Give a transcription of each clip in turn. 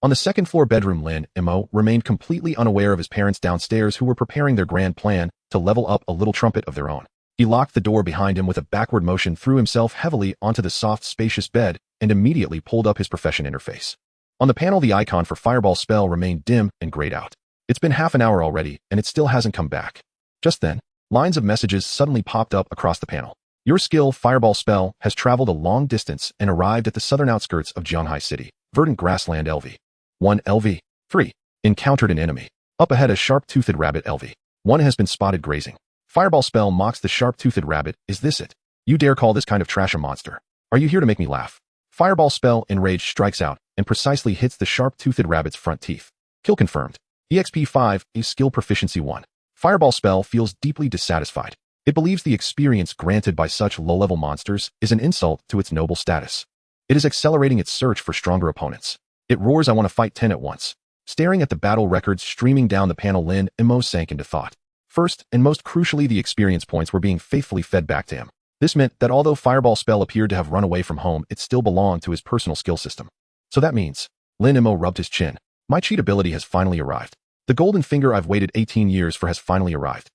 On the second-floor bedroom, Lin Mo remained completely unaware of his parents downstairs who were preparing their grand plan to level up a little trumpet of their own. He locked the door behind him with a backward motion, threw himself heavily onto the soft, spacious bed, and immediately pulled up his profession interface. On the panel, the icon for Fireball spell remained dim and grayed out. It's been half an hour already, and it still hasn't come back. Just then, lines of messages suddenly popped up across the panel. Your skill, Fireball spell, has traveled a long distance and arrived at the southern outskirts of Zhonghai City. Verdant grassland LV. 1 LV. 3. Encountered an enemy. Up ahead, a sharp-toothed rabbit LV. 1 has been spotted grazing. Fireball spell mocks the sharp-toothed rabbit. Is this it? You dare call this kind of trash a monster? Are you here to make me laugh? Fireball spell enraged strikes out and precisely hits the sharp-toothed rabbit's front teeth. Kill confirmed. EXP 5, a skill proficiency 1. Fireball spell feels deeply dissatisfied. It believes the experience granted by such low-level monsters is an insult to its noble status. It is accelerating its search for stronger opponents. It roars, I want to fight 10 at once. Staring at the battle records streaming down the panel, Lin Mo sank into thought. First, and most crucially, the experience points were being faithfully fed back to him. This meant that although Fireball spell appeared to have run away from home, it still belonged to his personal skill system. So that means, Lin Mo rubbed his chin. My cheat ability has finally arrived. The golden finger I've waited 18 years for has finally arrived.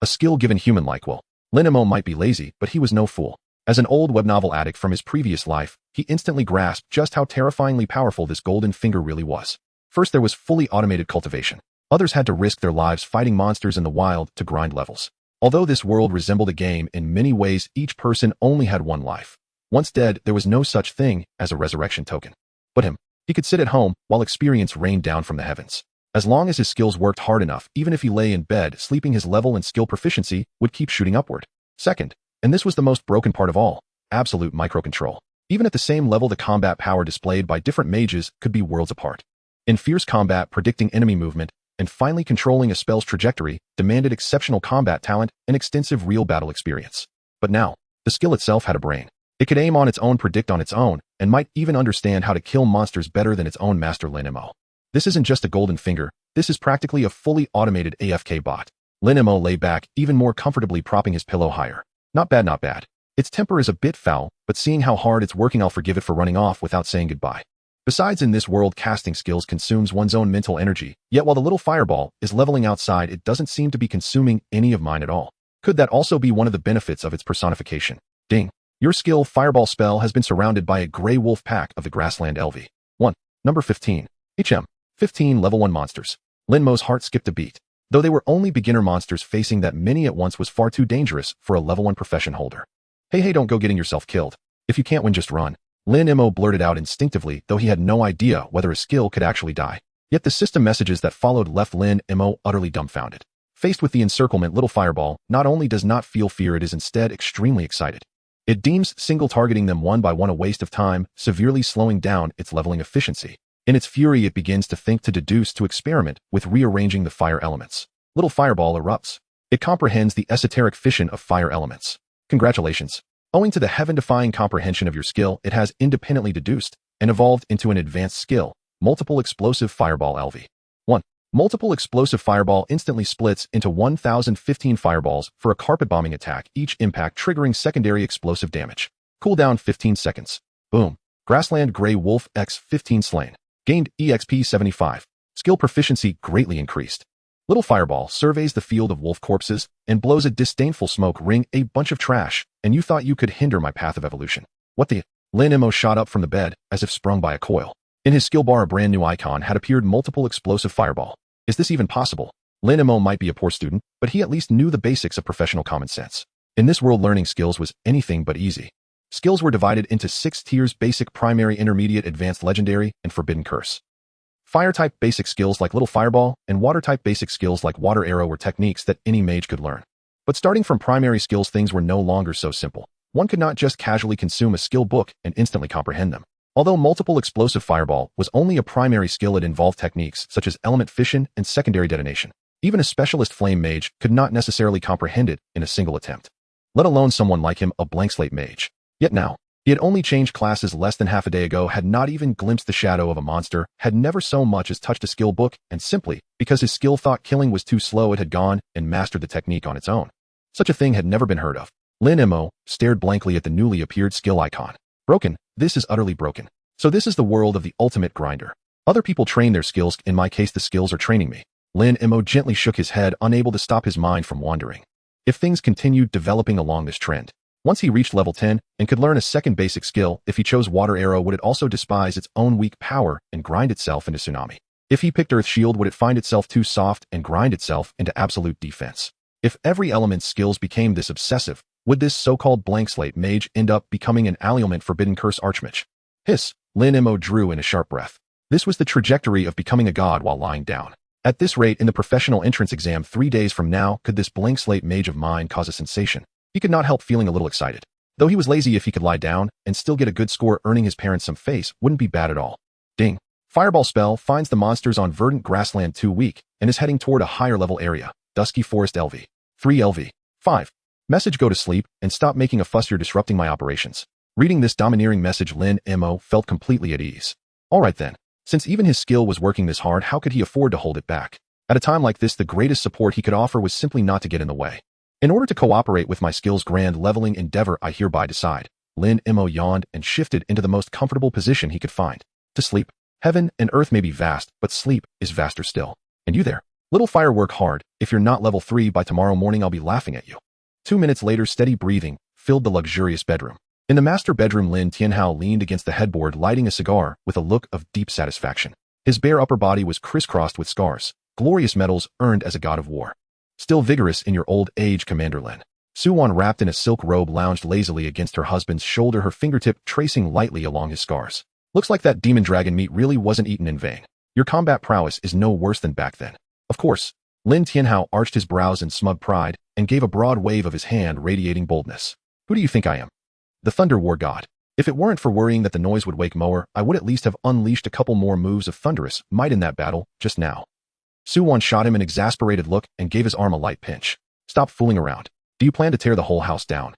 A skill given human-like. Well, Lin Mo might be lazy, but he was no fool. As an old web novel addict from his previous life, he instantly grasped just how terrifyingly powerful this golden finger really was. First, there was fully automated cultivation. Others had to risk their lives fighting monsters in the wild to grind levels. Although this world resembled a game in many ways, each person only had one life. Once dead, there was no such thing as a resurrection token. But he could sit at home while experience rained down from the heavens. As long as his skills worked hard enough, even if he lay in bed sleeping, his level and skill proficiency would keep shooting upward. Second, and this was the most broken part of all, absolute microcontrol. Even at the same level, the combat power displayed by different mages could be worlds apart. In fierce combat, predicting enemy movement and finally controlling a spell's trajectory demanded exceptional combat talent and extensive real battle experience. But now, the skill itself had a brain. It could aim on its own, predict on its own, and might even understand how to kill monsters better than its own master Lin Mo. This isn't just a golden finger, this is practically a fully automated AFK bot. Lin Mo lay back, even more comfortably, propping his pillow higher. Not bad, not bad. Its temper is a bit foul, but seeing how hard it's working, I'll forgive it for running off without saying goodbye. Besides, in this world, casting skills consumes one's own mental energy, yet while the little fireball is leveling outside, it doesn't seem to be consuming any of mine at all. Could that also be one of the benefits of its personification? Ding. Your skill, Fireball spell, has been surrounded by a gray wolf pack of the grassland LV. 1. Number 15. HM. 15 level 1 monsters. Lin Mo's heart skipped a beat. Though they were only beginner monsters, facing that many at once was far too dangerous for a level 1 profession holder. Hey, don't go getting yourself killed. If you can't win, just run. Lin Mo blurted out instinctively, though he had no idea whether a skill could actually die. Yet the system messages that followed left Lin Mo utterly dumbfounded. Faced with the encirclement, little fireball not only does not feel fear, it is instead extremely excited. It deems single targeting them one by one a waste of time, severely slowing down its leveling efficiency. In its fury, it begins to think, to deduce, to experiment with rearranging the fire elements. Little fireball erupts. It comprehends the esoteric fission of fire elements. Congratulations. Owing to the heaven-defying comprehension of your skill, it has independently deduced and evolved into an advanced skill, Multiple Explosive Fireball LV. 1. Multiple Explosive Fireball instantly splits into 1015 fireballs for a carpet bombing attack, each impact triggering secondary explosive damage. Cooldown 15 seconds. Boom. Grassland Grey Wolf X 15 slain. Gained EXP 75. Skill proficiency greatly increased. Little fireball surveys the field of wolf corpses and blows a disdainful smoke ring. A bunch of trash, and you thought you could hinder my path of evolution. What the? Lin Mo shot up from the bed as if sprung by a coil. In his skill bar, a brand new icon had appeared, Multiple Explosive Fireball. Is this even possible? Lin Mo might be a poor student, but he at least knew the basics of professional common sense. In this world, learning skills was anything but easy. Skills were divided into 6 tiers: basic, primary, intermediate, advanced, legendary, and forbidden curse. Fire-type basic skills like Little Fireball and water-type basic skills like Water Arrow were techniques that any mage could learn. But starting from primary skills, things were no longer so simple. One could not just casually consume a skill book and instantly comprehend them. Although Multiple Explosive Fireball was only a primary skill, it involved techniques such as element fission and secondary detonation. Even a specialist flame mage could not necessarily comprehend it in a single attempt, let alone someone like him, a blank slate mage. Yet now, he had only changed classes less than half a day ago, had not even glimpsed the shadow of a monster, had never so much as touched a skill book, and simply because his skill thought killing was too slow, it had gone and mastered the technique on its own. Such a thing had never been heard of. Lin Mo stared blankly at the newly appeared skill icon. Broken. This is utterly broken. So this is the world of the ultimate grinder. Other people train their skills, in my case the skills are training me. Lin Mo gently shook his head, unable to stop his mind from wandering. If things continued developing along this trend, once he reached level 10 and could learn a second basic skill, if he chose Water Arrow, would it also despise its own weak power and grind itself into Tsunami? If he picked Earth Shield, would it find itself too soft and grind itself into absolute defense? If every element's skills became this obsessive, would this so-called blank slate mage end up becoming an Allument Forbidden Curse Archmage? Hiss, Lin Mo drew in a sharp breath. This was the trajectory of becoming a god while lying down. At this rate, in the professional entrance exam 3 days from now, could this blank slate mage of mine cause a sensation? He could not help feeling a little excited. Though he was lazy, if he could lie down and still get a good score, earning his parents some face wouldn't be bad at all. Ding. Fireball spell finds the monsters on verdant grassland too weak and is heading toward a higher level area. Dusky Forest LV. 3 LV. 5. Message: go to sleep and stop making a fuss, you're disrupting my operations. Reading this domineering message, Lin Mo felt completely at ease. Alright then. Since even his skill was working this hard, how could he afford to hold it back? At a time like this, the greatest support he could offer was simply not to get in the way. In order to cooperate with my skill's grand leveling endeavor, I hereby decide. Lin Mo yawned and shifted into the most comfortable position he could find. To sleep. Heaven and earth may be vast, but sleep is vaster still. And you there? Little fire, work hard. If you're not level 3 by tomorrow morning, I'll be laughing at you. 2 minutes later, steady breathing filled the luxurious bedroom. In the master bedroom, Lin Tianhao leaned against the headboard, lighting a cigar with a look of deep satisfaction. His bare upper body was crisscrossed with scars, glorious medals earned as a god of war. Still vigorous in your old age, Commander Lin. Suwan, wrapped in a silk robe, lounged lazily against her husband's shoulder, her fingertip tracing lightly along his scars. Looks like that demon dragon meat really wasn't eaten in vain. Your combat prowess is no worse than back then. Of course. Lin Tianhao arched his brows in smug pride and gave a broad wave of his hand, radiating boldness. Who do you think I am? The Thunder War God. If it weren't for worrying that the noise would wake Moer, I would at least have unleashed a couple more moves of thunderous might in that battle just now. Suwan shot him an exasperated look and gave his arm a light pinch. Stop fooling around. Do you plan to tear the whole house down?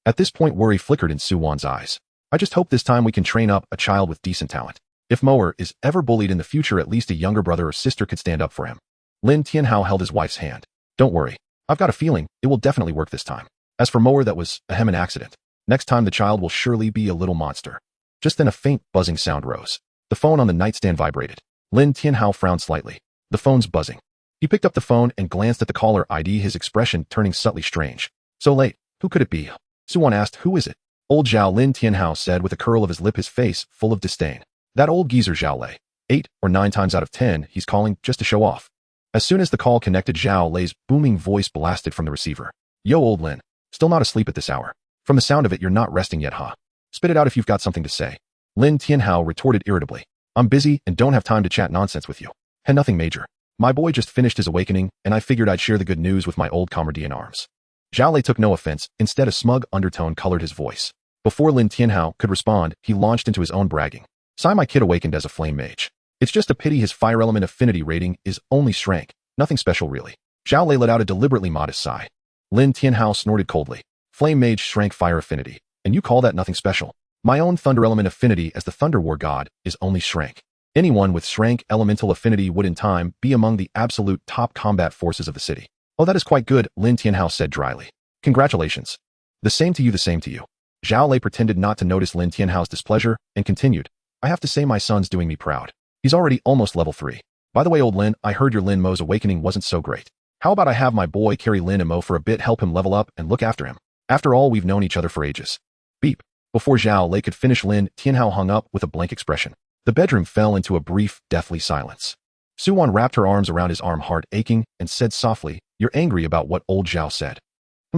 At this point, worry flickered in Suwan's eyes. I just hope this time we can train up a child with decent talent. If Moer is ever bullied in the future, at least a younger brother or sister could stand up for him. Lin Tianhao held his wife's hand. Don't worry. I've got a feeling it will definitely work this time. As for Moer, that was an accident. Next time the child will surely be a little monster. Just then a faint buzzing sound rose. The phone on the nightstand vibrated. Lin Tianhao frowned slightly. The phone's buzzing. He picked up the phone and glanced at the caller ID, his expression turning subtly strange. So late. Who could it be? Suwan asked. Who is it? Old Zhao, Lin Tianhao said with a curl of his lip, his face full of disdain. That old geezer Zhao Lei. 8 or 9 times out of 10, he's calling just to show off. As soon as the call connected, Zhao Lei's booming voice blasted from the receiver. Yo, old Lin. Still not asleep at this hour. From the sound of it, you're not resting yet, huh? Spit it out if you've got something to say. Lin Tianhao retorted irritably. I'm busy and don't have time to chat nonsense with you. And nothing major. My boy just finished his awakening, and I figured I'd share the good news with my old comrade in arms. Zhao Lei took no offense. Instead, a smug undertone colored his voice. Before Lin Tianhao could respond, he launched into his own bragging. Sai, my kid awakened as a flame mage. It's just a pity his fire element affinity rating is only strength. Nothing special, really. Zhao Lei let out a deliberately modest sigh. Lin Tianhao snorted coldly. Flame mage strength fire affinity. And you call that nothing special? My own thunder element affinity as the Thunder War God is only strength. Anyone with strength elemental affinity would in time be among the absolute top combat forces of the city. Oh, that is quite good, Lin Tianhao said dryly. Congratulations. The same to you, the same to you. Zhao Lei pretended not to notice Lin Tianhao's displeasure and continued. I have to say my son's doing me proud. He's already almost level 3. By the way, old Lin, I heard your Lin Mo's awakening wasn't so great. How about I have my boy carry Lin Mo for a bit, help him level up and look after him? After all, we've known each other for ages. Beep. Before Zhao Lei could finish, Lin Tianhao hung up with a blank expression. The bedroom fell into a brief, deathly silence. Suwan wrapped her arms around his arm, heart aching, and said softly, You're angry about what old Zhao said.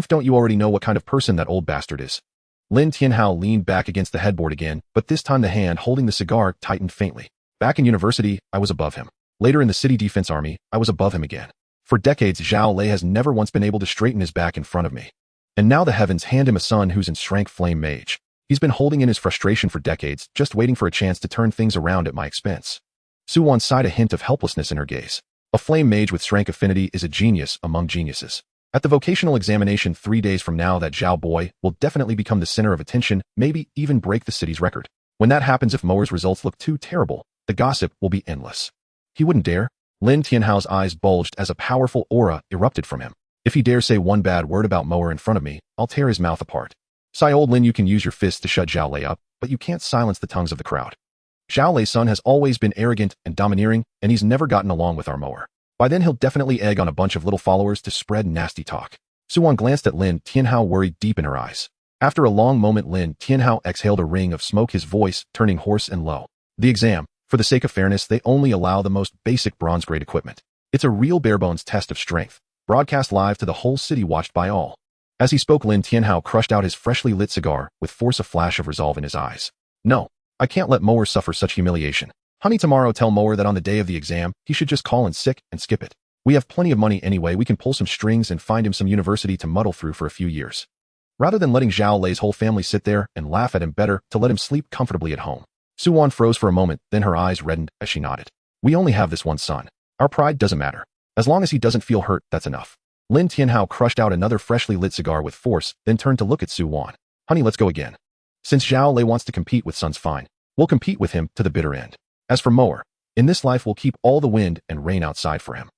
Don't you already know what kind of person that old bastard is? Lin Tianhao leaned back against the headboard again, but this time the hand holding the cigar tightened faintly. Back in university, I was above him. Later in the city defense army, I was above him again. For decades, Zhao Lei has never once been able to straighten his back in front of me. And now the heavens hand him a son who's in strength flame mage. He's been holding in his frustration for decades, just waiting for a chance to turn things around at my expense. Suwan sighed, a hint of helplessness in her gaze. A flame mage with strength affinity is a genius among geniuses. At the vocational examination 3 days from now, that Zhao boy will definitely become the center of attention, maybe even break the city's record. When that happens, if Moer's results look too terrible, the gossip will be endless. He wouldn't dare. Lin Tianhao's eyes bulged as a powerful aura erupted from him. If he dares say one bad word about Moer in front of me, I'll tear his mouth apart. Sigh, old Lin, you can use your fists to shut Zhao Lei up, but you can't silence the tongues of the crowd. Zhao Lei's son has always been arrogant and domineering, and he's never gotten along with our mower. By then he'll definitely egg on a bunch of little followers to spread nasty talk. Su-Wan glanced at Lin Tianhao, worried deep in her eyes. After a long moment, Lin Tianhao exhaled a ring of smoke, his voice turning hoarse and low. The exam. For the sake of fairness, they only allow the most basic bronze-grade equipment. It's a real bare-bones test of strength, broadcast live to the whole city, watched by all. As he spoke, Lin Tianhao crushed out his freshly lit cigar, with force, a flash of resolve in his eyes. No, I can't let Mower suffer such humiliation. Honey, tomorrow tell Mower that on the day of the exam, he should just call in sick and skip it. We have plenty of money anyway, we can pull some strings and find him some university to muddle through for a few years. Rather than letting Zhao Lei's whole family sit there and laugh at him, better to let him sleep comfortably at home. Su-Wan froze for a moment, then her eyes reddened as she nodded. We only have this one son. Our pride doesn't matter. As long as he doesn't feel hurt, that's enough. Lin Tianhao crushed out another freshly lit cigar with force, then turned to look at Su-Wan. Honey, let's go again. Since Zhao Lei wants to compete with sons, fine. We'll compete with him to the bitter end. As for Mower, in this life we'll keep all the wind and rain outside for him.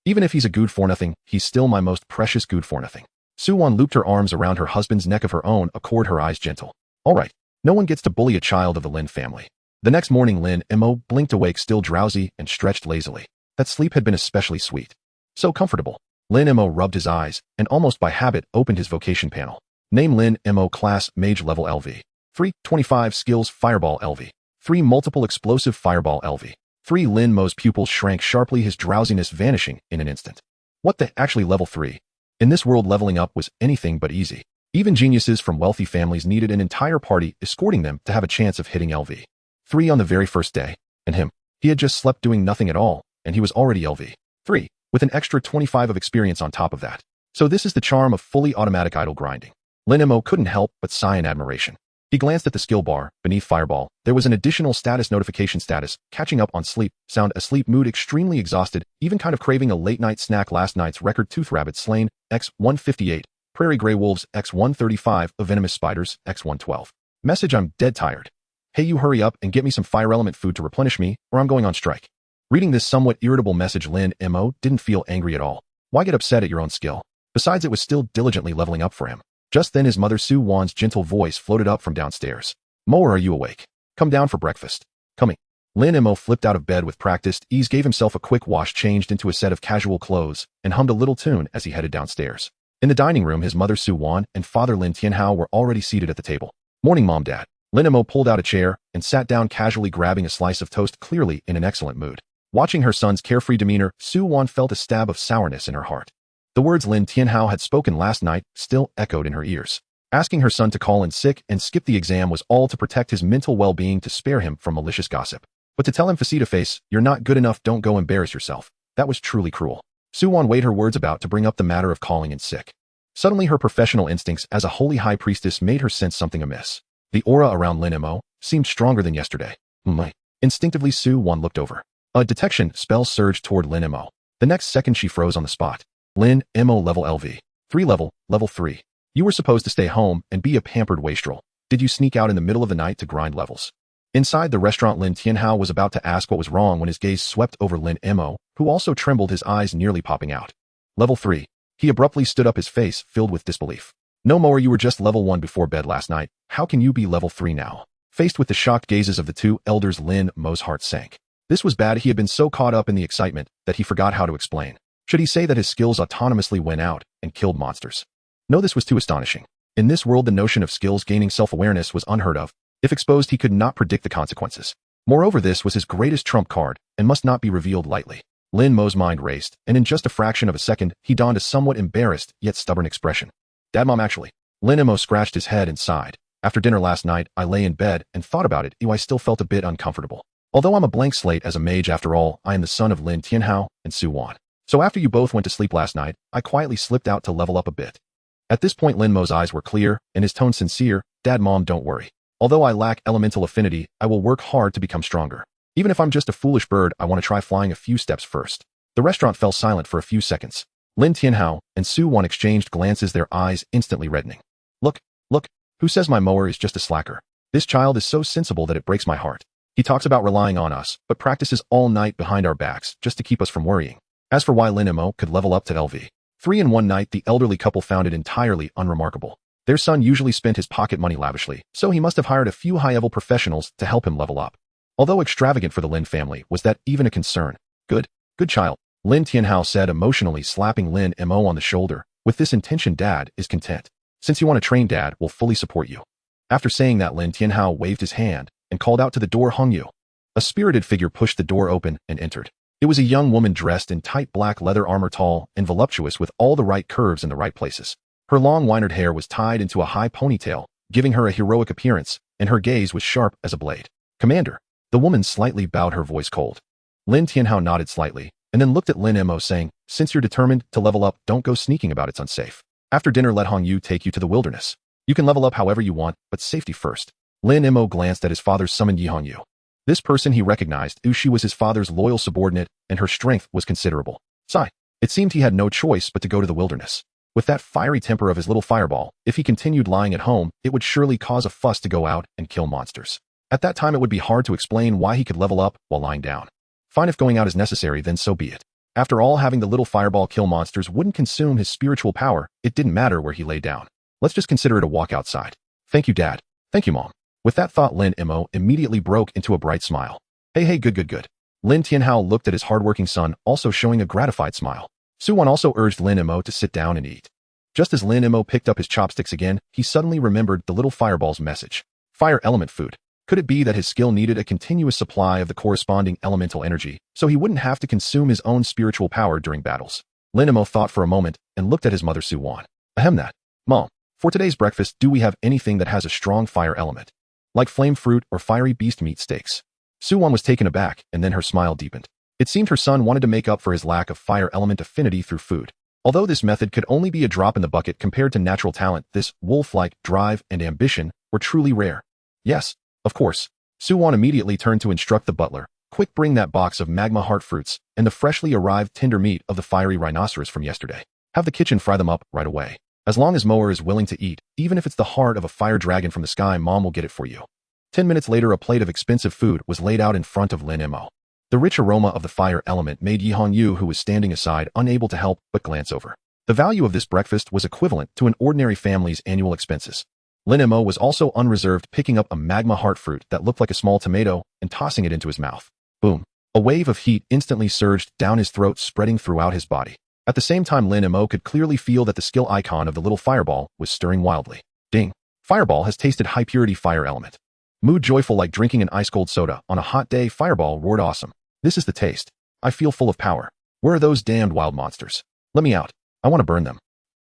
Even if he's a good for nothing, he's still my most precious good for nothing. Su-Wan looped her arms around her husband's neck, of her own accord, her eyes gentle. All right, no one gets to bully a child of the Lin family. The next morning, Lin Mo blinked awake, still drowsy, and stretched lazily. That sleep had been especially sweet. So comfortable. Lin Mo rubbed his eyes, and almost by habit opened his vocation panel. Name: Lin Mo, class Mage, level LV. 3, 25, skills Fireball LV. 3, multiple explosive Fireball LV. 3. Lin Mo's pupils shrank sharply, his drowsiness vanishing in an instant. What the? Actually level 3. In this world, leveling up was anything but easy. Even geniuses from wealthy families needed an entire party escorting them to have a chance of hitting LV 3 on the very first day. And him, he had just slept doing nothing at all, and he was already LV 3, with an extra 25 of experience on top of that. So this is the charm of fully automatic idle grinding. Lin Mo couldn't help but sigh in admiration. He glanced at the skill bar. Beneath Fireball, there was an additional status notification: status, catching up on sleep, sound asleep, mood extremely exhausted, even kind of craving a late night snack, last night's record, tooth rabbit slain, x158, prairie gray wolves, x135, venomous spiders, x112. Message: I'm dead tired. Hey, you hurry up and get me some fire element food to replenish me, or I'm going on strike. Reading this somewhat irritable message, Lin Mo didn't feel angry at all. Why get upset at your own skill? Besides, it was still diligently leveling up for him. Just then his mother Su-Wan's gentle voice floated up from downstairs. Mower, are you awake? Come down for breakfast. Coming. Lin Mo flipped out of bed with practiced ease, gave himself a quick wash, changed into a set of casual clothes, and hummed a little tune as he headed downstairs. In the dining room, his mother Su-Wan and father Lin Tianhao were already seated at the table. Morning, Mom, Dad. Lin Mo pulled out a chair and sat down casually, grabbing a slice of toast, clearly in an excellent mood. Watching her son's carefree demeanor, Su-Wan felt a stab of sourness in her heart. The words Lin Tianhao had spoken last night still echoed in her ears. Asking her son to call in sick and skip the exam was all to protect his mental well-being, to spare him from malicious gossip. But to tell him face-to-face, you're not good enough, don't go embarrass yourself, that was truly cruel. Su-Wan weighed her words about to bring up the matter of calling in sick. Suddenly her professional instincts as a holy high priestess made her sense something amiss. The aura around Lin Mo seemed stronger than yesterday. Instinctively, Su-Wan looked over. A detection spell surged toward Lin Mo. The next second she froze on the spot. Lin Mo, level LV 3, level 3. You were supposed to stay home and be a pampered wastrel. Did you sneak out in the middle of the night to grind levels? Inside the restaurant, Lin Tianhao was about to ask what was wrong when his gaze swept over Lin Mo, who also trembled, his eyes nearly popping out. Level 3. He abruptly stood up, his face filled with disbelief. No, Mower, you were just level 1 before bed last night. How can you be level 3 now? Faced with the shocked gazes of the two elders, Lin Mo's heart sank. This was bad. He had been so caught up in the excitement that he forgot how to explain. Should he say that his skills autonomously went out and killed monsters? No, this was too astonishing. In this world, the notion of skills gaining self-awareness was unheard of. If exposed, he could not predict the consequences. Moreover, this was his greatest trump card and must not be revealed lightly. Lin Mo's mind raced, and in just a fraction of a second, he donned a somewhat embarrassed yet stubborn expression. Dad, Mom, actually. Lin Mo scratched his head and sighed. After dinner last night, I lay in bed and thought about it. I still felt a bit uncomfortable. Although I'm a blank slate as a mage, after all, I am the son of Lin Tianhao and Su-Wan. So after you both went to sleep last night, I quietly slipped out to level up a bit. At this point, Lin Mo's eyes were clear and his tone sincere. Dad, Mom, don't worry. Although I lack elemental affinity, I will work hard to become stronger. Even if I'm just a foolish bird, I want to try flying a few steps first. The restaurant fell silent for a few seconds. Lin Tianhao and Su-Wan exchanged glances, their eyes instantly reddening. Look, who says my mower is just a slacker? This child is so sensible that it breaks my heart. He talks about relying on us, but practices all night behind our backs just to keep us from worrying. As for why Lin Mo could level up to LV 3 in one night, the elderly couple found it entirely unremarkable. Their son usually spent his pocket money lavishly, so he must have hired a few high-level professionals to help him level up. Although extravagant for the Lin family, was that even a concern? Good child, Lin Tianhao said, emotionally slapping Lin Mo on the shoulder. With this intention, Dad is content. Since you want to train, Dad will fully support you. After saying that, Lin Tianhao waved his hand and called out to the door, Hong Yu. A spirited figure pushed the door open and entered. It was a young woman dressed in tight black leather armor, tall and voluptuous with all the right curves in the right places. Her long winered hair was tied into a high ponytail, giving her a heroic appearance, and her gaze was sharp as a blade. Commander. The woman slightly bowed, her voice cold. Lin Tianhao nodded slightly, and then looked at Lin Mo, saying, since you're determined to level up, don't go sneaking about, it's unsafe. After dinner, let Hong Yu take you to the wilderness. You can level up however you want, but safety first. Lin Mo glanced at his father's summoned Yi Hong Yu. This person he recognized, she was his father's loyal subordinate, and her strength was considerable. Sigh. It seemed he had no choice but to go to the wilderness. With that fiery temper of his little fireball, if he continued lying at home, it would surely cause a fuss to go out and kill monsters. At that time, it would be hard to explain why he could level up while lying down. Fine, if going out is necessary, then so be it. After all, having the little fireball kill monsters wouldn't consume his spiritual power. It didn't matter where he lay down. Let's just consider it a walk outside. Thank you, Dad. Thank you, Mom. With that thought, Lin Mo immediately broke into a bright smile. Hey, good. Lin Tianhao looked at his hardworking son, also showing a gratified smile. Su Wan also urged Lin Mo to sit down and eat. Just as Lin Mo picked up his chopsticks again, he suddenly remembered the little fireball's message. Fire element food. Could it be that his skill needed a continuous supply of the corresponding elemental energy, so he wouldn't have to consume his own spiritual power during battles? Lin Mo thought for a moment and looked at his mother Su Wan. Ahem, that. Mom, for today's breakfast, do we have anything that has a strong fire element? Like flame fruit or fiery beast meat steaks? Su Wan was taken aback, and then her smile deepened. It seemed her son wanted to make up for his lack of fire element affinity through food. Although this method could only be a drop in the bucket compared to natural talent, this wolf-like drive and ambition were truly rare. Yes, of course. Su Wan immediately turned to instruct the butler. Quick, bring that box of magma heart fruits and the freshly arrived tender meat of the fiery rhinoceros from yesterday. Have the kitchen fry them up right away. As long as Moer is willing to eat, even if it's the heart of a fire dragon from the sky, Mom will get it for you. 10 minutes later, a plate of expensive food was laid out in front of Lin Mo. The rich aroma of the fire element made Yi Hong Yu, who was standing aside, unable to help but glance over. The value of this breakfast was equivalent to an ordinary family's annual expenses. Lin Mo was also unreserved, picking up a magma heart fruit that looked like a small tomato and tossing it into his mouth. Boom. A wave of heat instantly surged down his throat, spreading throughout his body. At the same time, Lin Mo could clearly feel that the skill icon of the little fireball was stirring wildly. Ding. Fireball has tasted high-purity fire element. Mood joyful like drinking an ice-cold soda on a hot day, Fireball roared, awesome. This is the taste. I feel full of power. Where are those damned wild monsters? Let me out. I want to burn them.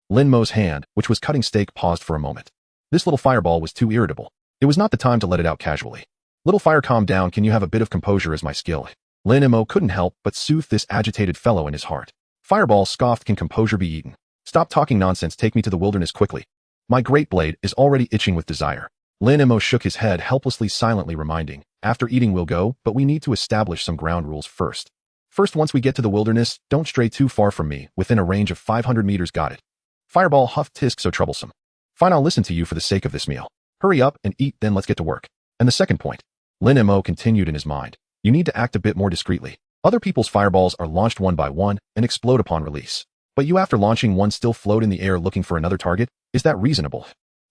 Lin Mo's hand, which was cutting steak, paused for a moment. This little fireball was too irritable. It was not the time to let it out casually. Little fire, calm down. Can you have a bit of composure as my skill? Lin Mo couldn't help but soothe this agitated fellow in his heart. Fireball scoffed, can composure be eaten? Stop talking nonsense. Take me to the wilderness quickly. My great blade is already itching with desire. Lin Mo shook his head helplessly, silently reminding, after eating we'll go, but we need to establish some ground rules first. First, once we get to the wilderness, don't stray too far from me, within a range of 500 meters, got it? Fireball huffed, tisk, so troublesome. Fine, I'll listen to you for the sake of this meal. Hurry up and eat, then let's get to work. And the second point. Lin Mo continued in his mind. You need to act a bit more discreetly. Other people's fireballs are launched one by one and explode upon release. But you, after launching one, still float in the air looking for another target? Is that reasonable?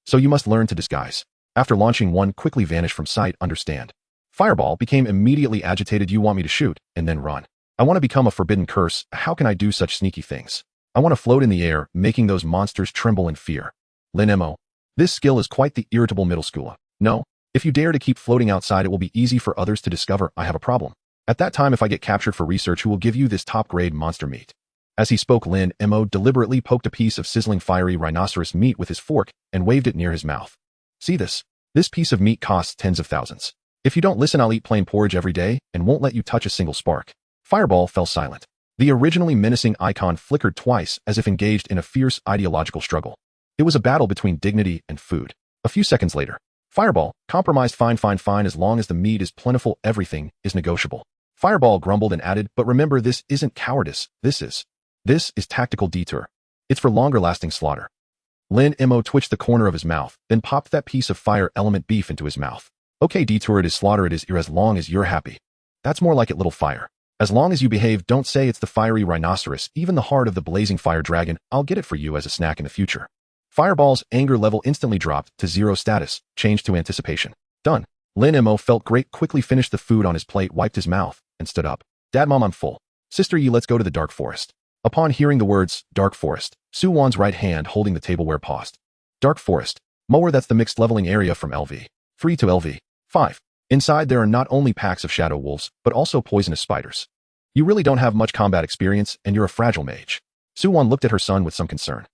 So you must learn to disguise. After launching one, quickly vanish from sight, understand? Fireball became immediately agitated. You want me to shoot and then run? I want to become a forbidden curse. How can I do such sneaky things? I want to float in the air, making those monsters tremble in fear. Lin Mo. This skill is quite the irritable middle schooler. No, if you dare to keep floating outside, it will be easy for others to discover I have a problem. At that time, if I get captured for research, who will give you this top-grade monster meat? As he spoke, Lin Mo deliberately poked a piece of sizzling fiery rhinoceros meat with his fork and waved it near his mouth. See this? This piece of meat costs tens of thousands. If you don't listen, I'll eat plain porridge every day and won't let you touch a single spark. Fireball fell silent. The originally menacing icon flickered twice as if engaged in a fierce ideological struggle. It was a battle between dignity and food. A few seconds later, Fireball compromised. Fine, as long as the meat is plentiful, everything is negotiable. Fireball grumbled and added, but remember, this isn't cowardice, this is tactical detour. It's for longer-lasting slaughter. Lin Mo twitched the corner of his mouth, then popped that piece of fire element beef into his mouth. Okay, detour, it is slaughter, it is as long as you're happy. That's more like it, little fire. As long as you behave, don't say it's the fiery rhinoceros, even the heart of the blazing fire dragon, I'll get it for you as a snack in the future. Fireball's anger level instantly dropped to 0 status, changed to anticipation. Done. Lin Mo felt great, quickly finished the food on his plate, wiped his mouth, and stood up. Dad, Mom, I'm full. Sister Yi, let's go to the dark forest. Upon hearing the words, dark forest, Su Wan's right hand holding the tableware paused. Dark forest. Mower, that's the mixed leveling area from LV3 to LV5. Inside there are not only packs of shadow wolves, but also poisonous spiders. You really don't have much combat experience, and you're a fragile mage. Su Wan looked at her son with some concern.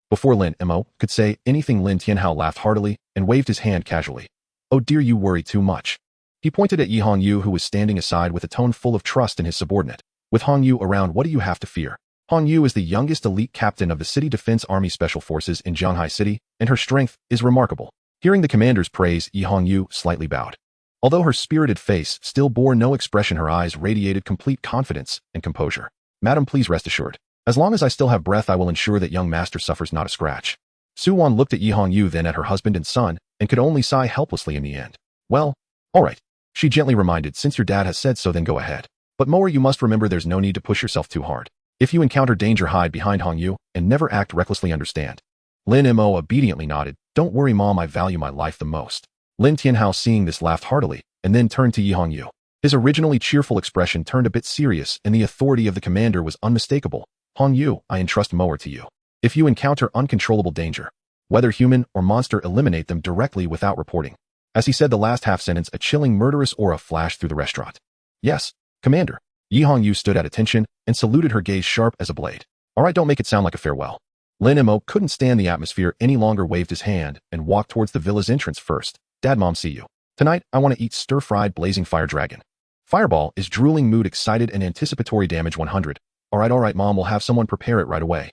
Before Lin Mo could say anything, Lin Tianhao laughed heartily and waved his hand casually. Oh dear, you worry too much. He pointed at Yi Hongyu, who was standing aside with a tone full of trust in his subordinate. With Hongyu around, what do you have to fear? Hongyu is the youngest elite captain of the City Defense Army Special Forces in Zhanghai City, and her strength is remarkable. Hearing the commander's praise, Yi Hongyu slightly bowed. Although her spirited face still bore no expression, her eyes radiated complete confidence and composure. Madam, please rest assured. As long as I still have breath, I will ensure that young master suffers not a scratch. Su Wan looked at Yi Hongyu, then at her husband and son, and could only sigh helplessly in the end. Well, all right. She gently reminded, since your dad has said so, then go ahead. But Mower, you must remember there's no need to push yourself too hard. If you encounter danger, hide behind Hongyu, and never act recklessly, understand? Lin Mo obediently nodded. Don't worry, Mom, I value my life the most. Lin Tianhao, seeing this, laughed heartily, and then turned to Yi Hongyu. His originally cheerful expression turned a bit serious, and the authority of the commander was unmistakable. Hongyu, I entrust Mower to you. If you encounter uncontrollable danger, whether human or monster, eliminate them directly without reporting. As he said the last half sentence, a chilling, murderous aura flashed through the restaurant. Yes, Commander. Yi Hongyu stood at attention and saluted, her gaze sharp as a blade. All right, don't make it sound like a farewell. Lin Mo couldn't stand the atmosphere any longer, waved his hand, and walked towards the villa's entrance first. Dad, Mom, see you. Tonight, I want to eat stir-fried blazing fire dragon. Fireball is drooling, mood excited and anticipatory, damage 100. All right, Mom, we'll have someone prepare it right away.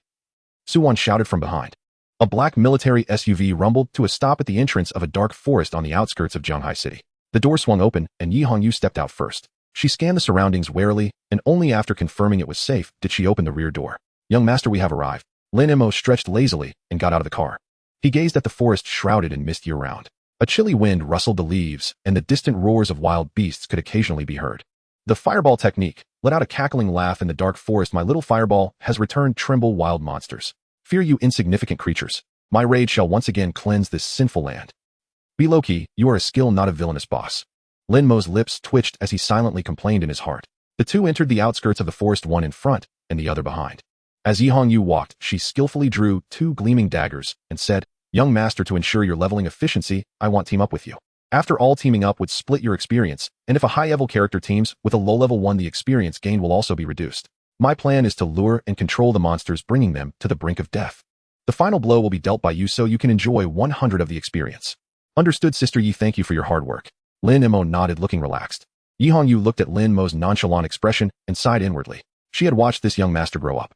Su Wan shouted from behind. A black military SUV rumbled to a stop at the entrance of a dark forest on the outskirts of Zhanghai City. The door swung open, and Yi Hongyu stepped out first. She scanned the surroundings warily, and only after confirming it was safe did she open the rear door. Young master, we have arrived. Lin Mo stretched lazily and got out of the car. He gazed at the forest shrouded in mist year round. A chilly wind rustled the leaves, and the distant roars of wild beasts could occasionally be heard. The fireball technique let out a cackling laugh in the dark forest. My little fireball has returned. Tremble, wild monsters. Fear, you insignificant creatures. My rage shall once again cleanse this sinful land. Be low-key, you are a skill, not a villainous boss. Lin Mo's lips twitched as he silently complained in his heart. The two entered the outskirts of the forest, one in front and the other behind. As Yi Hongyu walked, she skillfully drew two gleaming daggers and said, Young master, to ensure your leveling efficiency, I want team up with you. After all, teaming up would split your experience, and if a high-level character teams with a low-level one, the experience gained will also be reduced. My plan is to lure and control the monsters, bringing them to the brink of death. The final blow will be dealt by you, so you can enjoy 100 of the experience. Understood, Sister Yi, thank you for your hard work. Lin Mo nodded, looking relaxed. Yi Hongyu looked at Lin Mo's nonchalant expression and sighed inwardly. She had watched this young master grow up.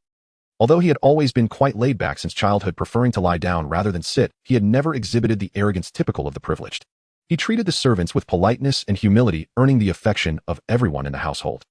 Although he had always been quite laid back since childhood, preferring to lie down rather than sit, he had never exhibited the arrogance typical of the privileged. He treated the servants with politeness and humility, earning the affection of everyone in the household.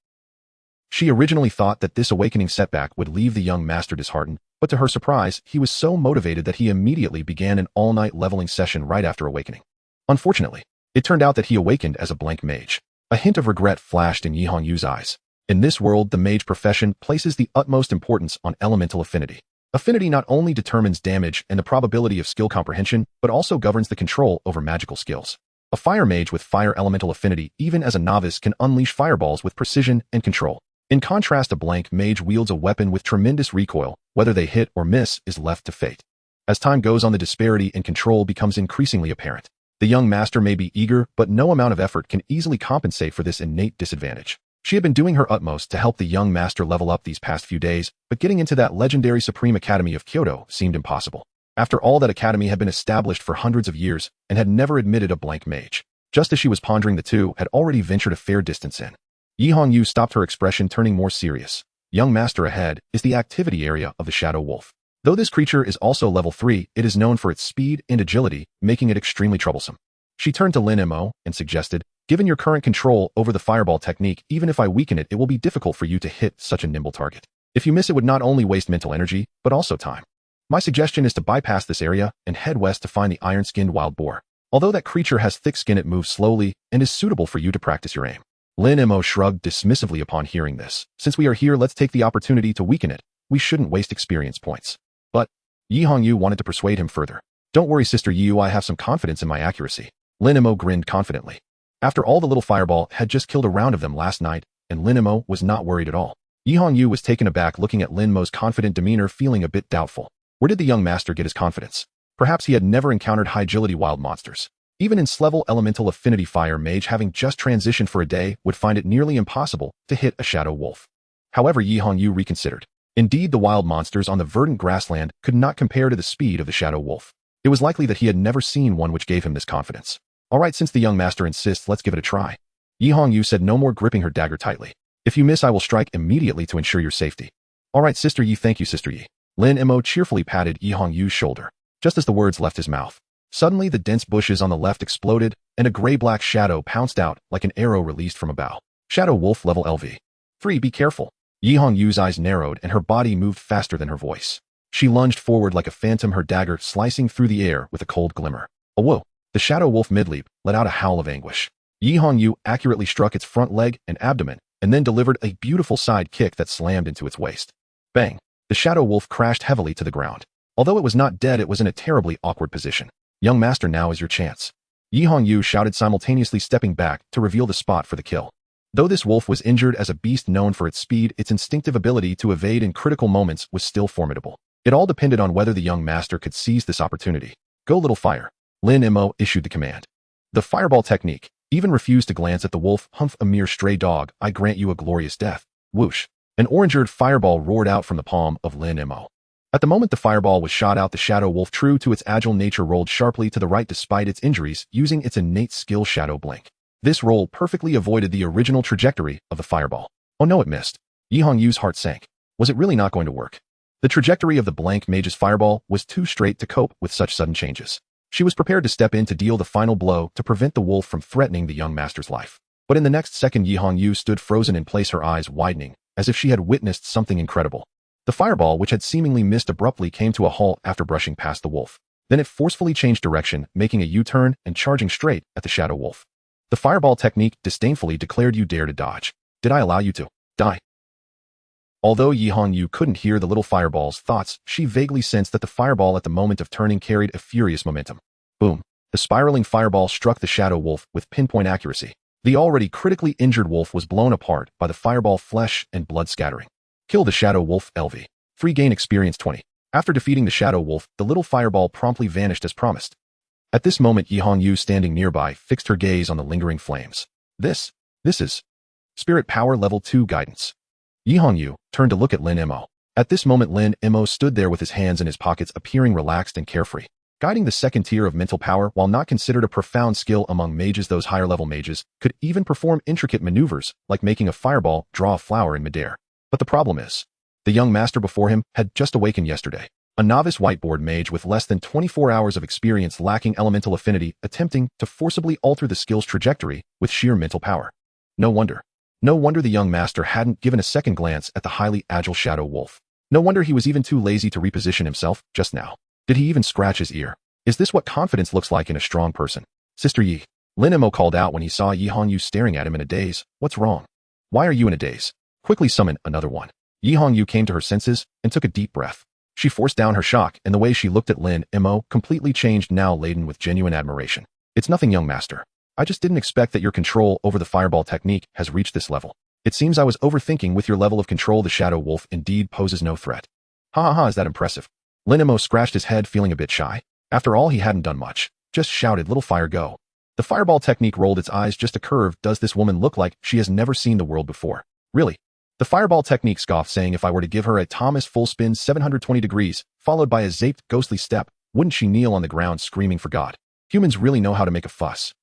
She originally thought that this awakening setback would leave the young master disheartened, but to her surprise, he was so motivated that he immediately began an all-night leveling session right after awakening. Unfortunately, it turned out that he awakened as a blank mage. A hint of regret flashed in Yi Hongyu's eyes. In this world, the mage profession places the utmost importance on elemental affinity. Affinity not only determines damage and the probability of skill comprehension, but also governs the control over magical skills. A fire mage with fire elemental affinity, even as a novice, can unleash fireballs with precision and control. In contrast, a blank mage wields a weapon with tremendous recoil. Whether they hit or miss is left to fate. As time goes on, the disparity in control becomes increasingly apparent. The young master may be eager, but no amount of effort can easily compensate for this innate disadvantage. She had been doing her utmost to help the young master level up these past few days, but getting into that legendary Supreme Academy of Kyoto seemed impossible. After all, that academy had been established for hundreds of years and had never admitted a blank mage. Just as she was pondering, the two had already ventured a fair distance in. Yi Hongyu stopped, her expression turning more serious. Young master, ahead is the activity area of the Shadow Wolf. Though this creature is also level 3, it is known for its speed and agility, making it extremely troublesome. She turned to Lin Mo and suggested, given your current control over the fireball technique, even if I weaken it, it will be difficult for you to hit such a nimble target. If you miss, it would not only waste mental energy, but also time. My suggestion is to bypass this area and head west to find the iron-skinned wild boar. Although that creature has thick skin, it moves slowly and is suitable for you to practice your aim. Lin Mo shrugged dismissively upon hearing this. Since we are here, let's take the opportunity to weaken it. We shouldn't waste experience points. But Yi Hongyu wanted to persuade him further. Don't worry, Sister Yi, I have some confidence in my accuracy. Lin Mo grinned confidently. After all, the little fireball had just killed a round of them last night, and Lin Mo was not worried at all. Yi Hongyu was taken aback looking at Lin Mo's confident demeanor, feeling a bit doubtful. Where did the young master get his confidence? Perhaps he had never encountered high-agility wild monsters. Even in S-level elemental affinity fire mage having just transitioned for a day would find it nearly impossible to hit a shadow wolf. However, Yi Hongyu reconsidered. Indeed, the wild monsters on the verdant grassland could not compare to the speed of the shadow wolf. It was likely that he had never seen one which gave him this confidence. All right, since the young master insists, let's give it a try. Yi Hongyu said, no more gripping her dagger tightly. If you miss, I will strike immediately to ensure your safety. All right, Sister Yi, thank you, Sister Yi. Lin Mo cheerfully patted Yi Hongyu's shoulder. Just as the words left his mouth, suddenly the dense bushes on the left exploded, and a gray-black shadow pounced out like an arrow released from a bow. Shadow Wolf level LV3, be careful. Yi Hongyu's eyes narrowed and her body moved faster than her voice. She lunged forward like a phantom, her dagger slicing through the air with a cold glimmer. A whoa! The Shadow Wolf mid-leap let out a howl of anguish. Yi Hongyu accurately struck its front leg and abdomen, and then delivered a beautiful side kick that slammed into its waist. Bang! The Shadow Wolf crashed heavily to the ground. Although it was not dead, it was in a terribly awkward position. Young master, now is your chance. Yi Hongyu shouted, simultaneously stepping back to reveal the spot for the kill. Though this wolf was injured as a beast known for its speed, its instinctive ability to evade in critical moments was still formidable. It all depended on whether the young master could seize this opportunity. Go, little fire. Lin Mo issued the command. The fireball technique even refused to glance at the wolf. Humph, a mere stray dog, I grant you a glorious death. Whoosh. An orange-eared fireball roared out from the palm of Lin Mo. At the moment the fireball was shot out, the shadow wolf, true to its agile nature, rolled sharply to the right despite its injuries, using its innate skill Shadow Blink. This roll perfectly avoided the original trajectory of the fireball. Oh no, it missed. Yi Hongyu's heart sank. Was it really not going to work? The trajectory of the blank mage's fireball was too straight to cope with such sudden changes. She was prepared to step in to deal the final blow to prevent the wolf from threatening the young master's life. But in the next second, Yi Hongyu stood frozen in place, her eyes widening, as if she had witnessed something incredible. The fireball, which had seemingly missed abruptly, came to a halt after brushing past the wolf. Then it forcefully changed direction, making a U-turn and charging straight at the shadow wolf. The fireball technique disdainfully declared, you dare to dodge. Did I allow you to die? Although Yi Hongyu couldn't hear the little fireball's thoughts, she vaguely sensed that the fireball at the moment of turning carried a furious momentum. Boom! The spiraling fireball struck the shadow wolf with pinpoint accuracy. The already critically injured wolf was blown apart by the fireball, flesh and blood scattering. Kill the shadow wolf LV. Free gain experience 20. After defeating the shadow wolf, the little fireball promptly vanished as promised. At this moment, Yi Hongyu, standing nearby, fixed her gaze on the lingering flames. This is Spirit Power Level 2 Guidance. Yi Hongyu turned to look at Lin Mo. At this moment, Lin Mo stood there with his hands in his pockets, appearing relaxed and carefree. Guiding the second tier of mental power, while not considered a profound skill among mages, those higher-level mages could even perform intricate maneuvers like making a fireball draw a flower in midair. But the problem is, the young master before him had just awakened yesterday. A novice whiteboard mage with less than 24 hours of experience, lacking elemental affinity, attempting to forcibly alter the skill's trajectory with sheer mental power. No wonder the young master hadn't given a second glance at the highly agile shadow wolf. No wonder he was even too lazy to reposition himself just now. Did he even scratch his ear? Is this what confidence looks like in a strong person? Sister Yi, Lin Mo called out when he saw Yi Hongyu staring at him in a daze. What's wrong? Why are you in a daze? Quickly summon another one. Yi Hongyu came to her senses and took a deep breath. She forced down her shock, and the way she looked at Lin Mo completely changed, now laden with genuine admiration. It's nothing, young master. I just didn't expect that your control over the fireball technique has reached this level. It seems I was overthinking. With your level of control, the shadow wolf indeed poses no threat. Ha ha ha, is that impressive? Lin Mo scratched his head, feeling a bit shy. After all, he hadn't done much. Just shouted, little fire, go. The fireball technique rolled its eyes just a curve. Does this woman look like she has never seen the world before? Really? The fireball technique scoffed, saying, if I were to give her a Thomas full spin 720 degrees, followed by a zaped ghostly step, wouldn't she kneel on the ground screaming for God? Humans really know how to make a fuss.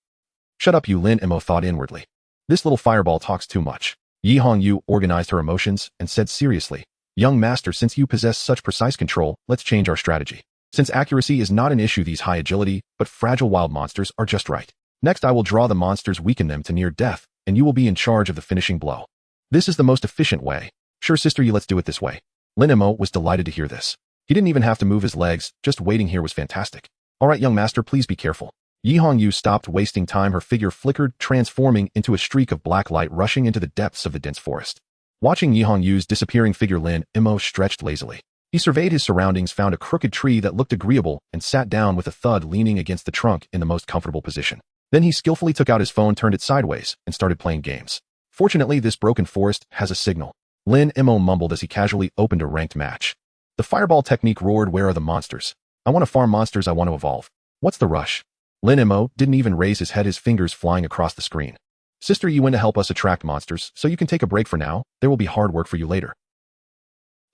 Shut up, you, Lin Mo thought inwardly. This little fireball talks too much. Yi Hongyu organized her emotions and said seriously, young master, since you possess such precise control, let's change our strategy. Since accuracy is not an issue, these high agility but fragile wild monsters are just right. Next, I will draw the monsters, weaken them to near death, and you will be in charge of the finishing blow. This is the most efficient way. Sure, Sister Yi, let's do it this way. Lin Mo was delighted to hear this. He didn't even have to move his legs, just waiting here was fantastic. All right, young master, please be careful. Yi Hongyu stopped wasting time. Her figure flickered, transforming into a streak of black light rushing into the depths of the dense forest. Watching Yi Hongyu's disappearing figure, Lin Mo stretched lazily. He surveyed his surroundings, found a crooked tree that looked agreeable, and sat down with a thud, leaning against the trunk in the most comfortable position. Then he skillfully took out his phone, turned it sideways, and started playing games. Fortunately, this broken forest has a signal. Lin Mo mumbled as he casually opened a ranked match. The fireball technique roared, "Where are the monsters? I want to farm monsters, I want to evolve. What's the rush?" Lin Mo didn't even raise his head, his fingers flying across the screen. "Sister, you went to help us attract monsters, so you can take a break for now. There will be hard work for you later."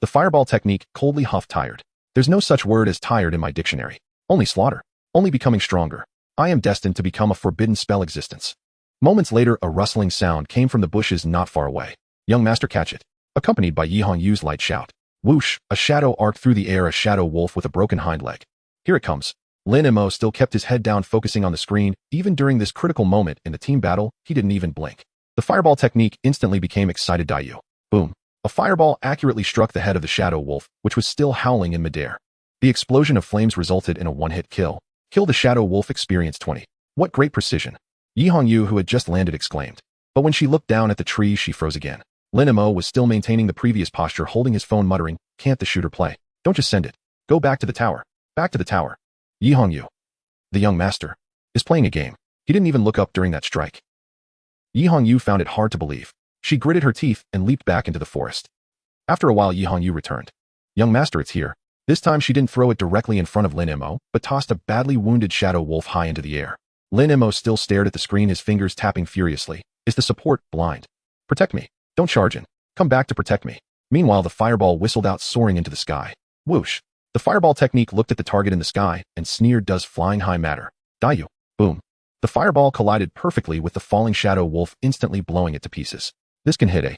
The fireball technique coldly huffed, "Tired. There's no such word as tired in my dictionary. Only slaughter. Only becoming stronger. I am destined to become a forbidden spell existence." Moments later, a rustling sound came from the bushes not far away. "Young master, catch it," accompanied by Yi Hongyu's light shout. Whoosh, a shadow arced through the air, a shadow wolf with a broken hind leg. "Here it comes." Lin Mo still kept his head down, focusing on the screen. Even during this critical moment in the team battle, he didn't even blink. The fireball technique instantly became excited. Dayu. Boom. A fireball accurately struck the head of the shadow wolf, which was still howling in midair. The explosion of flames resulted in a one-hit kill. Kill the shadow wolf, experience 20. What great precision. Yi Hongyu, who had just landed, exclaimed. But when she looked down at the tree, she froze again. Lin Mo was still maintaining the previous posture, holding his phone, muttering, "Can't the shooter play? Don't just send it. Go back to the tower. Back to the tower." Yi Hongyu, the young master, is playing a game. He didn't even look up during that strike. Yi Hongyu found it hard to believe. She gritted her teeth and leaped back into the forest. After a while, Yi Hongyu returned. "Young master, it's here." This time she didn't throw it directly in front of Lin Mo, but tossed a badly wounded shadow wolf high into the air. Lin Mo still stared at the screen, his fingers tapping furiously. "Is the support blind? Protect me. Don't charge in. Come back to protect me." Meanwhile, the fireball whistled out, soaring into the sky. Whoosh. The fireball technique looked at the target in the sky and sneered, "Does flying high matter? Dayu." Boom. The fireball collided perfectly with the falling shadow wolf, instantly blowing it to pieces. "This can hit, eh?"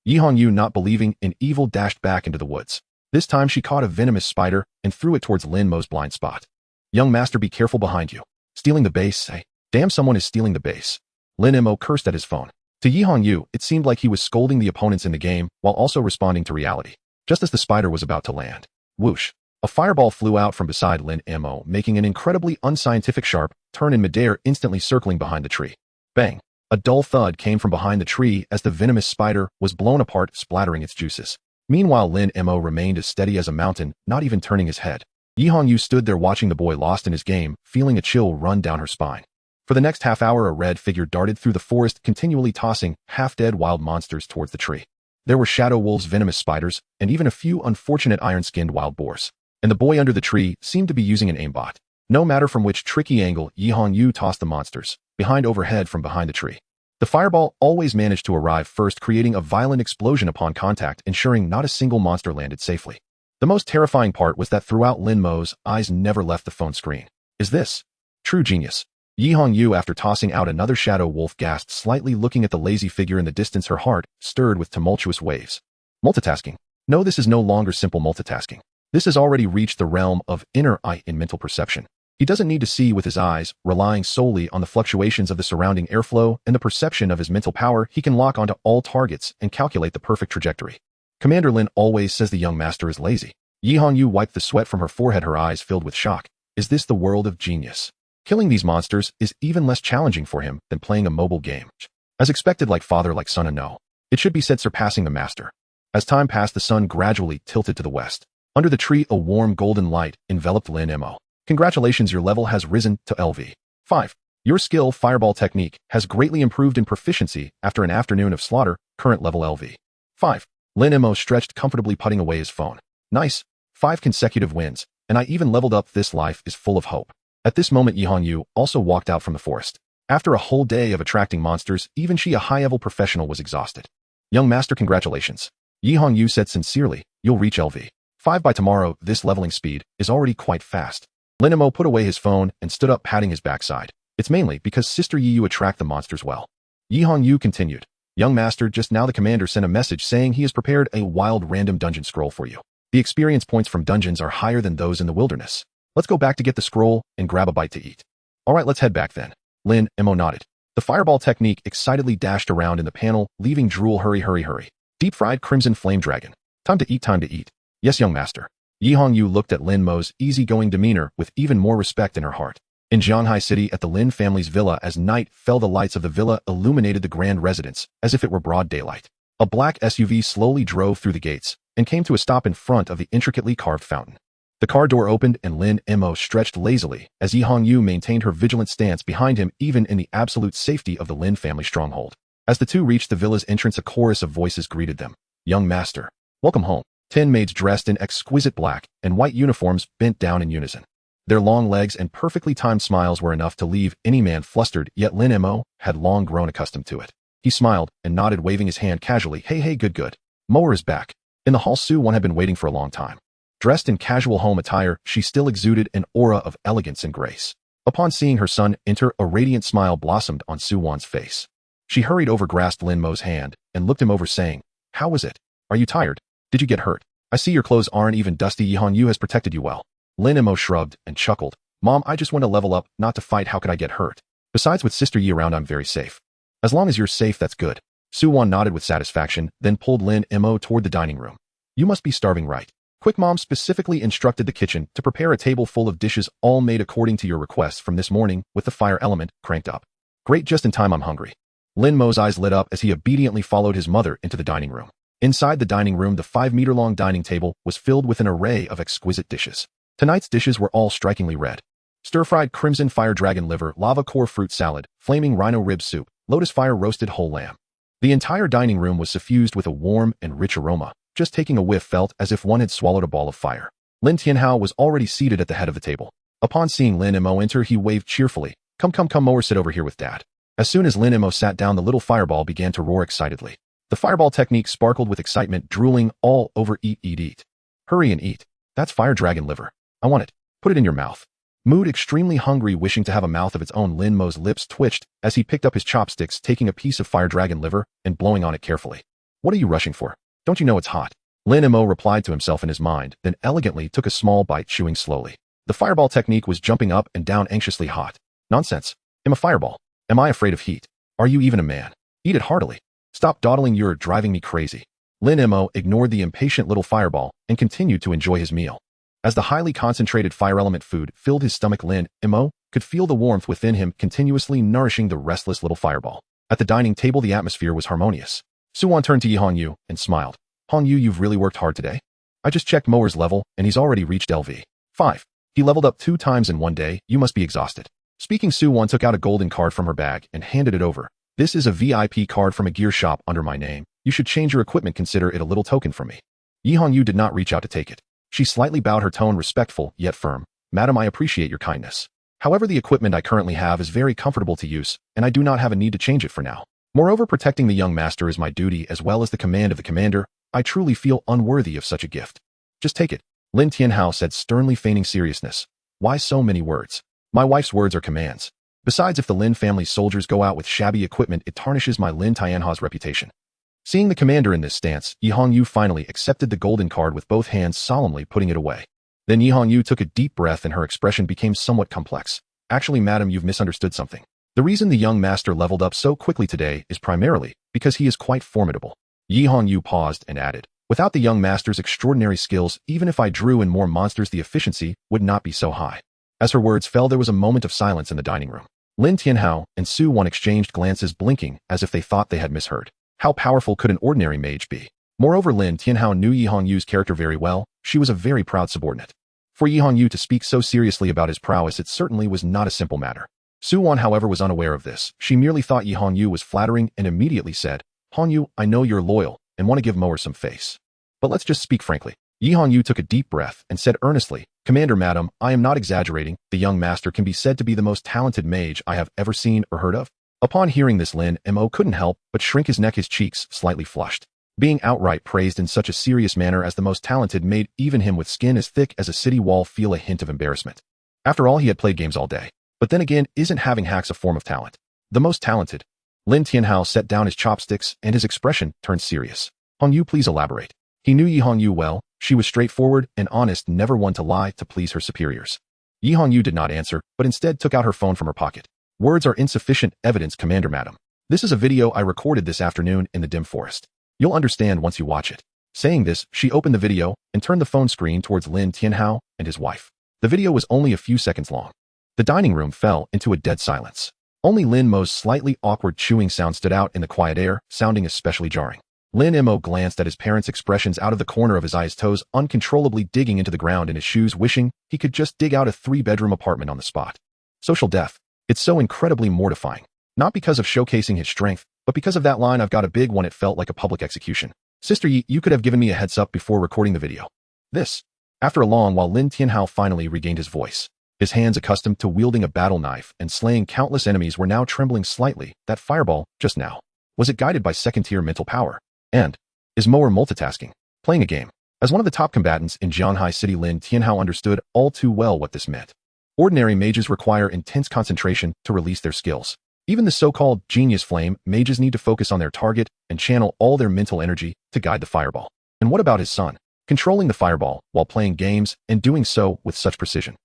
Yi Hongyu, not believing in evil, dashed back into the woods. This time she caught a venomous spider and threw it towards Lin Mo's blind spot. "Young master, be careful behind you. Stealing the base, eh? Damn, someone is stealing the base." Lin Mo cursed at his phone. To Yi Hongyu, it seemed like he was scolding the opponents in the game while also responding to reality. Just as the spider was about to land, whoosh, a fireball flew out from beside Lin Mo, making an incredibly unscientific sharp turn in midair, instantly circling behind the tree. Bang! A dull thud came from behind the tree as the venomous spider was blown apart, splattering its juices. Meanwhile, Lin Mo remained as steady as a mountain, not even turning his head. Yi Hongyu stood there watching the boy lost in his game, feeling a chill run down her spine. For the next half hour, a red figure darted through the forest, continually tossing half-dead wild monsters towards the tree. There were shadow wolves, venomous spiders, and even a few unfortunate iron-skinned wild boars. And the boy under the tree seemed to be using an aimbot. No matter from which tricky angle Yi Hongyu tossed the monsters, behind, overhead, from behind the tree. The fireball always managed to arrive first, creating a violent explosion upon contact, ensuring not a single monster landed safely. The most terrifying part was that throughout, Lin Mo's eyes never left the phone screen. "Is this true genius?" Yi Hongyu, after tossing out another shadow wolf, gasped slightly, looking at the lazy figure in the distance, her heart stirred with tumultuous waves. Multitasking. No, this is no longer simple multitasking. This has already reached the realm of inner eye in mental perception. He doesn't need to see with his eyes, relying solely on the fluctuations of the surrounding airflow and the perception of his mental power. He can lock onto all targets and calculate the perfect trajectory. "Commander Lin always says the young master is lazy." Yi Hongyu wiped the sweat from her forehead, her eyes filled with shock. Is this the world of genius? Killing these monsters is even less challenging for him than playing a mobile game. As expected, like father, like son, and no. It should be said, surpassing the master. As time passed, the sun gradually tilted to the west. Under the tree, a warm golden light enveloped Lin Mo. "Congratulations, your level has risen to LV 5. Your skill, fireball technique, has greatly improved in proficiency after an afternoon of slaughter, current level LV 5. Lin Mo stretched comfortably, putting away his phone. "Nice. 5 consecutive wins, and I even leveled up. This life is full of hope." At this moment, Yi Hongyu also walked out from the forest. After a whole day of attracting monsters, even she, a high-level professional, was exhausted. "Young master, congratulations." Yi Hongyu said sincerely. "You'll reach LV 5 by tomorrow. This leveling speed is already quite fast." Lin Mo put away his phone and stood up, patting his backside. "It's mainly because Sister Yi, you attract the monsters well." Yi Hongyu continued. "Young master, just now the commander sent a message saying he has prepared a wild random dungeon scroll for you. The experience points from dungeons are higher than those in the wilderness. Let's go back to get the scroll and grab a bite to eat." "All right, let's head back then." Lin Mo nodded. The fireball technique excitedly dashed around in the panel, leaving drool. "Hurry, hurry, hurry. Deep-fried crimson flame dragon. Time to eat, time to eat." "Yes, young master." Yi Hongyu looked at Lin Mo's easygoing demeanor with even more respect in her heart. In Zhanghai City, at the Lin family's villa, as night fell, the lights of the villa illuminated the grand residence as if it were broad daylight. A black SUV slowly drove through the gates and came to a stop in front of the intricately carved fountain. The car door opened and Lin Mo stretched lazily as Yi Hongyu maintained her vigilant stance behind him even in the absolute safety of the Lin family stronghold. As the two reached the villa's entrance, a chorus of voices greeted them. Young master, welcome home. 10 maids dressed in exquisite black and white uniforms bent down in unison. Their long legs and perfectly timed smiles were enough to leave any man flustered, yet Lin Mo had long grown accustomed to it. He smiled and nodded, waving his hand casually. Hey, good. Mower is back. In the hall, Su-won had been waiting for a long time. Dressed in casual home attire, she still exuded an aura of elegance and grace. Upon seeing her son enter, a radiant smile blossomed on Su-won's face. She hurried over, grasped Lin Mo's hand, and looked him over, saying, How was it? Are you tired? Did you get hurt? I see your clothes aren't even dusty. Yi Hongyu has protected you well. Lin Mo shrugged and chuckled. Mom, I just want to level up, not to fight. How could I get hurt? Besides, with Sister Yi around, I'm very safe. As long as you're safe, that's good. Su-won nodded with satisfaction, then pulled Lin Mo toward the dining room. You must be starving, right? Quick, Mom specifically instructed the kitchen to prepare a table full of dishes, all made according to your requests from this morning, with the fire element cranked up. Great, just in time, I'm hungry. Lin Mo's eyes lit up as he obediently followed his mother into the dining room. Inside the dining room, the 5-meter-long dining table was filled with an array of exquisite dishes. Tonight's dishes were all strikingly red. Stir-fried crimson fire dragon liver, lava core fruit salad, flaming rhino rib soup, lotus fire roasted whole lamb. The entire dining room was suffused with a warm and rich aroma. Just taking a whiff felt as if one had swallowed a ball of fire. Lin Tianhao was already seated at the head of the table. Upon seeing Lin Mo enter, he waved cheerfully. Come, Mower, sit over here with Dad. As soon as Lin Mo sat down, the little fireball began to roar excitedly. The fireball technique sparkled with excitement, drooling all over. Eat. Hurry and eat. That's fire dragon liver. I want it. Put it in your mouth. Mood extremely hungry, wishing to have a mouth of its own, Lin Mo's lips twitched as he picked up his chopsticks, taking a piece of fire dragon liver and blowing on it carefully. What are you rushing for? Don't you know it's hot? Lin Mo replied to himself in his mind, then elegantly took a small bite, chewing slowly. The fireball technique was jumping up and down, anxiously hot. Nonsense. I'm a fireball. Am I afraid of heat? Are you even a man? Eat it heartily. Stop dawdling, you're driving me crazy. Lin Mo ignored the impatient little fireball and continued to enjoy his meal. As the highly concentrated fire element food filled his stomach, Lin Mo could feel the warmth within him continuously nourishing the restless little fireball. At the dining table, the atmosphere was harmonious. Su-won turned to Yi Hongyu and smiled. Hongyu, you've really worked hard today. I just checked Mower's level, and he's already reached LV 5. He leveled up 2 times in one day. You must be exhausted. Speaking, Su-won took out a golden card from her bag and handed it over. This is a VIP card from a gear shop under my name. You should change your equipment. Consider it a little token from me. Yi Hongyu did not reach out to take it. She slightly bowed, her tone respectful yet firm. Madam, I appreciate your kindness. However, the equipment I currently have is very comfortable to use, and I do not have a need to change it for now. Moreover, protecting the young master is my duty as well as the command of the commander. I truly feel unworthy of such a gift. Just take it. Lin Tianhao said sternly, feigning seriousness. Why so many words? My wife's words are commands. Besides, if the Lin family's soldiers go out with shabby equipment, it tarnishes my Lin Tianhao's reputation. Seeing the commander in this stance, Yi Hongyu finally accepted the golden card with both hands, solemnly putting it away. Then Yi Hongyu took a deep breath and her expression became somewhat complex. Actually, madam, you've misunderstood something. The reason the young master leveled up so quickly today is primarily because he is quite formidable. Yi Hongyu paused and added, without the young master's extraordinary skills, even if I drew in more monsters, the efficiency would not be so high. As her words fell, there was a moment of silence in the dining room. Lin Tianhao and Su-won exchanged glances, blinking as if they thought they had misheard. How powerful could an ordinary mage be? Moreover, Lin Tianhao knew Yi Hongyu's character very well. She was a very proud subordinate. For Yi Hongyu to speak so seriously about his prowess, it certainly was not a simple matter. Su-won, however, was unaware of this. She merely thought Yi Hongyu was flattering and immediately said, Hongyu, I know you're loyal and want to give Mower some face. But let's just speak frankly. Yi Hongyu took a deep breath and said earnestly, Commander, madam, I am not exaggerating. The young master can be said to be the most talented mage I have ever seen or heard of. Upon hearing this, Lin Mo couldn't help but shrink his neck, his cheeks slightly flushed. Being outright praised in such a serious manner as the most talented made even him with skin as thick as a city wall feel a hint of embarrassment. After all, he had played games all day. But then again, isn't having hacks a form of talent? The most talented. Lin Tianhao set down his chopsticks and his expression turned serious. Hongyu, please elaborate. He knew Yi Hongyu well. She was straightforward and honest, never one to lie to please her superiors. Yi Hongyu did not answer, but instead took out her phone from her pocket. Words are insufficient evidence, Commander, madam. This is a video I recorded this afternoon in the dim forest. You'll understand once you watch it. Saying this, she opened the video and turned the phone screen towards Lin Tianhao and his wife. The video was only a few seconds long. The dining room fell into a dead silence. Only Lin Mo's slightly awkward chewing sound stood out in the quiet air, sounding especially jarring. Lin Mo glanced at his parents' expressions out of the corner of his eyes, toes uncontrollably digging into the ground in his shoes, wishing he could just dig out a 3-bedroom apartment on the spot. Social death. It's so incredibly mortifying. Not because of showcasing his strength, but because of that line, "I've got a big one." It felt like a public execution. Sister Yi, you could have given me a heads up before recording the video. This. After a long while, Lin Tianhao finally regained his voice. His hands, accustomed to wielding a battle knife and slaying countless enemies, were now trembling slightly. That fireball, just now. Was it guided by second-tier mental power? And is Moer multitasking? Playing a game? As one of the top combatants in Jianhai City, Lin Tianhao understood all too well what this meant. Ordinary mages require intense concentration to release their skills. Even the so-called genius flame mages need to focus on their target and channel all their mental energy to guide the fireball. And what about his son? Controlling the fireball while playing games and doing so with such precision.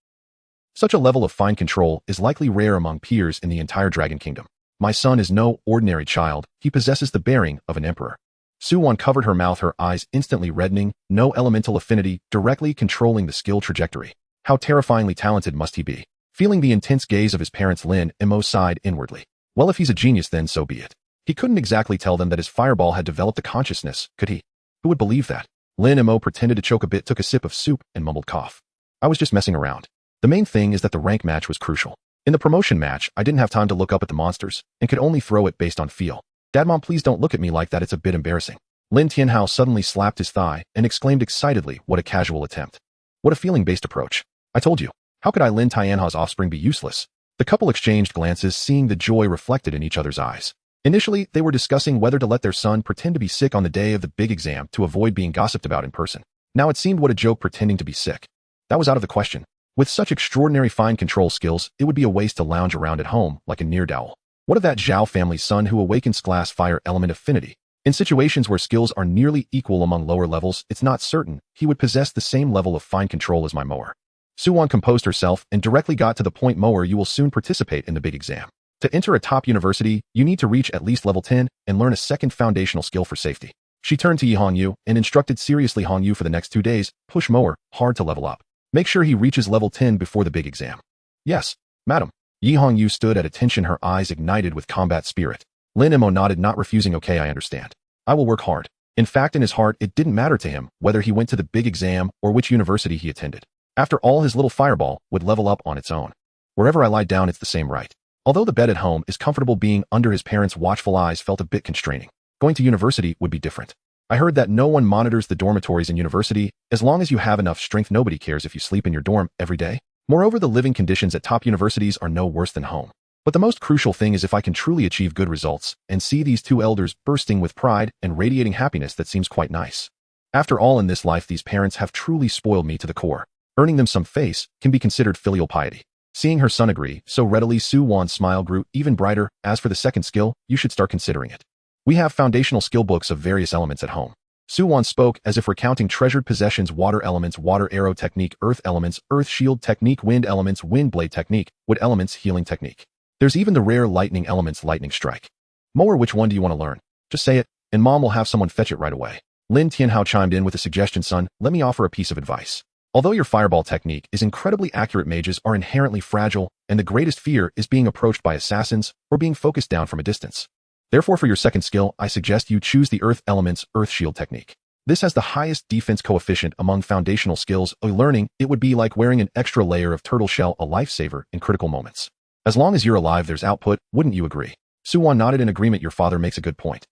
Such a level of fine control is likely rare among peers in the entire Dragon Kingdom. My son is no ordinary child. He possesses the bearing of an emperor. Su Wan covered her mouth, her eyes instantly reddening. No elemental affinity directly controlling the skill trajectory. How terrifyingly talented must he be? Feeling the intense gaze of his parents, Lin Mo sighed inwardly. Well, if he's a genius, then so be it. He couldn't exactly tell them that his fireball had developed a consciousness, could he? Who would believe that? Lin Mo pretended to choke a bit, took a sip of soup, and mumbled, "Cough. I was just messing around. The main thing is that the rank match was crucial. In the promotion match, I didn't have time to look up at the monsters and could only throw it based on feel. Dad, Mom, please don't look at me like that. It's a bit embarrassing." Lin Tianhao suddenly slapped his thigh and exclaimed excitedly, "What a casual attempt. What a feeling-based approach. I told you. How could I, Lin Tianhao's offspring, be useless?" The couple exchanged glances, seeing the joy reflected in each other's eyes. Initially, they were discussing whether to let their son pretend to be sick on the day of the big exam to avoid being gossiped about in person. Now it seemed what a joke, pretending to be sick. That was out of the question. With such extraordinary fine control skills, it would be a waste to lounge around at home like a near-dowl. What of that Zhao family's son who awakens glass fire element affinity? In situations where skills are nearly equal among lower levels, it's not certain he would possess the same level of fine control as my Moer. Su Wan composed herself and directly got to the point. "Moer, you will soon participate in the big exam. To enter a top university, you need to reach at least level 10 and learn a second foundational skill for safety." She turned to Yi Hongyu and instructed seriously, "Hongyu, for the next 2 days, push Moer hard to level up. Make sure he reaches level 10 before the big exam." "Yes, madam." Yi Hongyu stood at attention, her eyes ignited with combat spirit. Lin Mo nodded, not refusing. "Okay, I understand. I will work hard." In fact, in his heart, it didn't matter to him whether he went to the big exam or which university he attended. After all, his little fireball would level up on its own. Wherever I lie down, it's the same, right? Although the bed at home is comfortable, being under his parents' watchful eyes felt a bit constraining. Going to university would be different. I heard that no one monitors the dormitories in university. As long as you have enough strength, nobody cares if you sleep in your dorm every day. Moreover, the living conditions at top universities are no worse than home. But the most crucial thing is if I can truly achieve good results and see these two elders bursting with pride and radiating happiness. That seems quite nice. After all, in this life, these parents have truly spoiled me to the core. Earning them some face can be considered filial piety. Seeing her son agree so readily, Su Wan's smile grew even brighter. "As for the second skill, you should start considering it. We have foundational skill books of various elements at home." Su Wan spoke as if recounting treasured possessions: water elements, water arrow technique; earth elements, earth shield technique; wind elements, wind blade technique; wood elements, healing technique. There's even the rare lightning elements, lightning strike. "Moer, which one do you want to learn? Just say it, and Mom will have someone fetch it right away." Lin Tianhao chimed in with a suggestion. "Son, let me offer a piece of advice. Although your fireball technique is incredibly accurate, mages are inherently fragile, and the greatest fear is being approached by assassins or being focused down from a distance. Therefore, for your second skill, I suggest you choose the earth element's earth shield technique. This has the highest defense coefficient among foundational skills. Learning it would be like wearing an extra layer of turtle shell, a lifesaver in critical moments. As long as you're alive, there's output. Wouldn't you agree?" Su Wan nodded in agreement. "Your father makes a good point.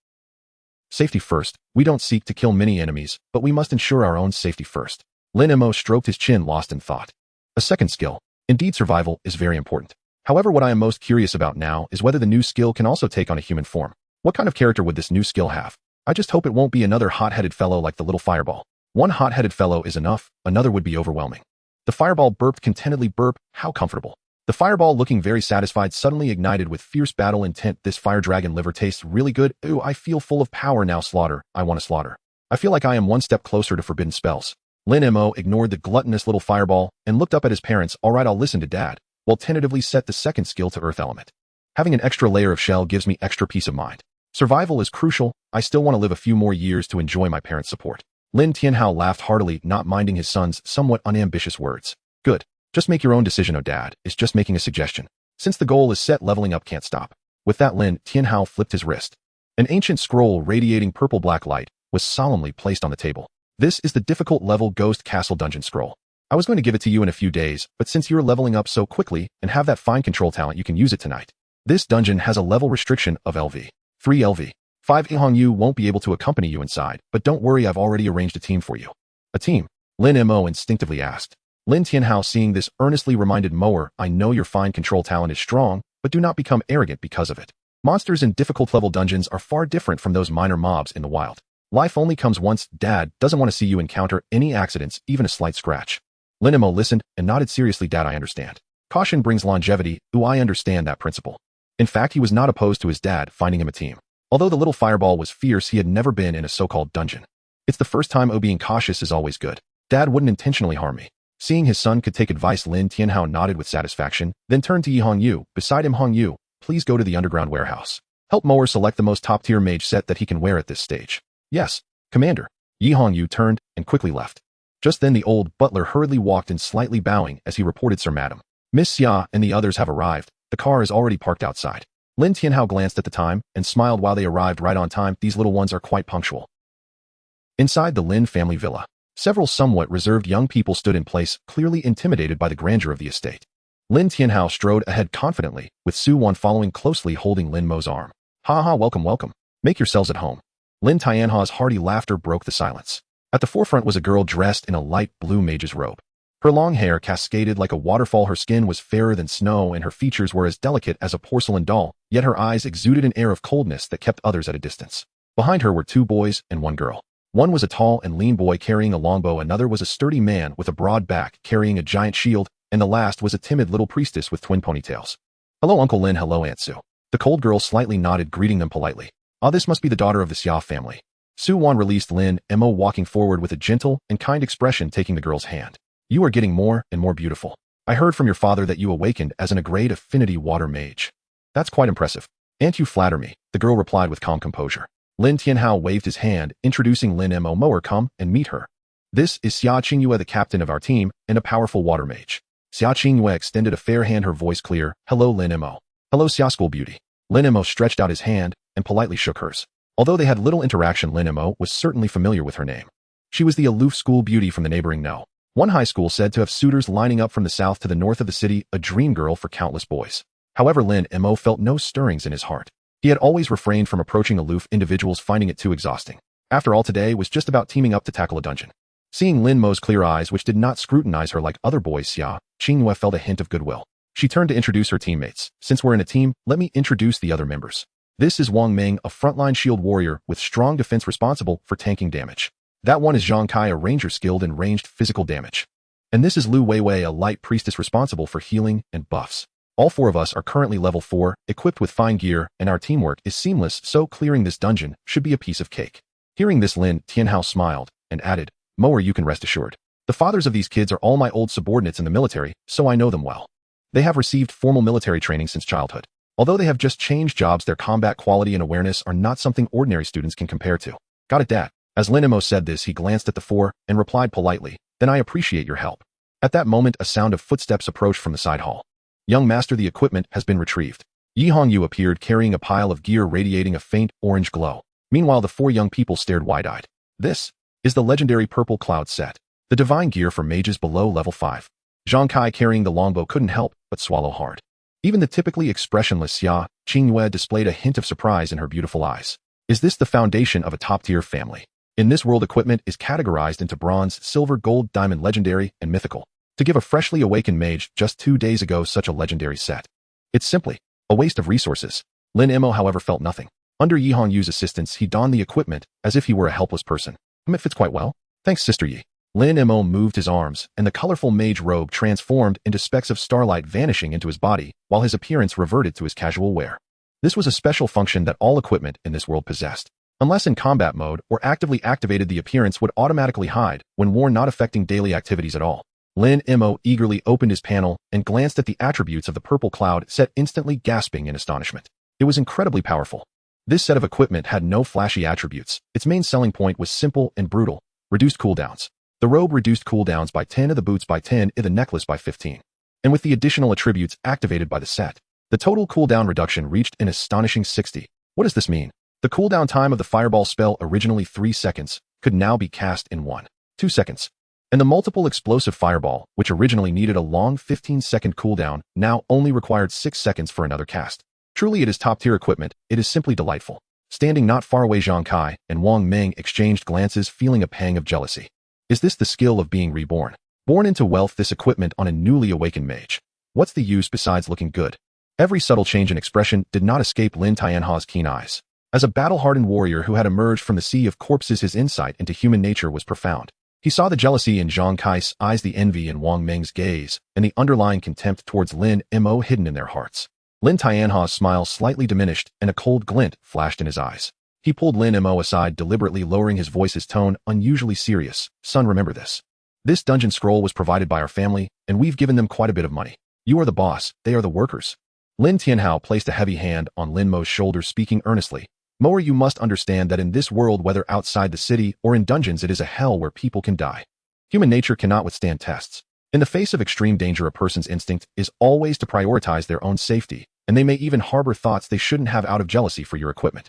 Safety first. We don't seek to kill many enemies, but we must ensure our own safety first." Lin Mo stroked his chin, lost in thought. A second skill. Indeed, survival is very important. However, what I am most curious about now is whether the new skill can also take on a human form. What kind of character would this new skill have? I just hope it won't be another hot-headed fellow like the little fireball. One hot-headed fellow is enough, another would be overwhelming. The fireball burped contentedly. Burp, how comfortable. The fireball, looking very satisfied, suddenly ignited with fierce battle intent. "This fire dragon liver tastes really good. Ooh, I feel full of power now. Slaughter, I want to slaughter. I feel like I am one step closer to forbidden spells." Lin Mo ignored the gluttonous little fireball and looked up at his parents. "All right, I'll listen to Dad," while tentatively set the second skill to earth element. "Having an extra layer of shell gives me extra peace of mind. Survival is crucial. I still want to live a few more years to enjoy my parents' support." Lin Tianhao laughed heartily, not minding his son's somewhat unambitious words. "Good. Just make your own decision, Dad is just making a suggestion. Since the goal is set, leveling up can't stop." With that, Lin Tianhao flipped his wrist. An ancient scroll radiating purple-black light was solemnly placed on the table. This is the difficult level Ghost Castle Dungeon Scroll. I was going to give it to you in a few days, but since you're leveling up so quickly and have that fine control talent, you can use it tonight. This dungeon has a level restriction of LV. 3 LV. 5 Ihongyu won't be able to accompany you inside, but don't worry, I've already arranged a team for you. A team? Lin Mo instinctively asked. Lin Tianhao, seeing this, earnestly reminded Mower, I know your fine control talent is strong, but do not become arrogant because of it. Monsters in difficult level dungeons are far different from those minor mobs in the wild. Life only comes once. Dad doesn't want to see you encounter any accidents, even a slight scratch. Lin Mo listened and nodded seriously. Dad, I understand. Caution brings longevity. I understand that principle. In fact, he was not opposed to his dad finding him a team. Although the little fireball was fierce, he had never been in a so-called dungeon. It's the first time. Being cautious is always good. Dad wouldn't intentionally harm me. Seeing his son could take advice, Lin Tianhao nodded with satisfaction, then turned to Yi Hongyu. Beside him, Hongyu, please go to the underground warehouse. Help Mower select the most top-tier mage set that he can wear at this stage. Yes, Commander. Yi Hongyu turned and quickly left. Just then the old butler hurriedly walked in, slightly bowing as he reported, Sir, Madam, Miss Xia and the others have arrived. The car is already parked outside. Lin Tianhao glanced at the time and smiled. While they arrived right on time, these little ones are quite punctual. Inside the Lin family villa, several somewhat reserved young people stood in place, clearly intimidated by the grandeur of the estate. Lin Tianhao strode ahead confidently, with Su Wan following closely, holding Lin Mo's arm. Ha ha, welcome, welcome. Make yourselves at home. Lin Tianhao's hearty laughter broke the silence. At the forefront was a girl dressed in a light blue mage's robe. Her long hair cascaded like a waterfall, her skin was fairer than snow, and her features were as delicate as a porcelain doll, yet her eyes exuded an air of coldness that kept others at a distance. Behind her were 2 boys and 1 girl. One was a tall and lean boy carrying a longbow, another was a sturdy man with a broad back carrying a giant shield, and the last was a timid little priestess with twin ponytails. Hello, Uncle Lin. Hello, Aunt Su. The cold girl slightly nodded, greeting them politely. Ah, this must be the daughter of the Xia family. Su Wan released Lin Mo, walking forward with a gentle and kind expression, taking the girl's hand. You are getting more and more beautiful. I heard from your father that you awakened as an great affinity water mage. That's quite impressive. Aunt, you flatter me, the girl replied with calm composure. Lin Tianhao waved his hand, introducing Lin Mo. Mower, come and meet her. This is Xia Qingyue, the captain of our team and a powerful water mage. Xia Qingyue extended a fair hand, her voice clear. Hello, Lin Mo. Hello, Xia School Beauty. Lin Mo stretched out his hand and politely shook hers. Although they had little interaction, Lin Mo was certainly familiar with her name. She was the aloof school beauty from the neighboring No. 1 high school, said to have suitors lining up from the south to the north of the city, a dream girl for countless boys. However, Lin Mo felt no stirrings in his heart. He had always refrained from approaching aloof individuals, finding it too exhausting. After all, today was just about teaming up to tackle a dungeon. Seeing Lin Mo's clear eyes, which did not scrutinize her like other boys, Xia Qingyue felt a hint of goodwill. She turned to introduce her teammates. Since we're in a team, let me introduce the other members. This is Wang Ming, a frontline shield warrior with strong defense responsible for tanking damage. That one is Zhang Kai, a ranger skilled in ranged physical damage. And this is Lu Weiwei, a light priestess responsible for healing and buffs. All 4 of us are currently level 4, equipped with fine gear, and our teamwork is seamless, so clearing this dungeon should be a piece of cake. Hearing this, Lin Tianhao smiled and added, Mower, you can rest assured. The fathers of these kids are all my old subordinates in the military, so I know them well. They have received formal military training since childhood. Although they have just changed jobs, their combat quality and awareness are not something ordinary students can compare to. Got it, Dad. As Lin Mo said this, he glanced at the 4 and replied politely, then I appreciate your help. At that moment, a sound of footsteps approached from the side hall. Young master, the equipment has been retrieved. Yi Hongyu appeared carrying a pile of gear radiating a faint orange glow. Meanwhile, the 4 young people stared wide-eyed. This is the legendary purple cloud set, the divine gear for mages below level 5. Zhang Kai, carrying the longbow, couldn't help but swallow hard. Even the typically expressionless Xia Qingyue displayed a hint of surprise in her beautiful eyes. Is this the foundation of a top-tier family? In this world, equipment is categorized into bronze, silver, gold, diamond, legendary, and mythical. To give a freshly awakened mage just 2 days ago such a legendary set, it's simply a waste of resources. Lin Mo, however, felt nothing. Under Yi Hongyu's assistance, he donned the equipment as if he were a helpless person. It fits quite well. Thanks, Sister Yi. Lin Mo moved his arms, and the colorful mage robe transformed into specks of starlight, vanishing into his body, while his appearance reverted to his casual wear. This was a special function that all equipment in this world possessed. Unless in combat mode or actively activated, the appearance would automatically hide when worn, not affecting daily activities at all. Lin Mo eagerly opened his panel and glanced at the attributes of the purple cloud set, instantly gasping in astonishment. It was incredibly powerful. This set of equipment had no flashy attributes. Its main selling point was simple and brutal: reduced cooldowns. The robe reduced cooldowns by 10, the boots by 10, the necklace by 15. And with the additional attributes activated by the set, the total cooldown reduction reached an astonishing 60. What does this mean? The cooldown time of the fireball spell, originally 3 seconds, could now be cast in 2 seconds. And the multiple explosive fireball, which originally needed a long 15-second cooldown, now only required 6 seconds for another cast. Truly it is top-tier equipment, it is simply delightful. Standing not far away, Zhang Kai and Wang Ming exchanged glances, feeling a pang of jealousy. Is this the skill of being reborn? Born into wealth, this equipment on a newly awakened mage. What's the use besides looking good? Every subtle change in expression did not escape Lin Tianha's keen eyes. As a battle-hardened warrior who had emerged from the sea of corpses, his insight into human nature was profound. He saw the jealousy in Zhang Kai's eyes, the envy in Wang Ming's gaze, and the underlying contempt towards Lin Mo hidden in their hearts. Lin Tianha's smile slightly diminished, and a cold glint flashed in his eyes. He pulled Lin Mo aside, deliberately lowering his voice, his tone unusually serious. Son, remember this. This dungeon scroll was provided by our family, and we've given them quite a bit of money. You are the boss, they are the workers. Lin Tianhao placed a heavy hand on Lin Mo's shoulder, speaking earnestly. Moer, you must understand that in this world, whether outside the city or in dungeons, it is a hell where people can die. Human nature cannot withstand tests. In the face of extreme danger, a person's instinct is always to prioritize their own safety, and they may even harbor thoughts they shouldn't have out of jealousy for your equipment.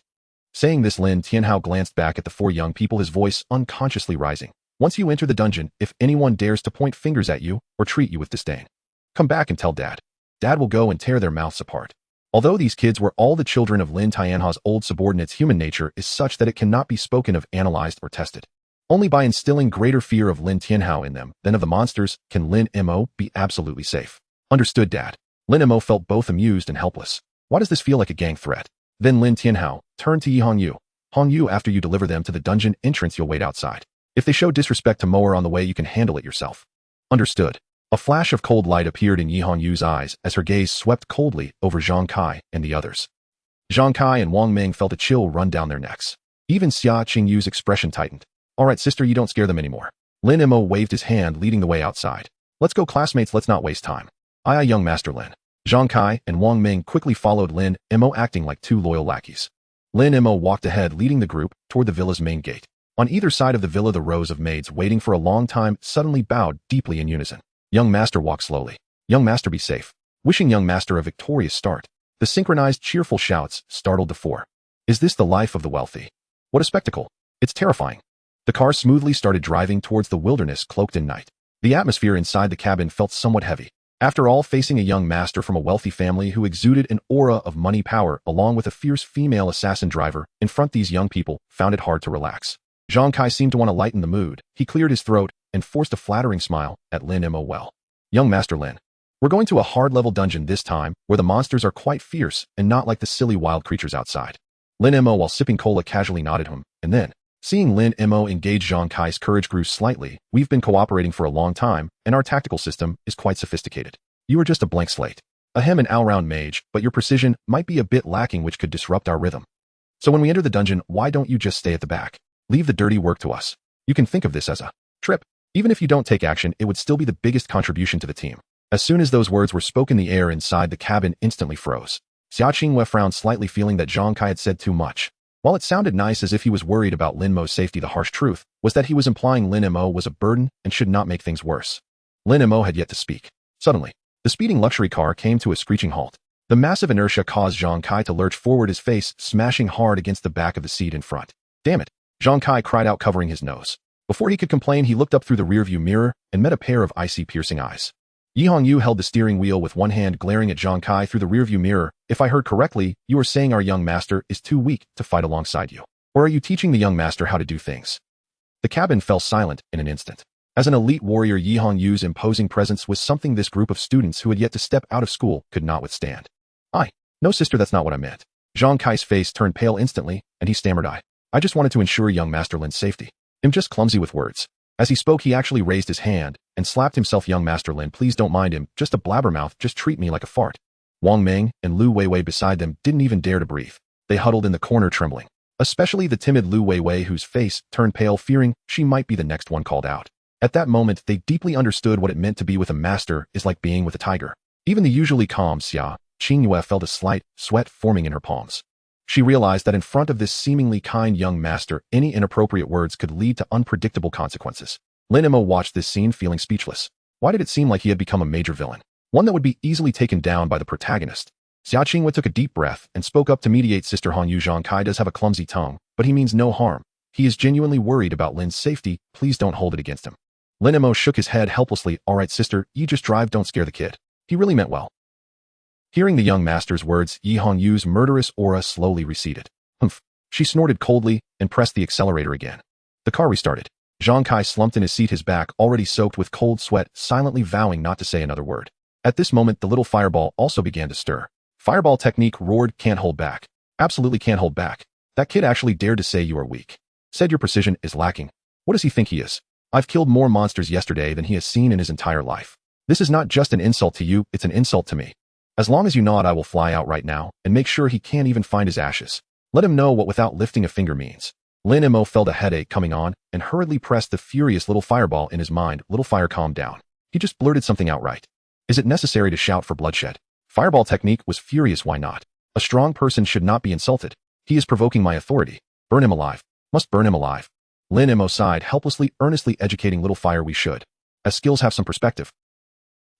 Saying this, Lin Tianhao glanced back at the 4 young people, his voice unconsciously rising. Once you enter the dungeon, if anyone dares to point fingers at you or treat you with disdain, come back and tell Dad. Dad will go and tear their mouths apart. Although these kids were all the children of Lin Tianha's old subordinates, human nature is such that it cannot be spoken of, analyzed, or tested. Only by instilling greater fear of Lin Tianhao in them than of the monsters can Lin Mo be absolutely safe. Understood, Dad. Lin Mo felt both amused and helpless. Why does this feel like a gang threat? Then Lin Tianhao turned to Yi Hongyu. Hongyu, after you deliver them to the dungeon entrance, you'll wait outside. If they show disrespect to Moer on the way, you can handle it yourself. Understood. A flash of cold light appeared in Yi Hongyu's eyes as her gaze swept coldly over Zhang Kai and the others. Zhang Kai and Wang Ming felt a chill run down their necks. Even Xia Qingyu's expression tightened. All right, sister, you don't scare them anymore. Lin Mo waved his hand, leading the way outside. Let's go, classmates, let's not waste time. Aye, young Master Lin. Zhang Kai and Wang Ming quickly followed Lin Mo, acting like 2 loyal lackeys. Lin Mo walked ahead, leading the group toward the villa's main gate. On either side of the villa, the rows of maids waiting for a long time suddenly bowed deeply in unison. Young Master, walk slowly. Young Master, be safe. Wishing Young Master a victorious start. The synchronized cheerful shouts startled the 4. Is this the life of the wealthy? What a spectacle. It's terrifying. The car smoothly started driving towards the wilderness cloaked in night. The atmosphere inside the cabin felt somewhat heavy. After all, facing a young master from a wealthy family who exuded an aura of money power along with a fierce female assassin driver in front, these young people found it hard to relax. Zhang Kai seemed to want to lighten the mood. He cleared his throat and forced a flattering smile at Lin Mo. Well, young Master Lin, we're going to a hard-level dungeon this time where the monsters are quite fierce and not like the silly wild creatures outside. Lin Mo, while sipping cola, casually nodded him, and then, seeing Lin Mo engage, Zhang Kai's courage grew slightly. We've been cooperating for a long time, and our tactical system is quite sophisticated. You are just a blank slate. A hem and all-round mage, but your precision might be a bit lacking, which could disrupt our rhythm. So when we enter the dungeon, why don't you just stay at the back? Leave the dirty work to us. You can think of this as a trip. Even if you don't take action, it would still be the biggest contribution to the team. As soon as those words were spoken, the air inside the cabin instantly froze. Xia Qingyue frowned slightly, feeling that Zhang Kai had said too much. While it sounded nice, as if he was worried about Lin Mo's safety, the harsh truth was that he was implying Lin Mo was a burden and should not make things worse. Lin Mo had yet to speak. Suddenly, the speeding luxury car came to a screeching halt. The massive inertia caused Zhang Kai to lurch forward, his face smashing hard against the back of the seat in front. Damn it! Zhang Kai cried out, covering his nose. Before he could complain, he looked up through the rearview mirror and met a pair of icy, piercing eyes. Yi Hongyu held the steering wheel with one hand, glaring at Zhang Kai through the rearview mirror. If I heard correctly, you are saying our young master is too weak to fight alongside you. Or are you teaching the young master how to do things? The cabin fell silent in an instant. As an elite warrior, Yi Hongyu's imposing presence was something this group of students who had yet to step out of school could not withstand. No sister, that's not what I meant. Zhang Kai's face turned pale instantly, and he stammered, I just wanted to ensure young Master Lin's safety. I'm just clumsy with words. As he spoke, he actually raised his hand and slapped himself. Young Master Lin, please don't mind him, just a blabbermouth, just treat me like a fart. Wang Ming and Lu Weiwei beside them didn't even dare to breathe. They huddled in the corner trembling, especially the timid Lu Weiwei, whose face turned pale, fearing she might be the next one called out. At that moment, they deeply understood what it meant to be with a master is like being with a tiger. Even the usually calm Xia Qingyue felt a slight sweat forming in her palms. She realized that in front of this seemingly kind young master, any inappropriate words could lead to unpredictable consequences. Lin Mo watched this scene, feeling speechless. Why did it seem like he had become a major villain? One that would be easily taken down by the protagonist. Xia Qingwei took a deep breath and spoke up to mediate. Sister Han Yu. Zhang Kai does have a clumsy tongue, but he means no harm. He is genuinely worried about Lin's safety. Please don't hold it against him. Lin Mo shook his head helplessly. All right, sister, you just drive, don't scare the kid. He really meant well. Hearing the young master's words, Yi Hongyu's murderous aura slowly receded. Humph. She snorted coldly and pressed the accelerator again. The car restarted. Zhang Kai slumped in his seat, his back already soaked with cold sweat, silently vowing not to say another word. At this moment, the little fireball also began to stir. Fireball technique roared, can't hold back. Absolutely can't hold back. That kid actually dared to say you are weak. Said your precision is lacking. What does he think he is? I've killed more monsters yesterday than he has seen in his entire life. This is not just an insult to you, it's an insult to me. As long as you nod, I will fly out right now and make sure he can't even find his ashes. Let him know what without lifting a finger means. Lin Mo felt a headache coming on and hurriedly pressed the furious little fireball in his mind. Little fire, calm down. He just blurted something outright. Is it necessary to shout for bloodshed? Fireball technique was furious. Why not? A strong person should not be insulted. He is provoking my authority. Burn him alive. Must burn him alive. Lin Mo sighed helplessly, earnestly educating little fire. We should. As skills have some perspective.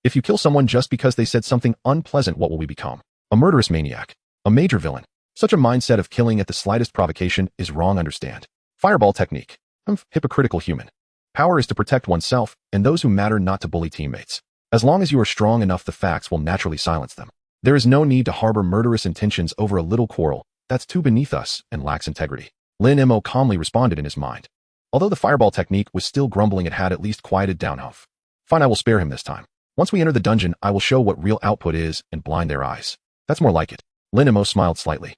If you kill someone just because they said something unpleasant, what will we become? A murderous maniac. A major villain. Such a mindset of killing at the slightest provocation is wrong. Understand? Fireball technique. Hypocritical human. Power is to protect oneself and those who matter, not to bully teammates. As long as you are strong enough, the facts will naturally silence them. There is no need to harbor murderous intentions over a little quarrel. That's too beneath us and lacks integrity. Lin Mo calmly responded in his mind. Although the fireball technique was still grumbling, it had at least quieted down. Fine, I will spare him this time. Once we enter the dungeon, I will show what real output is and blind their eyes. That's more like it. Lin Mo smiled slightly.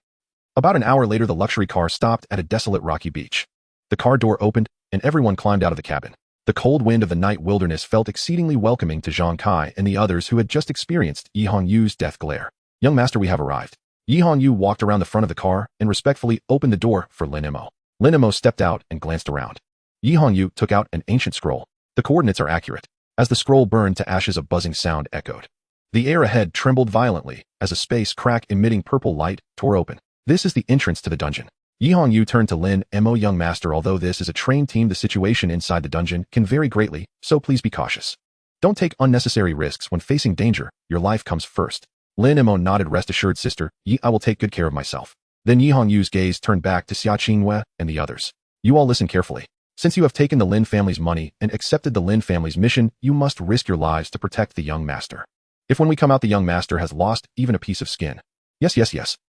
About an hour later, the luxury car stopped at a desolate rocky beach. The car door opened and everyone climbed out of the cabin. The cold wind of the night wilderness felt exceedingly welcoming to Zhang Kai and the others who had just experienced Yi Hongyu's death glare. Young master, we have arrived. Yi Hongyu walked around the front of the car and respectfully opened the door for Lin Mo. Lin Mo stepped out and glanced around. Yi Hongyu took out an ancient scroll. The coordinates are accurate. As the scroll burned to ashes, a buzzing sound echoed. The air ahead trembled violently as a space crack emitting purple light tore open. This is the entrance to the dungeon. Yi Hongyu turned to Lin Mo. Young master, although this is a trained team, the situation inside the dungeon can vary greatly, so please be cautious. Don't take unnecessary risks when facing danger. Your life comes first. Lin Mo nodded. Rest assured, sister, I will take good care of myself. Then Yi Hongyu's gaze turned back to Xia Qingwei and the others. You all listen carefully. Since you have taken the Lin family's money and accepted the Lin family's mission, you must risk your lives to protect the young master. If when we come out the young master has lost even a piece of skin. Yes.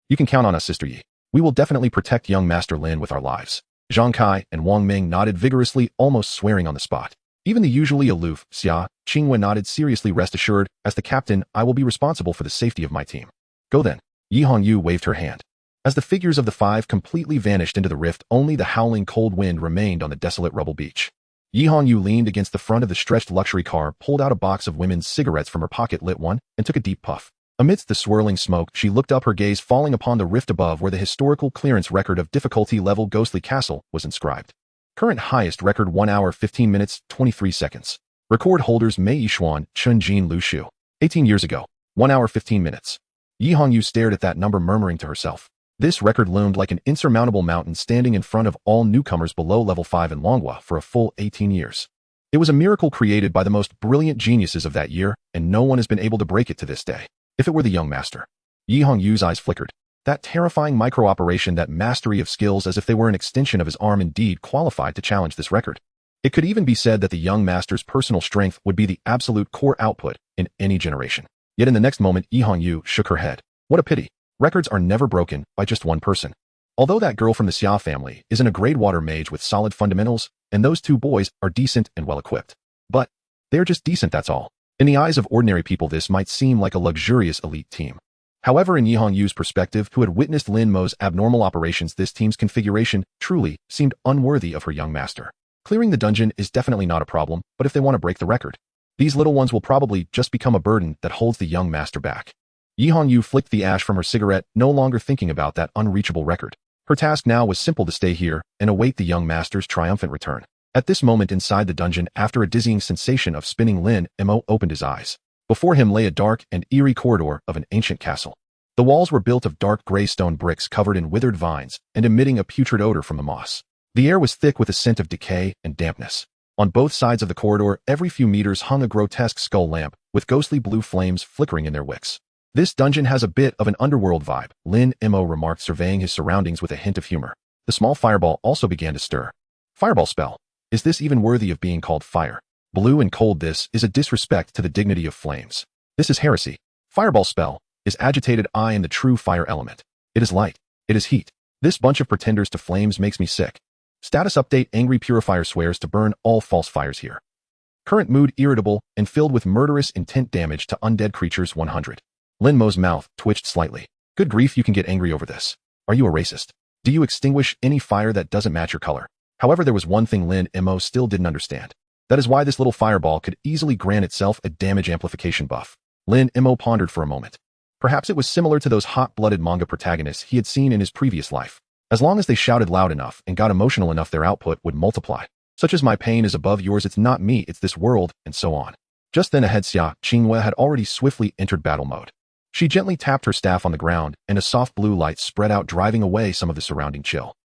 You can count on us, Sister Yi. We will definitely protect young Master Lin with our lives. Zhang Kai and Wang Ming nodded vigorously, almost swearing on the spot. Even the usually aloof Xia Qingwei nodded seriously. Rest assured, as the captain, I will be responsible for the safety of my team. Go then. Yi Hongyu waved her hand. As the figures of the five completely vanished into the rift, only the howling cold wind remained on the desolate rubble beach. Yi Hongyu leaned against the front of the stretched luxury car, pulled out a box of women's cigarettes from her pocket, lit one, and took a deep puff. Amidst the swirling smoke, she looked up, her gaze falling upon the rift above where the historical clearance record of difficulty level Ghostly Castle was inscribed. Current highest record 1 hour 15 minutes 23 seconds. Record holders Mei Yixuan, Chun-Jin Lu Shu. 18 years ago. 1 hour 15 minutes. Yi Hongyu stared at that number, murmuring to herself. This record loomed like an insurmountable mountain standing in front of all newcomers below level 5 in Longhua for a full 18 years. It was a miracle created by the most brilliant geniuses of that year, and no one has been able to break it to this day. If it were the young master. Yi Hongyu's eyes flickered. That terrifying micro-operation, that mastery of skills as if they were an extension of his arm, indeed qualified to challenge this record. It could even be said that the young master's personal strength would be the absolute core output in any generation. Yet in the next moment, Yi Hongyu shook her head. What a pity. Records are never broken by just one person. Although that girl from the Xia family isn't a grade water mage with solid fundamentals, and those two boys are decent and well-equipped. But they're just decent, that's all. In the eyes of ordinary people, this might seem like a luxurious elite team. However, in Yi Hongyu's perspective, who had witnessed Lin Mo's abnormal operations, this team's configuration truly seemed unworthy of her young master. Clearing the dungeon is definitely not a problem, but if they want to break the record, these little ones will probably just become a burden that holds the young master back. Yi Hongyu flicked the ash from her cigarette, no longer thinking about that unreachable record. Her task now was simple: to stay here and await the young master's triumphant return. At this moment inside the dungeon, after a dizzying sensation of spinning, Lin Mo opened his eyes. Before him lay a dark and eerie corridor of an ancient castle. The walls were built of dark gray stone bricks covered in withered vines and emitting a putrid odor from the moss. The air was thick with a scent of decay and dampness. On both sides of the corridor, every few meters hung a grotesque skull lamp with ghostly blue flames flickering in their wicks. This dungeon has a bit of an underworld vibe, Lin Mo remarked, surveying his surroundings with a hint of humor. The small fireball also began to stir. Fireball spell. Is this even worthy of being called fire? Blue and cold. This is a disrespect to the dignity of flames. This is heresy. Fireball spell is agitated I am the true fire element. It is light. It is heat. This bunch of pretenders to flames makes me sick. Status update: Angry Purifier swears to burn all false fires here. Current mood: irritable and filled with murderous intent. Damage to undead creatures 100. Lin Mo's mouth twitched slightly. Good grief, you can get angry over this. Are you a racist? Do you extinguish any fire that doesn't match your color? However, there was one thing Lin Mo still didn't understand. That is why this little fireball could easily grant itself a damage amplification buff. Lin Mo pondered for a moment. Perhaps it was similar to those hot-blooded manga protagonists he had seen in his previous life. As long as they shouted loud enough and got emotional enough, their output would multiply. Such as my pain is above yours, it's not me, it's this world, and so on. Just then ahead, Xia Qingwei had already swiftly entered battle mode. She gently tapped her staff on the ground, and a soft blue light spread out, driving away some of the surrounding chill.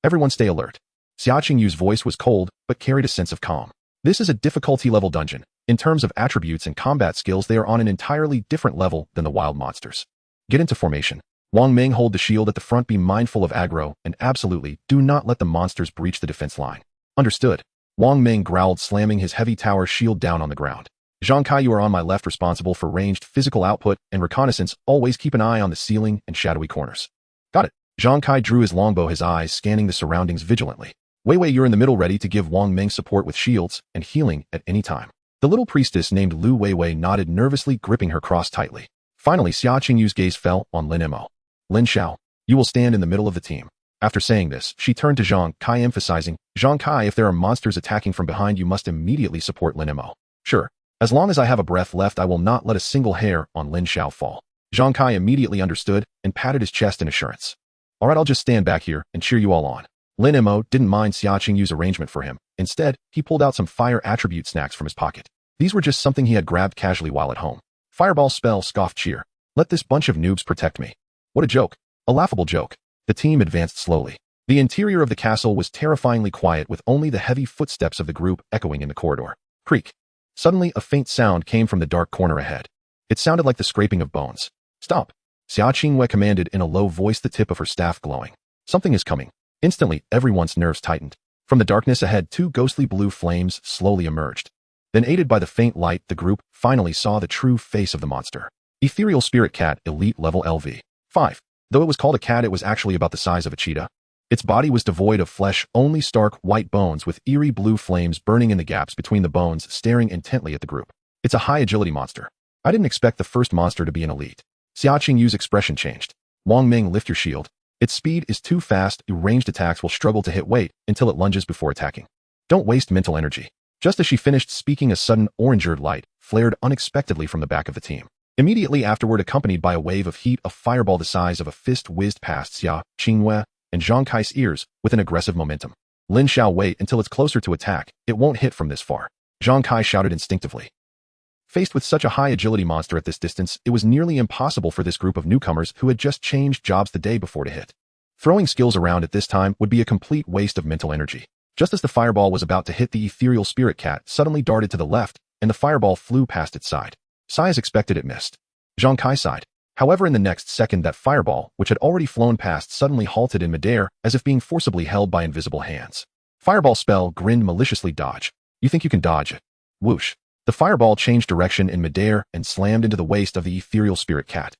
Everyone stay alert. Xia Qingyu's voice was cold, but carried a sense of calm. This is a difficulty-level dungeon. In terms of attributes and combat skills, they are on an entirely different level than the wild monsters. Get into formation. Wang Ming, hold the shield at the front, be mindful of aggro, and absolutely do not let the monsters breach the defense line. Understood. Wang Ming growled, slamming his heavy tower shield down on the ground. Zhang Kai, you are on my left, responsible for ranged physical output and reconnaissance. Always keep an eye on the ceiling and shadowy corners. Got it. Zhang Kai drew his longbow, his eyes scanning the surroundings vigilantly. Wei Wei, you're in the middle, ready to give Wang Ming support with shields and healing at any time. The little priestess named Lu Wei Wei nodded nervously, gripping her cross tightly. Finally, Xia Qingyu's gaze fell on Lin Mo. Lin Xiao, you will stand in the middle of the team. After saying this, she turned to Zhang Kai, emphasizing, Zhang Kai, if there are monsters attacking from behind, you must immediately support Lin Mo. Sure. As long as I have a breath left, I will not let a single hair on Lin Xiao fall. Zhang Kai immediately understood and patted his chest in assurance. All right, I'll just stand back here and cheer you all on. Lin Mo didn't mind Xia Qingyu's arrangement for him. Instead, he pulled out some fire attribute snacks from his pocket. These were just something he had grabbed casually while at home. Fireball spell, scoffed Cheer. Let this bunch of noobs protect me. What a joke. A laughable joke. The team advanced slowly. The interior of the castle was terrifyingly quiet, with only the heavy footsteps of the group echoing in the corridor. Creak. Suddenly, a faint sound came from the dark corner ahead. It sounded like the scraping of bones. Stop. Xia Qingwei commanded in a low voice, the tip of her staff glowing. Something is coming. Instantly, everyone's nerves tightened. From the darkness ahead, two ghostly blue flames slowly emerged. Then, aided by the faint light, the group finally saw the true face of the monster. Ethereal Spirit Cat, Elite Level LV. 5. Though it was called a cat, it was actually about the size of a cheetah. Its body was devoid of flesh, only stark white bones with eerie blue flames burning in the gaps between the bones, staring intently at the group. It's a high agility monster. I didn't expect the first monster to be an elite. Xia Qingyu's expression changed. Wang Ming, lift your shield. Its speed is too fast, ranged attacks will struggle to hit. Wait until it lunges before attacking. Don't waste mental energy. Just as she finished speaking, a sudden orange-eared light flared unexpectedly from the back of the team. Immediately afterward, accompanied by a wave of heat, a fireball the size of a fist whizzed past Xia Qingwei and Zhang Kai's ears with an aggressive momentum. Lin Xiao, wait until it's closer to attack. It won't hit from this far. Zhang Kai shouted instinctively. Faced with such a high agility monster at this distance, it was nearly impossible for this group of newcomers who had just changed jobs the day before to hit. Throwing skills around at this time would be a complete waste of mental energy. Just as the fireball was about to hit, the Ethereal Spirit Cat suddenly darted to the left, and the fireball flew past its side. As expected, it missed. Zhang Kai sighed. However, in the next second, that fireball, which had already flown past, suddenly halted in midair, as if being forcibly held by invisible hands. Fireball spell, grinned maliciously, dodge. You think you can dodge it? Whoosh. The fireball changed direction in midair and slammed into the waist of the Ethereal Spirit Cat.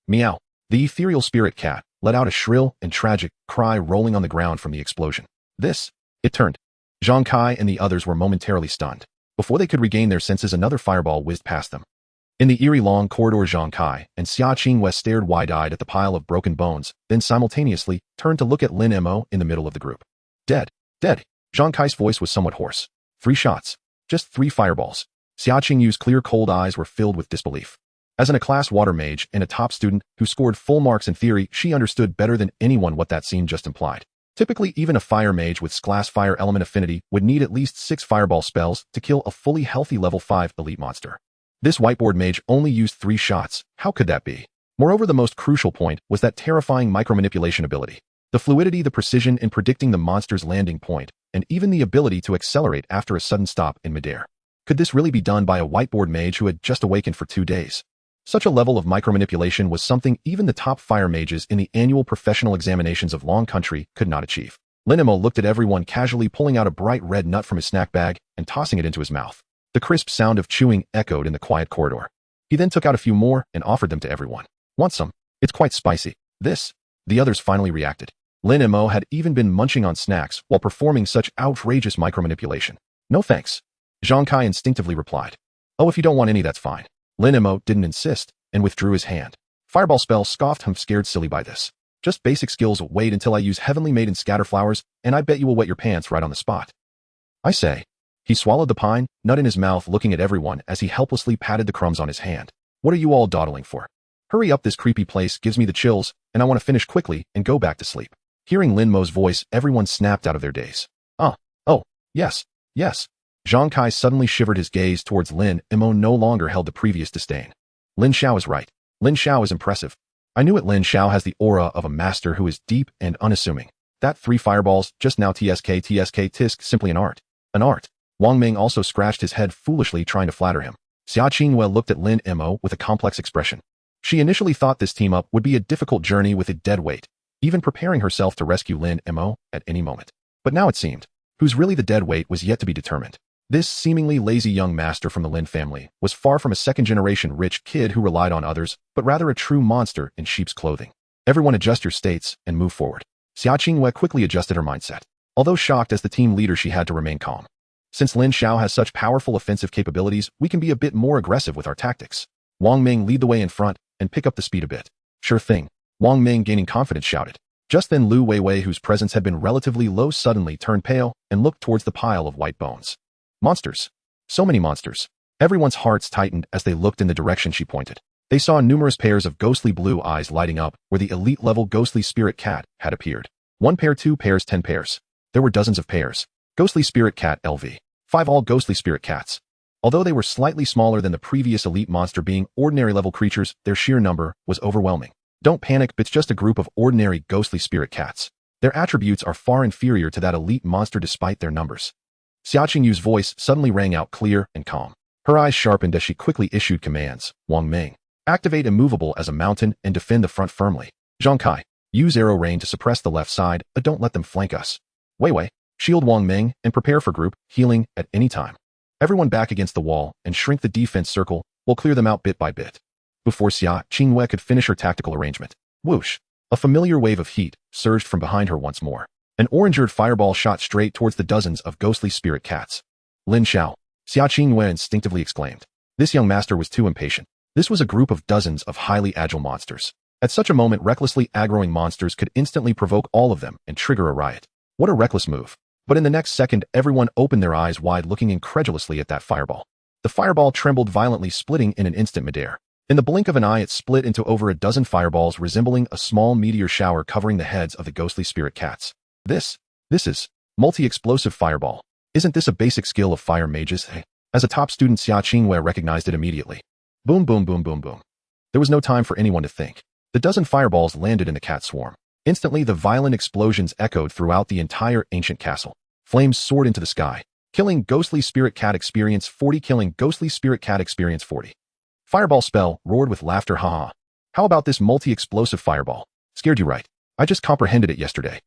Meow. The Ethereal Spirit Cat let out a shrill and tragic cry, rolling on the ground from the explosion. It turned. Zhang Kai and the others were momentarily stunned. Before they could regain their senses, another fireball whizzed past them. In the eerie long corridor, Zhang Kai and Xia Qingwei stared wide-eyed at the pile of broken bones, then simultaneously turned to look at Lin Mo in the middle of the group. Dead. Dead. Zhang Kai's voice was somewhat hoarse. 3 shots. Just 3 fireballs. Xia Qingyu's clear, cold eyes were filled with disbelief. As a class water mage and a top student who scored full marks in theory, she understood better than anyone what that scene just implied. Typically, even a fire mage with class fire element affinity would need at least 6 fireball spells to kill a fully healthy level 5 elite monster. This whiteboard mage only used 3 shots. How could that be? Moreover, the most crucial point was that terrifying micromanipulation ability. The fluidity, the precision in predicting the monster's landing point, and even the ability to accelerate after a sudden stop in midair. Could this really be done by a whiteboard mage who had just awakened for 2 days? Such a level of micromanipulation was something even the top fire mages in the annual professional examinations of Long Country could not achieve. Lin Mo looked at everyone casually pulling out a bright red nut from his snack bag and tossing it into his mouth. The crisp sound of chewing echoed in the quiet corridor. He then took out a few more and offered them to everyone. Want some? It's quite spicy. This? The others finally reacted. Lin Mo had even been munching on snacks while performing such outrageous micromanipulation. No thanks. Zhang Kai instinctively replied. Oh, if you don't want any, that's fine. Lin Mo didn't insist and withdrew his hand. Fireball spell scoffed. I'm scared silly by this. Just basic skills. Wait until I use Heavenly Maiden scatter flowers, and I bet you will wet your pants right on the spot. I say. He swallowed the pine nut in his mouth, looking at everyone as he helplessly patted the crumbs on his hand. What are you all dawdling for? Hurry up, this creepy place gives me the chills, and I want to finish quickly and go back to sleep. Hearing Lin Mo's voice, everyone snapped out of their daze. Oh, yes. Zhang Kai suddenly shivered. His gaze towards Lin Mo no longer held the previous disdain. Lin Xiao is right. Lin Xiao is impressive. I knew it. Lin Xiao has the aura of a master who is deep and unassuming. That 3 fireballs just now, TSK tisk, simply an art. An art. Wang Ming also scratched his head foolishly, trying to flatter him. Xia Qingwei looked at Lin Mo with a complex expression. She initially thought this team-up would be a difficult journey with a dead weight, even preparing herself to rescue Lin Mo at any moment. But now it seemed, who's really the dead weight was yet to be determined. This seemingly lazy young master from the Lin family was far from a second-generation rich kid who relied on others, but rather a true monster in sheep's clothing. Everyone adjust your states and move forward. Xia Qingwei quickly adjusted her mindset. Although shocked as the team leader, she had to remain calm. Since Lin Xiao has such powerful offensive capabilities, we can be a bit more aggressive with our tactics. Wang Ming, lead the way in front and pick up the speed a bit. Sure thing. Wang Ming, gaining confidence, shouted. Just then Lu Weiwei, whose presence had been relatively low, suddenly turned pale and looked towards the pile of white bones. Monsters. So many monsters. Everyone's hearts tightened as they looked in the direction she pointed. They saw numerous pairs of ghostly blue eyes lighting up where the elite-level ghostly spirit cat had appeared. 1 pair, 2 pairs, 10 pairs. There were dozens of pairs. Ghostly spirit cat LV. 5 all ghostly spirit cats. Although they were slightly smaller than the previous elite monster, being ordinary-level creatures, their sheer number was overwhelming. Don't panic, it's just a group of ordinary ghostly spirit cats. Their attributes are far inferior to that elite monster despite their numbers. Xia Qingyu's voice suddenly rang out clear and calm. Her eyes sharpened as she quickly issued commands. Wang Ming. Activate immovable as a mountain and defend the front firmly. Zhang Kai. Use arrow rain to suppress the left side, but don't let them flank us. Weiwei. Shield Wang Ming and prepare for group healing at any time. Everyone back against the wall and shrink the defense circle. We'll clear them out bit by bit. Before Xia Qingwei could finish her tactical arrangement. Whoosh. A familiar wave of heat surged from behind her once more. An orange-eared fireball shot straight towards the dozens of ghostly spirit cats. Lin Xiao. Xia Qingwei instinctively exclaimed. This young master was too impatient. This was a group of dozens of highly agile monsters. At such a moment, recklessly aggroing monsters could instantly provoke all of them and trigger a riot. What a reckless move. But in the next second, everyone opened their eyes wide, looking incredulously at that fireball. The fireball trembled violently, splitting in an instant midair. In the blink of an eye, it split into over a dozen fireballs, resembling a small meteor shower covering the heads of the ghostly spirit cats. This is multi-explosive fireball. Isn't this a basic skill of fire mages? As a top student, Xia Qingwei recognized it immediately. Boom, boom, boom, boom, boom. There was no time for anyone to think. The dozen fireballs landed in the cat swarm. Instantly, the violent explosions echoed throughout the entire ancient castle. Flames soared into the sky. Killing ghostly spirit cat experience 40. Killing ghostly spirit cat experience 40. Fireball spell roared with laughter. Haha. How about this multi-explosive fireball? Scared you right. I just comprehended it yesterday.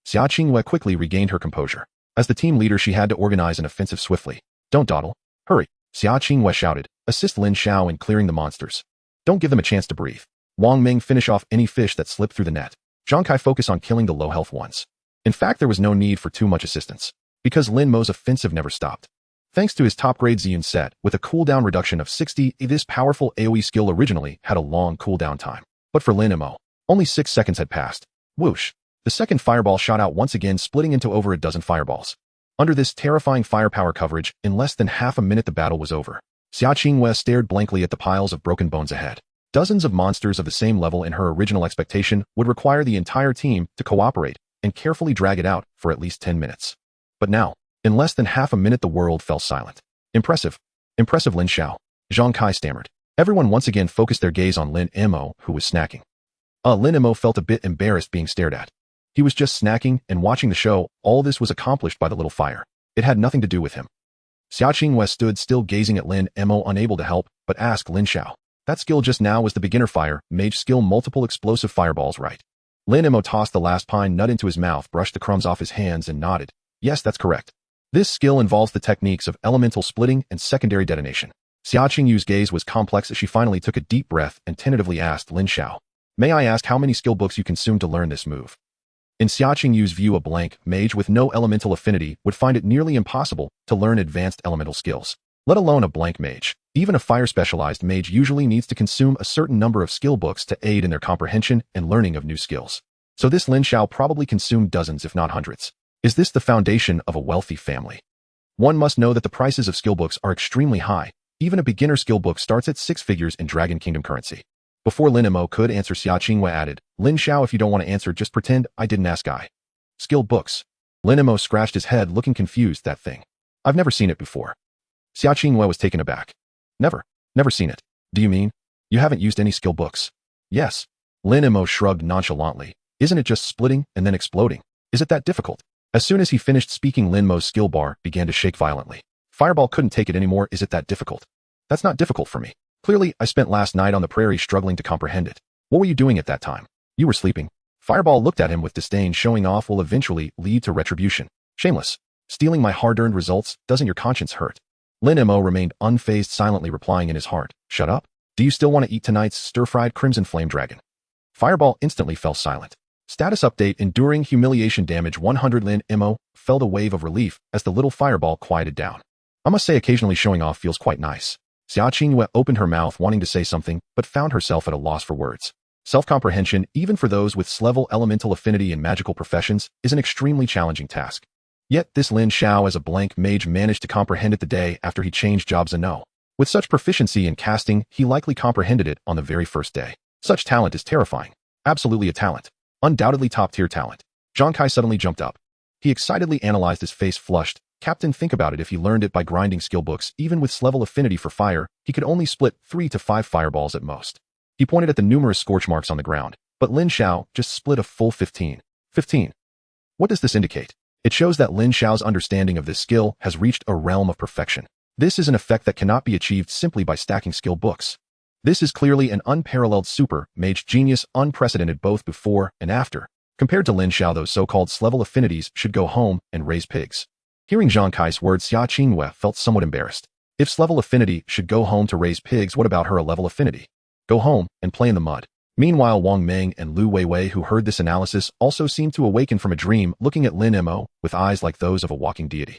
Xia Qingwei quickly regained her composure. As the team leader, she had to organize an offensive swiftly. Don't dawdle. Hurry. Xia Qingwei shouted. Assist Lin Xiao in clearing the monsters. Don't give them a chance to breathe. Wang Ming, finish off any fish that slipped through the net. Zhang Kai, focus on killing the low-health ones. In fact, there was no need for too much assistance, because Lin Mo's offensive never stopped. Thanks to his top-grade Ziyun set, with a cooldown reduction of 60, this powerful AoE skill originally had a long cooldown time. But for Lin Mo, only 6 seconds had passed. Whoosh! The second fireball shot out once again, splitting into over a dozen fireballs. Under this terrifying firepower coverage, in less than half a minute the battle was over. Xia Qingwei stared blankly at the piles of broken bones ahead. Dozens of monsters of the same level in her original expectation would require the entire team to cooperate and carefully drag it out for at least 10 minutes. But now, in less than half a minute, the world fell silent. Impressive. Impressive, Lin Xiao. Zhang Kai stammered. Everyone once again focused their gaze on Lin Mo, who was snacking. Lin Mo felt a bit embarrassed being stared at. He was just snacking and watching the show. All this was accomplished by the little fire. It had nothing to do with him. Xia Qingwei stood still, gazing at Lin Mo, unable to help but ask Lin Xiao. That skill just now was the beginner fire, mage skill multiple explosive fireballs, right? Lin Mo tossed the last pine nut into his mouth, brushed the crumbs off his hands, and nodded. Yes, that's correct. This skill involves the techniques of elemental splitting and secondary detonation. Xia Qingyu's gaze was complex as she finally took a deep breath and tentatively asked Lin Xiao, "May I ask how many skill books you consumed to learn this move?" In Xia Qingyu's view, a blank mage with no elemental affinity would find it nearly impossible to learn advanced elemental skills, let alone a blank mage. Even a fire-specialized mage usually needs to consume a certain number of skill books to aid in their comprehension and learning of new skills. So this Lin Xiao probably consumed dozens if not hundreds. Is this the foundation of a wealthy family? One must know that the prices of skill books are extremely high. Even a beginner skill book starts at 6 figures in Dragon Kingdom currency. Before Lin Mo could answer, Xia Qingyue added, "Lin Xiao, if you don't want to answer, just pretend I didn't ask I." Skill books. Lin Mo scratched his head, looking confused. That thing. I've never seen it before. Xia Qingyue was taken aback. Never seen it. Do you mean you haven't used any skill books? Yes. Lin Mo shrugged nonchalantly. Isn't it just splitting and then exploding? Is it that difficult? As soon as he finished speaking, Lin Mo's skill bar began to shake violently. Fireball couldn't take it anymore. Is it that difficult? That's not difficult for me. Clearly, I spent last night on the prairie struggling to comprehend it. What were you doing at that time? You were sleeping. Fireball looked at him with disdain. Showing off will eventually lead to retribution. Shameless. Stealing my hard-earned results, doesn't your conscience hurt? Lin Mo remained unfazed, silently replying in his heart, "Shut up. Do you still want to eat tonight's stir-fried crimson flame dragon?" Fireball instantly fell silent. Status update: enduring humiliation damage 100. Lin Mo felt a wave of relief as the little fireball quieted down. I must say, occasionally showing off feels quite nice. Xia Qingyue opened her mouth wanting to say something, but found herself at a loss for words. Self-comprehension, even for those with S-level elemental affinity in magical professions, is an extremely challenging task. Yet this Lin Xiao as a blank mage managed to comprehend it the day after he changed jobs. No. With such proficiency in casting, he likely comprehended it on the very first day. Such talent is terrifying. Absolutely a talent. Undoubtedly top-tier talent. Zhang Kai suddenly jumped up. He excitedly analyzed, his face flushed. Captain, think about it. If he learned it by grinding skill books, even with S-level affinity for fire, he could only split 3 to 5 fireballs at most. He pointed at the numerous scorch marks on the ground, but Lin Xiao just split a full 15. 15. What does this indicate? It shows that Lin Xiao's understanding of this skill has reached a realm of perfection. This is an effect that cannot be achieved simply by stacking skill books. This is clearly an unparalleled super mage genius, unprecedented both before and after. Compared to Lin Xiao, those so-called S-level affinities should go home and raise pigs. Hearing Zhang Kai's words, Xia Qingyue felt somewhat embarrassed. If S-level affinity should go home to raise pigs, what about her A-level affinity? Go home and play in the mud. Meanwhile, Wang Meng and Lu Weiwei, who heard this analysis, also seemed to awaken from a dream, looking at Lin Mo with eyes like those of a walking deity.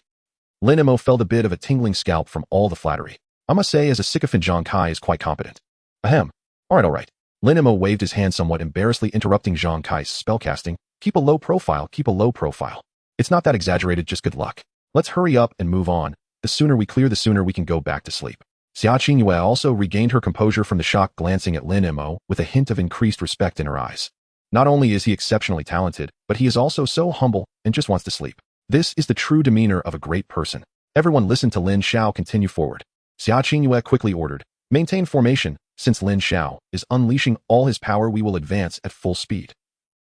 Lin Mo felt a bit of a tingling scalp from all the flattery. I must say, as a sycophant, Zhang Kai is quite competent. Ahem. All right. Lin Mo waved his hand, somewhat embarrassedly interrupting Zhang Kai's spellcasting. Keep a low profile. It's not that exaggerated, just good luck. Let's hurry up and move on. The sooner we clear, the sooner we can go back to sleep. Xia Qingyue also regained her composure from the shock, glancing at Lin Mo with a hint of increased respect in her eyes. Not only is he exceptionally talented, but he is also so humble and just wants to sleep. This is the true demeanor of a great person. Everyone listen to Lin Xiao continue forward. Xia Qingyue quickly ordered, maintain formation. Since Lin Xiao is unleashing all his power, we will advance at full speed.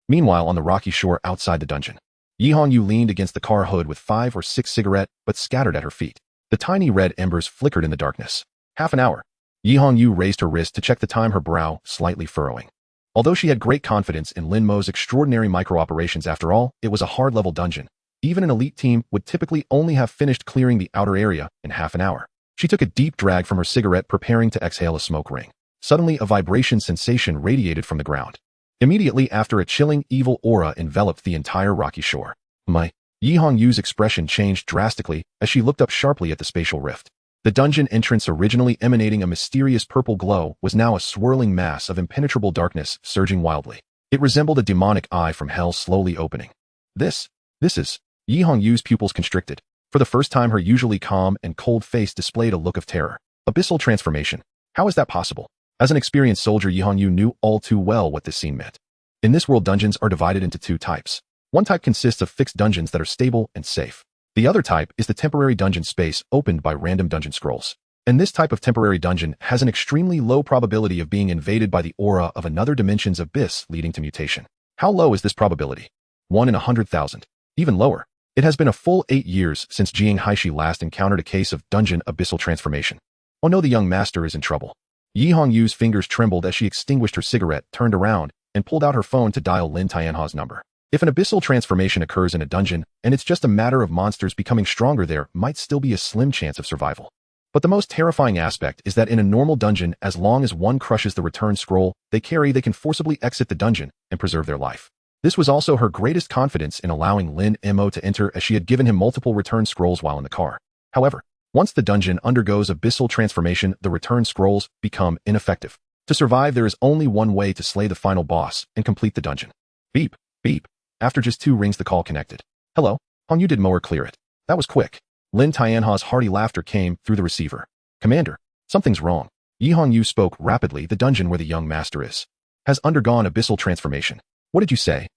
Meanwhile, on the rocky shore outside the dungeon, Yi Hongyu leaned against the car hood with 5 or 6 cigarette butts scattered at her feet. The tiny red embers flickered in the darkness. Half an hour. Yi Hongyu raised her wrist to check the time, her brow slightly furrowing. Although she had great confidence in Lin Mo's extraordinary micro-operations, after all, it was a hard-level dungeon. Even an elite team would typically only have finished clearing the outer area in half an hour. She took a deep drag from her cigarette, preparing to exhale a smoke ring. Suddenly, a vibration sensation radiated from the ground. Immediately after, a chilling, evil aura enveloped the entire rocky shore. Yi Hongyu's expression changed drastically as she looked up sharply at the spatial rift. The dungeon entrance, originally emanating a mysterious purple glow, was now a swirling mass of impenetrable darkness surging wildly. It resembled a demonic eye from hell slowly opening. This is... Yi Hongyu's pupils constricted. For the first time, her usually calm and cold face displayed a look of terror. Abyssal transformation. How is that possible? As an experienced soldier, Yi Hongyu knew all too well what this scene meant. In this world, dungeons are divided into 2 types. One type consists of fixed dungeons that are stable and safe. The other type is the temporary dungeon space opened by random dungeon scrolls. And this type of temporary dungeon has an extremely low probability of being invaded by the aura of another dimension's abyss, leading to mutation. How low is this probability? 1 in 100,000. Even lower. It has been a full 8 years since Jiang Haishi last encountered a case of dungeon abyssal transformation. Oh no, the young master is in trouble. Yi Hongyu's fingers trembled as she extinguished her cigarette, turned around, and pulled out her phone to dial Lin Tianha's number. If an abyssal transformation occurs in a dungeon, and it's just a matter of monsters becoming stronger, there might still be a slim chance of survival. But the most terrifying aspect is that in a normal dungeon, as long as one crushes the return scroll they carry, they can forcibly exit the dungeon and preserve their life. This was also her greatest confidence in allowing Lin Mo to enter, as she had given him multiple return scrolls while in the car. However, once the dungeon undergoes abyssal transformation, the return scrolls become ineffective. To survive, there is only one way to slay the final boss and complete the dungeon. Beep, beep. After just 2 rings, the call connected. Hello? Hongyu, did Moer clear it? That was quick. Lin Tianha's hearty laughter came through the receiver. Commander, something's wrong. Yi Hongyu spoke rapidly. The dungeon where the young master is has undergone abyssal transformation. What did you say?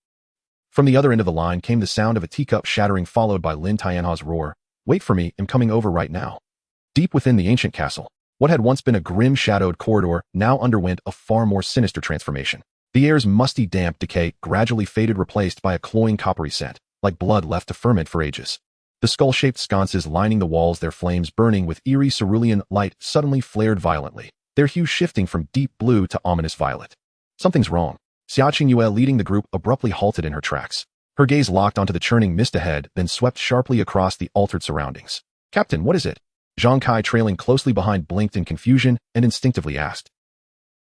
From the other end of the line came the sound of a teacup shattering, followed by Lin Tianha's roar. Wait for me, I'm coming over right now. Deep within the ancient castle, what had once been a grim shadowed corridor now underwent a far more sinister transformation. The air's musty damp decay gradually faded, replaced by a cloying coppery scent, like blood left to ferment for ages. The skull-shaped sconces lining the walls, their flames burning with eerie cerulean light, suddenly flared violently, their hue shifting from deep blue to ominous violet. Something's wrong. Xia Qingyue, leading the group, abruptly halted in her tracks. Her gaze locked onto the churning mist ahead, then swept sharply across the altered surroundings. Captain, what is it? Zhang Kai, trailing closely behind, blinked in confusion and instinctively asked.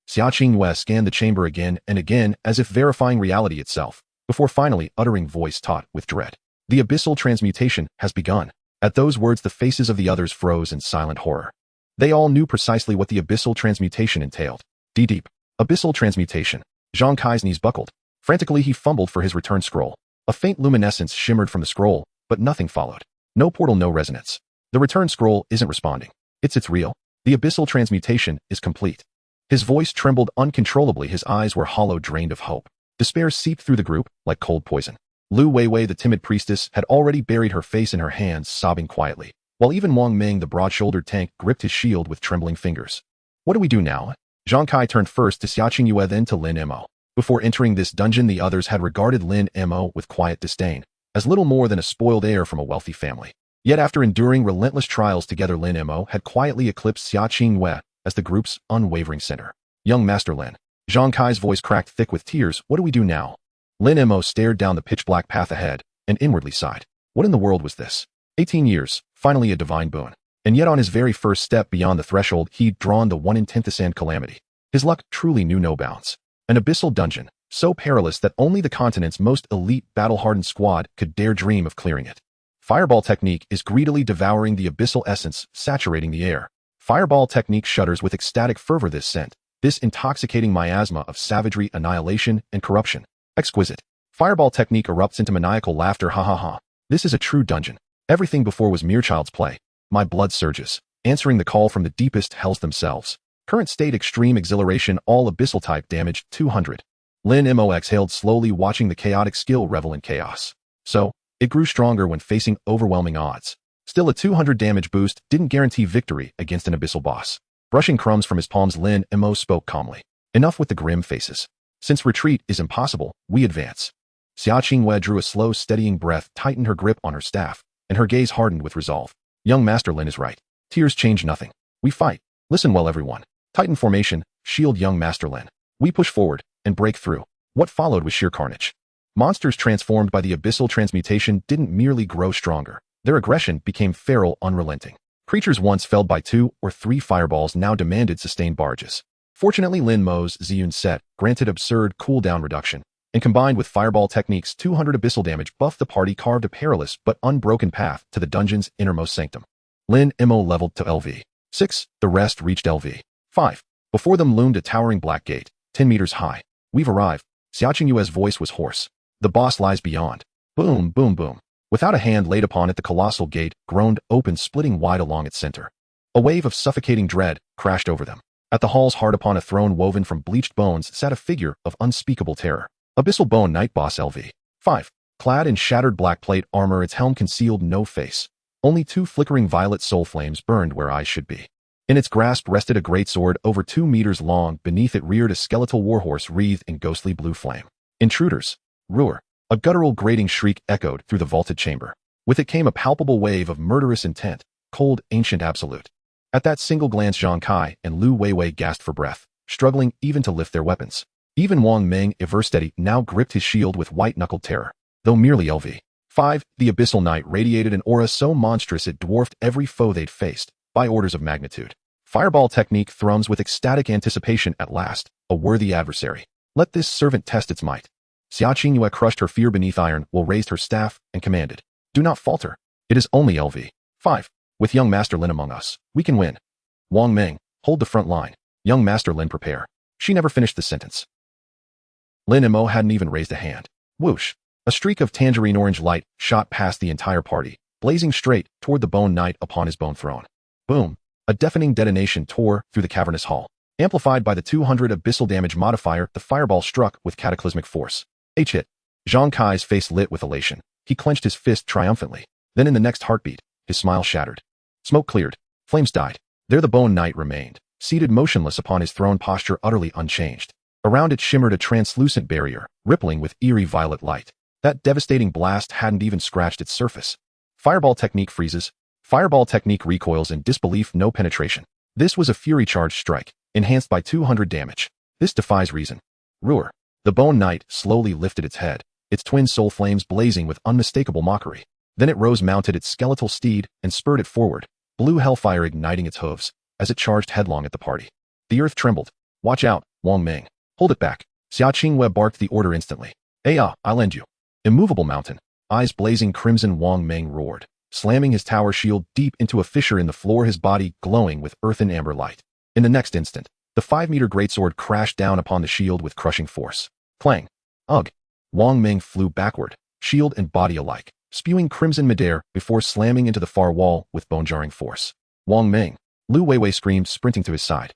Xia Qingyue scanned the chamber again and again, as if verifying reality itself, before finally uttering, voice taut with dread. The abyssal transmutation has begun. At those words, the faces of the others froze in silent horror. They all knew precisely what the abyssal transmutation entailed. Deep. Abyssal transmutation. Zhang Kai's knees buckled. Frantically, he fumbled for his return scroll. A faint luminescence shimmered from the scroll, but nothing followed. No portal, no resonance. The return scroll isn't responding. It's real. The abyssal transmutation is complete. His voice trembled uncontrollably. His eyes were hollow, drained of hope. Despair seeped through the group like cold poison. Lu Weiwei, the timid priestess, had already buried her face in her hands, sobbing quietly, while even Wang Ming, the broad-shouldered tank, gripped his shield with trembling fingers. What do we do now? Zhang Kai turned first to Xia Qingyue, then to Lin Mo. Before entering this dungeon, the others had regarded Lin Mo with quiet disdain, as little more than a spoiled heir from a wealthy family. Yet after enduring relentless trials together, Lin Mo had quietly eclipsed Xia Qingyue as the group's unwavering center. Young Master Lin. Zhang Kai's voice cracked thick with tears. What do we do now? Lin Mo stared down the pitch-black path ahead and inwardly sighed. What in the world was this? 18 years, finally a divine boon. And yet on his very first step beyond the threshold, he'd drawn the 1 in 10,000 calamity. His luck truly knew no bounds. An abyssal dungeon, so perilous that only the continent's most elite, battle-hardened squad could dare dream of clearing it. Fireball technique is greedily devouring the abyssal essence, saturating the air. Fireball technique shudders with ecstatic fervor this scent, this intoxicating miasma of savagery, annihilation, and corruption. Exquisite. Fireball technique erupts into maniacal laughter. Ha ha ha. This is a true dungeon. Everything before was mere child's play. My blood surges, answering the call from the deepest hells themselves. Current state, extreme exhilaration, all abyssal type, damage 200. Lin Mo exhaled slowly, watching the chaotic skill revel in chaos. So, it grew stronger when facing overwhelming odds. Still, a 200 damage boost didn't guarantee victory against an abyssal boss. Brushing crumbs from his palms, Lin Mo spoke calmly. Enough with the grim faces. Since retreat is impossible, we advance. Xia Qingyue drew a slow, steadying breath, tightened her grip on her staff, and her gaze hardened with resolve. Young Master Lin is right. Tears change nothing. We fight. Listen well, everyone. Titan formation, shield young Master Lin. We push forward and break through. What followed was sheer carnage. Monsters transformed by the abyssal transmutation didn't merely grow stronger. Their aggression became feral, unrelenting. Creatures once felled by 2 or 3 fireballs now demanded sustained barrages. Fortunately, Lin Mo's Ziyun set granted absurd cooldown reduction, and combined with fireball techniques, 200 abyssal damage buffed the party, carved a perilous but unbroken path to the dungeon's innermost sanctum. Lin Mo leveled to LV 6, the rest reached LV 5. Before them loomed a towering black gate, 10 meters high. We've arrived. Xia Qingyue's voice was hoarse. The boss lies beyond. Boom, boom, boom. Without a hand laid upon it, the colossal gate groaned open, splitting wide along its center. A wave of suffocating dread crashed over them. At the hall's heart, upon a throne woven from bleached bones, sat a figure of unspeakable terror. Abyssal Bone Night Boss LV 5. Clad in shattered black plate armor, its helm concealed no face. Only 2 flickering violet soul flames burned where eyes should be. In its grasp rested a great sword over 2 meters long. Beneath it reared a skeletal warhorse wreathed in ghostly blue flame. Intruders. Roar. A guttural grating shriek echoed through the vaulted chamber. With it came a palpable wave of murderous intent, cold, ancient, absolute. At that single glance, Zhang Kai and Lu Weiwei gasped for breath, struggling even to lift their weapons. Even Wang Ming, ever steady, now gripped his shield with white-knuckled terror. Though merely LV5, the Abyssal Knight radiated an aura so monstrous it dwarfed every foe they'd faced, by orders of magnitude. Fireball technique thrums with ecstatic anticipation at last, a worthy adversary. Let this servant test its might. Xia Qingyue crushed her fear beneath iron while raised her staff and commanded, "Do not falter. It is only LV5. With young Master Lin among us, we can win. Wang Ming, hold the front line. Young Master Lin, prepare." She never finished the sentence. Lin Mo hadn't even raised a hand. Whoosh! A streak of tangerine orange light shot past the entire party, blazing straight toward the Bone Knight upon his bone throne. Boom! A deafening detonation tore through the cavernous hall. Amplified by the 200 abyssal damage modifier, the fireball struck with cataclysmic force. H-hit. Zhang Kai's face lit with elation. He clenched his fist triumphantly. Then in the next heartbeat, his smile shattered. Smoke cleared. Flames died. There the Bone Knight remained, seated motionless upon his throne, posture utterly unchanged. Around it shimmered a translucent barrier, rippling with eerie violet light. That devastating blast hadn't even scratched its surface. Fireball technique freezes. Fireball technique recoils in disbelief, no penetration. This was a fury charge strike, enhanced by 200 damage. This defies reason. Roar. The Bone Knight slowly lifted its head, its twin soul flames blazing with unmistakable mockery. Then it rose, mounted its skeletal steed, and spurred it forward, blue hellfire igniting its hooves, as it charged headlong at the party. The earth trembled. Watch out, Wang Ming. Hold it back. Xia Qingyue barked the order instantly. I'll end you. Immovable mountain. Eyes blazing crimson, Wang Ming roared, slamming his tower shield deep into a fissure in the floor, his body glowing with earthen amber light. In the next instant, the 5-meter greatsword crashed down upon the shield with crushing force. Clang. Ugh. Wang Ming flew backward, shield and body alike, spewing crimson midair before slamming into the far wall with bone-jarring force. Wang Ming. Lu Weiwei screamed, sprinting to his side.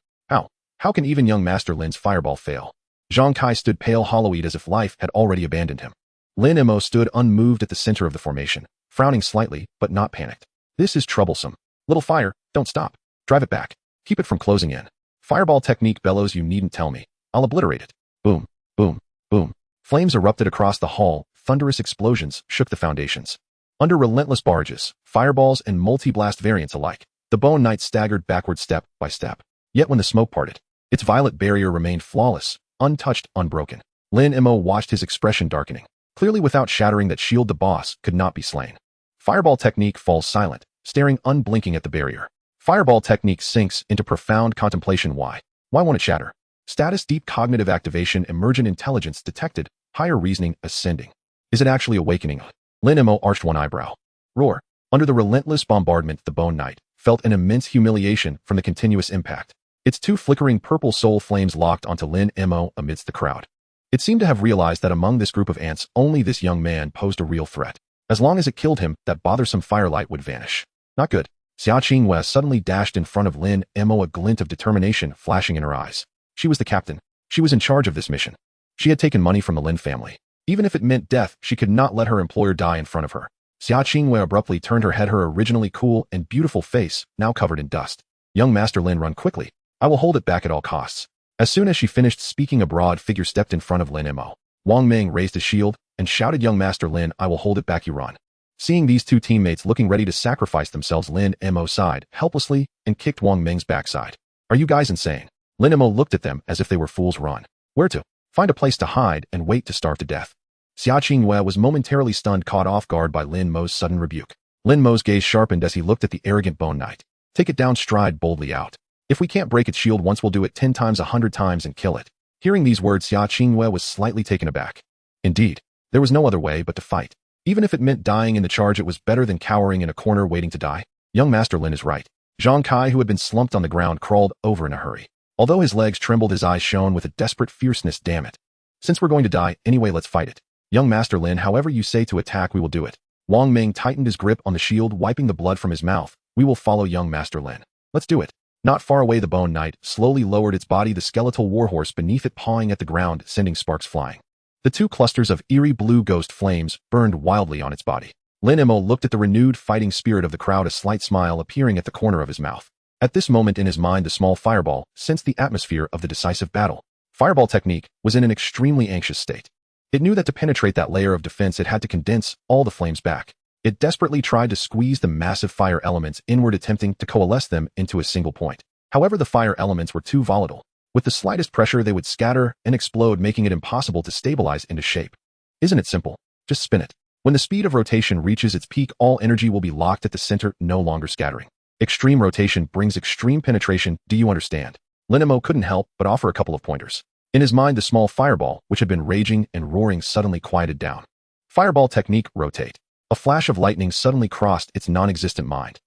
How can even young Master Lin's fireball fail? Zhang Kai stood pale, hollow-eyed, as if life had already abandoned him. Lin Mo stood unmoved at the center of the formation, frowning slightly, but not panicked. This is troublesome. Little fire, don't stop. Drive it back. Keep it from closing in. Fireball technique bellows, you needn't tell me. I'll obliterate it. Boom, boom, boom. Flames erupted across the hall, thunderous explosions shook the foundations. Under relentless barrages, fireballs and multi-blast variants alike, the Bone Knight staggered backward step by step. Yet when the smoke parted, its violet barrier remained flawless, untouched, unbroken. Lin Mo watched, his expression darkening. Clearly without shattering that shield, the boss could not be slain. Fireball technique falls silent, staring unblinking at the barrier. Fireball technique sinks into profound contemplation. Why won't it shatter? Status: deep cognitive activation, emergent intelligence detected, higher reasoning ascending. Is it actually awakening? Lin Mo arched one eyebrow. Roar. Under the relentless bombardment, the Bone Knight felt an immense humiliation from the continuous impact. Its 2 flickering purple soul flames locked onto Lin Mo amidst the crowd. It seemed to have realized that among this group of ants, only this young man posed a real threat. As long as it killed him, that bothersome firelight would vanish. Not good. Xia Qingyue suddenly dashed in front of Lin Mo, a glint of determination flashing in her eyes. She was the captain. She was in charge of this mission. She had taken money from the Lin family. Even if it meant death, she could not let her employer die in front of her. Xia Qingyue abruptly turned her head, her originally cool and beautiful face now covered in dust. Young Master Lin, run quickly. I will hold it back at all costs. As soon as she finished speaking, a broad figure stepped in front of Lin Mo. Wang Ming raised his shield and shouted, Young Master Lin, I will hold it back, you run. Seeing these 2 teammates looking ready to sacrifice themselves, Lin Mo sighed helplessly and kicked Wang Ming's backside. Are you guys insane? Lin Mo looked at them as if they were fools. Run. Where to? Find a place to hide and wait to starve to death. Xia Qingyue was momentarily stunned, caught off guard by Lin Mo's sudden rebuke. Lin Mo's gaze sharpened as he looked at the arrogant Bone Knight. Take it down, stride boldly out. If we can't break its shield once, we'll do it 10 times, 100 times, and kill it. Hearing these words, Xia Qingyue was slightly taken aback. Indeed, there was no other way but to fight. Even if it meant dying in the charge, it was better than cowering in a corner waiting to die. Young Master Lin is right. Zhang Kai, who had been slumped on the ground, crawled over in a hurry. Although his legs trembled, his eyes shone with a desperate fierceness. Damn it. Since we're going to die anyway, let's fight it. Young Master Lin, however you say to attack, we will do it. Wang Ming tightened his grip on the shield, wiping the blood from his mouth. We will follow Young Master Lin. Let's do it. Not far away, the Bone Knight slowly lowered its body, the skeletal warhorse beneath it pawing at the ground, sending sparks flying. The 2 clusters of eerie blue ghost flames burned wildly on its body. Lin Mo looked at the renewed fighting spirit of the crowd, a slight smile appearing at the corner of his mouth. At this moment in his mind, the small fireball sensed the atmosphere of the decisive battle. Fireball technique was in an extremely anxious state. It knew that to penetrate that layer of defense, it had to condense all the flames back. It desperately tried to squeeze the massive fire elements inward, attempting to coalesce them into a single point. However, the fire elements were too volatile. With the slightest pressure, they would scatter and explode, making it impossible to stabilize into shape. Isn't it simple? Just spin it. When the speed of rotation reaches its peak, all energy will be locked at the center, no longer scattering. Extreme rotation brings extreme penetration. Do you understand? Lin Mo couldn't help but offer a couple of pointers. In his mind, the small fireball, which had been raging and roaring, suddenly quieted down. Fireball technique, rotate. A flash of lightning suddenly crossed its non-existent mind.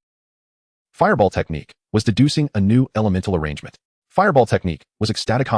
Fireball technique was deducing a new elemental arrangement. Fireball technique was ecstatic.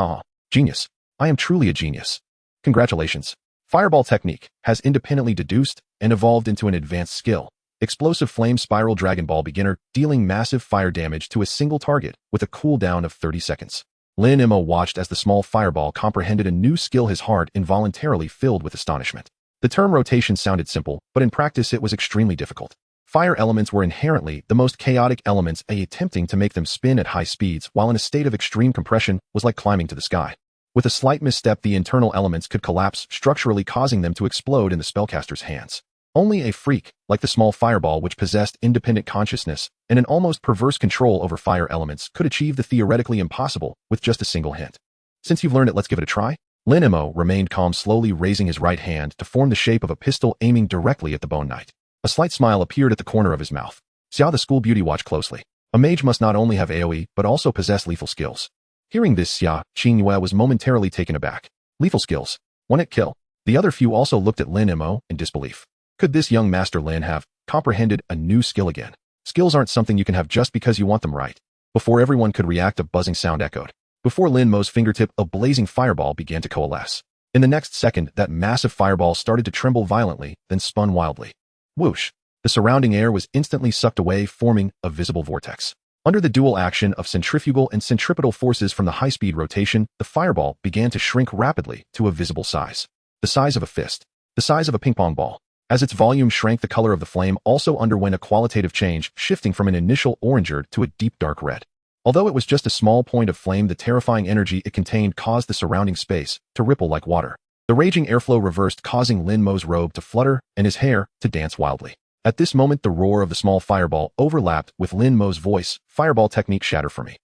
Genius. I am truly a genius. Congratulations. Fireball technique has independently deduced and evolved into an advanced skill. Explosive flame spiral Dragon Ball beginner, dealing massive fire damage to a single target with a cooldown of 30 seconds. Lin Mo watched as the small fireball comprehended a new skill, his heart involuntarily filled with astonishment. The term rotation sounded simple, but in practice it was extremely difficult. Fire elements were inherently the most chaotic elements, attempting to make them spin at high speeds while in a state of extreme compression was like climbing to the sky. With a slight misstep, the internal elements could collapse structurally, causing them to explode in the spellcaster's hands. Only a freak, like the small fireball, which possessed independent consciousness and an almost perverse control over fire elements, could achieve the theoretically impossible with just a single hint. Since you've learned it, let's give it a try. Lin Mo remained calm, slowly raising his right hand to form the shape of a pistol, aiming directly at the Bone Knight. A slight smile appeared at the corner of his mouth. Xia the school beauty watched closely. A mage must not only have AoE, but also possess lethal skills. Hearing this, Xia Qingyue was momentarily taken aback. Lethal skills. One-hit kill. The other few also looked at Lin Mo in disbelief. Could this young Master Lin have comprehended a new skill again? Skills aren't something you can have just because you want them, right? Before everyone could react, a buzzing sound echoed. Before Lin Mo's fingertip, a blazing fireball began to coalesce. In the next second, that massive fireball started to tremble violently, then spun wildly. Whoosh! The surrounding air was instantly sucked away, forming a visible vortex. Under the dual action of centrifugal and centripetal forces from the high-speed rotation, the fireball began to shrink rapidly to a visible size. The size of a fist. The size of a ping-pong ball. As its volume shrank, the color of the flame also underwent a qualitative change, shifting from an initial oranger to a deep dark red. Although it was just a small point of flame, the terrifying energy it contained caused the surrounding space to ripple like water. The raging airflow reversed, causing Lin Mo's robe to flutter and his hair to dance wildly. At this moment, the roar of the small fireball overlapped with Lin Mo's voice. Fireball technique, shatter for me.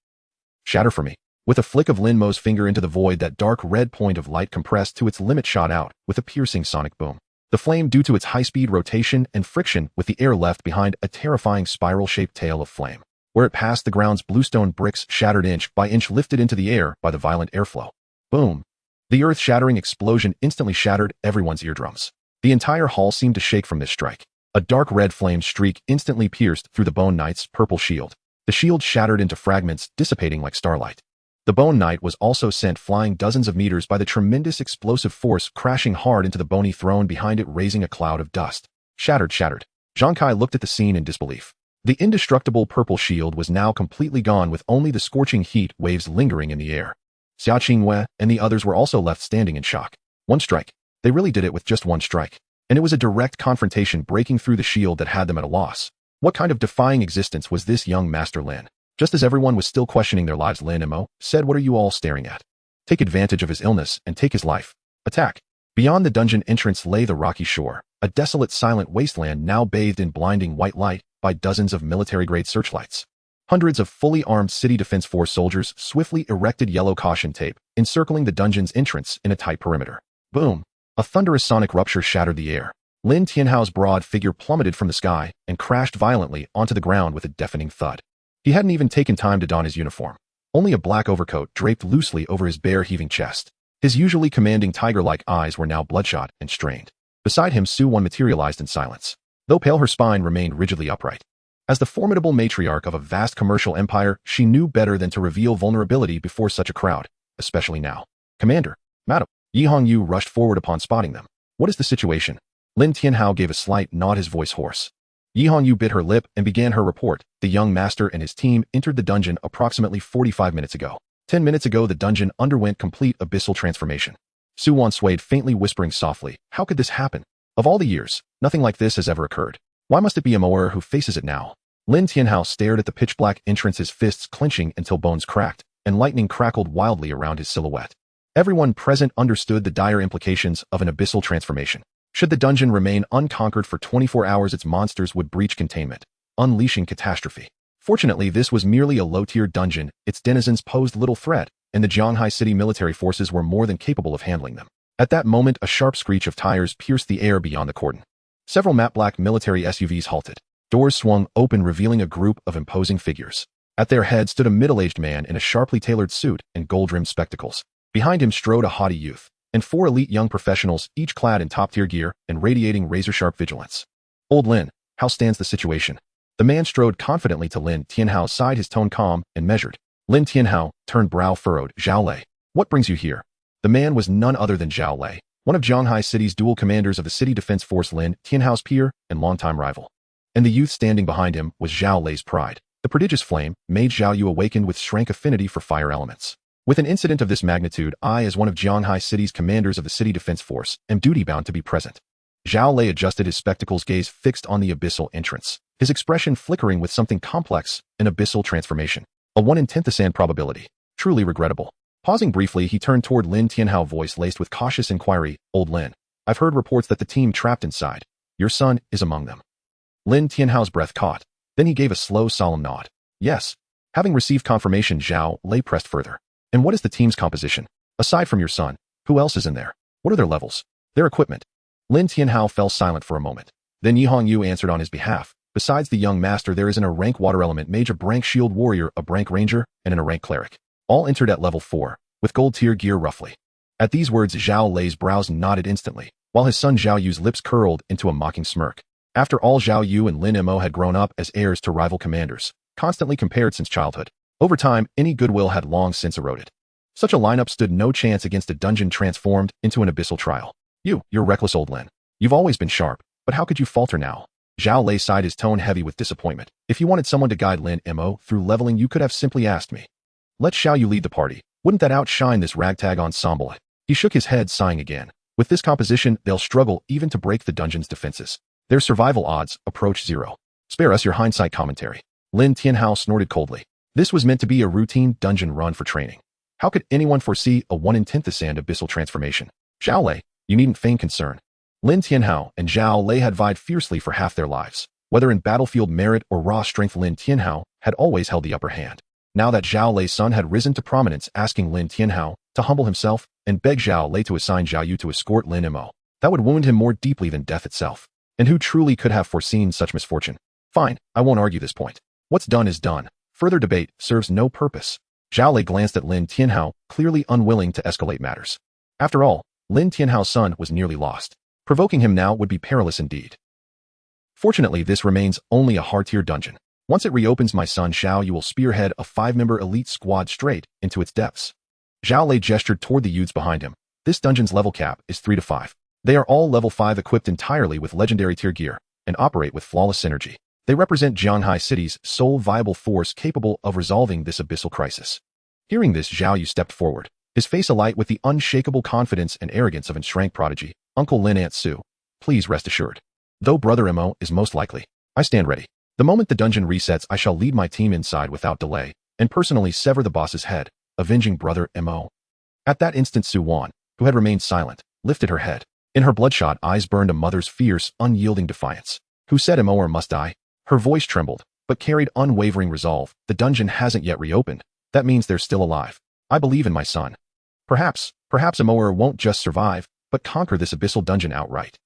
Shatter for me. With a flick of Lin Mo's finger into the void, that dark red point of light compressed to its limit shot out with a piercing sonic boom. The flame, due to its high-speed rotation and friction with the air, left behind a terrifying spiral-shaped tail of flame. Where it passed, the ground's bluestone bricks shattered inch by inch, lifted into the air by the violent airflow. Boom! The earth-shattering explosion instantly shattered everyone's eardrums. The entire hall seemed to shake from this strike. A dark red flame streak instantly pierced through the Bone Knight's purple shield. The shield shattered into fragments, dissipating like starlight. The Bone Knight was also sent flying dozens of meters by the tremendous explosive force, crashing hard into the bony throne behind it, raising a cloud of dust. Shattered. Zhang Kai looked at the scene in disbelief. The indestructible purple shield was now completely gone, with only the scorching heat waves lingering in the air. Xia Qingyue and the others were also left standing in shock. One strike. They really did it with just one strike. And it was a direct confrontation, breaking through the shield that had them at a loss. What kind of defying existence was this young Master Lin? Just as everyone was still questioning their lives, Lin Mo said, "What are you all staring at? Take advantage of his illness and take his life. Attack." Beyond the dungeon entrance lay the rocky shore, a desolate, silent wasteland now bathed in blinding white light by dozens of military-grade searchlights. Hundreds of fully armed City Defense Force soldiers swiftly erected yellow caution tape, encircling the dungeon's entrance in a tight perimeter. Boom! A thunderous sonic rupture shattered the air. Lin Tianhao's broad figure plummeted from the sky and crashed violently onto the ground with a deafening thud. He hadn't even taken time to don his uniform. Only a black overcoat draped loosely over his bare, heaving chest. His usually commanding tiger-like eyes were now bloodshot and strained. Beside him, Su-Wan materialized in silence. Though pale, her spine remained rigidly upright. As the formidable matriarch of a vast commercial empire, she knew better than to reveal vulnerability before such a crowd, especially now. "Commander, Madam." Yi Hongyu rushed forward upon spotting them. "What is the situation?" Lin Tianhao gave a slight nod, his voice hoarse. Yi Hongyu bit her lip and began her report. The young master and his team entered the dungeon approximately 45 minutes ago. 10 minutes ago, the dungeon underwent complete abyssal transformation. Su-Wan swayed faintly, whispering softly, "How could this happen? Of all the years, nothing like this has ever occurred. Why must it be a Moer who faces it now?" Lin Tianhao stared at the pitch-black entrance, his fists clenching until bones cracked, and lightning crackled wildly around his silhouette. Everyone present understood the dire implications of an abyssal transformation. Should the dungeon remain unconquered for 24 hours, its monsters would breach containment, unleashing catastrophe. Fortunately, this was merely a low-tier dungeon, its denizens posed little threat, and the Zhanghai City military forces were more than capable of handling them. At that moment, a sharp screech of tires pierced the air beyond the cordon. Several matte-black military SUVs halted. Doors swung open, revealing a group of imposing figures. At their head stood a middle-aged man in a sharply tailored suit and gold-rimmed spectacles. Behind him strode a haughty youth, and 4 elite young professionals, each clad in top-tier gear and radiating razor-sharp vigilance. "Old Lin, how stands the situation?" The man strode confidently to Lin Tianhao's side, his tone calm and measured. Lin Tianhao turned brow furrowed. "Zhao Lei, what brings you here?" The man was none other than Zhao Lei, one of Zhanghai City's dual commanders of the City Defense Force, Lin Tianhao's peer and longtime rival. And the youth standing behind him was Zhao Lei's pride. The prodigious flame, Mage Zhao Yu, awakened with strength affinity for fire elements. With an incident of this magnitude, I, as one of Zhanghai City's commanders of the City Defense Force, am duty-bound to be present. Zhao Lei adjusted his spectacles, gaze fixed on the abyssal entrance, his expression flickering with something complex, an abyssal transformation. A 1 in 10,000 probability. Truly regrettable. Pausing briefly, he turned toward Lin Tianhao, voice laced with cautious inquiry. "Old Lin, I've heard reports that the team trapped inside. Your son is among them." Lin Tianhao's breath caught. Then he gave a slow, solemn nod. "Yes." Having received confirmation, Zhao Lei pressed further. "And what is the team's composition? Aside from your son, who else is in there? What are their levels? Their equipment?" Lin Tianhao fell silent for a moment. Then Yihong Yu answered on his behalf. "Besides the young master, there is a rank water element mage, a rank shield warrior, a rank ranger, and a rank cleric. All entered at level 4, with gold tier gear roughly." At these words, Zhao Lei's brows nodded instantly, while his son Zhao Yu's lips curled into a mocking smirk. After all, Zhao Yu and Lin Mo had grown up as heirs to rival commanders, constantly compared since childhood. Over time, any goodwill had long since eroded. Such a lineup stood no chance against a dungeon transformed into an abyssal trial. You're reckless, Old Lin. You've always been sharp, but how could you falter now?" Zhao Lei sighed, his tone heavy with disappointment. "If you wanted someone to guide Lin Mo through leveling, you could have simply asked me. Let Xiao Yu lead the party. Wouldn't that outshine this ragtag ensemble?" He shook his head, sighing again. "With this composition, they'll struggle even to break the dungeon's defenses. Their survival odds approach 0. Spare us your hindsight commentary." Lin Tianhao snorted coldly. This was meant to be a routine dungeon run for training. How could anyone foresee a 1 in 10,000 abyssal transformation? "Zhao Lei, you needn't feign concern." Lin Tianhao and Zhao Lei had vied fiercely for half their lives. Whether in battlefield merit or raw strength, Lin Tianhao had always held the upper hand. Now that Zhao Lei's son had risen to prominence, asking Lin Tianhao to humble himself and beg Zhao Lei to assign Zhao Yu to escort Lin Mo, that would wound him more deeply than death itself. And who truly could have foreseen such misfortune? Fine, I won't argue this point. What's done is done. Further debate serves no purpose. Zhao Lei glanced at Lin Tianhao, clearly unwilling to escalate matters. After all, Lin Tianhao's son was nearly lost. Provoking him now would be perilous indeed. Fortunately, this remains only a hard-tier dungeon. Once it reopens, my son Xiao Yu will spearhead a 5-member elite squad straight into its depths. Zhao Lei gestured toward the youths behind him. This dungeon's level cap is 3 to 5. They are all level 5, equipped entirely with legendary tier gear, and operate with flawless synergy. They represent Zhanghai City's sole viable force capable of resolving this abyssal crisis. Hearing this, Zhao Yu stepped forward, his face alight with the unshakable confidence and arrogance of an enshrined prodigy. "Uncle Lin, Aunt Su, please rest assured. Though Brother Mo is most likely, I stand ready. The moment the dungeon resets, I shall lead my team inside without delay, and personally sever the boss's head, avenging Brother Mo." At that instant, Su Wan, who had remained silent, lifted her head. In her bloodshot eyes burned a mother's fierce, unyielding defiance. "Who said Mo or must die?" Her voice trembled, but carried unwavering resolve. "The dungeon hasn't yet reopened. That means they're still alive. I believe in my son. Perhaps Amoer won't just survive, but conquer this abyssal dungeon outright."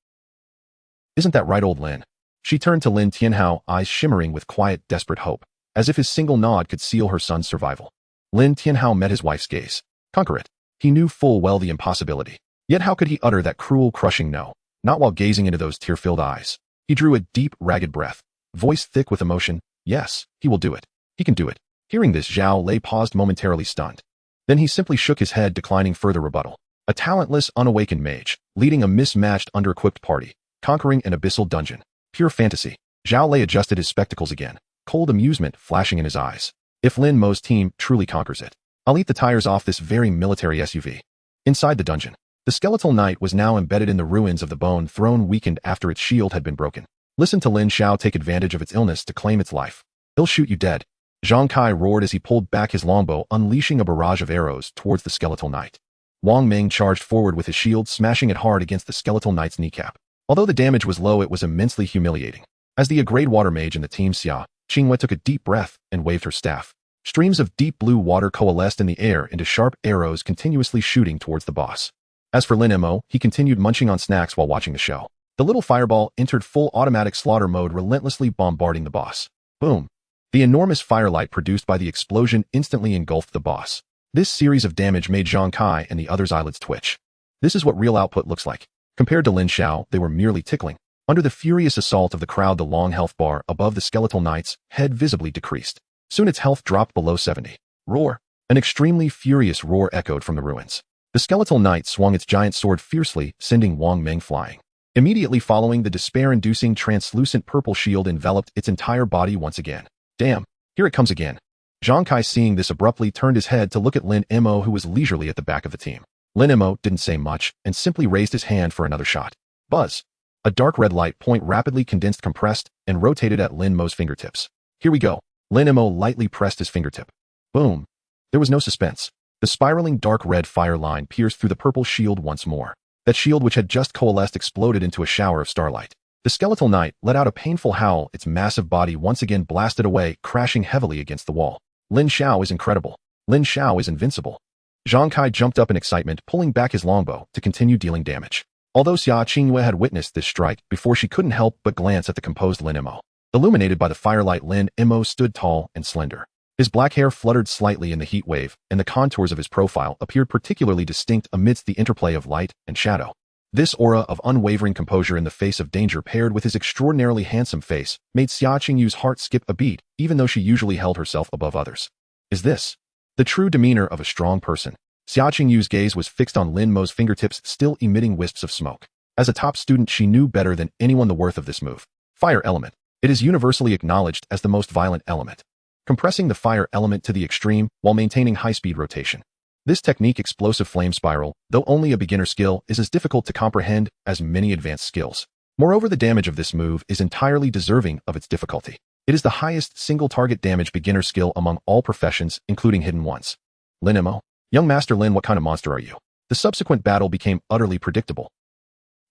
"Isn't that right, Old Lin?" She turned to Lin Tianhao, eyes shimmering with quiet, desperate hope, as if his single nod could seal her son's survival. Lin Tianhao met his wife's gaze. Conquer it. He knew full well the impossibility. Yet how could he utter that cruel, crushing no? Not while gazing into those tear-filled eyes. He drew a deep, ragged breath, voice thick with emotion. "Yes, he will do it. He can do it." Hearing this, Zhao Lei paused, momentarily stunned. Then he simply shook his head, declining further rebuttal. A talentless, unawakened mage, leading a mismatched, under-equipped party, conquering an abyssal dungeon. Pure fantasy. Zhao Lei adjusted his spectacles again, cold amusement flashing in his eyes. "If Lin Mo's team truly conquers it, I'll eat the tires off this very military SUV." Inside the dungeon, the skeletal knight was now embedded in the ruins of the bone throne, weakened after its shield had been broken. Listen to Lin Xiao take advantage of its illness to claim its life. "He'll shoot you dead." Zhang Kai roared as he pulled back his longbow, unleashing a barrage of arrows towards the skeletal knight. Wang Ming charged forward with his shield, smashing it hard against the skeletal knight's kneecap. Although the damage was low, it was immensely humiliating. As the A-grade water mage in the team, Xia Qingyue took a deep breath and waved her staff. Streams of deep blue water coalesced in the air into sharp arrows continuously shooting towards the boss. As for Lin Mo, he continued munching on snacks while watching the show. The little fireball entered full automatic slaughter mode, relentlessly bombarding the boss. Boom! The enormous firelight produced by the explosion instantly engulfed the boss. This series of damage made Zhang Kai and the others' eyelids twitch. This is what real output looks like. Compared to Lin Xiao, they were merely tickling. Under the furious assault of the crowd, the long health bar above the skeletal knight's head visibly decreased. Soon its health dropped below 70. Roar! An extremely furious roar echoed from the ruins. The skeletal knight swung its giant sword fiercely, sending Wang Meng flying. Immediately following, the despair-inducing translucent purple shield enveloped its entire body once again. Damn, here it comes again. Zhang Kai, seeing this, abruptly turned his head to look at Lin Mo, who was leisurely at the back of the team. Lin Mo didn't say much and simply raised his hand for another shot. Buzz! A dark red light point rapidly condensed, compressed, and rotated at Lin Mo's fingertips. Here we go. Lin Mo lightly pressed his fingertip. Boom! There was no suspense. The spiraling dark red fire line pierced through the purple shield once more. That shield, which had just coalesced, exploded into a shower of starlight. The skeletal knight let out a painful howl, its massive body once again blasted away, crashing heavily against the wall. Lin Xiao is incredible. Lin Xiao is invincible. Zhang Kai jumped up in excitement, pulling back his longbow to continue dealing damage. Although Xia Qingyue had witnessed this strike before, she couldn't help but glance at the composed Lin Mo. Illuminated by the firelight, Lin Mo stood tall and slender. His black hair fluttered slightly in the heat wave, and the contours of his profile appeared particularly distinct amidst the interplay of light and shadow. This aura of unwavering composure in the face of danger, paired with his extraordinarily handsome face, made Xia Qingyue's heart skip a beat, even though she usually held herself above others. Is this the true demeanor of a strong person? Xia Qingyue's gaze was fixed on Lin Mo's fingertips, still emitting wisps of smoke. As a top student, she knew better than anyone the worth of this move. Fire element. It is universally acknowledged as the most violent element. Compressing the fire element to the extreme while maintaining high-speed rotation. This technique, explosive flame spiral, though only a beginner skill, is as difficult to comprehend as many advanced skills. Moreover, the damage of this move is entirely deserving of its difficulty. It is the highest single-target damage beginner skill among all professions, including hidden ones. Lin Mo. Young Master Lin, what kind of monster are you? The subsequent battle became utterly predictable.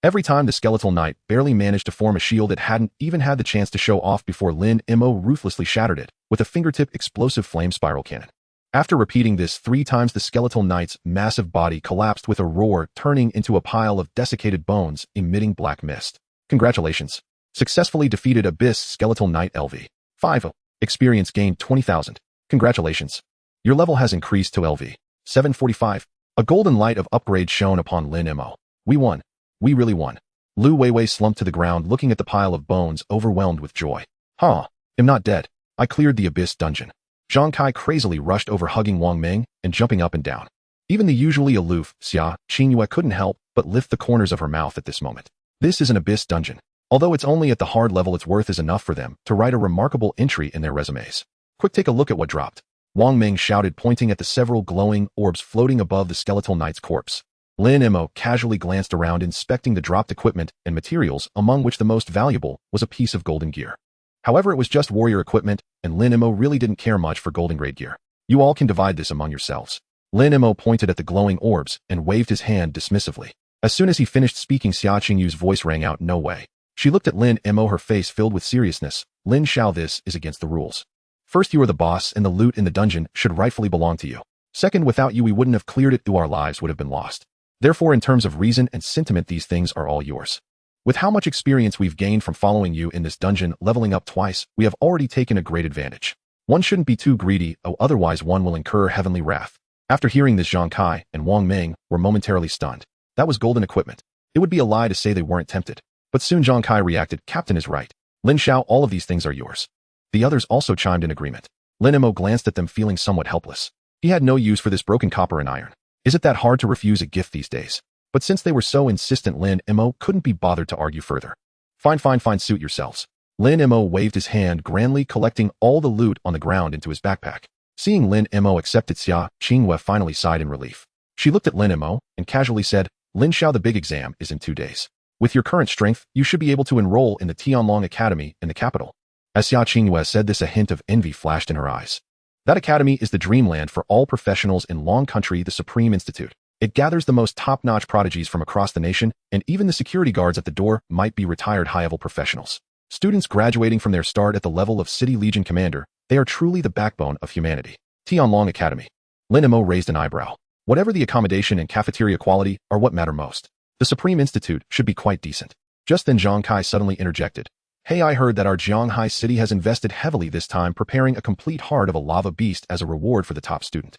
Every time the skeletal knight barely managed to form a shield, it hadn't even had the chance to show off before Lin Mo ruthlessly shattered it with a fingertip explosive flame spiral cannon. After repeating this 3 times, the skeletal knight's massive body collapsed with a roar, turning into a pile of desiccated bones emitting black mist. Congratulations. Successfully defeated Abyss Skeletal Knight LV. 5. Experience gained 20,000. Congratulations. Your level has increased to LV. 745. A golden light of upgrade shone upon Lin Mo. We won. We really won. Lu Weiwei slumped to the ground, looking at the pile of bones, overwhelmed with joy. Huh. I'm not dead. I cleared the Abyss dungeon. Zhang Kai crazily rushed over, hugging Wang Meng and jumping up and down. Even the usually aloof Xia Qingyue couldn't help but lift the corners of her mouth at this moment. This is an Abyss dungeon. Although it's only at the hard level, its worth is enough for them to write a remarkable entry in their resumes. Quick, take a look at what dropped. Wang Meng shouted, pointing at the several glowing orbs floating above the skeletal knight's corpse. Lin Mo casually glanced around, inspecting the dropped equipment and materials, among which the most valuable was a piece of golden gear. However, it was just warrior equipment, and Lin Mo really didn't care much for golden grade gear. You all can divide this among yourselves. Lin Mo pointed at the glowing orbs and waved his hand dismissively. As soon as he finished speaking, Xia Qingyue's voice rang out, "No way." She looked at Lin Mo, her face filled with seriousness. Lin Xiao, this is against the rules. First, you are the boss, and the loot in the dungeon should rightfully belong to you. Second, without you we wouldn't have cleared it, our lives would have been lost. Therefore, in terms of reason and sentiment, these things are all yours. With how much experience we've gained from following you in this dungeon, leveling up twice, we have already taken a great advantage. One shouldn't be too greedy, otherwise one will incur heavenly wrath. After hearing this, Zhang Kai and Wang Meng were momentarily stunned. That was golden equipment. It would be a lie to say they weren't tempted. But soon Zhang Kai reacted, "Captain is right. Lin Xiao, all of these things are yours." The others also chimed in agreement. Lin Mo glanced at them, feeling somewhat helpless. He had no use for this broken copper and iron. Is it that hard to refuse a gift these days? But since they were so insistent, Lin Mo couldn't be bothered to argue further. Fine, suit yourselves. Lin Mo waved his hand grandly, collecting all the loot on the ground into his backpack. Seeing Lin Mo accept it, Xia Qingyue finally sighed in relief. She looked at Lin Mo and casually said, "Lin Xiao, the big exam is in 2 days. With your current strength, you should be able to enroll in the Tianlong Academy in the capital." As Xia Qingyue said this, a hint of envy flashed in her eyes. That academy is the dreamland for all professionals in Long Country, the Supreme Institute. It gathers the most top-notch prodigies from across the nation, and even the security guards at the door might be retired high-level professionals. Students graduating from their start at the level of City Legion Commander, they are truly the backbone of humanity. Tianlong Academy. Lin Mo raised an eyebrow. Whatever the accommodation and cafeteria quality are what matter most. The Supreme Institute should be quite decent. Just then Zhang Kai suddenly interjected. Hey, I heard that our Jianghai city has invested heavily this time preparing a complete heart of a lava beast as a reward for the top student.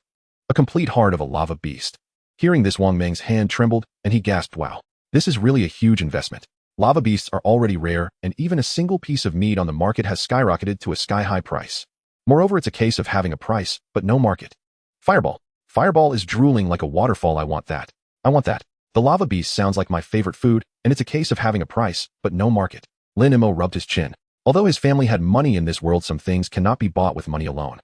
A complete heart of a lava beast. Hearing this, Wang Meng's hand trembled, and he gasped, wow. This is really a huge investment. Lava beasts are already rare, and even a single piece of meat on the market has skyrocketed to a sky-high price. Moreover, it's a case of having a price, but no market. Fireball. Fireball is drooling like a waterfall. I want that. I want that. The lava beast sounds like my favorite food, and it's a case of having a price, but no market. Lin Mo rubbed his chin. Although his family had money in this world, some things cannot be bought with money alone.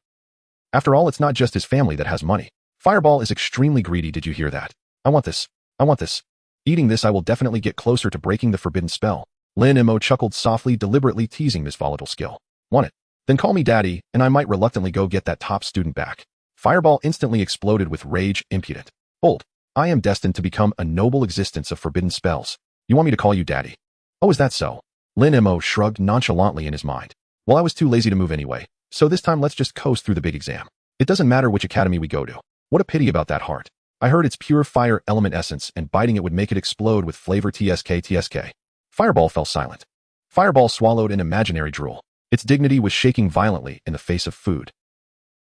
After all, it's not just his family that has money. Fireball is extremely greedy. Did you hear that? I want this. I want this. Eating this, I will definitely get closer to breaking the forbidden spell. Lin Mo chuckled softly, deliberately teasing this volatile skill. Want it? Then call me daddy, and I might reluctantly go get that top student back. Fireball instantly exploded with rage, impudent. Hold. I am destined to become a noble existence of forbidden spells. You want me to call you daddy? Oh, is that so? Lin Mo shrugged nonchalantly in his mind. Well, I was too lazy to move anyway, so this time let's just coast through the big exam. It doesn't matter which academy we go to. What a pity about that heart. I heard it's pure fire element essence, and biting it would make it explode with flavor. TSK. Fireball fell silent. Fireball swallowed an imaginary drool. Its dignity was shaking violently in the face of food.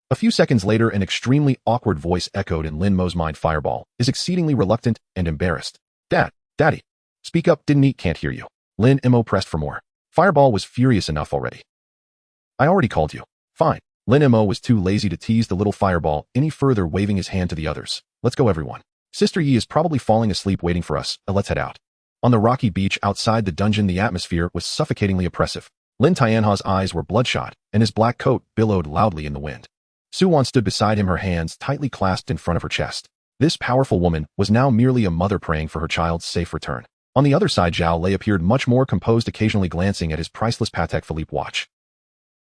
A few seconds later, an extremely awkward voice echoed in Lin Mo's mind. Fireball is exceedingly reluctant and embarrassed. Daddy. Speak up, didn't eat, can't hear you. Lin Mo pressed for more. Fireball was furious enough already. I already called you. Fine. Lin Mo was too lazy to tease the little Fireball any further, waving his hand to the others. Let's go, everyone. Sister Yi is probably falling asleep waiting for us. Let's head out. On the rocky beach outside the dungeon, the atmosphere was suffocatingly oppressive. Lin Tianha's eyes were bloodshot, and his black coat billowed loudly in the wind. Su Wan stood beside him, her hands tightly clasped in front of her chest. This powerful woman was now merely a mother praying for her child's safe return. On the other side, Zhao Lei appeared much more composed, occasionally glancing at his priceless Patek Philippe watch.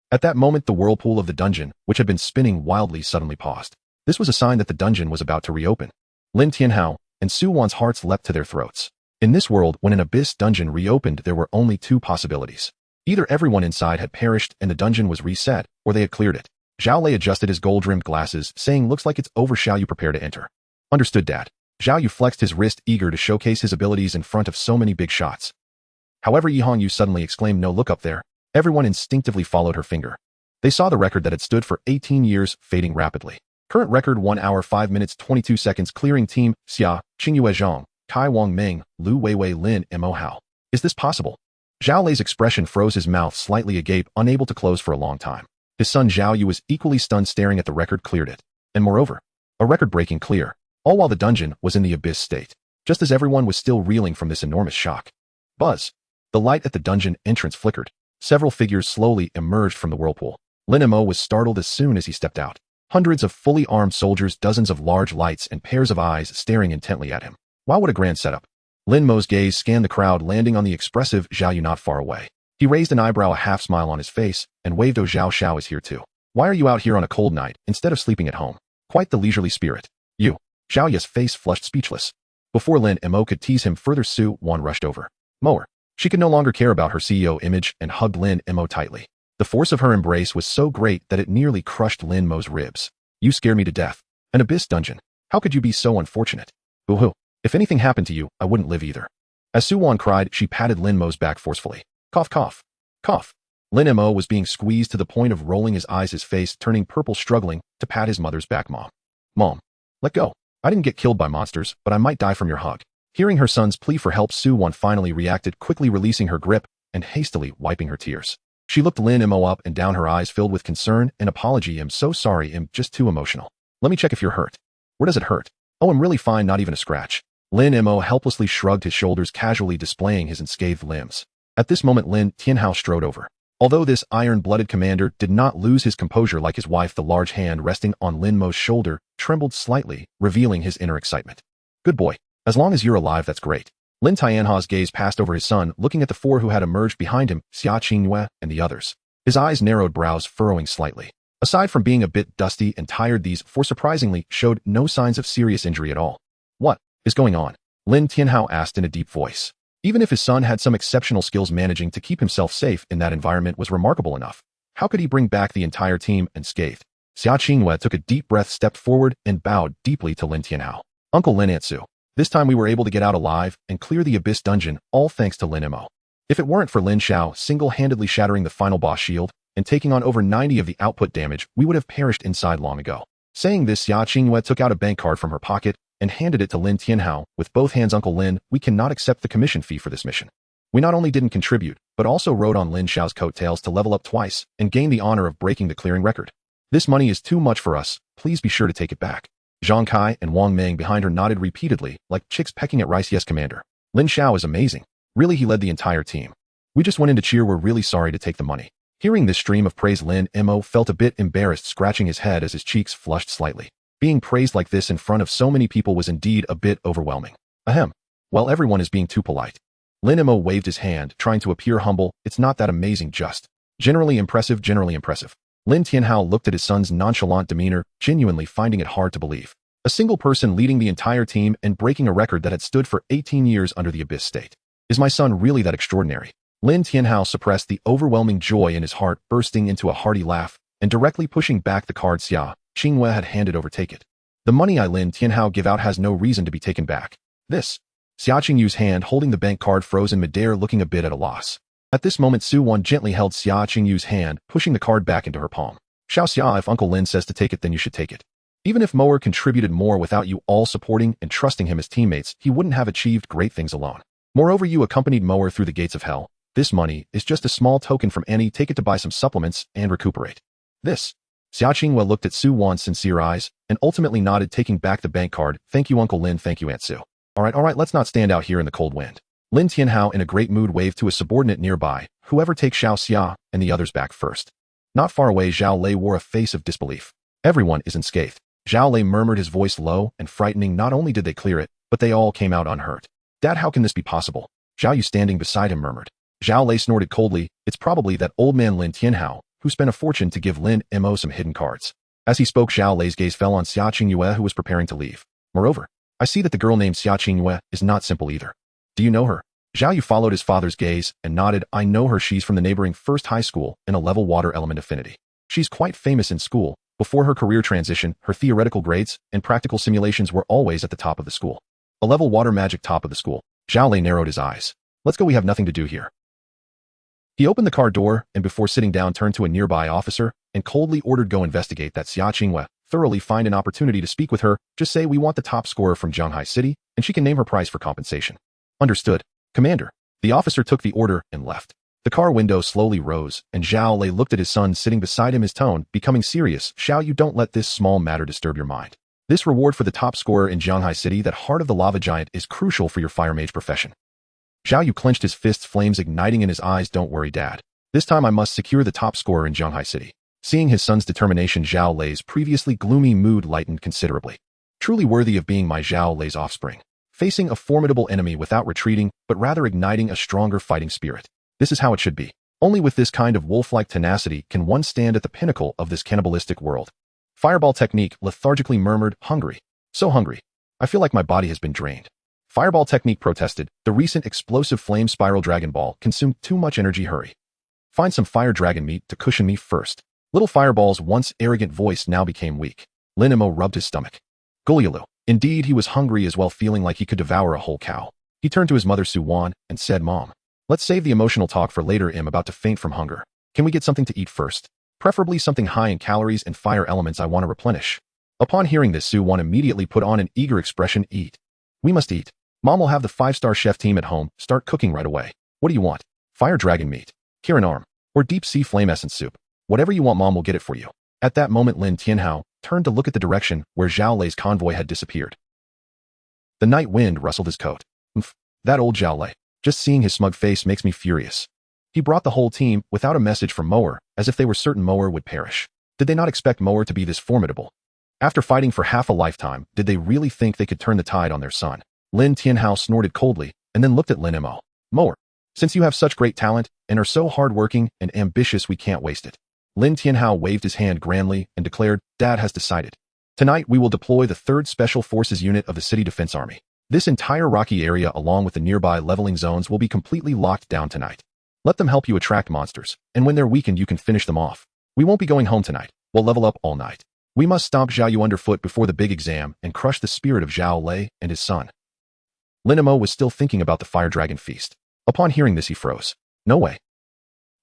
At that moment, the whirlpool of the dungeon, which had been spinning wildly, suddenly paused. This was a sign that the dungeon was about to reopen. Lin Tianhao and Su Wan's hearts leapt to their throats. In this world, when an abyss dungeon reopened, there were only two possibilities. Either everyone inside had perished and the dungeon was reset, or they had cleared it. Zhao Lei adjusted his gold-rimmed glasses, saying, looks like it's over. Shall you prepare to enter? Understood, Dad. Zhao Yu flexed his wrist, eager to showcase his abilities in front of so many big shots. However, Yi Hongyu suddenly exclaimed, no, look up there. Everyone instinctively followed her finger. They saw the record that had stood for 18 years, fading rapidly. Current record 1 hour 5 minutes 22 seconds. Clearing team, Xia, Qingyue Zhang, Kai Wang Ming, Lu Weiwei, Lin Mo. How is this possible? Zhao Lei's expression froze, his mouth slightly agape, unable to close for a long time. His son Zhao Yu was equally stunned, staring at the record, cleared it. And moreover, a record-breaking clear, all while the dungeon was in the abyss state, just as everyone was still reeling from this enormous shock. Buzz. The light at the dungeon entrance flickered. Several figures slowly emerged from the whirlpool. Lin Mo was startled as soon as he stepped out. Hundreds of fully armed soldiers, dozens of large lights, and pairs of eyes staring intently at him. Wow, what a grand setup. Lin Mo's gaze scanned the crowd, landing on the expressive Zhao Yu not far away. He raised an eyebrow, a half-smile on his face, and waved. Oh, Zhao Xiao is here too. Why are you out here on a cold night, instead of sleeping at home? Quite the leisurely spirit. You. Zhao Yu's face flushed, speechless. Before Lin Mo could tease him further, Su Wan rushed over. Mower. She could no longer care about her CEO image and hugged Lin Mo tightly. The force of her embrace was so great that it nearly crushed Lin Mo's ribs. You scared me to death. An abyss dungeon. How could you be so unfortunate? Boo-hoo. If anything happened to you, I wouldn't live either. As Su Wan cried, she patted Lin Mo's back forcefully. Cough, cough. Cough. Lin Mo was being squeezed to the point of rolling his eyes, his face turning purple, struggling to pat his mother's back. Mom. Let go. I didn't get killed by monsters, but I might die from your hug. Hearing her son's plea for help, Su Wan finally reacted, quickly releasing her grip and hastily wiping her tears. She looked Lin Mo up and down, her eyes filled with concern and apology. I'm so sorry, I'm just too emotional. Let me check if you're hurt. Where does it hurt? Oh, I'm really fine, not even a scratch. Lin Mo helplessly shrugged his shoulders, casually displaying his unscathed limbs. At this moment, Lin Tianhao strode over. Although this iron-blooded commander did not lose his composure like his wife, the large hand resting on Lin Mo's shoulder trembled slightly, revealing his inner excitement. Good boy. As long as you're alive, that's great. Lin Tianha's gaze passed over his son, looking at the four who had emerged behind him, Xia Qingyue and the others. His eyes narrowed, brows furrowing slightly. Aside from being a bit dusty and tired, these four surprisingly showed no signs of serious injury at all. What? is going on? Lin Tianhao asked in a deep voice. Even if his son had some exceptional skills, managing to keep himself safe in that environment was remarkable enough. How could he bring back the entire team unscathed? Xia Qinghua took a deep breath, stepped forward, and bowed deeply to Lin Tianhao. Uncle Lin Atsu. This time we were able to get out alive and clear the Abyss dungeon, all thanks to Lin Mo. If it weren't for Lin Xiao single-handedly shattering the final boss shield and taking on over 90 of the output damage, we would have perished inside long ago. Saying this, Xia Qinghua took out a bank card from her pocket and handed it to Lin Tianhao with both hands. Uncle Lin, we cannot accept the commission fee for this mission. We not only didn't contribute, but also rode on Lin Xiao's coattails to level up twice and gain the honor of breaking the clearing record. This money is too much for us, please be sure to take it back. Zhang Kai and Wang Meng behind her nodded repeatedly, like chicks pecking at rice. Yes, Commander. Lin Xiao is amazing. Really, he led the entire team. We just went in to cheer. We're really sorry to take the money. Hearing this stream of praise, Lin Mo felt a bit embarrassed, scratching his head as his cheeks flushed slightly. Being praised like this in front of so many people was indeed a bit overwhelming. Ahem. Well, everyone is being too polite. Lin Mo waved his hand, trying to appear humble. It's not that amazing, just generally impressive, generally impressive. Lin Tianhao looked at his son's nonchalant demeanor, genuinely finding it hard to believe. A single person leading the entire team and breaking a record that had stood for 18 years under the Abyss state. Is my son really that extraordinary? Lin Tianhao suppressed the overwhelming joy in his heart, bursting into a hearty laugh, and directly pushing back the card Xia Qinghua had handed over. Take it. The money I Lin Tianhao give out has no reason to be taken back. This. Xia Qingyu's hand holding the bank card froze in midair, looking a bit at a loss. At this moment, Su Wan gently held Xia Qingyu's hand, pushing the card back into her palm. Xiao Xia, if Uncle Lin says to take it, then you should take it. Even if Moer contributed more without you all supporting and trusting him as teammates, he wouldn't have achieved great things alone. Moreover, you accompanied Moer through the gates of hell. This money is just a small token from Annie. Take it to buy some supplements and recuperate. This. Xia Qinghua looked at Su Wan's sincere eyes and ultimately nodded, taking back the bank card. Thank you, Uncle Lin. Thank you, Aunt Su. All right, let's not stand out here in the cold wind. Lin Tianhao, in a great mood, waved to a subordinate nearby. Whoever takes Xiao Xia and the others back first. Not far away, Zhao Lei wore a face of disbelief. Everyone is unscathed. Zhao Lei murmured, his voice low and frightening. Not only did they clear it, but they all came out unhurt. Dad, how can this be possible? Zhao Yu, standing beside him, murmured. Zhao Lei snorted coldly. It's probably that old man Lin Tianhao, who spent a fortune to give Lin Mo some hidden cards. As he spoke, Zhao Lei's gaze fell on Xia Qingyue, who was preparing to leave. Moreover, I see that the girl named Xia Qingyue is not simple either. Do you know her? Zhao Yu followed his father's gaze and nodded. I know her. She's from the neighboring first high school in a level water element affinity. She's quite famous in school. Before her career transition, her theoretical grades and practical simulations were always at the top of the school. A level water magic top of the school. Zhao Lei narrowed his eyes. Let's go, we have nothing to do here. He opened the car door and before sitting down turned to a nearby officer and coldly ordered, go investigate that Xia Qinghua, thoroughly find an opportunity to speak with her, just say we want the top scorer from Zhanghai City and she can name her price for compensation. Understood, Commander. The officer took the order and left. The car window slowly rose and Zhao Lei looked at his son sitting beside him, his tone becoming serious. Xiao, you don't let this small matter disturb your mind. This reward for the top scorer in Zhanghai City, that heart of the lava giant, is crucial for your fire mage profession. Zhao Yu clenched his fists, flames igniting in his eyes. Don't worry, Dad. This time I must secure the top scorer in Zhanghai City. Seeing his son's determination, Zhao Lei's previously gloomy mood lightened considerably. Truly worthy of being my Zhao Lei's offspring. Facing a formidable enemy without retreating, but rather igniting a stronger fighting spirit. This is how it should be. Only with this kind of wolf-like tenacity can one stand at the pinnacle of this cannibalistic world. Fireball technique, lethargically murmured, hungry. So hungry. I feel like my body has been drained. Fireball technique protested, the recent explosive flame spiral Dragon Ball consumed too much energy. Hurry. Find some fire dragon meat to cushion me first. Little Fireball's once arrogant voice now became weak. Lin Mo rubbed his stomach. Gulialu. Indeed, he was hungry as well, feeling like he could devour a whole cow. He turned to his mother Su Wan and said, Mom, let's save the emotional talk for later. I'm about to faint from hunger. Can we get something to eat first? Preferably something high in calories and fire elements I want to replenish. Upon hearing this, Su Wan immediately put on an eager expression. Eat. We must eat. Mom will have the 5-star chef team at home start cooking right away. What do you want? Fire dragon meat, Kirin arm, or deep sea flame essence soup? Whatever you want, Mom will get it for you. At that moment, Lin Tianhao turned to look at the direction where Zhao Lei's convoy had disappeared. The night wind rustled his coat. That old Zhao Lei. Just seeing his smug face makes me furious. He brought the whole team without a message from Moer, as if they were certain Moer would perish. Did they not expect Moer to be this formidable? After fighting for half a lifetime, did they really think they could turn the tide on their son? Lin Tianhao snorted coldly, and then looked at Lin Mo. Moer, since you have such great talent, and are so hardworking and ambitious, we can't waste it. Lin Tianhao waved his hand grandly and declared, Dad has decided. Tonight we will deploy the 3rd Special Forces Unit of the City Defense Army. This entire rocky area along with the nearby leveling zones will be completely locked down tonight. Let them help you attract monsters, and when they're weakened you can finish them off. We won't be going home tonight. We'll level up all night. We must stomp Zhao Yu underfoot before the big exam and crush the spirit of Zhao Lei and his son. Lin Mo was still thinking about the fire dragon feast. Upon hearing this he froze. No way.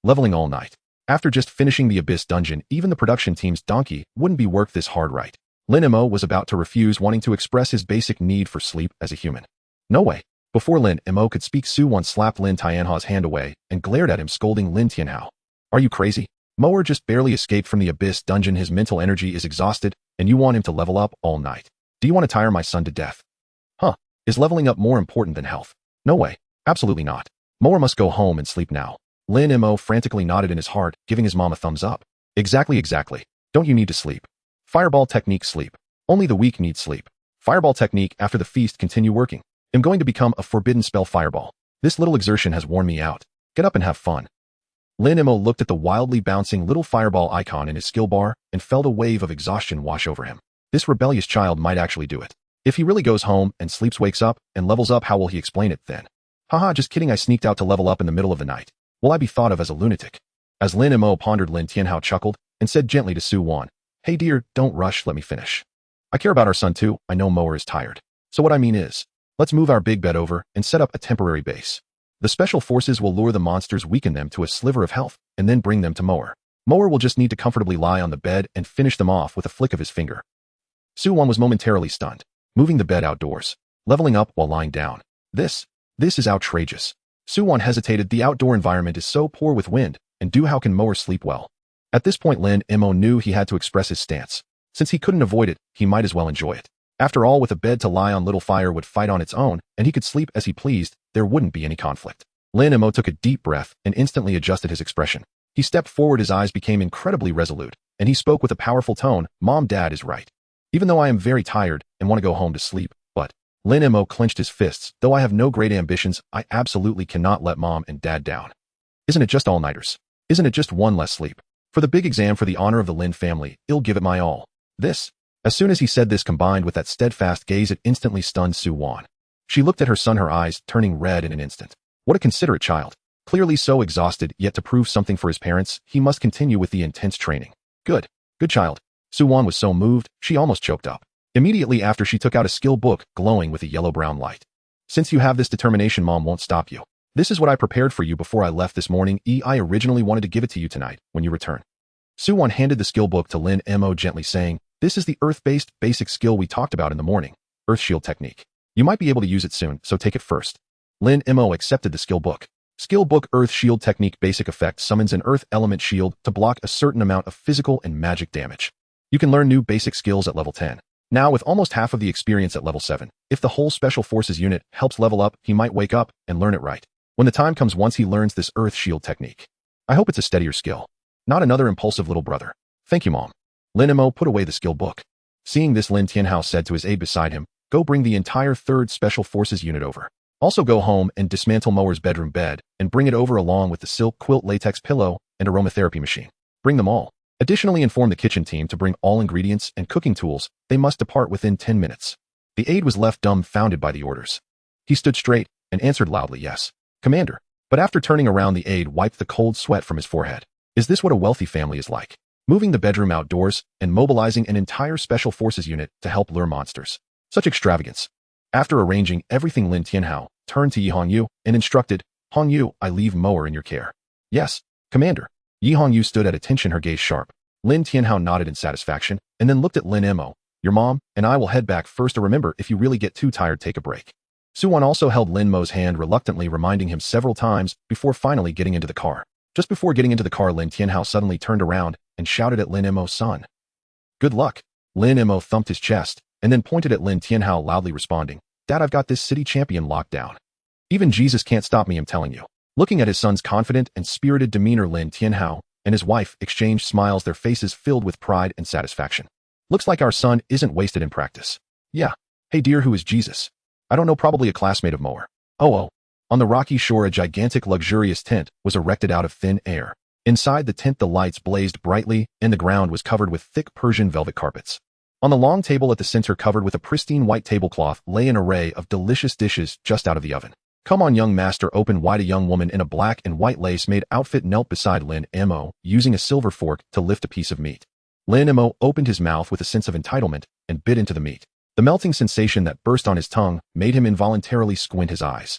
Leveling all night. After just finishing the Abyss dungeon, even the production team's donkey wouldn't be worked this hard right. Lin Mo was about to refuse, wanting to express his basic need for sleep as a human. No way. Before Lin Mo could speak, Su Wan slapped Lin Tianhao's hand away and glared at him, scolding Lin Tianhao. Are you crazy? Moer just barely escaped from the Abyss dungeon. His mental energy is exhausted, and you want him to level up all night. Do you want to tire my son to death? Huh. Is leveling up more important than health? No way. Absolutely not. Moer must go home and sleep now. Lin Mo frantically nodded in his heart, giving his mom a thumbs up. Exactly. Don't you need to sleep? Fireball technique sleep. Only the weak need sleep. Fireball technique after the feast continue working. I'm going to become a forbidden spell fireball. This little exertion has worn me out. Get up and have fun. Lin Mo looked at the wildly bouncing little fireball icon in his skill bar and felt a wave of exhaustion wash over him. This rebellious child might actually do it. If he really goes home and sleeps, wakes up, and levels up, how will he explain it then? Haha, just kidding. I sneaked out to level up in the middle of the night. Will I be thought of as a lunatic? As Lin Mo pondered, Lin Tianhao chuckled and said gently to Su Wan, Hey dear, don't rush, let me finish. I care about our son too. I know Moer is tired. So what I mean is, let's move our big bed over and set up a temporary base. The special forces will lure the monsters, weaken them to a sliver of health, and then bring them to Moer. Moer will just need to comfortably lie on the bed and finish them off with a flick of his finger. Su Wan was momentarily stunned, moving the bed outdoors, leveling up while lying down. This is outrageous. Su Wan hesitated. The outdoor environment is so poor with wind, and how can Moer sleep well? At this point Lin Mo knew he had to express his stance. Since he couldn't avoid it, he might as well enjoy it. After all, with a bed to lie on, little fire would fight on its own, and he could sleep as he pleased. There wouldn't be any conflict. Lin Mo took a deep breath and instantly adjusted his expression. He stepped forward, his eyes became incredibly resolute, and he spoke with a powerful tone. Mom, Dad is right. Even though I am very tired and want to go home to sleep, but Lin Mo clenched his fists. Though I have no great ambitions, I absolutely cannot let Mom and Dad down. Isn't it just all-nighters? Isn't it just one less sleep? For the big exam, for the honor of the Lin family, I'll give it my all. As soon as he said this, combined with that steadfast gaze, it instantly stunned Su Wan. She looked at her son, her eyes turning red in an instant. What a considerate child. Clearly so exhausted, yet to prove something for his parents, he must continue with the intense training. Good child. Su Wan was so moved, she almost choked up. Immediately after, she took out a skill book glowing with a yellow-brown light. Since you have this determination, Mom won't stop you. This is what I prepared for you before I left this morning. I originally wanted to give it to you tonight when you return. Su Wan handed the skill book to Lin Mo, gently saying, This is the earth-based basic skill we talked about in the morning, Earth Shield technique. You might be able to use it soon, so take it first. Lin Mo accepted the skill book. Skill book: Earth Shield technique. Basic effect: summons an earth element shield to block a certain amount of physical and magic damage. You can learn new basic skills at level 10. Now with almost half of the experience at level 7, if the whole Special Forces unit helps level up, he might wake up and learn it right. When the time comes, once he learns this Earth Shield technique. I hope it's a steadier skill. Not another impulsive little brother. Thank you, Mom. Lin Mo put away the skill book. Seeing this, Lin Tianhao said to his aide beside him, Go bring the entire 3rd Special Forces unit over. Also go home and dismantle Moer's bedroom bed and bring it over along with the silk quilt, latex pillow, and aromatherapy machine. Bring them all. Additionally, inform the kitchen team to bring all ingredients and cooking tools. They must depart within 10 minutes. The aide was left dumbfounded by the orders. He stood straight and answered loudly, Yes, Commander. But after turning around, the aide wiped the cold sweat from his forehead. Is this what a wealthy family is like? Moving the bedroom outdoors and mobilizing an entire Special Forces unit to help lure monsters. Such extravagance. After arranging everything, Lin Tianhao turned to Yi Hongyu and instructed, Hongyu, I leave Moer in your care. Yes, Commander. Yi Hongyu stood at attention, her gaze sharp. Lin Tianhao nodded in satisfaction and then looked at Lin Mo. Your mom and I will head back first. Remember, if you really get too tired, take a break. Su Wan also held Lin Mo's hand reluctantly, reminding him several times before finally getting into the car. Just before getting into the car, Lin Tianhao suddenly turned around and shouted at Lin Mo's son. Good luck. Lin Mo thumped his chest and then pointed at Lin Tianhao, loudly responding, Dad, I've got this city champion locked down. Even Jesus can't stop me, I'm telling you. Looking at his son's confident and spirited demeanor, Lin Tianhao and his wife exchanged smiles, their faces filled with pride and satisfaction. Looks like our son isn't wasted in practice. Yeah. Hey dear, who is Jesus? I don't know, probably a classmate of Moer. Oh. On the rocky shore, a gigantic luxurious tent was erected out of thin air. Inside the tent, the lights blazed brightly and the ground was covered with thick Persian velvet carpets. On the long table at the center covered with a pristine white tablecloth lay an array of delicious dishes just out of the oven. "Come on, young master," opened wide. A young woman in a black and white lace-made outfit knelt beside Lin Mo, using a silver fork to lift a piece of meat. Lin Mo opened his mouth with a sense of entitlement and bit into the meat. The melting sensation that burst on his tongue made him involuntarily squint his eyes.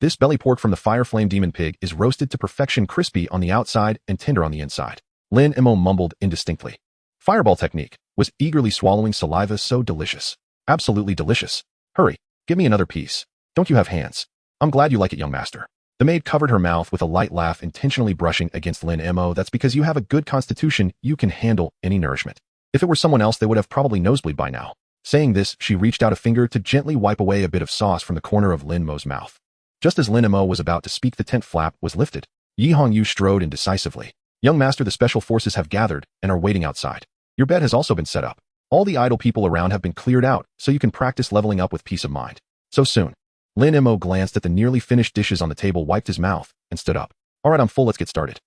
This belly pork from the fire flame demon pig is roasted to perfection, crispy on the outside and tender on the inside. Lin Mo mumbled indistinctly. Fireball technique, was eagerly swallowing saliva. So delicious. Absolutely delicious. Hurry, give me another piece. Don't you have hands? I'm glad you like it, young master. The maid covered her mouth with a light laugh, intentionally brushing against Lin Mo. That's because you have a good constitution, you can handle any nourishment. If it were someone else, they would have probably nosebleed by now. Saying this, she reached out a finger to gently wipe away a bit of sauce from the corner of Lin Mo's mouth. Just as Lin Mo was about to speak, the tent flap was lifted. Yi Hongyu strode in decisively. "Young master, the special forces have gathered and are waiting outside. Your bed has also been set up. All the idle people around have been cleared out, so you can practice leveling up with peace of mind." "So soon?" Lin Mo glanced at the nearly finished dishes on the table, wiped his mouth, and stood up. "All right, I'm full, let's get started."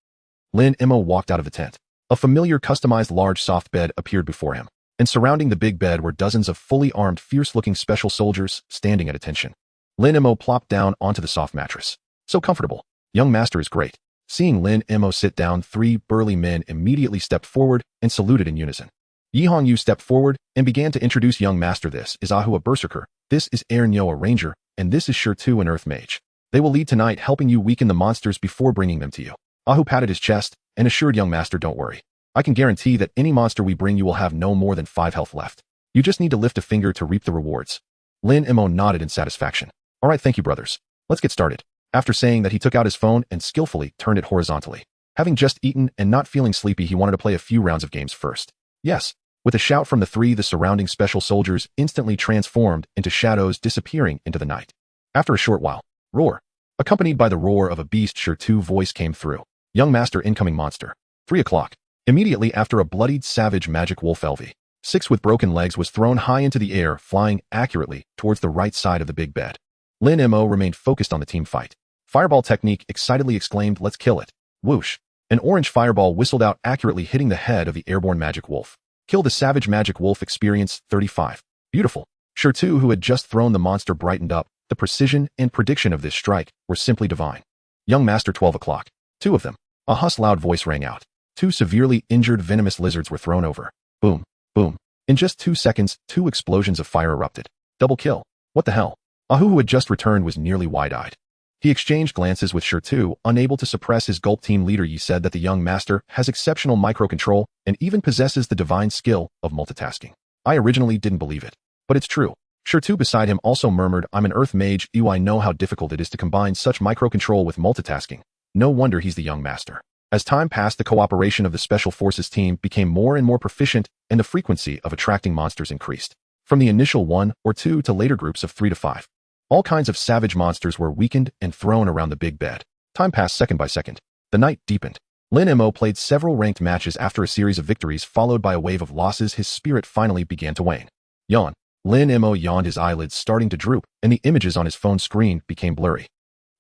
Lin Mo walked out of the tent. A familiar customized large soft bed appeared before him, and surrounding the big bed were dozens of fully armed, fierce-looking special soldiers standing at attention. Lin Mo plopped down onto the soft mattress. "So comfortable. Young master is great." Seeing Lin Mo sit down, 3 burly men immediately stepped forward and saluted in unison. Yi Hongyu stepped forward and began to introduce young master. "This is Ahu, a berserker. This is Nyo, a ranger. And this is Shirtu, an earth mage. They will lead tonight, helping you weaken the monsters before bringing them to you." Ahu patted his chest and assured young master, "Don't worry. I can guarantee that any monster we bring you will have no more than 5 health left. You just need to lift a finger to reap the rewards." Lin Mo nodded in satisfaction. "All right, thank you, brothers. Let's get started." After saying that, he took out his phone and skillfully turned it horizontally. Having just eaten and not feeling sleepy, he wanted to play a few rounds of games first. Yes. With a shout from the 3, the surrounding special soldiers instantly transformed into shadows, disappearing into the night. After a short while, roar. Accompanied by the roar of a beast, Shirtu voice came through. "Young master, incoming monster." 3 o'clock. Immediately after, a bloodied, savage magic wolf LV6 with broken legs was thrown high into the air, flying accurately towards the right side of the big bed. Lin Mo remained focused on the team fight. "Fireball technique," excitedly exclaimed, "let's kill it." Whoosh. An orange fireball whistled out, accurately hitting the head of the airborne magic wolf. "Kill the savage magic wolf." Experience 35. Beautiful. Shirtu, who had just thrown the monster, brightened up. The precision and prediction of this strike were simply divine. "Young master." 12 o'clock. 2 of them. A loud voice rang out. 2 severely injured venomous lizards were thrown over. Boom. Boom. In just 2 seconds, 2 explosions of fire erupted. Double kill. What the hell? Ahu, who had just returned, was nearly wide-eyed. He exchanged glances with Shirtu, unable to suppress his gulp. "Team leader, you said that the young master has exceptional micro-control and even possesses the divine skill of multitasking. I originally didn't believe it, but it's true." Shirtu beside him also murmured, "I'm an earth mage. I know how difficult it is to combine such micro-control with multitasking. No wonder he's the young master." As time passed, the cooperation of the Special Forces team became more and more proficient, and the frequency of attracting monsters increased. From the initial 1 or 2 to later groups of 3 to 5. All kinds of savage monsters were weakened and thrown around the big bed. Time passed second by second. The night deepened. Lin Mo played several ranked matches. After a series of victories followed by a wave of losses, his spirit finally began to wane. Yawn. Lin Mo yawned, his eyelids starting to droop, and the images on his phone screen became blurry.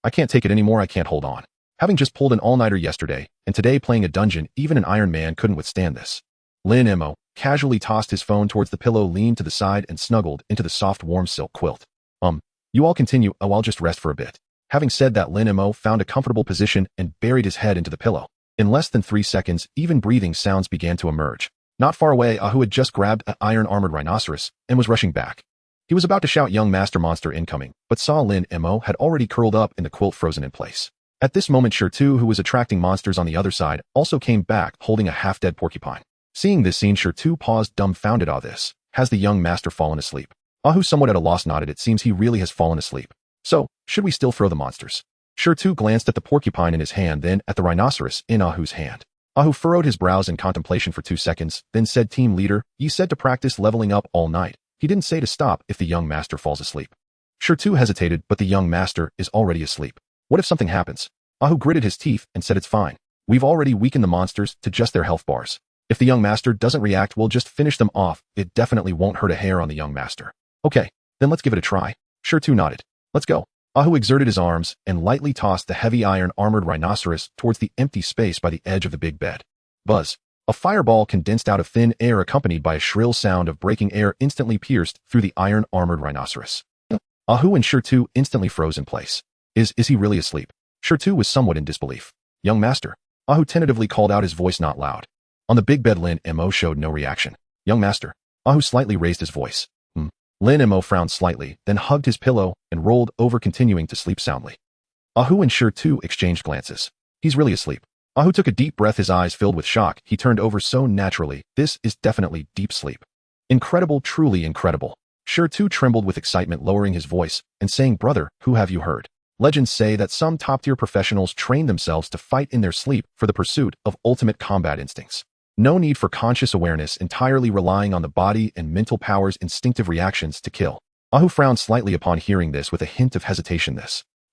"I can't take it anymore. I can't hold on. Having just pulled an all-nighter yesterday, and today playing a dungeon, even an Iron Man couldn't withstand this." Lin Mo casually tossed his phone towards the pillow, leaned to the side, and snuggled into the soft, warm silk quilt. You all continue. Oh, I'll just rest for a bit." Having said that, Lin Mo found a comfortable position and buried his head into the pillow. In less than 3 seconds, even breathing sounds began to emerge. Not far away, Ahu had just grabbed an iron-armored rhinoceros and was rushing back. He was about to shout, "Young master, monster incoming," but saw Lin Mo had already curled up in the quilt, frozen in place. At this moment, Shirtu, who was attracting monsters on the other side, also came back, holding a half-dead porcupine. Seeing this scene, Shirtu paused, dumbfounded. "Ah, this. Has the young master fallen asleep?" Ahu, somewhat at a loss, nodded. "It seems he really has fallen asleep. So, should we still throw the monsters?" Shirtu glanced at the porcupine in his hand, then at the rhinoceros in Ahu's hand. Ahu furrowed his brows in contemplation for 2 seconds, then said, "Team leader, you said to practice leveling up all night. He didn't say to stop if the young master falls asleep." Shirtu hesitated, "But the young master is already asleep. What if something happens?" Ahu gritted his teeth and said, "It's fine. We've already weakened the monsters to just their health bars. If the young master doesn't react, we'll just finish them off. It definitely won't hurt a hair on the young master." "Okay, then let's give it a try." Shirtu nodded. "Let's go." Ahu exerted his arms and lightly tossed the heavy iron-armored rhinoceros towards the empty space by the edge of the big bed. Buzz. A fireball condensed out of thin air accompanied by a shrill sound of breaking air instantly pierced through the iron-armored rhinoceros. Ahu and Shirtu instantly froze in place. Is he really asleep? Shirtu was somewhat in disbelief. Young master. Ahu tentatively called out, his voice not loud. On the big bed, Lin Mo showed no reaction. Young master. Ahu slightly raised his voice. Lin Mo frowned slightly, then hugged his pillow and rolled over, continuing to sleep soundly. Ahu and Shirtu exchanged glances. He's really asleep. Ahu took a deep breath, his eyes filled with shock. He turned over so naturally. This is definitely deep sleep. Incredible, truly incredible. Shirtu trembled with excitement, lowering his voice and saying, brother, who have you heard? Legends say that some top-tier professionals train themselves to fight in their sleep for the pursuit of ultimate combat instincts. No need for conscious awareness, entirely relying on the body and mental power's instinctive reactions to kill. Ahu frowned slightly upon hearing this with a hint of hesitation.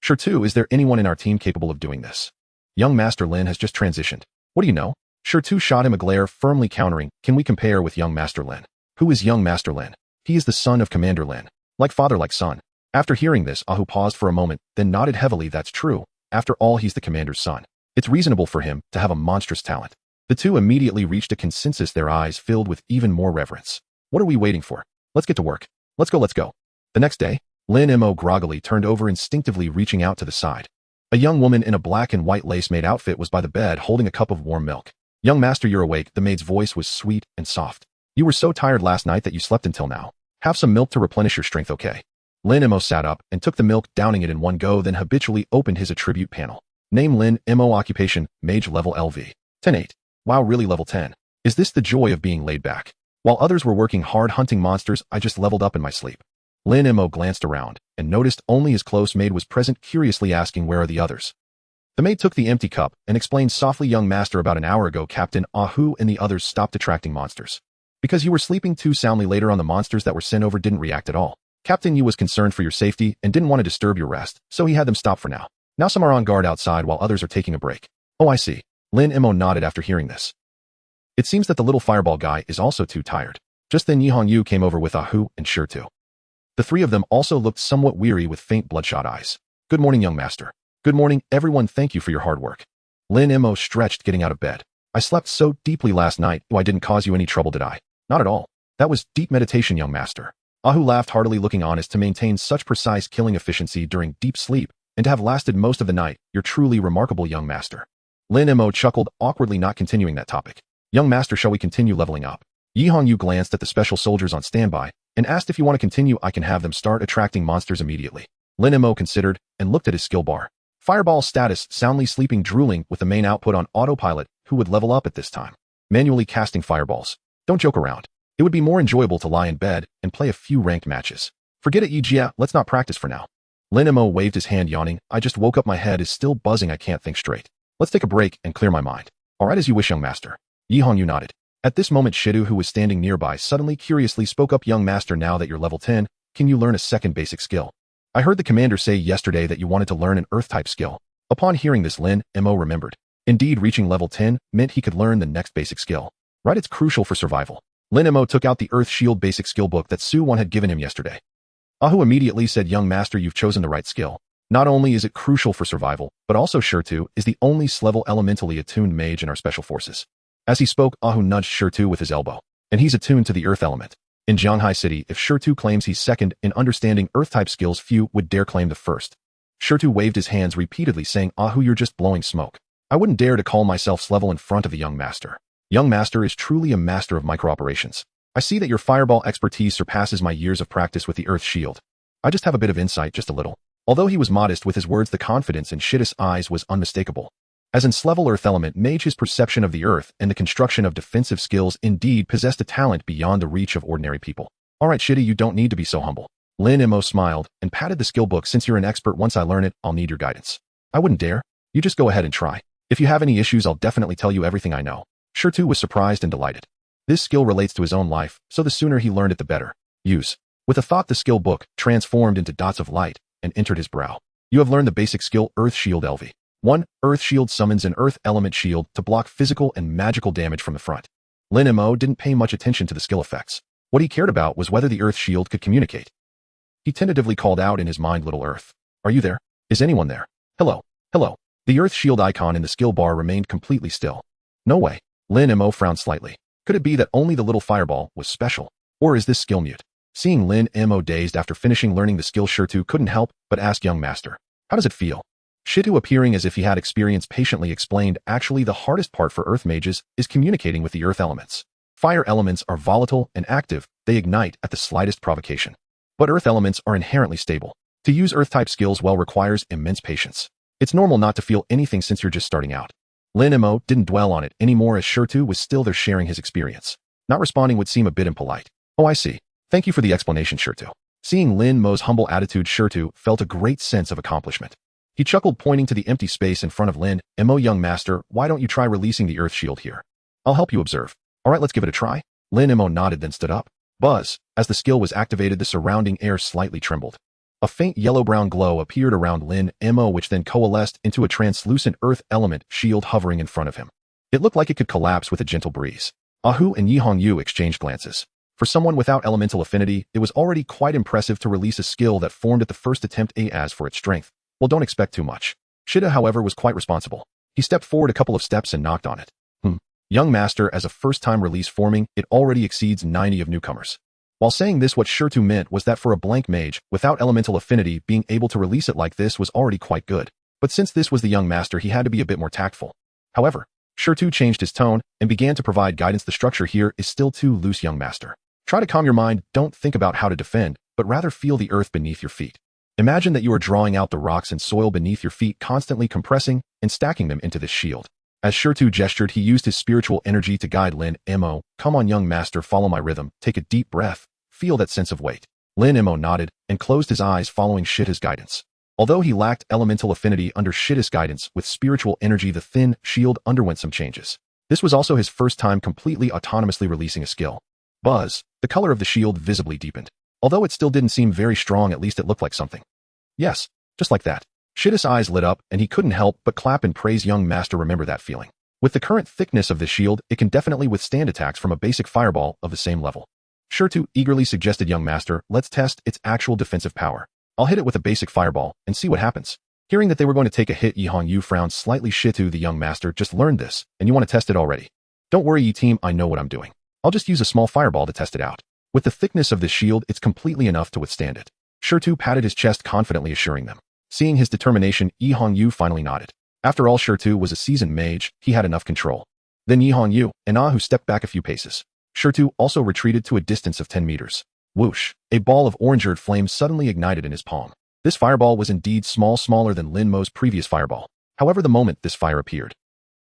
Shirtu, is there anyone in our team capable of doing this? Young Master Lin has just transitioned. What do you know? Shirtu shot him a glare, firmly countering, can we compare with Young Master Lin? Who is Young Master Lin? He is the son of Commander Lin. Like father, like son. After hearing this, Ahu paused for a moment, then nodded heavily. That's true. After all, he's the commander's son. It's reasonable for him to have a monstrous talent. The two immediately reached a consensus, their eyes filled with even more reverence. What are we waiting for? Let's get to work. Let's go. The next day, Lin Mo groggily turned over, instinctively reaching out to the side. A young woman in a black and white lace-made outfit was by the bed, holding a cup of warm milk. Young master, you're awake. The maid's voice was sweet and soft. You were so tired last night that you slept until now. Have some milk to replenish your strength, okay? Lin Mo sat up and took the milk, downing it in one go, then habitually opened his attribute panel. Name Lin Mo, occupation, mage, level LV. 10-8. Wow, really level 10. Is this the joy of being laid back? While others were working hard hunting monsters, I just leveled up in my sleep. Lin Mo glanced around and noticed only his close maid was present, curiously asking, where are the others? The maid took the empty cup and explained softly, young master, about an hour ago, Captain Ahu and the others stopped attracting monsters. Because you were sleeping too soundly later on, the monsters that were sent over didn't react at all. Captain Yu was concerned for your safety and didn't want to disturb your rest, so he had them stop for now. Now some are on guard outside while others are taking a break. Oh, I see. Lin Mo nodded after hearing this. It seems that the little fireball guy is also too tired. Just then Yihong Yu came over with Ahu and Shirtu. The three of them also looked somewhat weary with faint bloodshot eyes. Good morning, young master. Good morning, everyone. Thank you for your hard work. Lin Mo stretched, getting out of bed. I slept so deeply last night. I didn't cause you any trouble, did I? Not at all. That was deep meditation, young master. Ahu laughed heartily, looking honest. To maintain such precise killing efficiency during deep sleep and to have lasted most of the night, you're truly remarkable, young master. Lin Mo chuckled, awkwardly not continuing that topic. Young master, shall we continue leveling up? Yihong Yu glanced at the special soldiers on standby and asked, if you want to continue, I can have them start attracting monsters immediately. Lin Mo considered and looked at his skill bar. Fireball status, soundly sleeping, drooling with the main output on autopilot. Who would level up at this time? Manually casting fireballs. Don't joke around. It would be more enjoyable to lie in bed and play a few ranked matches. Forget it, Yijia, let's not practice for now. Lin Mo waved his hand, yawning. I just woke up, my head is still buzzing, I can't think straight. Let's take a break and clear my mind. Alright, as you wish, young master. Yihong Yu nodded. At this moment, Shidu, who was standing nearby, suddenly curiously spoke up, young master, now that you're level 10, can you learn a second basic skill? I heard the commander say yesterday that you wanted to learn an earth-type skill. Upon hearing this, Lin Mo remembered. Indeed, reaching level 10 meant he could learn the next basic skill. Right, it's crucial for survival. Lin Mo took out the Earth Shield basic skill book that Su Wan had given him yesterday. Ahu immediately said, young master, you've chosen the right skill. Not only is it crucial for survival, but also Shirtu is the only S-level elementally attuned mage in our special forces. As he spoke, Ahu nudged Shirtu with his elbow. And he's attuned to the Earth element. In Jianghai City, if Shirtu claims he's second in understanding Earth-type skills, few would dare claim the first. Shirtu waved his hands repeatedly, saying, Ahu, you're just blowing smoke. I wouldn't dare to call myself S-level in front of the young master. Young master is truly a master of micro-operations. I see that your fireball expertise surpasses my years of practice with the Earth Shield. I just have a bit of insight, just a little. Although he was modest with his words, the confidence in Shida's eyes was unmistakable. As in S-level Earth element mage, his perception of the Earth and the construction of defensive skills indeed possessed a talent beyond the reach of ordinary people. Alright, Shida, you don't need to be so humble. Lin Mo smiled and patted the skill book. Since you're an expert, once I learn it, I'll need your guidance. I wouldn't dare. You just go ahead and try. If you have any issues, I'll definitely tell you everything I know. Shirtu was surprised and delighted. This skill relates to his own life, so the sooner he learned it, the better. Use. With a thought, the skill book transformed into dots of light and entered his brow. You have learned the basic skill Earth Shield LV. 1. Earth Shield summons an Earth element shield to block physical and magical damage from the front. Lin Mo didn't pay much attention to the skill effects. What he cared about was whether the Earth Shield could communicate. He tentatively called out in his mind, little Earth. Are you there? Is anyone there? Hello. Hello. The Earth Shield icon in the skill bar remained completely still. No way. Lin Mo frowned slightly. Could it be that only the little fireball was special? Or is this skill mute? Seeing Lin Mo dazed after finishing learning the skill, Shitu couldn't help but ask young master, how does it feel? Shitu, appearing as if he had experience, patiently explained, actually the hardest part for earth mages is communicating with the earth elements. Fire elements are volatile and active, they ignite at the slightest provocation. But earth elements are inherently stable. To use earth-type skills well requires immense patience. It's normal not to feel anything since you're just starting out. Lin Mo didn't dwell on it anymore as Shitu was still there sharing his experience. Not responding would seem a bit impolite. Oh, I see. Thank you for the explanation, Shitu. Seeing Lin Mo's humble attitude, Shitu felt a great sense of accomplishment. He chuckled, pointing to the empty space in front of Lin Mo. Young master, why don't you try releasing the earth shield here? I'll help you observe. All right, let's give it a try. Lin Mo nodded, then stood up. Buzz. As the skill was activated, the surrounding air slightly trembled. A faint yellow-brown glow appeared around Lin Mo, which then coalesced into a translucent earth element shield hovering in front of him. It looked like it could collapse with a gentle breeze. Ahu and Yihongyu exchanged glances. For someone without elemental affinity, it was already quite impressive to release a skill that formed at the first attempt. As for its strength, well, don't expect too much. Shida, however, was quite responsible. He stepped forward a couple of steps and knocked on it. Young master, as a first-time release forming, it already exceeds 90 of newcomers. While saying this, what Shitu meant was that for a blank mage, without elemental affinity, being able to release it like this was already quite good. But since this was the young master, he had to be a bit more tactful. However, Shitu changed his tone and began to provide guidance. The structure here is still too loose, young master. Try to calm your mind, don't think about how to defend, but rather feel the earth beneath your feet. Imagine that you are drawing out the rocks and soil beneath your feet, constantly compressing and stacking them into this shield. As Shitu gestured, he used his spiritual energy to guide Lin Mo. Come on, young master, follow my rhythm, take a deep breath, feel that sense of weight. Lin Mo nodded and closed his eyes, following Shita's guidance. Although he lacked elemental affinity, under Shita's guidance with spiritual energy, the thin shield underwent some changes. This was also his first time completely autonomously releasing a skill. Buzz. The color of the shield visibly deepened. Although it still didn't seem very strong, at least it looked like something. Yes, just like that. Shita's eyes lit up, and he couldn't help but clap and praise. Young master, remember that feeling. With the current thickness of this shield, it can definitely withstand attacks from a basic fireball of the same level. Shitu eagerly suggested, young master, let's test its actual defensive power. I'll hit it with a basic fireball and see what happens. Hearing that they were going to take a hit, Yihongyu frowned slightly. Shitu, the young master just learned this, and you want to test it already. Don't worry, Yi-team, I know what I'm doing. I'll just use a small fireball to test it out. With the thickness of this shield, it's completely enough to withstand it. Shitu patted his chest, confidently assuring them. Seeing his determination, Yihongyu finally nodded. After all, Shitu was a seasoned mage, he had enough control. Then Yihongyu and Ahu stepped back a few paces. Shitu also retreated to a distance of 10 meters. Whoosh! A ball of orange-earth flame suddenly ignited in his palm. This fireball was indeed small, smaller than Lin Mo's previous fireball. However, the moment this fire appeared,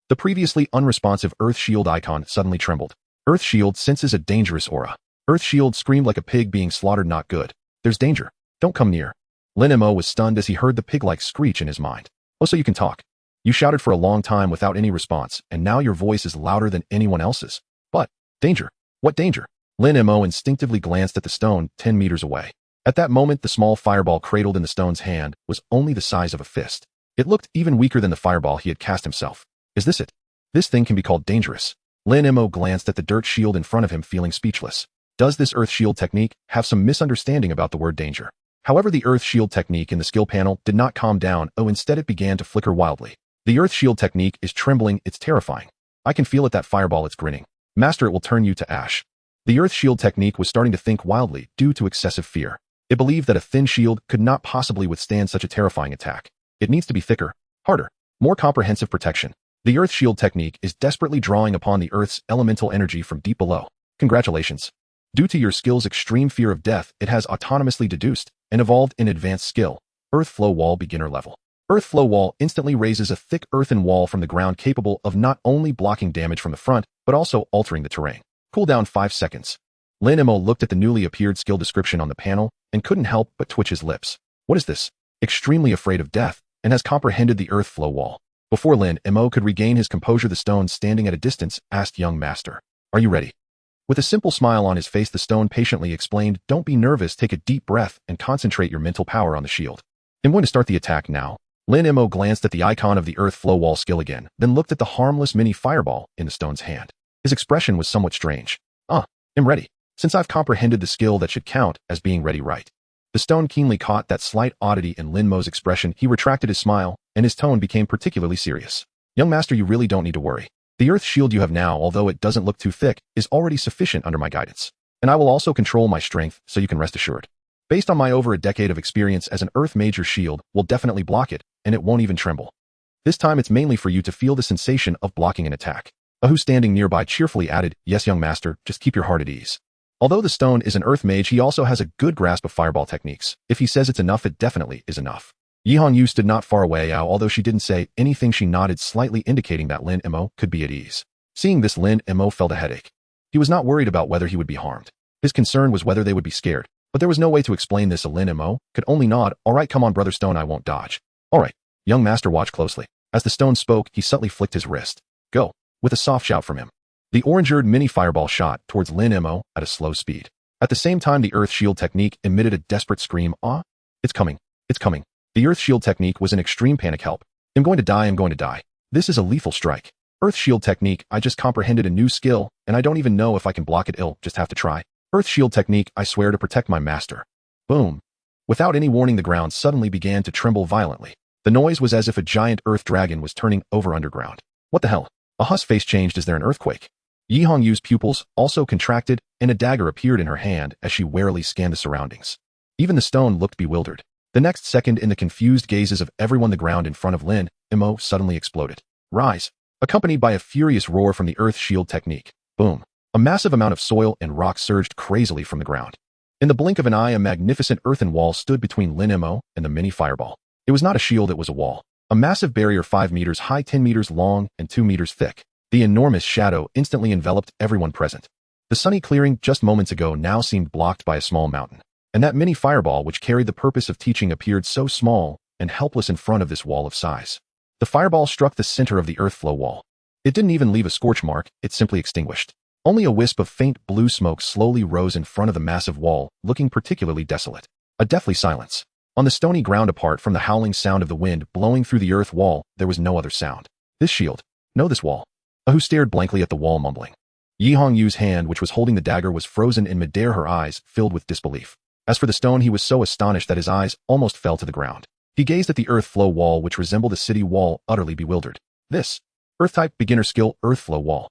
the previously unresponsive Earth Shield icon suddenly trembled. Earth Shield senses a dangerous aura. Earth Shield screamed like a pig being slaughtered. Not good. There's danger. Don't come near. Lin Mo was stunned as he heard the pig-like screech in his mind. Oh, so you can talk. You shouted for a long time without any response, and now your voice is louder than anyone else's. But, danger. What danger? Lin Mo instinctively glanced at the stone 10 meters away. At that moment, the small fireball cradled in the stone's hand was only the size of a fist. It looked even weaker than the fireball he had cast himself. Is this it? This thing can be called dangerous. Lin Mo glanced at the dirt shield in front of him, feeling speechless. Does this Earth Shield technique have some misunderstanding about the word danger? However, the Earth Shield technique in the skill panel did not calm down. Oh, instead it began to flicker wildly. The Earth Shield technique is trembling, it's terrifying. I can feel it, that fireball, it's grinning. Master, it will turn you to ash. The Earth Shield technique was starting to think wildly due to excessive fear. It believed that a thin shield could not possibly withstand such a terrifying attack. It needs to be thicker, harder, more comprehensive protection. The Earth Shield technique is desperately drawing upon the Earth's elemental energy from deep below. Congratulations. Due to your skill's extreme fear of death, it has autonomously deduced and evolved an advanced skill, Earth Flow Wall beginner level. Earth Flow Wall instantly raises a thick earthen wall from the ground capable of not only blocking damage from the front, but also altering the terrain. Cooldown 5 seconds. Lin Mo looked at the newly appeared skill description on the panel and couldn't help but twitch his lips. What is this? Extremely afraid of death and has comprehended the Earth Flow Wall. Before Lin Mo could regain his composure, the stone standing at a distance asked, young master, are you ready? With a simple smile on his face, the stone patiently explained, don't be nervous, take a deep breath and concentrate your mental power on the shield. I'm going to start the attack now. Lin Mo glanced at the icon of the Earth Flow Wall skill again, then looked at the harmless mini fireball in the stone's hand. His expression was somewhat strange. I'm ready. Since I've comprehended the skill, that should count as being ready, right? The stone keenly caught that slight oddity in Lin Mo's expression. He retracted his smile, and his tone became particularly serious. Young master, you really don't need to worry. The earth shield you have now, although it doesn't look too thick, is already sufficient under my guidance. And I will also control my strength, so you can rest assured. Based on my over a decade of experience as an earth mage, your shield will definitely block it, and it won't even tremble. This time it's mainly for you to feel the sensation of blocking an attack. Ahu standing nearby cheerfully added, yes young master, just keep your heart at ease. Although the stone is an earth mage, he also has a good grasp of fireball techniques. If he says it's enough, it definitely is enough. Yihong Yu stood not far away, although she didn't say anything. She nodded slightly, indicating that Lin Mo could be at ease. Seeing this, Lin Mo felt a headache. He was not worried about whether he would be harmed. His concern was whether they would be scared, but there was no way to explain this. Lin Mo could only nod. All right, come on brother stone, I won't dodge. All right, young master, watch closely. As the stone spoke, he subtly flicked his wrist. Go, with a soft shout from him. The orange-eared mini fireball shot towards Lin Mo at a slow speed. At the same time, the earth shield technique emitted a desperate scream. Ah, it's coming, it's coming. The earth shield technique was an extreme panic. Help. I'm going to die, I'm going to die. This is a lethal strike. Earth shield technique, I just comprehended a new skill, and I don't even know if I can block it. Just have to try. Earth shield technique, I swear to protect my master. Boom. Without any warning, the ground suddenly began to tremble violently. The noise was as if a giant earth dragon was turning over underground. What the hell? Ahu's face changed. Is there an earthquake? Yihong Yu's pupils also contracted, and a dagger appeared in her hand as she warily scanned the surroundings. Even the stone looked bewildered. The next second, in the confused gazes of everyone, the ground in front of Lin Mo suddenly exploded. Rise, accompanied by a furious roar from the earth shield technique. Boom. A massive amount of soil and rock surged crazily from the ground. In the blink of an eye, a magnificent earthen wall stood between Lin Mo and the mini fireball. It was not a shield, it was a wall. A massive barrier 5 meters high, 10 meters long, and 2 meters thick. The enormous shadow instantly enveloped everyone present. The sunny clearing just moments ago now seemed blocked by a small mountain. And that mini fireball, which carried the purpose of teaching, appeared so small and helpless in front of this wall of size. The fireball struck the center of the earth flow wall. It didn't even leave a scorch mark, it simply extinguished. Only a wisp of faint blue smoke slowly rose in front of the massive wall, looking particularly desolate. A deathly silence. On the stony ground, apart from the howling sound of the wind blowing through the earth wall, there was no other sound. This shield. No, this wall. Ahu stared blankly at the wall, mumbling. Yihong Yu's hand, which was holding the dagger, was frozen in midair, her eyes filled with disbelief. As for the stone, he was so astonished that his eyes almost fell to the ground. He gazed at the earth flow wall, which resembled a city wall, utterly bewildered. This. Earth-type beginner skill, earth flow wall.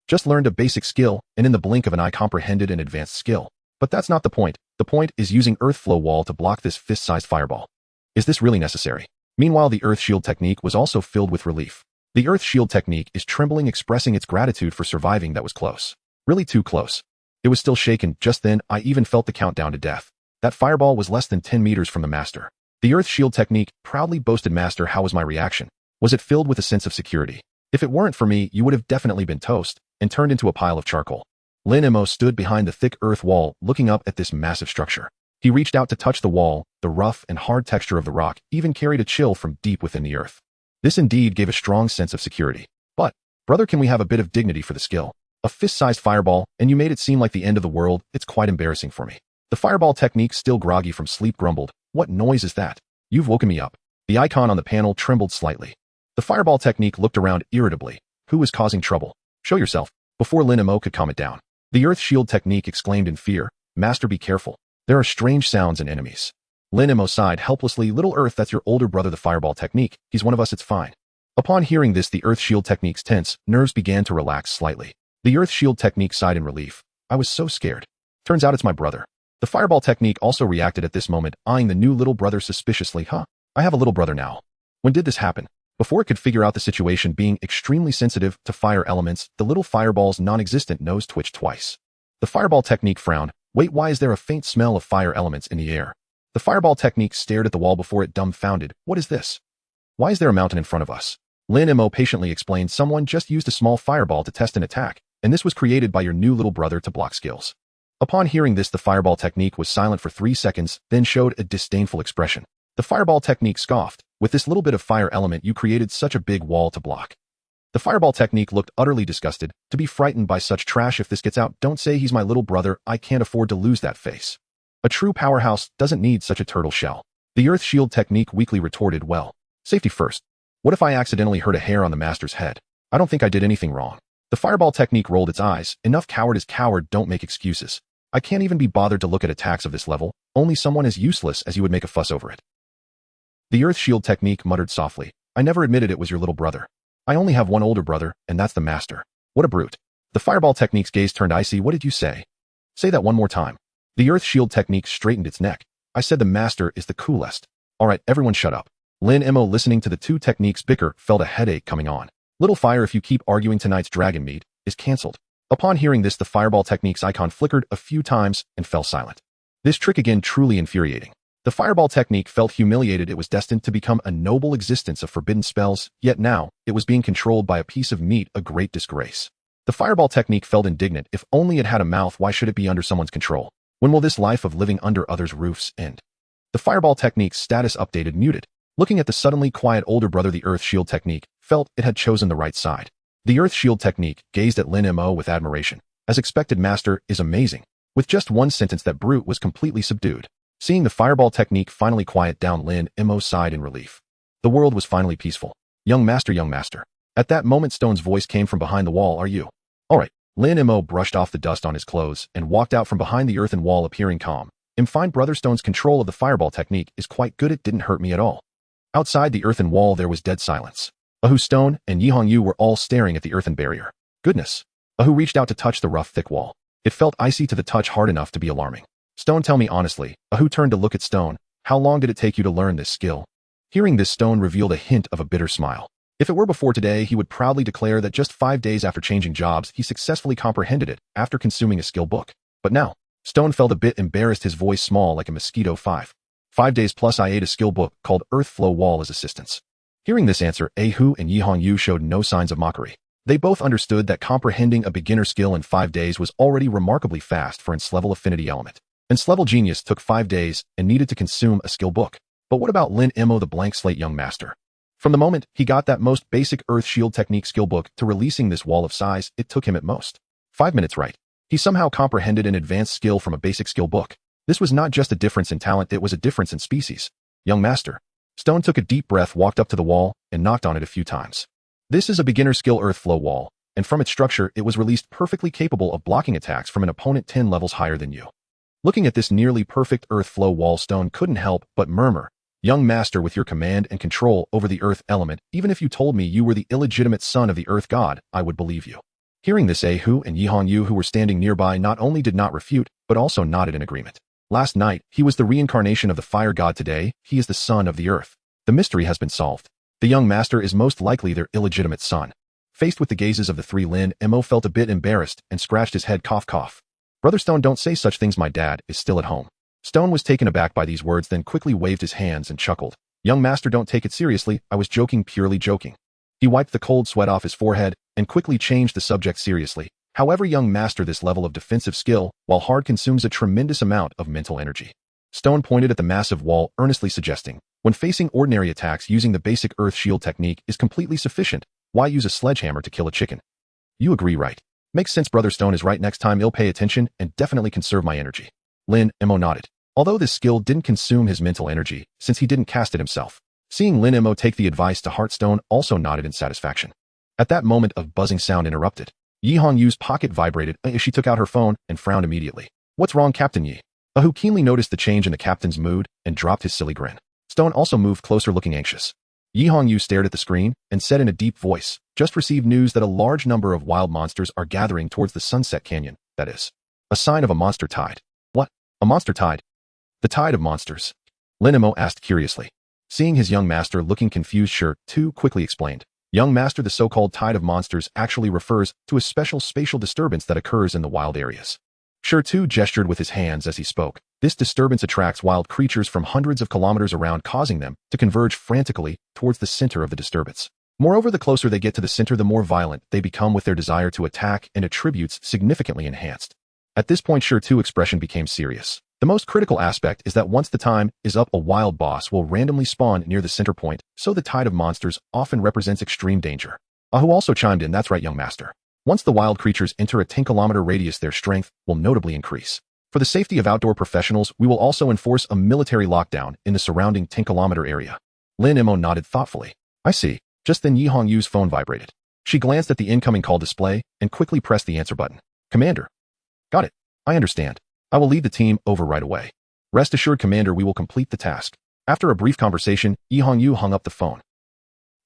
Just learned a basic skill, and in the blink of an eye comprehended an advanced skill. But that's not the point. The point is using earth flow wall to block this fist-sized fireball. Is this really necessary? Meanwhile, the earth shield technique was also filled with relief. The earth shield technique is trembling, expressing its gratitude for surviving. That was close. Really too close. It was still shaken. Just then, I even felt the countdown to death. That fireball was less than 10 meters from the master. The earth shield technique proudly boasted. Master, how was my reaction? Was it filled with a sense of security? If it weren't for me, you would have definitely been toast and turned into a pile of charcoal. Lin Mo stood behind the thick earth wall, looking up at this massive structure. He reached out to touch the wall. The rough and hard texture of the rock even carried a chill from deep within the earth. This indeed gave a strong sense of security. But, brother, can we have a bit of dignity for the skill? A fist-sized fireball, and you made it seem like the end of the world. It's quite embarrassing for me. The fireball technique, still groggy from sleep, grumbled. What noise is that? You've woken me up. The icon on the panel trembled slightly. The fireball technique looked around irritably. Who is causing trouble? Show yourself. Before Lin Mo could calm it down, the earth shield technique exclaimed in fear. Master, be careful. There are strange sounds and enemies. Lin Mo sighed helplessly. Little Earth, that's your older brother. The fireball technique. He's one of us, it's fine. Upon hearing this, the earth shield technique's tense nerves began to relax slightly. The earth shield technique sighed in relief. I was so scared. Turns out it's my brother. The fireball technique also reacted at this moment, eyeing the new little brother suspiciously. Huh? I have a little brother now. When did this happen? Before it could figure out the situation, being extremely sensitive to fire elements, the little fireball's non-existent nose twitched twice. The fireball technique frowned. Wait, why is there a faint smell of fire elements in the air? The fireball technique stared at the wall before it, dumbfounded. What is this? Why is there a mountain in front of us? Lin Mo patiently explained. Someone just used a small fireball to test an attack, and this was created by your new little brother to block skills. Upon hearing this, the fireball technique was silent for 3 seconds, then showed a disdainful expression. The fireball technique scoffed. With this little bit of fire element, you created such a big wall to block. The fireball technique looked utterly disgusted. To be frightened by such trash. If this gets out, don't say he's my little brother. I can't afford to lose that face. A true powerhouse doesn't need such a turtle shell. The earth shield technique weakly retorted. Well, safety first. What if I accidentally hurt a hair on the master's head? I don't think I did anything wrong. The fireball technique rolled its eyes. Enough, coward is coward, don't make excuses. I can't even be bothered to look at attacks of this level. Only someone as useless as you would make a fuss over it. The earth shield technique muttered softly. I never admitted it was your little brother. I only have one older brother, and that's the master. What a brute. The fireball technique's gaze turned icy. What did you say? Say that one more time. The earth shield technique straightened its neck. I said the master is the coolest. All right, everyone shut up. Lin Mo, listening to the two techniques bicker, felt a headache coming on. Little fire, if you keep arguing, tonight's dragon meat is cancelled. Upon hearing this, the fireball technique's icon flickered a few times and fell silent. This trick again truly infuriating. The fireball technique felt humiliated. It was destined to become a noble existence of forbidden spells, yet now it was being controlled by a piece of meat, a great disgrace. The fireball technique felt indignant. If only it had a mouth, why should it be under someone's control? When will this life of living under others' roofs end? The fireball technique's status updated muted. Looking at the suddenly quiet older brother, the earth shield technique felt it had chosen the right side. The earth shield technique gazed at Lin Mo with admiration. As expected, master is amazing. With just one sentence, that brute was completely subdued. Seeing the fireball technique finally quiet down, Lin Mo sighed in relief. The world was finally peaceful. Young master, young master. At that moment, Stone's voice came from behind the wall. Are you? All right. Lin Mo brushed off the dust on his clothes and walked out from behind the earthen wall, appearing calm. Fine, brother Stone's control of the fireball technique is quite good. It didn't hurt me at all. Outside the earthen wall, there was dead silence. Ahu, Stone, and Yihongyu were all staring at the earthen barrier. Goodness. Ahu reached out to touch the rough, thick wall. It felt icy to the touch, hard enough to be alarming. Stone, tell me honestly. Ahu turned to look at Stone. How long did it take you to learn this skill? Hearing this, Stone revealed a hint of a bitter smile. If it were before today, he would proudly declare that just 5 days after changing jobs, he successfully comprehended it after consuming a skill book. But now, Stone felt a bit embarrassed, his voice small like a mosquito. 5 days plus I ate a skill book called Earth Flow Wall as assistance. Hearing this answer, Ahu and Yihongyu showed no signs of mockery. They both understood that comprehending a beginner skill in 5 days was already remarkably fast for its level affinity element. Its level genius took 5 days and needed to consume a skill book. But what about Lin Mo, the blank slate young master? From the moment he got that most basic earth shield technique skill book to releasing this wall of size, it took him at most 5 minutes, right? He somehow comprehended an advanced skill from a basic skill book. This was not just a difference in talent, it was a difference in species. Young master. Stone took a deep breath, walked up to the wall, and knocked on it a few times. This is a beginner skill earth flow wall, and from its structure, it was released perfectly capable of blocking attacks from an opponent 10 levels higher than you. Looking at this nearly perfect earth flow wall, Stone couldn't help but murmur, young master, with your command and control over the earth element, even if you told me you were the illegitimate son of the earth god, I would believe you. Hearing this, Ahu and Yihongyu, who were standing nearby, not only did not refute, but also nodded in agreement. Last night, he was the reincarnation of the fire god. Today, he is the son of the earth. The mystery has been solved. The young master is most likely their illegitimate son. Faced with the gazes of the three, Lin Mo felt a bit embarrassed and scratched his head. Cough, cough. Brother Stone, don't say such things. My dad is still at home. Stone was taken aback by these words, then quickly waved his hands and chuckled. Young master, don't take it seriously. I was joking, purely joking. He wiped the cold sweat off his forehead and quickly changed the subject seriously. However, young master, this level of defensive skill, while hard, consumes a tremendous amount of mental energy. Stone pointed at the massive wall, earnestly suggesting, when facing ordinary attacks, using the basic earth shield technique is completely sufficient. Why use a sledgehammer to kill a chicken? You agree, right? Makes sense. Brother Stone is right. Next time I'll pay attention and definitely conserve my energy. Lin Mo nodded. Although this skill didn't consume his mental energy, since he didn't cast it himself. Seeing Lin Mo take the advice to heart, Stone also nodded in satisfaction. At that moment, a buzzing sound interrupted. Yihongyu's pocket vibrated as she took out her phone and frowned immediately. What's wrong, Captain Yi? Ahu keenly noticed the change in the captain's mood and dropped his silly grin. Stone also moved closer, looking anxious. Yihongyu stared at the screen and said in a deep voice, just received news that a large number of wild monsters are gathering towards the Sunset Canyon. That is a sign of a monster tide. What? A monster tide? The tide of monsters? Lin Mo asked curiously. Seeing his young master looking confused, Sure Tu quickly explained. Young master, the so-called tide of monsters actually refers to a special spatial disturbance that occurs in the wild areas. Sure Tu gestured with his hands as he spoke. This disturbance attracts wild creatures from hundreds of kilometers around, causing them to converge frantically towards the center of the disturbance. Moreover, the closer they get to the center, the more violent they become, with their desire to attack and attributes significantly enhanced. At this point, Sure Tu's expression became serious. The most critical aspect is that once the time is up, a wild boss will randomly spawn near the center point, so the tide of monsters often represents extreme danger. Ahu also chimed in, that's right, young master. Once the wild creatures enter a 10-kilometer radius, their strength will notably increase. For the safety of outdoor professionals, we will also enforce a military lockdown in the surrounding 10-kilometer area. Lin Mo nodded thoughtfully. I see. Just then Yihongyu's phone vibrated. She glanced at the incoming call display and quickly pressed the answer button. Commander. Got it. I understand. I will lead the team over right away. Rest assured, Commander, we will complete the task. After a brief conversation, Yihongyu hung up the phone.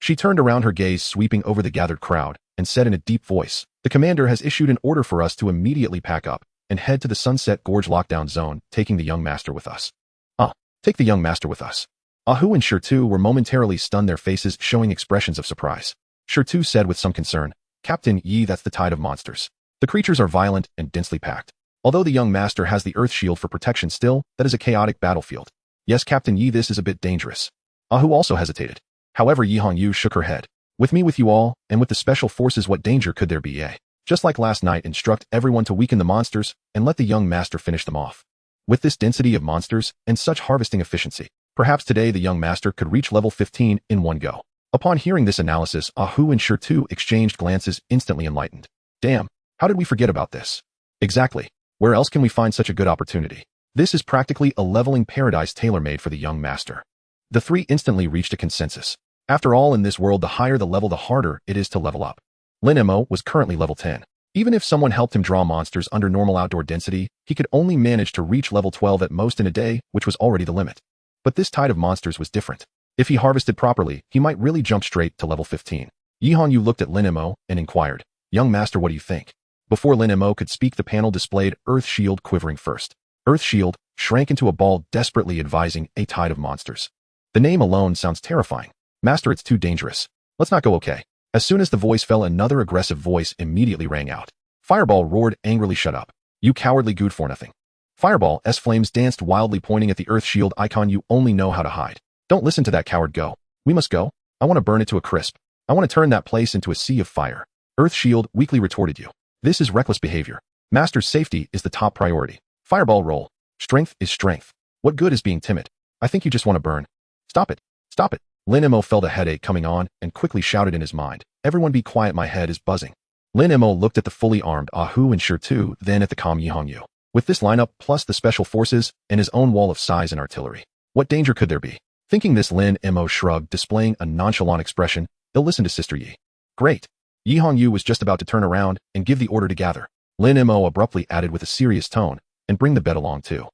She turned around, her gaze sweeping over the gathered crowd, and said in a deep voice, "The commander has issued an order for us to immediately pack up and head to the Sunset Gorge lockdown zone, taking the young master with us." "Ah, take the young master with us." Ahu and Shirtu were momentarily stunned, their faces showing expressions of surprise. Shirtu said with some concern, "Captain Yi, that's the tide of monsters. The creatures are violent and densely packed. Although the young master has the earth shield for protection, still, that is a chaotic battlefield." "Yes, Captain Yi, this is a bit dangerous." Ahu also hesitated. However, Yi Hongyu shook her head. "With me, with you all, and with the special forces, what danger could there be, eh? Just like last night, instruct everyone to weaken the monsters and let the young master finish them off. With this density of monsters and such harvesting efficiency, perhaps today the young master could reach level 15 in one go." Upon hearing this analysis, Ahu and Shirtu exchanged glances, instantly enlightened. "Damn, how did we forget about this?" "Exactly. Where else can we find such a good opportunity? This is practically a leveling paradise tailor-made for the young master." The three instantly reached a consensus. After all, in this world, the higher the level, the harder it is to level up. Lin Mo was currently level 10. Even if someone helped him draw monsters under normal outdoor density, he could only manage to reach level 12 at most in a day, which was already the limit. But this tide of monsters was different. If he harvested properly, he might really jump straight to level 15. Yi Hongyu looked at Lin Mo and inquired, "Young master, what do you think?" Before Lin Mo could speak, the panel displayed Earth Shield quivering first. Earth Shield shrank into a ball, desperately advising a tide of monsters. The name alone sounds terrifying. "Master, it's too dangerous. Let's not go, okay?" As soon as the voice fell, another aggressive voice immediately rang out. Fireball roared angrily, "Shut up. You cowardly good for nothing." Fireball's flames danced wildly, pointing at the Earth Shield icon. "You only know how to hide. Don't listen to that coward. Go. We must go. I want to burn it to a crisp. I want to turn that place into a sea of fire." Earth Shield weakly retorted, "You. This is reckless behavior. Master's safety is the top priority." Fireball roll. "Strength is strength. What good is being timid? I think you just want to burn. Stop it. Stop it." Lin Mo felt a headache coming on and quickly shouted in his mind, "Everyone be quiet, my head is buzzing." Lin Mo looked at the fully armed Ahu and Shirtu, then at the calm Yi Hongyu. With this lineup, plus the special forces and his own wall of size and artillery, what danger could there be? Thinking this, Lin Mo shrugged, displaying a nonchalant expression. "They'll listen to Sister Yi." "Great." Yi Hongyu was just about to turn around and give the order to gather. Lin Mo abruptly added with a serious tone, "And bring the bed along too."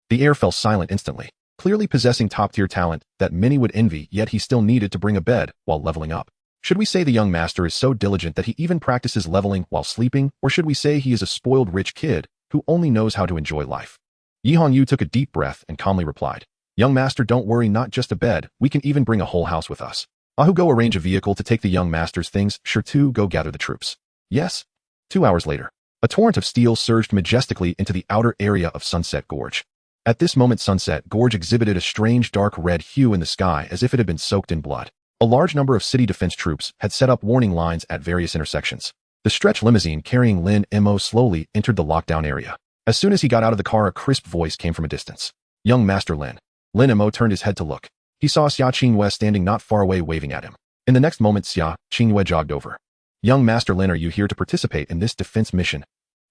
The air fell silent instantly. Clearly possessing top-tier talent that many would envy, yet he still needed to bring a bed while leveling up. Should we say the young master is so diligent that he even practices leveling while sleeping, or should we say he is a spoiled rich kid who only knows how to enjoy life? Yi Hongyu took a deep breath and calmly replied, "Young master, don't worry, not just a bed, we can even bring a whole house with us. Ahu, go arrange a vehicle to take the young master's things. Shirtu, go gather the troops." "Yes." 2 hours later, a torrent of steel surged majestically into the outer area of Sunset Gorge. At this moment, Sunset Gorge exhibited a strange dark red hue in the sky, as if it had been soaked in blood. A large number of city defense troops had set up warning lines at various intersections. The stretch limousine carrying Lin Mo slowly entered the lockdown area. As soon as he got out of the car, a crisp voice came from a distance. "Young Master Lin." Lin Mo turned his head to look. He saw Xia Qingyue standing not far away, waving at him. In the next moment, Xia Qingyue jogged over. "Young Master Lin, are you here to participate in this defense mission?"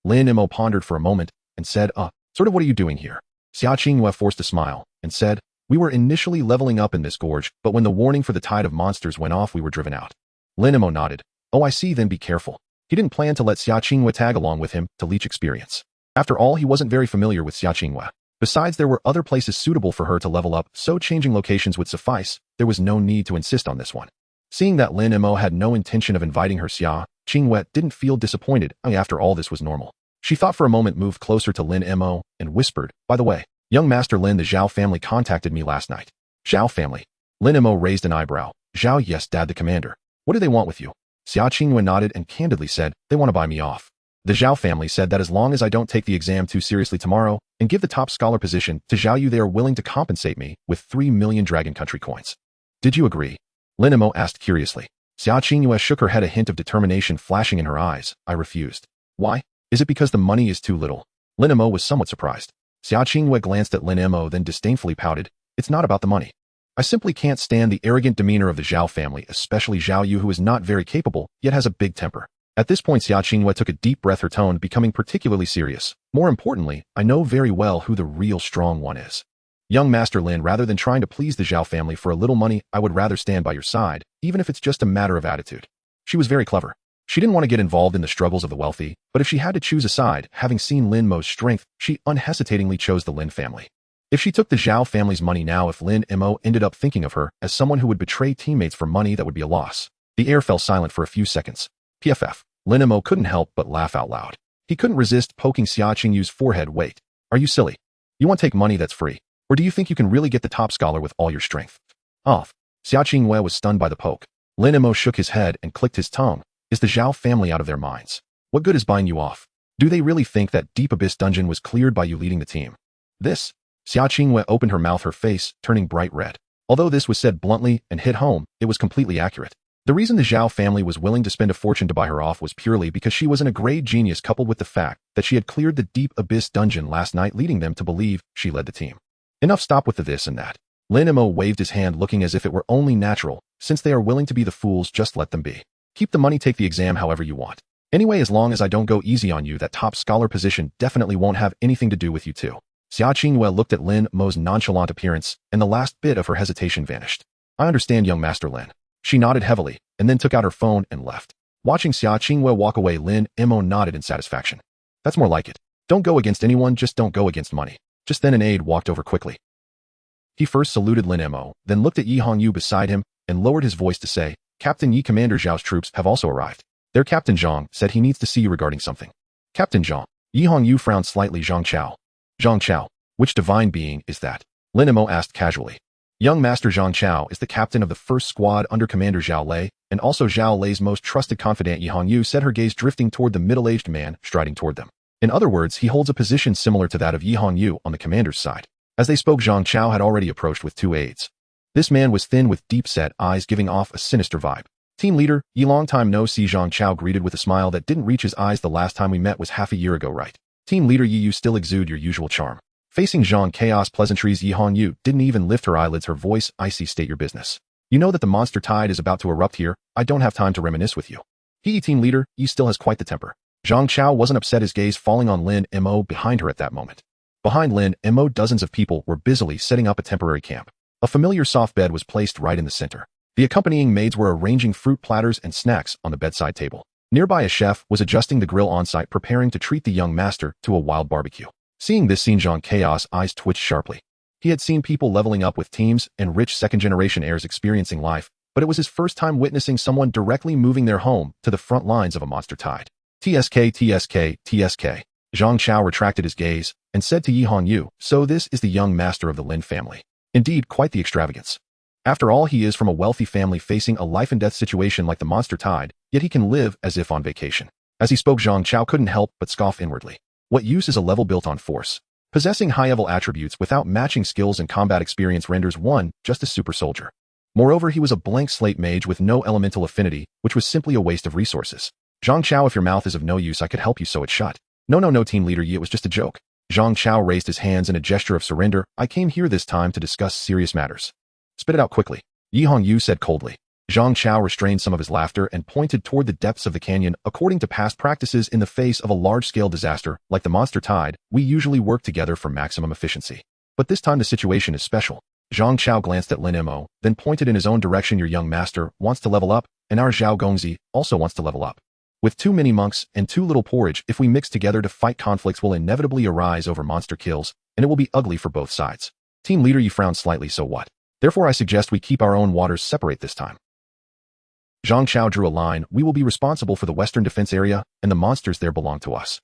Lin Mo pondered for a moment and said, Sort of, what are you doing here?" Xia Qingyue forced a smile and said, "We were initially leveling up in this gorge, but when the warning for the tide of monsters went off, we were driven out." Lin Mo nodded. "Oh, I see, then be careful." He didn't plan to let Xia Qingyue tag along with him to leech experience. After all, he wasn't very familiar with Xia Qingyue. Besides, there were other places suitable for her to level up, so changing locations would suffice. There was no need to insist on this one. Seeing that Lin Mo had no intention of inviting her, Xia Qingyue didn't feel disappointed. After all, this was normal. She thought for a moment, moved closer to Lin Mo, and whispered, "By the way, young Master Lin, the Zhao family contacted me last night." "Zhao family?" Lin Mo raised an eyebrow. "Zhao, yes, Dad, the commander. What do they want with you?" Xia Qingyue nodded and candidly said, "They want to buy me off." The Zhao family said that as long as I don't take the exam too seriously tomorrow and give the top scholar position to Zhao Yu, they are willing to compensate me with 3 million Dragon Country coins. "Did you agree?" Lin Mo asked curiously. Xia Qingyue shook her head, a hint of determination flashing in her eyes. "I refused." "Why? Is it because the money is too little?" Lin Mo was somewhat surprised. Xia Qingyue glanced at Lin Mo, then disdainfully pouted, "It's not about the money. I simply can't stand the arrogant demeanor of the Zhao family, especially Zhao Yu, who is not very capable, yet has a big temper." At this point, Xia Qingyue took a deep breath, her tone becoming particularly serious. "More importantly, I know very well who the real strong one is. Young Master Lin, rather than trying to please the Zhao family for a little money, I would rather stand by your side, even if it's just a matter of attitude." She was very clever. She didn't want to get involved in the struggles of the wealthy, but if she had to choose a side, having seen Lin Mo's strength, she unhesitatingly chose the Lin family. If she took the Zhao family's money now, if Lin Mo ended up thinking of her as someone who would betray teammates for money, that would be a loss. The air fell silent for a few seconds. PFF. Lin Mo couldn't help but laugh out loud. He couldn't resist poking Xia Qingyu's forehead. Wait, are you silly? You want to take money that's free? Or do you think you can really get the top scholar with all your strength? Off. Xia Qingyue was stunned by the poke. Lin Mo shook his head and clicked his tongue. Is the Zhao family out of their minds? What good is buying you off? Do they really think that Deep Abyss dungeon was cleared by you leading the team? This? Xia Qingyue opened her mouth, her face turning bright red. Although this was said bluntly and hit home, it was completely accurate. The reason the Zhao family was willing to spend a fortune to buy her off was purely because she was an grade genius, coupled with the fact that she had cleared the Deep Abyss dungeon last night, leading them to believe she led the team. Enough, stop with the this and that. Lin Mo waved his hand, looking as if it were only natural. Since they are willing to be the fools, just let them be. Keep the money, take the exam however you want. Anyway, as long as I don't go easy on you, that top scholar position definitely won't have anything to do with you too. Xia Qingyue looked at Lin Mo's nonchalant appearance, and the last bit of her hesitation vanished. I understand, young Master Lin. She nodded heavily, and then took out her phone and left. Watching Xia Qingyue walk away, Lin Mo nodded in satisfaction. That's more like it. Don't go against anyone, just don't go against money. Just then an aide walked over quickly. He first saluted Lin Mo, then looked at Yi Hongyu beside him, and lowered his voice to say, Captain Yi, Commander Zhao's troops have also arrived. Their Captain Zhang said he needs to see you regarding something. Captain Zhang. Yi Hongyu frowned slightly. Zhang Chao. Zhang Chao. Which divine being is that? Lin Mo asked casually. Young Master Zhang Chao is the captain of the first squad under Commander Zhao Lei, and also Zhao Lei's most trusted confidant. Yi Hongyu said, her gaze drifting toward the middle-aged man striding toward them. In other words, he holds a position similar to that of Yi Hongyu on the commander's side. As they spoke, Zhang Chao had already approached with two aides. This man was thin with deep-set eyes, giving off a sinister vibe. Team leader, Yi, long time no see, Zhang Chao greeted with a smile that didn't reach his eyes. The last time we met was half a year ago, right? Team leader Yi, you still exude your usual charm. Facing Zhang Chaos pleasantries, Yi Hongyu didn't even lift her eyelids, her voice icy. State your business. You know that the monster tide is about to erupt here. I don't have time to reminisce with you. He, team leader, Yi still has quite the temper. Zhang Chao wasn't upset, his gaze falling on Lin Mo behind her at that moment. Behind Lin Mo, dozens of people were busily setting up a temporary camp. A familiar soft bed was placed right in the center. The accompanying maids were arranging fruit platters and snacks on the bedside table. Nearby, a chef was adjusting the grill on site, preparing to treat the young master to a wild barbecue. Seeing this scene, Zhang Chaos' eyes twitched sharply. He had seen people leveling up with teams and rich second-generation heirs experiencing life, but it was his first time witnessing someone directly moving their home to the front lines of a monster tide. TSK, TSK, TSK. Zhang Chao retracted his gaze and said to Yi Hongyu, so this is the young master of the Lin family. Indeed, quite the extravagance. After all, he is from a wealthy family facing a life-and-death situation like the monster tide, yet he can live as if on vacation. As he spoke, Zhang Chao couldn't help but scoff inwardly. What use is a level built on force? Possessing high-level attributes without matching skills and combat experience renders one just a super soldier. Moreover, he was a blank slate mage with no elemental affinity, which was simply a waste of resources. Zhang Chao, if your mouth is of no use, I could help you sew it shut. No, team leader Yi, it was just a joke. Zhang Chao raised his hands in a gesture of surrender. I came here this time to discuss serious matters. Spit it out quickly. Yi Hongyu said coldly. Zhang Chao restrained some of his laughter and pointed toward the depths of the canyon. According to past practices, in the face of a large-scale disaster, like the monster tide, we usually work together for maximum efficiency. But this time the situation is special. Zhang Chao glanced at Lin Mo, then pointed in his own direction. Your young master wants to level up, and our Zhao Gongzi also wants to level up. With too many monks and too little porridge, if we mix together to fight, conflicts will inevitably arise over monster kills, and it will be ugly for both sides. Team leader Yi frowned slightly. So what? Therefore I suggest we keep our own waters separate this time. Zhang Chao drew a line. We will be responsible for the western defense area, and the monsters there belong to us.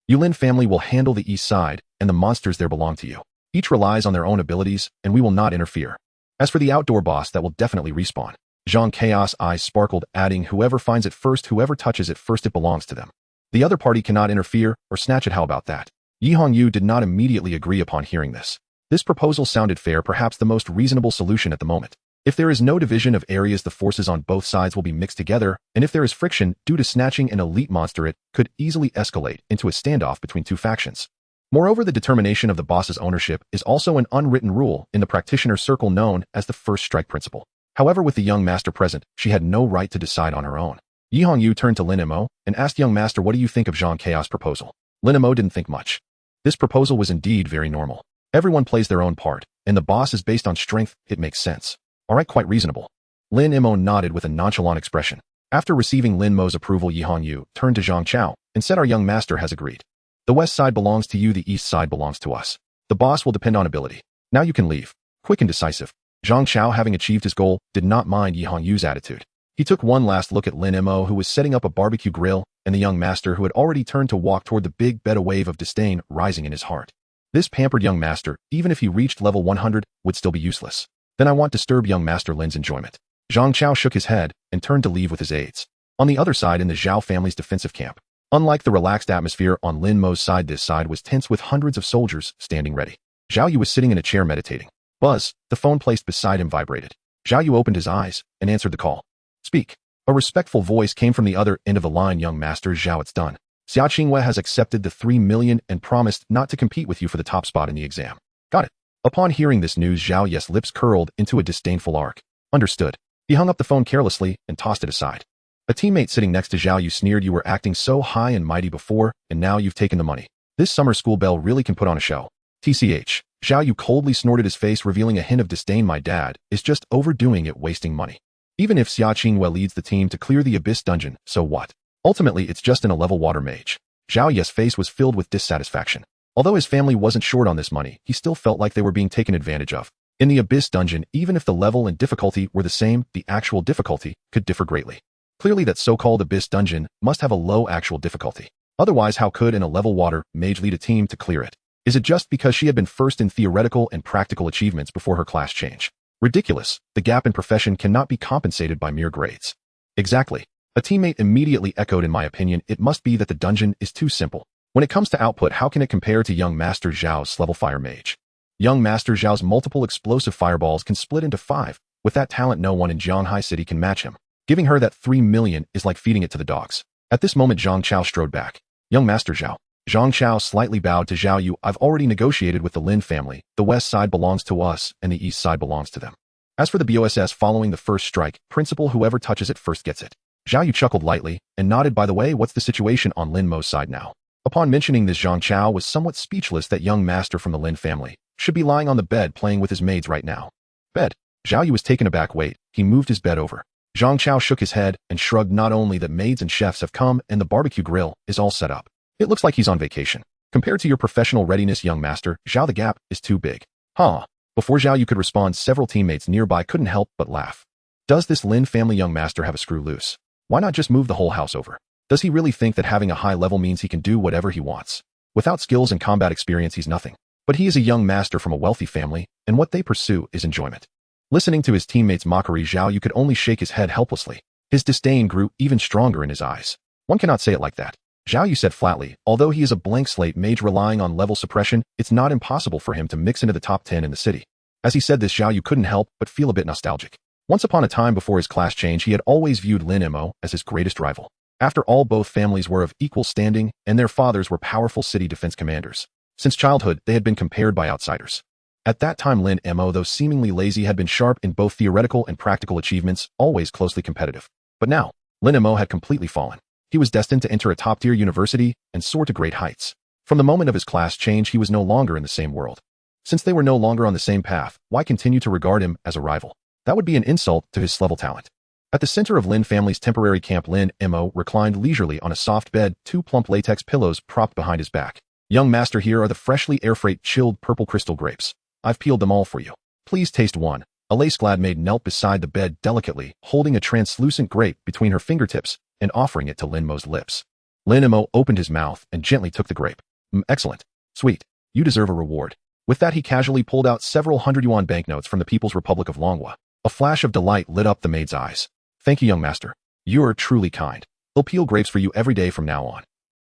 Yulin family will handle the east side, and the monsters there belong to you. Each relies on their own abilities, and we will not interfere. As for the outdoor boss, that will definitely respawn. Zhang Chaos' eyes sparkled, adding, whoever finds it first, whoever touches it first, it belongs to them. The other party cannot interfere or snatch it. How about that? Yi Hongyu did not immediately agree upon hearing this. This proposal sounded fair, perhaps the most reasonable solution at the moment. If there is no division of areas, the forces on both sides will be mixed together, and if there is friction due to snatching an elite monster, it could easily escalate into a standoff between two factions. Moreover, the determination of the boss's ownership is also an unwritten rule in the practitioner circle known as the first strike principle. However, with the young master present, she had no right to decide on her own. Yi Hongyu turned to Lin Mo and asked, young master, what do you think of Zhang Chaos' proposal? Lin Mo didn't think much. This proposal was indeed very normal. Everyone plays their own part, and the boss is based on strength. It makes sense. Alright, quite reasonable. Lin Mo nodded with a nonchalant expression. After receiving Lin Mo's approval, Yi Hongyu turned to Zhang Chao and said, our young master has agreed. The west side belongs to you, the east side belongs to us. The boss will depend on ability. Now you can leave. Quick and decisive. Zhang Chao, having achieved his goal, did not mind Yi Hongyu's attitude. He took one last look at Lin Mo, who was setting up a barbecue grill, and the young master who had already turned to walk toward the big bed, a wave of disdain rising in his heart. This pampered young master, even if he reached level 100, would still be useless. Then I won't disturb young Master Lin's enjoyment. Zhang Chao shook his head and turned to leave with his aides. On the other side, in the Zhao family's defensive camp, unlike the relaxed atmosphere on Lin Mo's side, this side was tense with hundreds of soldiers standing ready. Zhao Yu was sitting in a chair meditating. Buzz, the phone placed beside him, vibrated. Zhao Yu opened his eyes and answered the call. Speak. A respectful voice came from the other end of the line. Young Master Zhao, it's done. Xia Qingwei has accepted the 3 million and promised not to compete with you for the top spot in the exam. Got it. Upon hearing this news, Zhao Yu's lips curled into a disdainful arc. Understood. He hung up the phone carelessly and tossed it aside. A teammate sitting next to Zhao Yu sneered, you were acting so high and mighty before, and now you've taken the money. This summer school belle really can put on a show. TCH. Zhao Yu coldly snorted, his face revealing a hint of disdain. My dad is just overdoing it, wasting money. Even if Xia Qingwei leads the team to clear the Abyss dungeon, so what? Ultimately, it's just an 11 water mage. Zhao Yu's face was filled with dissatisfaction. Although his family wasn't short on this money, he still felt like they were being taken advantage of. In the Abyss dungeon, even if the level and difficulty were the same, the actual difficulty could differ greatly. Clearly, that so-called Abyss dungeon must have a low actual difficulty. Otherwise, how could an 11 water mage lead a team to clear it? Is it just because she had been first in theoretical and practical achievements before her class change? Ridiculous. The gap in profession cannot be compensated by mere grades. Exactly. A teammate immediately echoed, in my opinion, it must be that the dungeon is too simple. When it comes to output, how can it compare to young Master Zhao's level fire mage? Young Master Zhao's multiple explosive fireballs can split into 5. With that talent, no one in Jianghai City can match him. Giving her that 3 million is like feeding it to the dogs. At this moment, Zhang Chao strode back. Young Master Zhao. Zhang Chao slightly bowed to Zhao Yu. I've already negotiated with the Lin family. The west side belongs to us, and the east side belongs to them. As for the BOSS, following the first strike principle, whoever touches it first gets it. Zhao Yu chuckled lightly and nodded. By the way, what's the situation on Lin Mo's side now? Upon mentioning this, Zhang Chao was somewhat speechless. That young master from the Lin family should be lying on the bed playing with his maids right now. Bed. Zhao Yu was taken aback. Wait, he moved his bed over. Zhang Chao shook his head and shrugged. Not only that maids and chefs have come and the barbecue grill is all set up. It looks like he's on vacation. Compared to your professional readiness, young master, Zhao, the gap is too big. Huh. Before Zhao Yu could respond, several teammates nearby couldn't help but laugh. Does this Lin family young master have a screw loose? Why not just move the whole house over? Does he really think that having a high level means he can do whatever he wants? Without skills and combat experience, he's nothing. But he is a young master from a wealthy family, and what they pursue is enjoyment. Listening to his teammates' mockery, Zhao Yu could only shake his head helplessly. His disdain grew even stronger in his eyes. One cannot say it like that. Zhao Yu said flatly, although he is a blank slate mage relying on level suppression, it's not impossible for him to mix into the top 10 in the city. As he said this, Zhao Yu couldn't help but feel a bit nostalgic. Once upon a time before his class change, he had always viewed Lin Mo as his greatest rival. After all, both families were of equal standing, and their fathers were powerful city defense commanders. Since childhood, they had been compared by outsiders. At that time, Lin Mo, though seemingly lazy, had been sharp in both theoretical and practical achievements, always closely competitive. But now, Lin Mo had completely fallen. He was destined to enter a top-tier university and soar to great heights. From the moment of his class change, he was no longer in the same world. Since they were no longer on the same path, why continue to regard him as a rival? That would be an insult to his level talent. At the center of Lin family's temporary camp, Lin Mo reclined leisurely on a soft bed, 2 plump latex pillows propped behind his back. Young master, here are the freshly air-freight chilled purple crystal grapes. I've peeled them all for you. Please taste one. A lace-clad maid knelt beside the bed delicately, holding a translucent grape between her fingertips and offering it to Lin Mo's lips. Lin Mo opened his mouth and gently took the grape. Excellent. Sweet. You deserve a reward. With that, he casually pulled out several 100 yuan banknotes from the People's Republic of Longhua. A flash of delight lit up the maid's eyes. Thank you, young master. You are truly kind. I'll peel grapes for you every day from now on.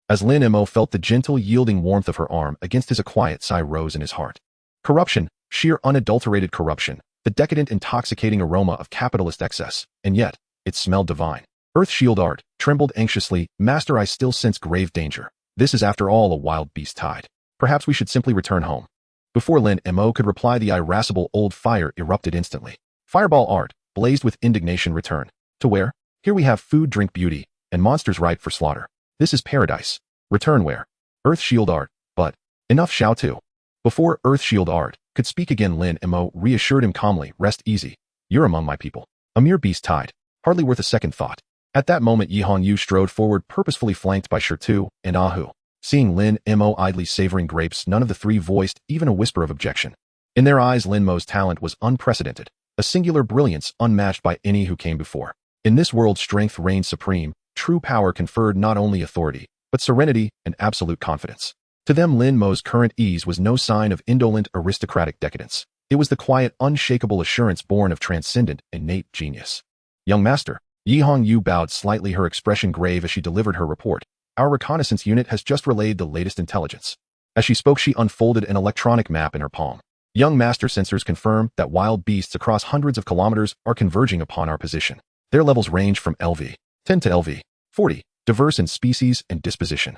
As Lin Mo felt the gentle, yielding warmth of her arm against his, a quiet sigh rose in his heart. Corruption, sheer unadulterated corruption, the decadent, intoxicating aroma of capitalist excess, and yet, it smelled divine. Earth Shield Art trembled anxiously. Master, I still sense grave danger. This is after all a wild beast tide. Perhaps we should simply return home. Before Lin Mo could reply, the irascible old fire erupted instantly. Fireball Art blazed with indignation. Return. To where? Here we have food, drink, beauty, and monsters ripe for slaughter. This is paradise. Return where? Earth Shield Art. But enough, Xiao Tu. Before Earth Shield Art could speak again, Lin Mo reassured him calmly. Rest easy. You're among my people. A mere beast tide. Hardly worth a second thought. At that moment, Yi Hongyu strode forward, purposefully flanked by Shi Tu and Ahu. Seeing Lin Mo idly savoring grapes, none of the three voiced even a whisper of objection. In their eyes, Lin Mo's talent was unprecedented, a singular brilliance unmatched by any who came before. In this world, strength reigned supreme, true power conferred not only authority, but serenity and absolute confidence. To them, Lin Mo's current ease was no sign of indolent aristocratic decadence. It was the quiet, unshakable assurance born of transcendent, innate genius. Young master, Yi Hongyu bowed slightly, her expression grave as she delivered her report. Our reconnaissance unit has just relayed the latest intelligence. As she spoke, she unfolded an electronic map in her palm. Young master, sensors confirm that wild beasts across hundreds of kilometers are converging upon our position. Their levels range from LV 10 to LV 40, diverse in species and disposition.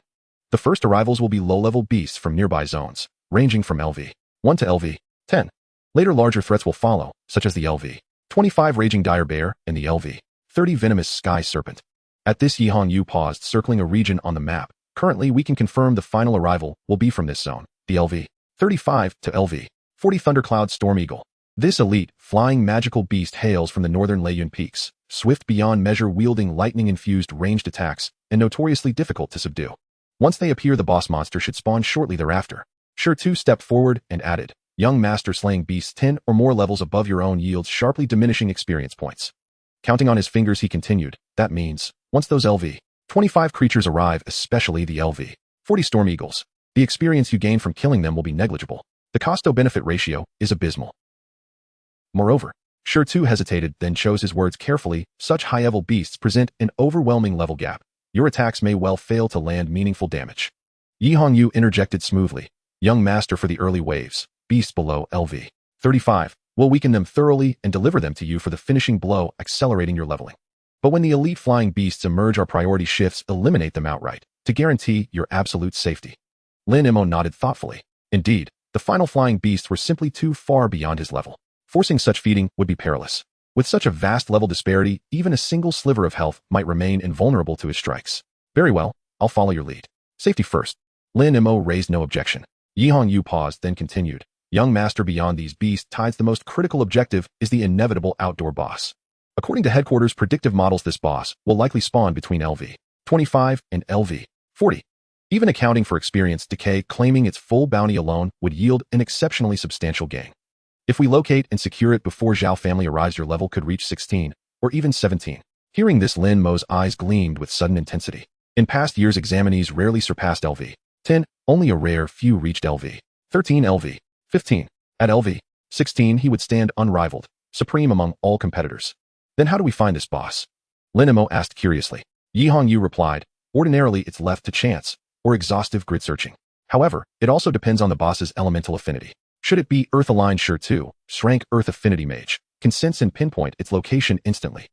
The first arrivals will be low-level beasts from nearby zones, ranging from LV 1 to LV 10. Later, larger threats will follow, such as the LV 25 raging dire bear and the LV 30 venomous sky serpent. At this, Yi Hongyu paused, circling a region on the map. Currently, we can confirm the final arrival will be from this zone, the LV 35 to LV 40 thundercloud storm eagle. This elite, flying magical beast hails from the northern Leiyun peaks, swift beyond measure, wielding lightning-infused ranged attacks, and notoriously difficult to subdue. Once they appear, the boss monster should spawn shortly thereafter. Sure 2 stepped forward and added, young master, slaying beasts 10 or more levels above your own yields sharply diminishing experience points. Counting on his fingers, he continued, that means, once those LV 25 creatures arrive, especially the LV 40 storm eagles, the experience you gain from killing them will be negligible. The cost-to-benefit ratio is abysmal. Moreover, Sure 2 hesitated, then chose his words carefully, such high-level beasts present an overwhelming level gap. Your attacks may well fail to land meaningful damage. Yi Hongyu interjected smoothly, young master, for the early waves, beasts below LV 35, will weaken them thoroughly and deliver them to you for the finishing blow, accelerating your leveling. But when the elite flying beasts emerge, our priority shifts, eliminate them outright, to guarantee your absolute safety. Lin Mo nodded thoughtfully. Indeed, the final flying beasts were simply too far beyond his level. Forcing such feeding would be perilous. With such a vast level disparity, even a single sliver of health might remain invulnerable to his strikes. Very well, I'll follow your lead. Safety first. Lin Mo raised no objection. Yi Hongyu paused, then continued, young master, beyond these beast tides, the most critical objective is the inevitable outdoor boss. According to headquarters predictive models, this boss will likely spawn between LV 25 and LV 40. Even accounting for experience decay, claiming its full bounty alone would yield an exceptionally substantial gain. If we locate and secure it before Zhao family arrives, your level could reach 16, or even 17. Hearing this, Lin Mo's eyes gleamed with sudden intensity. In past years, examinees rarely surpassed LV 10, only a rare few reached LV 13, LV 15. At LV 16, he would stand unrivaled, supreme among all competitors. Then how do we find this boss? Lin Mo asked curiously. Yi Hongyu replied, ordinarily it's left to chance, or exhaustive grid searching. However, it also depends on the boss's elemental affinity. Should it be Earth-aligned, Sure 2, rank Earth Affinity Mage, can sense and pinpoint its location instantly.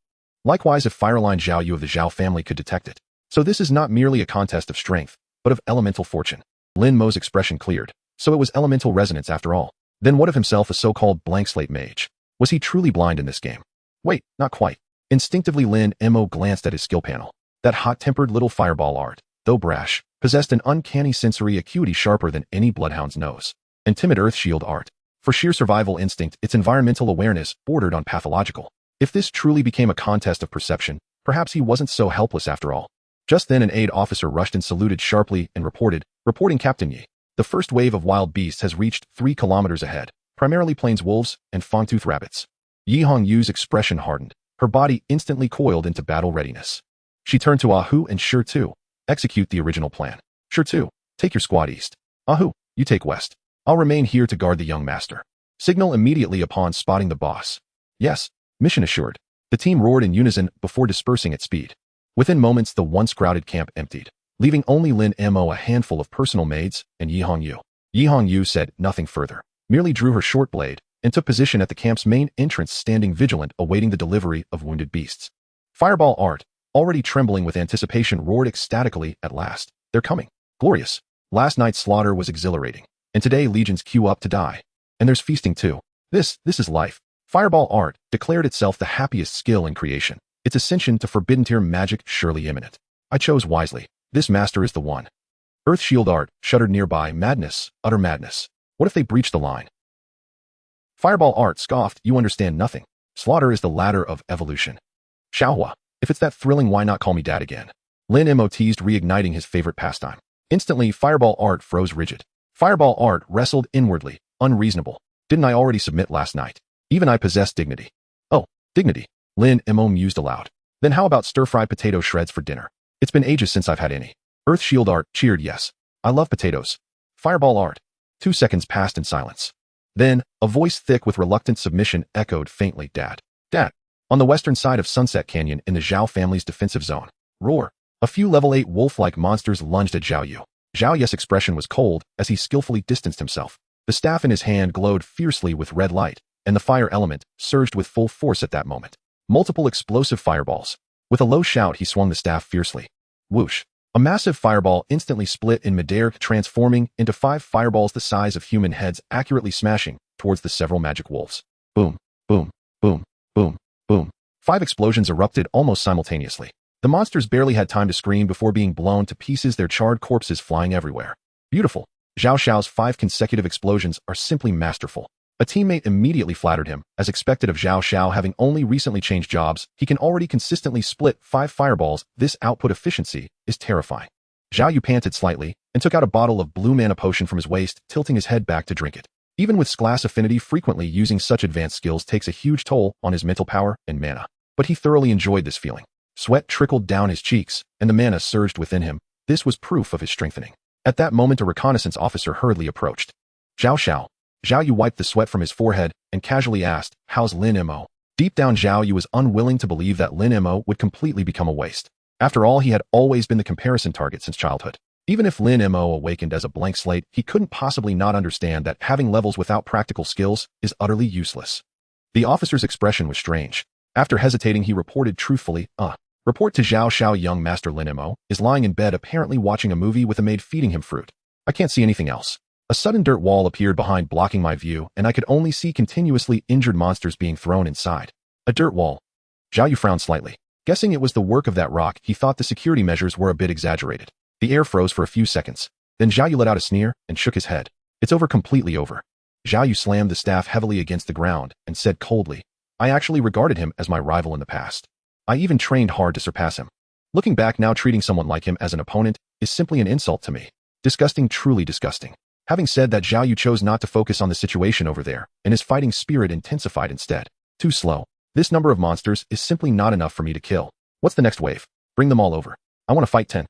Likewise, if Fire-aligned Zhao Yu of the Zhao family could detect it. So this is not merely a contest of strength, but of elemental fortune. Lin Mo's expression cleared. So it was elemental resonance after all. Then what of himself, a so-called blank slate mage? Was he truly blind in this game? Wait, not quite. Instinctively, Lin Mo glanced at his skill panel. That hot-tempered little fireball art, though brash, possessed an uncanny sensory acuity sharper than any bloodhound's nose. And timid earth shield art. For sheer survival instinct, its environmental awareness bordered on pathological. If this truly became a contest of perception, perhaps he wasn't so helpless after all. Just then an aide officer rushed and saluted sharply and reporting Captain Yi. The first wave of wild beasts has reached 3 kilometers ahead, primarily plains wolves and fangtooth rabbits. Yi Hongyu's expression hardened. Her body instantly coiled into battle readiness. She turned to Ahu and Sure 2. Execute the original plan. Sure 2, take your squad east. Ahu, you take west. I'll remain here to guard the young master. Signal immediately upon spotting the boss. Yes, mission assured. The team roared in unison before dispersing at speed. Within moments, the once crowded camp emptied, leaving only Lin Mo, a handful of personal maids, and Yi Hongyu. Yi Hongyu said nothing further, merely drew her short blade, and took position at the camp's main entrance, standing vigilant, awaiting the delivery of wounded beasts. Fireball Art, already trembling with anticipation, roared ecstatically, at last. They're coming. Glorious. Last night's slaughter was exhilarating. And today legions queue up to die. And there's feasting too. This is life. Fireball Art declared itself the happiest skill in creation. Its ascension to forbidden tier magic surely imminent. I chose wisely. This master is the one. Earth Shield Art shuddered nearby. Madness, utter madness. What if they breach the line? Fireball Art scoffed, you understand nothing. Slaughter is the ladder of evolution. Xiaohua, if it's that thrilling, why not call me dad again? Lin Mo teased, reigniting his favorite pastime. Instantly, Fireball Art froze rigid. Fireball Art wrestled inwardly, unreasonable. Didn't I already submit last night? Even I possess dignity. Oh, dignity. Lin Mo mused aloud. Then how about stir-fried potato shreds for dinner? It's been ages since I've had any. Earth Shield Art cheered yes. I love potatoes. Fireball Art. 2 seconds passed in silence. Then, a voice thick with reluctant submission echoed faintly, Dad. Dad. On the western side of Sunset Canyon in the Zhao family's defensive zone. Roar. A few level 8 wolf-like monsters lunged at Zhao Yu. Zhao Yu's expression was cold as he skillfully distanced himself. The staff in his hand glowed fiercely with red light, and the fire element surged with full force at that moment. Multiple explosive fireballs. With a low shout, he swung the staff fiercely. Whoosh. A massive fireball instantly split in midair, transforming into 5 fireballs the size of human heads, accurately smashing towards the several magic wolves. Boom, boom, boom, boom, boom. 5 explosions erupted almost simultaneously. The monsters barely had time to scream before being blown to pieces, their charred corpses flying everywhere. Beautiful. Zhao Xiao's 5 consecutive explosions are simply masterful. A teammate immediately flattered him. As expected of Zhao Xiao having only recently changed jobs, he can already consistently split 5 fireballs. This output efficiency is terrifying. Zhao Yu panted slightly and took out a bottle of blue mana potion from his waist, tilting his head back to drink it. Even with class affinity, frequently using such advanced skills takes a huge toll on his mental power and mana. But he thoroughly enjoyed this feeling. Sweat trickled down his cheeks, and the mana surged within him. This was proof of his strengthening. At that moment, a reconnaissance officer hurriedly approached. Zhao Xiao. Zhao Yu wiped the sweat from his forehead and casually asked, "How's Lin Mo?" Deep down, Zhao Yu was unwilling to believe that Lin Mo would completely become a waste. After all, he had always been the comparison target since childhood. Even if Lin Mo awakened as a blank slate, he couldn't possibly not understand that having levels without practical skills is utterly useless. The officer's expression was strange. After hesitating, he reported truthfully, Report to Zhao Xiao, young Master Lin Mo is lying in bed apparently watching a movie with a maid feeding him fruit. I can't see anything else. A sudden dirt wall appeared behind, blocking my view, and I could only see continuously injured monsters being thrown inside. A dirt wall. Zhao Yu frowned slightly. Guessing it was the work of that rock, he thought the security measures were a bit exaggerated. The air froze for a few seconds. Then Zhao Yu let out a sneer and shook his head. It's over, completely over. Zhao Yu slammed the staff heavily against the ground and said coldly, I actually regarded him as my rival in the past. I even trained hard to surpass him. Looking back now, treating someone like him as an opponent is simply an insult to me. Disgusting, truly disgusting. Having said that, Zhao Yu chose not to focus on the situation over there, and his fighting spirit intensified instead. Too slow. This number of monsters is simply not enough for me to kill. What's the next wave? Bring them all over. I want to fight 10.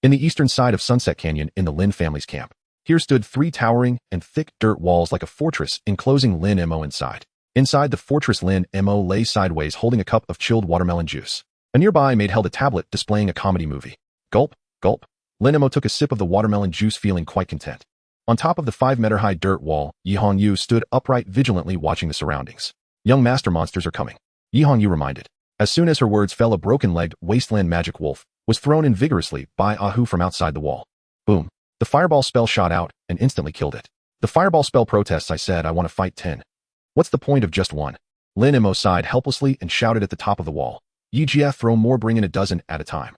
In the eastern side of Sunset Canyon in the Lin family's camp, here stood 3 towering and thick dirt walls like a fortress enclosing Lin Mo inside. Inside the fortress, Lin Mo lay sideways holding a cup of chilled watermelon juice. A nearby maid held a tablet displaying a comedy movie. Gulp, gulp. Lin Mo took a sip of the watermelon juice, feeling quite content. On top of the 5-meter-high dirt wall, Yihong Yu stood upright, vigilantly watching the surroundings. Young master monsters are coming. Yihong Yu reminded. As soon as her words fell, a broken-legged wasteland magic wolf was thrown in vigorously by Ahu from outside the wall. Boom. The fireball spell shot out and instantly killed it. The fireball spell protests. I said I want to fight 10. What's the point of just 1? Lin Mo sighed helplessly and shouted at the top of the wall. Yijia, throw more, bring in a dozen at a time.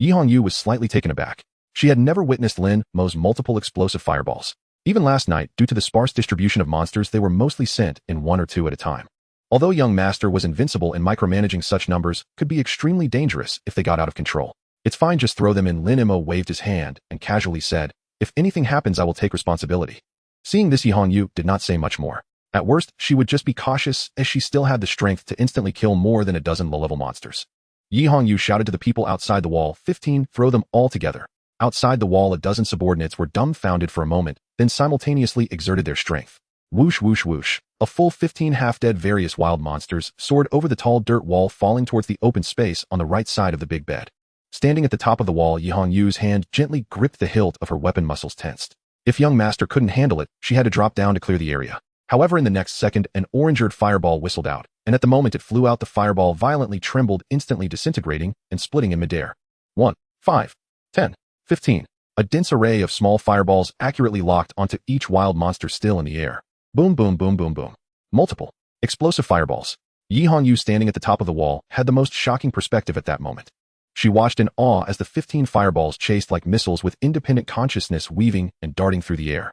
Yihong Yu was slightly taken aback. She had never witnessed Lin Mo's multiple explosive fireballs. Even last night, due to the sparse distribution of monsters, they were mostly sent in 1 or 2 at a time. Although young master was invincible, and micromanaging such numbers could be extremely dangerous if they got out of control. It's fine, just throw them in. Lin Mo waved his hand and casually said, if anything happens, I will take responsibility. Seeing this, Yihong Yu did not say much more. At worst, she would just be cautious, as she still had the strength to instantly kill more than a dozen low-level monsters. Yihong Yu shouted to the people outside the wall, 15, throw them all together. Outside the wall, a dozen subordinates were dumbfounded for a moment, then simultaneously exerted their strength. Whoosh, whoosh, whoosh. A full 15 half-dead various wild monsters soared over the tall dirt wall, falling towards the open space on the right side of the big bed. Standing at the top of the wall, Yihong Yu's hand gently gripped the hilt of her weapon, muscles tensed. If young master couldn't handle it, she had to drop down to clear the area. However, in the next second, an orange-eared fireball whistled out, and at the moment it flew out, the fireball violently trembled, instantly disintegrating and splitting in midair. 1, 5, 10, 15. A dense array of small fireballs accurately locked onto each wild monster still in the air. Boom, boom, boom, boom, boom. Multiple explosive fireballs. Yihong Yu, standing at the top of the wall, had the most shocking perspective at that moment. She watched in awe as the 15 fireballs chased like missiles with independent consciousness, weaving and darting through the air.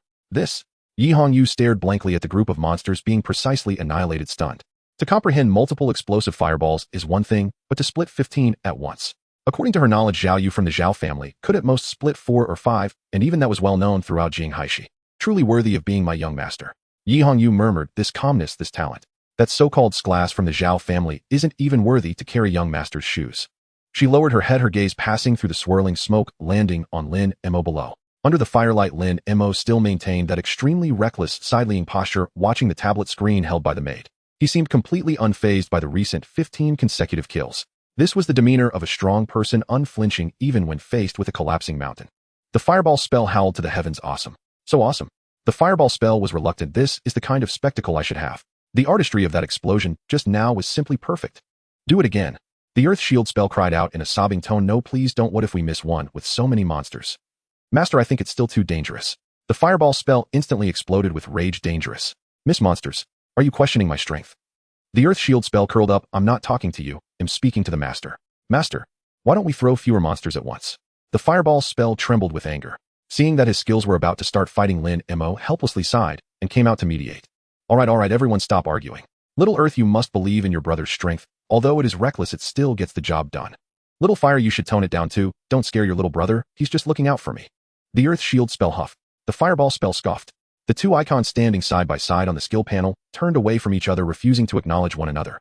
Yihong Yu stared blankly at the group of monsters being precisely annihilated, stunned. To comprehend multiple explosive fireballs is one thing, but to split 15 at once. According to her knowledge, Zhao Yu from the Zhao family could at most split 4 or 5, and even that was well known throughout Jinghaishi. Truly worthy of being my young master. Yi Hongyu murmured, this calmness, this talent. That so-called class from the Zhao family isn't even worthy to carry young master's shoes. She lowered her head, her gaze passing through the swirling smoke, landing on Lin Mo below. Under the firelight, Lin Mo still maintained that extremely reckless, side-leaning posture, watching the tablet screen held by the maid. He seemed completely unfazed by the recent 15 consecutive kills. This was the demeanor of a strong person, unflinching even when faced with a collapsing mountain. The fireball spell howled to the heavens. Awesome. So awesome. The fireball spell was reluctant. This is the kind of spectacle I should have. The artistry of that explosion just now was simply perfect. Do it again. The earth shield spell cried out in a sobbing tone. No, please don't. What if we miss one with so many monsters? Master, I think it's still too dangerous. The fireball spell instantly exploded with rage. Dangerous. Miss monsters, are you questioning my strength? The earth shield spell curled up. I'm not talking to you. I'm speaking to the master. Master, why don't we throw fewer monsters at once? The fireball spell trembled with anger. Seeing that his skills were about to start fighting, Lin Mo helplessly sighed and came out to mediate. All right, everyone stop arguing. Little Earth, you must believe in your brother's strength. Although it is reckless, it still gets the job done. Little Fire, you should tone it down too. Don't scare your little brother. He's just looking out for me. The earth shield spell huffed. The fireball spell scoffed. The two icons standing side by side on the skill panel turned away from each other, refusing to acknowledge one another.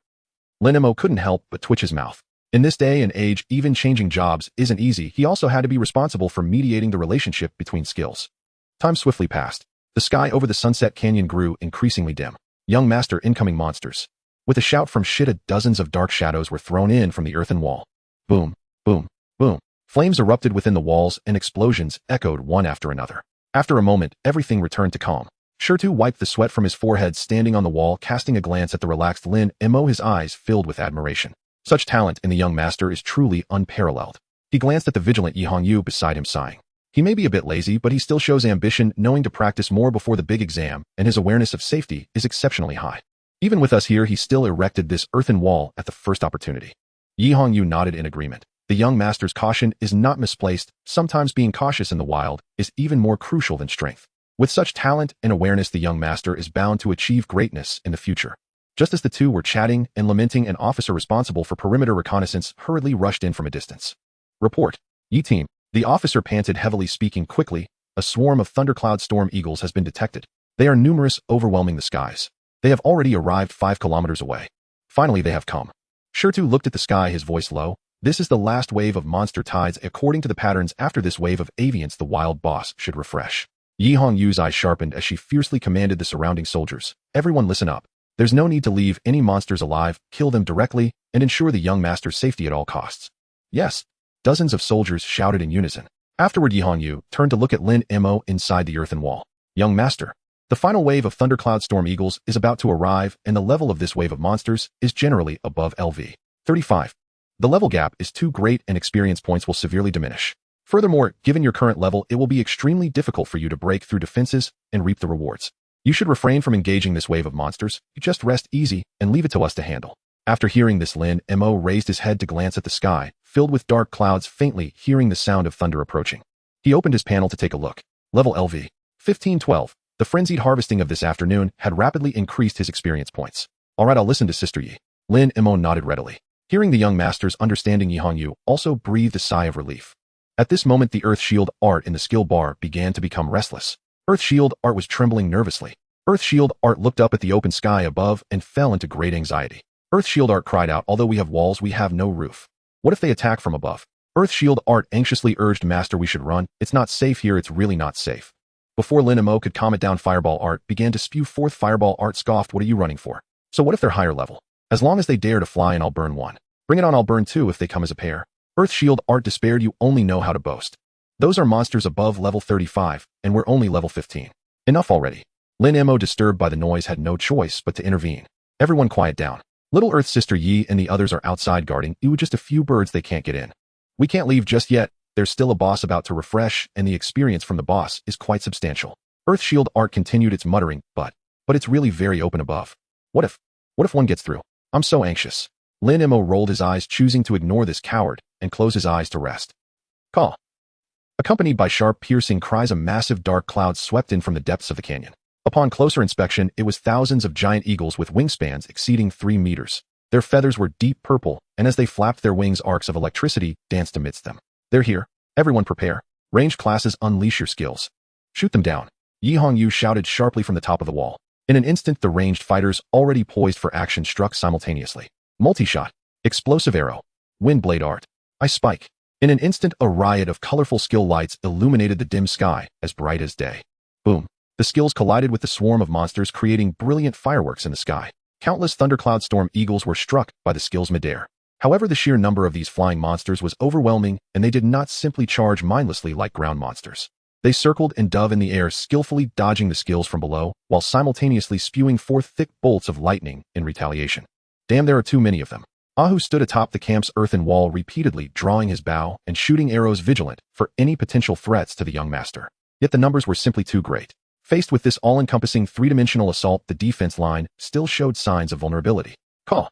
Lin Mo couldn't help but twitch his mouth. In this day and age, even changing jobs isn't easy. He also had to be responsible for mediating the relationship between skills. Time swiftly passed. The sky over the Sunset Canyon grew increasingly dim. Young master, incoming monsters. With a shout from Shida, dozens of dark shadows were thrown in from the earthen wall. Boom, boom, boom. Flames erupted within the walls and explosions echoed one after another. After a moment, everything returned to calm. Shirtu wiped the sweat from his forehead, standing on the wall, casting a glance at the relaxed Lin Mo, his eyes filled with admiration. Such talent in the young master is truly unparalleled. He glanced at the vigilant Yi Hongyu beside him, sighing. He may be a bit lazy, but he still shows ambition, knowing to practice more before the big exam, and his awareness of safety is exceptionally high. Even with us here, he still erected this earthen wall at the first opportunity. Yi Hongyu nodded in agreement. The young master's caution is not misplaced. Sometimes being cautious in the wild is even more crucial than strength. With such talent and awareness, the young master is bound to achieve greatness in the future. Just as the two were chatting and lamenting, an officer responsible for perimeter reconnaissance hurriedly rushed in from a distance. Report. Yi team. The officer panted heavily, speaking quickly. A swarm of thundercloud storm eagles has been detected. They are numerous, overwhelming the skies. They have already arrived 5 kilometers away. Finally, they have come. Shirtu looked at the sky, his voice low. This is the last wave of monster tides. According to the patterns, after this wave of avians, the wild boss should refresh. Yi Hongyu's eyes sharpened as she fiercely commanded the surrounding soldiers. Everyone listen up. There's no need to leave any monsters alive. Kill them directly and ensure the young master's safety at all costs. Yes. Dozens of soldiers shouted in unison. Afterward, Yi Hongyu turned to look at Lin Mo inside the earthen wall. Young master. The final wave of thundercloud storm eagles is about to arrive, and the level of this wave of monsters is generally above LV 35. The level gap is too great and experience points will severely diminish. Furthermore, given your current level, it will be extremely difficult for you to break through defenses and reap the rewards. You should refrain from engaging this wave of monsters. You just rest easy and leave it to us to handle. After hearing this, Lin Mo raised his head to glance at the sky, filled with dark clouds, faintly hearing the sound of thunder approaching. He opened his panel to take a look. Level LV 1512. The frenzied harvesting of this afternoon had rapidly increased his experience points. All right, I'll listen to Sister Yi. Lin Mo nodded readily. Hearing the young master's understanding, Yi Hongyu also breathed a sigh of relief. At this moment, the Earth Shield art in the skill bar began to become restless. Earth Shield art was trembling nervously. Earth Shield art looked up at the open sky above and fell into great anxiety. Earth Shield art cried out, although we have walls, we have no roof. What if they attack from above? Earth Shield art anxiously urged, Master, we should run. It's not safe here, it's really not safe. Before Lin Mo could calm it down, Fireball art began to spew forth. Fireball art scoffed, what are you running for? So what if they're higher level? As long as they dare to fly, and I'll burn one. Bring it on, I'll burn two if they come as a pair. Earth Shield art despaired, you only know how to boast. Those are monsters above level 35, and we're only level 15. Enough already. Lin Mo, disturbed by the noise, had no choice but to intervene. Everyone quiet down. Little Earth Sister Yi and the others are outside guarding you, just a few birds, they can't get in. We can't leave just yet. There's still a boss about to refresh, and the experience from the boss is quite substantial. Earth Shield art continued its muttering, but it's really very open above. What if one gets through? I'm so anxious. Lin Mo rolled his eyes, choosing to ignore this coward and close his eyes to rest. Call. Accompanied by sharp, piercing cries, a massive dark cloud swept in from the depths of the canyon. Upon closer inspection, it was thousands of giant eagles with wingspans exceeding 3 meters. Their feathers were deep purple, and as they flapped their wings, arcs of electricity danced amidst them. They're here. Everyone prepare. Ranged classes, unleash your skills. Shoot them down. Yi Hongyu shouted sharply from the top of the wall. In an instant, the ranged fighters, already poised for action, struck simultaneously. Multi-shot. Explosive arrow. Wind blade art. Ice spike. In an instant, a riot of colorful skill lights illuminated the dim sky, as bright as day. Boom. The skills collided with the swarm of monsters, creating brilliant fireworks in the sky. Countless thundercloud storm eagles were struck by the skills midair. However, the sheer number of these flying monsters was overwhelming, and they did not simply charge mindlessly like ground monsters. They circled and dove in the air, skillfully dodging the skills from below, while simultaneously spewing forth thick bolts of lightning in retaliation. Damn, there are too many of them. Ahu stood atop the camp's earthen wall, repeatedly drawing his bow and shooting arrows, vigilant for any potential threats to the young master. Yet the numbers were simply too great. Faced with this all-encompassing three-dimensional assault, the defense line still showed signs of vulnerability. Caw!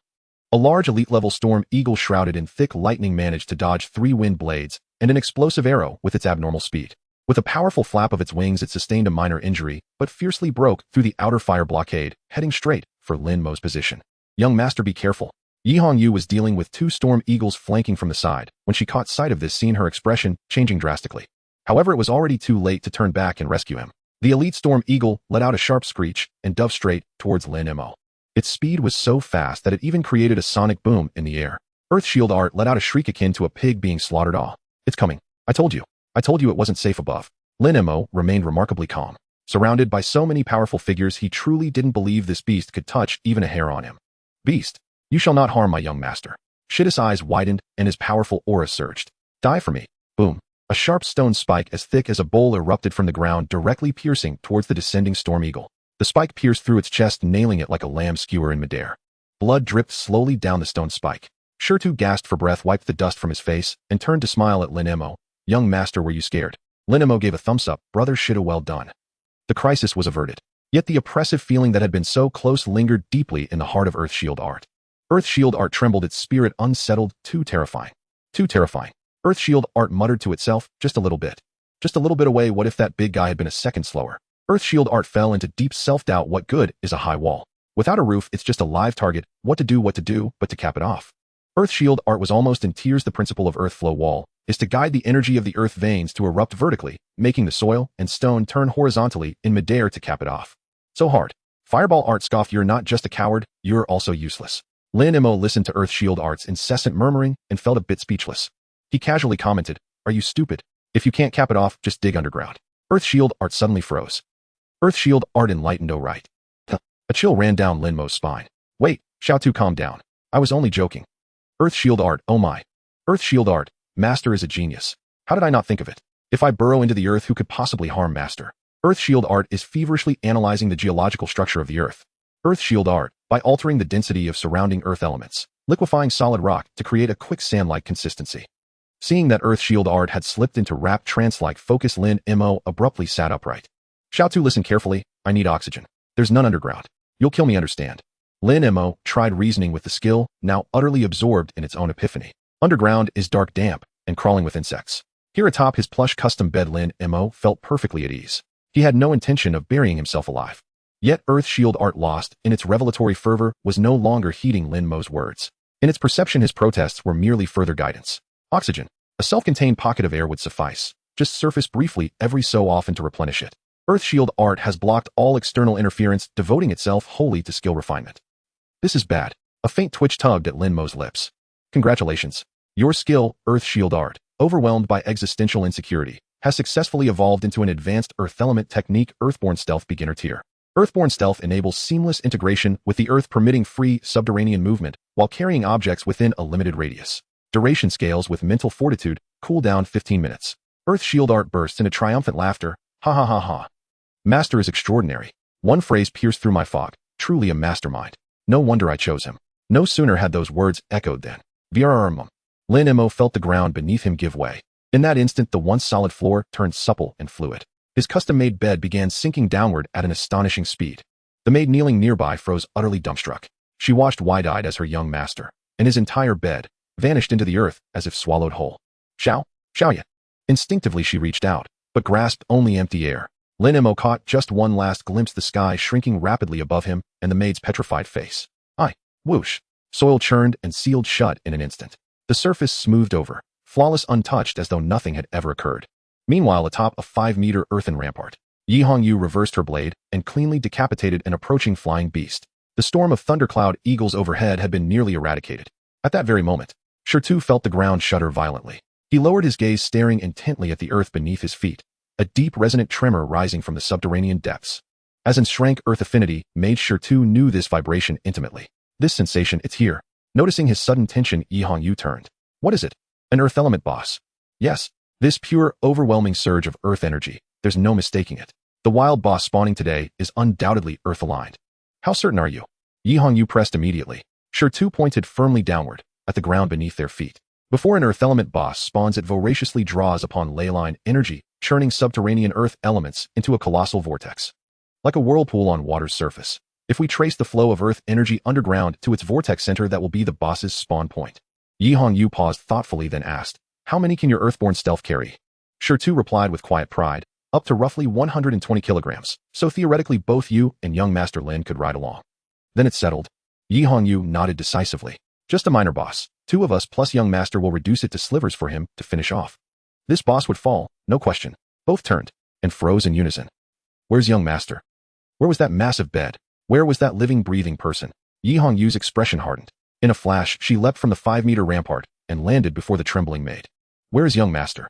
A large elite-level storm eagle shrouded in thick lightning managed to dodge 3 wind blades and an explosive arrow with its abnormal speed. With a powerful flap of its wings, it sustained a minor injury, but fiercely broke through the outer fire blockade, heading straight for Lin Mo's position. Young master, be careful. Yi Hongyu was dealing with 2 storm eagles flanking from the side when she caught sight of this scene, her expression changing drastically. However, it was already too late to turn back and rescue him. The elite storm eagle let out a sharp screech and dove straight towards Lin Mo. Its speed was so fast that it even created a sonic boom in the air. Earth Shield Art let out a shriek akin to a pig being slaughtered. Ah, it's coming. I told you it wasn't safe above. Lin Mo remained remarkably calm. Surrounded by so many powerful figures, he truly didn't believe this beast could touch even a hair on him. Beast, you shall not harm my young master. Shidda's eyes widened and his powerful aura surged. Die for me. Boom. A sharp stone spike as thick as a bowl erupted from the ground, directly piercing towards the descending storm eagle. The spike pierced through its chest, nailing it like a lamb skewer in midair. Blood dripped slowly down the stone spike. Shirtu gasped for breath, wiped the dust from his face, and turned to smile at Lin Mo. Young master, were you scared? Lin Mo gave a thumbs up. Brother Shidda, well done. The crisis was averted. Yet the oppressive feeling that had been so close lingered deeply in the heart of Earth Shield Art. Earth Shield Art trembled, its spirit unsettled. Too terrifying. Too terrifying. Earth Shield Art muttered to itself, just a little bit. Just a little bit away. What if that big guy had been a second slower? Earth Shield Art fell into deep self-doubt. What good is a high wall? Without a roof, it's just a live target. What to do but to cap it off. Earth Shield Art was almost in tears. The principle of Earth Flow Wall is to guide the energy of the earth veins to erupt vertically, making the soil and stone turn horizontally in midair to cap it off. So hard. Fireball Art scoffed, you're not just a coward, you're also useless. Lin Mo listened to Earth Shield Art's incessant murmuring and felt a bit speechless. He casually commented, are you stupid? If you can't cap it off, just dig underground. Earth Shield Art suddenly froze. Earth Shield Art enlightened, oh right. A chill ran down Lin Mo's spine. Wait, Xiao, calm down. I was only joking. Earth Shield Art, oh my. Earth Shield Art, Master is a genius. How did I not think of it? If I burrow into the earth, who could possibly harm Master? Earth Shield Art is feverishly analyzing the geological structure of the earth. Earth Shield Art, by altering the density of surrounding earth elements, liquefying solid rock to create a quicksand-like consistency. Seeing that Earth Shield Art had slipped into rapt trance-like focus, Lin Mo abruptly sat upright. Xiao, listen carefully. I need oxygen. There's none underground. You'll kill me, understand? Lin Mo tried reasoning with the skill, now utterly absorbed in its own epiphany. Underground is dark, damp, and crawling with insects. Here atop his plush custom bed, Lin Mo felt perfectly at ease. He had no intention of burying himself alive. Yet Earth Shield Art, lost in its revelatory fervor, was no longer heeding Lin Mo's words. In its perception, his protests were merely further guidance. Oxygen. A self-contained pocket of air would suffice. Just surface briefly every so often to replenish it. Earth Shield Art has blocked all external interference, devoting itself wholly to skill refinement. This is bad. A faint twitch tugged at Lin Mo's lips. Congratulations. Your skill, Earth Shield Art, overwhelmed by existential insecurity, has successfully evolved into an advanced Earth Element technique, Earthborn Stealth Beginner Tier. Earthborn Stealth enables seamless integration with the Earth, permitting free subterranean movement while carrying objects within a limited radius. Duration scales with mental fortitude, cooldown 15 minutes. Earth Shield Art burst into triumphant laughter. Ha ha ha ha. Master is extraordinary. One phrase pierced through my fog. Truly a mastermind. No wonder I chose him. No sooner had those words echoed than Vrrrm. Lin Mo felt the ground beneath him give way. In that instant, the once solid floor turned supple and fluid. His custom-made bed began sinking downward at an astonishing speed. The maid kneeling nearby froze, utterly dumbstruck. She watched wide-eyed as her young master, and his entire bed, vanished into the earth as if swallowed whole. Xiao ya. Instinctively she reached out, but grasped only empty air. Lin Mo caught just one last glimpse, the sky shrinking rapidly above him and the maid's petrified face. Whoosh. Soil churned and sealed shut in an instant. The surface smoothed over, flawless, untouched, as though nothing had ever occurred. Meanwhile, atop a 5-meter earthen rampart, Yi Hongyu reversed her blade and cleanly decapitated an approaching flying beast. The storm of thundercloud eagles overhead had been nearly eradicated. At that very moment, Shirtu felt the ground shudder violently. He lowered his gaze, staring intently at the earth beneath his feet, a deep resonant tremor rising from the subterranean depths. As enshrank earth affinity, Mage Shirtu knew this vibration intimately. This sensation, it's here. Noticing his sudden tension, Yi Hongyu turned. What is it? An earth element boss. Yes, this pure, overwhelming surge of earth energy. There's no mistaking it. The wild boss spawning today is undoubtedly earth-aligned. How certain are you? Yi Hongyu pressed immediately. Shirtu pointed firmly downward, at the ground beneath their feet. Before an earth element boss spawns, it voraciously draws upon ley line energy, churning subterranean earth elements into a colossal vortex. Like a whirlpool on water's surface. If we trace the flow of earth energy underground to its vortex center, that will be the boss's spawn point. Yi Hongyu paused thoughtfully, then asked, how many can your earthborn stealth carry? Shirtu replied with quiet pride, up to roughly 120 kilograms, so theoretically both you and young Master Lin could ride along. Then it's settled. Yi Hongyu nodded decisively. Just a minor boss. 2 of us plus young master will reduce it to slivers for him to finish off. This boss would fall, no question. Both turned and froze in unison. Where's young master? Where was that massive bed? Where was that living, breathing person? Yi Hongyu's expression hardened. In a flash, she leapt from the 5-meter rampart and landed before the trembling maid. Where is young master?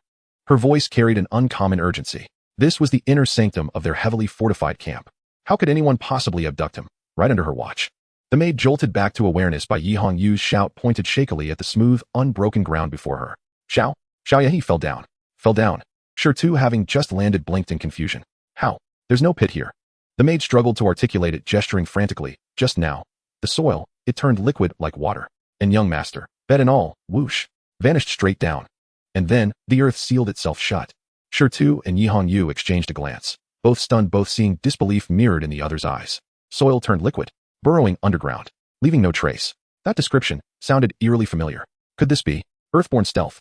Her voice carried an uncommon urgency. This was the inner sanctum of their heavily fortified camp. How could anyone possibly abduct him? Right under her watch. The maid jolted back to awareness by Yi Hongyu's shout, pointed shakily at the smooth, unbroken ground before her. Xiao yeah, he fell down. Fell down. Shirtu, having just landed, blinked in confusion. How? There's no pit here. The maid struggled to articulate it, gesturing frantically. Just now. The soil, it turned liquid like water. And young master, bed and all, whoosh, vanished straight down. And then, the earth sealed itself shut. Shirtu and Yi Hongyu exchanged a glance, both stunned, both seeing disbelief mirrored in the other's eyes. Soil turned liquid, burrowing underground, leaving no trace. That description sounded eerily familiar. Could this be earthborn stealth?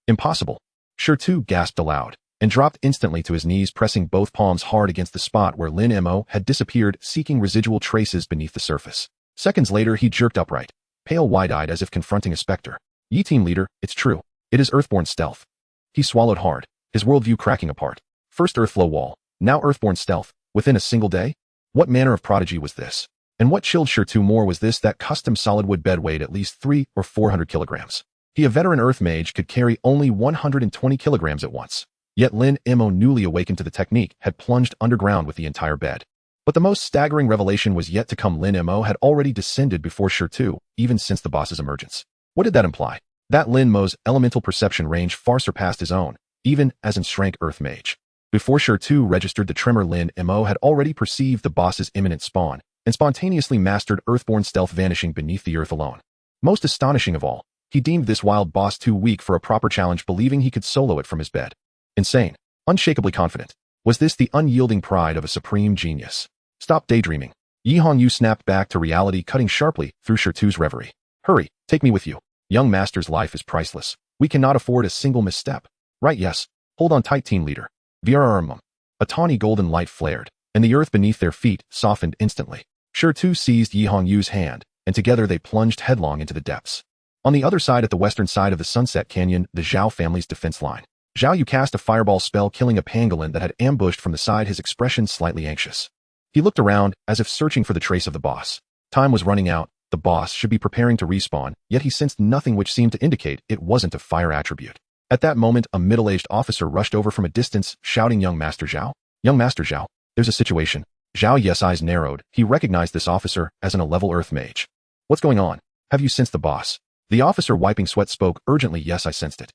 Impossible. Shirtu gasped aloud and dropped instantly to his knees, pressing both palms hard against the spot where Lin Mo had disappeared, seeking residual traces beneath the surface. Seconds later, he jerked upright, pale, wide-eyed, as if confronting a specter. Yi team leader, it's true. It is earthborn stealth. He swallowed hard, his worldview cracking apart. First earthflow wall, now earthborn stealth, within a single day? What manner of prodigy was this? And what chilled Shirtu more was this: that custom solid wood bed weighed at least 300 or 400 kilograms. He, a veteran earth mage, could carry only 120 kilograms at once. Yet Lin Mo, newly awakened to the technique, had plunged underground with the entire bed. But the most staggering revelation was yet to come. Lin Mo had already descended before Shirtu, even since the boss's emergence. What did that imply? That Lin Mo's elemental perception range far surpassed his own, even as enshrank earth mage. Before Shirtu registered the tremor, Lin Mo had already perceived the boss's imminent spawn, and spontaneously mastered earthborn stealth, vanishing beneath the earth alone. Most astonishing of all, he deemed this wild boss too weak for a proper challenge, believing he could solo it from his bed. Insane, unshakably confident. Was this the unyielding pride of a supreme genius? Stop daydreaming. Yi Hongyu snapped back to reality, cutting sharply through Shirtu's reverie. Hurry, take me with you. Young master's life is priceless. We cannot afford a single misstep. Right, yes. Hold on tight, team leader. Viraramum. A tawny golden light flared, and the earth beneath their feet softened instantly. Shirtu seized Yi Hongyu's hand, and together they plunged headlong into the depths. On the other side, at the western side of the Sunset Canyon, the Zhao family's defense line. Zhao Yu cast a fireball spell, killing a pangolin that had ambushed from the side, his expression slightly anxious. He looked around, as if searching for the trace of the boss. Time was running out. The boss should be preparing to respawn, yet he sensed nothing which seemed to indicate it wasn't a fire attribute. At that moment, a middle-aged officer rushed over from a distance, shouting, Young Master Zhao? Young Master Zhao, there's a situation. Zhao Yu's eyes narrowed. He recognized this officer as an 11th earth mage. What's going on? Have you sensed the boss? The officer, wiping sweat, spoke urgently. Yes, I sensed it.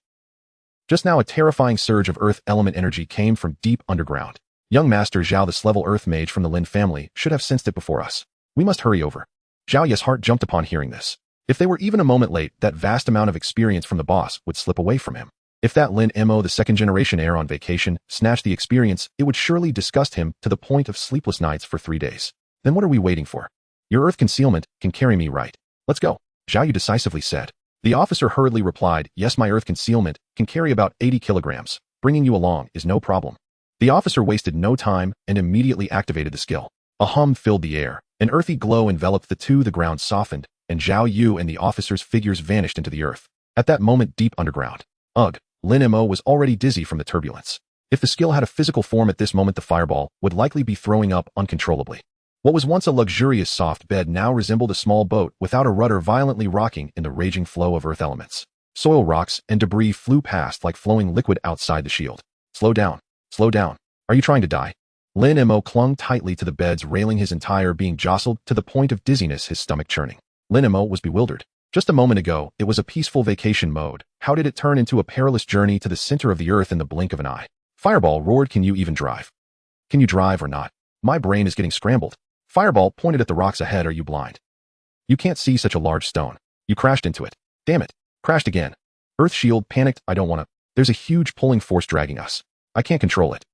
Just now, a terrifying surge of earth element energy came from deep underground. Young Master Zhao, the level earth mage from the Lin family, should have sensed it before us. We must hurry over. Zhao Yu's heart jumped upon hearing this. If they were even a moment late, that vast amount of experience from the boss would slip away from him. If that Lin Mo, the second-generation heir on vacation, snatched the experience, it would surely disgust him to the point of sleepless nights for 3 days. Then what are we waiting for? Your earth concealment can carry me, right? Let's go, Zhao Yu decisively said. The officer hurriedly replied, yes, my earth concealment can carry about 80 kilograms. Bringing you along is no problem. The officer wasted no time and immediately activated the skill. A hum filled the air. An earthy glow enveloped the two. The ground softened, and Zhao Yu and the officer's figures vanished into the earth. At that moment deep underground. Ugh, Lin Mo was already dizzy from the turbulence. If the skill had a physical form at this moment, the fireball would likely be throwing up uncontrollably. What was once a luxurious soft bed now resembled a small boat without a rudder violently rocking in the raging flow of earth elements. Soil, rocks, and debris flew past like flowing liquid outside the shield. Slow down. Slow down. Are you trying to die? Lin Mo clung tightly to the bed's railing, his entire being jostled to the point of dizziness, his stomach churning. Lin Mo was bewildered. Just a moment ago, it was a peaceful vacation mode. How did it turn into a perilous journey to the center of the earth in the blink of an eye? Fireball roared, "Can you even drive? Can you drive or not? My brain is getting scrambled." Fireball pointed at the rocks ahead. "Are you blind? You can't see such a large stone. You crashed into it. Damn it. Crashed again." Earth Shield panicked. "I don't want to. There's a huge pulling force dragging us. I can't control it."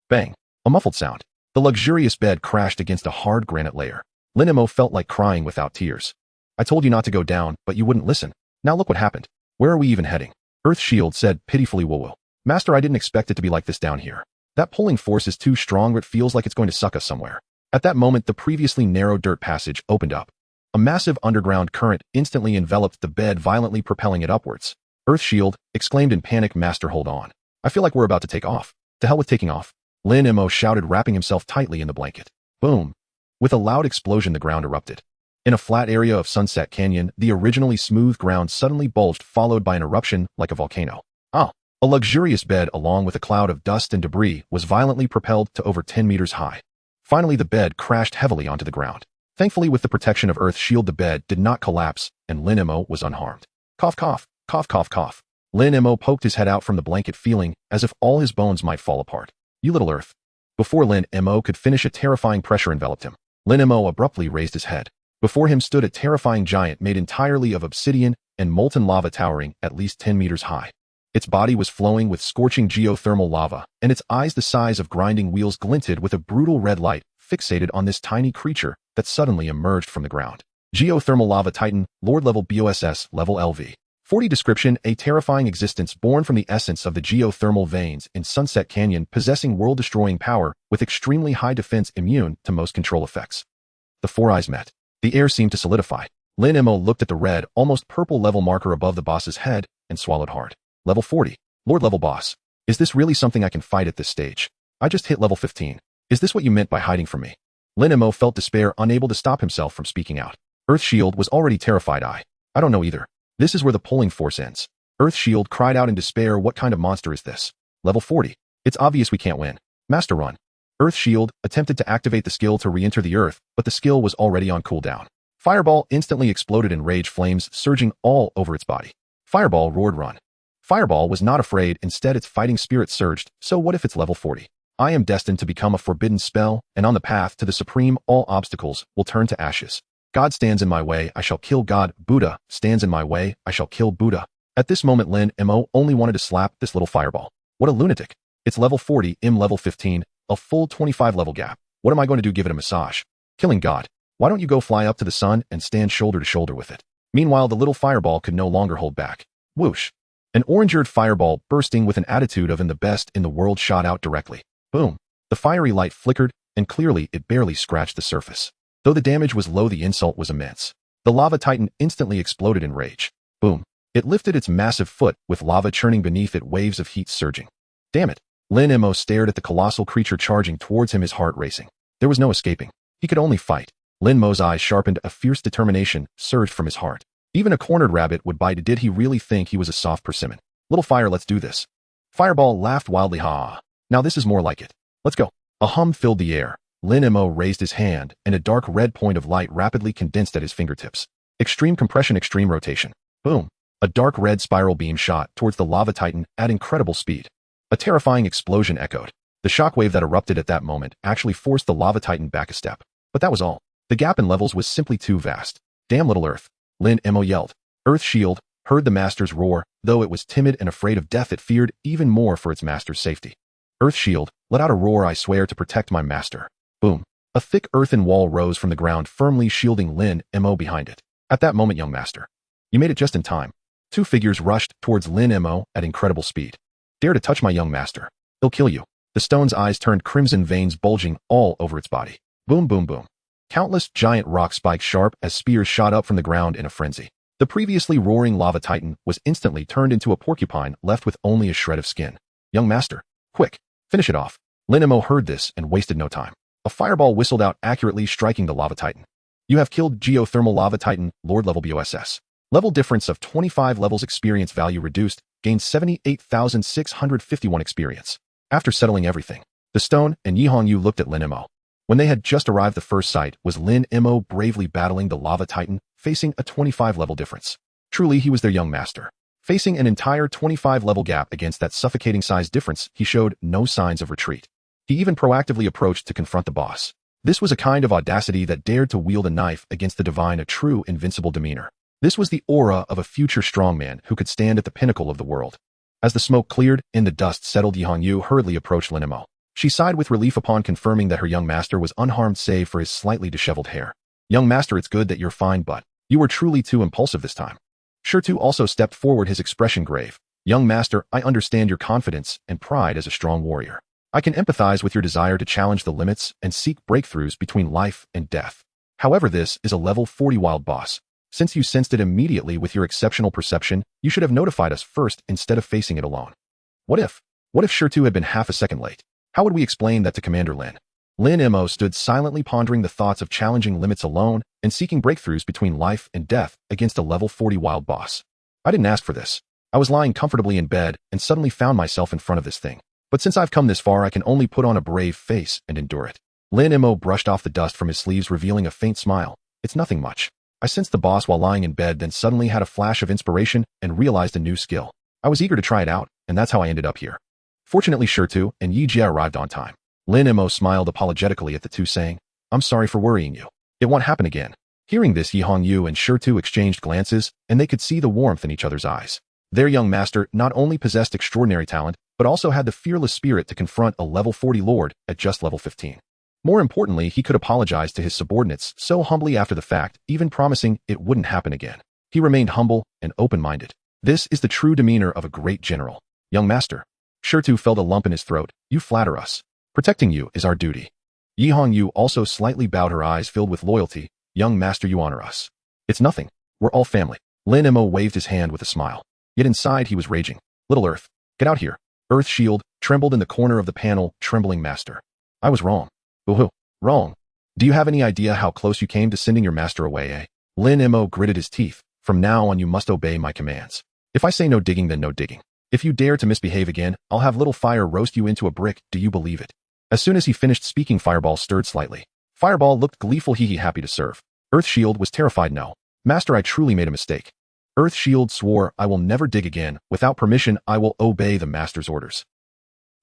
Bang. A muffled sound. The luxurious bed crashed against a hard granite layer. Lin Mo felt like crying without tears. "I told you not to go down, but you wouldn't listen. Now look what happened. Where are we even heading?" Earth Shield said pitifully. "Whoa. Master, I didn't expect it to be like this down here. That pulling force is too strong. It feels like it's going to suck us somewhere." At that moment, the previously narrow dirt passage opened up. A massive underground current instantly enveloped the bed, violently propelling it upwards. Earth Shield exclaimed in panic, "Master, hold on. I feel like we're about to take off." "To hell with taking off," Lin Mo shouted, wrapping himself tightly in the blanket. Boom. With a loud explosion, the ground erupted. In a flat area of Sunset Canyon, the originally smooth ground suddenly bulged, followed by an eruption like a volcano. A luxurious bed, along with a cloud of dust and debris, was violently propelled to over 10 meters high. Finally, the bed crashed heavily onto the ground. Thankfully, with the protection of Earth Shield, the bed did not collapse, and Lin Mo was unharmed. Cough, cough, cough, cough, cough. Lin Mo poked his head out from the blanket, feeling as if all his bones might fall apart. "You little Earth." Before Lin Mo could finish, a terrifying pressure enveloped him. Lin Mo abruptly raised his head. Before him stood a terrifying giant made entirely of obsidian and molten lava, towering at least 10 meters high. Its body was flowing with scorching geothermal lava, and its eyes, the size of grinding wheels, glinted with a brutal red light fixated on this tiny creature that suddenly emerged from the ground. Geothermal Lava Titan, Lord level BOSS, level LV. 40 description: a terrifying existence born from the essence of the geothermal veins in Sunset Canyon, possessing world-destroying power with extremely high defense, immune to most control effects. The four eyes met. The air seemed to solidify. Lin Mo looked at the red, almost purple level marker above the boss's head and swallowed hard. Level 40. Lord level boss. Is this really something I can fight at this stage? I just hit level 15. Is this what you meant by hiding from me? Lin Mo felt despair, unable to stop himself from speaking out. Earth Shield was already terrified. I don't know either. This is where the pulling force ends. Earth Shield cried out in despair. What kind of monster is this? Level 40. It's obvious we can't win. Master, run. Earth Shield attempted to activate the skill to re-enter the earth, but the skill was already on cooldown. Fireball instantly exploded in rage, flames surging all over its body. Fireball roared, "Run." Fireball was not afraid. Instead, its fighting spirit surged. So what if it's level 40? I am destined to become a forbidden spell, and on the path to the supreme, all obstacles will turn to ashes. God stands in my way, I shall kill God. Buddha stands in my way, I shall kill Buddha. At this moment, Lin Mo only wanted to slap this little fireball. What a lunatic. It's level 40, level 15, a full 25 level gap. What am I going to do? Give it a massage? Killing God. Why don't you go fly up to the sun and stand shoulder to shoulder with it? Meanwhile, the little fireball could no longer hold back. Whoosh. An orange-eared fireball, bursting with an attitude of "in the best in the world," shot out directly. Boom. The fiery light flickered, and clearly it barely scratched the surface. Though the damage was low, the insult was immense. The lava titan instantly exploded in rage. Boom. It lifted its massive foot, with lava churning beneath it, waves of heat surging. Damn it. Lin Mo stared at the colossal creature charging towards him, his heart racing. There was no escaping. He could only fight. Lin Mo's eyes sharpened, a fierce determination surged from his heart. Even a cornered rabbit would bite. Did he really think he was a soft persimmon? Little fire, let's do this. Fireball laughed wildly. Ha. Now this is more like it. Let's go. A hum filled the air. Lin Mo raised his hand, and a dark red point of light rapidly condensed at his fingertips. Extreme compression, extreme rotation. Boom. A dark red spiral beam shot towards the lava titan at incredible speed. A terrifying explosion echoed. The shockwave that erupted at that moment actually forced the lava titan back a step. But that was all. The gap in levels was simply too vast. Damn little Earth. Lin Mo yelled. Earth Shield heard the master's roar. Though it was timid and afraid of death, it feared even more for its master's safety. Earth Shield, let out a roar. I swear to protect my master. Boom. A thick earthen wall rose from the ground, firmly shielding Lin Mo behind it. At that moment, young master, you made it just in time. Two figures rushed towards Lin Mo at incredible speed. Dare to touch my young master. He'll kill you. The stone's eyes turned crimson, veins bulging all over its body. Boom, boom, boom. Countless giant rock spikes sharp as spears shot up from the ground in a frenzy. The previously roaring lava titan was instantly turned into a porcupine left with only a shred of skin. Young master, quick, finish it off. Lin Mo heard this and wasted no time. A fireball whistled out accurately striking the lava titan. You have killed geothermal lava titan, Lord level BOSS. Level difference of 25 levels experience value reduced, gained 78,651 experience. After settling everything, the stone and Yi Hongyu looked at Lin Mo. When they had just arrived, the first sight was Lin Mo bravely battling the lava titan, facing a 25 level difference. Truly, he was their young master. Facing an entire 25 level gap against that suffocating size difference, he showed no signs of retreat. He even proactively approached to confront the boss. This was a kind of audacity that dared to wield a knife against the divine, a true invincible demeanor. This was the aura of a future strongman who could stand at the pinnacle of the world. As the smoke cleared and the dust settled, Yi Hongyu hurriedly approached Lin Mo. She sighed with relief upon confirming that her young master was unharmed save for his slightly disheveled hair. Young master, it's good that you're fine, but you were truly too impulsive this time. Shirtu also stepped forward, his expression grave. Young master, I understand your confidence and pride as a strong warrior. I can empathize with your desire to challenge the limits and seek breakthroughs between life and death. However, this is a level 40 wild boss. Since you sensed it immediately with your exceptional perception, you should have notified us first instead of facing it alone. What if Shirtu had been half a second late? How would we explain that to Commander Lin? Lin Mo stood silently pondering the thoughts of challenging limits alone and seeking breakthroughs between life and death against a level 40 wild boss. I didn't ask for this. I was lying comfortably in bed and suddenly found myself in front of this thing. But since I've come this far, I can only put on a brave face and endure it. Lin Mo brushed off the dust from his sleeves, revealing a faint smile. It's nothing much. I sensed the boss while lying in bed, then suddenly had a flash of inspiration and realized a new skill. I was eager to try it out, and that's how I ended up here. Fortunately, Shirtu and Yi Jia arrived on time. Lin Mo smiled apologetically at the two, saying, I'm sorry for worrying you. It won't happen again. Hearing this, Yi Hongyu and Shirtu exchanged glances, and they could see the warmth in each other's eyes. Their young master not only possessed extraordinary talent, but also had the fearless spirit to confront a level 40 lord at just level 15. More importantly, he could apologize to his subordinates so humbly after the fact, even promising it wouldn't happen again. He remained humble and open-minded. This is the true demeanor of a great general. Young master. Shirtu felt a lump in his throat. You flatter us. Protecting you is our duty. Yi Hongyu also slightly bowed, her eyes filled with loyalty. Young master, you honor us. It's nothing. We're all family. Lin Mo waved his hand with a smile. Yet inside he was raging. Little Earth, get out here. Earth Shield trembled in the corner of the panel, trembling master. I was wrong. Woohoo. Wrong. Do you have any idea how close you came to sending your master away, eh? Lin Mo gritted his teeth. From now on you must obey my commands. If I say no digging, then no digging. If you dare to misbehave again, I'll have little fire roast you into a brick, do you believe it? As soon as he finished speaking, Fireball stirred slightly. Fireball looked gleeful, hee happy to serve. Earth Shield was terrified. No. Master, I truly made a mistake. Earth Shield swore, I will never dig again. Without permission, I will obey the master's orders.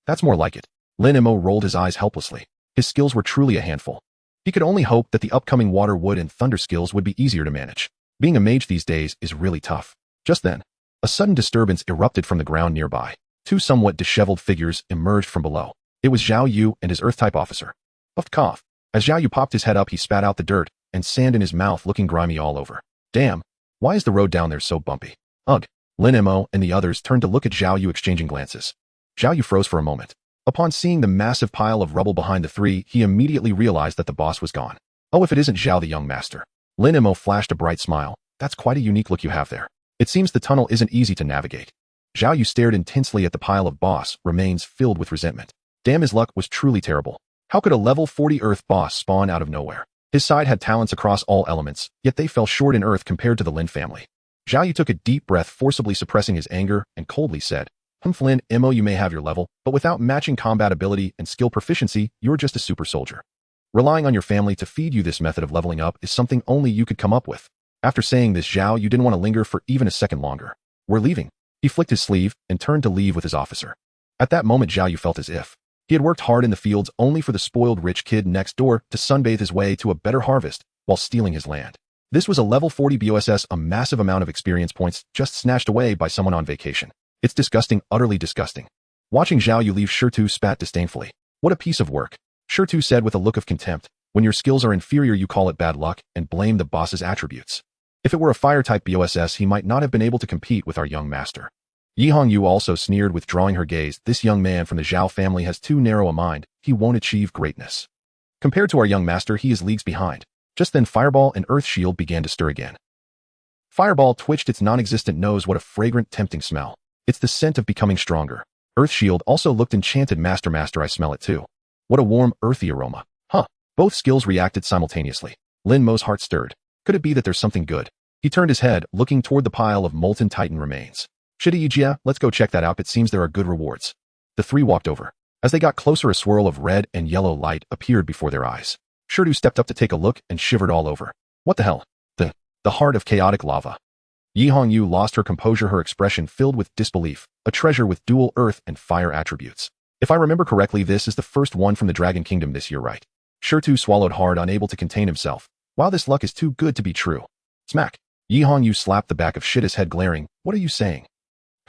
That's more like it. Lin Mo rolled his eyes helplessly. His skills were truly a handful. He could only hope that the upcoming water, wood, and thunder skills would be easier to manage. Being a mage these days is really tough. Just then, a sudden disturbance erupted from the ground nearby. Two somewhat disheveled figures emerged from below. It was Zhao Yu and his Earth-type officer. Puffed cough. As Zhao Yu popped his head up, he spat out the dirt and sand in his mouth, looking grimy all over. Damn. Why is the road down there so bumpy? Ugh. Lin Mo and the others turned to look at Zhao Yu, exchanging glances. Zhao Yu froze for a moment. Upon seeing the massive pile of rubble behind the three, he immediately realized that the boss was gone. Oh, if it isn't Zhao the young master. Lin Mo flashed a bright smile. That's quite a unique look you have there. It seems the tunnel isn't easy to navigate. Zhao Yu stared intensely at the pile of boss remains filled with resentment. Damn, his luck was truly terrible. How could a level 40 Earth boss spawn out of nowhere? His side had talents across all elements, yet they fell short in Earth compared to the Lin family. Zhao Yu took a deep breath, forcibly suppressing his anger, and coldly said, Lin Mo, you may have your level, but without matching combat ability and skill proficiency, you're just a super soldier. Relying on your family to feed you this method of leveling up is something only you could come up with. After saying this, Zhao Yu didn't want to linger for even a second longer. We're leaving. He flicked his sleeve and turned to leave with his officer. At that moment, Zhao Yu felt as if he had worked hard in the fields only for the spoiled rich kid next door to sunbathe his way to a better harvest while stealing his land. This was a level 40 BOSS, a massive amount of experience points just snatched away by someone on vacation. It's disgusting, utterly disgusting. Watching Zhao Yu leave, Shirtu spat disdainfully. What a piece of work. Shirtu said with a look of contempt. When your skills are inferior, you call it bad luck and blame the boss's attributes. If it were a fire-type BOSS, he might not have been able to compete with our young master. Yi Hongyu also sneered, withdrawing her gaze. This young man from the Zhao family has too narrow a mind. He won't achieve greatness. Compared to our young master, he is leagues behind. Just then Fireball and Earth Shield began to stir again. Fireball twitched its non-existent nose. What a fragrant, tempting smell. It's the scent of becoming stronger. Earth Shield also looked enchanted. Master, I smell it too. What a warm, earthy aroma. Huh. Both skills reacted simultaneously. Lin Mo's heart stirred. Could it be that there's something good? He turned his head, looking toward the pile of molten titan remains. Shida, let's go check that out. It seems there are good rewards. The three walked over. As they got closer, a swirl of red and yellow light appeared before their eyes. Shirtu stepped up to take a look and shivered all over. What the hell? The heart of chaotic lava. Yi Hongyu lost her composure, her expression filled with disbelief, a treasure with dual earth and fire attributes. If I remember correctly, this is the first one from the Dragon Kingdom this year, right? Shirtu swallowed hard, unable to contain himself. Wow, this luck is too good to be true. Smack. Yi Hongyu slapped the back of Shida's head, glaring. What are you saying?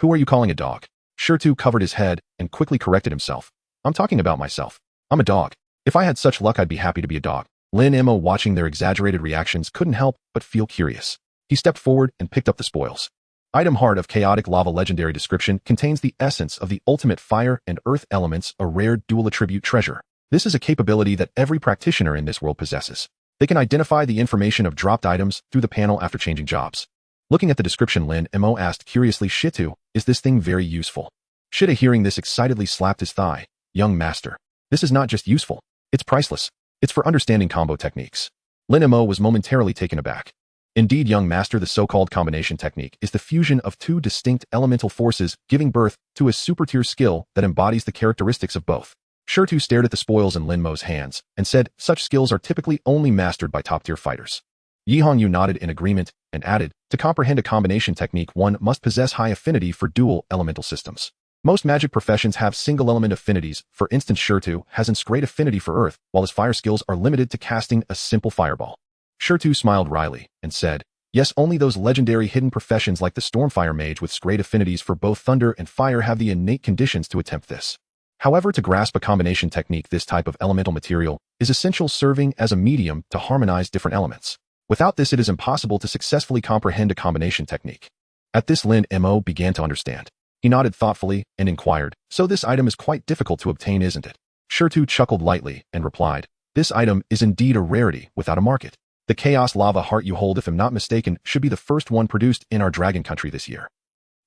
Who are you calling a dog? Shirtu covered his head and quickly corrected himself. I'm talking about myself. I'm a dog. If I had such luck, I'd be happy to be a dog. Lin Mo, watching their exaggerated reactions, couldn't help but feel curious. He stepped forward and picked up the spoils. Item Heart of Chaotic Lava. Legendary description contains the essence of the ultimate fire and earth elements, a rare dual attribute treasure. This is a capability that every practitioner in this world possesses. They can identify the information of dropped items through the panel after changing jobs. Looking at the description, Lin Mo asked curiously, Shitu, is this thing very useful? Shida, hearing this, excitedly slapped his thigh. Young master, this is not just useful. It's priceless. It's for understanding combo techniques. Lin Mo was momentarily taken aback. Indeed, young master, the so-called combination technique is the fusion of two distinct elemental forces, giving birth to a super-tier skill that embodies the characteristics of both. Shirtu stared at the spoils in Lin Mo's hands and said, such skills are typically only mastered by top-tier fighters. Yi Hongyu nodded in agreement and added, to comprehend a combination technique, one must possess high affinity for dual elemental systems. Most magic professions have single-element affinities. For instance, Shirtu has a great affinity for earth, while his fire skills are limited to casting a simple fireball. Shirtu smiled wryly and said, yes, only those legendary hidden professions like the Stormfire Mage with great affinities for both thunder and fire have the innate conditions to attempt this. However, to grasp a combination technique, this type of elemental material is essential, serving as a medium to harmonize different elements. Without this, it is impossible to successfully comprehend a combination technique. At this, Lin Mo began to understand. He nodded thoughtfully and inquired, so this item is quite difficult to obtain, isn't it? Shirtu chuckled lightly and replied, this item is indeed a rarity without a market. The Chaos Lava Heart you hold, if I'm not mistaken, should be the first one produced in our Dragon Country this year.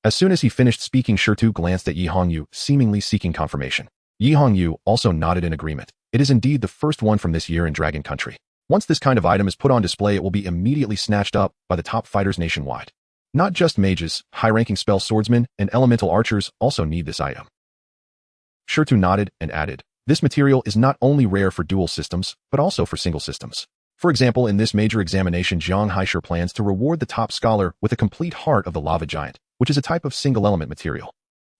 As soon as he finished speaking, Shirtu glanced at Yi Hongyu, seemingly seeking confirmation. Yi Hongyu also nodded in agreement. It is indeed the first one from this year in Dragon Country. Once this kind of item is put on display, it will be immediately snatched up by the top fighters nationwide. Not just mages, high-ranking spell swordsmen, and elemental archers also need this item. Shirtu nodded and added, this material is not only rare for dual systems, but also for single systems. For example, in this major examination, Jiang Haishir plans to reward the top scholar with a complete heart of the lava giant, which is a type of single-element material.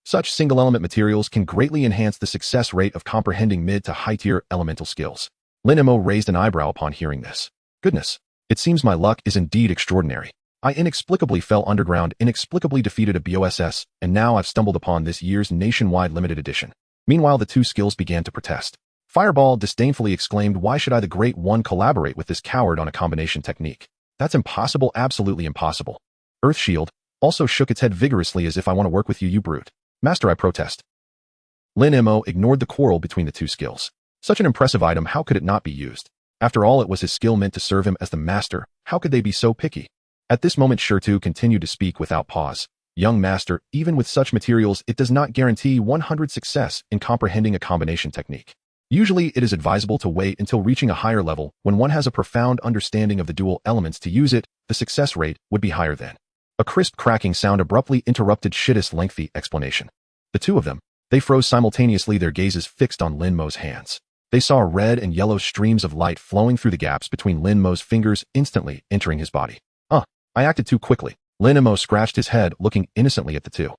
Such single-element materials can greatly enhance the success rate of comprehending mid to high-tier elemental skills. Lin Mo raised an eyebrow upon hearing this. Goodness, it seems my luck is indeed extraordinary. I inexplicably fell underground, inexplicably defeated a BOSS, and now I've stumbled upon this year's nationwide limited edition. Meanwhile, the two skills began to protest. Fireball disdainfully exclaimed, why should I, the Great One, collaborate with this coward on a combination technique? That's impossible, absolutely impossible. Earth Shield also shook its head vigorously, as if I want to work with you, you brute. Master, I protest. Lin Mo ignored the quarrel between the two skills. Such an impressive item, how could it not be used? After all, it was his skill meant to serve him as the master. How could they be so picky? At this moment, Shirtu continued to speak without pause. Young master, even with such materials, it does not guarantee 100% success in comprehending a combination technique. Usually, it is advisable to wait until reaching a higher level. When one has a profound understanding of the dual elements to use it, the success rate would be higher then. A crisp cracking sound abruptly interrupted Shida's lengthy explanation. The two of them, they froze simultaneously, their gazes fixed on Lin Mo's hands. They saw red and yellow streams of light flowing through the gaps between Lin Mo's fingers, instantly entering his body. I acted too quickly. Lin Mo scratched his head, looking innocently at the two.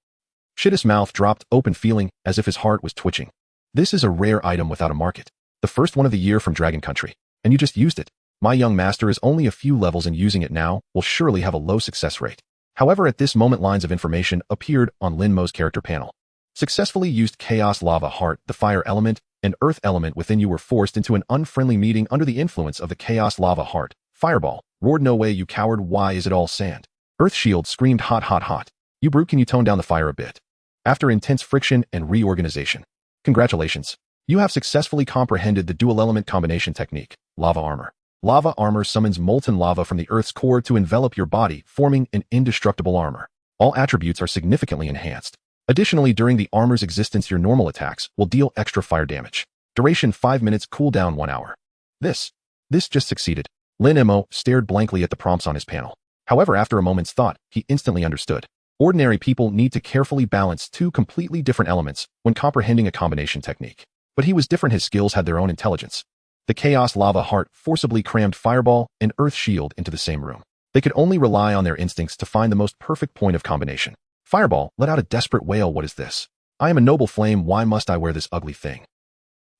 Shida's mouth dropped open, feeling as if his heart was twitching. This is a rare item without a market. The first one of the year from Dragon Country. And you just used it. My young master is only a few levels, and using it now will surely have a low success rate. However, at this moment, lines of information appeared on Lin Mo's character panel. Successfully used Chaos Lava Heart, the fire element, and earth element within you were forced into an unfriendly meeting under the influence of the Chaos Lava Heart. Fireball roared, no way, you coward, why is it all sand? Earth Shield screamed, hot, hot, hot. You brute, can you tone down the fire a bit? After intense friction and reorganization. Congratulations. You have successfully comprehended the dual element combination technique, lava armor. Lava armor summons molten lava from the Earth's core to envelop your body, forming an indestructible armor. All attributes are significantly enhanced. Additionally, during the armor's existence, your normal attacks will deal extra fire damage. Duration 5 minutes, cooldown 1 hour. This just succeeded. Lin Mo stared blankly at the prompts on his panel. However, after a moment's thought, he instantly understood. Ordinary people need to carefully balance two completely different elements when comprehending a combination technique. But he was different. His skills had their own intelligence. The Chaos Lava Heart forcibly crammed Fireball and Earth Shield into the same room. They could only rely on their instincts to find the most perfect point of combination. Fireball let out a desperate wail. What is this? I am a noble flame. Why must I wear this ugly thing?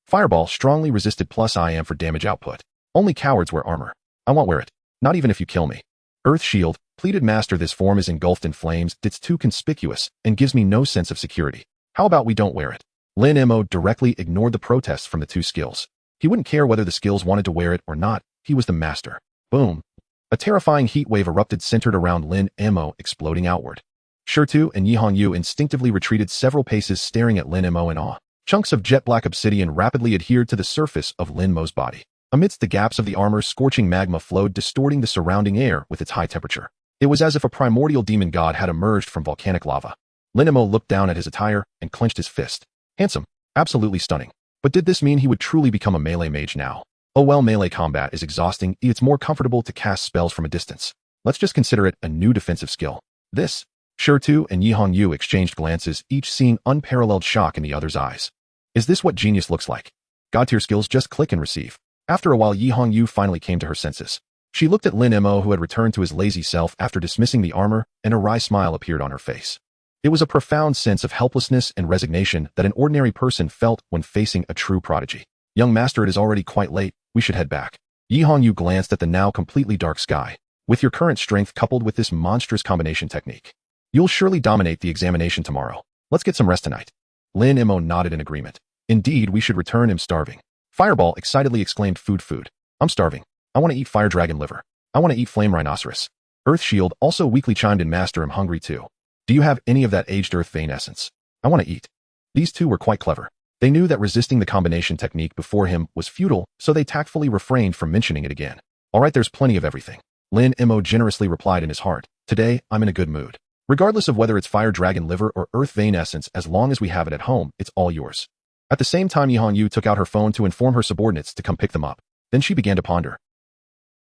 Fireball strongly resisted. Plus I am for damage output. Only cowards wear armor. I won't wear it. Not even if you kill me. Earth Shield pleaded. Master, this form is engulfed in flames. It's too conspicuous and gives me no sense of security. How about we don't wear it? Lin Mo directly ignored the protests from the two skills. He wouldn't care whether the skills wanted to wear it or not. He was the master. Boom. A terrifying heat wave erupted centered around Lin Mo, exploding outward. Shirtu and Yihongyu instinctively retreated several paces, staring at Lin Mo in awe. Chunks of jet black obsidian rapidly adhered to the surface of Lin Mo's body. Amidst the gaps of the armor, scorching magma flowed, distorting the surrounding air with its high temperature. It was as if a primordial demon god had emerged from volcanic lava. Lin Mo looked down at his attire and clenched his fist. Handsome. Absolutely stunning. But did this mean he would truly become a melee mage now? Oh well, melee combat is exhausting. It's more comfortable to cast spells from a distance. Let's just consider it a new defensive skill. This. Shirtu and Yihongyu exchanged glances, each seeing unparalleled shock in the other's eyes. Is this what genius looks like? God-tier skills just click and receive. After a while, Yihongyu finally came to her senses. She looked at Lin Mo, who had returned to his lazy self after dismissing the armor, and a wry smile appeared on her face. It was a profound sense of helplessness and resignation that an ordinary person felt when facing a true prodigy. Young master, it is already quite late. We should head back. Yihongyu glanced at the now completely dark sky. With your current strength coupled with this monstrous combination technique, you'll surely dominate the examination tomorrow. Let's get some rest tonight. Lin Mo nodded in agreement. Indeed, we should return. I'm starving. Fireball excitedly exclaimed, food. I'm starving. I want to eat fire dragon liver. I want to eat flame rhinoceros. Earth Shield also weakly chimed in, Master, I'm hungry too. Do you have any of that aged earth vein essence? I want to eat. These two were quite clever. They knew that resisting the combination technique before him was futile, so they tactfully refrained from mentioning it again. All right, there's plenty of everything. Lin Mo generously replied in his heart. Today, I'm in a good mood. Regardless of whether it's fire dragon liver or earth vein essence, as long as we have it at home, it's all yours. At the same time, Yihongyu took out her phone to inform her subordinates to come pick them up. Then she began to ponder.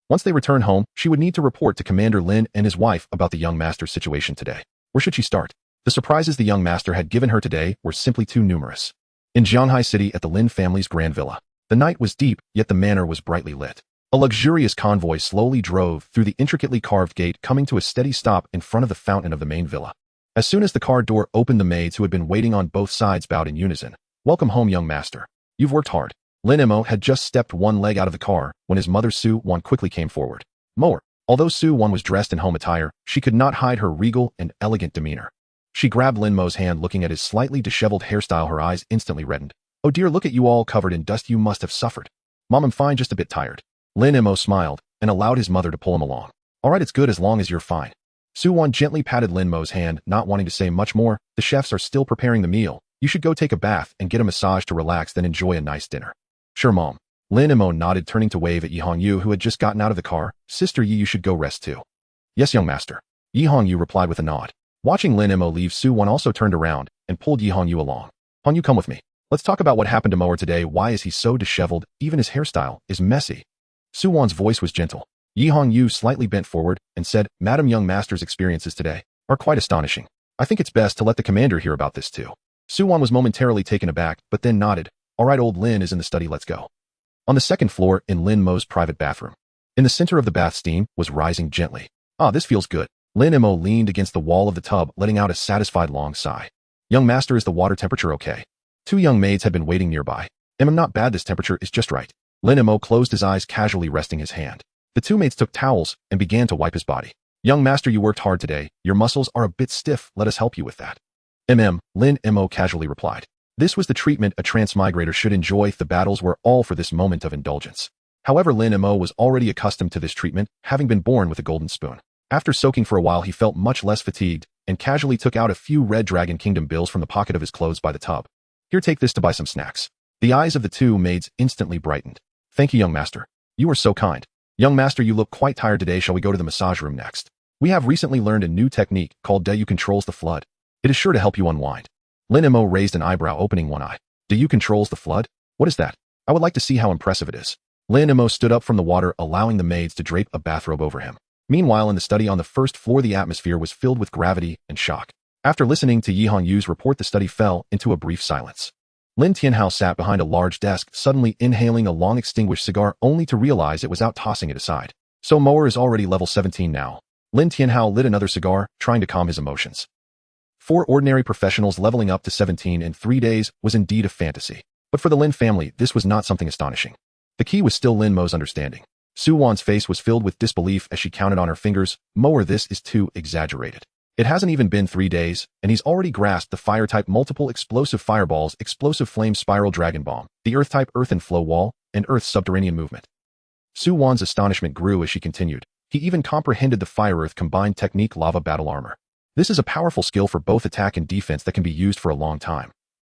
Once they returned home, she would need to report to Commander Lin and his wife about the young master's situation today. Where should she start? The surprises the young master had given her today were simply too numerous. In Jianghai City at the Lin family's grand villa, the night was deep, yet the manor was brightly lit. A luxurious convoy slowly drove through the intricately carved gate, coming to a steady stop in front of the fountain of the main villa. As soon as the car door opened, the maids who had been waiting on both sides bowed in unison. Welcome home, young master. You've worked hard. Lin Mo had just stepped one leg out of the car when his mother Su Wan quickly came forward. More. Although Su Wan was dressed in home attire, she could not hide her regal and elegant demeanor. She grabbed Lin Mo's hand, looking at his slightly disheveled hairstyle. Her eyes instantly reddened. Oh dear, look at you all covered in dust. You must have suffered. Mom, I'm fine, just a bit tired. Lin Mo smiled and allowed his mother to pull him along. All right, it's good as long as you're fine. Su Wan gently patted Lin Mo's hand, not wanting to say much more. The chefs are still preparing the meal. You should go take a bath and get a massage to relax, then enjoy a nice dinner. Sure, Mom. Lin Mo nodded, turning to wave at Yihongyu, who had just gotten out of the car. Sister Yi, you should go rest too. Yes, young master. Yihongyu replied with a nod. Watching Lin Mo leave, Su Wan also turned around and pulled Yihongyu along. Hongyu, come with me. Let's talk about what happened to Moer today. Why is he so disheveled? Even his hairstyle is messy. Su Wan's voice was gentle. Yihongyu slightly bent forward and said, Madam, young master's experiences today are quite astonishing. I think it's best to let the commander hear about this too. Su Wan was momentarily taken aback, but then nodded. All right, old Lin is in the study, let's go. On the second floor, in Lin Mo's private bathroom. In the center of the bath, steam was rising gently. Ah, this feels good. Lin Mo leaned against the wall of the tub, letting out a satisfied long sigh. Young master, is the water temperature okay? Two young maids had been waiting nearby. Not bad, this temperature is just right. Lin Mo closed his eyes, casually resting his hand. The two maids took towels and began to wipe his body. Young master, you worked hard today. Your muscles are a bit stiff. Let us help you with that. Lin Mo casually replied. This was the treatment a transmigrator should enjoy. The battles were all for this moment of indulgence. However, Lin Mo was already accustomed to this treatment, having been born with a golden spoon. After soaking for a while, he felt much less fatigued and casually took out a few Red Dragon Kingdom bills from the pocket of his clothes by the tub. Here, take this to buy some snacks. The eyes of the two maids instantly brightened. Thank you, young master. You are so kind. Young master, you look quite tired today. Shall we go to the massage room next? We have recently learned a new technique called Deyu controls the flood. It is sure to help you unwind. Lin Mo raised an eyebrow, opening one eye. Deyu controls the flood? What is that? I would like to see how impressive it is. Lin Mo stood up from the water, allowing the maids to drape a bathrobe over him. Meanwhile, in the study on the first floor, the atmosphere was filled with gravity and shock. After listening to Yi Hongyu's report, the study fell into a brief silence. Lin Tianhao sat behind a large desk, suddenly inhaling a long-extinguished cigar, only to realize it was out, tossing it aside. So Moer is already level 17 now. Lin Tianhao lit another cigar, trying to calm his emotions. 4 ordinary professionals leveling up to 17 in 3 days was indeed a fantasy. But for the Lin family, this was not something astonishing. The key was still Lin Mo's understanding. Su Wan's face was filled with disbelief as she counted on her fingers. Moer, this is too exaggerated. It hasn't even been 3 days, and he's already grasped the fire-type multiple explosive fireballs, explosive flame spiral dragon bomb, the earth-type earth and flow wall, and earth's subterranean movement. Su Wan's astonishment grew as she continued. He even comprehended the fire-earth combined technique lava battle armor. This is a powerful skill for both attack and defense that can be used for a long time.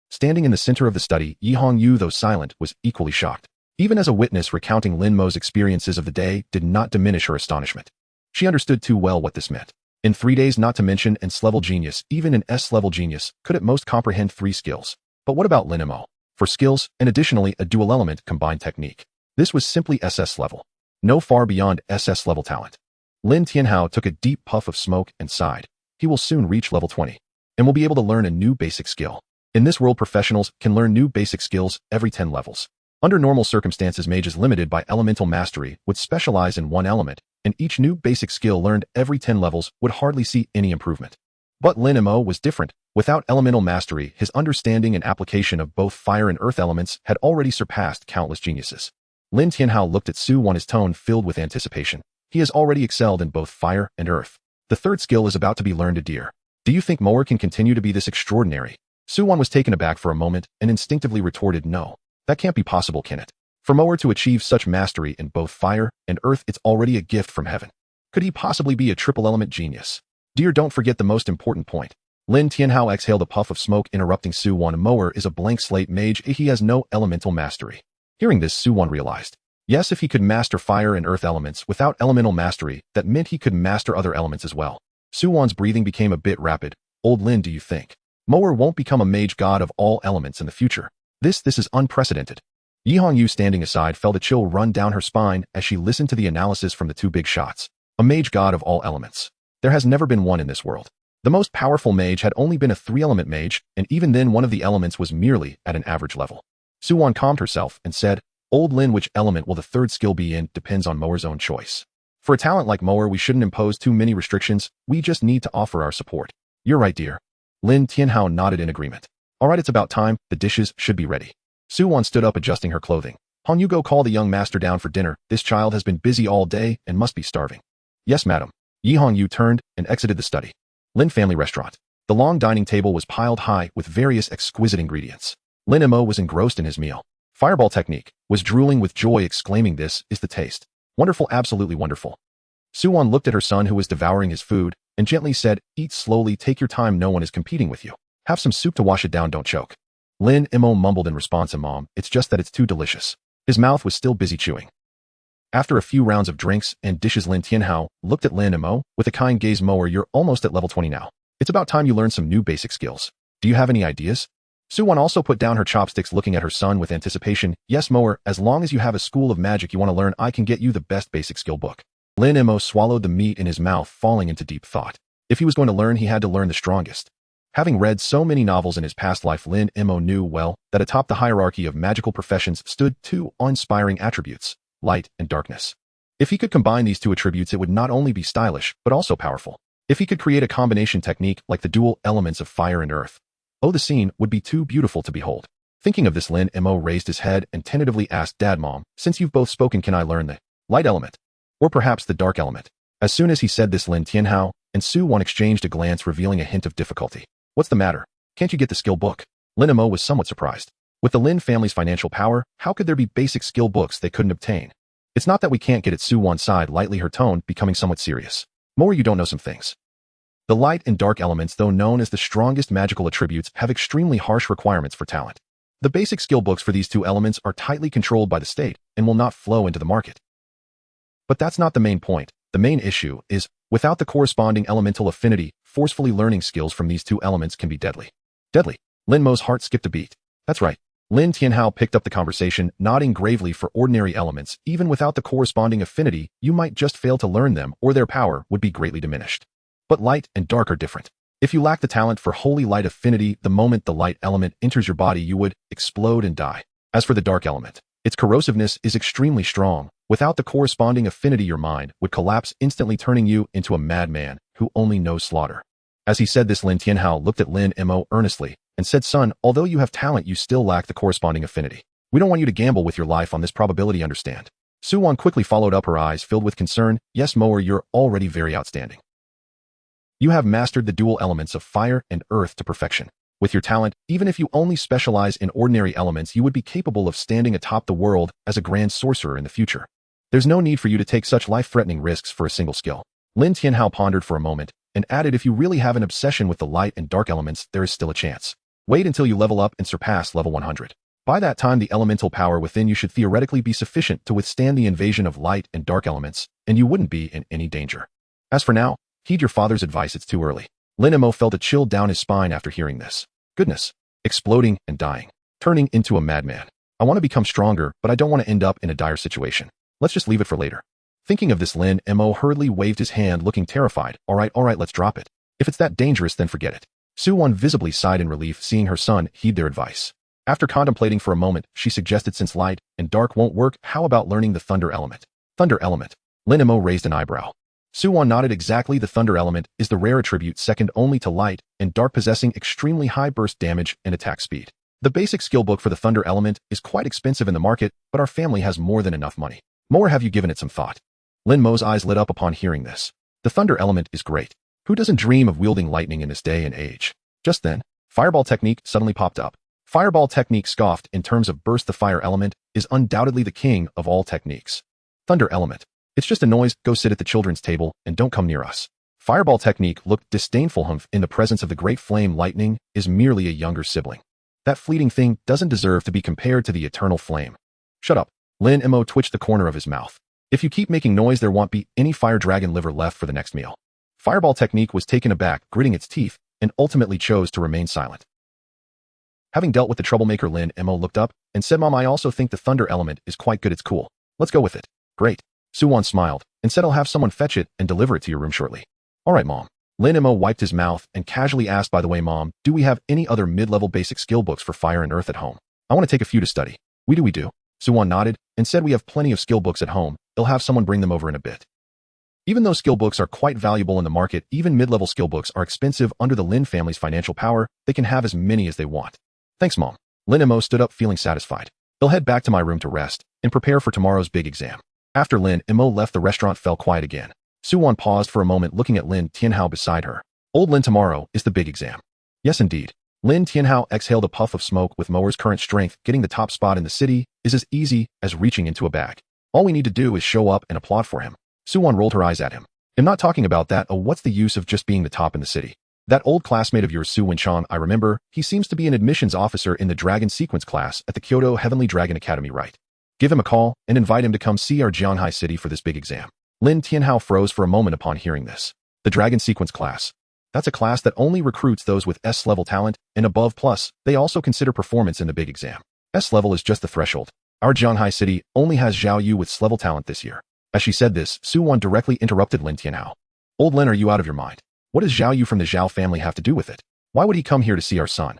Standing in the center of the study, Yi Hongyu, though silent, was equally shocked. Even as a witness recounting Lin Mo's experiences of the day did not diminish her astonishment. She understood too well what this meant. In 3 days, not to mention an S-level genius, even an S-level genius, could at most comprehend 3 skills. But what about Lin Mo? For skills, and additionally a dual-element combined technique. This was simply SS level. No far beyond SS level talent. Lin Tianhao took a deep puff of smoke and sighed. He will soon reach level 20, and will be able to learn a new basic skill. In this world, professionals can learn new basic skills every 10 levels. Under normal circumstances, mages limited by elemental mastery would specialize in one element, and each new basic skill learned every 10 levels would hardly see any improvement. But Lin Mo was different. Without elemental mastery, his understanding and application of both fire and earth elements had already surpassed countless geniuses. Lin Tianhao looked at Su Wan, his tone filled with anticipation. He has already excelled in both fire and earth. The third skill is about to be learned, dear. Do you think Moer can continue to be this extraordinary? Su Wan was taken aback for a moment and instinctively retorted, no. That can't be possible, can it? For Moer to achieve such mastery in both fire and earth, it's already a gift from heaven. Could he possibly be a triple-element genius? Dear, don't forget the most important point. Lin Tianhao exhaled a puff of smoke, interrupting Su Wan. Moer is a blank slate mage. He has no elemental mastery. Hearing this, Su Wan realized. Yes, if he could master fire and earth elements without elemental mastery, that meant he could master other elements as well. Su Wan's breathing became a bit rapid. Old Lin, do you think Moer won't become a mage god of all elements in the future? This is unprecedented. Yi Hongyu, standing aside, felt a chill run down her spine as she listened to the analysis from the 2 big shots. A mage god of all elements. There has never been one in this world. The most powerful mage had only been a 3-element mage, and even then one of the elements was merely at an average level. Su Wan calmed herself and said, Old Lin, which element will the third skill be in depends on Moer's own choice. For a talent like Moer, we shouldn't impose too many restrictions. We just need to offer our support. You're right, dear. Lin Tianhao nodded in agreement. All right, it's about time. The dishes should be ready. Su Wan stood up, adjusting her clothing. Hongyu, go call the young master down for dinner. This child has been busy all day and must be starving. Yes, madam. Yi Hongyu turned and exited the study. Lin family restaurant. The long dining table was piled high with various exquisite ingredients. Lin Mo was engrossed in his meal. Fireball technique, was drooling with joy, exclaiming, this is the taste. Wonderful, absolutely wonderful. Su Wan looked at her son, who was devouring his food, and gently said, eat slowly, take your time, no one is competing with you. Have some soup to wash it down, don't choke. Lin Mo mumbled in response, Mom, it's just that it's too delicious. His mouth was still busy chewing. After a few rounds of drinks and dishes, Lin Tianhao looked at Lin Mo with a kind gaze. Moer, you're almost at level 20 now. It's about time you learn some new basic skills. Do you have any ideas? Su Wan also put down her chopsticks, looking at her son with anticipation. Yes, Moer, as long as you have a school of magic you want to learn, I can get you the best basic skill book. Lin Mo swallowed the meat in his mouth, falling into deep thought. If he was going to learn, he had to learn the strongest. Having read so many novels in his past life, Lin Mo knew well that atop the hierarchy of magical professions stood 2 awe-inspiring attributes, light and darkness. If he could combine these 2 attributes, it would not only be stylish, but also powerful. If he could create a combination technique like the dual elements of fire and earth, oh, the scene would be too beautiful to behold. Thinking of this, Lin Mo raised his head and tentatively asked, Dad, Mom, since you've both spoken, can I learn the light element? Or perhaps the dark element? As soon as he said this, Lin Tianhao and Su Wan exchanged a glance, revealing a hint of difficulty. What's the matter? Can't you get the skill book? Lin Mo was somewhat surprised. With the Lin family's financial power, how could there be basic skill books they couldn't obtain? It's not that we can't get it, Su Wan sighed lightly, her tone becoming somewhat serious. Moer, you don't know some things. The light and dark elements, though known as the strongest magical attributes, have extremely harsh requirements for talent. The basic skill books for these 2 elements are tightly controlled by the state and will not flow into the market. But that's not the main point. The main issue is, without the corresponding elemental affinity, forcefully learning skills from these two elements can be deadly. Deadly. Lin Mo's heart skipped a beat. That's right. Lin Tianhao picked up the conversation, nodding gravely. For ordinary elements, even without the corresponding affinity, you might just fail to learn them or their power would be greatly diminished. But light and dark are different. If you lack the talent for holy light affinity, the moment the light element enters your body, you would explode and die. As for the dark element, its corrosiveness is extremely strong. Without the corresponding affinity, your mind would collapse, instantly turning you into a madman who only knows slaughter. As he said this, Lin Tianhao looked at Lin Mo earnestly and said, "Son, although you have talent, you still lack the corresponding affinity. We don't want you to gamble with your life on this probability, understand?" Su Wan quickly followed up, her eyes filled with concern. "Yes, Moer, you're already very outstanding. You have mastered the dual elements of fire and earth to perfection. With your talent, even if you only specialize in ordinary elements, you would be capable of standing atop the world as a grand sorcerer in the future. There's no need for you to take such life-threatening risks for a single skill." Lin Tianhao pondered for a moment and added, "If you really have an obsession with the light and dark elements, there is still a chance. Wait until you level up and surpass level 100. By that time, the elemental power within you should theoretically be sufficient to withstand the invasion of light and dark elements, and you wouldn't be in any danger. As for now, heed your father's advice, it's too early." Lin Mo felt a chill down his spine after hearing this. Goodness. Exploding and dying. Turning into a madman. I want to become stronger, but I don't want to end up in a dire situation. Let's just leave it for later. Thinking of this, Lin Mo hurriedly waved his hand, looking terrified. All right, let's drop it. If it's that dangerous, then forget it." Su Wan visibly sighed in relief, seeing her son heed their advice. After contemplating for a moment, she suggested, "Since light and dark won't work, how about learning the thunder element?" Thunder element. Lin Mo raised an eyebrow. Su Wan nodded. "Exactly, the thunder element is the rare attribute second only to light and dark, possessing extremely high burst damage and attack speed. The basic skill book for the thunder element is quite expensive in the market, but our family has more than enough money. More, have you given it some thought?" Lin Mo's eyes lit up upon hearing this. The thunder element is great. Who doesn't dream of wielding lightning in this day and age? Just then, fireball technique suddenly popped up. Fireball technique, scoffed in terms of burst, the fire element is undoubtedly the king of all techniques. Thunder element. It's just a noise, go sit at the children's table and don't come near us. Fireball technique looked disdainful. Humph, in the presence of the great flame, lightning is merely a younger sibling. That fleeting thing doesn't deserve to be compared to the eternal flame. Shut up. Lin Mo twitched the corner of his mouth. If you keep making noise, there won't be any fire dragon liver left for the next meal. Fireball technique was taken aback, gritting its teeth, and ultimately chose to remain silent. Having dealt with the troublemaker, Lin Mo looked up and said, "Mom, I also think the thunder element is quite good. It's cool. Let's go with it." "Great." Su Wan smiled and said, "I'll have someone fetch it and deliver it to your room shortly." "All right, Mom." Lin Mo wiped his mouth and casually asked, "By the way, Mom, do we have any other mid-level basic skill books for fire and earth at home? I want to take a few to study." We do. Su Wan nodded and said, "We have plenty of skill books at home. They'll have someone bring them over in a bit." Even though skill books are quite valuable in the market, even mid-level skill books are expensive. Under the Lin family's financial power, they can have as many as they want. "Thanks, Mom." Lin Mo stood up, feeling satisfied. "They'll head back to my room to rest and prepare for tomorrow's big exam." After Lin Mo left, the restaurant fell quiet again. Su Wan paused for a moment, looking at Lin Tianhao beside her. "Old Lin, tomorrow is the big exam." "Yes, indeed." Lin Tianhao exhaled a puff of smoke. With Moer's current strength, getting the top spot in the city is as easy as reaching into a bag. All we need to do is show up and applaud for him. Su Wan rolled her eyes at him. "I'm not talking about that. Oh, what's the use of just being the top in the city? That old classmate of yours, Su Wenchang, I remember, he seems to be an admissions officer in the Dragon Sequence class at the Kyoto Heavenly Dragon Academy, right? Give him a call and invite him to come see our Jianhai city for this big exam." Lin Tianhao froze for a moment upon hearing this. The Dragon Sequence class. That's a class that only recruits those with S-level talent and above, plus they also consider performance in the big exam. S-level is just the threshold. Our Jianhai city only has Zhao Yu with S-level talent this year. As she said this, Su Wan directly interrupted Lin Tianhao. "Old Lin, are you out of your mind? What does Zhao Yu from the Zhao family have to do with it? Why would he come here to see our son?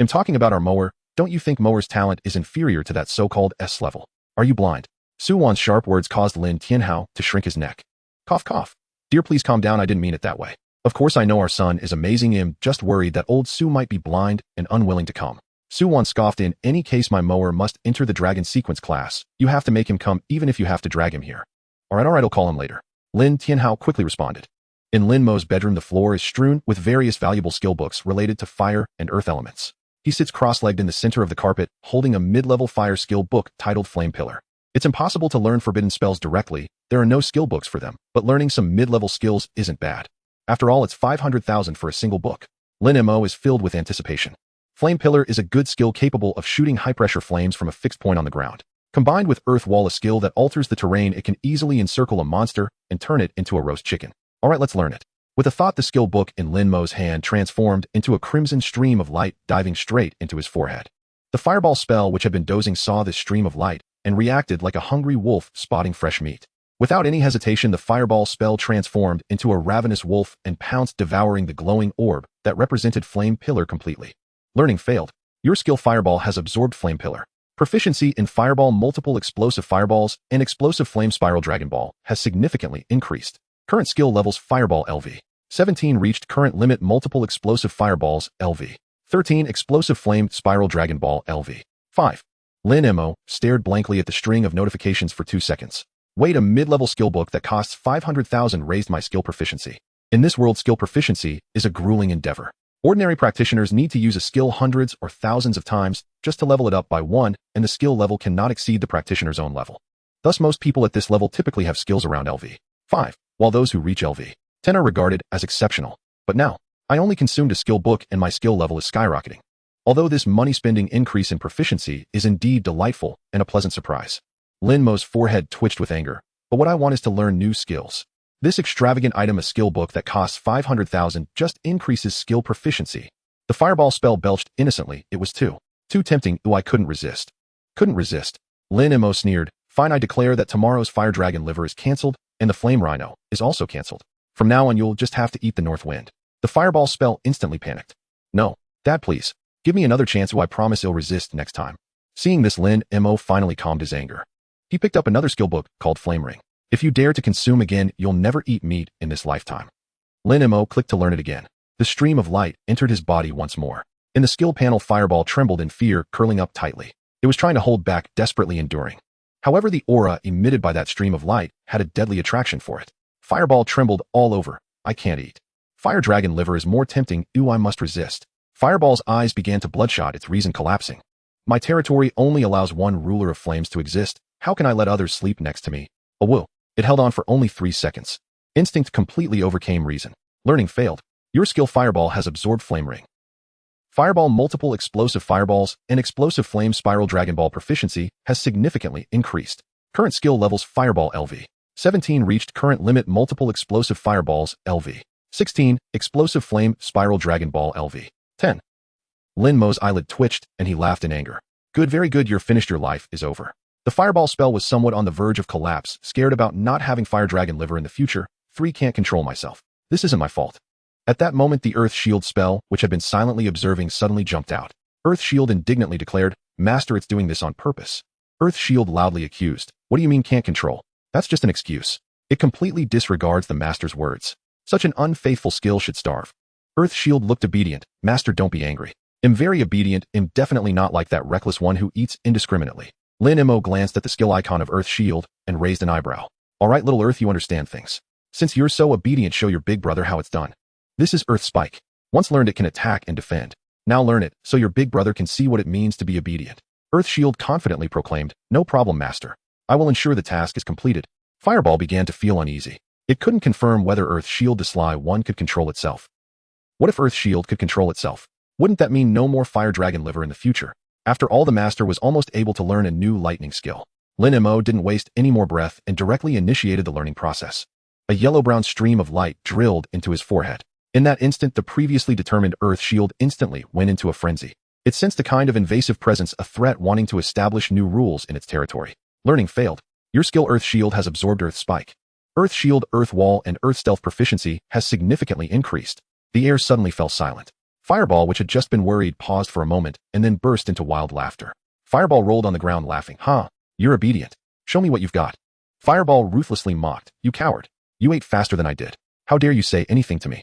I'm talking about our Moer. Don't you think Moer's talent is inferior to that so-called S-level? Are you blind?" Su Wan's sharp words caused Lin Tianhao to shrink his neck. Cough, cough. "Dear, please calm down. I didn't mean it that way. Of course I know our son is amazing. I'm just worried that old Su might be blind and unwilling to come." Su Wan scoffed. "In any case, my Moer must enter the Dragon Sequence class. You have to make him come, even if you have to drag him here." All right, I'll call him later." Lin Tianhao quickly responded. In Lin Mo's bedroom, the floor is strewn with various valuable skill books related to fire and earth elements. He sits cross-legged in the center of the carpet, holding a mid-level fire skill book titled Flame Pillar. It's impossible to learn forbidden spells directly. There are no skill books for them, but learning some mid-level skills isn't bad. After all, it's 500,000 for a single book. Lin Mo is filled with anticipation. Flame Pillar is a good skill capable of shooting high-pressure flames from a fixed point on the ground. Combined with Earth Wall, a skill that alters the terrain, it can easily encircle a monster and turn it into a roast chicken. Alright, let's learn it. With a thought, the skill book in Lin Mo's hand transformed into a crimson stream of light, diving straight into his forehead. The fireball spell, which had been dozing, saw this stream of light and reacted like a hungry wolf spotting fresh meat. Without any hesitation, the fireball spell transformed into a ravenous wolf and pounced, devouring the glowing orb that represented Flame Pillar completely. Learning failed. Your skill Fireball has absorbed Flame Pillar. Proficiency in Fireball, multiple explosive fireballs, and explosive flame spiral Dragon Ball has significantly increased. Current skill levels: Fireball LV 17 reached current limit, multiple explosive fireballs LV 13, explosive flame spiral Dragon Ball LV 5. Lin Mo stared blankly at the string of notifications for 2 seconds. Wait, a mid-level skill book that costs 500,000 raised my skill proficiency. In this world, skill proficiency is a grueling endeavor. Ordinary practitioners need to use a skill hundreds or thousands of times just to level it up by 1, and the skill level cannot exceed the practitioner's own level. Thus, most people at this level typically have skills around LV 5, while those who reach LV 10 are regarded as exceptional. But now, I only consumed a skill book and my skill level is skyrocketing. Although this money-spending increase in proficiency is indeed delightful and a pleasant surprise. Lin Mo's forehead twitched with anger, but what I want is to learn new skills. This extravagant item, a skill book that costs 500,000, just increases skill proficiency. The fireball spell belched innocently. It was too tempting. I couldn't resist. Couldn't resist. Lin Mo sneered. Fine, I declare that tomorrow's fire dragon liver is cancelled, and the flame rhino is also cancelled. From now on, you'll just have to eat the north wind. The fireball spell instantly panicked. No, Dad, please. Give me another chance. I promise I'll resist next time. Seeing this, Lin Mo finally calmed his anger. He picked up another skill book called Flame Ring. If you dare to consume again, you'll never eat meat in this lifetime. Lin Mo clicked to learn it again. The stream of light entered his body once more. In the skill panel, Fireball trembled in fear, curling up tightly. It was trying to hold back, desperately enduring. However, the aura emitted by that stream of light had a deadly attraction for it. Fireball trembled all over. I can't eat. Fire dragon liver is more tempting. I must resist. Fireball's eyes began to bloodshot, its reason collapsing. My territory only allows one ruler of flames to exist. How can I let others sleep next to me? Oh, whoa. It held on for only 3 seconds. Instinct completely overcame reason. Learning failed. Your skill Fireball has absorbed Flame Ring. Fireball, multiple explosive fireballs, and explosive flame spiral Dragon Ball proficiency has significantly increased. Current skill levels: Fireball LV 17 reached current limit, multiple explosive fireballs LV 16, explosive flame spiral Dragon Ball LV 10. Lin Mo's eyelid twitched, and he laughed in anger. Good, very good, you're finished, your life is over. The fireball spell was somewhat on the verge of collapse, scared about not having fire dragon liver in the future. 3, can't control myself. This isn't my fault. At that moment, the Earth Shield spell, which had been silently observing, suddenly jumped out. Earth Shield indignantly declared, Master, it's doing this on purpose. Earth Shield loudly accused. What do you mean can't control? That's just an excuse. It completely disregards the Master's words. Such an unfaithful skill should starve. Earth Shield looked obedient. Master, don't be angry. I'm very obedient. I'm definitely not like that reckless one who eats indiscriminately. Lin Mo glanced at the skill icon of Earth Shield and raised an eyebrow. All right, little Earth, you understand things. Since you're so obedient, show your big brother how it's done. This is Earth Spike. Once learned, it can attack and defend. Now learn it, so your big brother can see what it means to be obedient. Earth Shield confidently proclaimed, No problem, Master. I will ensure the task is completed. Fireball began to feel uneasy. It couldn't confirm whether Earth Shield, the sly one, could control itself. What if Earth Shield could control itself? Wouldn't that mean no more fire dragon liver in the future? After all, the Master was almost able to learn a new lightning skill. Lin Mo didn't waste any more breath and directly initiated the learning process. A yellow-brown stream of light drilled into his forehead. In that instant, the previously determined Earth Shield instantly went into a frenzy. It sensed a kind of invasive presence, a threat wanting to establish new rules in its territory. Learning failed. Your skill Earth Shield has absorbed Earth Spike. Earth Shield, Earth Wall, and Earth Stealth proficiency has significantly increased. The air suddenly fell silent. Fireball, which had just been worried, paused for a moment and then burst into wild laughter. Fireball rolled on the ground laughing. You're obedient. Show me what you've got. Fireball ruthlessly mocked. You coward. You ate faster than I did. How dare you say anything to me?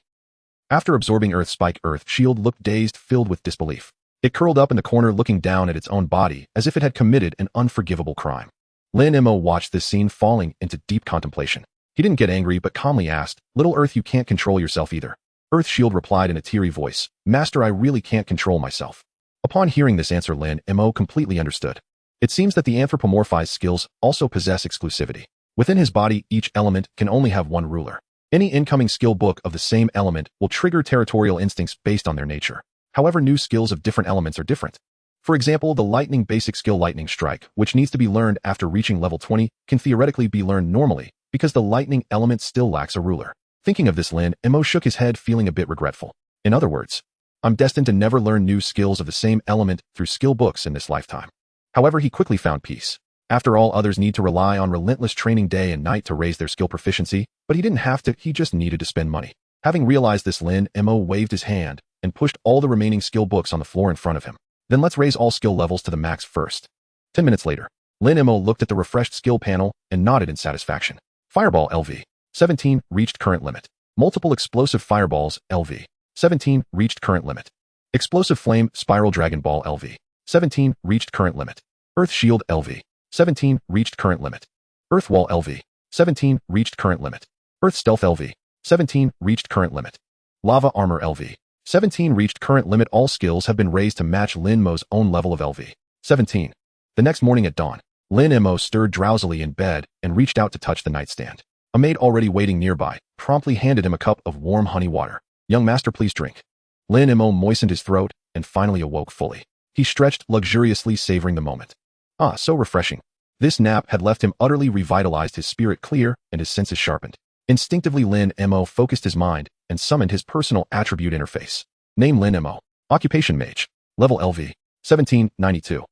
After absorbing Earth Spike, Earth Shield looked dazed, filled with disbelief. It curled up in the corner, looking down at its own body as if it had committed an unforgivable crime. Lin Mo watched this scene, falling into deep contemplation. He didn't get angry, but calmly asked, Little Earth, you can't control yourself either. Earth Shield replied in a teary voice, Master, I really can't control myself. Upon hearing this answer, Lin Mo completely understood. It seems that the anthropomorphized skills also possess exclusivity. Within his body, each element can only have one ruler. Any incoming skill book of the same element will trigger territorial instincts based on their nature. However, new skills of different elements are different. For example, the lightning basic skill lightning strike, which needs to be learned after reaching level 20, can theoretically be learned normally, because the lightning element still lacks a ruler. Thinking of this, Lin Mo shook his head, feeling a bit regretful. In other words, I'm destined to never learn new skills of the same element through skill books in this lifetime. However, he quickly found peace. After all, others need to rely on relentless training day and night to raise their skill proficiency, but he didn't have to, he just needed to spend money. Having realized this, Lin Mo waved his hand and pushed all the remaining skill books on the floor in front of him. Then let's raise all skill levels to the max first. 10 minutes later, Lin Mo looked at the refreshed skill panel and nodded in satisfaction. Fireball LV 17 reached current limit. Multiple explosive fireballs LV 17 reached current limit. Explosive flame spiral dragon ball LV 17 reached current limit. Earth shield LV 17 reached current limit. Earth wall LV 17 reached current limit. Earth stealth LV 17 reached current limit. Lava armor LV 17 reached current limit. All skills have been raised to match Lin Mo's own level of LV 17. The next morning at dawn, Lin Mo stirred drowsily in bed and reached out to touch the nightstand. A maid already waiting nearby promptly handed him a cup of warm honey water. Young master, please drink. Lin Mo moistened his throat and finally awoke fully. He stretched luxuriously, savoring the moment. Ah, so refreshing. This nap had left him utterly revitalized, his spirit clear and his senses sharpened. Instinctively, Lin Mo focused his mind and summoned his personal attribute interface. Name Lin Mo. Occupation Mage. Level LV 1792.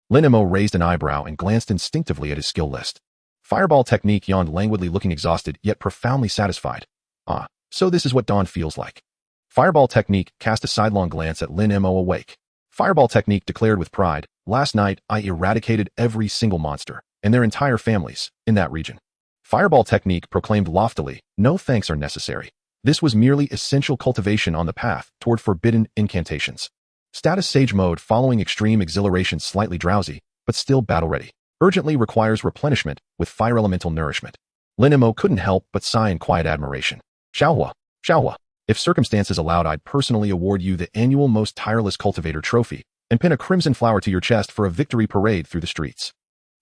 Lin Mo raised an eyebrow and glanced instinctively at his skill list. Fireball technique, yawned languidly, looking exhausted yet profoundly satisfied. Ah, so this is what dawn feels like. Fireball technique cast a sidelong glance at Lin Mo, awake. Fireball technique declared with pride, last night I eradicated every single monster, and their entire families, in that region. Fireball technique proclaimed loftily, no thanks are necessary. This was merely essential cultivation on the path toward forbidden incantations. Status Sage mode, following extreme exhilaration, slightly drowsy, but still battle-ready. Urgently requires replenishment with fire elemental nourishment. Lin Mo couldn't help but sigh in quiet admiration. Xiaohua. If circumstances allowed, I'd personally award you the annual Most Tireless Cultivator trophy and pin a crimson flower to your chest for a victory parade through the streets.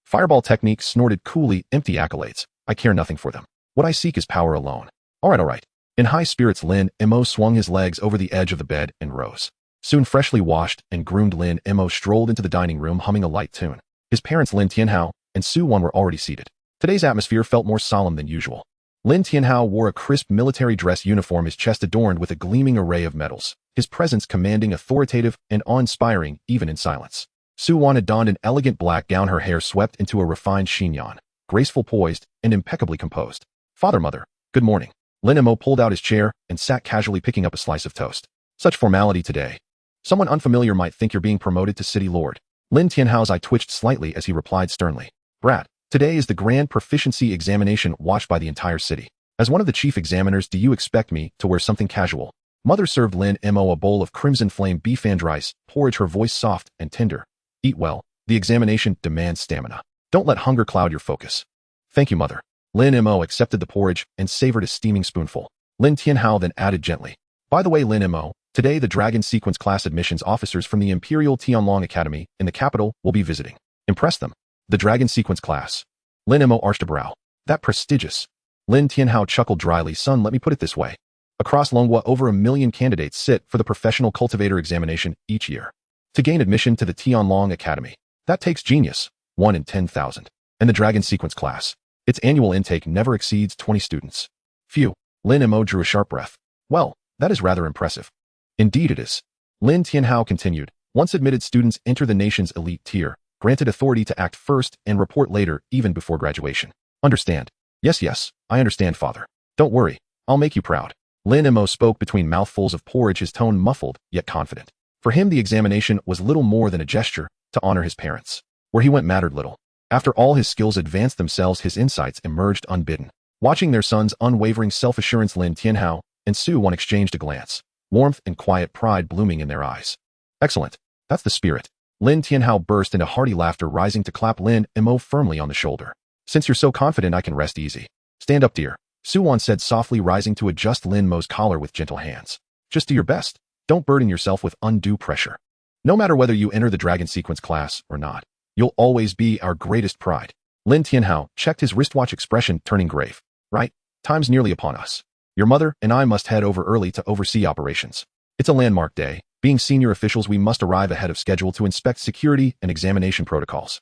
Fireball technique snorted coolly, empty accolades. I care nothing for them. What I seek is power alone. All right. In high spirits, Lin Mo swung his legs over the edge of the bed and rose. Soon, freshly washed and groomed, Lin Mo strolled into the dining room, humming a light tune. His parents, Lin Tianhao and Su Wan, were already seated. Today's atmosphere felt more solemn than usual. Lin Tianhao wore a crisp military dress uniform, his chest adorned with a gleaming array of medals, his presence commanding, authoritative, and awe-inspiring even in silence. Su Wan had donned an elegant black gown, her hair swept into a refined chignon, graceful, poised, and impeccably composed. Father, mother, good morning. Lin Mo pulled out his chair and sat casually, picking up a slice of toast. Such formality today. Someone unfamiliar might think you're being promoted to city lord. Lin Tianhao's eye twitched slightly as he replied sternly. Brat, today is the grand proficiency examination watched by the entire city. As one of the chief examiners, do you expect me to wear something casual? Mother served Lin Mo a bowl of crimson flame beef and rice porridge, her voice soft and tender. Eat well. The examination demands stamina. Don't let hunger cloud your focus. Thank you, mother. Lin Mo accepted the porridge and savored a steaming spoonful. Lin Tianhao then added gently. By the way, Lin Mo, today the Dragon Sequence class admissions officers from the Imperial Tianlong Academy in the capital will be visiting. Impress them. The Dragon Sequence class. Lin Mo arched a brow. That prestigious. Lin Tianhao chuckled dryly. Son, let me put it this way. Across Longhua, over 1 million candidates sit for the professional cultivator examination each year. To gain admission to the Tianlong Academy, that takes genius, 1 in 10,000. And the Dragon Sequence class, its annual intake never exceeds 20 students. Phew. Lin Mo drew a sharp breath. Well, that is rather impressive. Indeed it is. Lin Tianhao continued. Once admitted students enter the nation's elite tier, granted authority to act first and report later, even before graduation. Understand? Yes, I understand, father. Don't worry, I'll make you proud. Lin Mo spoke between mouthfuls of porridge, his tone muffled, yet confident. For him, the examination was little more than a gesture to honor his parents. Where he went mattered little. After all, his skills advanced themselves, his insights emerged unbidden. Watching their son's unwavering self-assurance, Lin Tianhao and Su Wan exchanged a glance, warmth and quiet pride blooming in their eyes. Excellent. That's the spirit. Lin Tianhao burst into hearty laughter, rising to clap Lin Mo firmly on the shoulder. Since you're so confident, I can rest easy. Stand up, dear. Su Wan said softly, rising to adjust Lin Mo's collar with gentle hands. Just do your best. Don't burden yourself with undue pressure. No matter whether you enter the Dragon Sequence class or not, you'll always be our greatest pride. Lin Tianhao checked his wristwatch, expression turning grave. Right, time's nearly upon us. Your mother and I must head over early to oversee operations. It's a landmark day, Being senior officials, we must arrive ahead of schedule to inspect security and examination protocols.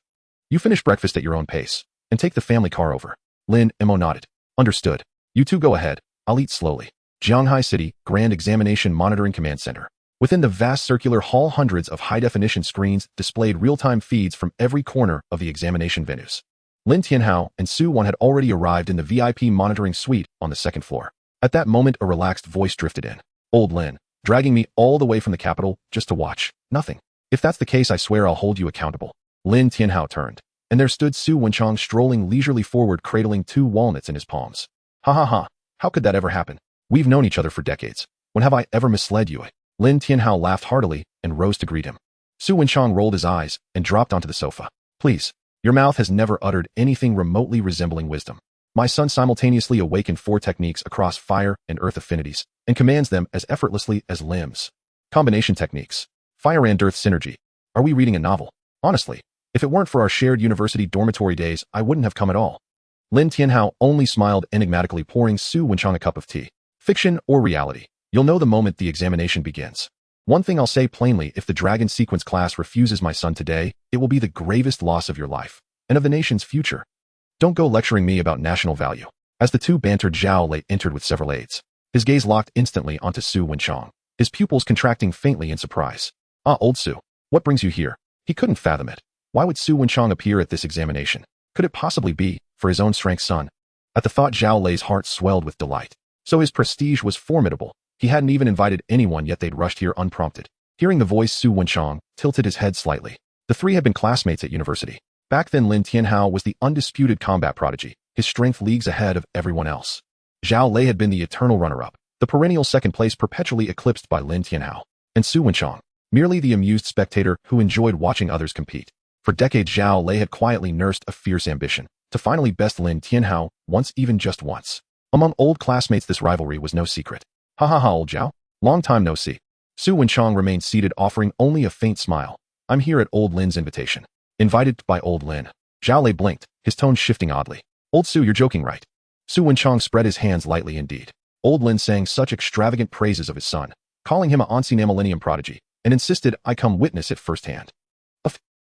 You finish breakfast at your own pace, and take the family car over. Lin Mo nodded. Understood. You two go ahead. I'll eat slowly. Jianghai City, Grand Examination Monitoring Command Center. Within the vast circular hall, hundreds of high-definition screens displayed real-time feeds from every corner of the examination venues. Lin Tianhao and Su Wan had already arrived in the VIP monitoring suite on the second floor. At that moment, a relaxed voice drifted in. Old Lin, dragging me all the way from the capital just to watch nothing. If that's the case, I swear I'll hold you accountable. Lin Tianhao turned, and there stood Su Wenchang strolling leisurely forward, cradling 2 walnuts in his palms. Ha ha ha, how could that ever happen? We've known each other for decades. When have I ever misled you? Lin Tianhao laughed heartily and rose to greet him. Su Wenchang rolled his eyes and dropped onto the sofa. Please, your mouth has never uttered anything remotely resembling wisdom. My son simultaneously awakened 4 techniques across fire and earth affinities, and commands them as effortlessly as limbs. Combination techniques. Fire and earth synergy. Are we reading a novel? Honestly, if it weren't for our shared university dormitory days, I wouldn't have come at all. Lin Tianhao only smiled enigmatically, pouring Su Wenchang a cup of tea. Fiction or reality? You'll know the moment the examination begins. One thing I'll say plainly, if the Dragon Sequence class refuses my son today, it will be the gravest loss of your life, and of the nation's future. Don't go lecturing me about national value. As the two bantered, Zhao Lei entered with several aides. His gaze locked instantly onto Su Wenchang, his pupils contracting faintly in surprise. Ah, old Su, what brings you here? He couldn't fathom it. Why would Su Wenchang appear at this examination? Could it possibly be for his own strength son? At the thought, Zhao Lei's heart swelled with delight. So his prestige was formidable. He hadn't even invited anyone, yet they'd rushed here unprompted. Hearing the voice, Su Wenchang tilted his head slightly. The 3 had been classmates at university. Back then, Lin Tianhao was the undisputed combat prodigy, his strength leagues ahead of everyone else. Zhao Lei had been the eternal runner-up, the perennial second place, perpetually eclipsed by Lin Tianhao. And Su Wenchang, merely the amused spectator who enjoyed watching others compete. For decades, Zhao Lei had quietly nursed a fierce ambition to finally best Lin Tianhao once, even just once. Among old classmates, this rivalry was no secret. Ha ha ha, old Zhao. Long time no see. Su Wenchang remained seated, offering only a faint smile. I'm here at old Lin's invitation. Invited by old Lin. Zhao Lei blinked, his tone shifting oddly. Old Su, you're joking, right? Su Wenchang spread his hands lightly. Indeed. Old Lin sang such extravagant praises of his son, calling him an ancien millennium prodigy, and insisted I come witness it firsthand.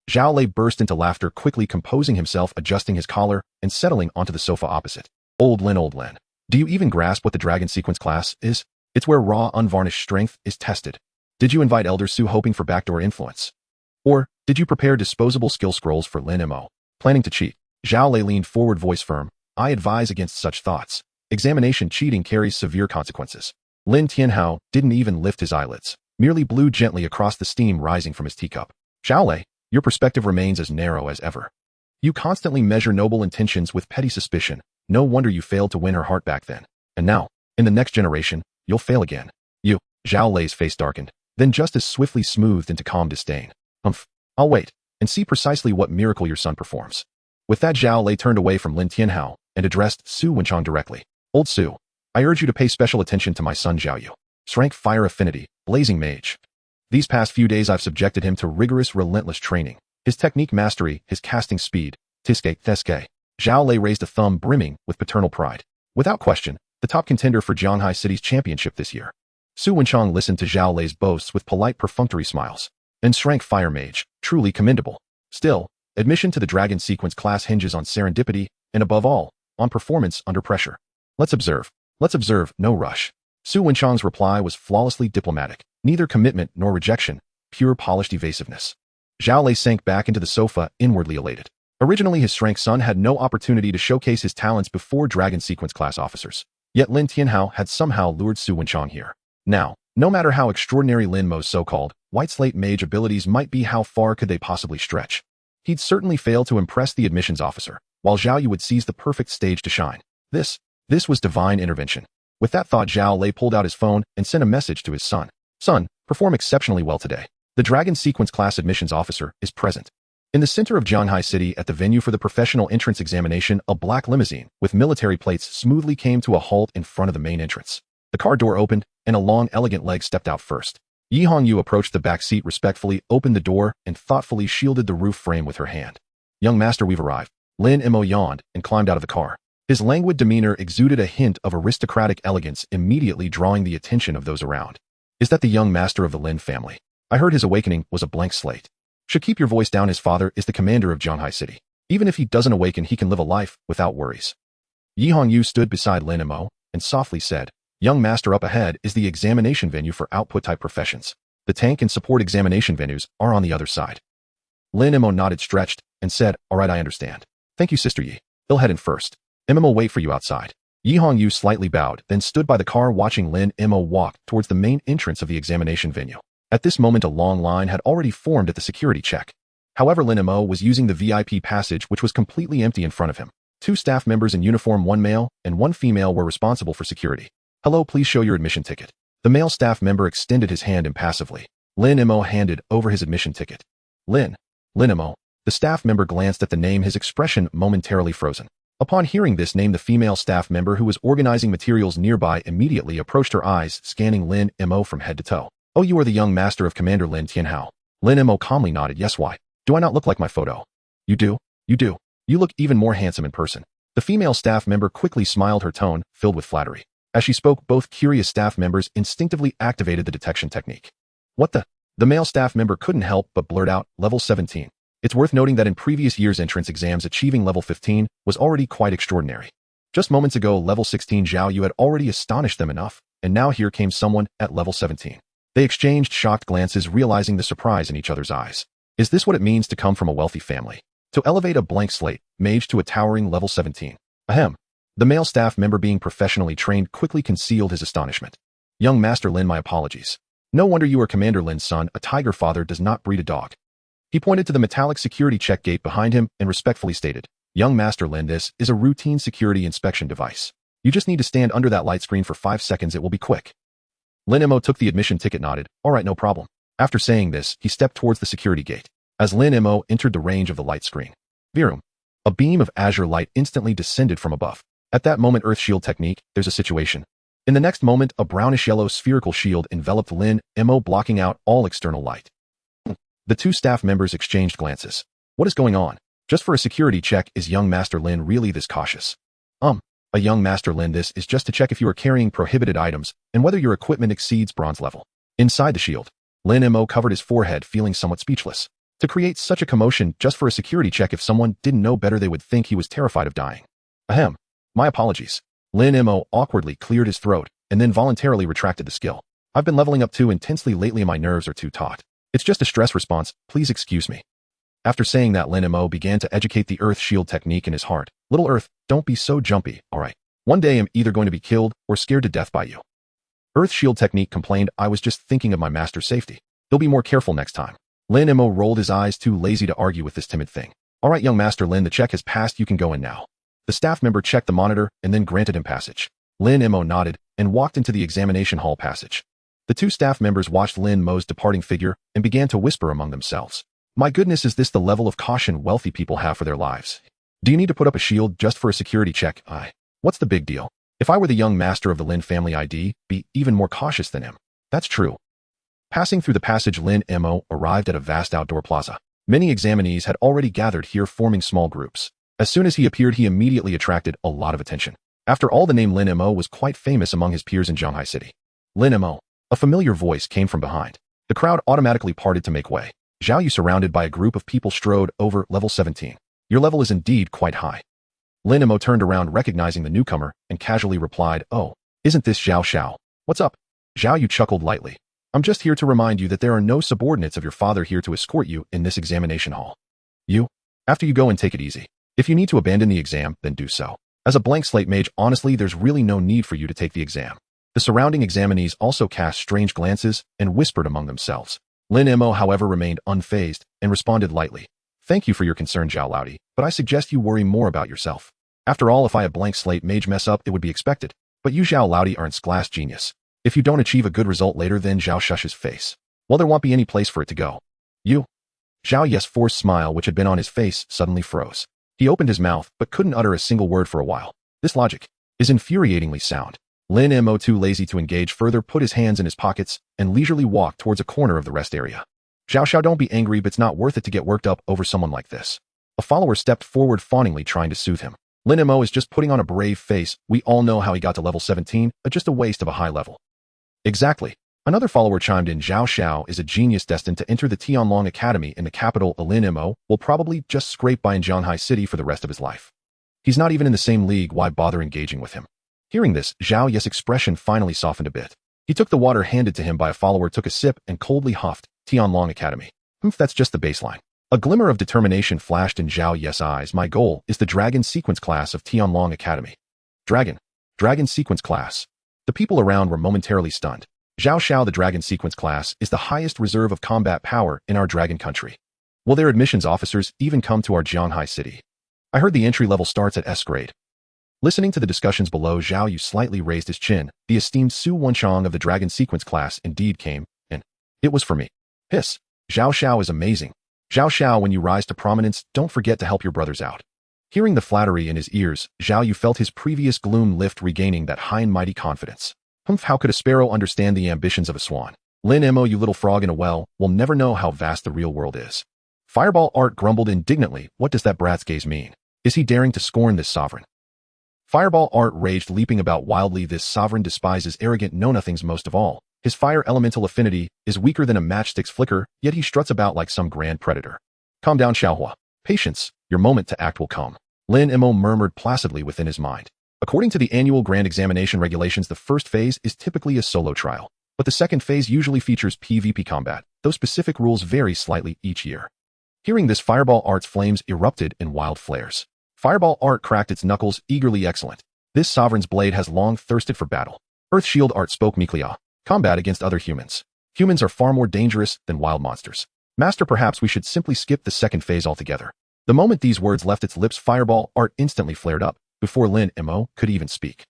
Zhao Lei burst into laughter, quickly composing himself, adjusting his collar, and settling onto the sofa opposite. Old Lin, do you even grasp what the Dragon Sequence class is? It's where raw, unvarnished strength is tested. Did you invite Elder Su hoping for backdoor influence? Or did you prepare disposable skill scrolls for Lin Mo, planning to cheat? Zhao Lei leaned forward, voice firm. I advise against such thoughts. Examination cheating carries severe consequences. Lin Tianhao didn't even lift his eyelids, merely blew gently across the steam rising from his teacup. Zhao Lei, your perspective remains as narrow as ever. You constantly measure noble intentions with petty suspicion. No wonder you failed to win her heart back then. And now, in the next generation, you'll fail again. You. Zhao Lei's face darkened, then just as swiftly smoothed into calm disdain. I'll wait and see precisely what miracle your son performs. With that, Zhao Lei turned away from Lin Tianhao and addressed Su Wenchang directly. Old Su, I urge you to pay special attention to my son Zhao Yu. Strength, fire affinity, blazing mage. These past few days I've subjected him to rigorous, relentless training. His technique mastery, his casting speed. Theske. Zhao Lei raised a thumb, brimming with paternal pride. Without question, the top contender for Jianghai City's championship this year. Su Wenchang listened to Zhao Lei's boasts with polite, perfunctory smiles. And strength, fire mage, truly commendable. Still, admission to the Dragon Sequence class hinges on serendipity, and above all, on performance under pressure. Let's observe, no rush. Su Wenchang's reply was flawlessly diplomatic, neither commitment nor rejection, pure polished evasiveness. Zhao Lei sank back into the sofa, inwardly elated. Originally, his strength son had no opportunity to showcase his talents before Dragon Sequence class officers. Yet Lin Tianhao had somehow lured Su Wenchang here. Now, no matter how extraordinary Lin Mo's so-called White Slate Mage abilities might be, how far could they possibly stretch? He'd certainly fail to impress the admissions officer, while Zhao Yu would seize the perfect stage to shine. This was divine intervention. With that thought, Zhao Lei pulled out his phone and sent a message to his son. Son, perform exceptionally well today. The Dragon Sequence class admissions officer is present. In the center of Jianghai City, at the venue for the professional entrance examination, a black limousine with military plates smoothly came to a halt in front of the main entrance. The car door opened, and a long, elegant leg stepped out first. Yi Hongyu approached the back seat, respectfully opened the door, and thoughtfully shielded the roof frame with her hand. Young master, we've arrived. Lin Mo yawned and climbed out of the car. His languid demeanor exuded a hint of aristocratic elegance, immediately drawing the attention of those around. Is that the young master of the Lin family? I heard his awakening was a blank slate. Should keep your voice down. His father is the commander of Zhanghai City. Even if he doesn't awaken, he can live a life without worries. Yi Hongyu stood beside Lin Mo and softly said, young master, up ahead is the examination venue for output-type professions. The tank and support examination venues are on the other side. Lin Mo nodded, stretched, and said, all right, I understand. Thank you, Sister Yi. He'll head in first. Mo will wait for you outside. Yi Hongyu slightly bowed, then stood by the car watching Lin Mo walk towards the main entrance of the examination venue. At this moment, a long line had already formed at the security check. However, Lin Mo was using the VIP passage, which was completely empty in front of him. 2 staff members in uniform, 1 male and 1 female, were responsible for security. Hello, please show your admission ticket. The male staff member extended his hand impassively. Lin Mo handed over his admission ticket. Lin Mo. The staff member glanced at the name, his expression momentarily frozen. Upon hearing this name, the female staff member who was organizing materials nearby immediately approached, her eyes scanning Lin Mo from head to toe. Oh, you are the young master of Commander Lin Tianhao. Lin Mo calmly nodded. Yes, why? Do I not look like my photo? You do. You do. You look even more handsome in person. The female staff member quickly smiled, her tone filled with flattery. As she spoke, both curious staff members instinctively activated the detection technique. What the? The male staff member couldn't help but blurt out, level 17. It's worth noting that in previous years' entrance exams, achieving level 15 was already quite extraordinary. Just moments ago, level 16 Zhao Yu had already astonished them enough, and now here came someone at level 17. They exchanged shocked glances, realizing the surprise in each other's eyes. Is this what it means to come from a wealthy family? To elevate a blank slate mage to a towering level 17? Ahem. The male staff member, being professionally trained, quickly concealed his astonishment. Young Master Lin, my apologies. No wonder you are Commander Lin's son. A tiger father does not breed a dog. He pointed to the metallic security check gate behind him and respectfully stated, young Master Lin, this is a routine security inspection device. You just need to stand under that light screen for 5 seconds. It will be quick. Lin Mo took the admission ticket, nodded. All right, no problem. After saying this, he stepped towards the security gate. As Lin Mo entered the range of the light screen, Virum, a beam of azure light instantly descended from above. At that moment, Earth Shield technique, there's a situation. In the next moment, a brownish-yellow spherical shield enveloped Lin Mo, blocking out all external light. The 2 staff members exchanged glances. What is going on? Just for a security check, is young Master Lin really this cautious? A young Master Lin, this is just to check if you are carrying prohibited items and whether your equipment exceeds bronze level. Inside the shield, Lin Mo covered his forehead, feeling somewhat speechless. To create such a commotion just for a security check, if someone didn't know better, they would think he was terrified of dying. Ahem. My apologies. Lin Mo awkwardly cleared his throat and then voluntarily retracted the skill. I've been leveling up too intensely lately and my nerves are too taut. It's just a stress response, please excuse me. After saying that, Lin Mo began to educate the Earth Shield technique in his heart. Little Earth, don't be so jumpy, alright? One day I'm either going to be killed or scared to death by you. Earth Shield technique complained, I was just thinking of my master's safety. He'll be more careful next time. Lin Mo rolled his eyes, too lazy to argue with this timid thing. Alright, young Master Lin, the check has passed, you can go in now. The staff member checked the monitor and then granted him passage. Lin Mo nodded and walked into the examination hall passage. The 2 staff members watched Lin Mo's departing figure and began to whisper among themselves. My goodness, is this the level of caution wealthy people have for their lives? Do you need to put up a shield just for a security check? What's the big deal? If I were the young master of the Lin family, I'd be even more cautious than him. That's true. Passing through the passage, Lin Mo arrived at a vast outdoor plaza. Many examinees had already gathered here, forming small groups. As soon as he appeared, he immediately attracted a lot of attention. After all, the name Lin Mo was quite famous among his peers in Zhanghai City. Lin Mo. A familiar voice came from behind. The crowd automatically parted to make way. Zhao Yu, surrounded by a group of people, strode over. Level 17. Your level is indeed quite high. Lin Mo turned around, recognizing the newcomer, and casually replied, oh, isn't this Zhao Xiao? What's up? Zhao Yu chuckled lightly. I'm just here to remind you that there are no subordinates of your father here to escort you in this examination hall. After you go and take it easy. If you need to abandon the exam, then do so. As a blank slate mage, honestly, there's really no need for you to take the exam. The surrounding examinees also cast strange glances and whispered among themselves. Lin Mo, however, remained unfazed and responded lightly. Thank you for your concern, Zhao Laudi, but I suggest you worry more about yourself. After all, if I, a blank slate mage, mess up, it would be expected. But you, Zhao Laudi, aren't glass genius. If you don't achieve a good result later, then Zhao Shush's face. Well, there won't be any place for it to go. Zhao Yes' forced smile, which had been on his face, suddenly froze. He opened his mouth, but couldn't utter a single word for a while. This logic is infuriatingly sound. Lin Mo, too lazy to engage further, put his hands in his pockets and leisurely walked towards a corner of the rest area. Zhao Xiao, don't be angry, but it's not worth it to get worked up over someone like this. A follower stepped forward, fawningly trying to soothe him. Lin Mo is just putting on a brave face. We all know how he got to level 17, just a waste of a high level. Exactly. Another follower chimed in, Zhao Xiao is a genius destined to enter the Tianlong Academy in the capital. Lin Mo will probably just scrape by in Zhanghai City for the rest of his life. He's not even in the same league, why bother engaging with him? Hearing this, Zhao Ye's expression finally softened a bit. He took the water handed to him by a follower, took a sip, and coldly huffed, Tianlong Academy. That's just the baseline. A glimmer of determination flashed in Zhao Ye's eyes. My goal is the Dragon Sequence class of Tianlong Academy. Dragon Sequence class. The people around were momentarily stunned. Zhao Xiao, the Dragon Sequence class, is the highest reserve of combat power in our dragon country. Will their admissions officers even come to our Zhanghai City? I heard the entry level starts at S grade. Listening to the discussions below, Zhao Yu slightly raised his chin. The esteemed Su Wenchang of the Dragon Sequence class indeed came, and it was for me. Hiss. Zhao Xiao is amazing. Zhao Xiao, when you rise to prominence, don't forget to help your brothers out. Hearing the flattery in his ears, Zhao Yu felt his previous gloom lift, regaining that high and mighty confidence. How could a sparrow understand the ambitions of a swan? Lin Mo, you little frog in a well, will never know how vast the real world is. Fireball Art grumbled indignantly. What does that brat's gaze mean? Is he daring to scorn this sovereign? Fireball Art raged, leaping about wildly. This sovereign despises arrogant know-nothings most of all. His fire elemental affinity is weaker than a matchstick's flicker, yet he struts about like some grand predator. Calm down, Xiaohua. Patience, your moment to act will come. Lin Mo murmured placidly within his mind. According to the annual grand examination regulations, the first phase is typically a solo trial, but the second phase usually features PvP combat, though specific rules vary slightly each year. Hearing this, Fireball Art's flames erupted in wild flares. Fireball Art cracked its knuckles eagerly. Excellent. This sovereign's blade has long thirsted for battle. Earth Shield Art spoke meekly. Combat against other humans. Humans are far more dangerous than wild monsters. Master, perhaps we should simply skip the second phase altogether. The moment these words left its lips, Fireball Art instantly flared up, before Lin Mo could even speak.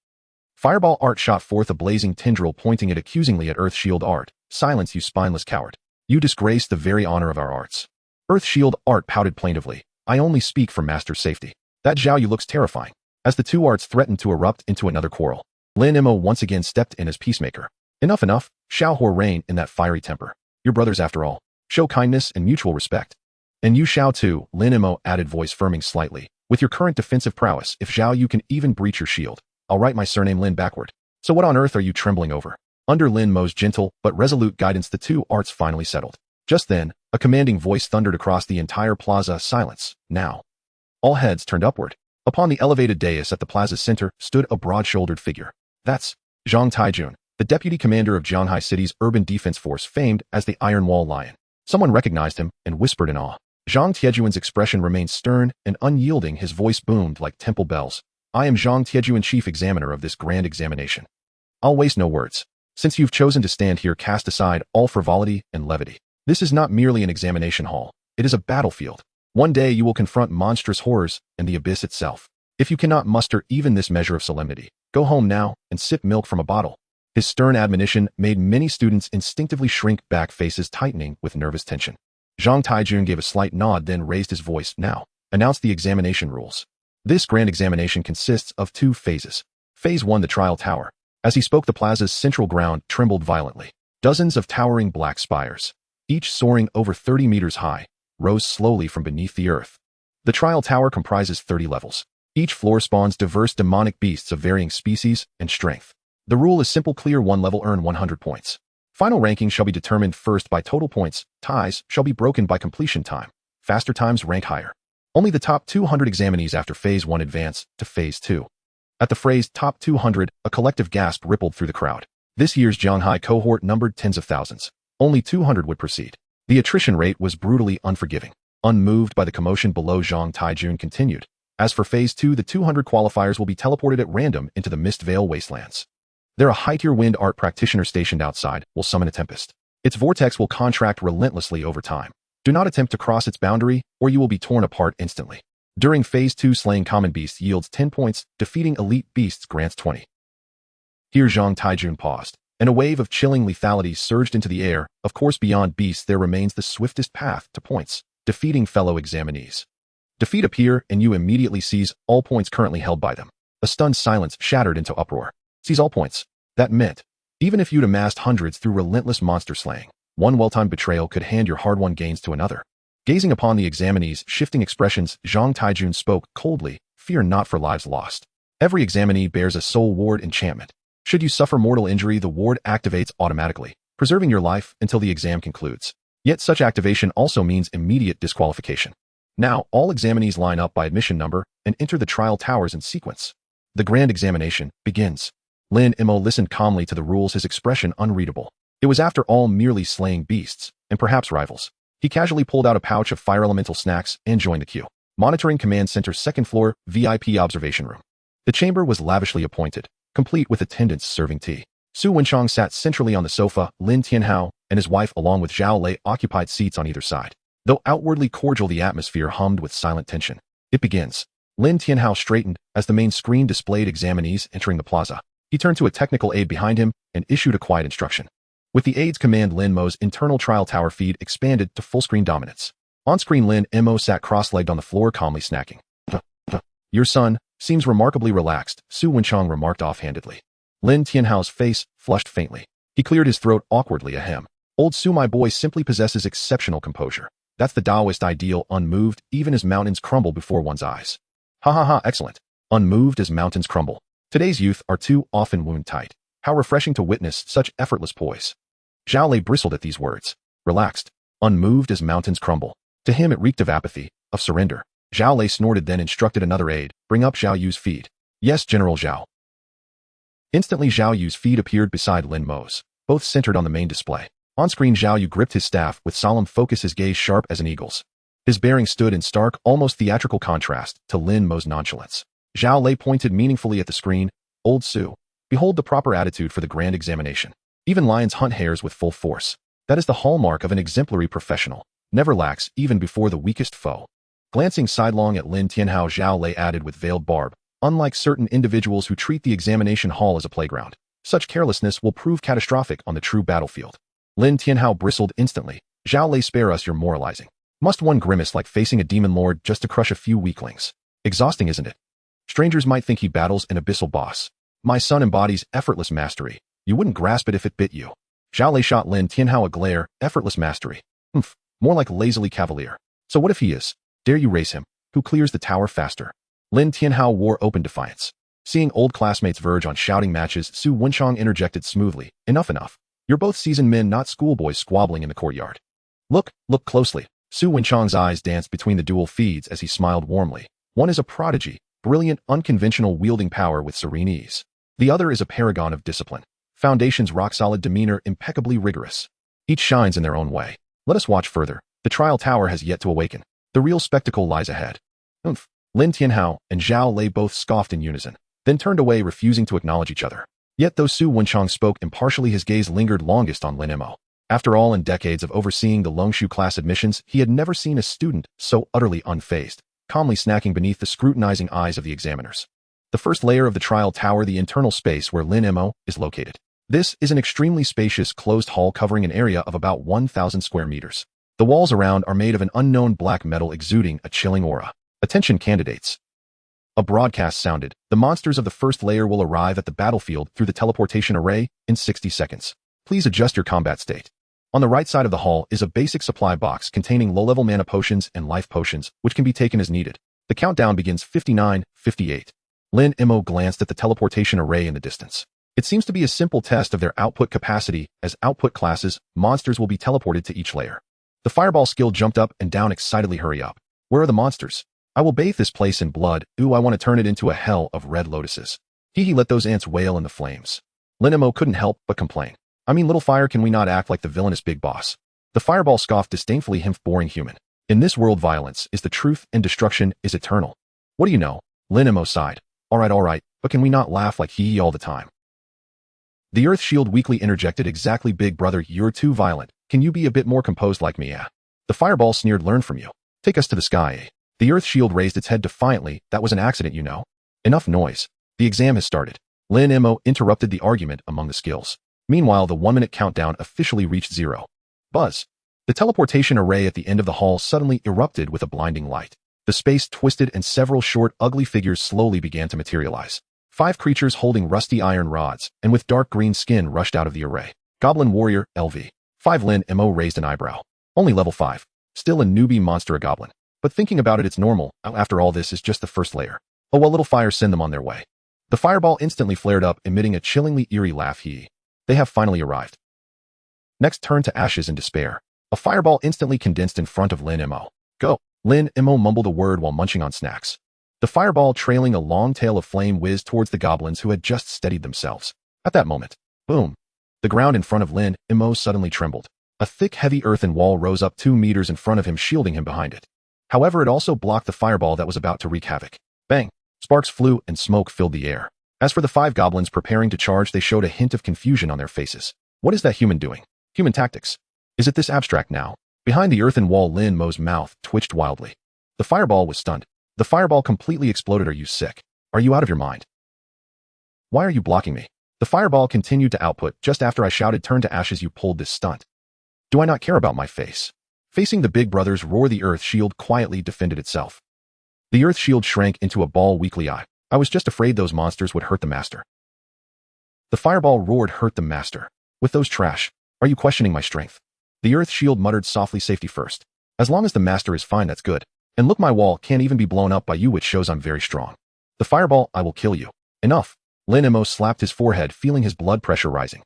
Fireball Art shot forth a blazing tendril, pointing it accusingly at Earth Shield Art. Silence, you spineless coward. You disgrace the very honor of our arts. Earth Shield Art pouted plaintively. I only speak for Master's safety. That Zhao Yu looks terrifying. As the two arts threatened to erupt into another quarrel, Lin Mo once again stepped in as peacemaker. Enough. Xiaohua, reign in that fiery temper. Your brothers after all. Show kindness and mutual respect. And you shall too, Lin Mo added, voice firming slightly. With your current defensive prowess, if Zhao Yu can even breach your shield, I'll write my surname Lin backward. So what on earth are you trembling over? Under Lin Mo's gentle but resolute guidance, the two arts finally settled. Just then, a commanding voice thundered across the entire plaza. Silence, now. All heads turned upward. Upon the elevated dais at the plaza's center stood a broad-shouldered figure. That's Zhang Taijun, the deputy commander of Zhanghai City's urban defense force, famed as the Iron Wall Lion. Someone recognized him and whispered in awe. Zhang Tiejuan's expression remained stern and unyielding. His voice boomed like temple bells. I am Zhang Tiejuan, chief examiner of this grand examination. I'll waste no words. Since you've chosen to stand here, cast aside all frivolity and levity. This is not merely an examination hall. It is a battlefield. One day you will confront monstrous horrors and the abyss itself. If you cannot muster even this measure of solemnity, go home now and sip milk from a bottle. His stern admonition made many students instinctively shrink back, faces tightening with nervous tension. Zhang Taijun gave a slight nod, then raised his voice. Now, announce the examination rules. This grand examination consists of 2 phases. Phase 1, the trial tower. As he spoke, the plaza's central ground trembled violently. Dozens of towering black spires, each soaring over 30 meters high, rose slowly from beneath the earth. The trial tower comprises 30 levels. Each floor spawns diverse demonic beasts of varying species and strength. The rule is simple, clear 1 level, earn 100 points. Final ranking shall be determined first by total points. Ties shall be broken by completion time. Faster times rank higher. Only the top 200 examinees after Phase 1 advance to Phase 2. At the phrase top 200, a collective gasp rippled through the crowd. This year's Zhanghai cohort numbered tens of thousands. Only 200 would proceed. The attrition rate was brutally unforgiving. Unmoved by the commotion below, Zhang Taijun continued. As for Phase 2, the 200 qualifiers will be teleported at random into the Mist Veil wastelands. There, a high-tier wind art practitioner stationed outside will summon a tempest. Its vortex will contract relentlessly over time. Do not attempt to cross its boundary, or you will be torn apart instantly. During Phase 2, slaying common beasts yields 10 points, defeating elite beasts grants 20. Here Zhang Taijun paused, and a wave of chilling lethality surged into the air. Of course, beyond beasts there remains the swiftest path to points, defeating fellow examinees. Defeat a peer, and you immediately seize all points currently held by them. A stunned silence shattered into uproar. Seize all points. That meant, even if you'd amassed hundreds through relentless monster slaying, one well-timed betrayal could hand your hard-won gains to another. Gazing upon the examinees' shifting expressions, Zhang Taijun spoke coldly. Fear not for lives lost. Every examinee bears a soul ward enchantment. Should you suffer mortal injury, the ward activates automatically. preserving your life until the exam concludes. Yet such activation also means immediate disqualification. Now, all examinees line up by admission number and enter the trial towers in sequence. The grand examination begins. Lin Mo listened calmly to the rules, his expression unreadable. It was after all merely slaying beasts, and perhaps rivals. He casually pulled out a pouch of fire elemental snacks and joined the queue. Monitoring Command Center, second floor, VIP observation room. The chamber was lavishly appointed, complete with attendants serving tea. Su Wenchang sat centrally on the sofa. Lin Tianhao and his wife along with Zhao Lei occupied seats on either side. Though outwardly cordial, the atmosphere hummed with silent tension. It begins. Lin Tianhao straightened as the main screen displayed examinees entering the plaza. He turned to a technical aide behind him and issued a quiet instruction. With the aide's command, Lin Mo's internal trial tower feed expanded to full-screen dominance. On-screen, Lin Mo sat cross-legged on the floor, calmly snacking. Your son seems remarkably relaxed, Su Wenchang remarked offhandedly. Lin Tianhao's face flushed faintly. He cleared his throat awkwardly, ahem. Old Su, my boy, simply possesses exceptional composure. That's the Taoist ideal, unmoved even as mountains crumble before one's eyes. Ha ha ha, excellent. Unmoved as mountains crumble. Today's youth are too often wound-tight. How refreshing to witness such effortless poise. Zhao Lei bristled at these words. Relaxed. Unmoved as mountains crumble. To him it reeked of apathy, of surrender. Zhao Lei snorted, then instructed another aide, bring up Zhao Yu's feed. Yes, General Zhao. Instantly Zhao Yu's feed appeared beside Lin Mo's, both centered on the main display. On-screen, Zhao Yu gripped his staff with solemn focus, his gaze sharp as an eagle's. His bearing stood in stark, almost theatrical contrast to Lin Mo's nonchalance. Zhao Lei pointed meaningfully at the screen. Old Su, behold the proper attitude for the grand examination. Even lions hunt hares with full force. That is the hallmark of an exemplary professional. Never lax even before the weakest foe. Glancing sidelong at Lin Tianhao, Zhao Lei added with veiled barb, unlike certain individuals who treat the examination hall as a playground, such carelessness will prove catastrophic on the true battlefield. Lin Tianhao bristled instantly. Zhao Lei, spare us your moralizing. Must one grimace like facing a demon lord just to crush a few weaklings? Exhausting, isn't it? Strangers might think he battles an abyssal boss. My son embodies effortless mastery. You wouldn't grasp it if it bit you. Zhao Lei shot Lin Tianhao a glare. Effortless mastery. More like lazily cavalier. So what if he is? Dare you race him? Who clears the tower faster? Lin Tianhao wore open defiance. Seeing old classmates verge on shouting matches, Su Wenchang interjected smoothly. Enough. You're both seasoned men, not schoolboys squabbling in the courtyard. Look closely. Su Wenchang's eyes danced between the dual feeds as he smiled warmly. One is a prodigy, brilliant, unconventional, wielding power with serene ease. The other is a paragon of discipline. Foundations rock-solid, demeanor impeccably rigorous. Each shines in their own way. Let us watch further. The trial tower has yet to awaken. The real spectacle lies ahead. Lin Tianhao and Zhao Lei both scoffed in unison, then turned away, refusing to acknowledge each other. Yet though Su Wenchang spoke impartially, his gaze lingered longest on Lin Mo. After all, in decades of overseeing the Longshu class admissions, he had never seen a student so utterly unfazed, calmly snacking beneath the scrutinizing eyes of the examiners. The first layer of the trial tower, the internal space where Lin Mo is located. This is an extremely spacious, closed hall covering an area of about 1,000 square meters. The walls around are made of an unknown black metal exuding a chilling aura. Attention candidates. A broadcast sounded. The monsters of the first layer will arrive at the battlefield through the teleportation array in 60 seconds. Please adjust your combat state. On the right side of the hall is a basic supply box containing low-level mana potions and life potions, which can be taken as needed. The countdown begins. 59, 58. Lin Mo glanced at the teleportation array in the distance. It seems to be a simple test of their output capacity. As output classes, monsters will be teleported to each layer. The fireball skill jumped up and down excitedly. Hurry up. Where are the monsters? I will bathe this place in blood. Ooh, I want to turn it into a hell of red lotuses. Hee, let those ants wail in the flames. Lin Mo couldn't help but complain. I mean, little fire, can we not act like the villainous big boss? The fireball scoffed disdainfully. Boring human. In this world, violence is the truth and destruction is eternal. What do you know? Lin Mo sighed. All right, but can we not laugh like hee all the time? The Earth Shield weakly interjected. Exactly, big brother, you're too violent. Can you be a bit more composed like me? The fireball sneered. Learn from you. Take us to the sky. The Earth Shield raised its head defiantly. That was an accident, you know. Enough noise. The exam has started. Lin Mo interrupted the argument among the skills. Meanwhile, the 1-minute countdown officially reached 0. Buzz. The teleportation array at the end of the hall suddenly erupted with a blinding light. The space twisted and several short, ugly figures slowly began to materialize. 5 creatures holding rusty iron rods and with dark green skin rushed out of the array. Goblin Warrior, LV. 5. Lin Mo raised an eyebrow. Only level 5. Still a newbie monster, a goblin. But thinking about it, it's normal. After all, this is just the first layer. Oh well, little fire, send them on their way. The fireball instantly flared up, emitting a chillingly eerie laugh. They have finally arrived. Next turned to ashes in despair. A fireball instantly condensed in front of Lin Mo. Go! Lin Mo mumbled a word while munching on snacks. The fireball, trailing a long tail of flame, whizzed towards the goblins who had just steadied themselves. At that moment, boom! The ground in front of Lin Mo suddenly trembled. A thick, heavy earthen wall rose up 2 meters in front of him, shielding him behind it. However, it also blocked the fireball that was about to wreak havoc. Bang! Sparks flew and smoke filled the air. As for the 5 goblins preparing to charge, they showed a hint of confusion on their faces. What is that human doing? Human tactics. Is it this abstract now? Behind the earthen wall, Lin Mo's mouth twitched wildly. The fireball was stunned. The fireball completely exploded. Are you sick? Are you out of your mind? Why are you blocking me? The fireball continued to output. Just after I shouted, turn to ashes, you pulled this stunt. Do I not care about my face? Facing the big brother's roar, the earth shield quietly defended itself. The earth shield shrank into a ball. Weakly, I was just afraid those monsters would hurt the master. The fireball roared, hurt the master? With those trash? Are you questioning my strength? The earth shield muttered softly, safety first. As long as the master is fine, that's good. And look, my wall can't even be blown up by you, which shows I'm very strong. The fireball, I will kill you. Enough. Lin Mo slapped his forehead, feeling his blood pressure rising.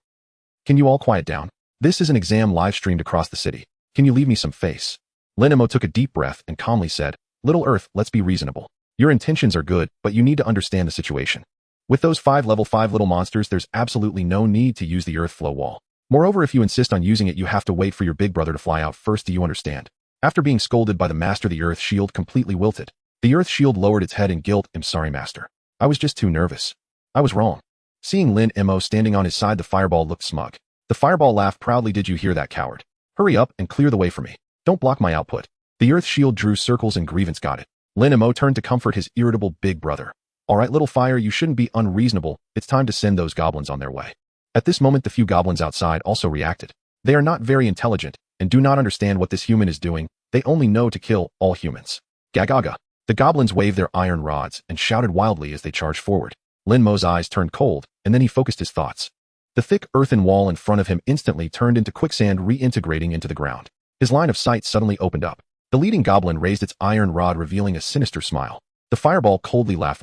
Can you all quiet down? This is an exam live streamed across the city. Can you leave me some face? Lin Mo took a deep breath and calmly said, Little Earth, let's be reasonable. Your intentions are good, but you need to understand the situation. With those 5 level 5 little monsters, there's absolutely no need to use the earth flow wall. Moreover, if you insist on using it, you have to wait for your big brother to fly out first. Do you understand? After being scolded by the master, the earth shield completely wilted. The earth shield lowered its head in guilt. I'm sorry, master. I was just too nervous. I was wrong. Seeing Lin Mo standing on his side, the fireball looked smug. The fireball laughed proudly. Did you hear that, coward? Hurry up and clear the way for me. Don't block my output. The earth shield drew circles and grievance. Got it. Lin Mo turned to comfort his irritable big brother. All right, little fire, you shouldn't be unreasonable. It's time to send those goblins on their way. At this moment, the few goblins outside also reacted. They are not very intelligent and do not understand what this human is doing. They only know to kill all humans. Gagaga. The goblins waved their iron rods and shouted wildly as they charged forward. Lin Mo's eyes turned cold, and then he focused his thoughts. The thick earthen wall in front of him instantly turned into quicksand, reintegrating into the ground. His line of sight suddenly opened up. The leading goblin raised its iron rod, revealing a sinister smile. The fireball coldly laughed.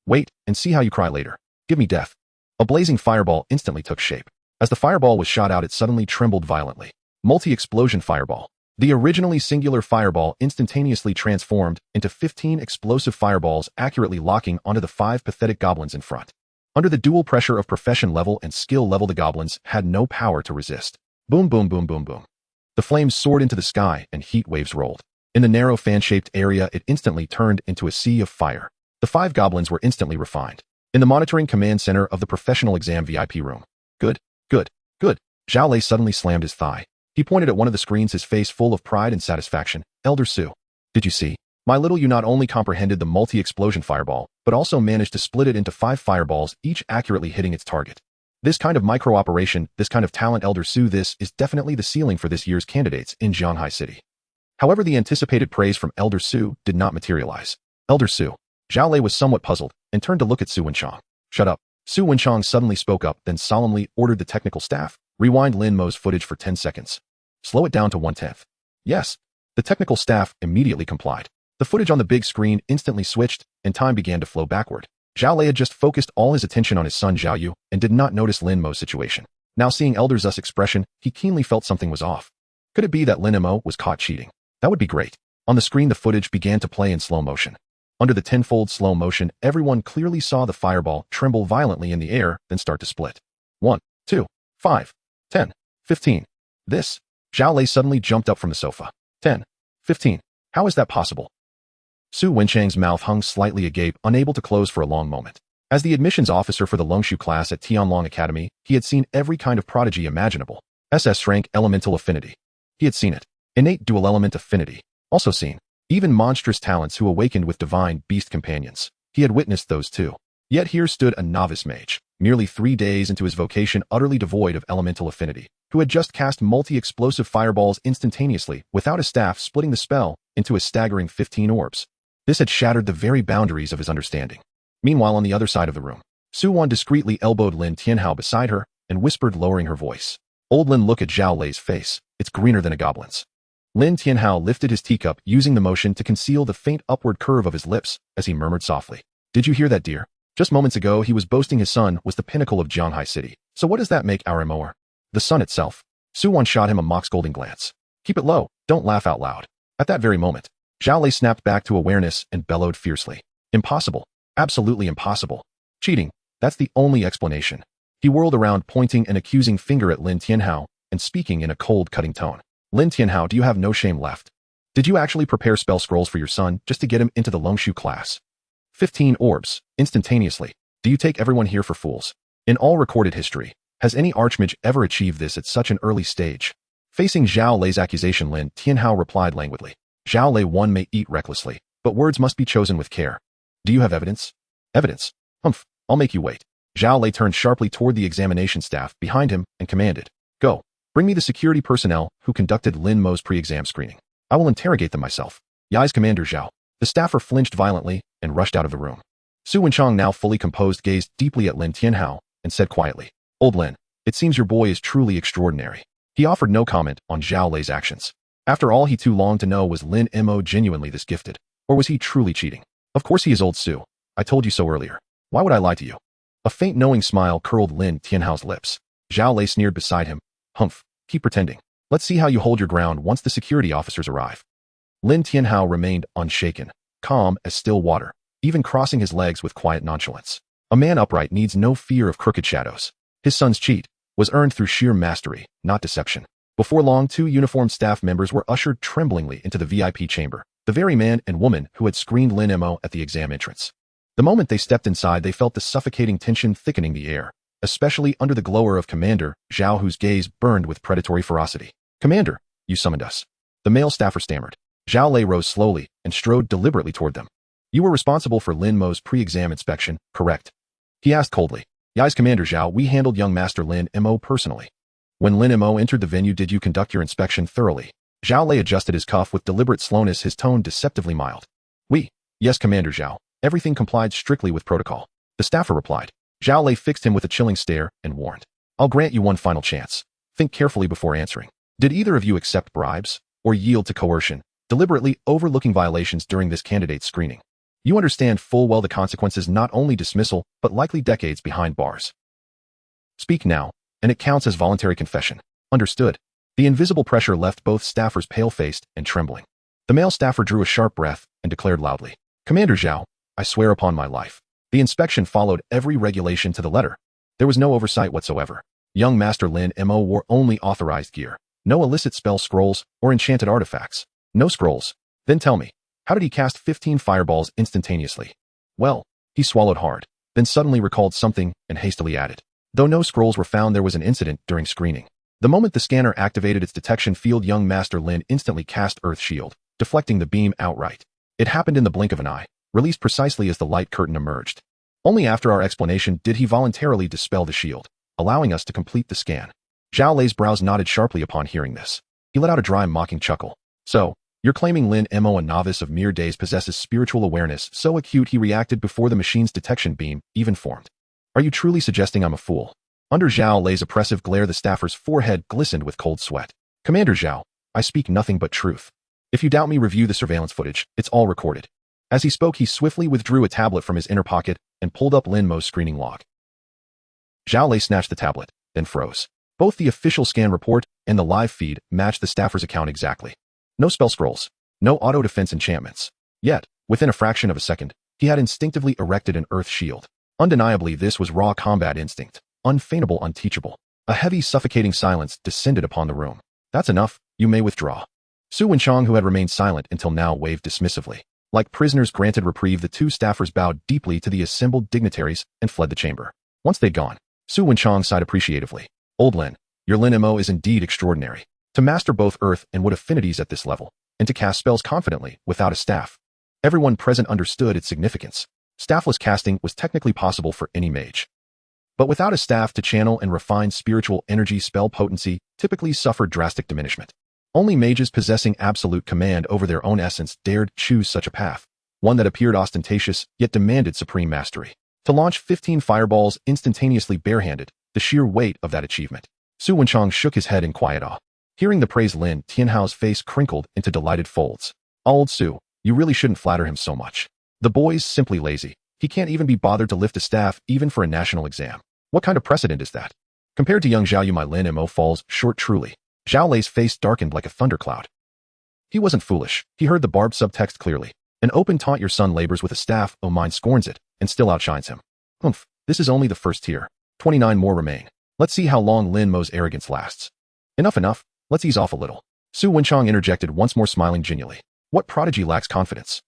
Wait, and see how you cry later. Give me death. A blazing fireball instantly took shape. As the fireball was shot out, it suddenly trembled violently. Multi-explosion fireball. The originally singular fireball instantaneously transformed into 15 explosive fireballs, accurately locking onto the 5 pathetic goblins in front. Under the dual pressure of profession level and skill level, the goblins had no power to resist. Boom, boom, boom, boom, boom. The flames soared into the sky and heat waves rolled. In the narrow fan-shaped area, it instantly turned into a sea of fire. The 5 goblins were instantly refined. In the monitoring command center of the professional exam VIP room. Good, good, good. Zhao Lei suddenly slammed his thigh. He pointed at one of the screens, his face full of pride and satisfaction. Elder Su. Did you see? My little you not only comprehended the multi-explosion fireball, but also managed to split it into 5 fireballs, each accurately hitting its target. This kind of micro-operation, this kind of talent, Elder Su, this is definitely the ceiling for this year's candidates in Jianhai City. However, the anticipated praise from Elder Su did not materialize. Elder Su. Zhao Lei was somewhat puzzled and turned to look at Su Wenchang. Shut up. Su Wenchang suddenly spoke up, then solemnly ordered the technical staff, rewind Lin Mo's footage for 10 seconds. Slow it down to 1/10. Yes. The technical staff immediately complied. The footage on the big screen instantly switched, and time began to flow backward. Zhao Lei had just focused all his attention on his son Zhao Yu and did not notice Lin Mo's situation. Now seeing Elder Zu's expression, he keenly felt something was off. Could it be that Lin Mo was caught cheating? That would be great. On the screen, the footage began to play in slow motion. Under the tenfold slow motion, everyone clearly saw the fireball tremble violently in the air, then start to split. 1, 2, 5, 10, 15. This. Zhao Lei suddenly jumped up from the sofa. 10, 15. How is that possible? Su Wenchang's mouth hung slightly agape, unable to close for a long moment. As the admissions officer for the Longshu class at Tianlong Academy, he had seen every kind of prodigy imaginable. SS rank elemental affinity. He had seen it. Innate dual element affinity. Also seen. Even monstrous talents who awakened with divine beast companions. He had witnessed those too. Yet here stood a novice mage, merely 3 days into his vocation, utterly devoid of elemental affinity, who had just cast multi-explosive fireballs instantaneously, without a staff, splitting the spell into a staggering 15 orbs. This had shattered the very boundaries of his understanding. Meanwhile, on the other side of the room, Su Wan discreetly elbowed Lin Tianhao beside her and whispered, lowering her voice. Old Lin, look at Zhao Lei's face. It's greener than a goblin's. Lin Tianhao lifted his teacup, using the motion to conceal the faint upward curve of his lips as he murmured softly. Did you hear that, dear? Just moments ago, he was boasting his son was the pinnacle of Jianhai City. So what does that make our MOR? The sun itself. Su Wan shot him a mock scolding glance. Keep it low, don't laugh out loud. At that very moment, Zhao Lei snapped back to awareness and bellowed fiercely. Impossible. Absolutely impossible. Cheating. That's the only explanation. He whirled around, pointing an accusing finger at Lin Tianhao and speaking in a cold, cutting tone. Lin Tianhao, do you have no shame left? Did you actually prepare spell scrolls for your son just to get him into the Longshu class? 15 orbs, instantaneously. Do you take everyone here for fools? In all recorded history, has any archmage ever achieved this at such an early stage? Facing Zhao Lei's accusation, Lin Tianhao replied languidly. Zhao Lei, one may eat recklessly, but words must be chosen with care. Do you have evidence? Evidence? Humph, I'll make you wait. Zhao Lei turned sharply toward the examination staff behind him and commanded. Go. Bring me the security personnel who conducted Lin Mo's pre-exam screening. I will interrogate them myself. Yai's Commander Zhao. The staffer flinched violently and rushed out of the room. Su Wenchang, now fully composed, gazed deeply at Lin Tianhao and said quietly, Old Lin, it seems your boy is truly extraordinary. He offered no comment on Zhao Lei's actions. After all, he too longed to know, was Lin Mo genuinely this gifted, or was he truly cheating? Of course he is, old Su. I told you so earlier. Why would I lie to you? A faint knowing smile curled Lin Tianhao's lips. Zhao Lei sneered beside him. Humph, keep pretending. Let's see how you hold your ground once the security officers arrive. Lin Tianhao remained unshaken, calm as still water, even crossing his legs with quiet nonchalance. A man upright needs no fear of crooked shadows. His son's cheat was earned through sheer mastery, not deception. Before long, two uniformed staff members were ushered tremblingly into the VIP chamber, the very man and woman who had screened Lin Mo at the exam entrance. The moment they stepped inside, they felt the suffocating tension thickening the air, especially under the glower of Commander Zhao, whose gaze burned with predatory ferocity. Commander, you summoned us. The male staffer stammered. Zhao Lei rose slowly and strode deliberately toward them. You were responsible for Lin Mo's pre-exam inspection, correct? He asked coldly. Yai's Commander Zhao, we handled young Master Lin Mo personally. When Lin Mo entered the venue, did you conduct your inspection thoroughly? Zhao Lei adjusted his cuff with deliberate slowness, his tone deceptively mild. Yes, Commander Zhao. Everything complied strictly with protocol. The staffer replied. Zhao Lei fixed him with a chilling stare and warned. I'll grant you one final chance. Think carefully before answering. Did either of you accept bribes or yield to coercion, deliberately overlooking violations during this candidate's screening? You understand full well the consequences, not only dismissal, but likely decades behind bars. Speak now, and it counts as voluntary confession. Understood? The invisible pressure left both staffers pale-faced and trembling. The male staffer drew a sharp breath and declared loudly, Commander Zhao, I swear upon my life. The inspection followed every regulation to the letter. There was no oversight whatsoever. Young Master Lin Mo wore only authorized gear. No illicit spell scrolls or enchanted artifacts. No scrolls. Then tell me, how did he cast 15 fireballs instantaneously? Well, he swallowed hard, then suddenly recalled something and hastily added. Though no scrolls were found, there was an incident during screening. The moment the scanner activated its detection field, young Master Lin instantly cast Earth Shield, deflecting the beam outright. It happened in the blink of an eye, released precisely as the light curtain emerged. Only after our explanation did he voluntarily dispel the shield, allowing us to complete the scan. Zhao Lei's brows nodded sharply upon hearing this. He let out a dry, mocking chuckle. So, you're claiming Lin Mo, a novice of mere days, possesses spiritual awareness so acute he reacted before the machine's detection beam even formed? Are you truly suggesting I'm a fool? Under Zhao Lei's oppressive glare, the staffer's forehead glistened with cold sweat. Commander Zhao, I speak nothing but truth. If you doubt me, review the surveillance footage. It's all recorded. As he spoke, he swiftly withdrew a tablet from his inner pocket and pulled up Lin Mo's screening log. Zhao Lei snatched the tablet, then froze. Both the official scan report and the live feed matched the staffer's account exactly. No spell scrolls, no auto-defense enchantments. Yet, within a fraction of a second, he had instinctively erected an earth shield. Undeniably, this was raw combat instinct, unfeignable, unteachable. A heavy, suffocating silence descended upon the room. That's enough, you may withdraw. Su Wenchang, who had remained silent until now, waved dismissively. Like prisoners granted reprieve, the two staffers bowed deeply to the assembled dignitaries and fled the chamber. Once they'd gone, Su Wenchang sighed appreciatively. Old Lin, your Lin Mo is indeed extraordinary. To master both earth and wood affinities at this level, and to cast spells confidently without a staff. Everyone present understood its significance. Staffless casting was technically possible for any mage. But without a staff to channel and refine spiritual energy, spell potency typically suffered drastic diminishment. Only mages possessing absolute command over their own essence dared choose such a path, one that appeared ostentatious yet demanded supreme mastery. To launch 15 fireballs instantaneously barehanded, the sheer weight of that achievement. Su Wenchang shook his head in quiet awe. Hearing the praise, Lin Tianhao's face crinkled into delighted folds. Old Su, you really shouldn't flatter him so much. The boy's simply lazy. He can't even be bothered to lift a staff even for a national exam. What kind of precedent is that? Compared to young Zhao Yu, my Lin Mo falls short truly. Zhao Lei's face darkened like a thundercloud. He wasn't foolish. He heard the barbed subtext clearly. An open taunt, your son labors with a staff, oh mine scorns it, and still outshines him. Humph, this is only the first tier. 29 more remain. Let's see how long Lin Mo's arrogance lasts. Enough, let's ease off a little. Su Wenchong interjected once more, smiling genially. What prodigy lacks confidence?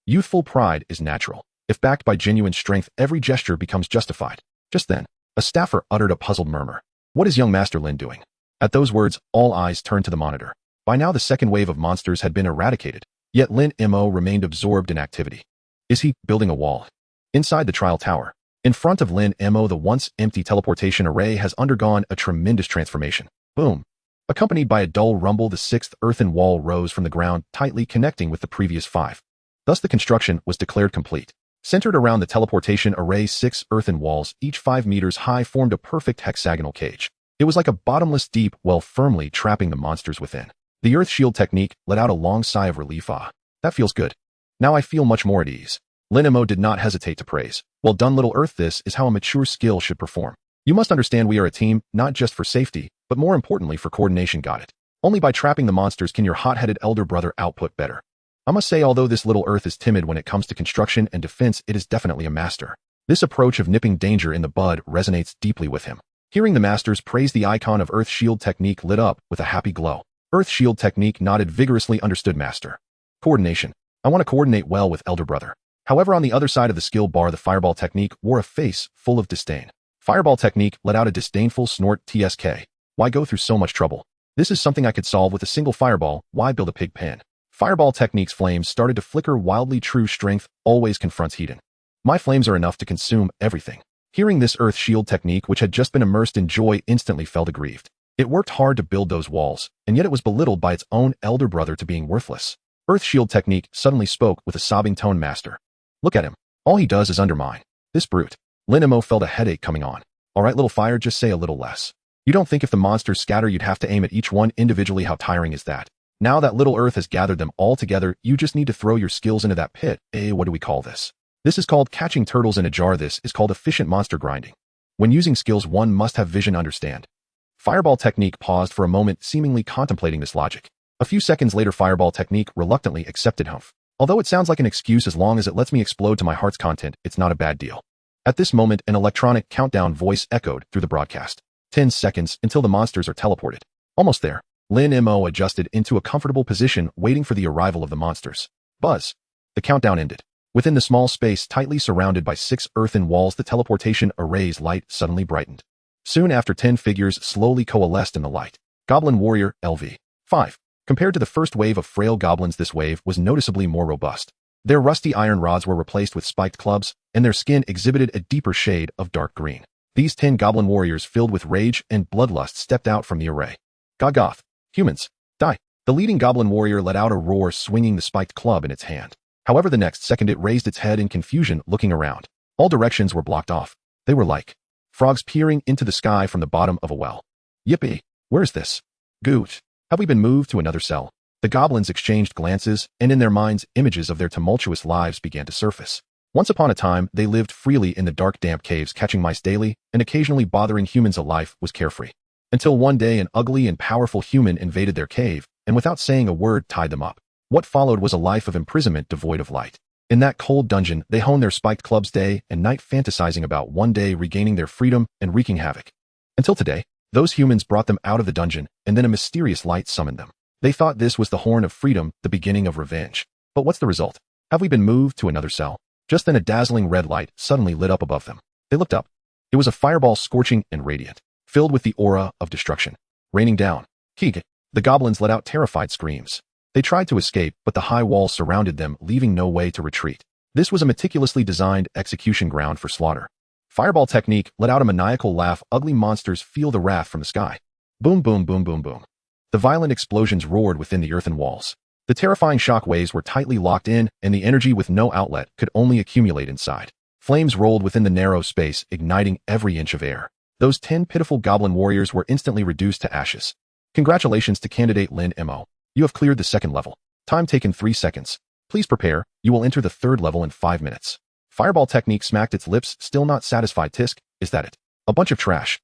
Youthful pride is natural. If backed by genuine strength, every gesture becomes justified. Just then, a staffer uttered a puzzled murmur. What is young Master Lin doing? At those words, all eyes turned to the monitor. By now the second wave of monsters had been eradicated, yet Lin Mo remained absorbed in activity. Is he building a wall? Inside the trial tower, in front of Lin Mo, the once empty teleportation array has undergone a tremendous transformation. Boom. Accompanied by a dull rumble, the sixth earthen wall rose from the ground, tightly connecting with the previous five. Thus the construction was declared complete. Centered around the teleportation array, 6 earthen walls, each 5 meters high, formed a perfect hexagonal cage. It was like a bottomless deep well, firmly trapping the monsters within. The earth shield technique let out a long sigh of relief. Ah, that feels good. Now I feel much more at ease. Lin Mo did not hesitate to praise. Well done, little earth. This is how a mature skill should perform. You must understand we are a team, not just for safety, but more importantly for coordination. Got it. Only by trapping the monsters can your hot-headed elder brother output better. I must say, although this little earth is timid when it comes to construction and defense, it is definitely a master. This approach of nipping danger in the bud resonates deeply with him. Hearing the masters praise, the icon of earth shield technique lit up with a happy glow. Earth shield technique nodded vigorously. Understood, master. Coordination. I want to coordinate well with elder brother. However, on the other side of the skill bar, the fireball technique wore a face full of disdain. Fireball technique let out a disdainful snort. TSK. Why go through so much trouble? This is something I could solve with a single fireball. Why build a pig pen? Fireball technique's flames started to flicker wildly. True strength always confronts Hedon. My flames are enough to consume everything. Hearing this earth shield technique, which had just been immersed in joy, instantly felt aggrieved. It worked hard to build those walls, and yet it was belittled by its own elder brother to being worthless. Earth shield technique suddenly spoke with a sobbing tone. Master. Look at him. All he does is undermine. This brute. Lin Mo felt a headache coming on. All right, little fire, just say a little less. You don't think if the monsters scatter you'd have to aim at each one individually? How tiring is that? Now that little earth has gathered them all together, you just need to throw your skills into that pit. What do we call this? This is called catching turtles in a jar. This is called efficient monster grinding. When using skills, one must have vision. Understand. Fireball technique paused for a moment, seemingly contemplating this logic. A few seconds later, fireball technique reluctantly accepted. Humph. Although it sounds like an excuse, as long as it lets me explode to my heart's content, it's not a bad deal. At this moment, an electronic countdown voice echoed through the broadcast. 10 seconds until the monsters are teleported. Almost there. Lin Mo adjusted into a comfortable position, waiting for the arrival of the monsters. Buzz. The countdown ended. Within the small space tightly surrounded by 6 earthen walls, the teleportation array's light suddenly brightened. Soon after, 10 figures slowly coalesced in the light. Goblin Warrior, LV. 5. Compared to the first wave of frail goblins, this wave was noticeably more robust. Their rusty iron rods were replaced with spiked clubs, and their skin exhibited a deeper shade of dark green. These 10 goblin warriors, filled with rage and bloodlust, stepped out from the array. Gogoth. Humans. Die. The leading goblin warrior let out a roar, swinging the spiked club in its hand. However, the next second it raised its head in confusion, looking around. All directions were blocked off. They were like frogs peering into the sky from the bottom of a well. Yippee! Where's this? Goot. Have we been moved to another cell? The goblins exchanged glances, and in their minds, images of their tumultuous lives began to surface. Once upon a time, they lived freely in the dark, damp caves, catching mice daily, and occasionally bothering humans. A life was carefree. Until one day, an ugly and powerful human invaded their cave, and without saying a word, tied them up. What followed was a life of imprisonment devoid of light. In that cold dungeon, they honed their spiked clubs day and night, fantasizing about one day regaining their freedom and wreaking havoc. Until today, those humans brought them out of the dungeon, and then a mysterious light summoned them. They thought this was the horn of freedom, the beginning of revenge. But what's the result? Have we been moved to another cell? Just then a dazzling red light suddenly lit up above them. They looked up. It was a fireball, scorching and radiant, filled with the aura of destruction. Raining down. Keeg. The goblins let out terrified screams. They tried to escape, but the high wall surrounded them, leaving no way to retreat. This was a meticulously designed execution ground for slaughter. Fireball technique let out a maniacal laugh. Ugly monsters, feel the wrath from the sky. Boom, boom, boom, boom, boom. The violent explosions roared within the earthen walls. The terrifying shock waves were tightly locked in, and the energy with no outlet could only accumulate inside. Flames rolled within the narrow space, igniting every inch of air. Those 10 pitiful goblin warriors were instantly reduced to ashes. Congratulations to candidate Lin Mo. You have cleared the second level. Time taken 3 seconds. Please prepare. You will enter the third level in 5 minutes. Fireball technique smacked its lips, still not satisfied. Tisk, is that it? A bunch of trash.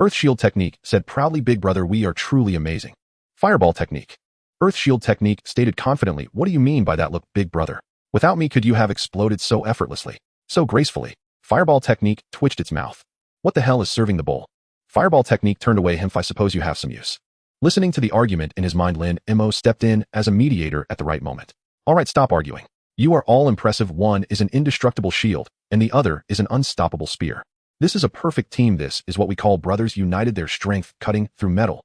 Earth Shield Technique said proudly, Big Brother, we are truly amazing. Fireball Technique. Earth Shield Technique stated confidently, what do you mean by that look, Big Brother? Without me, could you have exploded so effortlessly, so gracefully? Fireball Technique twitched its mouth. What the hell is serving the bowl? Fireball Technique turned away him. I suppose you have some use. Listening to the argument in his mind, Lin Mo stepped in as a mediator at the right moment. All right, stop arguing. You are all impressive. One is an indestructible shield, and the other is an unstoppable spear. This is a perfect team. This is what we call brothers united, their strength cutting through metal.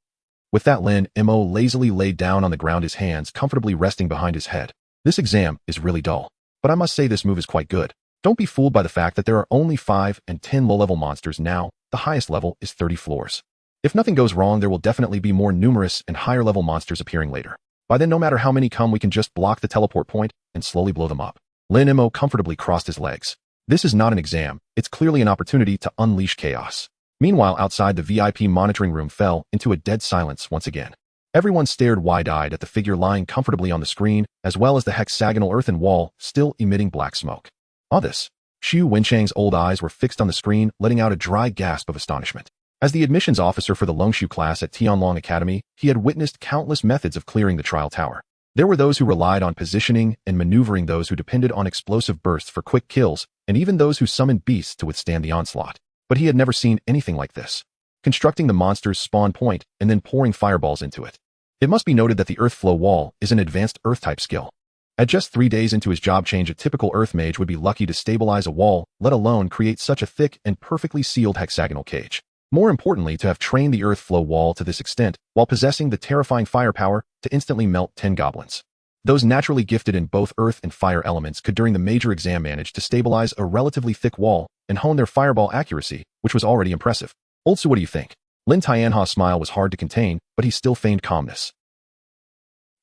With that, Lin Mo lazily laid down on the ground, his hands comfortably resting behind his head. This exam is really dull, but I must say this move is quite good. Don't be fooled by the fact that there are only 5 and 10 low-level monsters now. The highest level is 30 floors. If nothing goes wrong, there will definitely be more numerous and higher-level monsters appearing later. By then, no matter how many come, we can just block the teleport point and slowly blow them up. Lin Mo comfortably crossed his legs. This is not an exam, it's clearly an opportunity to unleash chaos. Meanwhile, outside, the VIP monitoring room fell into a dead silence once again. Everyone stared wide-eyed at the figure lying comfortably on the screen, as well as the hexagonal earthen wall still emitting black smoke. On this, Xu Wenchang's old eyes were fixed on the screen, letting out a dry gasp of astonishment. As the admissions officer for the Longshu class at Tianlong Academy, he had witnessed countless methods of clearing the trial tower. There were those who relied on positioning and maneuvering, those who depended on explosive bursts for quick kills, and even those who summoned beasts to withstand the onslaught. But he had never seen anything like this. Constructing the monster's spawn point and then pouring fireballs into it. It must be noted that the Earth Flow Wall is an advanced Earth-type skill. At just 3 days into his job change, a typical Earth Mage would be lucky to stabilize a wall, let alone create such a thick and perfectly sealed hexagonal cage. More importantly, to have trained the Earth Flow Wall to this extent, while possessing the terrifying firepower to instantly melt 10 goblins. Those naturally gifted in both earth and fire elements could during the major exam manage to stabilize a relatively thick wall and hone their fireball accuracy, which was already impressive. Old Su, what do you think? Lin Tianha's smile was hard to contain, but he still feigned calmness.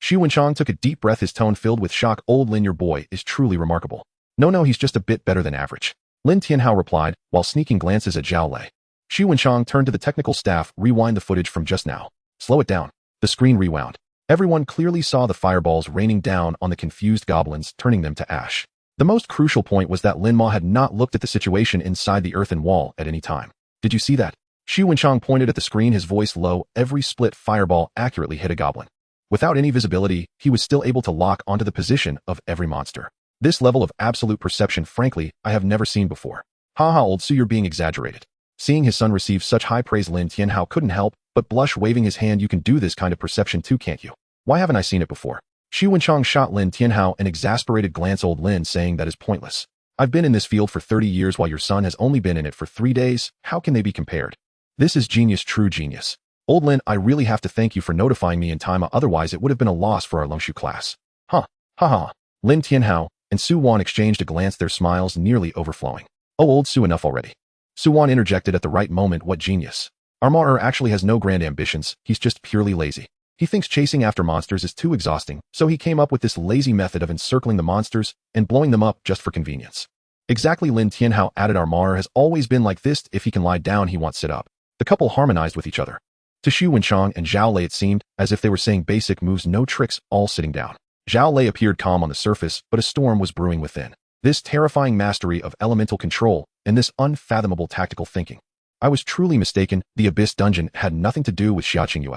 Xu Wenchang took a deep breath, his tone filled with shock. Old Lin, your boy is truly remarkable. No, he's just a bit better than average. Lin Tianhao replied, while sneaking glances at Zhao Lei. Xu Wenchang turned to the technical staff, rewind the footage from just now. Slow it down. The screen rewound. Everyone clearly saw the fireballs raining down on the confused goblins, turning them to ash. The most crucial point was that Lin Mo had not looked at the situation inside the earthen wall at any time. Did you see that? Xu Wenchang pointed at the screen, his voice low. Every split fireball accurately hit a goblin. Without any visibility, he was still able to lock onto the position of every monster. This level of absolute perception, frankly, I have never seen before. Haha, Old Su, you're being exaggerated. Seeing his son receive such high praise, Lin Tianhao couldn't help but blush, waving his hand. You can do this kind of perception too, can't you? Why haven't I seen it before? Xu Wenchang shot Lin Tianhao an exasperated glance. Old Lin, saying that is pointless. I've been in this field for 30 years while your son has only been in it for 3 days. How can they be compared? This is genius, true genius. Old Lin, I really have to thank you for notifying me in time, otherwise it would have been a loss for our Longshu class. Ha. Lin Tianhao and Su Wan exchanged a glance, their smiles nearly overflowing. Oh, Old Su, enough already. Su Wan interjected at the right moment. What genius. Armar actually has no grand ambitions, he's just purely lazy. He thinks chasing after monsters is too exhausting, so he came up with this lazy method of encircling the monsters and blowing them up just for convenience. Exactly, Lin Tianhao added. Armar has always been like this. If he can lie down, he won't sit up. The couple harmonized with each other. To Xu Wenchang and Zhao Lei, it seemed as if they were saying basic moves, no tricks, all sitting down. Zhao Lei appeared calm on the surface, but a storm was brewing within. This terrifying mastery of elemental control and this unfathomable tactical thinking. I was truly mistaken. The Abyss Dungeon had nothing to do with Xiaoqing Yue.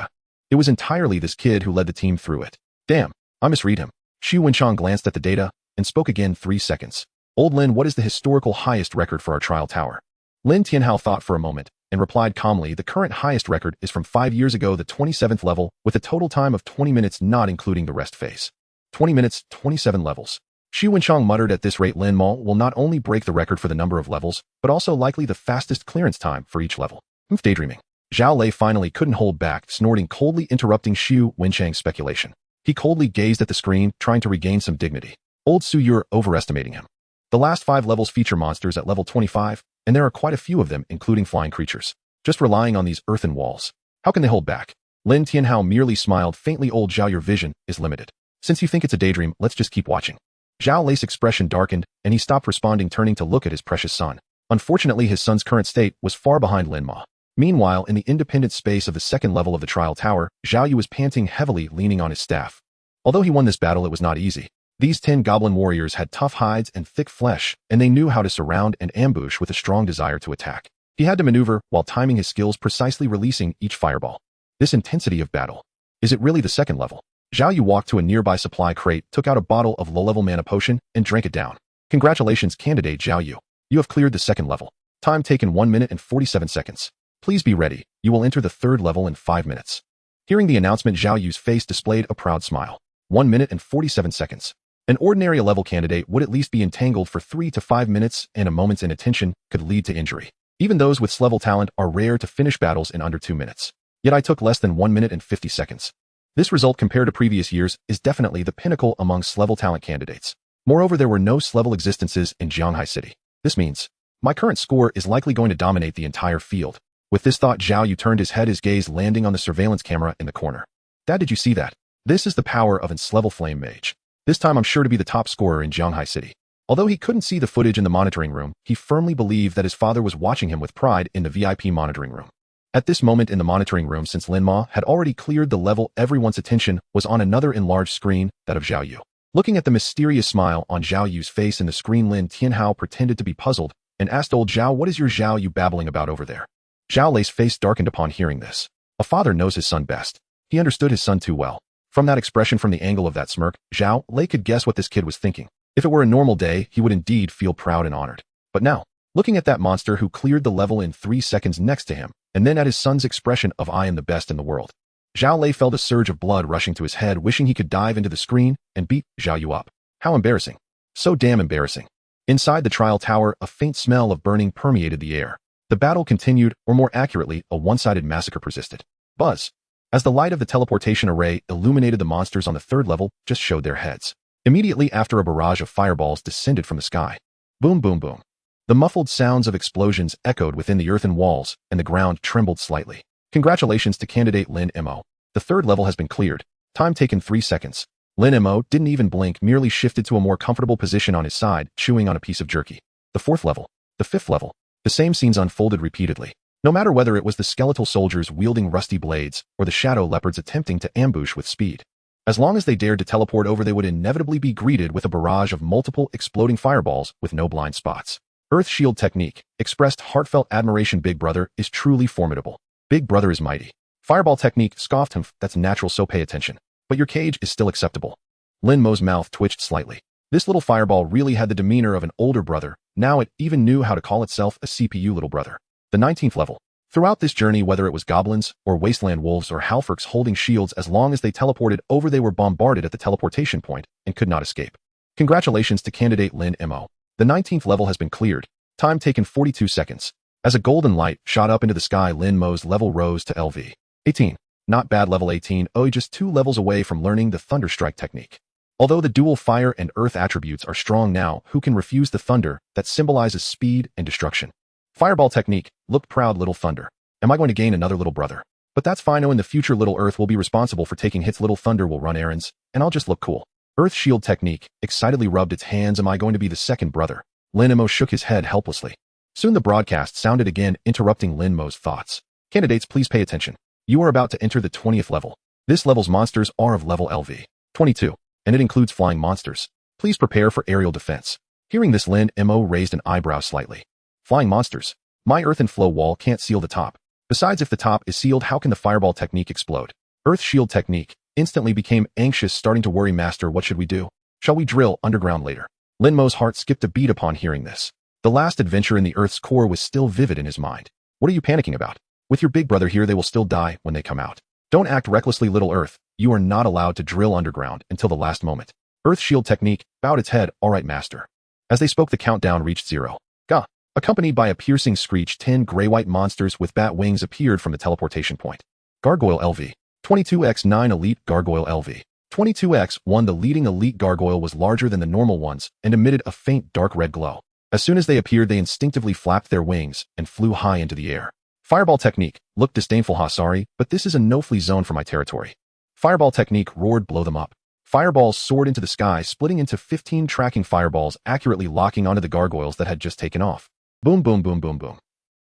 It was entirely this kid who led the team through it. Damn, I misread him. Xu Wenchang glanced at the data and spoke again. 3 seconds. Old Lin, what is the historical highest record for our trial tower? Lin Tianhao thought for a moment and replied calmly, the current highest record is from 5 years ago, the 27th level, with a total time of 20 minutes not including the rest phase. 20 minutes, 27 levels. Xu Wenchang muttered, at this rate Lin Mo will not only break the record for the number of levels, but also likely the fastest clearance time for each level. Daydreaming. Zhao Lei finally couldn't hold back, snorting coldly, interrupting Xu Wenchang's speculation. He coldly gazed at the screen, trying to regain some dignity. Old Su, you're overestimating him. The last 5 levels feature monsters at level 25, and there are quite a few of them, including flying creatures. Just relying on these earthen walls, how can they hold back? Lin Tianhao merely smiled faintly. Old Zhao, your vision is limited. Since you think it's a daydream, let's just keep watching. Zhao Lei's expression darkened, and he stopped responding, turning to look at his precious son. Unfortunately, his son's current state was far behind Lin Mo. Meanwhile, in the independent space of the second level of the trial tower, Zhao Yu was panting heavily, leaning on his staff. Although he won this battle, it was not easy. These 10 goblin warriors had tough hides and thick flesh, and they knew how to surround and ambush with a strong desire to attack. He had to maneuver while timing his skills precisely, releasing each fireball. This intensity of battle. Is it really the second level? Zhao Yu walked to a nearby supply crate, took out a bottle of low-level mana potion, and drank it down. Congratulations, candidate Zhao Yu. You have cleared the second level. Time taken 1 minute and 47 seconds. Please be ready. You will enter the third level in 5 minutes. Hearing the announcement, Zhao Yu's face displayed a proud smile. 1 minute and 47 seconds. An ordinary level candidate would at least be entangled for 3 to 5 minutes, and a moment's inattention could lead to injury. Even those with level talent are rare to finish battles in under 2 minutes. Yet I took less than 1 minute and 50 seconds. This result compared to previous years is definitely the pinnacle among level talent candidates. Moreover, there were no level existences in Jianghai City. This means my current score is likely going to dominate the entire field. With this thought, Zhao Yu turned his head, his gaze landing on the surveillance camera in the corner. Dad, did you see that? This is the power of level Flame Mage. This time I'm sure to be the top scorer in Jianghai City. Although he couldn't see the footage in the monitoring room, he firmly believed that his father was watching him with pride in the VIP monitoring room. At this moment in the monitoring room, since Lin Mo had already cleared the level, everyone's attention was on another enlarged screen, that of Zhao Yu. Looking at the mysterious smile on Zhao Yu's face in the screen, Lin Tianhao pretended to be puzzled and asked old Zhao, "What is your Zhao Yu babbling about over there?" Zhao Lei's face darkened upon hearing this. A father knows his son best. He understood his son too well. From that expression, from the angle of that smirk, Zhao Lei could guess what this kid was thinking. If it were a normal day, he would indeed feel proud and honored. But now, looking at that monster who cleared the level in 3 seconds next to him, and then at his son's expression of "I am the best in the world," Zhao Lei felt a surge of blood rushing to his head, wishing he could dive into the screen and beat Zhao Yu up. How embarrassing. So damn embarrassing. Inside the trial tower, a faint smell of burning permeated the air. The battle continued, or more accurately, a one-sided massacre persisted. Buzz. As the light of the teleportation array illuminated, the monsters on the third level just showed their heads. Immediately after, a barrage of fireballs descended from the sky. Boom, boom, boom. The muffled sounds of explosions echoed within the earthen walls, and the ground trembled slightly. Congratulations to candidate Lin Mo. The third level has been cleared. Time taken 3 seconds. Lin Mo didn't even blink, merely shifted to a more comfortable position on his side, chewing on a piece of jerky. The fourth level. The fifth level. The same scenes unfolded repeatedly. No matter whether it was the skeletal soldiers wielding rusty blades, or the shadow leopards attempting to ambush with speed. As long as they dared to teleport over, they would inevitably be greeted with a barrage of multiple exploding fireballs with no blind spots. Earth Shield Technique, expressed heartfelt admiration. Big Brother is truly formidable. Big Brother is mighty. Fireball Technique, scoffed him, that's natural, so pay attention. But your cage is still acceptable. Lin Mo's mouth twitched slightly. This little fireball really had the demeanor of an older brother. Now it even knew how to call itself a CPU little brother. The 19th level. Throughout this journey, whether it was goblins, or wasteland wolves, or halforcs holding shields, as long as they teleported over, they were bombarded at the teleportation point and could not escape. Congratulations to candidate Lin Mo. The 19th level has been cleared. Time taken 42 seconds. As a golden light shot up into the sky, Lin Mo's level rose to LV 18. Not bad, level 18, just 2 levels away from learning the Thunderstrike technique. Although the dual fire and earth attributes are strong now, who can refuse the thunder that symbolizes speed and destruction? Fireball Technique, look proud, little thunder. Am I going to gain another little brother? But that's fine. In the future, little Earth will be responsible for taking hits. Little Thunder will run errands, and I'll just look cool. Earth Shield Technique excitedly rubbed its hands. Am I going to be the second brother? Lin Mo shook his head helplessly. Soon the broadcast sounded again, interrupting Lin Mo's thoughts. Candidates, please pay attention. You are about to enter the 20th level. This level's monsters are of level LV 22, and it includes flying monsters. Please prepare for aerial defense. Hearing this, Lin Mo raised an eyebrow slightly. Flying monsters. My earthen flow wall can't seal the top. Besides, if the top is sealed, how can the fireball technique explode? Earth Shield Technique instantly became anxious, starting to worry. Master, what should we do? Shall we drill underground later? Lin Mo's heart skipped a beat upon hearing this. The last adventure in the Earth's core was still vivid in his mind. What are you panicking about? With your big brother here, they will still die when they come out. Don't act recklessly, little Earth. You are not allowed to drill underground until the last moment. Earth Shield Technique bowed its head. All right, master. As they spoke, the countdown reached 0. Gah! Accompanied by a piercing screech, 10 gray-white monsters with bat wings appeared from the teleportation point. Gargoyle LV 22x9 Elite Gargoyle LV 22x1. The leading elite gargoyle was larger than the normal ones and emitted a faint dark red glow. As soon as they appeared, they instinctively flapped their wings and flew high into the air. Fireball Technique looked disdainful. Ha, sorry, but this is a no-flee zone for my territory. Fireball Technique roared, blow them up. Fireballs soared into the sky, splitting into 15 tracking fireballs, accurately locking onto the gargoyles that had just taken off. Boom, boom, boom, boom, boom.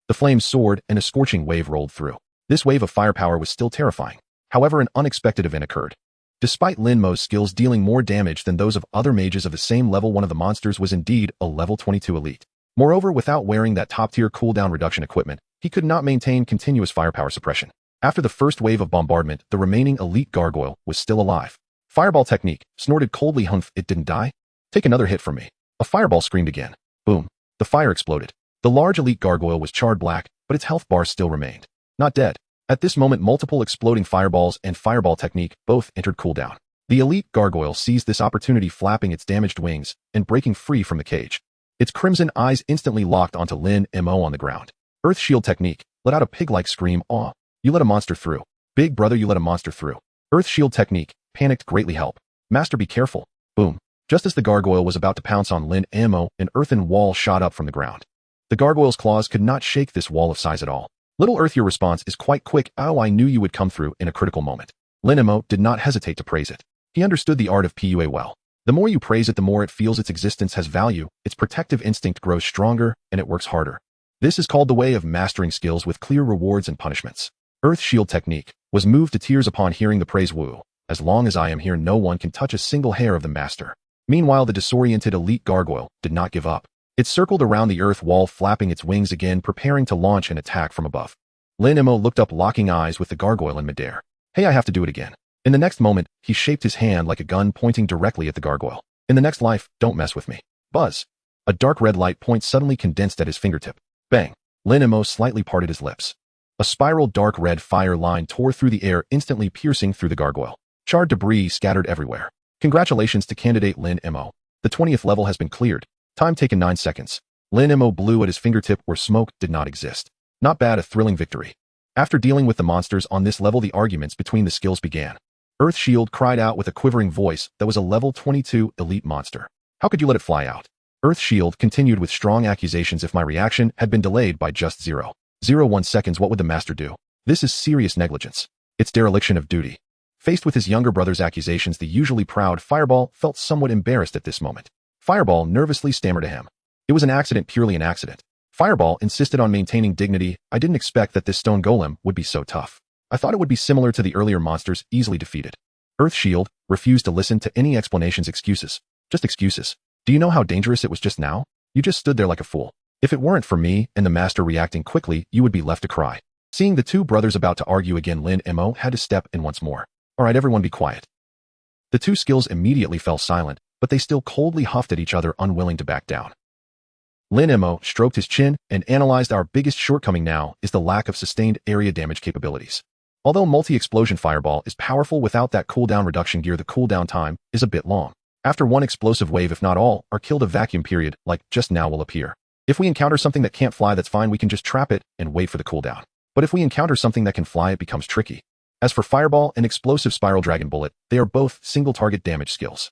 The flames soared and a scorching wave rolled through. This wave of firepower was still terrifying. However, an unexpected event occurred. Despite Lin Mo's skills dealing more damage than those of other mages of the same level, one of the monsters was indeed a level 22 elite. Moreover, without wearing that top-tier cooldown reduction equipment, He could not maintain continuous firepower suppression. After the first wave of bombardment, the remaining elite gargoyle was still alive. Fireball technique, snorted coldly. Humph, it didn't die? Take another hit from me. A fireball screamed again. Boom. The fire exploded. The large elite gargoyle was charred black, but its health bar still remained. Not dead. At this moment, multiple exploding fireballs and fireball technique both entered cooldown. The elite gargoyle seized this opportunity, flapping its damaged wings and breaking free from the cage. Its crimson eyes instantly locked onto Lin Mo on the ground. Earth shield technique, let out a pig-like scream. Aw, you let a monster through. Big brother, you let a monster through. Earth shield technique, panicked greatly. Help. Master, be careful. Boom. Just as the gargoyle was about to pounce on Lin Mo, an earthen wall shot up from the ground. The gargoyle's claws could not shake this wall of size at all. Little Earth, your response is quite quick. Oh, I knew you would come through in a critical moment. Lin Mo did not hesitate to praise it. He understood the art of PUA well. The more you praise it, the more it feels its existence has value, its protective instinct grows stronger, and it works harder. This is called the way of mastering skills with clear rewards and punishments. Earth shield technique was moved to tears upon hearing the praise. Woo. As long as I am here, no one can touch a single hair of the master. Meanwhile, the disoriented elite gargoyle did not give up. It circled around the earth wall, flapping its wings again, preparing to launch an attack from above. Lin Mo looked up, locking eyes with the gargoyle in midair. Hey, I have to do it again. In the next moment, he shaped his hand like a gun, pointing directly at the gargoyle. In the next life, don't mess with me. Buzz. A dark red light point suddenly condensed at his fingertip. Bang. Lin Mo slightly parted his lips. A spiral dark red fire line tore through the air, instantly piercing through the gargoyle. Charred debris scattered everywhere. Congratulations to candidate Lin Mo. The 20th level has been cleared. Time taken 9 seconds. Lin Mo blew at his fingertip where smoke did not exist. Not bad, a thrilling victory. After dealing with the monsters on this level, the arguments between the skills began. Earth Shield cried out with a quivering voice that was a level 22 elite monster. How could you let it fly out? Earth Shield continued with strong accusations. If my reaction had been delayed by just 0.01 seconds, what would the master do? This is serious negligence. It's dereliction of duty. Faced with his younger brother's accusations, the usually proud Fireball felt somewhat embarrassed at this moment. Fireball nervously stammered to him. It was an accident, purely an accident. Fireball insisted on maintaining dignity. I didn't expect that this stone golem would be so tough. I thought it would be similar to the earlier monsters, easily defeated. Earth Shield refused to listen to any explanations. Excuses. Just excuses. Do you know how dangerous it was just now? You just stood there like a fool. If it weren't for me and the master reacting quickly, you would be left to cry. Seeing the two brothers about to argue again, Lin Mo had to step in once more. All right, everyone be quiet. The two skills immediately fell silent, but they still coldly huffed at each other, unwilling to back down. Lin Mo stroked his chin and analyzed. Our biggest shortcoming now is the lack of sustained area damage capabilities. Although multi-explosion Fireball is powerful, without that cooldown reduction gear, the cooldown time is a bit long. After one explosive wave, if not all, are killed, a vacuum period, like just now, will appear. If we encounter something that can't fly, that's fine, we can just trap it and wait for the cooldown. But if we encounter something that can fly, it becomes tricky. As for Fireball and Explosive Spiral Dragon Bullet, they are both single-target damage skills.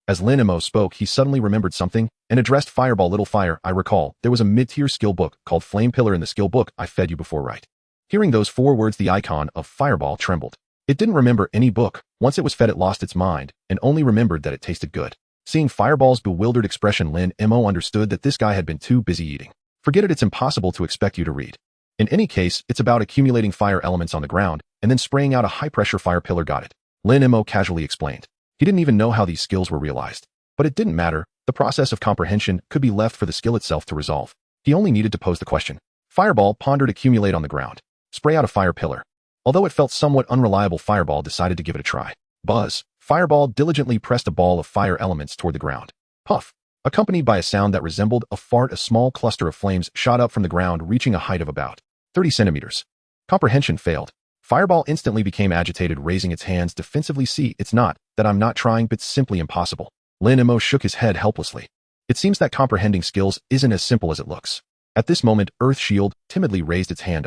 As Lin Mo spoke, he suddenly remembered something and addressed Fireball. Little Fire, I recall, there was a mid-tier skill book called Flame Pillar in the skill book I fed you before, right? Hearing those 4 words, the icon of Fireball trembled. It didn't remember any book. Once it was fed, it lost its mind and only remembered that it tasted good. Seeing Fireball's bewildered expression, Lin Mo understood that this guy had been too busy eating. Forget it, it's impossible to expect you to read. In any case, it's about accumulating fire elements on the ground and then spraying out a high-pressure fire pillar. Got it. Lin Mo casually explained. He didn't even know how these skills were realized. But it didn't matter. The process of comprehension could be left for the skill itself to resolve. He only needed to pose the question. Fireball pondered. Accumulate on the ground. Spray out a fire pillar. Although it felt somewhat unreliable, Fireball decided to give it a try. Buzz. Fireball diligently pressed a ball of fire elements toward the ground. Puff. Accompanied by a sound that resembled a fart, a small cluster of flames shot up from the ground, reaching a height of about 30 centimeters. Comprehension failed. Fireball instantly became agitated, raising its hands defensively. See, it's not that I'm not trying, but simply impossible. Lin Mo shook his head helplessly. It seems that comprehending skills isn't as simple as it looks. At this moment, Earth Shield timidly raised its hand.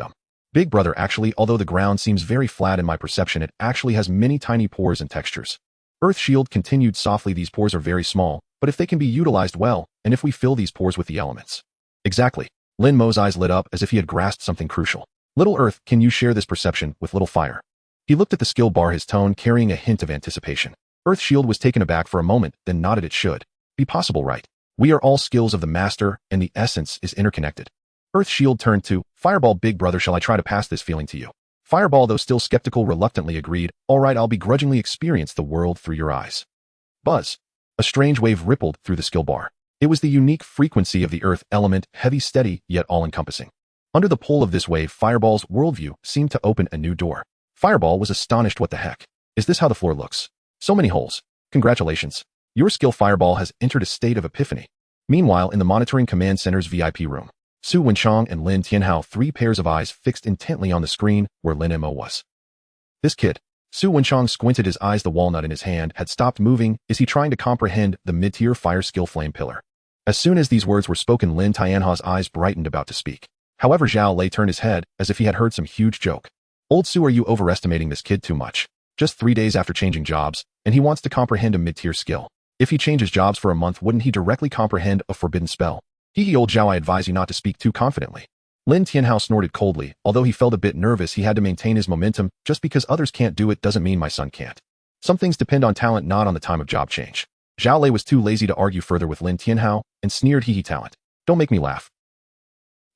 Big brother, actually, although the ground seems very flat in my perception, it actually has many tiny pores and textures. Earth Shield continued softly. These pores are very small, but if they can be utilized well, and if we fill these pores with the elements. Exactly. Lin Mo's eyes lit up as if he had grasped something crucial. Little Earth, can you share this perception with Little Fire? He looked at the skill bar, his tone carrying a hint of anticipation. Earth Shield was taken aback for a moment, then nodded. It should be possible, right? We are all skills of the master, and the essence is interconnected. Earth Shield turned to Fireball. Big brother, shall I try to pass this feeling to you? Fireball, though still skeptical, reluctantly agreed. All right, I'll begrudgingly experience the world through your eyes. Buzz. A strange wave rippled through the skill bar. It was the unique frequency of the earth element, heavy, steady, yet all-encompassing. Under the pull of this wave, Fireball's worldview seemed to open a new door. Fireball was astonished. What the heck? Is this how the floor looks? So many holes. Congratulations. Your skill Fireball has entered a state of epiphany. Meanwhile, in the monitoring command center's VIP room, Su Wenchang and Lin Tianhao, 3 pairs of eyes fixed intently on the screen where Lin Mo was. This kid. Su Wenchang squinted his eyes. The walnut in his hand had stopped moving. Is he trying to comprehend the mid-tier fire skill flame pillar? As soon as these words were spoken, Lin Tianhao's eyes brightened, about to speak. However, Zhao Lei turned his head as if he had heard some huge joke. Old Su, are you overestimating this kid too much? Just 3 days after changing jobs, and he wants to comprehend a mid-tier skill. If he changes jobs for a month, wouldn't he directly comprehend a forbidden spell? Hee old Zhao, I advise you not to speak too confidently. Lin Tianhao snorted coldly. Although he felt a bit nervous, he had to maintain his momentum. Just because others can't do it doesn't mean my son can't. Some things depend on talent, not on the time of job change. Zhao Lei was too lazy to argue further with Lin Tianhao and sneered, hee talent. Don't make me laugh.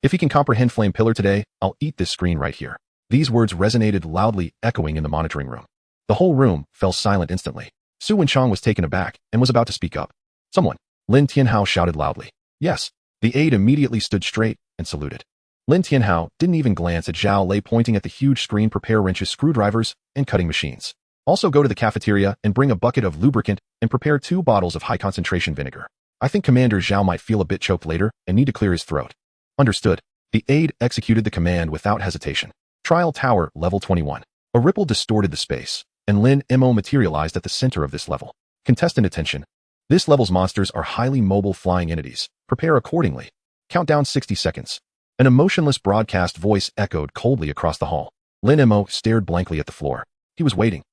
If he can comprehend flame pillar today, I'll eat this screen right here. These words resonated loudly, echoing in the monitoring room. The whole room fell silent instantly. Su Wenchang was taken aback and was about to speak up. Someone. Lin Tianhao shouted loudly. Yes. The aide immediately stood straight and saluted. Lin Tianhao didn't even glance at Zhao Lei, pointing at the huge screen. Prepare wrenches, screwdrivers, and cutting machines. Also go to the cafeteria and bring a bucket of lubricant and prepare 2 bottles of high-concentration vinegar. I think Commander Zhao might feel a bit choked later and need to clear his throat. Understood. The aide executed the command without hesitation. Trial Tower, level 21. A ripple distorted the space, and Lin Mo materialized at the center of this level. Contestant attention. This level's monsters are highly mobile flying entities. Prepare accordingly. Countdown 60 seconds. An emotionless broadcast voice echoed coldly across the hall. Lin Mo stared blankly at the floor. He was waiting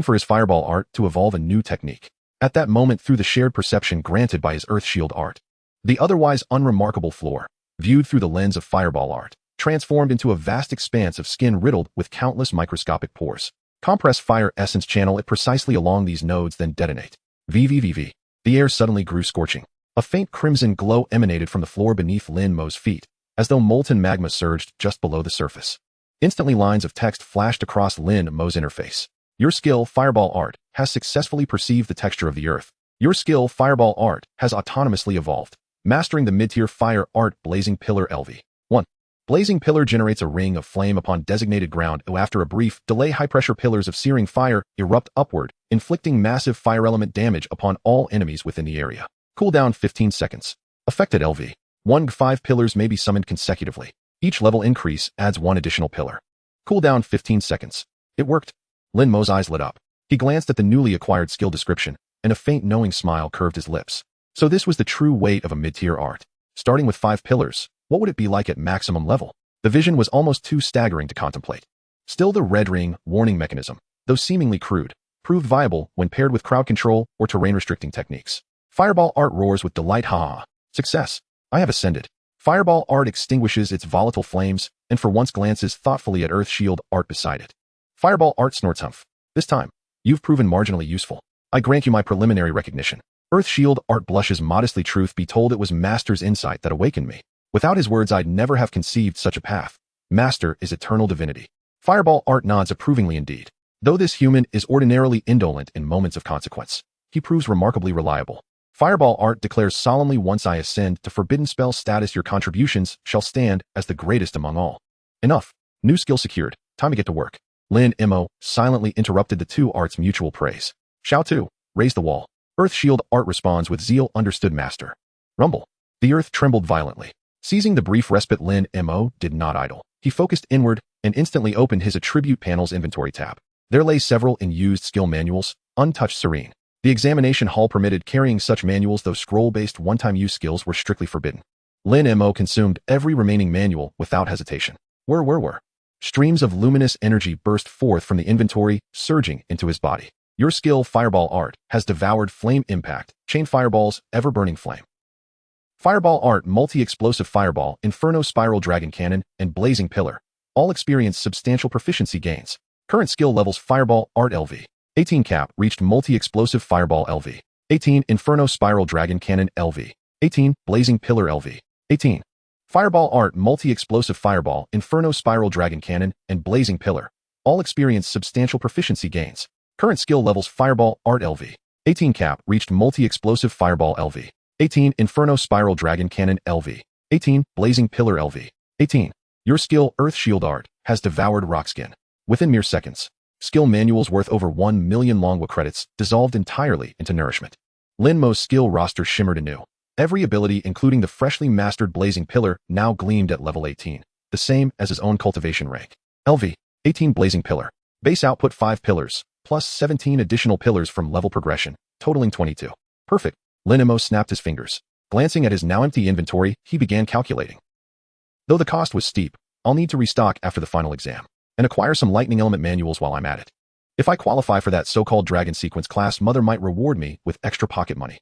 for his fireball art to evolve a new technique. At that moment, through the shared perception granted by his earth shield art, the otherwise unremarkable floor, viewed through the lens of fireball art, transformed into a vast expanse of skin riddled with countless microscopic pores. Compress fire essence, channel it precisely along these nodes, then detonate. VVVV. The air suddenly grew scorching. A faint crimson glow emanated from the floor beneath Lin Mo's feet, as though molten magma surged just below the surface. Instantly, lines of text flashed across Lin Mo's interface. Your skill, Fireball Art, has successfully perceived the texture of the earth. Your skill, Fireball Art, has autonomously evolved, mastering the mid-tier fire art Blazing Pillar LV. 1. Blazing Pillar generates a ring of flame upon designated ground. After a brief delay, high-pressure pillars of searing fire erupt upward, inflicting massive fire element damage upon all enemies within the area. Cooldown 15 seconds. Affected LV. 1. 5 pillars may be summoned consecutively. Each level increase adds 1 additional pillar. Cooldown 15 seconds. It worked. Lin Mo's eyes lit up. He glanced at the newly acquired skill description, and a faint knowing smile curved his lips. So this was the true weight of a mid-tier art. Starting with 5 pillars, what would it be like at maximum level? The vision was almost too staggering to contemplate. Still, the red ring warning mechanism, though seemingly crude, proved viable when paired with crowd control or terrain-restricting techniques. Fireball Art roars with delight. Ha! Success! I have ascended. Fireball Art extinguishes its volatile flames, and for once glances thoughtfully at Earth Shield Art beside it. Fireball Art snorts, humph. This time, you've proven marginally useful. I grant you my preliminary recognition. Earth Shield Art blushes modestly. Truth be told, it was Master's insight that awakened me. Without his words, I'd never have conceived such a path. Master is eternal divinity. Fireball Art nods approvingly indeed. Though this human is ordinarily indolent in moments of consequence, he proves remarkably reliable. Fireball Art declares solemnly, once I ascend to forbidden spell status, your contributions shall stand as the greatest among all. Enough. New skill secured. Time to get to work. Lin Mo silently interrupted the two arts' mutual praise. Shao Tu, raise the wall. Earth Shield Art responds with zeal. Understood, Master. Rumble. The earth trembled violently. Seizing the brief respite, Lin Mo did not idle. He focused inward and instantly opened his attribute panel's inventory tab. There lay several unused skill manuals, untouched, serene. The examination hall permitted carrying such manuals, though scroll-based one-time use skills were strictly forbidden. Lin Mo consumed every remaining manual without hesitation. Whir. Streams of luminous energy burst forth from the inventory, surging into his body. Your skill, Fireball Art, has devoured Flame Impact, Chain Fireballs, Ever-Burning Flame. Fireball Art, Multi-Explosive Fireball, Inferno Spiral Dragon Cannon, and Blazing Pillar all experience substantial proficiency gains. Current skill levels: Fireball Art LV. 18 Cap reached Multi-Explosive Fireball LV. 18 Inferno Spiral Dragon Cannon LV. 18 Blazing Pillar LV. 18 Fireball Art, Multi-Explosive Fireball, Inferno Spiral Dragon Cannon, and Blazing Pillar all experience substantial proficiency gains. Current skill levels: Fireball Art LV. 18 Cap reached Multi-Explosive Fireball LV. 18 Inferno Spiral Dragon Cannon LV. 18 Blazing Pillar LV. 18 Your skill, Earth Shield Art, has devoured Rockskin. Within mere seconds, skill manuals worth over 1 million Longwa credits dissolved entirely into nourishment. Lin Mo's skill roster shimmered anew. Every ability, including the freshly mastered Blazing Pillar, now gleamed at level 18, the same as his own cultivation rank. LV, 18 Blazing Pillar. Base output 5 pillars, plus 17 additional pillars from level progression, totaling 22. Perfect. Lin Mo snapped his fingers. Glancing at his now empty inventory, he began calculating. Though the cost was steep, I'll need to restock after the final exam, and acquire some lightning element manuals while I'm at it. If I qualify for that so-called dragon sequence class, Mother might reward me with extra pocket money.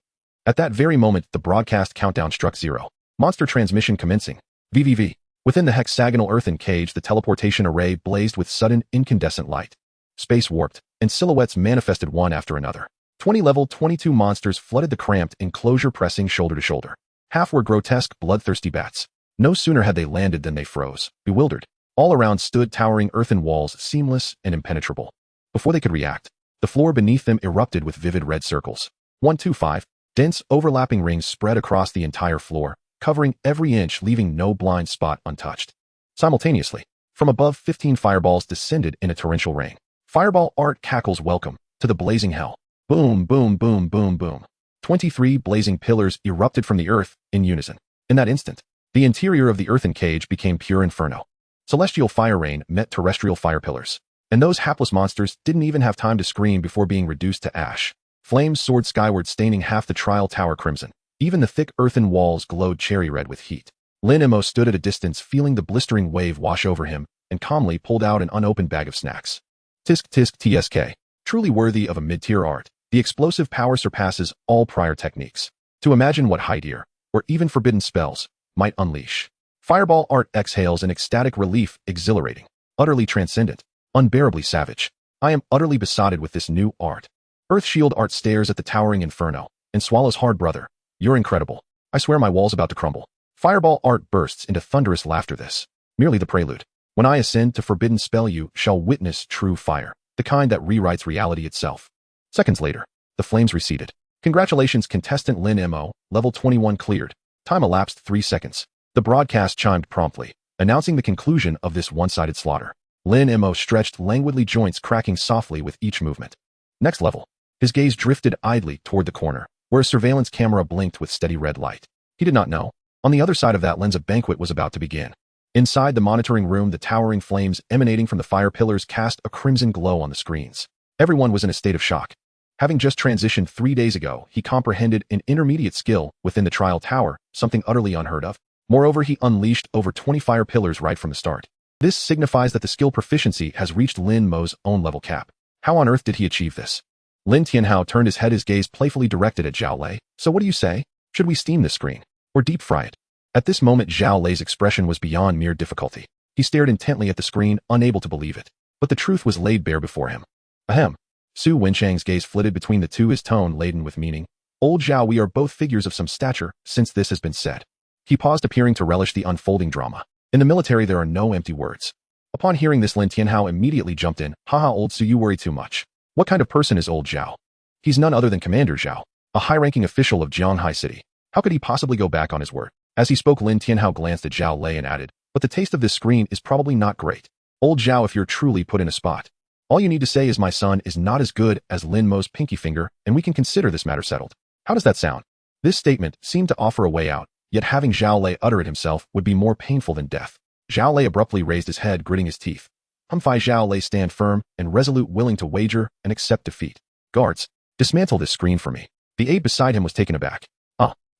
At that very moment, the broadcast countdown struck 0. Monster transmission commencing. VVV. Within the hexagonal earthen cage, the teleportation array blazed with sudden incandescent light. Space warped, and silhouettes manifested one after another. 20 level 22 monsters flooded the cramped enclosure, pressing shoulder to shoulder. Half were grotesque, bloodthirsty bats. No sooner had they landed than they froze, bewildered. All around stood towering earthen walls, seamless and impenetrable. Before they could react, the floor beneath them erupted with vivid red circles. 125. Dense, overlapping rings spread across the entire floor, covering every inch, leaving no blind spot untouched. Simultaneously, from above, 15 fireballs descended in a torrential rain. Fireball art cackles welcome to the blazing hell. Boom, boom, boom, boom, boom. 23 blazing pillars erupted from the earth in unison. In that instant, the interior of the earthen cage became pure inferno. Celestial fire rain met terrestrial fire pillars, and those hapless monsters didn't even have time to scream before being reduced to ash. Flames soared skyward, staining half the trial tower crimson. Even the thick earthen walls glowed cherry red with heat. Lin Mo stood at a distance, feeling the blistering wave wash over him, and calmly pulled out an unopened bag of snacks. Tisk tisk tsk. Truly worthy of a mid-tier art, the explosive power surpasses all prior techniques. To imagine what Hydear, or even forbidden spells, might unleash. Fireball art exhales an ecstatic relief, exhilarating, utterly transcendent, unbearably savage. I am utterly besotted with this new art. Earth Shield Art stares at the towering inferno and swallows hard. Brother, you're incredible. I swear my wall's about to crumble. Fireball art bursts into thunderous laughter. This, merely the prelude. When I ascend to forbidden spell, you shall witness true fire, the kind that rewrites reality itself. Seconds later, the flames receded. Congratulations, contestant Lin Mo, level 21 cleared. Time elapsed 3 seconds. The broadcast chimed promptly, announcing the conclusion of this one-sided slaughter. Lin Mo stretched languidly, joints cracking softly with each movement. Next level. His gaze drifted idly toward the corner, where a surveillance camera blinked with steady red light. He did not know. On the other side of that lens, a banquet was about to begin. Inside the monitoring room, the towering flames emanating from the fire pillars cast a crimson glow on the screens. Everyone was in a state of shock. Having just transitioned 3 days ago, he comprehended an intermediate skill within the trial tower, something utterly unheard of. Moreover, he unleashed over 20 fire pillars right from the start. This signifies that the skill proficiency has reached Lin Mo's own level cap. How on earth did he achieve this? Lin Tianhao turned his head, his gaze playfully directed at Zhao Lei. So what do you say? Should we steam this screen? Or deep fry it? At this moment, Zhao Lei's expression was beyond mere difficulty. He stared intently at the screen, unable to believe it. But the truth was laid bare before him. Ahem. Su Wenchang's gaze flitted between the two, his tone laden with meaning. Old Zhao, we are both figures of some stature, since this has been said. He paused, appearing to relish the unfolding drama. In the military, there are no empty words. Upon hearing this, Lin Tianhao immediately jumped in. Haha, old Su, you worry too much. What kind of person is old Zhao? He's none other than Commander Zhao, a high-ranking official of Jianghai City. How could he possibly go back on his word? As he spoke, Lin Tianhao glanced at Zhao Lei and added, but the taste of this screen is probably not great. Old Zhao, if you're truly put in a spot, all you need to say is my son is not as good as Lin Mo's pinky finger, and we can consider this matter settled. How does that sound? This statement seemed to offer a way out, yet having Zhao Lei utter it himself would be more painful than death. Zhao Lei abruptly raised his head, gritting his teeth. Zhao Lei stand firm and resolute, willing to wager and accept defeat. Guards, dismantle this screen for me. The aide beside him was taken aback.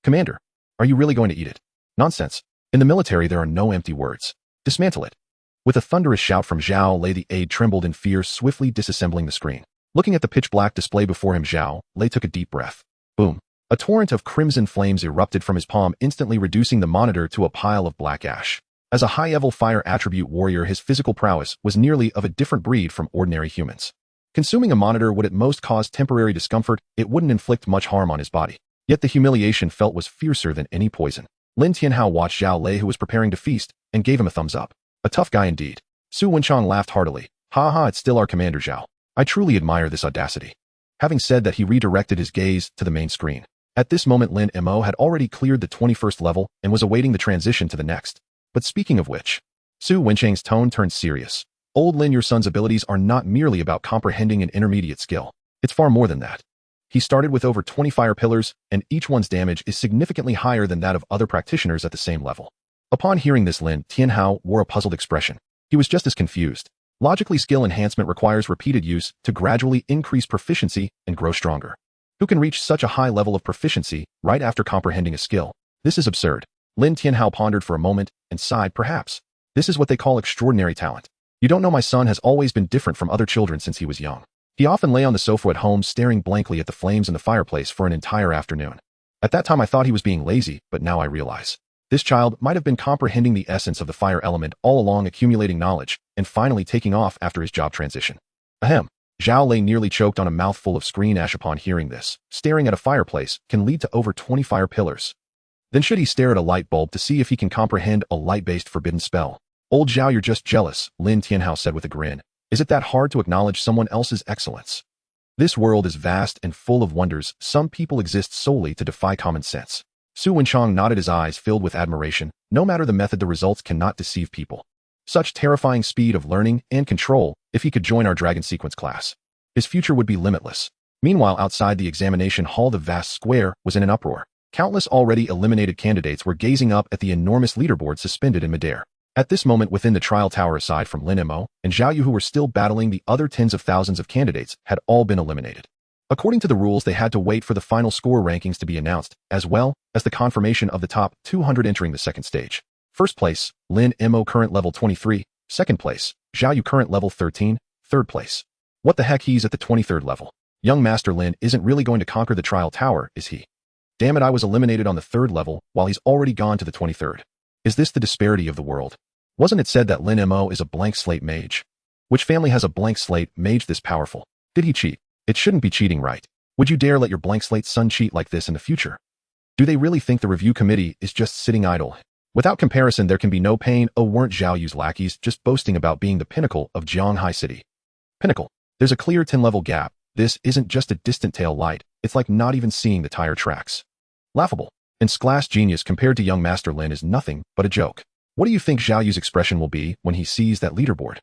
Commander, are you really going to eat it? Nonsense. In the military, there are no empty words. Dismantle it. With a thunderous shout from Zhao Lei, the aide trembled in fear, swiftly disassembling the screen. Looking at the pitch-black display before him, Zhao Lei took a deep breath. Boom. A torrent of crimson flames erupted from his palm, instantly reducing the monitor to a pile of black ash. As a high-level fire attribute warrior, his physical prowess was nearly of a different breed from ordinary humans. Consuming a monitor would at most cause temporary discomfort, it wouldn't inflict much harm on his body. Yet the humiliation felt was fiercer than any poison. Lin Tianhao watched Zhao Lei, who was preparing to feast, and gave him a thumbs up. A tough guy indeed. Su Wenchang laughed heartily. Ha ha, it's still our Commander Zhao. I truly admire this audacity. Having said that, he redirected his gaze to the main screen. At this moment, Lin Mo had already cleared the 21st level and was awaiting the transition to the next. But speaking of which, Su Wenchang's tone turned serious. Old Lin, your son's abilities are not merely about comprehending an intermediate skill. It's far more than that. He started with over 20 fire pillars, and each one's damage is significantly higher than that of other practitioners at the same level. Upon hearing this, Lin Tianhao wore a puzzled expression. He was just as confused. Logically, skill enhancement requires repeated use to gradually increase proficiency and grow stronger. Who can reach such a high level of proficiency right after comprehending a skill? This is absurd. Lin Tianhao pondered for a moment and sighed. Perhaps this is what they call extraordinary talent. You don't know, my son has always been different from other children since he was young. He often lay on the sofa at home staring blankly at the flames in the fireplace for an entire afternoon. At that time I thought he was being lazy, but now I realize. This child might have been comprehending the essence of the fire element all along, accumulating knowledge, and finally taking off after his job transition. Ahem. Zhao Lei nearly choked on a mouthful of screen ash upon hearing this. Staring at a fireplace can lead to over 20 fire pillars. Then should he stare at a light bulb to see if he can comprehend a light-based forbidden spell? Old Zhao, you're just jealous, Lin Tianhao said with a grin. Is it that hard to acknowledge someone else's excellence? This world is vast and full of wonders. Some people exist solely to defy common sense. Su Wenchang nodded, his eyes filled with admiration. No matter the method, the results cannot deceive people. Such terrifying speed of learning and control. If he could join our dragon sequence class, his future would be limitless. Meanwhile, outside the examination hall, the vast square was in an uproar. Countless already eliminated candidates were gazing up at the enormous leaderboard suspended in midair. At this moment, within the trial tower, aside from Lin Mo and Zhao Yu, who were still battling, the other tens of thousands of candidates had all been eliminated. According to the rules, they had to wait for the final score rankings to be announced, as well as the confirmation of the top 200 entering the second stage. First place, Lin Mo, current level 23. Second place, Zhao Yu, current level 13. Third place. What the heck, he's at the 23rd level. Young Master Lin isn't really going to conquer the trial tower, is he? Damn it, I was eliminated on the 3rd level while he's already gone to the 23rd. Is this the disparity of the world? Wasn't it said that Lin Mo is a blank slate mage? Which family has a blank slate mage this powerful? Did he cheat? It shouldn't be cheating, right? Would you dare let your blank slate son cheat like this in the future? Do they really think the review committee is just sitting idle? Without comparison, there can be no pain. Oh, weren't Zhao Yu's lackeys just boasting about being the pinnacle of Jianghai City? Pinnacle. There's a clear 10-level gap. This isn't just a distant tail light. It's like not even seeing the tire tracks. Laughable. And Sklash genius compared to young Master Lin is nothing but a joke. What do you think Zhao Yu's expression will be when he sees that leaderboard?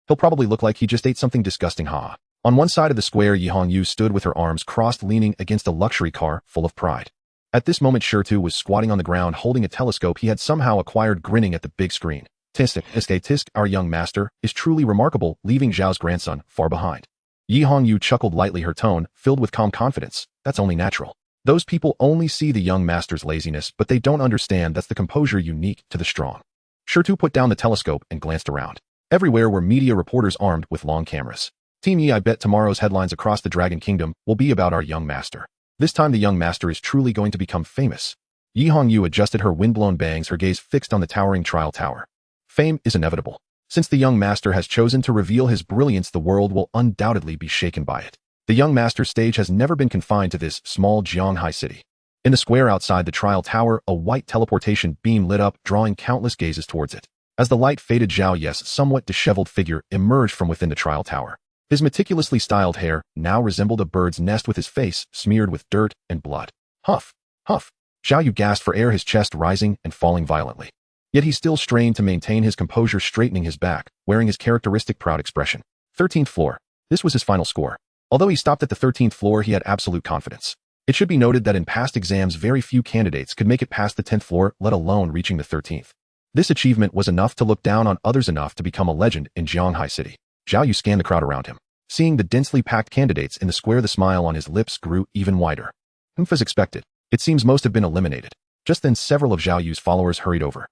He'll probably look like he just ate something disgusting, ha. On one side of the square, Yi Hongyu stood with her arms crossed, leaning against a luxury car full of pride. At this moment, Shirtu was squatting on the ground holding a telescope he had somehow acquired, grinning at the big screen. Tisk, our young master is truly remarkable, leaving Zhao's grandson far behind. Yi Hongyu chuckled lightly, her tone filled with calm confidence. That's only natural. Those people only see the young master's laziness, but they don't understand that's the composure unique to the strong. Shirtu put down the telescope and glanced around. Everywhere were media reporters armed with long cameras. Team Yi, I bet tomorrow's headlines across the Dragon Kingdom will be about our young master. This time the young master is truly going to become famous. Yi Hongyu adjusted her windblown bangs, her gaze fixed on the towering trial tower. Fame is inevitable. Since the young master has chosen to reveal his brilliance, the world will undoubtedly be shaken by it. The young master's stage has never been confined to this small Jianghai city. In the square outside the trial tower, a white teleportation beam lit up, drawing countless gazes towards it. As the light faded, Zhao Yu's somewhat disheveled figure emerged from within the trial tower. His meticulously styled hair now resembled a bird's nest, with his face smeared with dirt and blood. Huff, huff. Zhao Yu gasped for air, his chest rising and falling violently. Yet he still strained to maintain his composure, straightening his back, wearing his characteristic proud expression. 13th floor. This was his final score. Although he stopped at the 13th floor, he had absolute confidence. It should be noted that in past exams, very few candidates could make it past the 10th floor, let alone reaching the 13th. This achievement was enough to look down on others, enough to become a legend in Jianghai City. Zhao Yu scanned the crowd around him. Seeing the densely packed candidates in the square, the smile on his lips grew even wider. As expected, it seems most have been eliminated. Just then, several of Zhao Yu's followers hurried over.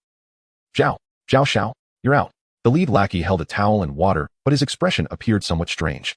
Zhao Xiao, you're out. The lead lackey held a towel and water, but his expression appeared somewhat strange.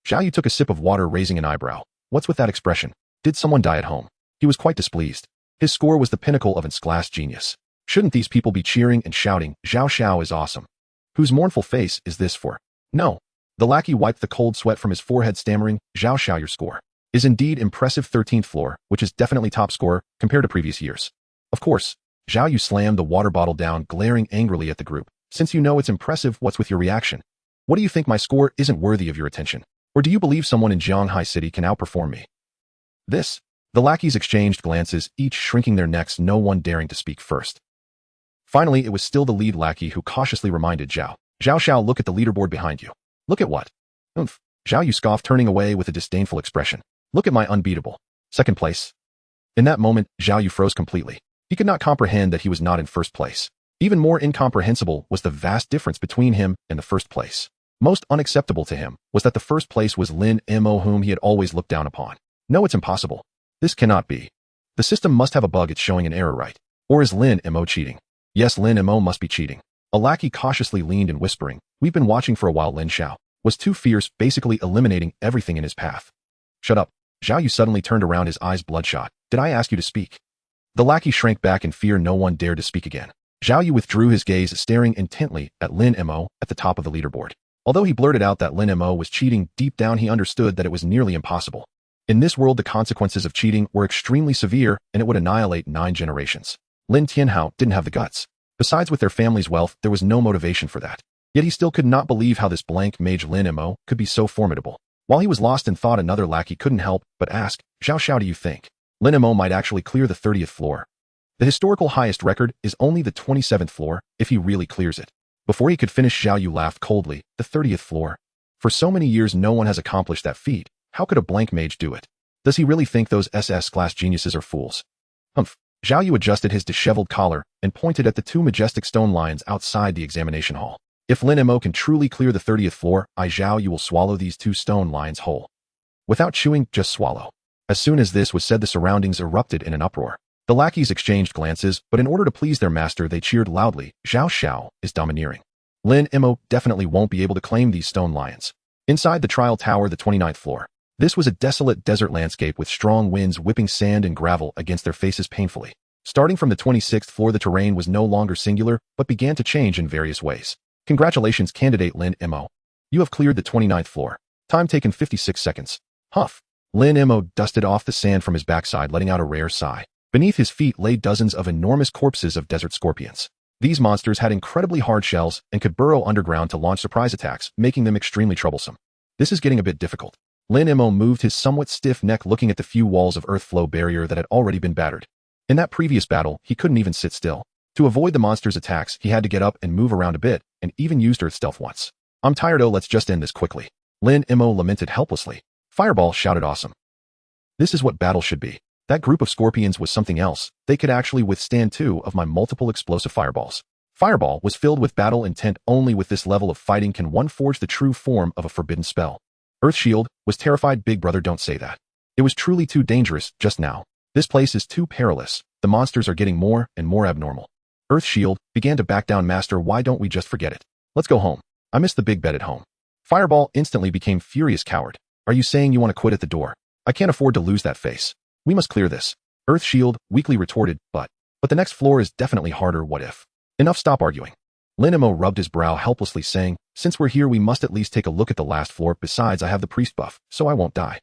Zhao Yu took a sip of water, raising an eyebrow. What's with that expression? Did someone die at home? He was quite displeased. His score was the pinnacle of Sklash genius. Shouldn't these people be cheering and shouting, Zhao Xiao is awesome? Whose mournful face is this for? No. The lackey wiped the cold sweat from his forehead, stammering, Zhao Xiao, your score is indeed impressive, 13th floor, which is definitely top score compared to previous years. Of course. Zhao Yu slammed the water bottle down, glaring angrily at the group. Since you know it's impressive, what's with your reaction? What do you think, my score isn't worthy of your attention? Or do you believe someone in Jianghai City can outperform me? The lackeys exchanged glances, each shrinking their necks, no one daring to speak first. Finally, it was still the lead lackey who cautiously reminded Zhao. Zhao Xiao, look at the leaderboard behind you. Look at what? Oomph. Zhao Yu scoffed, turning away with a disdainful expression. Look at my unbeatable second place. In that moment, Zhao Yu froze completely. He could not comprehend that he was not in first place. Even more incomprehensible was the vast difference between him and the first place. Most unacceptable to him was that the first place was Lin Mo, whom he had always looked down upon. No, it's impossible. This cannot be. The system must have a bug, it's showing an error, right? Or is Lin Mo cheating? Yes, Lin Mo must be cheating. A lackey cautiously leaned and whispering, we've been watching for a while. Lin Xiao was too fierce, basically eliminating everything in his path. Shut up. Zhao Yu suddenly turned around, his eyes bloodshot. Did I ask you to speak? The lackey shrank back in fear. No one dared to speak again. Zhao Yu withdrew his gaze, staring intently at Lin Mo at the top of the leaderboard. Although he blurted out that Lin Mo was cheating, deep down he understood that it was nearly impossible. In this world, the consequences of cheating were extremely severe, and it would annihilate 9 generations. Lin Tianhao didn't have the guts. Besides, with their family's wealth, there was no motivation for that. Yet he still could not believe how this blank mage Lin Mo could be so formidable. While he was lost in thought, another lackey couldn't help but ask, Zhao Xiao, do you think Lin Mo might actually clear the 30th floor? The historical highest record is only the 27th floor, if he really clears it. Before he could finish, Zhao Yu laughed coldly. The 30th floor? For so many years no one has accomplished that feat. How could a blank mage do it? Does he really think those SS-class geniuses are fools? Humph. Zhao Yu adjusted his disheveled collar and pointed at the 2 majestic stone lions outside the examination hall. If Lin Mo can truly clear the 30th floor, Zhao Yu will swallow these 2 stone lions whole. Without chewing, just swallow. As soon as this was said, the surroundings erupted in an uproar. The lackeys exchanged glances, but in order to please their master, they cheered loudly. Zhao Xiao is domineering. Lin Mo definitely won't be able to claim these stone lions. Inside the trial tower, the 29th floor. This was a desolate desert landscape with strong winds whipping sand and gravel against their faces painfully. Starting from the 26th floor, the terrain was no longer singular, but began to change in various ways. Congratulations, candidate Lin Mo. You have cleared the 29th floor. Time taken 56 seconds. Huff. Lin Mo dusted off the sand from his backside, letting out a rare sigh. Beneath his feet lay dozens of enormous corpses of desert scorpions. These monsters had incredibly hard shells and could burrow underground to launch surprise attacks, making them extremely troublesome. This is getting a bit difficult. Lin Mo moved his somewhat stiff neck, looking at the few walls of earth flow barrier that had already been battered. In that previous battle, he couldn't even sit still. To avoid the monster's attacks, he had to get up and move around a bit, and even used earth stealth once. I'm tired, let's just end this quickly. Lin Mo lamented helplessly. Fireball shouted, awesome. This is what battle should be. That group of scorpions was something else. They could actually withstand 2 of my multiple explosive fireballs. Fireball was filled with battle intent. Only with this level of fighting can one forge the true form of a forbidden spell. Earth Shield was terrified. Big brother, don't say that. It was truly too dangerous just now. This place is too perilous. The monsters are getting more and more abnormal. Earth Shield began to back down. Master, why don't we just forget it? Let's go home. I miss the big bed at home. Fireball instantly became furious. Coward. Are you saying you want to quit at the door? I can't afford to lose that face. We must clear this. Earth Shield weakly retorted, but the next floor is definitely harder. What if? Enough, stop arguing. Lin Mo rubbed his brow helplessly, saying, since we're here, we must at least take a look at the last floor. Besides, I have the priest buff, so I won't die.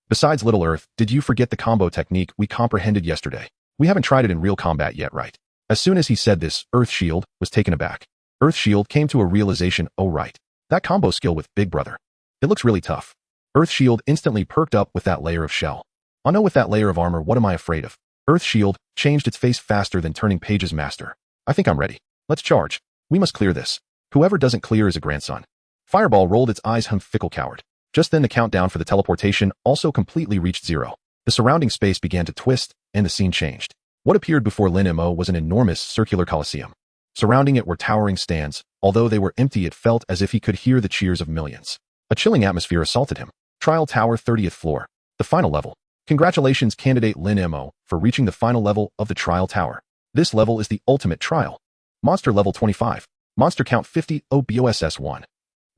Besides, Little Earth, did you forget the combo technique we comprehended yesterday? We haven't tried it in real combat yet, right? As soon as he said this, Earth Shield was taken aback. Earth Shield came to a realization. Oh right. That combo skill with Big Brother. It looks really tough. Earth Shield instantly perked up with that layer of shell. Oh no, with that layer of armor, what am I afraid of? Earth Shield changed its face faster than turning page's master. I think I'm ready. Let's charge. We must clear this. Whoever doesn't clear is a grandson. Fireball rolled its eyes. Fickle coward. Just then the countdown for the teleportation also completely reached 0. The surrounding space began to twist, and the scene changed. What appeared before Lin Mo was an enormous circular coliseum. Surrounding it were towering stands. Although they were empty, it felt as if he could hear the cheers of millions. A chilling atmosphere assaulted him. Trial Tower, 30th floor. The final level. Congratulations, candidate Lin Mo, for reaching the final level of the Trial Tower. This level is the ultimate trial. Monster level 25. Monster count 50, OBOSS 1.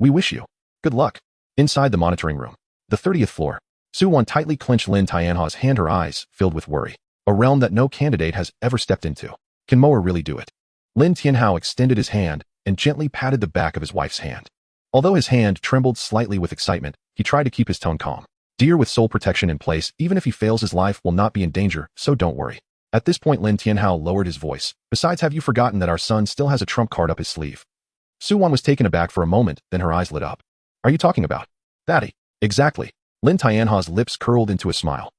We wish you good luck. Inside the monitoring room. The 30th floor. Su-Wan tightly clenched Lin Tianha's hand, her eyes filled with worry. A realm that no candidate has ever stepped into. Can Moa really do it? Lin Tianhao extended his hand and gently patted the back of his wife's hand. Although his hand trembled slightly with excitement, he tried to keep his tone calm. Dear, with soul protection in place, even if he fails, his life will not be in danger, so don't worry. At this point, Lin Tianhao lowered his voice. Besides, have you forgotten that our son still has a trump card up his sleeve? Su-Wan was taken aback for a moment, then her eyes lit up. Are you talking about Daddy? Exactly. Lin Tianha's lips curled into a smile.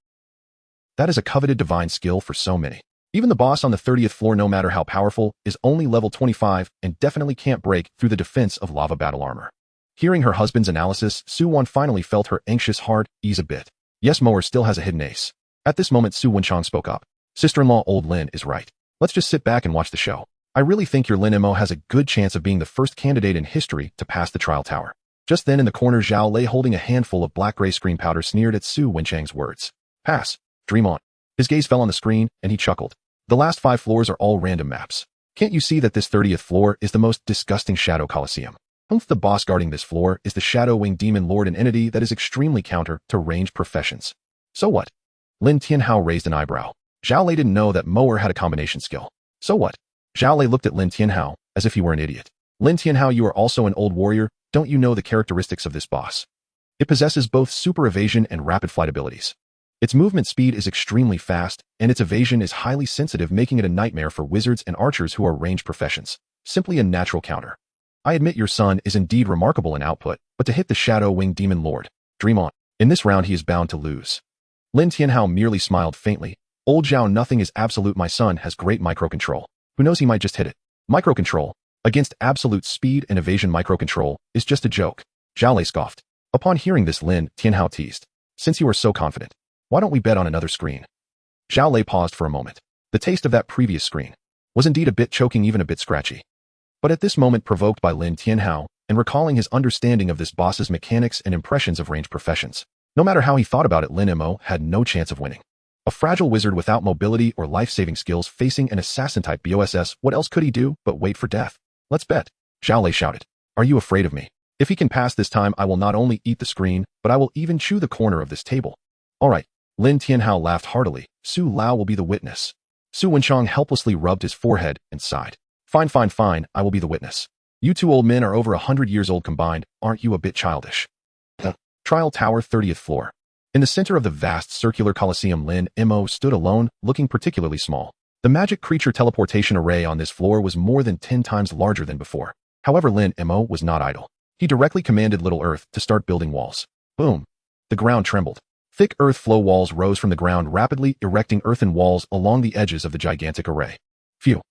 That is a coveted divine skill for so many. Even the boss on the 30th floor, no matter how powerful, is only level 25 and definitely can't break through the defense of lava battle armor. Hearing her husband's analysis, Su-won finally felt her anxious heart ease a bit. Yes, Moer still has a hidden ace. At this moment, Su Wenchang spoke up. Sister-in-law old Lin is right. Let's just sit back and watch the show. I really think your Lin Mo has a good chance of being the first candidate in history to pass the trial tower. Just then in the corner, Zhao lay holding a handful of black-gray screen powder sneered at Su Wenchang's words. Pass. Dream on. His gaze fell on the screen, and he chuckled. The last 5 floors are all random maps. Can't you see that this 30th floor is the most disgusting Shadow Coliseum? Humph, the boss guarding this floor is the Shadow Wing Demon Lord, an entity that is extremely counter to ranged professions. So what? Lin Tianhao raised an eyebrow. Zhao Lei didn't know that Moer had a combination skill. So what? Zhao Lei looked at Lin Tianhao as if he were an idiot. Lin Tianhao, you are also an old warrior. Don't you know the characteristics of this boss? It possesses both super evasion and rapid flight abilities. Its movement speed is extremely fast, and its evasion is highly sensitive, making it a nightmare for wizards and archers who are ranged professions. Simply a natural counter. I admit your son is indeed remarkable in output, but to hit the Shadow Wing Demon Lord, dream on. In this round he is bound to lose. Lin Tianhao merely smiled faintly. Old Zhao, nothing is absolute. My son has great microcontrol. Who knows, he might just hit it. Microcontrol, against absolute speed and evasion, microcontrol is just a joke. Zhao Lei scoffed. Upon hearing this, Lin Tianhao teased. Since you are so confident, why don't we bet on another screen? Zhao Lei paused for a moment. The taste of that previous screen was indeed a bit choking, even a bit scratchy. But at this moment, provoked by Lin Tianhao and recalling his understanding of this boss's mechanics and impressions of ranged professions, no matter how he thought about it, Lin Mo had no chance of winning. A fragile wizard without mobility or life-saving skills facing an assassin-type boss, what else could he do but wait for death? Let's bet. Zhao Lei shouted. Are you afraid of me? If he can pass this time, I will not only eat the screen, but I will even chew the corner of this table. All right. Lin Tianhao laughed heartily. Su Lao will be the witness. Su Wenchang helplessly rubbed his forehead and sighed. Fine, fine, fine, I will be the witness. You two old men are over 100 years old combined, aren't you a bit childish? Trial Tower, 30th floor. In the center of the vast circular coliseum, Lin Mo stood alone, looking particularly small. The magic creature teleportation array on this floor was more than 10 times larger than before. However, Lin Mo was not idle. He directly commanded Little Earth to start building walls. Boom. The ground trembled. Thick earth flow walls rose from the ground, rapidly erecting earthen walls along the edges of the gigantic array. Phew.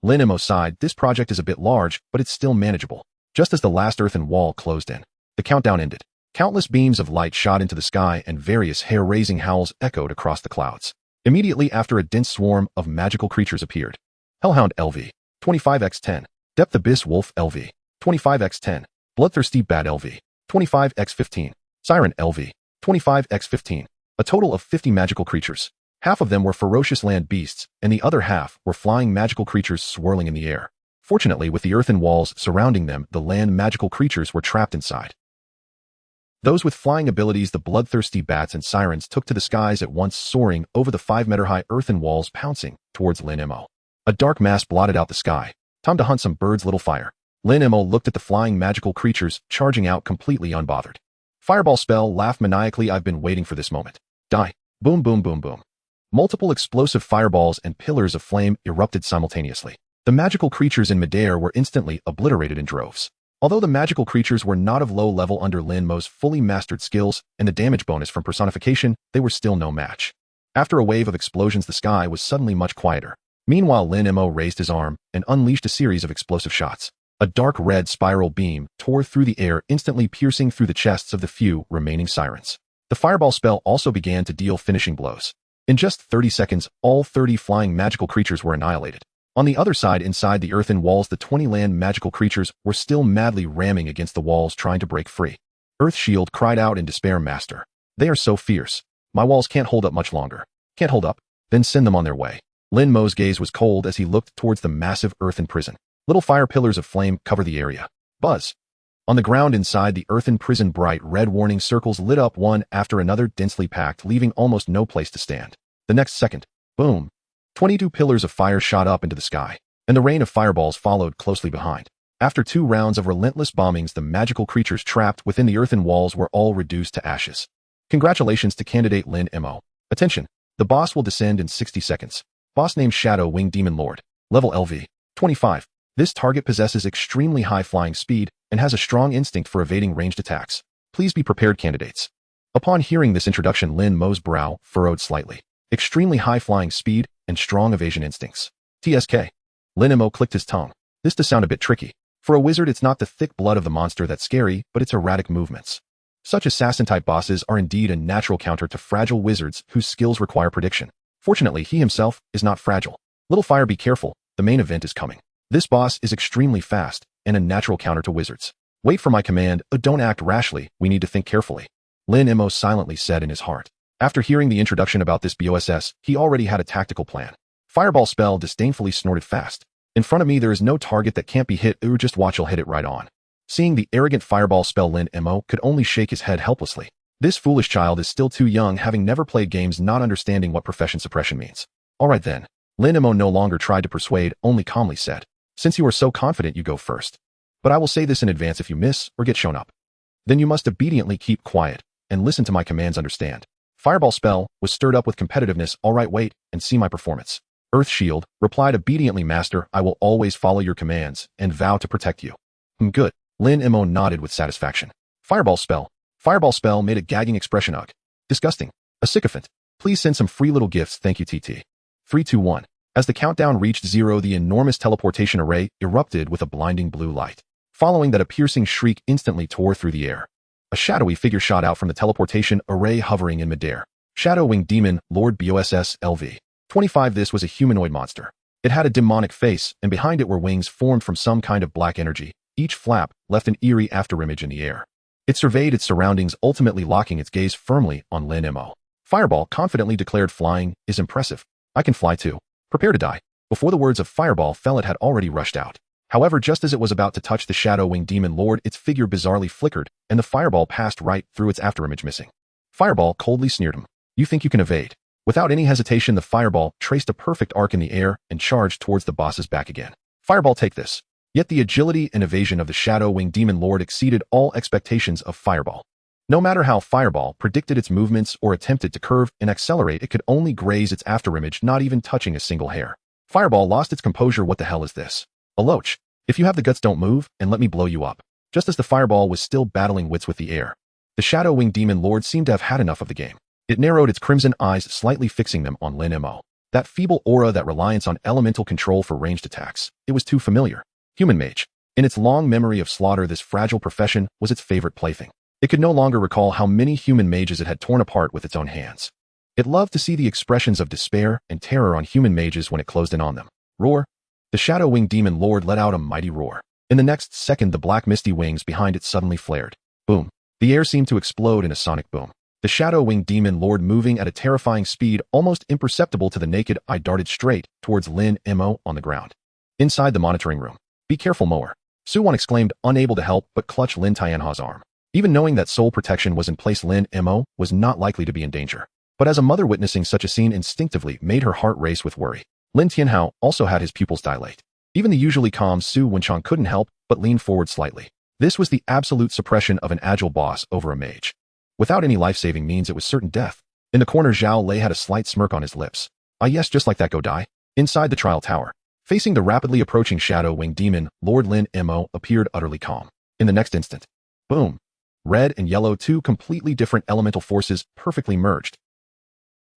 Lin Mo sighed. This project is a bit large, but it's still manageable. Just as the last earthen wall closed in, the countdown ended. Countless beams of light shot into the sky, and various hair-raising howls echoed across the clouds. Immediately after, a dense swarm of magical creatures appeared. Hellhound LV, 25x10. Depth Abyss Wolf LV, 25x10. Bloodthirsty Bat LV, 25x15. Siren LV, 25x15. A total of 50 magical creatures. Half of them were ferocious land beasts, and the other half were flying magical creatures swirling in the air. Fortunately, with the earthen walls surrounding them, the land magical creatures were trapped inside. Those with flying abilities, the bloodthirsty bats and sirens, took to the skies at once, soaring over the 5-meter-high earthen walls, pouncing towards Lin Mo. A dark mass blotted out the sky. Time to hunt some birds, little fire. Lin Mo looked at the flying magical creatures, charging out completely unbothered. Fireball spell, laughed maniacally. I've been waiting for this moment. Die. Boom, boom, boom, boom. Multiple explosive fireballs and pillars of flame erupted simultaneously. The magical creatures in midair were instantly obliterated in droves. Although the magical creatures were not of low level under Lin Mo's fully mastered skills and the damage bonus from personification, they were still no match. After a wave of explosions, the sky was suddenly much quieter. Meanwhile, Lin Mo raised his arm and unleashed a series of explosive shots. A dark red spiral beam tore through the air, instantly piercing through the chests of the few remaining sirens. The fireball spell also began to deal finishing blows. In just 30 seconds, all 30 flying magical creatures were annihilated. On the other side, inside the earthen walls, the 20 land magical creatures were still madly ramming against the walls, trying to break free. Earth Shield cried out in despair, Master. They are so fierce. My walls can't hold up much longer. Can't hold up? Then send them on their way. Lin Mo's gaze was cold as he looked towards the massive earthen prison. Little fire pillars of flame cover the area. Buzz. On the ground inside the earthen prison, bright red warning circles lit up one after another, densely packed, leaving almost no place to stand. The next second, boom. 22 pillars of fire shot up into the sky, and the rain of fireballs followed closely behind. After 2 rounds of relentless bombings, the magical creatures trapped within the earthen walls were all reduced to ashes. Congratulations to candidate Lin Mo. Attention, the boss will descend in 60 seconds. Boss named Shadow Wing Demon Lord. Level LV, 25. This target possesses extremely high flying speed and has a strong instinct for evading ranged attacks. Please be prepared, candidates. Upon hearing this introduction, Lin Mo's brow furrowed slightly. Extremely high flying speed and strong evasion instincts. TSK. Lin Mo clicked his tongue. This does sound a bit tricky. For a wizard, it's not the thick blood of the monster that's scary, but its erratic movements. Such assassin-type bosses are indeed a natural counter to fragile wizards whose skills require prediction. Fortunately, he himself is not fragile. Little Fire, be careful, the main event is coming. This boss is extremely fast, and a natural counter to wizards. Wait for my command, don't act rashly, we need to think carefully. Lin Mo silently said in his heart. After hearing the introduction about this BOSS, he already had a tactical plan. Fireball spell disdainfully snorted fast. In front of me there is no target that can't be hit, or just watch, I'll hit it right on. Seeing the arrogant fireball spell, Lin Mo could only shake his head helplessly. This foolish child is still too young, having never played games, not understanding what profession suppression means. Alright then. Lin Mo no longer tried to persuade, only calmly said, since you are so confident, you go first. But I will say this in advance, if you miss or get shown up, then you must obediently keep quiet and listen to my commands, understand? Fireball spell was stirred up with competitiveness. Alright, wait and see my performance. Earth Shield replied obediently, Master, I will always follow your commands and vow to protect you. Good. Lin Mo nodded with satisfaction. Fireball spell. Fireball spell made a gagging expression. Ugh. Disgusting. A sycophant. Please send some free little gifts, thank you, TT. 3, 2, 1. As the countdown reached 0, the enormous teleportation array erupted with a blinding blue light. Following that, a piercing shriek instantly tore through the air. A shadowy figure shot out from the teleportation array, hovering in midair. Shadow Winged Demon, Lord BOSS LV. 25. This was a humanoid monster. It had a demonic face, and behind it were wings formed from some kind of black energy. Each flap left an eerie afterimage in the air. It surveyed its surroundings, ultimately locking its gaze firmly on Lin Mo. Fireball confidently declared, flying is impressive. I can fly too. Prepare to die. Before the words of Fireball fell, it had already rushed out. However, just as it was about to touch the Shadow Winged Demon Lord, its figure bizarrely flickered, and the fireball passed right through its afterimage, missing. Fireball coldly sneered him. You think you can evade? Without any hesitation, the fireball traced a perfect arc in the air and charged towards the boss's back again. Fireball, take this. Yet the agility and evasion of the Shadow Winged Demon Lord exceeded all expectations of Fireball. No matter how Fireball predicted its movements or attempted to curve and accelerate, it could only graze its afterimage, not even touching a single hair. Fireball lost its composure. What the hell is this? A loach. If you have the guts, don't move, and let me blow you up. Just as the fireball was still battling wits with the air, the Shadow Winged Demon Lord seemed to have had enough of the game. It narrowed its crimson eyes, slightly fixing them on Lin Mo. That feeble aura, that reliance on elemental control for ranged attacks, it was too familiar. Human mage. In its long memory of slaughter, this fragile profession was its favorite plaything. It could no longer recall how many human mages it had torn apart with its own hands. It loved to see the expressions of despair and terror on human mages when it closed in on them. Roar. The Shadow Winged Demon Lord let out a mighty roar. In the next second, the black misty wings behind it suddenly flared. Boom. The air seemed to explode in a sonic boom. The Shadow Winged Demon Lord, moving at a terrifying speed, almost imperceptible to the naked eye, darted straight towards Lin Mo on the ground. Inside the monitoring room. Be careful, Moer. Su-Wan exclaimed, unable to help but clutch Lin Tianha's arm. Even knowing that soul protection was in place, Lin Mo was not likely to be in danger. But as a mother, witnessing such a scene instinctively made her heart race with worry. Lin Tianhao also had his pupils dilate. Even the usually calm Su Wenchang couldn't help but lean forward slightly. This was the absolute suppression of an agile boss over a mage. Without any life-saving means, it was certain death. In the corner, Zhao Lei had a slight smirk on his lips. Ah yes, just like that, go die. Inside the trial tower, facing the rapidly approaching Shadow Winged Demon, Lord Lin Mo appeared utterly calm. In the next instant, boom. Red and yellow, two completely different elemental forces, perfectly merged.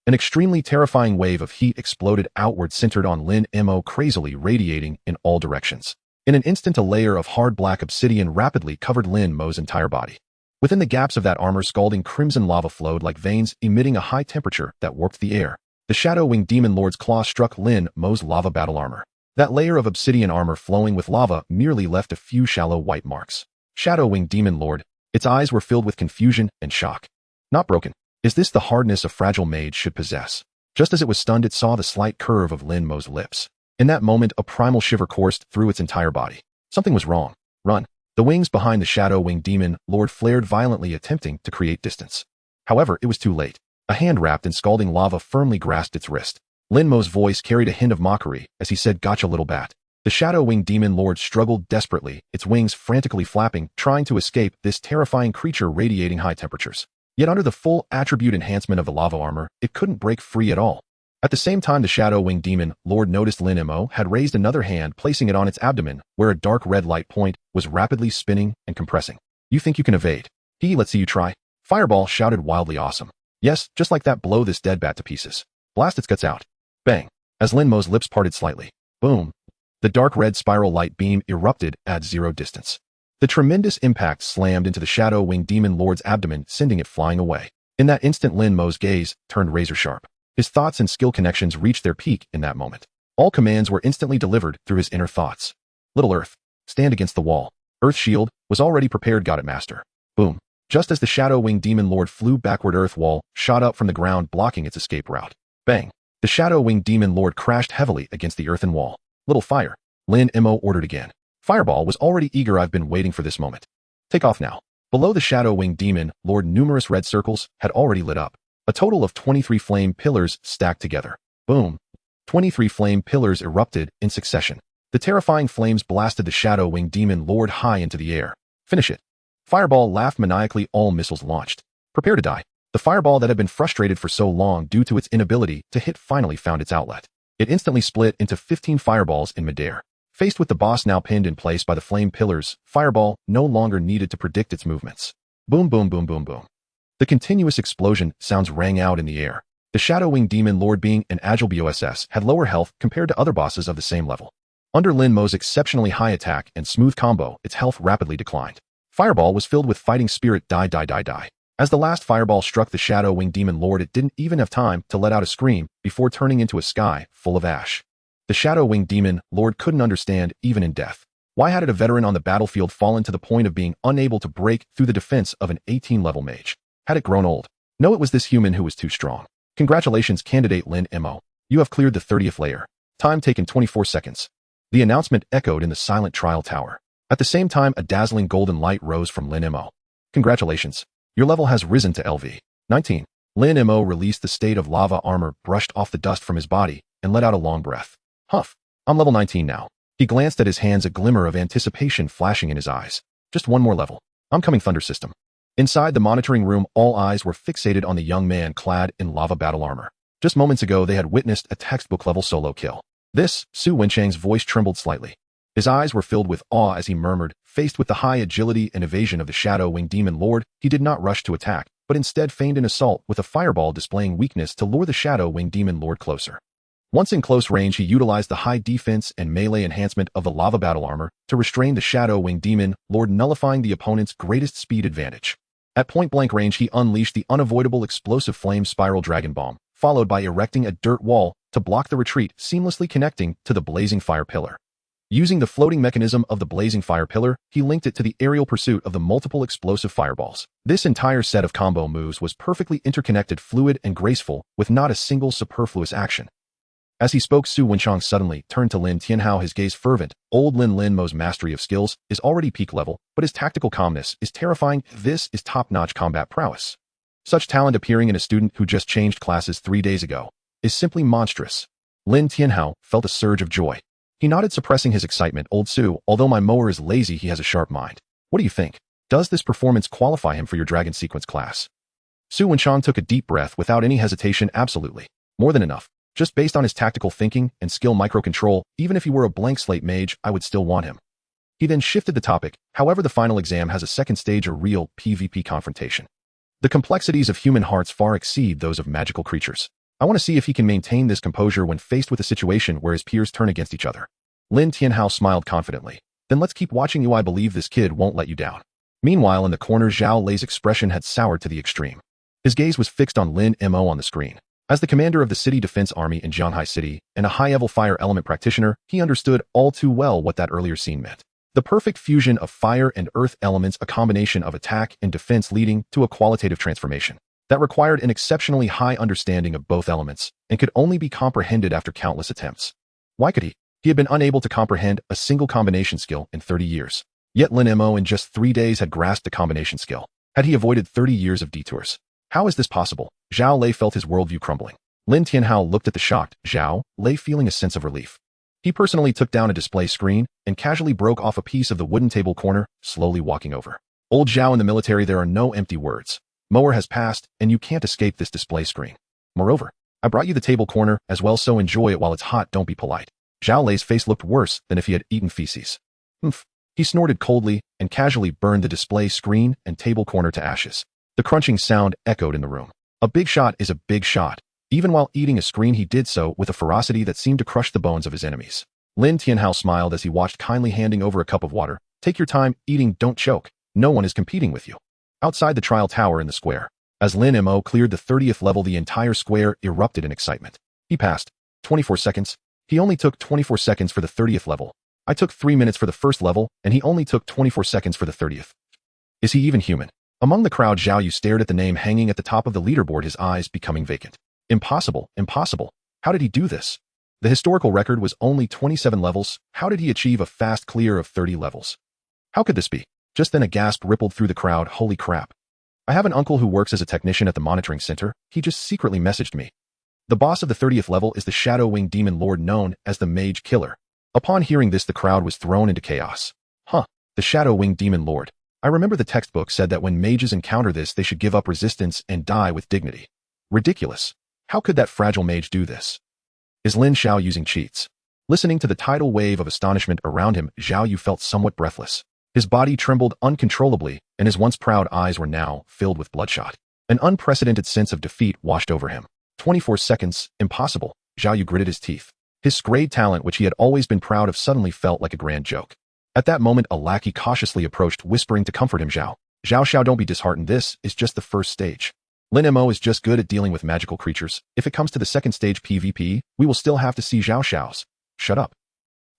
An extremely terrifying wave of heat exploded outward, centered on Lin Mo, crazily radiating in all directions. In an instant, a layer of hard black obsidian rapidly covered Lin Mo's entire body. Within the gaps of that armor, scalding crimson lava flowed like veins, emitting a high temperature that warped the air. The Shadow Winged Demon Lord's claw struck Lin Mo's lava battle armor. That layer of obsidian armor flowing with lava merely left a few shallow white marks. Shadow Winged Demon Lord, its eyes were filled with confusion and shock. Not broken. Is this the hardness a fragile mage should possess? Just as it was stunned, it saw the slight curve of Lin Mo's lips. In that moment, a primal shiver coursed through its entire body. Something was wrong. Run. The wings behind the Shadow Winged Demon Lord flared violently, attempting to create distance. However, it was too late. A hand wrapped in scalding lava firmly grasped its wrist. Lin Mo's voice carried a hint of mockery as he said, "Gotcha, little bat." The Shadow Winged Demon Lord struggled desperately, its wings frantically flapping, trying to escape this terrifying creature radiating high temperatures. Yet under the full attribute enhancement of the lava armor, it couldn't break free at all. At the same time, the Shadow Winged Demon Lord noticed Lin Mo had raised another hand, placing it on its abdomen, where a dark red light point was rapidly spinning and compressing. You think you can evade? Let's see you try. Fireball shouted wildly, awesome. Yes, just like that, blow this dead bat to pieces. Blast its guts out. Bang. As Lin Mo's lips parted slightly. Boom. The dark red spiral light beam erupted at 0 distance. The tremendous impact slammed into the shadow-winged demon lord's abdomen, sending it flying away. In that instant, Lin Mo's gaze turned razor-sharp. His thoughts and skill connections reached their peak in that moment. All commands were instantly delivered through his inner thoughts. Little Earth, stand against the wall. Earth shield was already prepared, got it, master. Boom. Just as the shadow-winged demon lord flew backward, Earth wall shot up from the ground, blocking its escape route. Bang. The shadow-winged demon lord crashed heavily against the earthen wall. Little fire. Lin Mo ordered again. Fireball was already eager. I've been waiting for this moment. Take off now. Below the shadow-winged demon lord, numerous red circles had already lit up. A total of 23 flame pillars stacked together. Boom. 23 flame pillars erupted in succession. The terrifying flames blasted the shadow-winged demon lord high into the air. Finish it. Fireball laughed maniacally. All missiles launched. Prepare to die. The fireball that had been frustrated for so long due to its inability to hit finally found its outlet. It instantly split into 15 fireballs in midair. Faced with the boss now pinned in place by the flame pillars, Fireball no longer needed to predict its movements. Boom, boom, boom, boom, boom. The continuous explosion sounds rang out in the air. The shadow-winged demon lord, being an agile boss, had lower health compared to other bosses of the same level. Under Lin Mo's exceptionally high attack and smooth combo, its health rapidly declined. Fireball was filled with fighting spirit. Die, die, die, die. As the last fireball struck the shadow-winged demon lord, it didn't even have time to let out a scream before turning into a sky full of ash. The shadow-winged demon lord couldn't understand, even in death. Why hadn't a veteran on the battlefield fallen to the point of being unable to break through the defense of an 18-level mage? Had it grown old? No, it was this human who was too strong. Congratulations, candidate Lin Mo. You have cleared the 30th layer. Time taken 24 seconds. The announcement echoed in the silent trial tower. At the same time, a dazzling golden light rose from Lin Mo. Congratulations. Your level has risen to LV 19. Lin Mo released the state of lava armor, brushed off the dust from his body, and let out a long breath. Huff. I'm level 19 now. He glanced at his hands, a glimmer of anticipation flashing in his eyes. Just one more level. I'm coming, Thunder System. Inside the monitoring room, all eyes were fixated on the young man clad in lava battle armor. Just moments ago, they had witnessed a textbook-level solo kill. This, Su Wenchang's voice trembled slightly. His eyes were filled with awe as he murmured, faced with the high agility and evasion of the shadow-winged demon lord, he did not rush to attack, but instead feigned an assault with a fireball, displaying weakness to lure the shadow-winged demon lord closer. Once in close range, he utilized the high defense and melee enhancement of the lava battle armor to restrain the shadow-winged demon lord, nullifying the opponent's greatest speed advantage. At point-blank range, he unleashed the unavoidable explosive flame spiral dragon bomb, followed by erecting a dirt wall to block the retreat, seamlessly connecting to the blazing fire pillar. Using the floating mechanism of the blazing fire pillar, he linked it to the aerial pursuit of the multiple explosive fireballs. This entire set of combo moves was perfectly interconnected, fluid, and graceful, with not a single superfluous action. As he spoke, Su Wenchang suddenly turned to Lin Tianhao, his gaze fervent. Old Lin Mo's mastery of skills is already peak level, but his tactical calmness is terrifying. This is top-notch combat prowess. Such talent appearing in a student who just changed classes 3 days ago is simply monstrous. Lin Tianhao felt a surge of joy. He nodded, suppressing his excitement. Old Su, although my mower is lazy, he has a sharp mind. What do you think? Does this performance qualify him for your Dragon Sequence class? Su Wenchang took a deep breath without any hesitation. Absolutely. More than enough. Just based on his tactical thinking and skill microcontrol, even if he were a blank slate mage, I would still want him. He then shifted the topic. However, the final exam has a second stage, a real PvP confrontation. The complexities of human hearts far exceed those of magical creatures. I want to see if he can maintain this composure when faced with a situation where his peers turn against each other. Lin Tianhao smiled confidently. Then let's keep watching you. I believe this kid won't let you down. Meanwhile, in the corner, Zhao Lei's expression had soured to the extreme. His gaze was fixed on Lin Mo on the screen. As the commander of the City Defense Army in Jianhai City and a high-level fire element practitioner, he understood all too well what that earlier scene meant. The perfect fusion of fire and earth elements, a combination of attack and defense leading to a qualitative transformation that required an exceptionally high understanding of both elements and could only be comprehended after countless attempts. Why could he? He had been unable to comprehend a single combination skill in 30 years. Yet Lin Mo in just 3 days had grasped the combination skill. Had he avoided 30 years of detours? How is this possible? Zhao Lei felt his worldview crumbling. Lin Tianhao looked at the shocked Zhao Lei, feeling a sense of relief. He personally took down a display screen and casually broke off a piece of the wooden table corner, slowly walking over. Old Zhao, in the military there are no empty words. Mower has passed, and you can't escape this display screen. Moreover, I brought you the table corner as well, so enjoy it while it's hot. Don't be polite. Zhao Lei's face looked worse than if he had eaten feces. Humph. He snorted coldly and casually burned the display screen and table corner to ashes. The crunching sound echoed in the room. A big shot is a big shot, Even while eating a screen, he did so with a ferocity that seemed to crush the bones of his enemies. Lin Tianhao smiled as he watched, kindly handing over a cup of water. Take your time, eating, don't choke. No one is competing with you. Outside the trial tower in the square, as Lin Mo cleared the 30th level, the entire square erupted in excitement. He passed. 24 seconds. He only took 24 seconds for the 30th level. I took 3 minutes for the first level, and he only took 24 seconds for the 30th. Is he even human? Among the crowd, Zhao Yu stared at the name hanging at the top of the leaderboard, his eyes becoming vacant. Impossible, impossible. How did he do this? The historical record was only 27 levels. How did he achieve a fast clear of 30 levels? How could this be? Just then a gasp rippled through the crowd. Holy crap. I have an uncle who works as a technician at the monitoring center. He just secretly messaged me. The boss of the 30th level is the Shadow Wing Demon Lord known as the Mage Killer. Upon hearing this, the crowd was thrown into chaos. Huh, the Shadow Wing Demon Lord. I remember the textbook said that when mages encounter this, they should give up resistance and die with dignity. Ridiculous. How could that fragile mage do this? Is Lin Xiao using cheats? Listening to the tidal wave of astonishment around him, Zhao Yu felt somewhat breathless. His body trembled uncontrollably, and his once proud eyes were now filled with bloodshot. An unprecedented sense of defeat washed over him. 24 seconds, impossible. Zhao Yu gritted his teeth. His great talent, which he had always been proud of, suddenly felt like a grand joke. At that moment, a lackey cautiously approached, whispering to comfort him, Zhao. Xiao, don't be disheartened. This is just the first stage. Lin Mo is just good at dealing with magical creatures. If it comes to the second stage PvP, we will still have to see Xiao's. Shut up.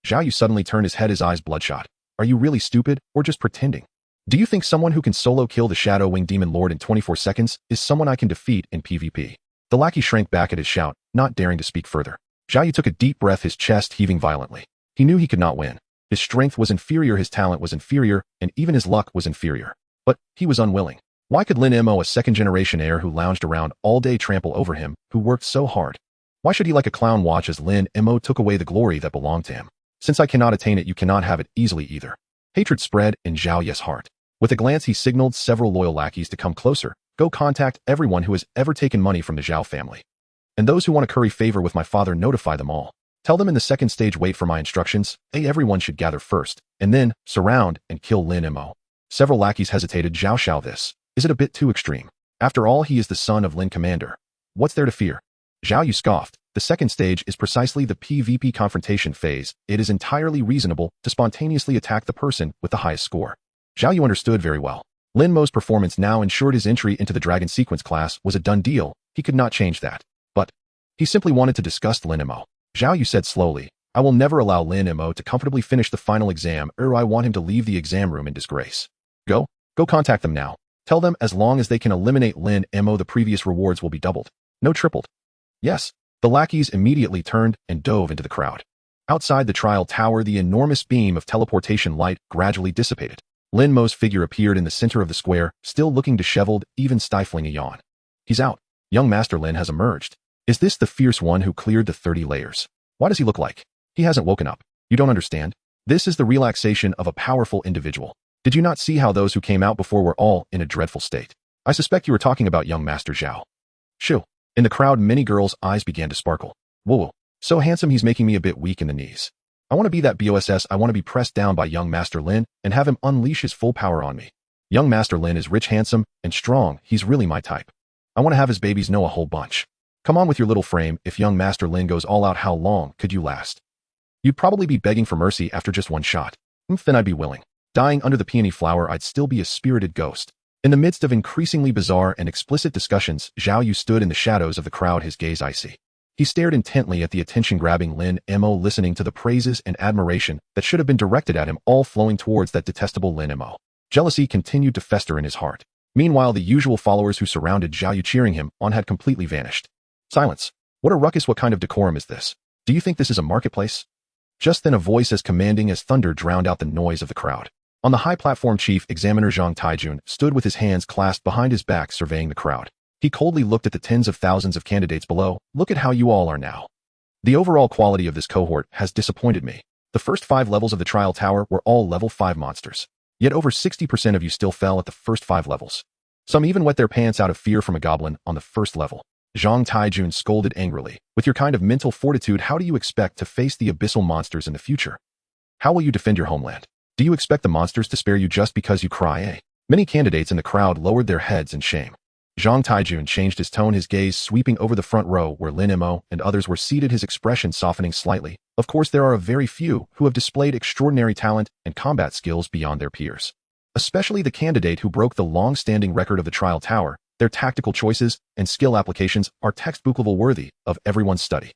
Zhao Yu suddenly turned his head, his eyes bloodshot. Are you really stupid, or just pretending? Do you think someone who can solo kill the Shadow Wing Demon Lord in 24 seconds is someone I can defeat in PvP? The lackey shrank back at his shout, not daring to speak further. Zhao Yu took a deep breath, his chest heaving violently. He knew he could not win. His strength was inferior, his talent was inferior, and even his luck was inferior. But he was unwilling. Why could Lin Mo, a second-generation heir who lounged around all day, trample over him, who worked so hard? Why should he like a clown watch as Lin Mo took away the glory that belonged to him? Since I cannot attain it, you cannot have it easily either. Hatred spread in Zhao Yu's heart. With a glance, he signaled several loyal lackeys to come closer. Go contact everyone who has ever taken money from the Zhao family. And those who want to curry favor with my father, notify them all. Tell them in the second stage, wait for my instructions. Everyone should gather first, and then surround and kill Lin Mo. Several lackeys hesitated. Zhao, this. Is it a bit too extreme? After all, he is the son of Lin Commander. What's there to fear? Zhao Yu scoffed. The second stage is precisely the PvP confrontation phase. It is entirely reasonable to spontaneously attack the person with the highest score. Zhao Yu understood very well. Lin Mo's performance now ensured his entry into the Dragon Sequence class was a done deal. He could not change that. But he simply wanted to disgust Lin Mo. Zhao Yu said slowly, I will never allow Lin Mo to comfortably finish the final exam, or I want him to leave the exam room in disgrace. Go contact them now. Tell them as long as they can eliminate Lin Mo, the previous rewards will be doubled. No, tripled. Yes. The lackeys immediately turned and dove into the crowd. Outside the trial tower, the enormous beam of teleportation light gradually dissipated. Lin Mo's figure appeared in the center of the square, still looking disheveled, even stifling a yawn. He's out. Young Master Lin has emerged. Is this the fierce one who cleared the 30 layers? Why does he look like? He hasn't woken up. You don't understand? This is the relaxation of a powerful individual. Did you not see how those who came out before were all in a dreadful state? I suspect you were talking about young Master Zhao. Shoo. In the crowd, many girls' eyes began to sparkle. Whoa, so handsome, he's making me a bit weak in the knees. I want to be that boss. I want to be pressed down by young Master Lin and have him unleash his full power on me. Young Master Lin is rich, handsome, and strong. He's really my type. I want to have his babies, know a whole bunch. Come on with your little frame. If young Master Lin goes all out, how long could you last? You'd probably be begging for mercy after just one shot. Then I'd be willing. Dying under the peony flower, I'd still be a spirited ghost. In the midst of increasingly bizarre and explicit discussions, Zhao Yu stood in the shadows of the crowd, his gaze icy. He stared intently at the attention-grabbing Lin Mo, listening to the praises and admiration that should have been directed at him, all flowing towards that detestable Lin Mo. Jealousy continued to fester in his heart. Meanwhile, the usual followers who surrounded Zhao Yu cheering him on had completely vanished. Silence. What a ruckus, what kind of decorum is this? Do you think this is a marketplace? Just then a voice as commanding as thunder drowned out the noise of the crowd. On the high platform, Chief Examiner Zhang Taijun stood with his hands clasped behind his back, surveying the crowd. He coldly looked at the tens of thousands of candidates below. Look at how you all are now. The overall quality of this cohort has disappointed me. The first 5 levels of the trial tower were all level 5 monsters. Yet over 60% of you still fell at the first 5 levels. Some even wet their pants out of fear from a goblin on the first level. Zhang Taijun scolded angrily. With your kind of mental fortitude, how do you expect to face the abyssal monsters in the future? How will you defend your homeland? Do you expect the monsters to spare you just because you cry? Many candidates in the crowd lowered their heads in shame. Zhang Taijun changed his tone, his gaze sweeping over the front row where Lin Mo and others were seated, his expression softening slightly. Of course, there are a very few who have displayed extraordinary talent and combat skills beyond their peers. Especially the candidate who broke the long-standing record of the Trial Tower. Their tactical choices and skill applications are textbook level worthy of everyone's study.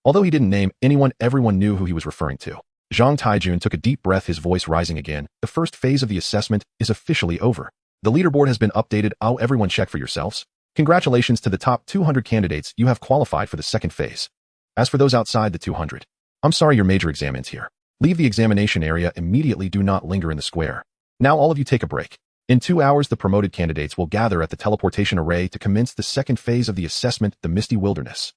Although he didn't name anyone, everyone knew who he was referring to. Zhang Taijun took a deep breath, his voice rising again. The first phase of the assessment is officially over. The leaderboard has been updated. Oh, everyone check for yourselves. Congratulations to the top 200 candidates. You have qualified for the second phase. As for those outside the 200, I'm sorry, your major exam ends here. Leave the examination area immediately. Do not linger in the square. Now all of you take a break. In 2 hours, the promoted candidates will gather at the teleportation array to commence the second phase of the assessment, the Misty Wilderness.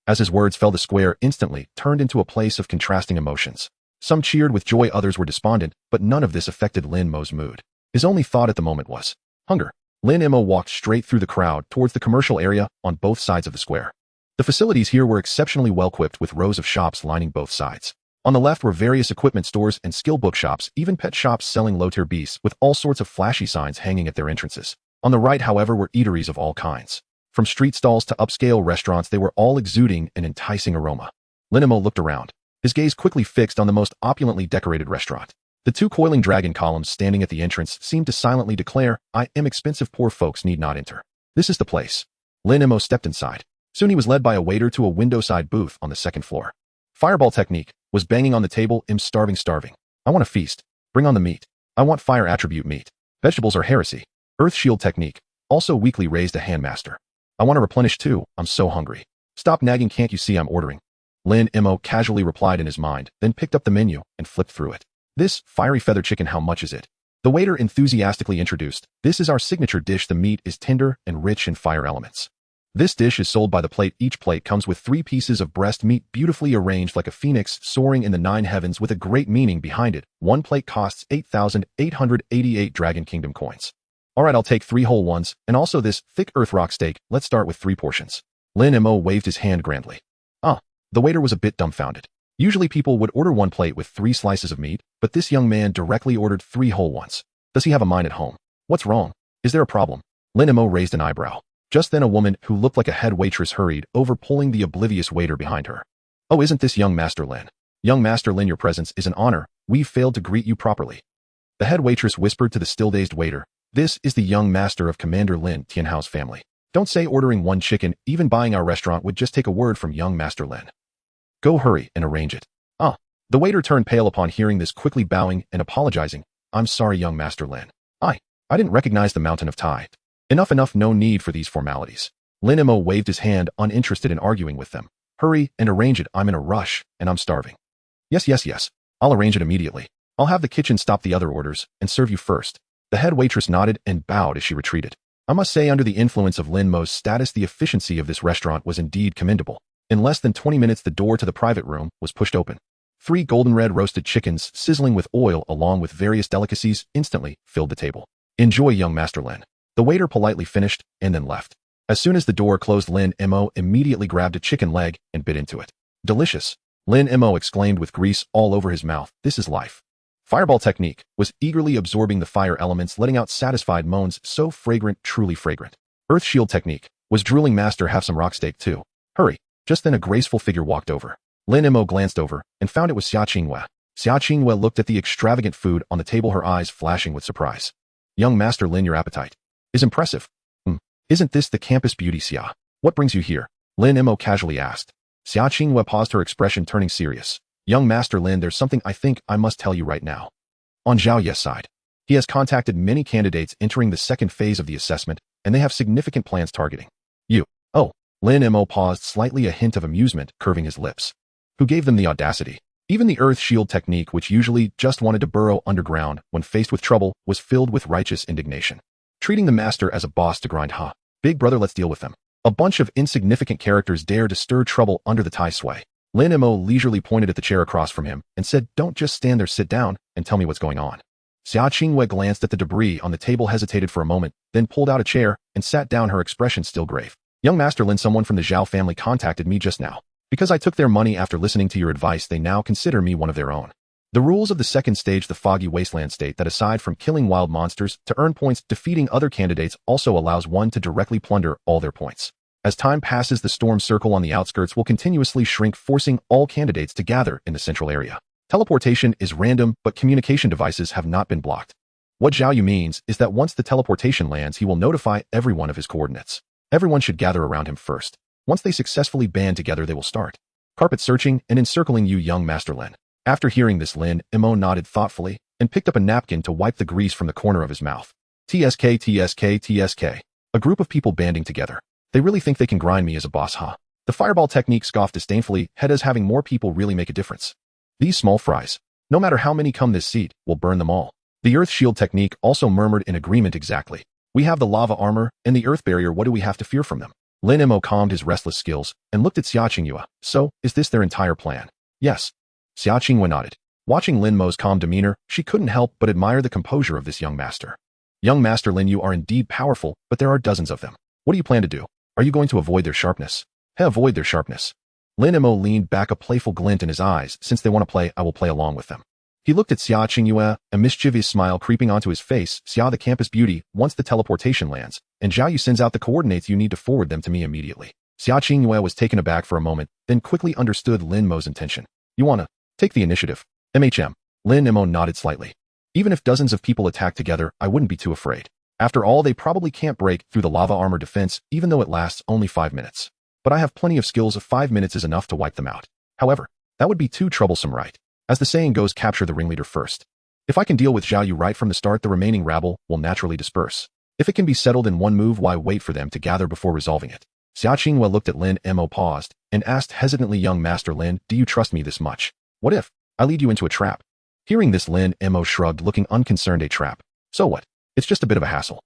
As his words fell, the square instantly turned into a place of contrasting emotions. Some cheered with joy, others were despondent, but none of this affected Lin Mo's mood. His only thought at the moment was hunger. Lin Mo walked straight through the crowd towards the commercial area on both sides of the square. The facilities here were exceptionally well equipped with rows of shops lining both sides. On the left were various equipment stores and skill bookshops, even pet shops selling low-tier beasts with all sorts of flashy signs hanging at their entrances. On the right, however, were eateries of all kinds. From street stalls to upscale restaurants, they were all exuding an enticing aroma. Lin Mo looked around, his gaze quickly fixed on the most opulently decorated restaurant. The two coiling dragon columns standing at the entrance seemed to silently declare, "I am expensive, poor folks need not enter. This is the place." Lin Mo stepped inside. Soon he was led by a waiter to a window-side booth on the second floor. Fireball technique was banging on the table. "I'm starving. I want a feast. Bring on the meat. I want fire attribute meat. Vegetables are heresy." Earth shield technique also weakly raised a handmaster. "I want to replenish too. I'm so hungry." "Stop nagging, can't you see I'm ordering?" Lin Mo casually replied in his mind, then picked up the menu and flipped through it. "This fiery feather chicken, how much is it?" The waiter enthusiastically introduced. "This is our signature dish. The meat is tender and rich in fire elements. This dish is sold by the plate. Each plate comes with 3 pieces of breast meat beautifully arranged like a phoenix soaring in the 9 heavens with a great meaning behind it. One plate costs 8,888 Dragon Kingdom coins." "All right, I'll take 3 whole ones, and also this thick earth rock steak. Let's start with 3 portions." Lin Mo waved his hand grandly. The waiter was a bit dumbfounded. Usually people would order 1 plate with 3 slices of meat, but this young man directly ordered 3 whole ones. Does he have a mind at home? What's wrong? Is there a problem? Lin Mo raised an eyebrow. Just then a woman who looked like a head waitress hurried over, pulling the oblivious waiter behind her. "Oh, isn't this young Master Lin? Young Master Lin, your presence is an honor. We've failed to greet you properly." The head waitress whispered to the still-dazed waiter, "This is the young master of Commander Lin Tianhao's family. Don't say ordering 1 chicken, even buying our restaurant would just take a word from young Master Lin. Go hurry and arrange it." The waiter turned pale upon hearing this, quickly bowing and apologizing. "I'm sorry, young Master Lin. I didn't recognize the mountain of Tai. Enough, no need for these formalities." Lin Mo waved his hand, uninterested in arguing with them. "Hurry and arrange it. I'm in a rush, and I'm starving." Yes. I'll arrange it immediately. I'll have the kitchen stop the other orders and serve you first." The head waitress nodded and bowed as she retreated. I must say, under the influence of Lin Mo's status, the efficiency of this restaurant was indeed commendable. In less than 20 minutes, the door to the private room was pushed open. 3 golden red roasted chickens, sizzling with oil along with various delicacies, instantly filled the table. "Enjoy, young Master Lin." The waiter politely finished and then left. As soon as the door closed, Lin Mo immediately grabbed a chicken leg and bit into it. "Delicious," Lin Mo exclaimed with grease all over his mouth. "This is life." Fireball technique was eagerly absorbing the fire elements, letting out satisfied moans. "So fragrant, truly fragrant." Earth shield technique was drooling. "Master, have some rock steak too. Hurry." Just then a graceful figure walked over. Lin Mo glanced over and found it was Xia Qingwei. Xia Qingwei looked at the extravagant food on the table, her eyes flashing with surprise. "Young Master Lin, your appetite is impressive. Isn't this the campus beauty, Xia? What brings you here?" Lin Mo casually asked. Xia Qingwei paused, her expression turning serious. "Young Master Lin, there's something I think I must tell you right now." On Zhao Ye's side, he has contacted many candidates entering the second phase of the assessment, and they have significant plans targeting you. "Oh." Lin Mo paused, slightly a hint of amusement curving his lips. "Who gave them the audacity?" Even the earth shield technique, which usually just wanted to burrow underground when faced with trouble, was filled with righteous indignation. Treating the master as a boss to grind. Big brother, let's deal with them. A bunch of insignificant characters dare to stir trouble under the Tai sway. Lin Mo leisurely pointed at the chair across from him and said, "Don't just stand there, sit down and tell me what's going on." Xia Qingwei glanced at the debris on the table, hesitated for a moment, then pulled out a chair and sat down, her expression still grave. "Young Master Lin, someone from the Zhao family contacted me just now. Because I took their money after listening to your advice, they now consider me one of their own. The rules of the second stage, the Foggy Wasteland, state that aside from killing wild monsters to earn points, defeating other candidates also allows one to directly plunder all their points. As time passes, the storm circle on the outskirts will continuously shrink, forcing all candidates to gather in the central area. Teleportation is random, but communication devices have not been blocked. What Zhao Yu means is that once the teleportation lands, he will notify everyone of his coordinates. Everyone should gather around him first. Once they successfully band together, they will start carpet searching and encircling you, young Master Lin. After hearing this, Lin Mo nodded thoughtfully and picked up a napkin to wipe the grease from the corner of his mouth. TSK, TSK, TSK. A group of people banding together. They really think they can grind me as a boss, huh? The fireball technique scoffed disdainfully. Does having more people really make a difference? These small fries, no matter how many come this seat, will burn them all. The earth shield technique also murmured in agreement. Exactly. We have the lava armor and the earth barrier. What do we have to fear from them? Lin Mo calmed his restless skills and looked at Xia Qingyue. So, is this their entire plan? Yes. Xia Qingyue nodded. Watching Lin Mo's calm demeanor, she couldn't help but admire the composure of this young master. Young Master Lin, you are indeed powerful, but there are dozens of them. What do you plan to do? Are you going to avoid their sharpness? Avoid their sharpness. Lin Mo leaned back, a playful glint in his eyes. Since they want to play, I will play along with them. He looked at Xia Qingyue, a mischievous smile creeping onto his face. Xia, the campus beauty, once the teleportation lands, and Zhao Yu sends out the coordinates, you need to forward them to me immediately. Xia Qingyue was taken aback for a moment, then quickly understood Lin Mo's intention. You wanna take the initiative? Lin Mo nodded slightly. Even if dozens of people attack together, I wouldn't be too afraid. After all, they probably can't break through the lava armor defense, even though it lasts only 5 minutes. But I have plenty of skills. Of 5 minutes is enough to wipe them out. However, that would be too troublesome, right? As the saying goes, capture the ringleader first. If I can deal with Zhao Yu right from the start, the remaining rabble will naturally disperse. If it can be settled in one move, why wait for them to gather before resolving it? Xia Qingyue looked at Lin Mo, paused, and asked hesitantly, young Master Lin, do you trust me this much? What if I lead you into a trap? Hearing this, Lin Mo shrugged, looking unconcerned. A trap? So what? It's just a bit of a hassle.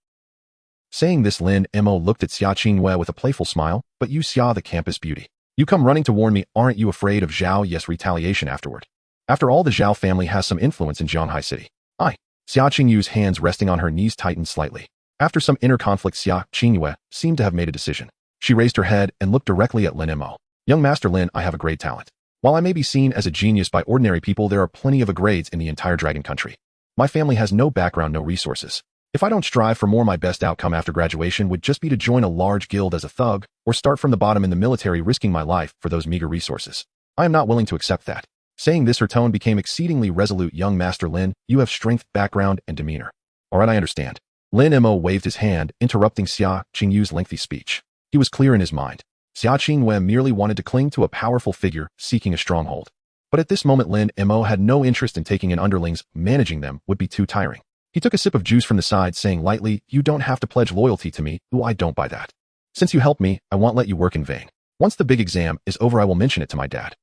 Saying this, Lin Mo looked at Xia Qingyue with a playful smile. But you, Xia, the campus beauty. You come running to warn me. Aren't you afraid of Zhao? Yes, retaliation afterward. After all, the Zhao family has some influence in Zhanghai City. Xia Qingyue's hands resting on her knees tightened slightly. After some inner conflict, Xia Qingyue seemed to have made a decision. She raised her head and looked directly at Lin Mo. Young Master Lin, I have a great talent. While I may be seen as a genius by ordinary people, there are plenty of grades in the entire Dragon Country. My family has no background, no resources. If I don't strive for more, my best outcome after graduation would just be to join a large guild as a thug, or start from the bottom in the military, risking my life for those meager resources. I am not willing to accept that. Saying this, her tone became exceedingly resolute. Young Master Lin, you have strength, background, and demeanor. Alright, I understand. Lin Mo waved his hand, interrupting Xia Qingyue's lengthy speech. He was clear in his mind. Xia Qingyue merely wanted to cling to a powerful figure, seeking a stronghold. But at this moment, Lin Mo had no interest in taking in underlings. Managing them would be too tiring. He took a sip of juice from the side, saying lightly, you don't have to pledge loyalty to me. Ooh, I don't buy that. Since you helped me, I won't let you work in vain. Once the big exam is over, I will mention it to my dad.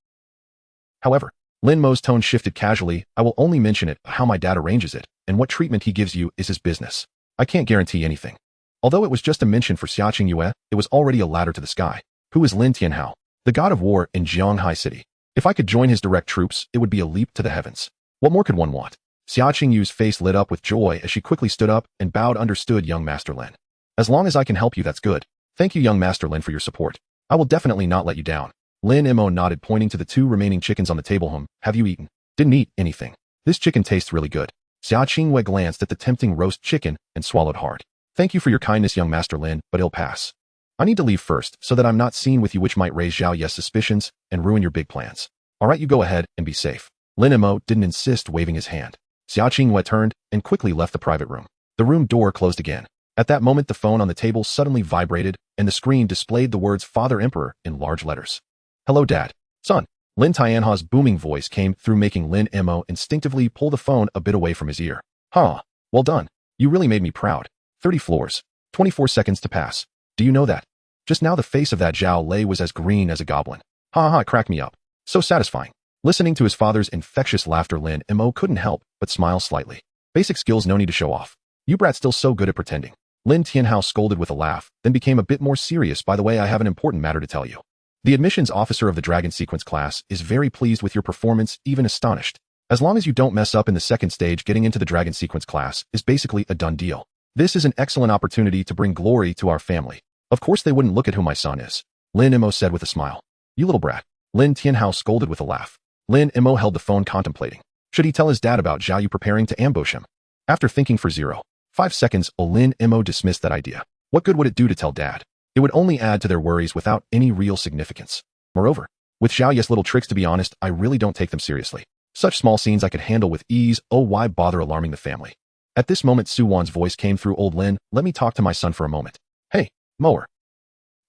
However, Lin Mo's tone shifted casually. I will only mention it. How my dad arranges it, and what treatment he gives you is his business. I can't guarantee anything. Although it was just a mention for Xia Qingyue, it was already a ladder to the sky. Who is Lin Tianhao, the god of war in Zhanghai City? If I could join his direct troops, it would be a leap to the heavens. What more could one want? Xia Qingyue's face lit up with joy as she quickly stood up and bowed. Understood, young Master Lin. As long as I can help you, that's good. Thank you, young Master Lin, for your support. I will definitely not let you down. Lin Mo nodded, pointing to the 2 remaining chickens on the table. Have you eaten? Didn't eat anything. This chicken tastes really good. Xia Qingyue glanced at the tempting roast chicken and swallowed hard. Thank you for your kindness, young Master Lin, but it'll pass. I need to leave first so that I'm not seen with you, which might raise Zhao Yu's suspicions and ruin your big plans. Alright, you go ahead and be safe. Lin Mo didn't insist, waving his hand. Xia Qingyue turned and quickly left the private room. The room door closed again. At that moment, the phone on the table suddenly vibrated and the screen displayed the words Father Emperor in large letters. Hello, Dad. Son. Lin Tianhao's booming voice came through, making Lin Mo instinctively pull the phone a bit away from his ear. Well done. You really made me proud. 30 floors. 24 seconds to pass. Do you know that? Just now the face of that Zhao Lei was as green as a goblin. It cracked me up. So satisfying. Listening to his father's infectious laughter, Lin Mo couldn't help but smile slightly. Basic skills, no need to show off. You brat still so good at pretending. Lin Tianhao scolded with a laugh, then became a bit more serious. By the way, I have an important matter to tell you. The admissions officer of the Dragon Sequence class is very pleased with your performance, even astonished. As long as you don't mess up in the second stage, getting into the Dragon Sequence class is basically a done deal. This is an excellent opportunity to bring glory to our family. Of course they wouldn't look at who my son is. Lin Mo said with a smile. You little brat. Lin Tianhao scolded with a laugh. Lin Mo held the phone, contemplating. Should he tell his dad about Zhao Yu preparing to ambush him? After thinking for 0.5 seconds, Lin Mo dismissed that idea. What good would it do to tell dad? It would only add to their worries without any real significance. Moreover, with Zhao Yu's little tricks, to be honest, I really don't take them seriously. Such small scenes I could handle with ease. Oh, why bother alarming the family? At this moment, Su Wan's voice came through. Old Lin, let me talk to my son for a moment. Hey, Mower.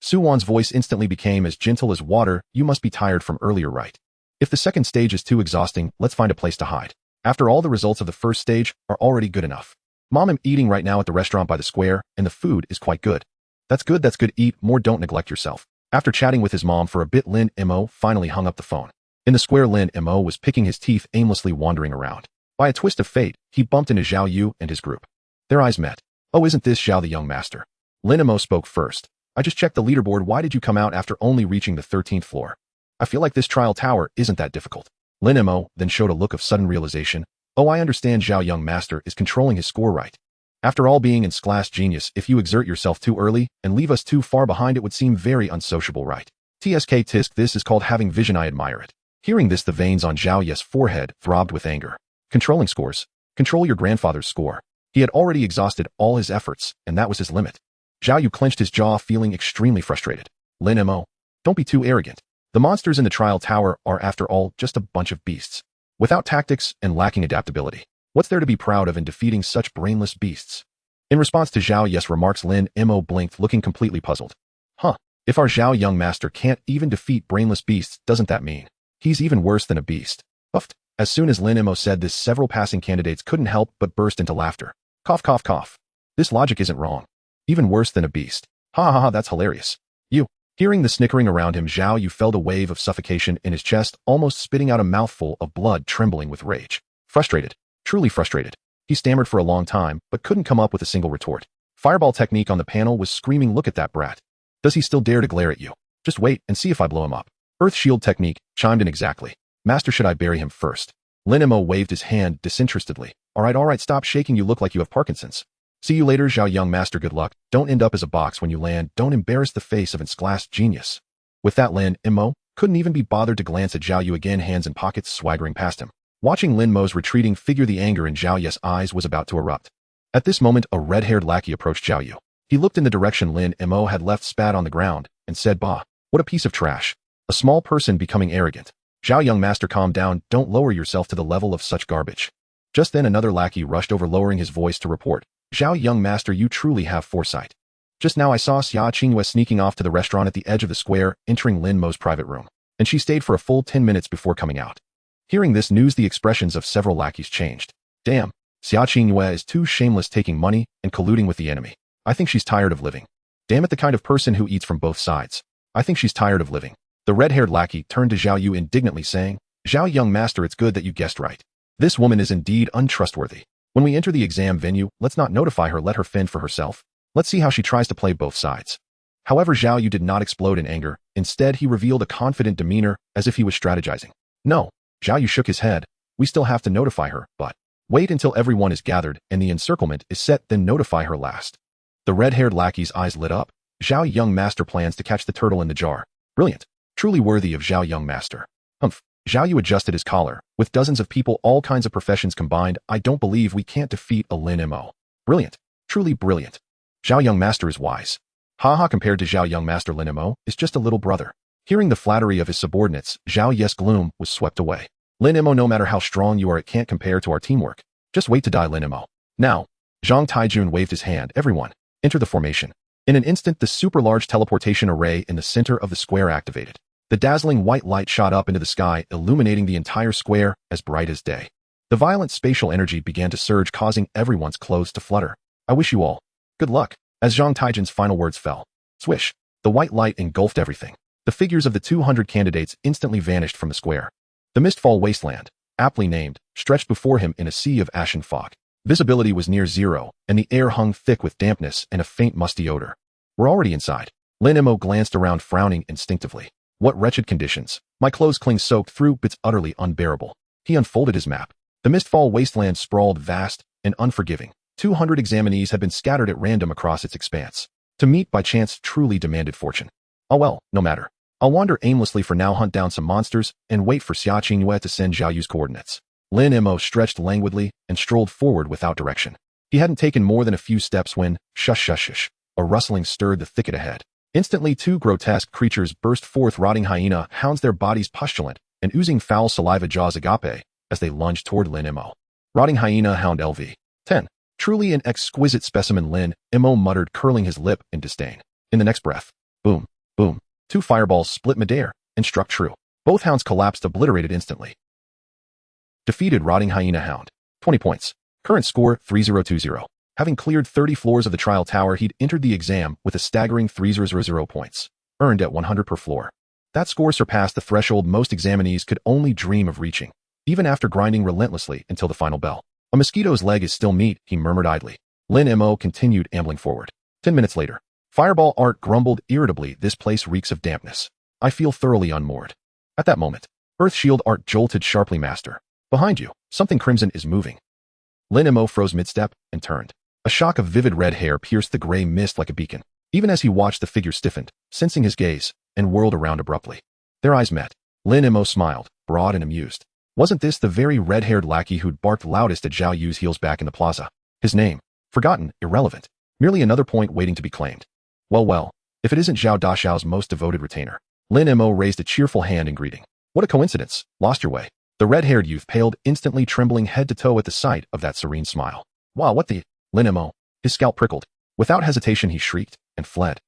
Su Wan's voice instantly became as gentle as water. You must be tired from earlier, right? If the second stage is too exhausting, let's find a place to hide. After all, the results of the first stage are already good enough. Mom, I'm eating right now at the restaurant by the square, and the food is quite good. That's good, eat more, don't neglect yourself. After chatting with his mom for a bit, Lin Mo finally hung up the phone. In the square, Lin Mo was picking his teeth, aimlessly wandering around. By a twist of fate, he bumped into Zhao Yu and his group. Their eyes met. Oh, isn't this Zhao the young master? Lin Mo spoke first. I just checked the leaderboard. Why did you come out after only reaching the 13th floor? I feel like this trial tower isn't that difficult. Lin Mo then showed a look of sudden realization. Oh, I understand, Zhao young master is controlling his score right. After all, being in class genius, if you exert yourself too early and leave us too far behind, it would seem very unsociable, right? TSK tisk, this is called having vision. I admire it. Hearing this, the veins on Zhao Yu's forehead throbbed with anger. Controlling scores. Control your grandfather's score. He had already exhausted all his efforts, and that was his limit. Zhao Yu clenched his jaw, feeling extremely frustrated. Lin Mo, don't be too arrogant. The monsters in the trial tower are, after all, just a bunch of beasts. Without tactics and lacking adaptability. What's there to be proud of in defeating such brainless beasts? In response to Zhao Yu's remarks, Lin Mo blinked, looking completely puzzled. Huh, if our Zhao young master can't even defeat brainless beasts, doesn't that mean he's even worse than a beast? Uffed. As soon as Lin Mo said this, several passing candidates couldn't help but burst into laughter. Cough, cough, cough. This logic isn't wrong. Even worse than a beast. Ha ha ha, that's hilarious. You. Hearing the snickering around him, Zhao Yu felt a wave of suffocation in his chest, almost spitting out a mouthful of blood, trembling with rage. Frustrated. Truly frustrated. He stammered for a long time, but couldn't come up with a single retort. Fireball technique on the panel was screaming, look at that brat. Does he still dare to glare at you? Just wait and see if I blow him up. Earth shield technique chimed in exactly. Master, should I bury him first? Lin Mo waved his hand disinterestedly. All right, stop shaking, you look like you have Parkinson's. See you later, Zhao young master, good luck. Don't end up as a box when you land. Don't embarrass the face of its class genius. With that, Lin Mo couldn't even be bothered to glance at Zhao Yu again, hands in pockets, swaggering past him. Watching Lin Mo's retreating figure, the anger in Zhao Yu's eyes was about to erupt. At this moment, a red-haired lackey approached Zhao Yu. He looked in the direction Lin Mo had left, spat on the ground, and said, bah, what a piece of trash. A small person becoming arrogant. Zhao young master, calm down, don't lower yourself to the level of such garbage. Just then another lackey rushed over, lowering his voice to report. Zhao young master, you truly have foresight. Just now I saw Xia Qingyue sneaking off to the restaurant at the edge of the square, entering Lin Mo's private room, and she stayed for a full 10 minutes before coming out. Hearing this news, the expressions of several lackeys changed. Damn, Xia Qingyue is too shameless, taking money and colluding with the enemy. I think she's tired of living. Damn it, the kind of person who eats from both sides. I think she's tired of living. The red-haired lackey turned to Zhao Yu indignantly, saying, Zhao young master, it's good that you guessed right. This woman is indeed untrustworthy. When we enter the exam venue, let's not notify her, let her fend for herself. Let's see how she tries to play both sides. However, Zhao Yu did not explode in anger. Instead, he revealed a confident demeanor, as if he was strategizing. No, Zhao Yu shook his head. We still have to notify her, but wait until everyone is gathered and the encirclement is set, then notify her last. The red-haired lackey's eyes lit up. Zhao young master plans to catch the turtle in the jar. Brilliant. Truly worthy of Zhao young master. Humph. Zhao Yu adjusted his collar. With dozens of people, all kinds of professions combined, I don't believe we can't defeat a Lin Mo. Brilliant. Truly brilliant. Zhao young master is wise. Haha, compared to Zhao young master, Lin Mo is just a little brother. Hearing the flattery of his subordinates, Zhao Yu's gloom was swept away. Lin Mo, no matter how strong you are, it can't compare to our teamwork. Just wait to die, Lin Mo. Now, Zhang Taijun waved his hand. Everyone, enter the formation. In an instant, the super-large teleportation array in the center of the square activated. The dazzling white light shot up into the sky, illuminating the entire square as bright as day. The violent spatial energy began to surge, causing everyone's clothes to flutter. I wish you all good luck. As Zhang Taijun's final words fell. Swish. The white light engulfed everything. The figures of the 200 candidates instantly vanished from the square. The Mistfall Wasteland, aptly named, stretched before him in a sea of ashen fog. Visibility was near zero, and the air hung thick with dampness and a faint musty odor. We're already inside. Lin Mo glanced around, frowning instinctively. What wretched conditions. My clothes cling soaked through, it's utterly unbearable. He unfolded his map. The Mistfall Wasteland sprawled vast and unforgiving. 200 examinees had been scattered at random across its expanse. To meet by chance truly demanded fortune. Oh well, no matter. I'll wander aimlessly for now, hunt down some monsters, and wait for Xia Qingyue to send Zhao Yu's coordinates. Lin Mo stretched languidly and strolled forward without direction. He hadn't taken more than a few steps when, shush shush shush, a rustling stirred the thicket ahead. Instantly 2 grotesque creatures burst forth, rotting hyena hounds, their bodies pustulant and oozing foul saliva, jaws agape, as they lunged toward Lin Mo. Rotting hyena hound LV. 10. Truly an exquisite specimen, Lin Mo muttered, curling his lip in disdain. In the next breath, boom, boom, 2 fireballs split midair and struck true. Both hounds collapsed, obliterated instantly. Defeated rotting hyena hound. 20 points. Current score 3020. Having cleared 30 floors of the trial tower, he'd entered the exam with a staggering 3000 points, earned at 100 per floor. That score surpassed the threshold most examinees could only dream of reaching, even after grinding relentlessly until the final bell. A mosquito's leg is still meat, he murmured idly. Lin Mo continued ambling forward. 10 minutes later, Fireball Art grumbled irritably, this place reeks of dampness. I feel thoroughly unmoored. At that moment, Earth Shield Art jolted sharply, Master. Behind you, something crimson is moving. Lin Mo froze mid-step and turned. A shock of vivid red hair pierced the gray mist like a beacon. Even as he watched, the figure stiffened, sensing his gaze, and whirled around abruptly. Their eyes met. Lin Mo smiled, broad and amused. Wasn't this the very red-haired lackey who'd barked loudest at Zhao Yu's heels back in the plaza? His name, forgotten, irrelevant, merely another point waiting to be claimed. Well, if it isn't Zhao Dashao's most devoted retainer. Lin Mo raised a cheerful hand in greeting. What a coincidence, lost your way. The red-haired youth paled instantly, trembling head to toe at the sight of that serene smile. Wow, what the... Lin Mo, his scalp prickled. Without hesitation he shrieked and fled.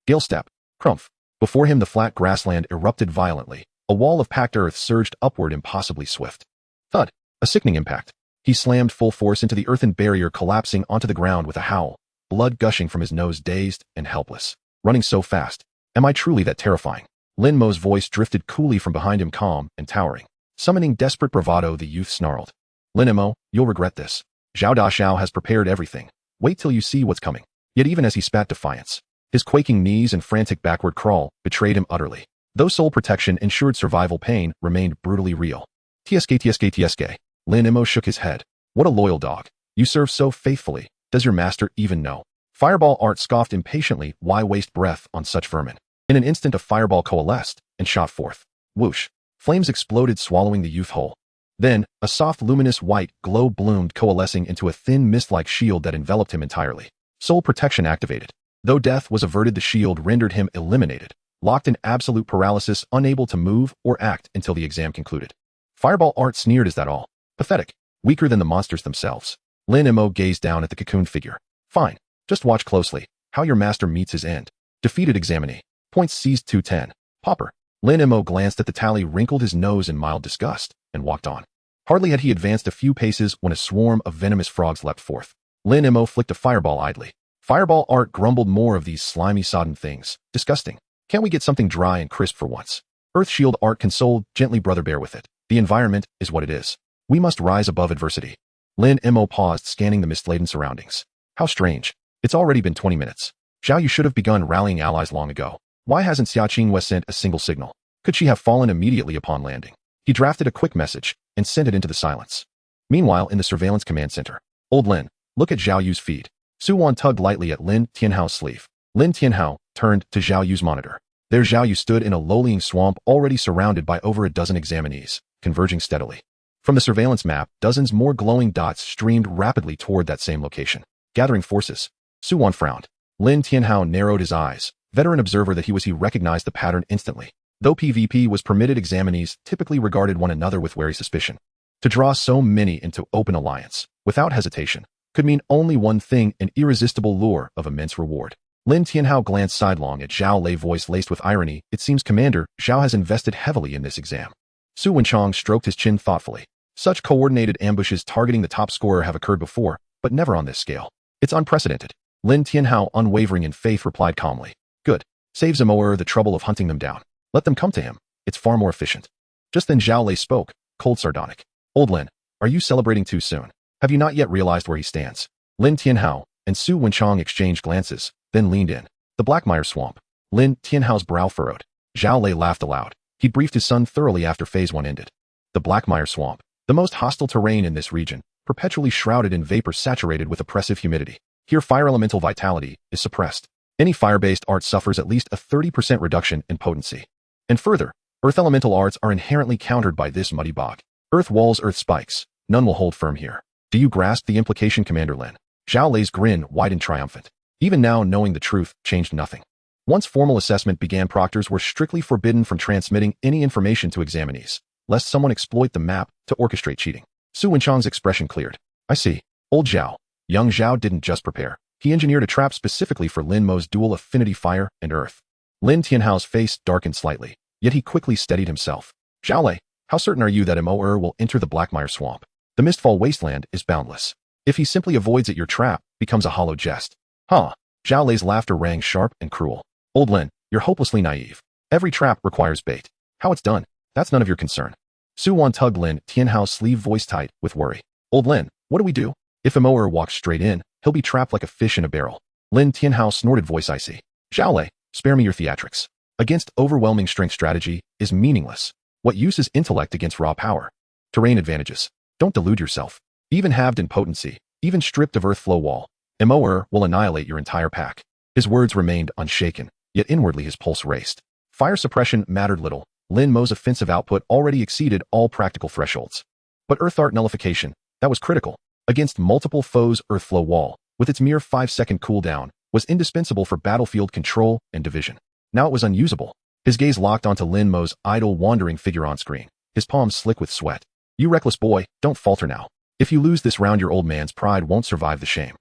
Gale step, crumph. Before him the flat grassland erupted violently. A wall of packed earth surged upward, impossibly swift. Thud, a sickening impact. He slammed full force into the earthen barrier, collapsing onto the ground with a howl, blood gushing from his nose, dazed and helpless. Running so fast. Am I truly that terrifying? Lin Mo's voice drifted coolly from behind him, calm and towering. Summoning desperate bravado, the youth snarled. Lin Mo, you'll regret this. Zhao Dashao has prepared everything. Wait till you see what's coming. Yet even as he spat defiance, his quaking knees and frantic backward crawl betrayed him utterly. Though soul protection ensured survival, pain remained brutally real. TSK. Lin Mo shook his head. What a loyal dog. You serve so faithfully. Does your master even know? Fireball Art scoffed impatiently. Why waste breath on such vermin? In an instant a fireball coalesced and shot forth. Whoosh. Flames exploded, swallowing the youth whole. Then, a soft luminous white glow bloomed, coalescing into a thin mist-like shield that enveloped him entirely. Soul protection activated. Though death was averted, the shield rendered him eliminated, locked in absolute paralysis, unable to move or act until the exam concluded. Fireball Art sneered. Is that all? Pathetic. Weaker than the monsters themselves. Lin Mo gazed down at the cocooned figure. Fine. Just watch closely how your master meets his end. Defeated examinee. Points seized 210. Pauper. Lin Mo glanced at the tally, wrinkled his nose in mild disgust, and walked on. Hardly had he advanced a few paces when a swarm of venomous frogs leapt forth. Lin Mo flicked a fireball idly. Fireball Art grumbled, more of these slimy, sodden things. Disgusting. Can't we get something dry and crisp for once? Earth Shield Art consoled gently. Brother, bear with it. The environment is what it is. We must rise above adversity. Lin Mo paused, scanning the mist-laden surroundings. How strange. It's already been 20 minutes. Zhao Yu should have begun rallying allies long ago. Why hasn't Xia Qingwei sent a single signal? Could she have fallen immediately upon landing? He drafted a quick message and sent it into the silence. Meanwhile, in the surveillance command center, Old Lin, look at Zhao Yu's feed. Su Wan tugged lightly at Lin Tianhao's sleeve. Lin Tianhao turned to Zhao Yu's monitor. There Zhao Yu stood in a low-lying swamp, already surrounded by over a dozen examinees, converging steadily. From the surveillance map, dozens more glowing dots streamed rapidly toward that same location. Gathering forces. Su Wan frowned. Lin Tianhao narrowed his eyes. Veteran observer that he recognized the pattern instantly. Though PvP was permitted, examinees typically regarded one another with wary suspicion. To draw so many into open alliance, without hesitation, could mean only one thing: an irresistible lure of immense reward. Lin Tianhao glanced sidelong at Zhao Lei, voice laced with irony. It seems, Commander, Zhao has invested heavily in this exam. Su Wenchong stroked his chin thoughtfully. Such coordinated ambushes targeting the top scorer have occurred before, but never on this scale. It's unprecedented. Lin Tianhao, unwavering in faith, replied calmly. Good. Save Zimoer the trouble of hunting them down. Let them come to him. It's far more efficient. Just then Zhao Lei spoke, cold sardonic. Old Lin, are you celebrating too soon? Have you not yet realized where he stands? Lin Tianhao and Su Wenchong exchanged glances, then leaned in. The Blackmire Swamp. Lin Tianhao's brow furrowed. Zhao Lei laughed aloud. He'd briefed his son thoroughly after Phase 1 ended. The Blackmire Swamp. The most hostile terrain in this region, perpetually shrouded in vapor, saturated with oppressive humidity. Here fire elemental vitality is suppressed. Any fire-based art suffers at least a 30% reduction in potency. And further, earth elemental arts are inherently countered by this muddy bog. Earth walls, earth spikes. None will hold firm here. Do you grasp the implication, Commander Lin? Zhao Lei's grin widened triumphant. Even now, knowing the truth changed nothing. Once formal assessment began, proctors were strictly forbidden from transmitting any information to examinees, lest someone exploit the map to orchestrate cheating. Su Wenchang's expression cleared. I see. Old Zhao. Young Zhao didn't just prepare. He engineered a trap specifically for Lin Mo's dual affinity fire and earth. Lin Tianhao's face darkened slightly, yet he quickly steadied himself. Zhao Lei, how certain are you that Mo will enter the Blackmire Swamp? The Mistfall Wasteland is boundless. If he simply avoids it, your trap becomes a hollow jest. Huh? Zhao Lei's laughter rang sharp and cruel. Old Lin, you're hopelessly naive. Every trap requires bait. How it's done, that's none of your concern. Su Wan tugged Lin Tianhao's sleeve voice tight with worry. Old Lin, what do we do? If Mo walks straight in, he'll be trapped like a fish in a barrel. Lin Tianhao snorted, voice icy. Zhao Lei, spare me your theatrics. Against overwhelming strength, strategy is meaningless. What use is intellect against raw power? Terrain advantages. Don't delude yourself. Even halved in potency, even stripped of earth flow wall, Mo will annihilate your entire pack. His words remained unshaken, yet inwardly his pulse raced. Fire suppression mattered little. Lin Mo's offensive output already exceeded all practical thresholds. But earth art nullification, that was critical. Against multiple foes, earth flow wall, with its mere 5-second cooldown, was indispensable for battlefield control and division. Now it was unusable. His gaze locked onto Lin Mo's idle, wandering figure on screen, his palms slick with sweat. You reckless boy, don't falter now. If you lose this round, your old man's pride won't survive the shame.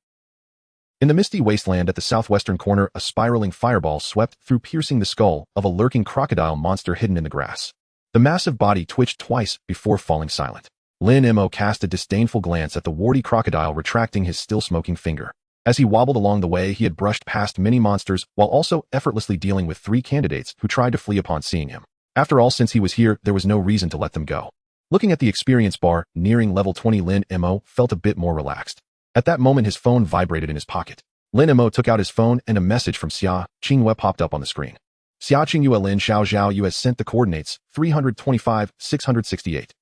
In the misty wasteland at the southwestern corner, a spiraling fireball swept through, piercing the skull of a lurking crocodile monster hidden in the grass. The massive body twitched twice before falling silent. Lin Mo cast a disdainful glance at the warty crocodile, retracting his still smoking finger. As he wobbled along the way, he had brushed past many monsters while also effortlessly dealing with 3 candidates who tried to flee upon seeing him. After all, since he was here, there was no reason to let them go. Looking at the experience bar nearing level 20, Lin Mo felt a bit more relaxed. At that moment, his phone vibrated in his pocket. Lin Mo took out his phone and a message from Xia Qingyue popped up on the screen. Xia Qingyue, Lin Xiao Zhao, you has sent the coordinates 325, 668.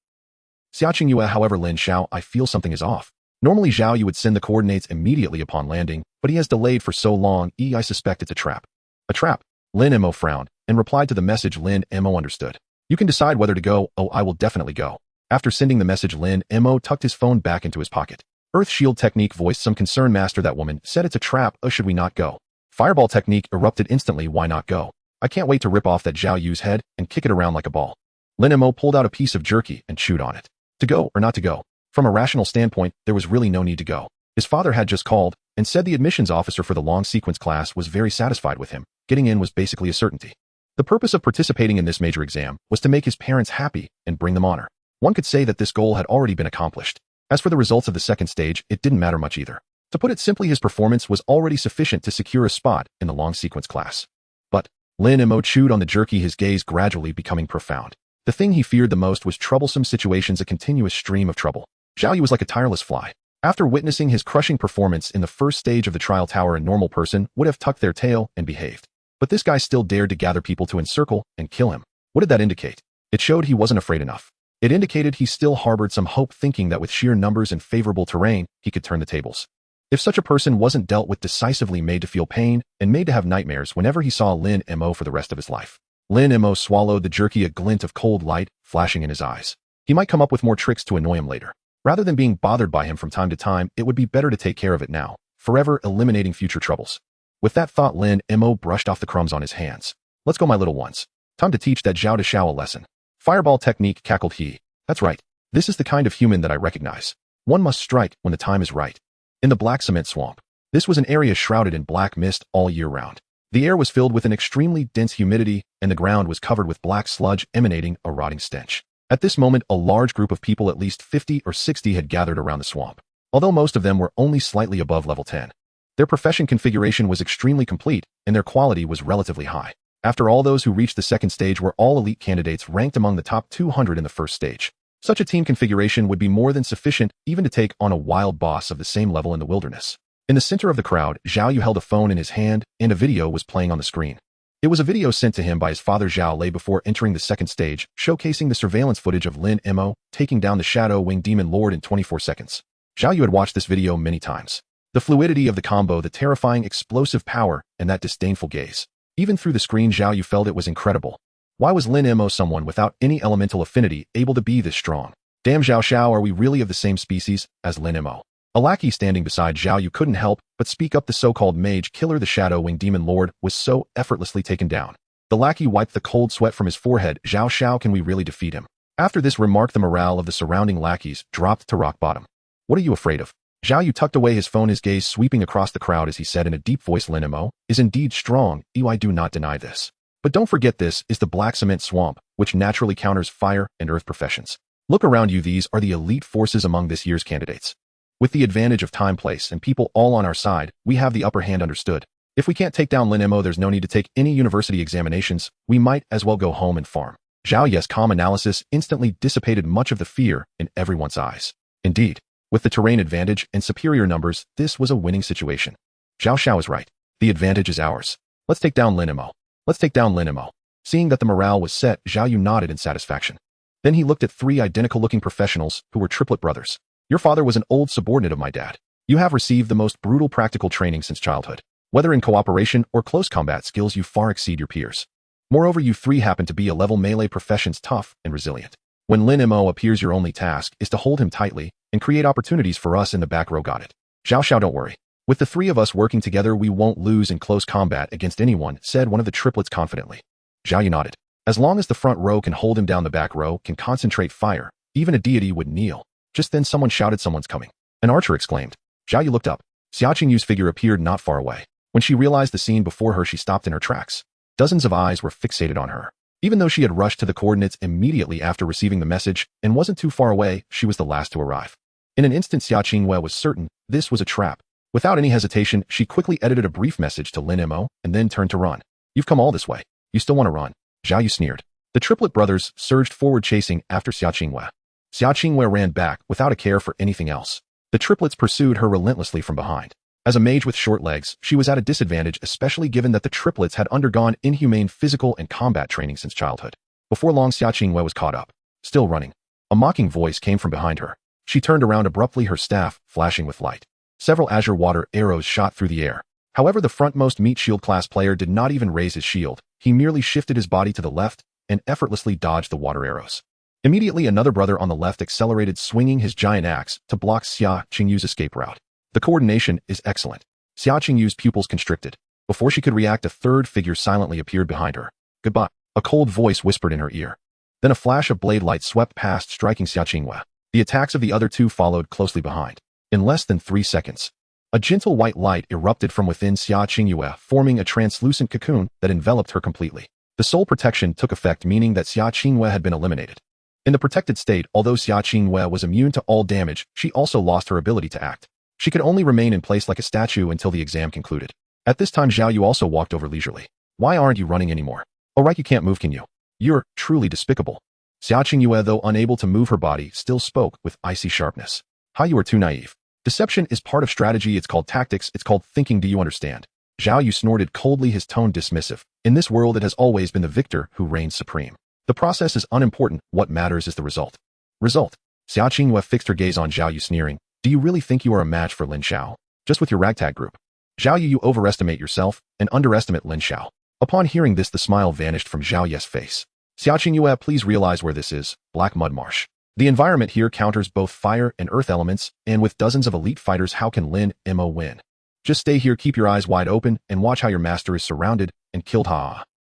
Xia Qingyue, however, Lin Xiao, I feel something is off. Normally Zhao Yu would send the coordinates immediately upon landing, but he has delayed for so long, I suspect it's a trap. A trap? Lin Mo frowned and replied to the message. Lin Mo understood. You can decide whether to go. Oh, I will definitely go. After sending the message, Lin Mo tucked his phone back into his pocket. Earth Shield Technique voiced some concern. Master, that woman said it's a trap. Oh, should we not go? Fireball Technique erupted instantly. Why not go? I can't wait to rip off that Zhao Yu's head and kick it around like a ball. Lin Mo pulled out a piece of jerky and chewed on it. To go or not to go? From a rational standpoint, there was really no need to go. His father had just called and said the admissions officer for the long sequence class was very satisfied with him. Getting in was basically a certainty. The purpose of participating in this major exam was to make his parents happy and bring them honor. One could say that this goal had already been accomplished. As for the results of the second stage, it didn't matter much either. To put it simply, his performance was already sufficient to secure a spot in the long sequence class. But Lin Mo chewed on the jerky, his gaze gradually becoming profound. The thing he feared the most was troublesome situations, a continuous stream of trouble. Zhao Yu was like a tireless fly. After witnessing his crushing performance in the first stage of the trial tower, a normal person would have tucked their tail and behaved. But this guy still dared to gather people to encircle and kill him. What did that indicate? It showed he wasn't afraid enough. It indicated he still harbored some hope, thinking that with sheer numbers and favorable terrain, he could turn the tables. If such a person wasn't dealt with decisively, made to feel pain, and made to have nightmares whenever he saw Lin Mo for the rest of his life. Lin Mo swallowed the jerky, a glint of cold light flashing in his eyes. He might come up with more tricks to annoy him later. Rather than being bothered by him from time to time, it would be better to take care of it now, forever eliminating future troubles. With that thought, Lin Mo brushed off the crumbs on his hands. Let's go, my little ones. Time to teach that Zhao Deshao a lesson. Fireball Technique, cackled he. That's right. This is the kind of human that I recognize. One must strike when the time is right. In the black cement swamp. This was an area shrouded in black mist all year round. The air was filled with an extremely dense humidity, and the ground was covered with black sludge emanating a rotting stench. At this moment, a large group of people, at least 50 or 60, had gathered around the swamp. Although most of them were only slightly above level 10. Their profession configuration was extremely complete, and their quality was relatively high. After all, those who reached the second stage were all elite candidates ranked among the top 200 in the first stage. Such a team configuration would be more than sufficient even to take on a wild boss of the same level in the wilderness. In the center of the crowd, Zhao Yu held a phone in his hand, and a video was playing on the screen. It was a video sent to him by his father Zhao Lei before entering the second stage, showcasing the surveillance footage of Lin Mo taking down the Shadow Wing Demon Lord in 24 seconds. Zhao Yu had watched this video many times. The fluidity of the combo, the terrifying explosive power, and that disdainful gaze. Even through the screen, Zhao Yu felt it was incredible. Why was Lin Mo, someone without any elemental affinity, able to be this strong? Damn Zhao Xiao, are we really of the same species as Lin Mo? A lackey standing beside Zhao Yu couldn't help but speak up. The so-called mage killer, the shadow-winged demon lord, was so effortlessly taken down. The lackey wiped the cold sweat from his forehead. Zhao Xiao, can we really defeat him? After this remark, the morale of the surrounding lackeys dropped to rock bottom. What are you afraid of? Zhao Yu tucked away his phone, his gaze sweeping across the crowd as he said in a deep voice, Lin Mo is indeed strong, I do not deny this. But don't forget, this is the black cement swamp, which naturally counters fire and earth professions. Look around you, these are the elite forces among this year's candidates. With the advantage of time, place, and people all on our side, we have the upper hand, understood. If we can't take down Lin Mo, there's no need to take any university examinations, we might as well go home and farm. Zhao Yu's calm analysis instantly dissipated much of the fear in everyone's eyes. Indeed, with the terrain advantage and superior numbers, this was a winning situation. Zhao Xiao is right. The advantage is ours. Let's take down Lin Mo. Let's take down Lin Mo. Seeing that the morale was set, Zhao Yu nodded in satisfaction. Then he looked at three identical-looking professionals who were triplet brothers. Your father was an old subordinate of my dad. You have received the most brutal practical training since childhood. Whether in cooperation or close combat skills, you far exceed your peers. Moreover, you three happen to be a level melee professions, tough and resilient. When Lin Mo appears, your only task is to hold him tightly and create opportunities for us in the back row. Got it? Zhao Xiao, don't worry. With the three of us working together, we won't lose in close combat against anyone, said one of the triplets confidently. Zhao Yu nodded. As long as the front row can hold him down, the back row can concentrate fire. Even a deity would kneel. Just then someone shouted, someone's coming. An archer exclaimed. Zhao Yu looked up. Xia Qingyu's figure appeared not far away. When she realized the scene before her, she stopped in her tracks. Dozens of eyes were fixated on her. Even though she had rushed to the coordinates immediately after receiving the message and wasn't too far away, she was the last to arrive. In an instant, Xia Qingyue was certain this was a trap. Without any hesitation, she quickly edited a brief message to Lin Mo and then turned to run. You've come all this way. You still want to run? Zhao Yu sneered. The triplet brothers surged forward, chasing after Xia Qingyue. Xia Qingyue ran back without a care for anything else. The triplets pursued her relentlessly from behind. As a mage with short legs, she was at a disadvantage, especially given that the triplets had undergone inhumane physical and combat training since childhood. Before long, Xia Qingyue was caught up. Still running. A mocking voice came from behind her. She turned around abruptly, her staff flashing with light. Several azure water arrows shot through the air. However, the frontmost meat shield class player did not even raise his shield. He merely shifted his body to the left and effortlessly dodged the water arrows. Immediately, another brother on the left accelerated, swinging his giant axe to block Xia Qingyu's escape route. The coordination is excellent. Xia Qingyu's pupils constricted. Before she could react, a third figure silently appeared behind her. Goodbye. A cold voice whispered in her ear. Then a flash of blade light swept past, striking Xia Qingyue. The attacks of the other two followed closely behind. In less than 3 seconds, a gentle white light erupted from within Xia Qingyue, forming a translucent cocoon that enveloped her completely. The soul protection took effect, meaning that Xia Qingyue had been eliminated. In the protected state, although Xia Qingyue was immune to all damage, she also lost her ability to act. She could only remain in place like a statue until the exam concluded. At this time, Zhao Yu also walked over leisurely. Why aren't you running anymore? Oh right, you can't move, can you? You're truly despicable. Xia Qingyue, though unable to move her body, still spoke with icy sharpness. How you are too naive. Deception is part of strategy, it's called tactics, it's called thinking, do you understand? Zhao Yu snorted coldly, his tone dismissive. In this world, it has always been the victor who reigns supreme. The process is unimportant, what matters is the result. Result. Xia Qingyue fixed her gaze on Zhao Yu, sneering. Do you really think you are a match for Lin Xiao? Just with your ragtag group? Zhao Yu, you overestimate yourself and underestimate Lin Xiao. Upon hearing this, the smile vanished from Zhao Yu's face. Xia Qingyue, please realize where this is, Black Mud Marsh. The environment here counters both fire and earth elements, and with dozens of elite fighters, how can Lin Mo win? Just stay here, keep your eyes wide open, and watch how your master is surrounded and killed.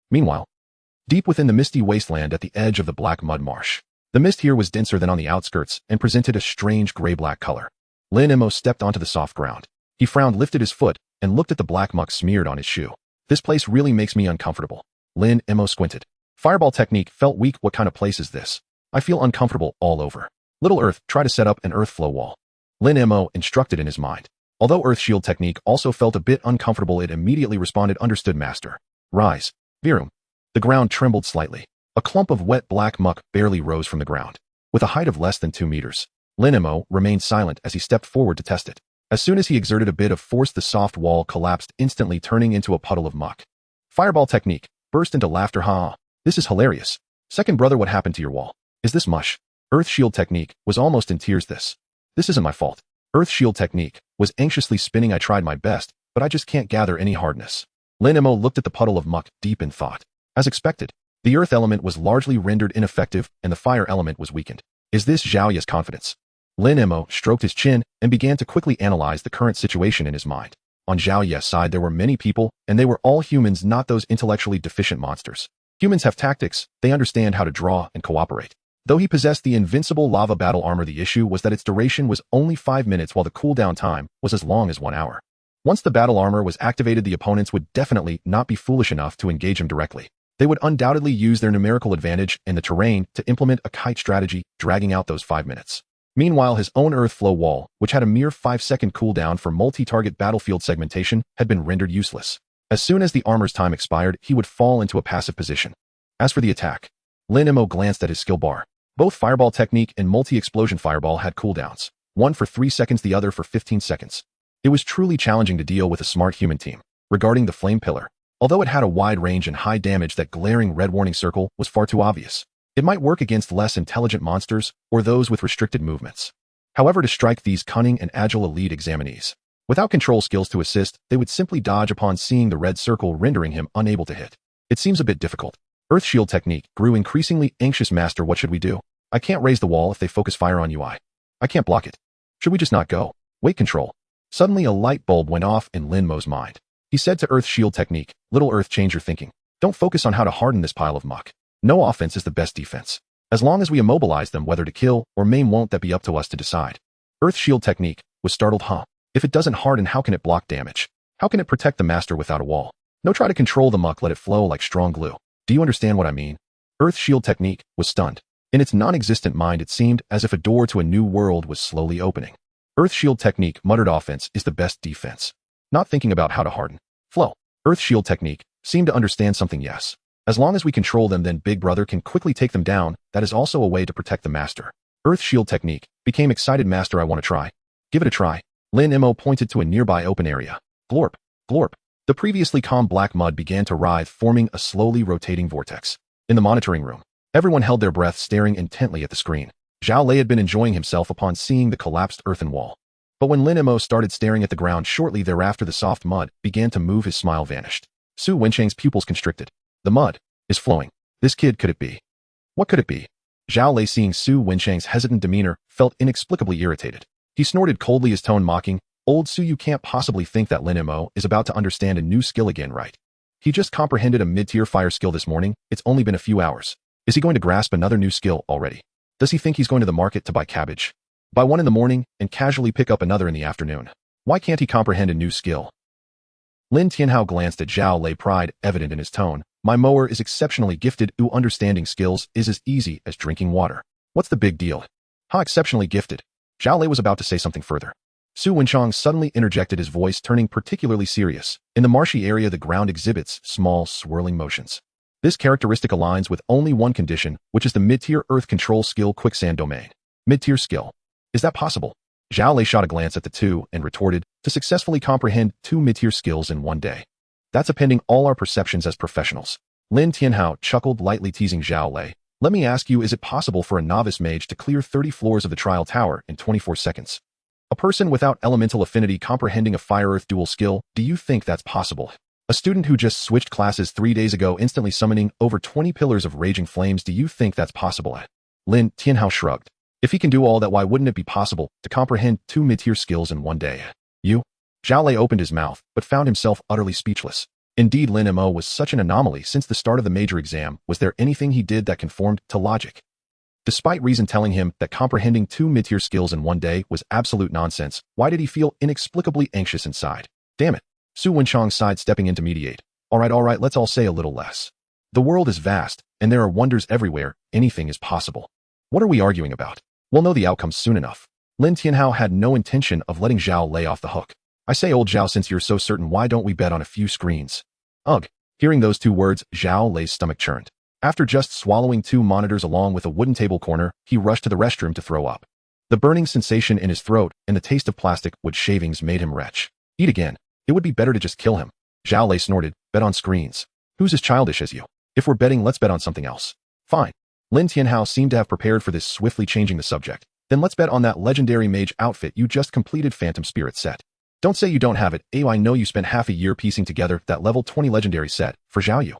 Meanwhile, deep within the misty wasteland at the edge of the Black Mud Marsh, the mist here was denser than on the outskirts and presented a strange gray-black color. Lin Mo stepped onto the soft ground. He frowned, lifted his foot, and looked at the black muck smeared on his shoe. This place really makes me uncomfortable. Lin Mo squinted. Fireball technique felt weak. What kind of place is this? I feel uncomfortable all over. Little Earth, try to set up an earth flow wall. Lin Mo instructed in his mind. Although earth shield technique also felt a bit uncomfortable, it immediately responded, understood master. Rise. Virum. The ground trembled slightly. A clump of wet black muck barely rose from the ground. With a height of less than 2 meters, Lin Mo remained silent as he stepped forward to test it. As soon as he exerted a bit of force, the soft wall collapsed, instantly turning into a puddle of muck. Fireball technique burst into laughter. This is hilarious. Second brother, what happened to your wall? Is this mush? Earth shield technique was almost in tears. This isn't my fault. Earth shield technique was anxiously spinning. I tried my best, but I just can't gather any hardness. Lin Mo looked at the puddle of muck, deep in thought. As expected, the earth element was largely rendered ineffective and the fire element was weakened. Is this Zhao Ye's confidence? Lin Mo stroked his chin and began to quickly analyze the current situation in his mind. On Zhao Ye's side there were many people, and they were all humans, not those intellectually deficient monsters. Humans have tactics, they understand how to draw and cooperate. Though he possessed the invincible lava battle armor, the issue was that its duration was only 5 minutes while the cooldown time was as long as 1 hour. Once the battle armor was activated, the opponents would definitely not be foolish enough to engage him directly. They would undoubtedly use their numerical advantage and the terrain to implement a kite strategy, dragging out those 5 minutes. Meanwhile, his own Earth Flow wall, which had a mere 5-second cooldown for multi-target battlefield segmentation, had been rendered useless. As soon as the armor's time expired, he would fall into a passive position. As for the attack, Lin Mo glanced at his skill bar. Both Fireball Technique and Multi-Explosion Fireball had cooldowns, one for 3 seconds, the other for 15 seconds. It was truly challenging to deal with a smart human team. Regarding the Flame Pillar, although it had a wide range and high damage, that glaring red warning circle was far too obvious. It might work against less intelligent monsters or those with restricted movements. However, to strike these cunning and agile elite examinees, without control skills to assist, they would simply dodge upon seeing the red circle, rendering him unable to hit. It seems a bit difficult. Earth Shield Technique grew increasingly anxious. Master, what should we do? I can't raise the wall if they focus fire on you. I can't block it. Should we just not go? Weight control. Suddenly a light bulb went off in Lin Mo's mind. He said to Earth Shield Technique, "Little Earth, change your thinking. Don't focus on how to harden this pile of muck. No offense is the best defense. As long as we immobilize them, whether to kill or maim, won't that be up to us to decide?" Earth Shield Technique was startled. If it doesn't harden, how can it block damage? How can it protect the master without a wall? No, try to control the muck, let it flow like strong glue. Do you understand what I mean? Earth Shield Technique was stunned. In its non-existent mind, it seemed as if a door to a new world was slowly opening. Earth Shield Technique muttered, "Offense is the best defense." Not thinking about how to harden. Flow. Earth Shield Technique seemed to understand something. Yes. As long as we control them, then Big Brother can quickly take them down. That is also a way to protect the master. Earth Shield Technique became excited. "Master, I want to try." "Give it a try." Lin Mo pointed to a nearby open area. Glorp. Glorp. The previously calm black mud began to writhe, forming a slowly rotating vortex. In the monitoring room, everyone held their breath, staring intently at the screen. Zhao Lei had been enjoying himself upon seeing the collapsed earthen wall. But when Lin Mo started staring at the ground shortly thereafter, the soft mud began to move. His smile vanished. Su Wenchang's pupils constricted. The mud is flowing. This kid, could it be? What could it be? Zhao Lei, seeing Su Wenchang's hesitant demeanor, felt inexplicably irritated. He snorted coldly, his tone mocking. "Old Su, you can't possibly think that Lin Mo is about to understand a new skill again, right? He just comprehended a mid-tier fire skill this morning. It's only been a few hours. Is he going to grasp another new skill already? Does he think he's going to the market to buy cabbage? By 1 in the morning and casually pick up another in the afternoon? Why can't he comprehend a new skill?" Lin Tianhao glanced at Zhao Lei, pride evident in his tone. "My mower is exceptionally gifted. Understanding skills is as easy as drinking water. What's the big deal?" "How exceptionally gifted?" Zhao Lei was about to say something further. Su Wenchang suddenly interjected, his voice turning particularly serious. "In the marshy area, the ground exhibits small, swirling motions. This characteristic aligns with only one condition, which is the mid-tier earth control skill Quicksand Domain." "Mid-tier skill? Is that possible?" Zhao Lei shot a glance at the two and retorted, "To successfully comprehend 2 mid-tier skills in 1 day. That's appending all our perceptions as professionals." Lin Tianhao chuckled lightly, teasing Zhao Lei. "Let me ask you, is it possible for a novice mage to clear 30 floors of the trial tower in 24 seconds? A person without elemental affinity comprehending a fire-earth dual skill, do you think that's possible? A student who just switched classes 3 days ago instantly summoning over 20 pillars of raging flames, do you think that's possible?" Lin Tianhao shrugged. "If he can do all that, why wouldn't it be possible to comprehend 2 mid-tier skills in 1 day? You?" Zhao Lei opened his mouth, but found himself utterly speechless. Indeed, Lin Mo was such an anomaly since the start of the major exam. Was there anything he did that conformed to logic? Despite reason telling him that comprehending 2 mid-tier skills in 1 day was absolute nonsense, why did he feel inexplicably anxious inside? "Damn it." Su Wenchang sighed, stepping in to mediate. All right, let's all say a little less. The world is vast, and there are wonders everywhere. Anything is possible. What are we arguing about? We'll know the outcome soon enough." Lin Tianhao had no intention of letting Zhao Lei off the hook. "I say, old Zhao, since you're so certain, why don't we bet on a few screens?" Ugh. Hearing those 2 words, Zhao Lei's stomach churned. After just swallowing 2 monitors along with a wooden table corner, he rushed to the restroom to throw up. The burning sensation in his throat and the taste of plastic wood shavings made him retch. Eat again. It would be better to just kill him. Zhao Lei snorted. "Bet on screens. Who's as childish as you? If we're betting, let's bet on something else." "Fine." Lin Tianhao seemed to have prepared for this, swiftly changing the subject. "Then let's bet on that legendary mage outfit you just completed, Phantom Spirit set. Don't say you don't have it. I know you spent half a year piecing together that level 20 legendary set for Zhao Yu."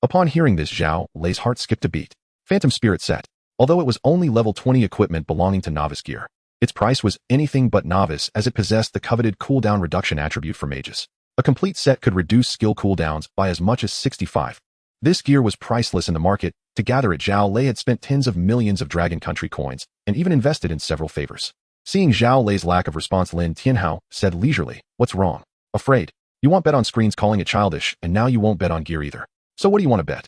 Upon hearing this, Zhao Lei's heart skipped a beat. Phantom Spirit set. Although it was only level 20 equipment belonging to novice gear, its price was anything but novice as it possessed the coveted cooldown reduction attribute for mages. A complete set could reduce skill cooldowns by as much as 65. This gear was priceless in the market. To gather it, Zhao Lei had spent tens of millions of Dragon Country coins and even invested in several favors. Seeing Zhao Lei's lack of response, Lin Tianhao said leisurely, "What's wrong? Afraid? You want bet on screens calling it childish, and now you won't bet on gear either. So what do you want to bet?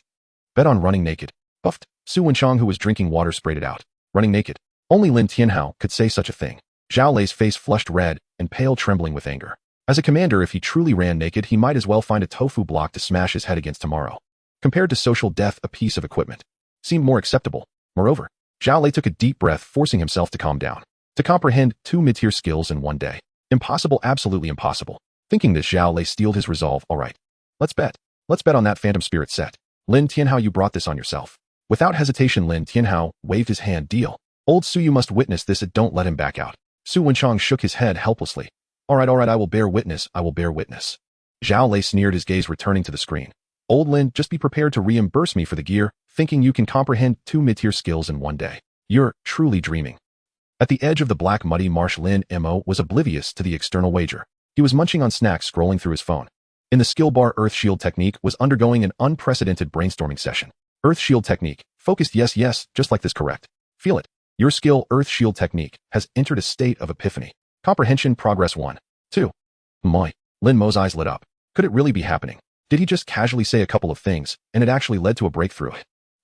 Bet on running naked." Buffed. Su Wenchang, who was drinking water, sprayed it out. Running naked. Only Lin Tianhao could say such a thing. Zhao Lei's face flushed red and pale, trembling with anger. As a commander, if he truly ran naked, he might as well find a tofu block to smash his head against tomorrow. Compared to social death, a piece of equipment seemed more acceptable. Moreover, Zhao Lei took a deep breath, forcing himself to calm down. To comprehend 2 mid-tier skills in one day. Impossible, absolutely impossible. Thinking this, Zhao Lei steeled his resolve. All right. Let's bet. Let's bet on that Phantom Spirit set. Lin Tianhao, you brought this on yourself. Without hesitation, Lin Tianhao waved his hand. Deal. Old Su, you must witness this and don't let him back out. Su Wenchang shook his head helplessly. All right, I will bear witness, I will bear witness. Zhao Lei sneered, his gaze returning to the screen. Old Lin, just be prepared to reimburse me for the gear, thinking you can comprehend 2 mid-tier skills in one day. You're truly dreaming. At the edge of the black muddy marsh, Lin Mo was oblivious to the external wager. He was munching on snacks, scrolling through his phone. In the skill bar, Earth Shield Technique was undergoing an unprecedented brainstorming session. Earth Shield Technique. Focused, yes, just like this, correct. Feel it. Your skill, Earth Shield Technique, has entered a state of epiphany. Comprehension progress 1. 2. My. Lin Mo's eyes lit up. Could it really be happening? Did he just casually say a couple of things, and it actually led to a breakthrough?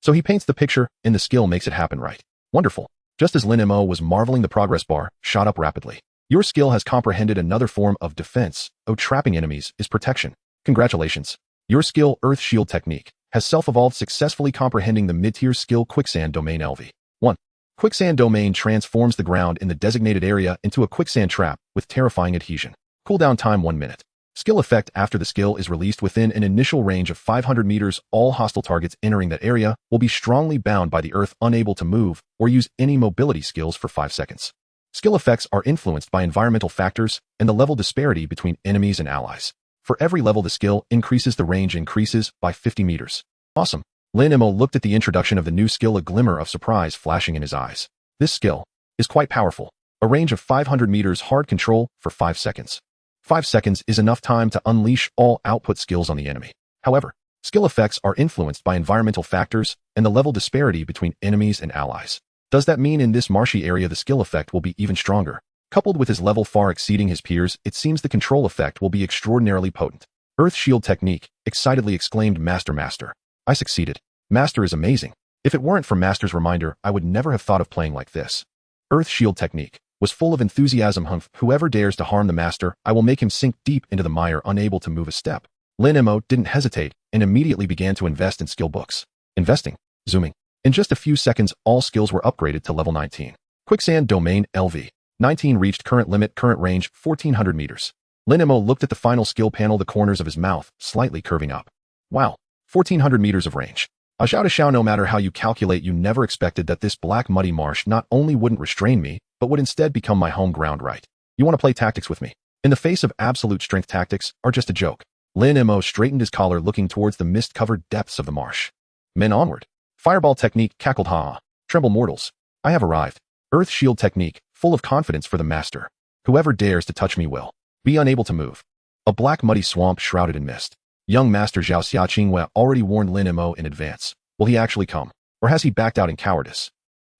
So he paints the picture, and the skill makes it happen, right? Wonderful. Just as Lin Mo was marveling, the progress bar shot up rapidly. Your skill has comprehended another form of defense. Oh, trapping enemies is protection. Congratulations. Your skill, Earth Shield Technique, has self-evolved, successfully comprehending the mid-tier skill Quicksand Domain LV. 1. Quicksand Domain transforms the ground in the designated area into a quicksand trap with terrifying adhesion. Cooldown time 1 minute. Skill effect: after the skill is released within an initial range of 500 meters, all hostile targets entering that area will be strongly bound by the earth, unable to move or use any mobility skills for 5 seconds. Skill effects are influenced by environmental factors and the level disparity between enemies and allies. For every level the skill increases, the range increases by 50 meters. Awesome. Lin Mo looked at the introduction of the new skill, a glimmer of surprise flashing in his eyes. This skill is quite powerful. A range of 500 meters, hard control for 5 seconds. 5 seconds is enough time to unleash all output skills on the enemy. However, skill effects are influenced by environmental factors and the level disparity between enemies and allies. Does that mean in this marshy area the skill effect will be even stronger? Coupled with his level far exceeding his peers, it seems the control effect will be extraordinarily potent. Earth Shield Technique, excitedly exclaimed Master. I succeeded. Master is amazing. If it weren't for Master's reminder, I would never have thought of playing like this. Earth Shield Technique was full of enthusiasm. Whoever dares to harm the Master, I will make him sink deep into the mire, unable to move a step. Lin Mo didn't hesitate and immediately began to invest in skill books. Investing. Zooming. In just a few seconds, all skills were upgraded to level 19. Quicksand Domain LV. 19 reached current limit, current range 1400 meters. Lin Mo looked at the final skill panel, the corners of his mouth slightly curving up. Wow, 1400 meters of range. A shao, no matter how you calculate, you never expected that this black muddy marsh not only wouldn't restrain me, but would instead become my home ground, right? You want to play tactics with me? In the face of absolute strength, tactics are just a joke. Lin Mo straightened his collar, looking towards the mist-covered depths of the marsh. Men onward. Fireball Technique, cackled Ha. Tremble mortals. I have arrived. Earth Shield Technique, full of confidence for the Master. Whoever dares to touch me will be unable to move. A black muddy swamp shrouded in mist. Young Master Zhao Xiaqingwei already warned Lin Mo in advance. Will he actually come? Or has he backed out in cowardice?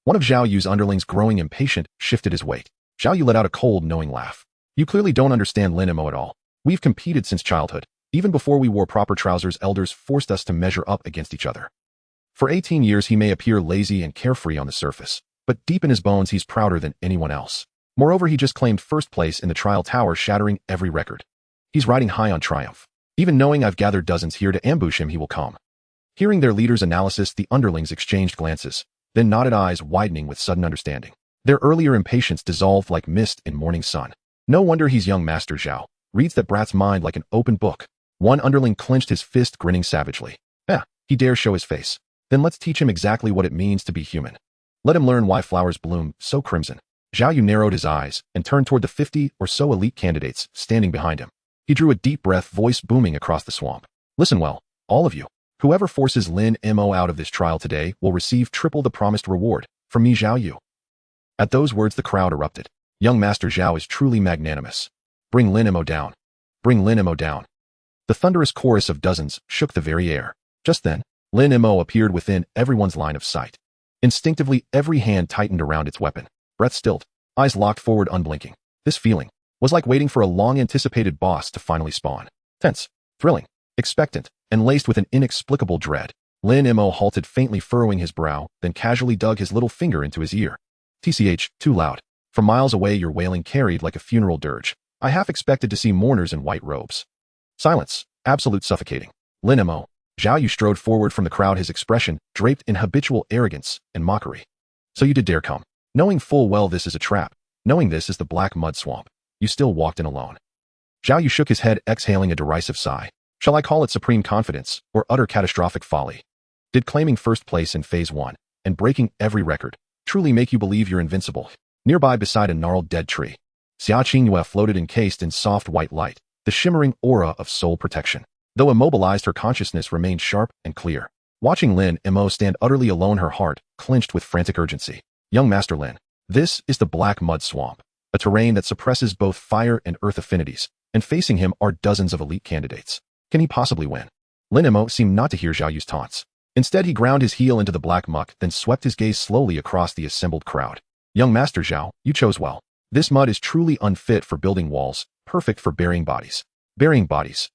One of Zhao Yu's underlings, growing impatient, shifted his weight. Zhao Yu let out a cold, knowing laugh. You clearly don't understand Lin Mo at all. We've competed since childhood. Even before we wore proper trousers, elders forced us to measure up against each other. For 18 years he may appear lazy and carefree on the surface, but deep in his bones he's prouder than anyone else. Moreover, he just claimed first place in the trial tower, shattering every record. He's riding high on triumph. Even knowing I've gathered dozens here to ambush him, he will come. Hearing their leader's analysis, the underlings exchanged glances, then nodded, eyes widening with sudden understanding. Their earlier impatience dissolved like mist in morning sun. No wonder he's young Master Zhao. Reads that brat's mind like an open book. One underling clenched his fist, grinning savagely. He dares show his face. Then let's teach him exactly what it means to be human. Let him learn why flowers bloom so crimson. Zhao Yu narrowed his eyes and turned toward the 50 or so elite candidates standing behind him. He drew a deep breath, voice booming across the swamp. Listen well, all of you. Whoever forces Lin Mo out of this trial today will receive triple the promised reward, from me Zhao Yu." At those words the crowd erupted. Young Master Zhao is truly magnanimous. Bring Lin Mo down. Bring Lin Mo down. The thunderous chorus of dozens shook the very air. Just then, Lin Mo appeared within everyone's line of sight. Instinctively, every hand tightened around its weapon. Breath stilled, eyes locked forward unblinking. This feeling was like waiting for a long-anticipated boss to finally spawn. Tense, thrilling, expectant, and laced with an inexplicable dread. Lin Mo halted, faintly furrowing his brow, then casually dug his little finger into his ear. "TCH, too loud. From miles away your wailing carried like a funeral dirge. I half expected to see mourners in white robes." Silence, absolute suffocating. Lin Mo. Zhao Yu strode forward from the crowd, his expression draped in habitual arrogance and mockery. "So you did dare come, knowing full well this is a trap, knowing this is the black mud swamp. You still walked in alone." Zhao Yu shook his head, exhaling a derisive sigh. Shall I call it supreme confidence or utter catastrophic folly? Did claiming first place in Phase 1 and breaking every record truly make you believe you're invincible? Nearby, beside a gnarled dead tree, Xia Qingyue floated encased in soft white light, the shimmering aura of soul protection. Though immobilized, her consciousness remained sharp and clear. Watching Lin Mo stand utterly alone, her heart clenched with frantic urgency. "Young Master Lin, this is the Black Mud Swamp, a terrain that suppresses both fire and earth affinities, and facing him are dozens of elite candidates. Can he possibly win?" Lin Mo seemed not to hear Zhao Yu's taunts. Instead, he ground his heel into the black muck, then swept his gaze slowly across the assembled crowd. "Young Master Zhao, you chose well. This mud is truly unfit for building walls, perfect for burying bodies." Burying bodies.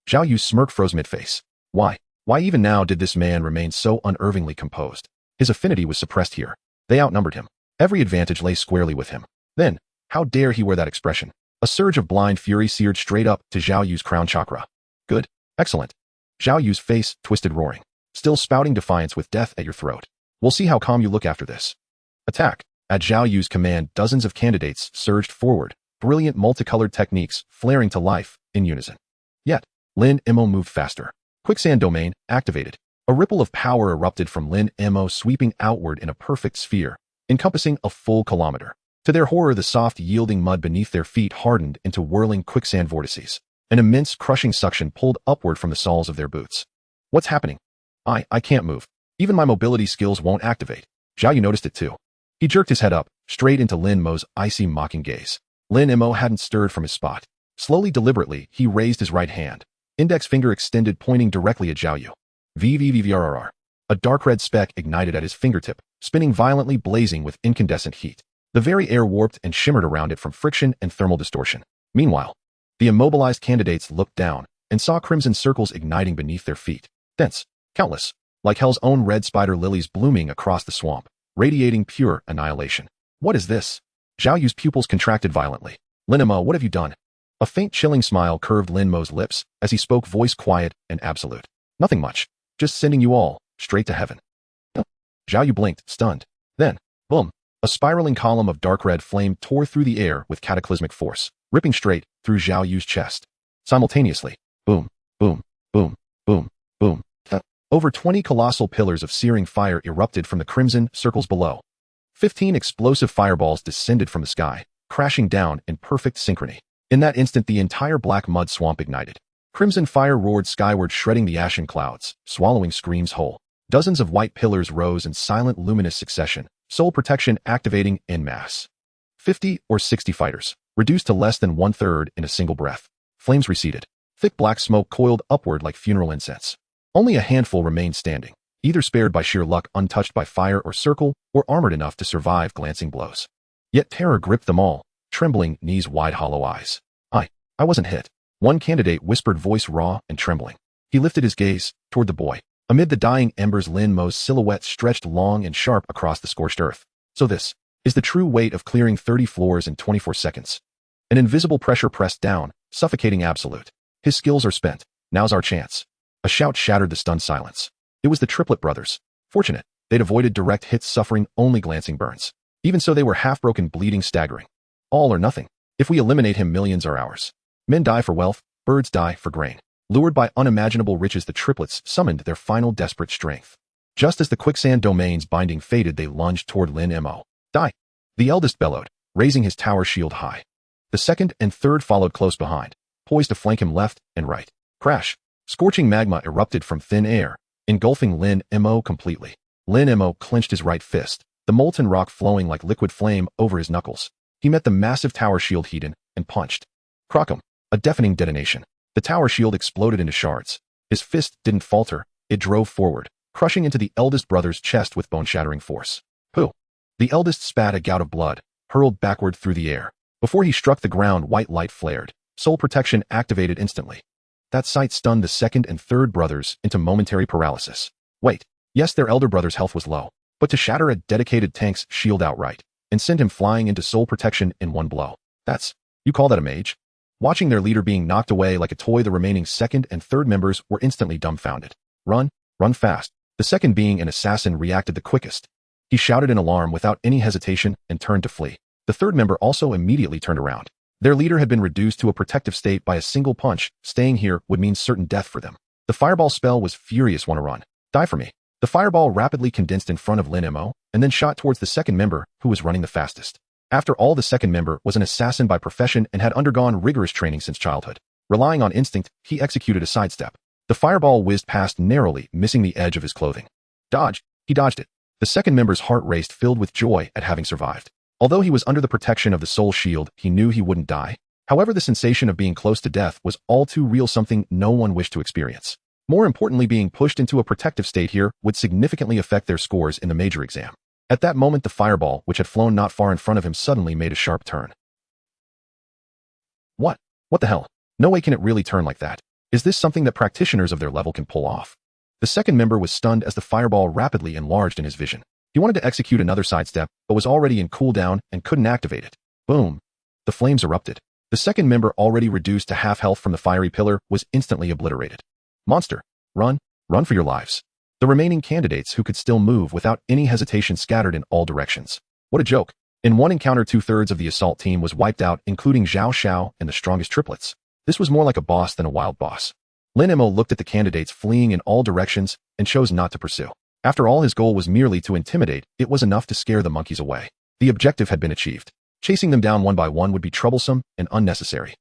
Zhao Yu's smirk froze mid-face. Why even now did this man remain so unervingly composed? His affinity was suppressed here. They outnumbered him. Every advantage lay squarely with him. Then, how dare he wear that expression? A surge of blind fury seared straight up to Zhao Yu's crown chakra. "Good. Excellent." Zhao Yu's face twisted, roaring. "Still spouting defiance with death at your throat. We'll see how calm you look after this." Attack. At Zhao Yu's command, dozens of candidates surged forward, brilliant multicolored techniques flaring to life in unison. Yet, Lin Mo moved faster. Quicksand domain activated. A ripple of power erupted from Lin Mo, sweeping outward in a perfect sphere, encompassing a full kilometer. To their horror, the soft, yielding mud beneath their feet hardened into whirling quicksand vortices. An immense, crushing suction pulled upward from the soles of their boots. "What's happening? I can't move. Even my mobility skills won't activate." Zhao Yu noticed it too. He jerked his head up, straight into Lin Mo's icy, mocking gaze. Lin Mo hadn't stirred from his spot. Slowly, deliberately, he raised his right hand, index finger extended, pointing directly at Zhao Yu. VVVVRRR. A dark red speck ignited at his fingertip, spinning violently, blazing with incandescent heat. The very air warped and shimmered around it from friction and thermal distortion. Meanwhile, the immobilized candidates looked down and saw crimson circles igniting beneath their feet. Dense, countless, like hell's own red spider lilies blooming across the swamp, radiating pure annihilation. "What is this?" Zhao Yu's pupils contracted violently. "Lin Mo, what have you done?" A faint, chilling smile curved Lin Mo's lips as he spoke, voice quiet and absolute. "Nothing much. Just sending you all straight to heaven." Zhao Yu blinked, stunned. Then, boom, a spiraling column of dark red flame tore through the air with cataclysmic force, ripping straight through Zhao Yu's chest. Simultaneously, boom, boom, boom, boom, boom. Over 20 colossal pillars of searing fire erupted from the crimson circles below. 15 explosive fireballs descended from the sky, crashing down in perfect synchrony. In that instant, the entire black mud swamp ignited. Crimson fire roared skyward, shredding the ashen clouds, swallowing screams whole. Dozens of white pillars rose in silent, luminous succession, soul protection activating en masse. 50 or 60 fighters, reduced to less than one-third in a single breath. Flames receded. Thick black smoke coiled upward like funeral incense. Only a handful remained standing, either spared by sheer luck, untouched by fire or circle, or armored enough to survive glancing blows. Yet terror gripped them all, trembling, knees wide, hollow eyes. I wasn't hit. One candidate whispered, voice raw and trembling. He lifted his gaze toward the boy. Amid the dying embers, Lin Mo's silhouette stretched long and sharp across the scorched earth. So this is the true weight of clearing 30 floors in 24 seconds. An invisible pressure pressed down, suffocating absolute. His skills are spent. Now's our chance. A shout shattered the stunned silence. It was the triplet brothers. Fortunate, they'd avoided direct hits, suffering only glancing burns. Even so, they were half-broken, bleeding, staggering. All or nothing. If we eliminate him, millions are ours. Men die for wealth, birds die for grain. Lured by unimaginable riches, the triplets summoned their final desperate strength. Just as the quicksand domain's binding faded, they lunged toward Lin Mo. Die! The eldest bellowed, raising his tower shield high. The second and third followed close behind, poised to flank him left and right. Crash! Scorching magma erupted from thin air, engulfing Lin Mo completely. Lin Mo clenched his right fist, the molten rock flowing like liquid flame over his knuckles. He met the massive tower shield Hedon and punched. Crockum! A deafening detonation. The tower shield exploded into shards. His fist didn't falter, it drove forward, crushing into the eldest brother's chest with bone-shattering force. Pooh! The eldest spat a gout of blood, hurled backward through the air. Before he struck the ground, white light flared. Soul protection activated instantly. That sight stunned the second and third brothers into momentary paralysis. Wait, yes, their elder brother's health was low, but to shatter a dedicated tank's shield outright and send him flying into soul protection in one blow. You call that a mage? Watching their leader being knocked away like a toy, the remaining second and third members were instantly dumbfounded. Run fast. The second, being an assassin, reacted the quickest. He shouted in alarm without any hesitation and turned to flee. The third member also immediately turned around. Their leader had been reduced to a protective state by a single punch. Staying here would mean certain death for them. The fireball spell was furious. Want to run? Die for me. The fireball rapidly condensed in front of Lin Mo and then shot towards the second member, who was running the fastest. After all, the second member was an assassin by profession and had undergone rigorous training since childhood. Relying on instinct, he executed a sidestep. The fireball whizzed past narrowly, missing the edge of his clothing. Dodge! He dodged it. The second member's heart raced, filled with joy at having survived. Although he was under the protection of the soul shield, he knew he wouldn't die. However, the sensation of being close to death was all too real, something no one wished to experience. More importantly, being pushed into a protective state here would significantly affect their scores in the major exam. At that moment, the fireball, which had flown not far in front of him, suddenly made a sharp turn. What? What the hell? No way can it really turn like that. Is this something that practitioners of their level can pull off? The second member was stunned as the fireball rapidly enlarged in his vision. He wanted to execute another sidestep, but was already in cooldown and couldn't activate it. Boom! The flames erupted. The second member, already reduced to half health from the fiery pillar, was instantly obliterated. Monster! Run! Run for your lives! The remaining candidates, who could still move without any hesitation, scattered in all directions. What a joke! In one encounter, 2/3 of the assault team was wiped out, including Zhao Xiao and the strongest triplets. This was more like a boss than a wild boss. Lin Mo looked at the candidates fleeing in all directions and chose not to pursue. After all, his goal was merely to intimidate. It was enough to scare the monkeys away. The objective had been achieved. Chasing them down one by one would be troublesome and unnecessary.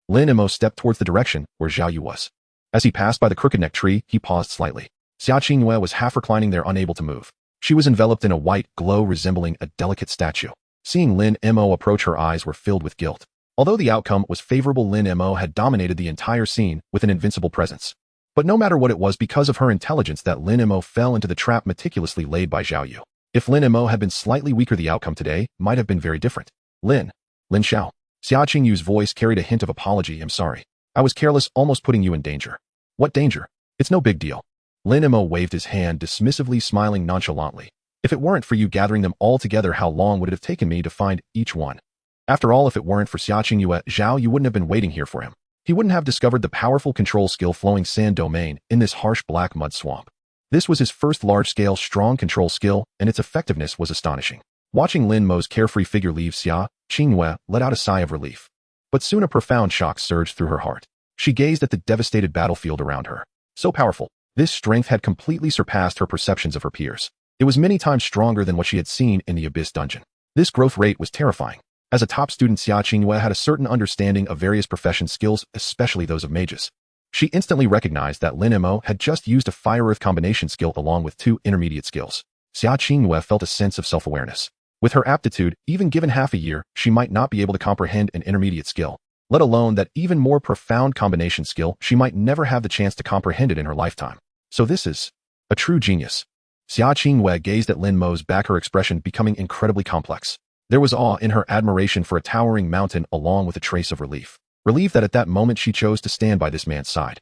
Lin Mo stepped towards the direction where Zhao Yu was. As he passed by the crooked neck tree, he paused slightly. Xia Qingyue was half reclining there, unable to move. She was enveloped in a white glow resembling a delicate statue. Seeing Lin Mo approach, her eyes were filled with guilt. Although the outcome was favorable, Lin Mo had dominated the entire scene with an invincible presence. But no matter what, it was because of her intelligence that Lin Mo fell into the trap meticulously laid by Zhao Yu. If Lin Mo had been slightly weaker, the outcome today might have been very different. Lin Xiao. Xia Qingyu's voice carried a hint of apology. I'm sorry. I was careless, almost putting you in danger. What danger? It's no big deal. Lin Mo waved his hand dismissively, smiling nonchalantly. If it weren't for you gathering them all together, how long would it have taken me to find each one? After all, if it weren't for Xia Qingyue, Zhao Yu wouldn't have been waiting here for him. He wouldn't have discovered the powerful control skill flowing sand domain in this harsh black mud swamp. This was his first large-scale strong control skill, and its effectiveness was astonishing. Watching Lin Mo's carefree figure leave, Xia Qingyue let out a sigh of relief. But soon a profound shock surged through her heart. She gazed at the devastated battlefield around her. So powerful, this strength had completely surpassed her perceptions of her peers. It was many times stronger than what she had seen in the Abyss dungeon. This growth rate was terrifying. As a top student, Xia Qingyue had a certain understanding of various profession skills, especially those of mages. She instantly recognized that Lin Mo had just used a fire-earth combination skill along with 2 intermediate skills. Xia Qingyue felt a sense of self-awareness. With her aptitude, even given half a year, she might not be able to comprehend an intermediate skill, let alone that even more profound combination skill. She might never have the chance to comprehend it in her lifetime. So this is a true genius. Xia Qingyue gazed at Lin Mo's back, her expression becoming incredibly complex. There was awe in her admiration for a towering mountain, along with a trace of relief. Relief that at that moment she chose to stand by this man's side.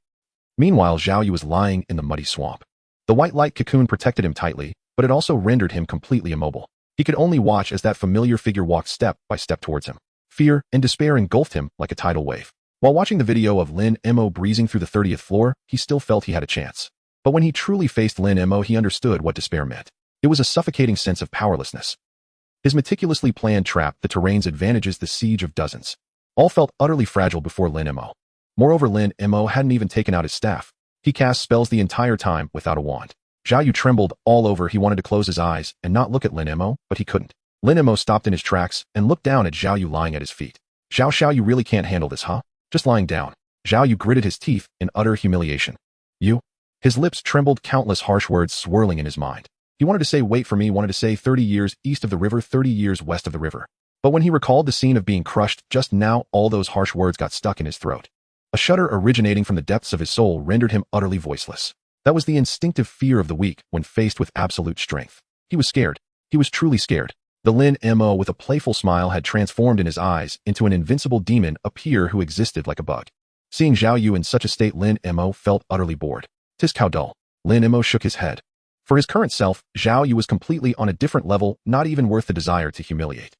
Meanwhile, Zhao Yu was lying in the muddy swamp. The white light cocoon protected him tightly, but it also rendered him completely immobile. He could only watch as that familiar figure walked step by step towards him. Fear and despair engulfed him like a tidal wave. While watching the video of Lin Mo breezing through the 30th floor, he still felt he had a chance. But when he truly faced Lin Mo, he understood what despair meant. It was a suffocating sense of powerlessness. His meticulously planned trap, the terrain's advantages, the siege of dozens, all felt utterly fragile before Lin Mo. Moreover, Lin Mo hadn't even taken out his staff. He cast spells the entire time without a wand. Zhao Yu trembled all over. He wanted to close his eyes and not look at Lin Mo, but he couldn't. Lin Mo stopped in his tracks and looked down at Zhao Yu lying at his feet. Xiao, you really can't handle this, huh? Just lying down. Zhao Yu gritted his teeth in utter humiliation. You? His lips trembled, countless harsh words swirling in his mind. He wanted to say wait for me, wanted to say 30 years east of the river, 30 years west of the river. But when he recalled the scene of being crushed just now, all those harsh words got stuck in his throat. A shudder originating from the depths of his soul rendered him utterly voiceless. That was the instinctive fear of the weak when faced with absolute strength. He was scared. He was truly scared. The Lin Mo with a playful smile had transformed in his eyes into an invincible demon, a peer who existed like a bug. Seeing Zhao Yu in such a state, Lin Mo felt utterly bored. "'Tis how dull." Lin Mo shook his head. For his current self, Zhao Yu was completely on a different level, not even worth the desire to humiliate.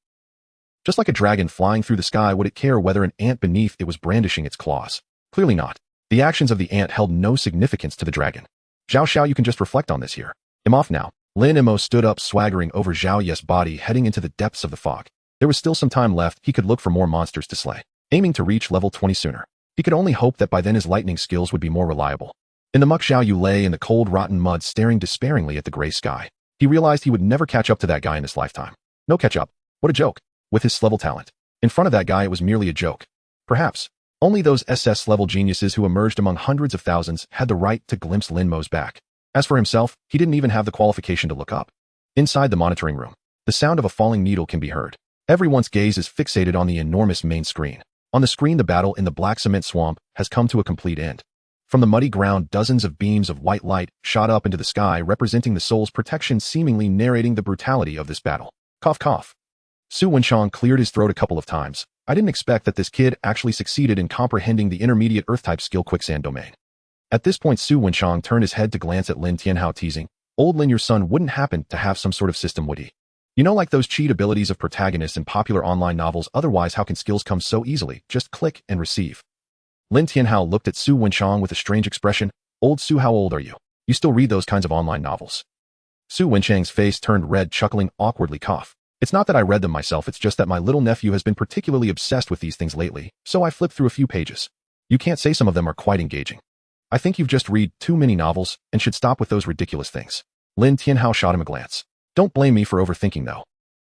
Just like a dragon flying through the sky, would it care whether an ant beneath it was brandishing its claws? Clearly not. The actions of the ant held no significance to the dragon. "Zhao Xiao, you can just reflect on this here. I'm off now." Lin Mo stood up, swaggering over Zhao Ye's body, heading into the depths of the fog. There was still some time left. He could look for more monsters to slay, aiming to reach level 20 sooner. He could only hope that by then his lightning skills would be more reliable. In the muck, Zhao Yu lay in the cold, rotten mud, staring despairingly at the gray sky. He realized he would never catch up to that guy in this lifetime. No catch up. What a joke. With his level talent. In front of that guy, it was merely a joke. Perhaps. Only those SS-level geniuses who emerged among hundreds of thousands had the right to glimpse Lin Mo's back. As for himself, he didn't even have the qualification to look up. Inside the monitoring room, the sound of a falling needle can be heard. Everyone's gaze is fixated on the enormous main screen. On the screen, the battle in the black cement swamp has come to a complete end. From the muddy ground, dozens of beams of white light shot up into the sky, representing the soul's protection, seemingly narrating the brutality of this battle. Cough, cough. Su Wenchang cleared his throat a couple of times. I didn't expect that this kid actually succeeded in comprehending the intermediate Earth-type skill quicksand domain. At this point, Su Wenchang turned his head to glance at Lin Tianhao, teasing, "Old Lin, your son wouldn't happen to have some sort of system, would he? You know, like those cheat abilities of protagonists in popular online novels, otherwise how can skills come so easily? Just click and receive." Lin Tianhao looked at Su Wenchang with a strange expression. "Old Su, how old are you? You still read those kinds of online novels?" Su Wenchang's face turned red, chuckling awkwardly. Cough. "It's not that I read them myself, it's just that my little nephew has been particularly obsessed with these things lately, so I flipped through a few pages. You can't say some of them are quite engaging. I think you've just read too many novels and should stop with those ridiculous things." Lin Tianhao shot him a glance. "Don't blame me for overthinking, though."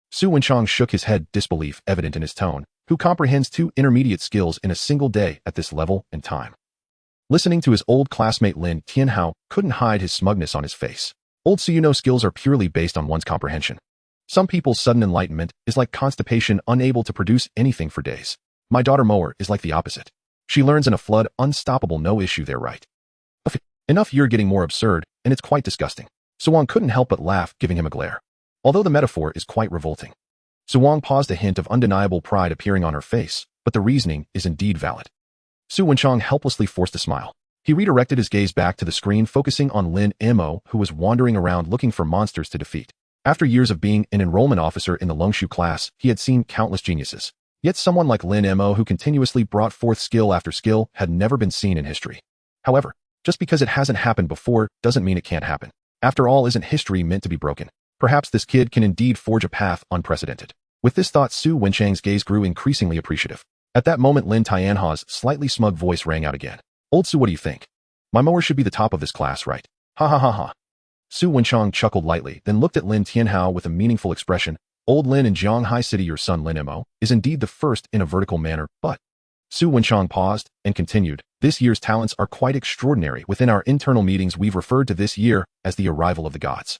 Su Wenchang shook his head, disbelief evident in his tone. Who comprehends 2 intermediate skills in a single day at this level and time? Listening to his old classmate Lin Tianhao couldn't hide his smugness on his face. "Old Su, you know, skills are purely based on one's comprehension. Some people's sudden enlightenment is like constipation, unable to produce anything for days. My daughter Moer is like the opposite. She learns in a flood, unstoppable, no issue there, right?" "Enough, you're getting more absurd, and it's quite disgusting." Suwang couldn't help but laugh, giving him a glare. Although the metaphor is quite revolting. Suwang paused, a hint of undeniable pride appearing on her face, but the reasoning is indeed valid. Su Wenchang helplessly forced a smile. He redirected his gaze back to the screen, focusing on Lin Mo, who was wandering around looking for monsters to defeat. After years of being an enrollment officer in the Longshu class, he had seen countless geniuses. Yet someone like Lin Mo, who continuously brought forth skill after skill, had never been seen in history. However, just because it hasn't happened before doesn't mean it can't happen. After all, isn't history meant to be broken? Perhaps this kid can indeed forge a path unprecedented. With this thought, Su Wenchang's gaze grew increasingly appreciative. At that moment, Lin Tianhao's slightly smug voice rang out again. "Old Su, what do you think? My Moer should be the top of this class, right?" "Ha ha ha ha." Su Wenchang chuckled lightly, then looked at Lin Tianhao with a meaningful expression. "Old Lin, in Jianghai City, your son Lin Mo is indeed the first in a vertical manner, but..." Su Wenchang paused and continued, "This year's talents are quite extraordinary. Within our internal meetings, we've referred to this year as the arrival of the gods.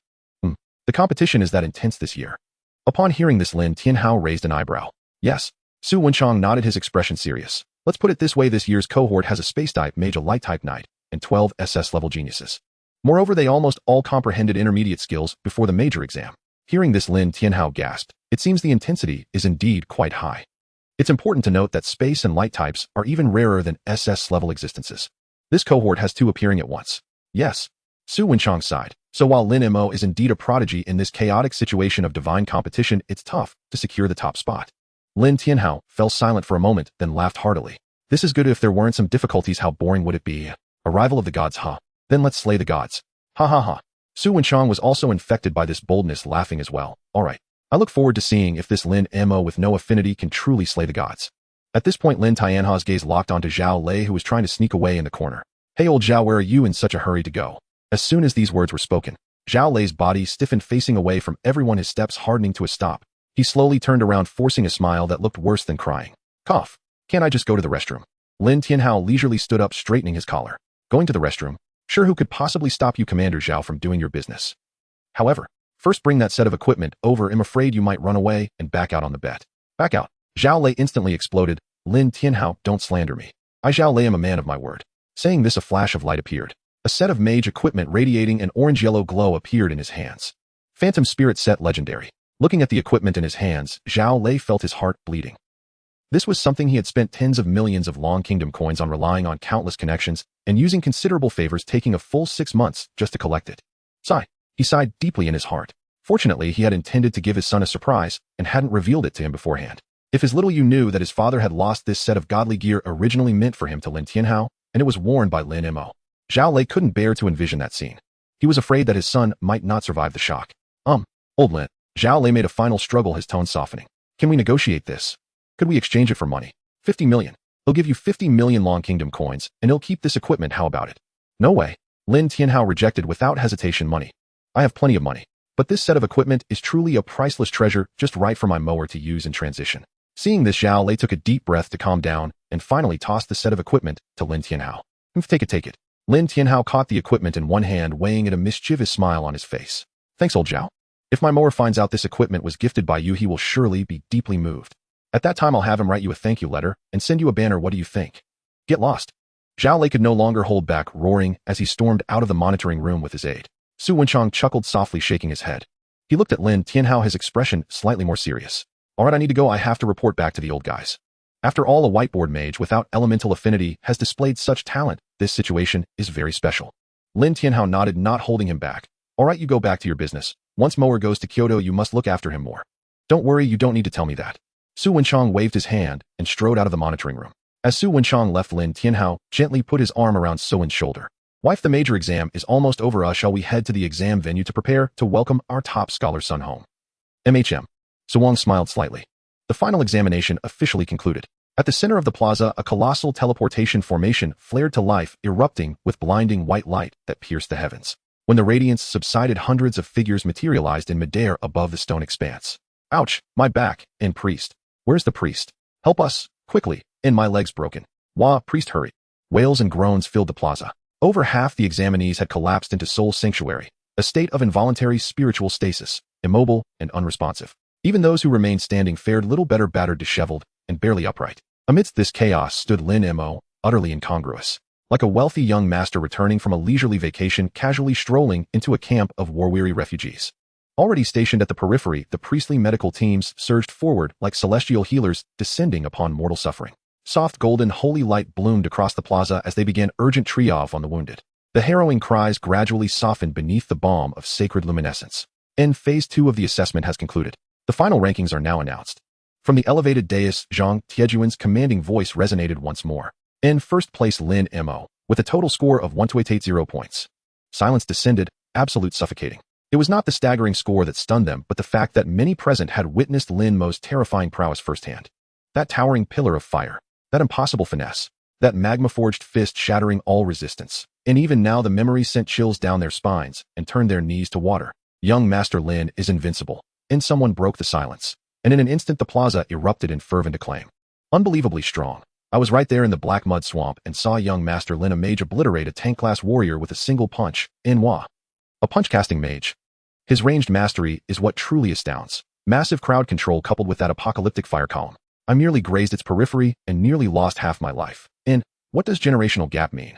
The competition is that intense this year." Upon hearing this, Lin Tianhao raised an eyebrow. "Yes." Su Wenchang nodded, his expression serious. "Let's put it this way, this year's cohort has a space-type mage, a light-type knight, and 12 SS-level geniuses. Moreover, they almost all comprehended intermediate skills before the major exam." Hearing this, Lin Tianhao gasped. It seems the intensity is indeed quite high. It's important to note that space and light types are even rarer than SS-level existences. This cohort has 2 appearing at once. Yes. Su Wenchang sighed. So while Lin Mo is indeed a prodigy in this chaotic situation of divine competition, it's tough to secure the top spot. Lin Tianhao fell silent for a moment, then laughed heartily. "This is good. If there weren't some difficulties, how boring would it be? Arrival of the gods, huh? Then let's slay the gods. Ha ha ha." Su Wenchang was also infected by this boldness, laughing as well. "Alright. I look forward to seeing if this Lin Mo with no affinity can truly slay the gods." At this point, Lin Tianhao's gaze locked onto Zhao Lei, who was trying to sneak away in the corner. "Hey old Zhao, where are you in such a hurry to go?" As soon as these words were spoken, Zhao Lei's body stiffened, facing away from everyone, his steps hardening to a stop. He slowly turned around, forcing a smile that looked worse than crying. "Cough. Can't I just go to the restroom?" Lin Tianhao leisurely stood up, straightening his collar. "Going to the restroom? Sure, who could possibly stop you, Commander Zhao, from doing your business?" However, first bring that set of equipment over. I'm afraid you might run away and back out on the bet. Back out. Zhao Lei instantly exploded. Lin Tianhao, don't slander me. I Zhao Lei am a man of my word. Saying this, a flash of light appeared. A set of mage equipment radiating an orange-yellow glow appeared in his hands. Phantom Spirit Set Legendary. Looking at the equipment in his hands, Zhao Lei felt his heart bleeding. This was something he had spent tens of millions of Long Kingdom coins on, relying on countless connections and using considerable favors, taking a full 6 months just to collect it. Sigh. He sighed deeply in his heart. Fortunately, he had intended to give his son a surprise and hadn't revealed it to him beforehand. If as little you knew that his father had lost this set of godly gear originally meant for him to Lin Tianhao, and it was worn by Lin Mo. Zhao Lei couldn't bear to envision that scene. He was afraid that his son might not survive the shock. Old Lin. Zhao Lei made a final struggle, his tone softening. Can we negotiate this? Could we exchange it for money? 50 million. He'll give you 50 million Long Kingdom coins, and he'll keep this equipment. How about it? No way. Lin Tianhao rejected without hesitation. Money. I have plenty of money. But this set of equipment is truly a priceless treasure, just right for my mower to use in transition. Seeing this, Zhao Lei took a deep breath to calm down and finally tossed the set of equipment to Lin Tianhao. Take it. Lin Tianhao caught the equipment in one hand, weighing it, a mischievous smile on his face. Thanks, old Zhao. If my mower finds out this equipment was gifted by you, he will surely be deeply moved. At that time, I'll have him write you a thank you letter and send you a banner. What do you think? Get lost. Zhao Lei could no longer hold back, roaring as he stormed out of the monitoring room with his aide. Su Wenchang chuckled softly, shaking his head. He looked at Lin Tianhao, his expression slightly more serious. All right, I need to go. I have to report back to the old guys. After all, a whiteboard mage without elemental affinity has displayed such talent. This situation is very special. Lin Tianhao nodded, not holding him back. All right, you go back to your business. Once mower goes to Kyoto, you must look after him more. Don't worry, you don't need to tell me that. Su Wenchang waved his hand and strode out of the monitoring room. As Su Wenchang left, Lin Tianhao gently put his arm around Su Wen's shoulder. Wife, the major exam is almost over. Shall we head to the exam venue to prepare to welcome our top scholar son home? MHM. Su Wang smiled slightly. The final examination officially concluded. At the center of the plaza, a colossal teleportation formation flared to life, erupting with blinding white light that pierced the heavens. When the radiance subsided, hundreds of figures materialized in midair above the stone expanse. Ouch, my back. And priest. Where's the priest? Help us, quickly. And my leg's broken. Wah, priest, hurry. Wails and groans filled the plaza. Over half the examinees had collapsed into soul sanctuary, a state of involuntary spiritual stasis, immobile and unresponsive. Even those who remained standing fared little better, battered, disheveled, and barely upright. Amidst this chaos stood Lin Mo, utterly incongruous. Like a wealthy young master returning from a leisurely vacation, casually strolling into a camp of war-weary refugees. Already stationed at the periphery, the priestly medical teams surged forward like celestial healers descending upon mortal suffering. Soft golden holy light bloomed across the plaza as they began urgent triage on the wounded. The harrowing cries gradually softened beneath the balm of sacred luminescence. Phase 2 of the assessment has concluded. The final rankings are now announced. From the elevated dais, Zhang Tiejuan's commanding voice resonated once more. In first place, Lin Mo, with a total score of 1280 points. Silence descended, absolute suffocating. It was not the staggering score that stunned them, but the fact that many present had witnessed Lin Mo's terrifying prowess firsthand. That towering pillar of fire, that impossible finesse, that magma-forged fist shattering all resistance. And even now the memories sent chills down their spines and turned their knees to water. Young Master Lin is invincible. And someone broke the silence. And in an instant the plaza erupted in fervent acclaim. Unbelievably strong. I was right there in the black mud swamp and saw young Master Lin, a mage, obliterate a tank-class warrior with a single punch. A punch-casting mage. His ranged mastery is what truly astounds. Massive crowd control coupled with that apocalyptic fire column. I merely grazed its periphery and nearly lost half my life. And what does generational gap mean?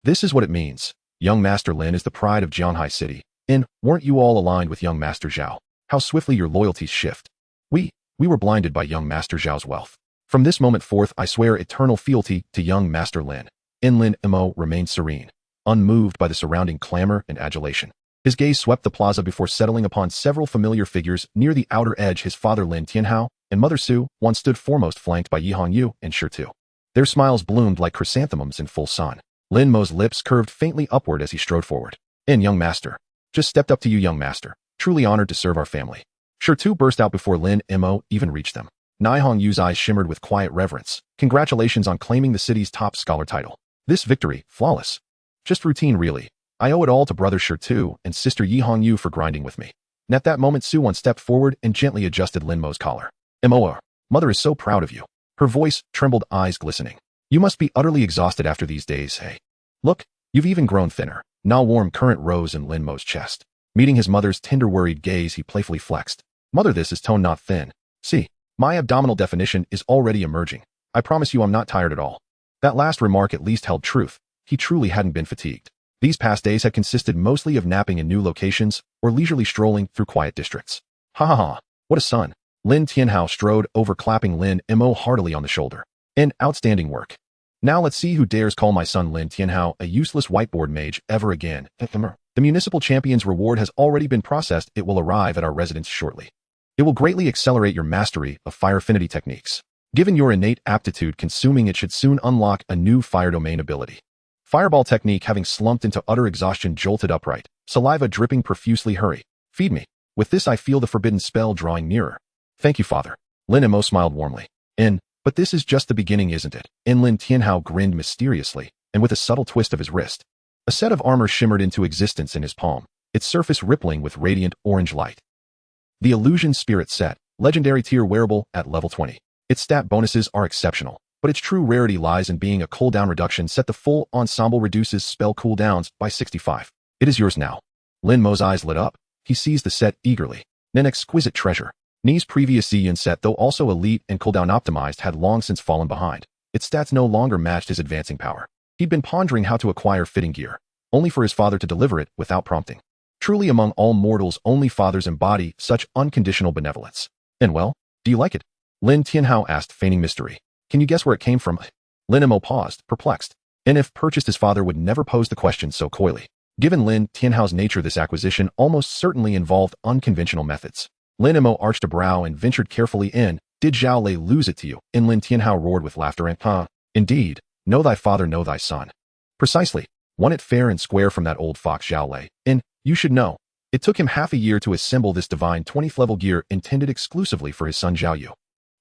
This is what it means. Young Master Lin is the pride of Jianhai City. And weren't you all aligned with young Master Zhao? How swiftly your loyalties shift. We were blinded by young Master Zhao's wealth. From this moment forth, I swear eternal fealty to young Master Lin. Lin Mo remained serene, unmoved by the surrounding clamor and adulation. His gaze swept the plaza before settling upon several familiar figures near the outer edge. His father Lin Tianhao and mother Su Wan stood foremost, flanked by Yi Hongyu and Shi Tu. Their smiles bloomed like chrysanthemums in full sun. Lin Mo's lips curved faintly upward as he strode forward. Young Master. Just stepped up to you, young Master. Truly honored to serve our family. Shi Tu burst out before Lin Mo even reached them. Nai Hongyu's eyes shimmered with quiet reverence. Congratulations on claiming the city's top scholar title. This victory, flawless. Just routine, really. I owe it all to brother Shi Tu and sister Yi Hongyu for grinding with me. And at that moment, Su Wan stepped forward and gently adjusted Lin Mo's collar. Mo, mother is so proud of you. Her voice trembled, eyes glistening. You must be utterly exhausted after these days, hey? Look, you've even grown thinner. Na warm current rose in Lin Mo's chest. Meeting his mother's tender worried gaze, he playfully flexed. Mother, this is tone not thin. See, my abdominal definition is already emerging. I promise you I'm not tired at all. That last remark at least held truth. He truly hadn't been fatigued. These past days had consisted mostly of napping in new locations or leisurely strolling through quiet districts. Ha ha ha, what a son. Lin Tianhao strode over, clapping Lin Mo heartily on the shoulder. And outstanding work. Now let's see who dares call my son Lin Tianhao a useless whiteboard mage ever again. The municipal champion's reward has already been processed. It will arrive at our residence shortly. It will greatly accelerate your mastery of fire affinity techniques. Given your innate aptitude, consuming it should soon unlock a new fire domain ability. Fireball technique, having slumped into utter exhaustion, jolted upright, saliva dripping profusely. Hurry, feed me. With this I feel the forbidden spell drawing nearer. Thank you, father. Lin Mo smiled warmly. But this is just the beginning, isn't it? Lin Tianhao grinned mysteriously, and with a subtle twist of his wrist. A set of armor shimmered into existence in his palm, its surface rippling with radiant orange light. The Illusion Spirit Set, legendary tier wearable at level 20. Its stat bonuses are exceptional, but its true rarity lies in being a cooldown reduction set. The full ensemble reduces spell cooldowns by 65. It is yours now. Lin Mo's eyes lit up. He seized the set eagerly. An exquisite treasure. Ni's previous Xian set, though also elite and cooldown optimized, had long since fallen behind. Its stats no longer matched his advancing power. He'd been pondering how to acquire fitting gear, only for his father to deliver it without prompting. Truly, among all mortals, only fathers embody such unconditional benevolence. And well, do you like it? Lin Tianhao asked, feigning mystery. Can you guess where it came from? Lin Mo paused, perplexed. And if purchased, his father would never pose the question so coyly. Given Lin Tianhao's nature, this acquisition almost certainly involved unconventional methods. Lin Mo arched a brow and ventured carefully in. Did Zhao Lei lose it to you? Lin Tianhao roared with laughter and, Indeed. Know thy father, know thy son. Precisely. Won it fair and square from that old fox Zhao Lei. And, you should know, it took him half a year to assemble this divine 20th level gear intended exclusively for his son Zhao Yu.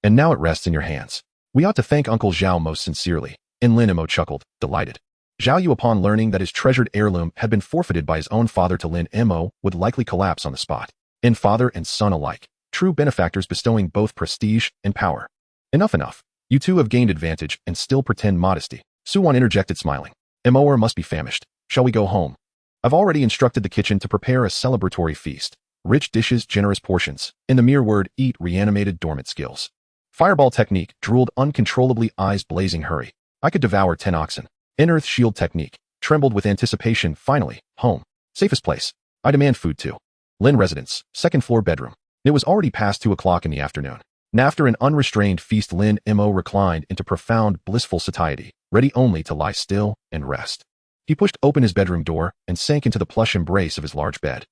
And now it rests in your hands. We ought to thank Uncle Zhao most sincerely. Lin Mo chuckled, delighted. Zhao Yu, upon learning that his treasured heirloom had been forfeited by his own father to Lin Mo, would likely collapse on the spot. In father and son alike, true benefactors bestowing both prestige and power. Enough. You two have gained advantage and still pretend modesty. Suwan interjected, smiling. Moer must be famished. Shall we go home? I've already instructed the kitchen to prepare a celebratory feast. Rich dishes, generous portions. In the mere word eat, reanimated dormant skills. Fireball technique, drooled uncontrollably, eyes blazing. Hurry. I could devour 10 oxen. Earth shield technique, trembled with anticipation. Finally, home. Safest place. I demand food too. Lin residence, second floor bedroom. It was already past 2 o'clock in the afternoon. And after an unrestrained feast, Lin Mo reclined into profound, blissful satiety, ready only to lie still and rest. He pushed open his bedroom door and sank into the plush embrace of his large bed.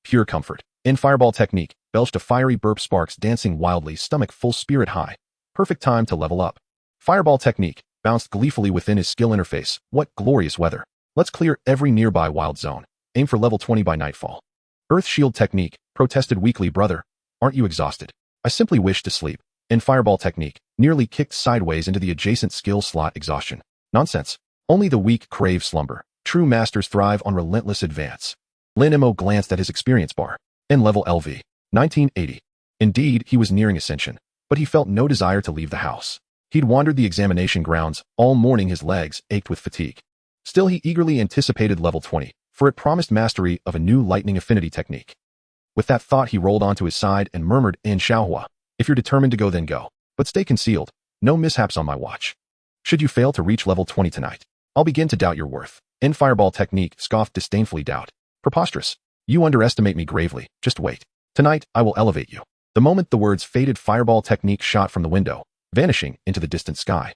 Pure comfort. Fireball technique, belched a fiery burp, sparks dancing wildly, stomach full, spirit high. Perfect time to level up. Fireball technique, bounced gleefully within his skill interface. What glorious weather. Let's clear every nearby wild zone. Aim for level 20 by nightfall. Earth shield technique, protested weakly. Brother, aren't you exhausted? I simply wish to sleep. Fireball technique, nearly kicked sideways into the adjacent skill slot. Exhaustion. Nonsense. Only the weak crave slumber. True masters thrive on relentless advance. Lin Mo glanced at his experience bar. Level LV. 1980. Indeed, he was nearing ascension, but he felt no desire to leave the house. He'd wandered the examination grounds all morning. His legs ached with fatigue. Still, he eagerly anticipated level 20, for it promised mastery of a new lightning affinity technique. With that thought, he rolled onto his side and murmured, "In Xiaohua, if you're determined to go, then go. But stay concealed. No mishaps on my watch. Should you fail to reach level 20 tonight, I'll begin to doubt your worth." Fireball technique, scoffed disdainfully. Doubt. Preposterous. You underestimate me gravely. Just wait. Tonight, I will elevate you. The moment the words faded, fireball technique shot from the window, vanishing into the distant sky.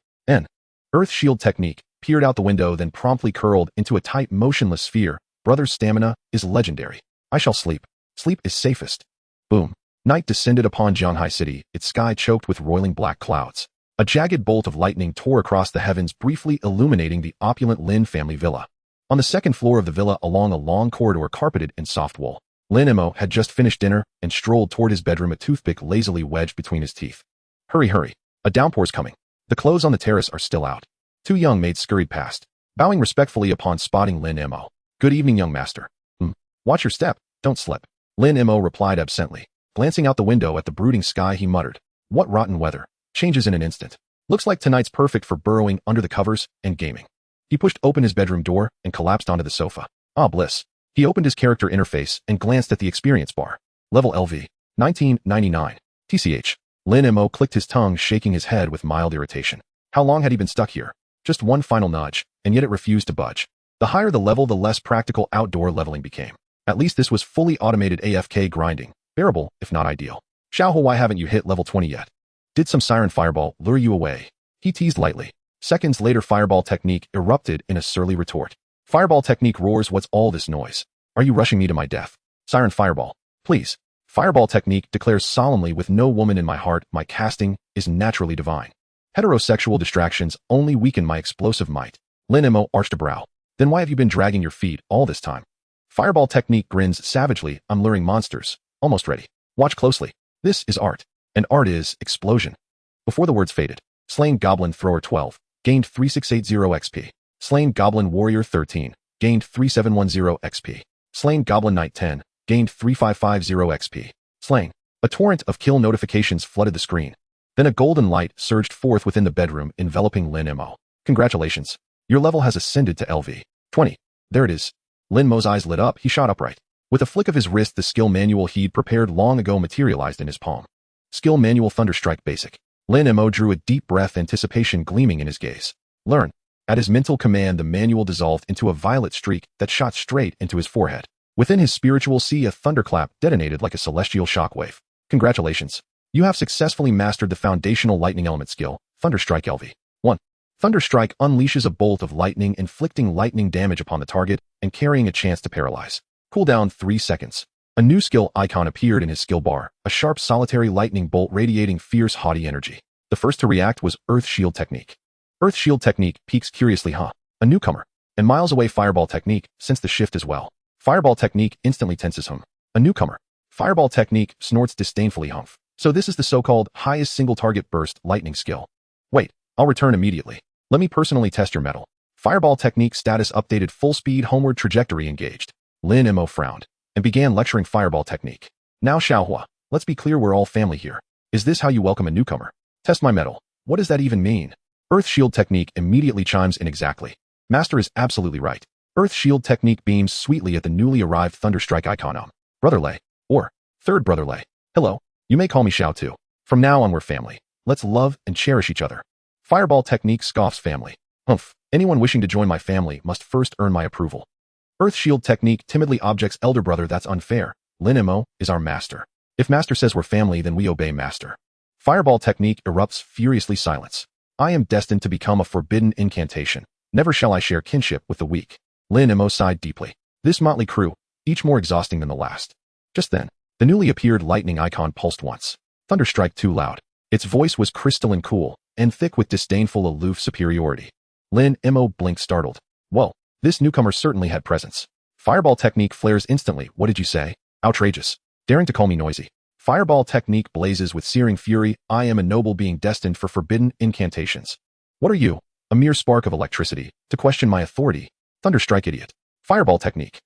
Earth shield technique peered out the window, then promptly curled into a tight, motionless sphere. Brother's stamina is legendary. I shall sleep. Sleep is safest. Boom. Night descended upon Zhanghai City, its sky choked with roiling black clouds. A jagged bolt of lightning tore across the heavens, briefly illuminating the opulent Lin family villa. On the second floor of the villa, along a long corridor carpeted in soft wool, Lin Mo had just finished dinner and strolled toward his bedroom, a toothpick lazily wedged between his teeth. Hurry. A downpour's coming. The clothes on the terrace are still out. 2 young maids scurried past, bowing respectfully upon spotting Lin Mo. Good evening, young master. Watch your step, don't slip. Lin Mo replied absently. Glancing out the window at the brooding sky, he muttered, "What rotten weather. Changes in an instant. Looks like tonight's perfect for burrowing under the covers and gaming." He pushed open his bedroom door and collapsed onto the sofa. Ah, bliss. He opened his character interface and glanced at the experience bar. Level LV. 1999. TCH. Lin Mo clicked his tongue, shaking his head with mild irritation. How long had he been stuck here? Just one final nudge, and yet it refused to budge. The higher the level, the less practical outdoor leveling became. At least this was fully automated AFK grinding. Bearable, if not ideal. Xiaohu, why haven't you hit level 20 yet? Did some siren fireball lure you away? He teased lightly. Seconds later, fireball technique erupted in a surly retort. Fireball technique roars, what's all this noise? Are you rushing me to my death? Siren fireball. Please. Fireball technique declares solemnly, with no woman in my heart, my casting is naturally divine. Heterosexual distractions only weaken my explosive might. Lin Mo arched a brow. Then why have you been dragging your feet all this time? Fireball technique grins savagely, I'm luring monsters. Almost ready. Watch closely. This is art. And art is explosion. Before the words faded, Slain Goblin Thrower 12, gained 3680 XP. Slain Goblin Warrior 13, gained 3710 XP. Slain Goblin Knight 10, gained 3550 XP. Slain. A torrent of kill notifications flooded the screen. Then a golden light surged forth within the bedroom, enveloping Lin Mo. Congratulations. Your level has ascended to LV. 20. There it is. Lin Mo's eyes lit up, he shot upright. With a flick of his wrist, the skill manual he'd prepared long ago materialized in his palm. Skill manual Thunderstrike Basic. Lin Mo drew a deep breath, anticipation gleaming in his gaze. Learn. At his mental command, the manual dissolved into a violet streak that shot straight into his forehead. Within his spiritual sea, a thunderclap detonated like a celestial shockwave. Congratulations. You have successfully mastered the foundational lightning element skill, Thunderstrike LV. 1. Thunderstrike unleashes a bolt of lightning, inflicting lightning damage upon the target and carrying a chance to paralyze. Cooldown 3 seconds. A new skill icon appeared in his skill bar, a sharp solitary lightning bolt radiating fierce, haughty energy. The first to react was Earth Shield Technique. Earth Shield Technique peeks curiously, a newcomer. And miles away, Fireball Technique sensed the shift as well. Fireball Technique instantly tenses him. A newcomer. Fireball Technique snorts disdainfully, humph. So this is the so-called highest single target burst lightning skill. Wait, I'll return immediately. Let me personally test your mettle. Fireball Technique status updated, full speed homeward trajectory engaged. Lin Mo frowned and began lecturing Fireball Technique. Now Xiaohua, let's be clear, we're all family here. Is this how you welcome a newcomer? Test my mettle. What does that even mean? Earth Shield Technique immediately chimes in exactly. Master is absolutely right. Earth Shield Technique beams sweetly at the newly arrived Thunderstrike icon. Brother Lei. Or, third Brother Lei. Hello. You may call me Xiao too. From now on we're family. Let's love and cherish each other. Fireball Technique scoffs family. Humph. Anyone wishing to join my family must first earn my approval. Earth Shield Technique timidly objects, elder brother, that's unfair. Lin Mo is our master. If master says we're family, then we obey master. Fireball Technique erupts furiously, silence. I am destined to become a forbidden incantation. Never shall I share kinship with the weak. Lin Mo sighed deeply. This motley crew, each more exhausting than the last. Just then, the newly appeared lightning icon pulsed once. Thunderstrike too loud. Its voice was crystalline cool, and thick with disdainful aloof superiority. Lin Mo blinked, startled. Whoa, this newcomer certainly had presence. Fireball Technique flares instantly. What did you say? Outrageous. Daring to call me noisy. Fireball Technique blazes with searing fury. I am a noble being destined for forbidden incantations. What are you? A mere spark of electricity, to question my authority? Thunderstrike idiot. Fireball Technique.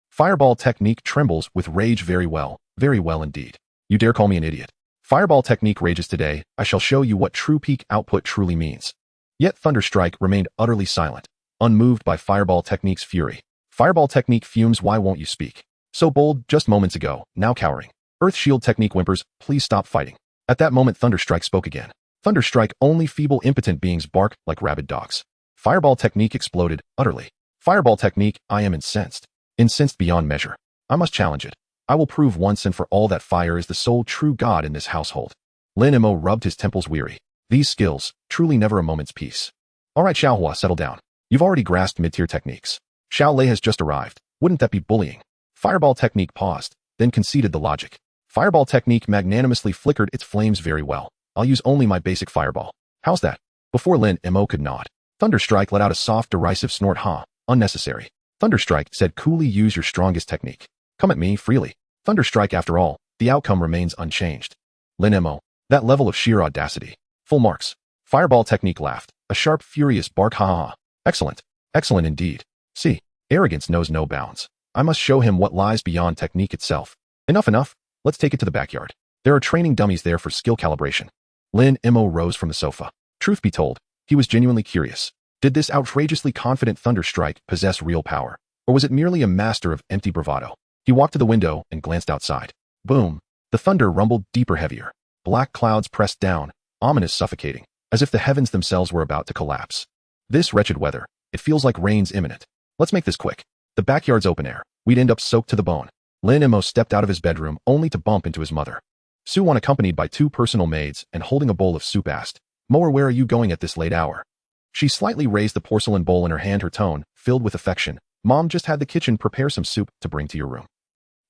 Fireball Technique trembles with rage. Very well indeed. You dare call me an idiot? Fireball Technique rages. Today, I shall show you what true peak output truly means. Yet Thunderstrike remained utterly silent, unmoved by Fireball Technique's fury. Fireball Technique fumes. Why won't you speak? So bold just moments ago, now cowering. Earth Shield Technique whimpers, please stop fighting. At that moment Thunderstrike spoke again. Thunderstrike, only feeble impotent beings bark like rabid dogs. Fireball Technique exploded, utterly. Fireball Technique, I am incensed. Incensed beyond measure. I must challenge it. I will prove once and for all that fire is the sole true god in this household. Lin Mo rubbed his temples weary. These skills, truly never a moment's peace. Alright Xiaohua, settle down. You've already grasped mid-tier techniques. Xiao Lei has just arrived. Wouldn't that be bullying? Fireball Technique paused, then conceded the logic. Fireball Technique magnanimously flickered its flames. Very well. I'll use only my basic fireball. How's that? Before Lin Mo could nod, Thunderstrike let out a soft derisive snort. Unnecessary. Thunderstrike said coolly, use your strongest technique. Come at me freely. Thunderstrike, after all, the outcome remains unchanged. Lin Mo, that level of sheer audacity. Full marks. Fireball Technique laughed, a sharp furious bark. Excellent. Excellent indeed. See, arrogance knows no bounds. I must show him what lies beyond technique itself. Enough. Let's take it to the backyard. There are training dummies there for skill calibration. Lin Mo rose from the sofa. Truth be told, he was genuinely curious. Did this outrageously confident Thunderstrike possess real power? Or was it merely a master of empty bravado? He walked to the window and glanced outside. Boom! The thunder rumbled deeper, heavier. Black clouds pressed down, ominous, suffocating, as if the heavens themselves were about to collapse. This wretched weather. It feels like rain's imminent. Let's make this quick. The backyard's open air. We'd end up soaked to the bone. Lin Mo stepped out of his bedroom only to bump into his mother. Suwon, accompanied by 2 personal maids and holding a bowl of soup, asked, "Mo, where are you going at this late hour?" She slightly raised the porcelain bowl in her hand, her tone filled with affection. "Mom just had the kitchen prepare some soup to bring to your room.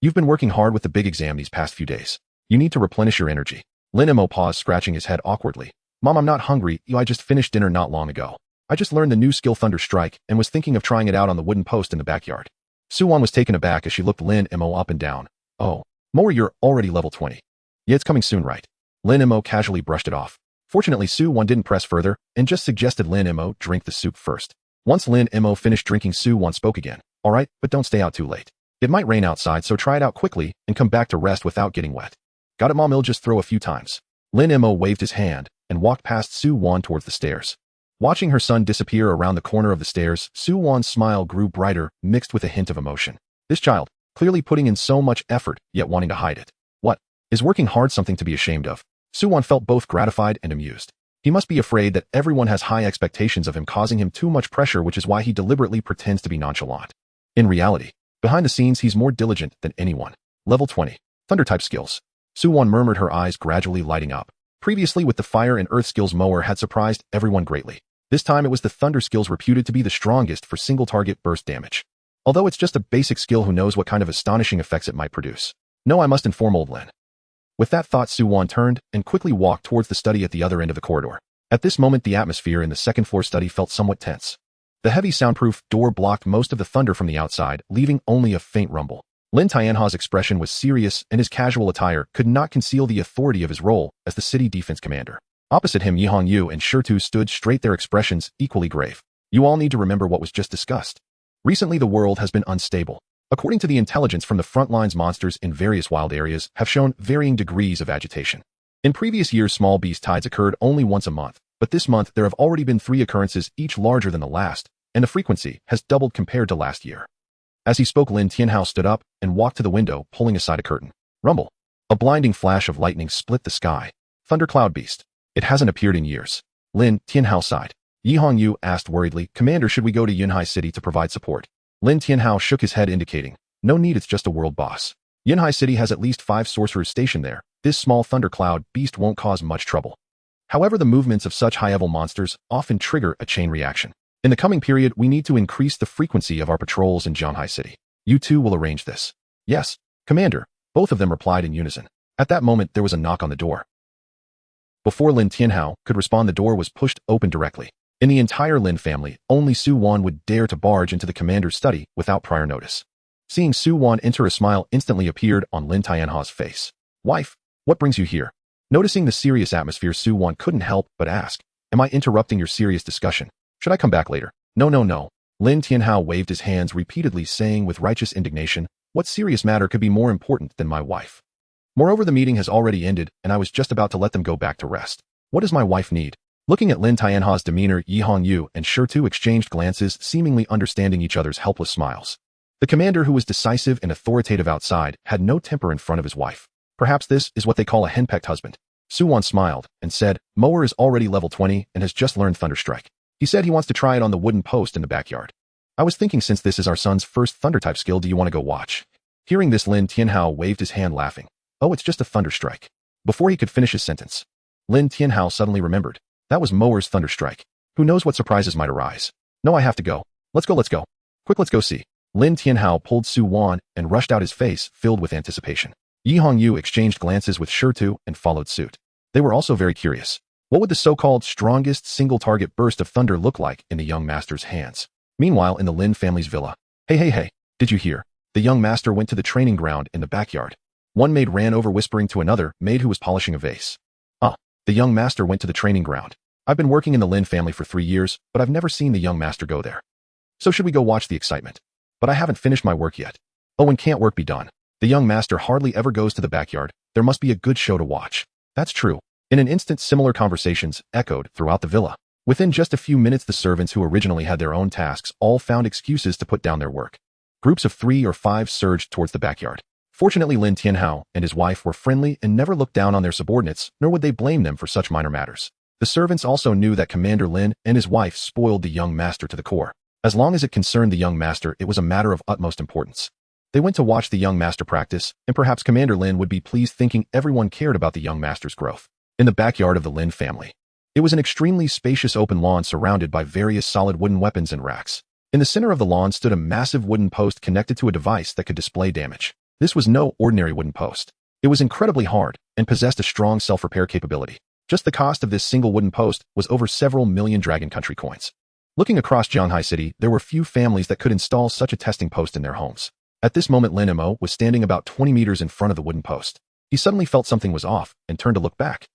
You've been working hard with the big exam these past few days. You need to replenish your energy." Lin Mo paused, scratching his head awkwardly. "Mom, I'm not hungry. I just finished dinner not long ago. I just learned the new skill Thunder Strike and was thinking of trying it out on the wooden post in the backyard." Suwon was taken aback as she looked Lin Mo up and down. "Oh, Mo, you're already level 20. Yeah, it's coming soon, right?" Lin Mo casually brushed it off. Fortunately, Suwon didn't press further and just suggested Lin Mo drink the soup first. Once Lin Mo finished drinking, Suwon spoke again. "All right, but don't stay out too late. It might rain outside, so try it out quickly and come back to rest without getting wet." "Got it, Mom, I'll just throw a few times." Lin Mo waved his hand and walked past Suwon towards the stairs. Watching her son disappear around the corner of the stairs, Suwon's smile grew brighter, mixed with a hint of emotion. This child, clearly putting in so much effort, yet wanting to hide it. What? Is working hard something to be ashamed of? Suwon felt both gratified and amused. He must be afraid that everyone has high expectations of him, causing him too much pressure, which is why he deliberately pretends to be nonchalant. In reality, behind the scenes, he's more diligent than anyone. Level 20. Thunder-type skills. Suwon murmured, her eyes gradually lighting up. Previously, with the fire and earth skills, Mower had surprised everyone greatly. This time it was the thunder skills, reputed to be the strongest for single-target burst damage. Although it's just a basic skill, who knows what kind of astonishing effects it might produce. No, I must inform old Lin. With that thought, Suwon turned and quickly walked towards the study at the other end of the corridor. At this moment, the atmosphere in the second-floor study felt somewhat tense. The heavy soundproof door blocked most of the thunder from the outside, leaving only a faint rumble. Lin Tianha's expression was serious, and his casual attire could not conceal the authority of his role as the city defense commander. Opposite him, Yihongyu and Shirtu stood straight, their expressions equally grave. "You all need to remember what was just discussed. Recently, the world has been unstable. According to the intelligence from the front lines, monsters in various wild areas have shown varying degrees of agitation. In previous years, small beast tides occurred only once a month, but this month there have already been 3 occurrences, each larger than the last, and the frequency has doubled compared to last year." As he spoke, Lin Tianhao stood up and walked to the window, pulling aside a curtain. Rumble. A blinding flash of lightning split the sky. Thundercloud beast. It hasn't appeared in years. Lin Tianhao sighed. Yihongyu asked worriedly, "Commander, should we go to Yunhai City to provide support?" Lin Tianhao shook his head, indicating, "No need, it's just a world boss. Yunhai City has at least 5 sorcerers stationed there. This small thundercloud beast won't cause much trouble." However, the movements of such high-level monsters often trigger a chain reaction. In the coming period, we need to increase the frequency of our patrols in Zhanghai City. You two will arrange this. "Yes, Commander," both of them replied in unison. At that moment, there was a knock on the door. Before Lin Tianhao could respond, the door was pushed open directly. In the entire Lin family, only Suwon would dare to barge into the commander's study without prior notice. Seeing Suwon enter, a smile instantly appeared on Lin Tianha's face. "Wife, what brings you here?" Noticing the serious atmosphere, Suwon couldn't help but ask, "Am I interrupting your serious discussion? Should I come back later?" No. Lin Tianhao waved his hands repeatedly, saying with righteous indignation, "What serious matter could be more important than my wife? Moreover, the meeting has already ended, and I was just about to let them go back to rest. What does my wife need?" Looking at Lin Tianha's demeanor, Yihongyu and Shirtu exchanged glances, seemingly understanding each other's helpless smiles. The commander, who was decisive and authoritative outside, had no temper in front of his wife. Perhaps this is what they call a henpecked husband. Suwon smiled and said, "Mower is already level 20 and has just learned Thunder Strike. He said he wants to try it on the wooden post in the backyard. I was thinking, since this is our son's first Thunder-type skill, do you want to go watch?" Hearing this, Lin Tianhao waved his hand, laughing. "Oh, it's just a Thunder Strike." Before he could finish his sentence, Lin Tianhao suddenly remembered. That was Mower's Thunder Strike. Who knows what surprises might arise. "No, I have to go. Let's go. Quick, let's go see." Lin Tianhao pulled Suwon and rushed out, his face filled with anticipation. Yihongyu exchanged glances with Shirtu and followed suit. They were also very curious. What would the so-called strongest single-target burst of thunder look like in the young master's hands? Meanwhile, in the Lin family's villa. Hey, did you hear? The young master went to the training ground in the backyard. One maid ran over, whispering to another maid who was polishing a vase. The young master went to the training ground. I've been working in the Lin family for 3 years, but I've never seen the young master go there. So should we go watch the excitement? But I haven't finished my work yet. Oh, and can't work be done? The young master hardly ever goes to the backyard. There must be a good show to watch." That's true. In an instant, similar conversations echoed throughout the villa. Within just a few minutes, the servants, who originally had their own tasks, all found excuses to put down their work. Groups of 3 or 5 surged towards the backyard. Fortunately, Lin Tianhao and his wife were friendly and never looked down on their subordinates, nor would they blame them for such minor matters. The servants also knew that Commander Lin and his wife spoiled the young master to the core. As long as it concerned the young master, it was a matter of utmost importance. They went to watch the young master practice, and perhaps Commander Lin would be pleased thinking everyone cared about the young master's growth. In the backyard of the Lin family, it was an extremely spacious open lawn surrounded by various solid wooden weapons and racks. In the center of the lawn stood a massive wooden post connected to a device that could display damage. This was no ordinary wooden post. It was incredibly hard and possessed a strong self-repair capability. Just the cost of this single wooden post was over several million Dragon Country coins. Looking across Jianghai City, there were few families that could install such a testing post in their homes. At this moment, Lin Mo was standing about 20 meters in front of the wooden post. He suddenly felt something was off and turned to look back.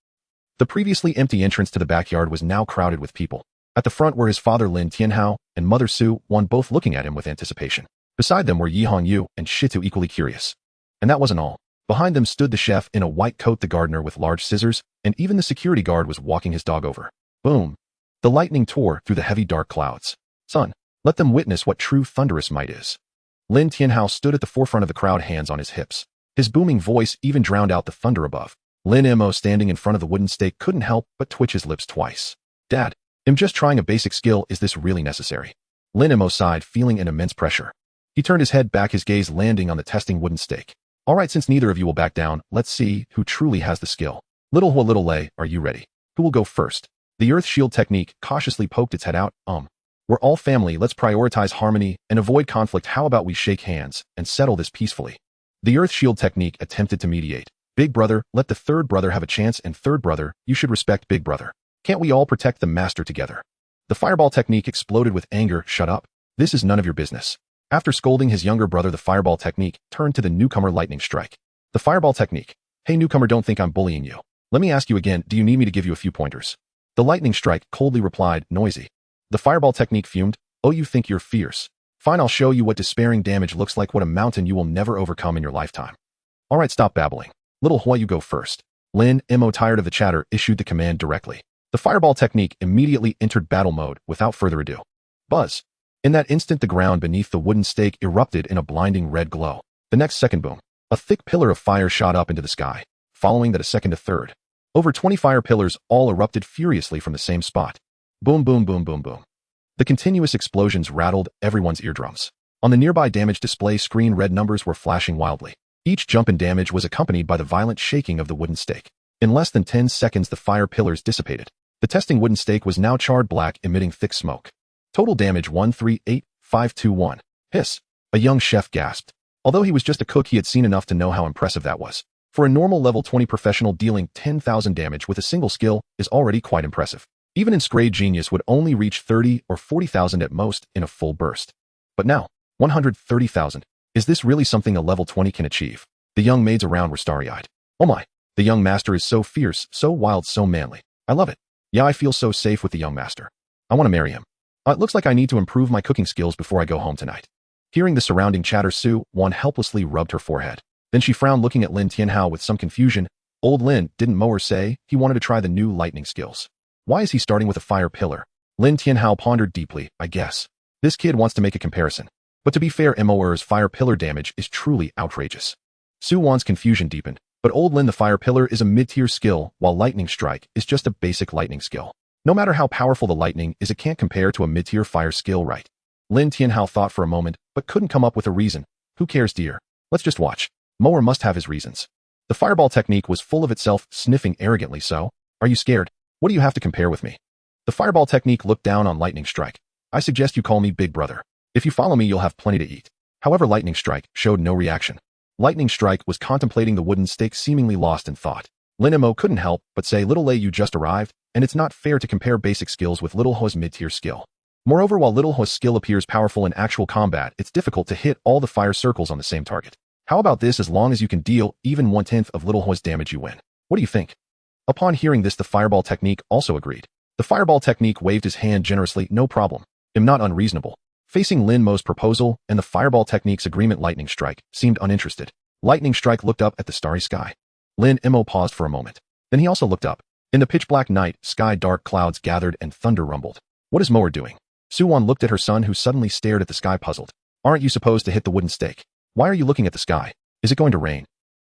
The previously empty entrance to the backyard was now crowded with people. At the front were his father Lin Tianhao and mother Su Wan, both looking at him with anticipation. Beside them were Yi Hongyu and Shitu, equally curious. And that wasn't all. Behind them stood the chef in a white coat, the gardener with large scissors, and even the security guard was walking his dog over. Boom! The lightning tore through the heavy dark clouds. Son, let them witness what true thunderous might is. Lin Tianhao stood at the forefront of the crowd, hands on his hips. His booming voice even drowned out the thunder above. Lin Mo, standing in front of the wooden stake, couldn't help but twitch his lips twice. Dad, I'm just trying a basic skill. Is this really necessary? Lin Mo sighed, feeling an immense pressure. He turned his head back, his gaze landing on the testing wooden stake. All right, since neither of you will back down, let's see who truly has the skill. Little Hua, Little Lei, are you ready? Who will go first? The earth shield technique cautiously poked its head out. We're all family. Let's prioritize harmony and avoid conflict. How about we shake hands and settle this peacefully? The earth shield technique attempted to mediate. Big brother, let the third brother have a chance, and third brother, you should respect big brother. Can't we all protect the master together? The fireball technique exploded with anger. Shut up. This is none of your business. After scolding his younger brother, the fireball technique turned to the newcomer, lightning strike. The fireball technique. Hey newcomer, don't think I'm bullying you. Let me ask you again, do you need me to give you a few pointers? The lightning strike coldly replied, noisy. The fireball technique fumed. Oh, you think you're fierce? Fine, I'll show you what despairing damage looks like, what a mountain you will never overcome in your lifetime. All right, stop babbling. Little Hua, you go first. Lin Mo, tired of the chatter, issued the command directly. The fireball technique immediately entered battle mode without further ado. Buzz. In that instant, the ground beneath the wooden stake erupted in a blinding red glow. The next second, boom. A thick pillar of fire shot up into the sky. Following that, a second, a third. Over 20 fire pillars all erupted furiously from the same spot. Boom, boom, boom, boom, boom. The continuous explosions rattled everyone's eardrums. On the nearby damage display screen, red numbers were flashing wildly. Each jump in damage was accompanied by the violent shaking of the wooden stake. In less than 10 seconds, the fire pillars dissipated. The testing wooden stake was now charred black, emitting thick smoke. Total damage 138,521. Hiss. A young chef gasped. Although he was just a cook, he had seen enough to know how impressive that was. For a normal level 20 professional, dealing 10,000 damage with a single skill is already quite impressive. Even an Scrade genius would only reach 30 or 40,000 at most in a full burst. But now, 130,000. Is this really something a level 20 can achieve? The young maids around were starry-eyed. Oh my, the young master is so fierce, so wild, so manly. I love it. Yeah, I feel so safe with the young master. I want to marry him. It looks like I need to improve my cooking skills before I go home tonight. Hearing the surrounding chatter, Su Wan helplessly rubbed her forehead. Then she frowned, looking at Lin Tianhao with some confusion. Old Lin, didn't Moer say he wanted to try the new lightning skills? Why is he starting with a fire pillar? Lin Tianhao pondered deeply. I guess this kid wants to make a comparison. But to be fair, Moer's fire pillar damage is truly outrageous. Su Wan's confusion deepened. But Old Lin, the fire pillar is a mid-tier skill, while lightning strike is just a basic lightning skill. No matter how powerful the lightning is, it can't compare to a mid-tier fire skill, right? Lin Tianhao thought for a moment, but couldn't come up with a reason. Who cares, dear? Let's just watch. Moer must have his reasons. The fireball technique was full of itself, sniffing arrogantly. So, are you scared? What do you have to compare with me? The fireball technique looked down on lightning strike. I suggest you call me big brother. If you follow me, you'll have plenty to eat. However, lightning strike showed no reaction. Lightning strike was contemplating the wooden stake, seemingly lost in thought. Lin Mo couldn't help but say, Little Lei, you just arrived, and it's not fair to compare basic skills with Little Hua's mid-tier skill. Moreover, while Little Hua's skill appears powerful in actual combat, it's difficult to hit all the fire circles on the same target. How about this? As long as you can deal even 1/10 of Little Hua's damage, you win. What do you think? Upon hearing this, the fireball technique also agreed. The fireball technique waved his hand generously. No problem. I'm not unreasonable. Facing Lin Mo's proposal and the fireball technique's agreement, lightning strike seemed uninterested. Lightning strike looked up at the starry sky. Lin Mo paused for a moment. Then he also looked up. In the pitch-black night sky, dark clouds gathered and thunder rumbled. What is Moer doing? Su Wan looked at her son, who suddenly stared at the sky, puzzled. Aren't you supposed to hit the wooden stake? Why are you looking at the sky? Is it going to rain?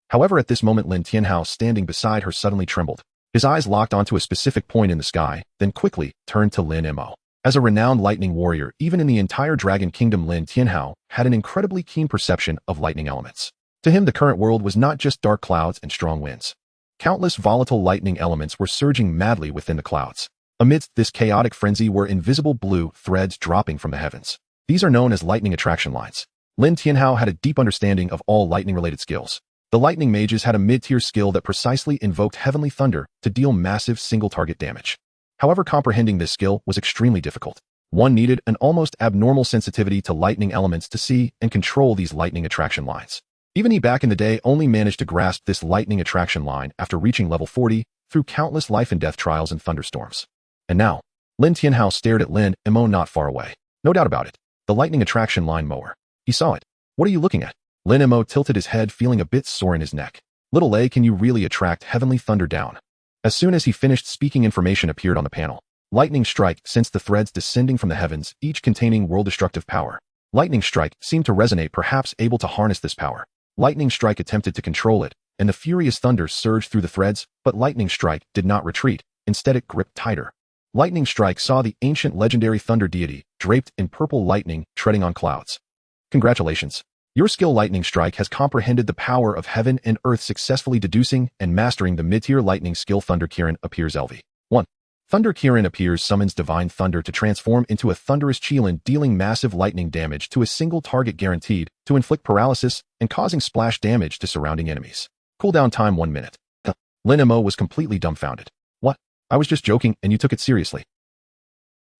However, at this moment Lin Tianhao standing beside her suddenly trembled. His eyes locked onto a specific point in the sky, then quickly turned to Lin Mo. As a renowned lightning warrior, even in the entire Dragon Kingdom, Lin Tianhao had an incredibly keen perception of lightning elements. To him, the current world was not just dark clouds and strong winds. Countless volatile lightning elements were surging madly within the clouds. Amidst this chaotic frenzy were invisible blue threads dropping from the heavens. These are known as lightning attraction lines. Lin Tianhao had a deep understanding of all lightning-related skills. The lightning mages had a mid-tier skill that precisely invoked heavenly thunder to deal massive single-target damage. However, comprehending this skill was extremely difficult. One needed an almost abnormal sensitivity to lightning elements to see and control these lightning attraction lines. Even he back in the day only managed to grasp this lightning attraction line after reaching level 40 through countless life and death trials and thunderstorms. And now, Lin Tianhao stared at Lin Mo not far away. No doubt about it, the lightning attraction line mower. He saw it. What are you looking at? Lin Mo tilted his head, feeling a bit sore in his neck. Little A, can you really attract heavenly thunder down? As soon as he finished speaking, information appeared on the panel. Lightning strike sensed the threads descending from the heavens, each containing world-destructive power. Lightning strike seemed to resonate, perhaps able to harness this power. Lightning strike attempted to control it, and the furious thunder surged through the threads, but lightning strike did not retreat. Instead, it gripped tighter. Lightning strike saw the ancient legendary thunder deity, draped in purple lightning, treading on clouds. Congratulations. Your skill Lightning Strike has comprehended the power of heaven and earth, successfully deducing and mastering the mid-tier lightning skill. Thunder Kirin appears. LV 1. Thunder Kirin appears, summons divine thunder to transform into a thunderous Qilin, dealing massive lightning damage to a single target, guaranteed to inflict paralysis and causing splash damage to surrounding enemies. Cooldown time 1 minute. Lin Mo was completely dumbfounded. What? I was just joking and you took it seriously.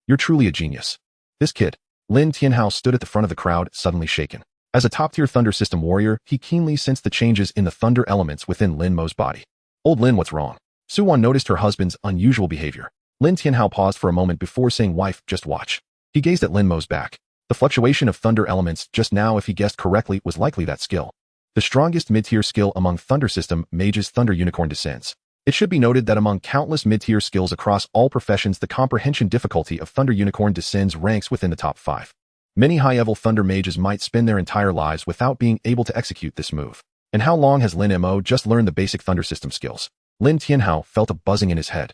You're truly a genius. This kid. Lin Tianhao stood at the front of the crowd, suddenly shaken. As a top-tier Thunder System warrior, he keenly sensed the changes in the thunder elements within Lin Mo's body. Old Lin, what's wrong? Suwon noticed her husband's unusual behavior. Lin Tianhao paused for a moment before saying, wife, just watch. He gazed at Lin Mo's back. The fluctuation of thunder elements just now, if he guessed correctly, was likely that skill. The strongest mid-tier skill among Thunder System mages, Thunder Unicorn descends. It should be noted that among countless mid-tier skills across all professions, the comprehension difficulty of Thunder Unicorn descends ranks within the top 5. Many high-level Thunder mages might spend their entire lives without being able to execute this move. And how long has Lin Mo just learned the basic Thunder System skills? Lin Tianhao felt a buzzing in his head.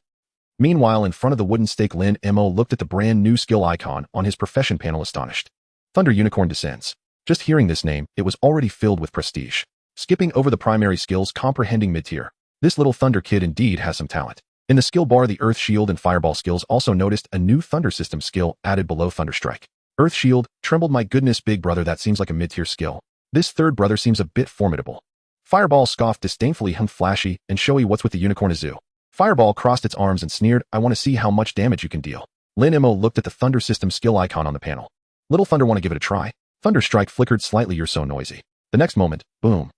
Meanwhile, in front of the wooden stake, Lin Mo looked at the brand new skill icon on his profession panel, astonished. Thunder Unicorn descends. Just hearing this name, it was already filled with prestige. Skipping over the primary skills, comprehending mid-tier. This little Thunder kid indeed has some talent. In the skill bar, the Earth Shield and Fireball skills also noticed a new Thunder System skill added below Thunder Strike. Earth Shield trembled. My goodness, big brother, that seems like a mid-tier skill. This third brother seems a bit formidable. Fireball scoffed disdainfully, flashy and showy. What's with the unicorn Azu? Fireball crossed its arms and sneered, I want to see how much damage you can deal. Lin Mo looked at the Thunder System skill icon on the panel. Little Thunder, want to give it a try? Thunder Strike flickered slightly. You're so noisy. The next moment, boom.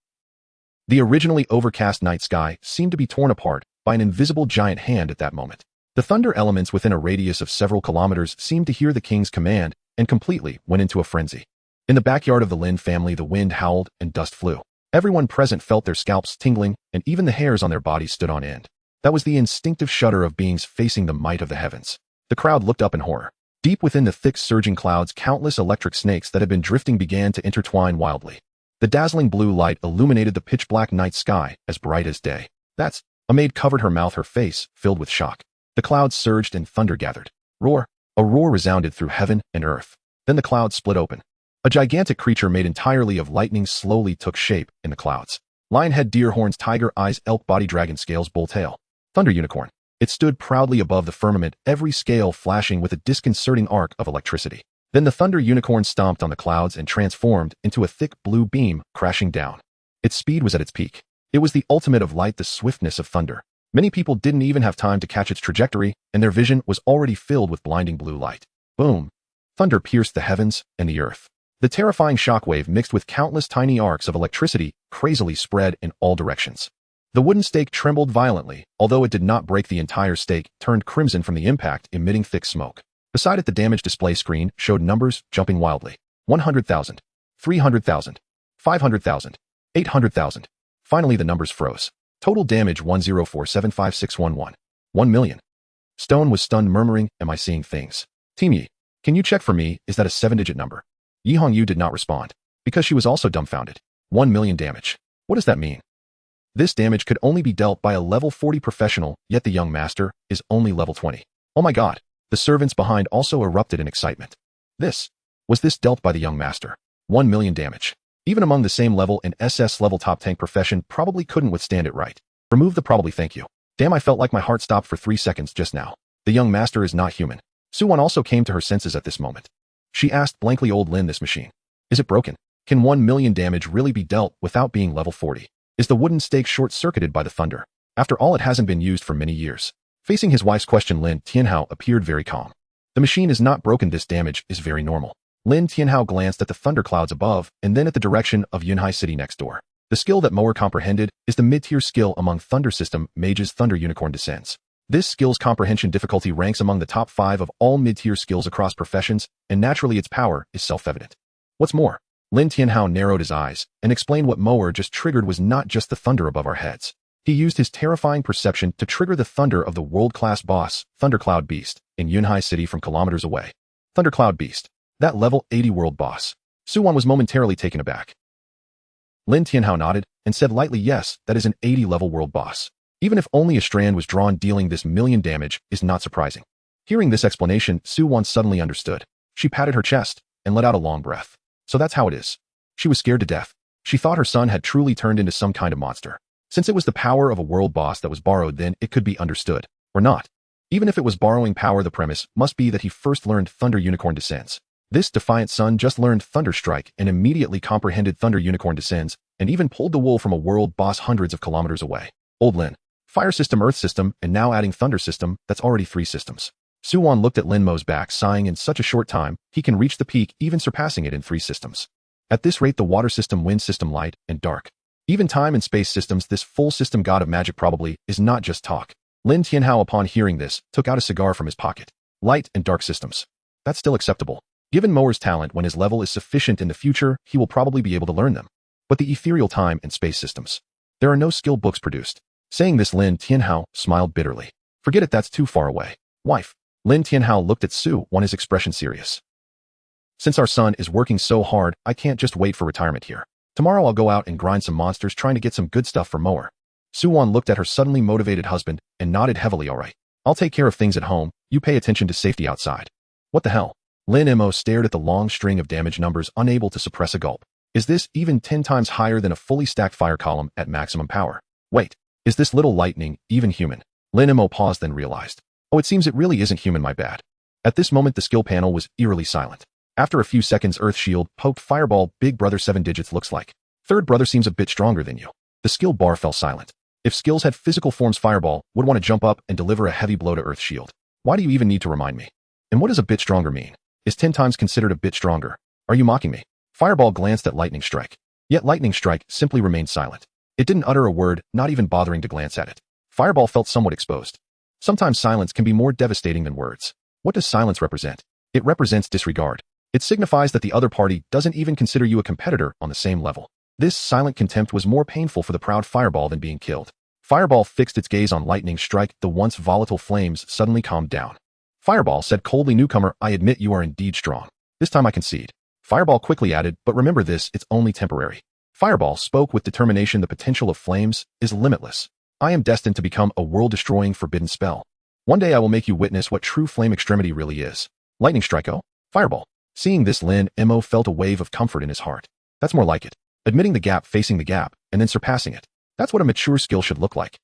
The originally overcast night sky seemed to be torn apart by an invisible giant hand at that moment. The thunder elements within a radius of several kilometers seemed to hear the king's command and completely went into a frenzy. In the backyard of the Lin family, the wind howled and dust flew. Everyone present felt their scalps tingling, and even the hairs on their bodies stood on end. That was the instinctive shudder of beings facing the might of the heavens. The crowd looked up in horror. Deep within the thick surging clouds, countless electric snakes that had been drifting began to intertwine wildly. The dazzling blue light illuminated the pitch-black night sky as bright as day. That's... A maid covered her mouth, her face filled with shock. The clouds surged and thunder gathered. Roar. A roar resounded through heaven and earth. Then the clouds split open. A gigantic creature made entirely of lightning slowly took shape in the clouds. Lion head, deer horns, tiger eyes, elk body, dragon scales, bull tail. Thunder Unicorn. It stood proudly above the firmament, every scale flashing with a disconcerting arc of electricity. Then the Thunder Unicorn stomped on the clouds and transformed into a thick blue beam, crashing down. Its speed was at its peak. It was the ultimate of light, the swiftness of thunder. Many people didn't even have time to catch its trajectory, and their vision was already filled with blinding blue light. Boom! Thunder pierced the heavens and the earth. The terrifying shockwave, mixed with countless tiny arcs of electricity, crazily spread in all directions. The wooden stake trembled violently, although it did not break. The entire stake turned crimson from the impact, emitting thick smoke. Beside it, the damage display screen showed numbers jumping wildly. 100,000, 300,000, 500,000, 800,000. Finally, the numbers froze. Total damage 104,75611. 1 million. Stone was stunned, murmuring, am I seeing things? Team Yi, can you check for me, is that a 7-digit number? Yi Hongyu did not respond, because she was also dumbfounded. 1 million damage. What does that mean? This damage could only be dealt by a level 40 professional, yet the young master is only level 20. Oh my god. The servants behind also erupted in excitement. Was this dealt by the young master? 1 million damage. Even among the same level and SS level top tank profession probably couldn't withstand it, right? Remove the probably, thank you. Damn, I felt like my heart stopped for 3 seconds just now. The young master is not human. Suwon also came to her senses at this moment. She asked blankly, old Lin, this machine, is it broken? Can 1 million damage really be dealt without being level 40? Is the wooden stake short-circuited by the thunder? After all, it hasn't been used for many years. Facing his wife's question, Lin Tianhao appeared very calm. The machine is not broken. This damage is very normal. Lin Tianhao glanced at the thunderclouds above and then at the direction of Yunhai City next door. The skill that Mower comprehended is the mid-tier skill among Thunder System Mage's Thunder Unicorn Descends. This skill's comprehension difficulty ranks among the top 5 of all mid-tier skills across professions, and naturally its power is self-evident. What's more, Lin Tianhao narrowed his eyes and explained what Mower just triggered was not just the thunder above our heads. He used his terrifying perception to trigger the thunder of the world-class boss, Thundercloud Beast, in Yunhai City from kilometers away. Thundercloud Beast. That level 80 world boss. Suwon was momentarily taken aback. Lin Tianhao nodded and said lightly, yes, that is an 80 level world boss. Even if only a strand was drawn, dealing this million damage is not surprising. Hearing this explanation, Suwon suddenly understood. She patted her chest and let out a long breath. So that's how it is. She was scared to death. She thought her son had truly turned into some kind of monster. Since it was the power of a world boss that was borrowed, then it could be understood. Or not. Even if it was borrowing power, the premise must be that he first learned Thunder Unicorn Descends. This defiant son just learned Thunder Strike and immediately comprehended Thunder Unicorn Descends and even pulled the wool from a world boss hundreds of kilometers away. Old Lin. Fire system, earth system, and now adding thunder system, that's already 3 systems. Suwon looked at Lin Mo's back, sighing. In such a short time, he can reach the peak, even surpassing it in 3 systems. At this rate, the water system, wind system, light, and dark. Even time and space systems, this full system god of magic probably is not just talk. Lin Tianhao, upon hearing this, took out a cigar from his pocket. Light and dark systems. That's still acceptable. Given Mower's talent, when his level is sufficient in the future, he will probably be able to learn them. But the ethereal time and space systems. There are no skill books produced. Saying this, Lin Tianhao smiled bitterly. Forget it, that's too far away. Wife. Lin Tianhao looked at Suwon, his expression serious. Since our son is working so hard, I can't just wait for retirement here. Tomorrow I'll go out and grind some monsters trying to get some good stuff for Mower. Suwon looked at her suddenly motivated husband and nodded heavily. All right. I'll take care of things at home. You pay attention to safety outside. What the hell? Lin Mo stared at the long string of damage numbers, unable to suppress a gulp. Is this even 10 times higher than a fully stacked fire column at maximum power? Wait. Is this little lightning even human? Lin Mo paused, then realized. Oh, it seems it really isn't human, my bad. At this moment, the skill panel was eerily silent. After a few seconds, Earth Shield poked Fireball. Big brother, 7 digits looks like. Third brother seems a bit stronger than you. The skill bar fell silent. If skills had physical forms, Fireball would want to jump up and deliver a heavy blow to Earth Shield. Why do you even need to remind me? And what does a bit stronger mean? Is 10 times considered a bit stronger? Are you mocking me? Fireball glanced at Lightning Strike. Yet Lightning Strike simply remained silent. It didn't utter a word, not even bothering to glance at it. Fireball felt somewhat exposed. Sometimes silence can be more devastating than words. What does silence represent? It represents disregard. It signifies that the other party doesn't even consider you a competitor on the same level. This silent contempt was more painful for the proud Fireball than being killed. Fireball fixed its gaze on Lightning Strike. The once volatile flames suddenly calmed down. Fireball said coldly, newcomer, I admit you are indeed strong. This time I concede. Fireball quickly added, but remember this, it's only temporary. Fireball spoke with determination. The potential of flames is limitless. I am destined to become a world-destroying forbidden spell. One day I will make you witness what true flame extremity really is. Lightning Strike, oh? Fireball. Seeing this, Lin Mo felt a wave of comfort in his heart. That's more like it. Admitting the gap, facing the gap, and then surpassing it. That's what a mature skill should look like.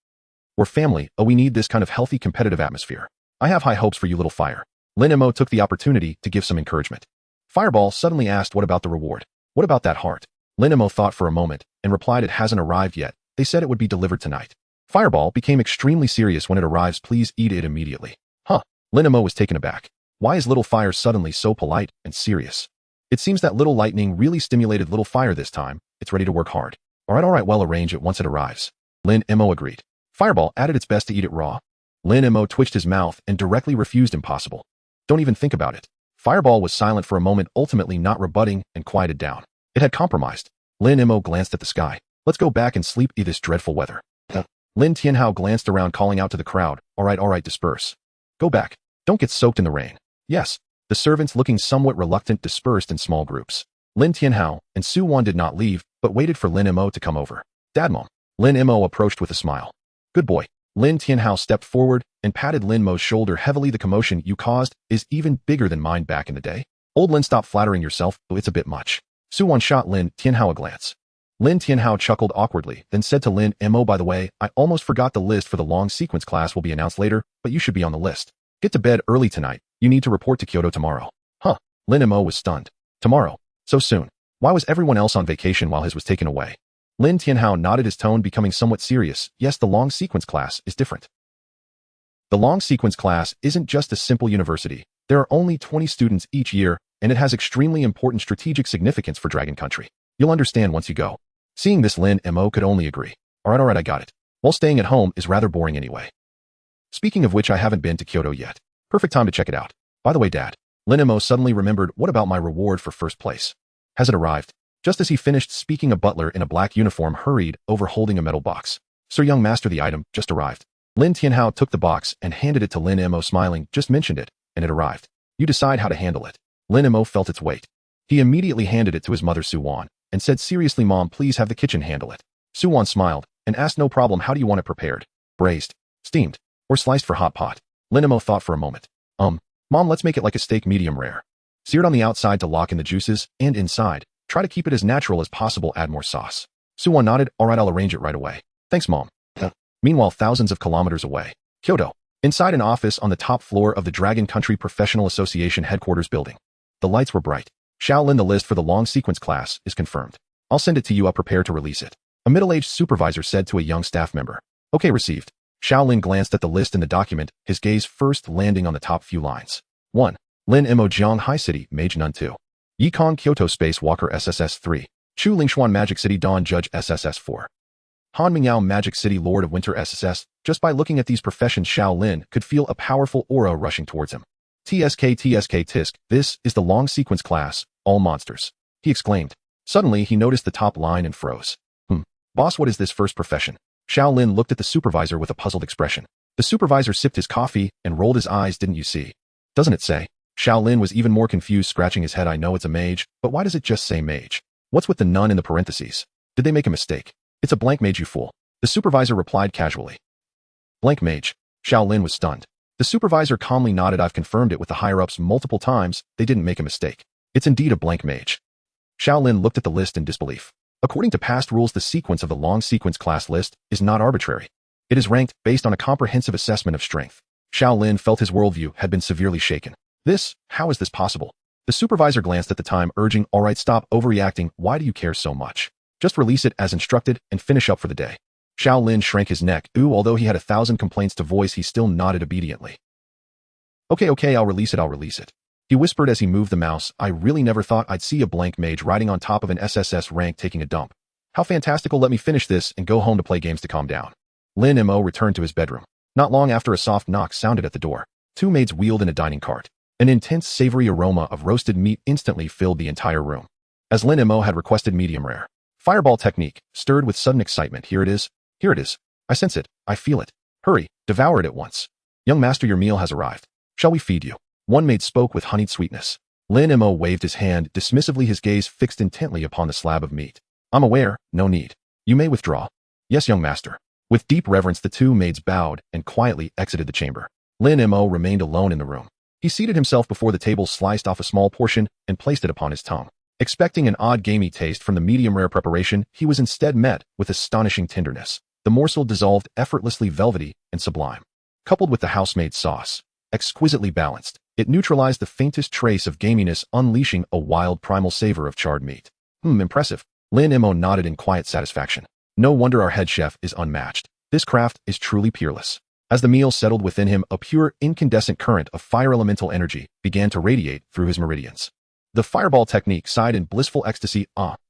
We're family, we need this kind of healthy competitive atmosphere. I have high hopes for you, little fire. Lin Mo took the opportunity to give some encouragement. Fireball suddenly asked, what about the reward? What about that heart? Lin Mo thought for a moment and replied, it hasn't arrived yet. They said it would be delivered tonight. Fireball became extremely serious. When it arrives, please eat it immediately. Huh? Lin Mo was taken aback. Why is little fire suddenly so polite and serious? It seems that little lightning really stimulated little fire this time. It's ready to work hard. All right, well, arrange it once it arrives. Lin Mo agreed. Fireball added its best to eat it raw. Lin Mo twitched his mouth and directly refused. Impossible. Don't even think about it. Fireball was silent for a moment, ultimately not rebutting, and quieted down. It had compromised. Lin Mo glanced at the sky. Let's go back and sleep in this dreadful weather. Lin Tianhao glanced around, calling out to the crowd. All right, disperse. Go back. Don't get soaked in the rain. Yes. The servants, looking somewhat reluctant, dispersed in small groups. Lin Tianhao and Su Wan did not leave, but waited for Lin Mo to come over. "Dad, Mom." Lin Mo approached with a smile. "Good boy." Lin Tianhao stepped forward and patted Lin Mo's shoulder heavily. "The commotion you caused is even bigger than mine back in the day. Old Lin, stop flattering yourself, it's a bit much." Su Wan shot Lin Tianhao a glance. Lin Tianhao chuckled awkwardly, then said to Lin Mo, "By the way, I almost forgot, the list for the long sequence class will be announced later, but you should be on the list. Get to bed early tonight. You need to report to Kyoto tomorrow." "Huh?" Lin Mo was stunned. "Tomorrow? So soon? Why was everyone else on vacation while his was taken away?" Lin Tianhao nodded, his tone becoming somewhat serious. "Yes, the long sequence class is different. The long sequence class isn't just a simple university. There are only 20 students each year, and it has extremely important strategic significance for Dragon Country. You'll understand once you go." Seeing this, Lin Mo could only agree. All right, I got it. While staying at home is rather boring anyway. Speaking of which, I haven't been to Kyoto yet. Perfect time to check it out. By the way, Dad. Lin Mo suddenly remembered, what about my reward for first place? Has it arrived? Just as he finished speaking, a butler in a black uniform hurried over holding a metal box. "Sir, young master, the item just arrived." Lin Tianhao took the box and handed it to Lin Mo, smiling. "Just mentioned it, and it arrived. You decide how to handle it." Lin Mo felt its weight. He immediately handed it to his mother Su Wan and said seriously, "Mom, please have the kitchen handle it." Su Wan smiled and asked, "No problem. How do you want it prepared? Braised, steamed, or sliced for hot pot?" Lin Mo thought for a moment. Mom, let's make it like a steak, medium rare. Seared on the outside to lock in the juices, and inside, try to keep it as natural as possible, add more sauce." Su Wan nodded. "All right, I'll arrange it right away. Thanks, Mom." Meanwhile, thousands of kilometers away, Kyoto. Inside an office on the top floor of the Dragon Country Professional Association headquarters building. The lights were bright. "Shaolin, the list for the long sequence class is confirmed. I'll send it to you. I'll prepare to release it." A middle-aged supervisor said to a young staff member. "Okay, received." Shaolin glanced at the list in the document, his gaze first landing on the top few lines. 1. Lin Mo, Jiang High City, Mage Nun 2. Yikong Kyoto Space Walker SSS 3. Chu Lingshuan Magic City Dawn Judge SSS 4. Han Mingyao Magic City Lord of Winter SSS. Just by looking at these professions, Shaolin could feel a powerful aura rushing towards him. "TSK Tisk, this is the long sequence class, all monsters," he exclaimed. Suddenly, he noticed the top line and froze. Boss, what is this first profession?" Shaolin looked at the supervisor with a puzzled expression. The supervisor sipped his coffee and rolled his eyes. "Didn't you see? Doesn't it say?" Shaolin was even more confused, scratching his head. "I know it's a mage, but why does it just say mage? What's with the nun in the parentheses? Did they make a mistake?" "It's a blank mage, you fool," the supervisor replied casually. "Blank mage?" Shaolin was stunned. The supervisor calmly nodded. "I've confirmed it with the higher-ups multiple times. They didn't make a mistake. It's indeed a blank mage." Shaolin looked at the list in disbelief. According to past rules, the sequence of the long sequence class list is not arbitrary. It is ranked based on a comprehensive assessment of strength. Shaolin felt his worldview had been severely shaken. How is this possible? The supervisor glanced at the time, urging, "All right, stop overreacting. Why do you care so much? Just release it as instructed and finish up for the day." Shaolin shrank his neck. Although he had 1,000 complaints to voice, he still nodded obediently. Okay, I'll release it. He whispered as he moved the mouse. "I really never thought I'd see a blank mage riding on top of an SSS rank taking a dump. How fantastical. Let me finish this and go home to play games to calm down." Lin Mo returned to his bedroom. Not long after, a soft knock sounded at the door. 2 maids wheeled in a dining cart. An intense savory aroma of roasted meat instantly filled the entire room. As Lin Mo had requested, medium rare. Fireball technique, stirred with sudden excitement. Here it is. I sense it. I feel it. Hurry, devour it at once. "Young master, your meal has arrived. Shall we feed you?" One maid spoke with honeyed sweetness. Lin Mo waved his hand dismissively, his gaze fixed intently upon the slab of meat. "I'm aware, no need. You may withdraw." "Yes, young master." With deep reverence, the 2 maids bowed and quietly exited the chamber. Lin Mo remained alone in the room. He seated himself before the table, sliced off a small portion, and placed it upon his tongue. Expecting an odd gamey taste from the medium-rare preparation, he was instead met with astonishing tenderness. The morsel dissolved effortlessly, velvety and sublime. Coupled with the housemaid sauce, exquisitely balanced, it neutralized the faintest trace of gaminess, unleashing a wild primal savor of charred meat. Impressive. Lin Mo nodded in quiet satisfaction. No wonder our head chef is unmatched. This craft is truly peerless. As the meal settled within him, a pure, incandescent current of fire elemental energy began to radiate through his meridians. The fireball technique sighed in blissful ecstasy.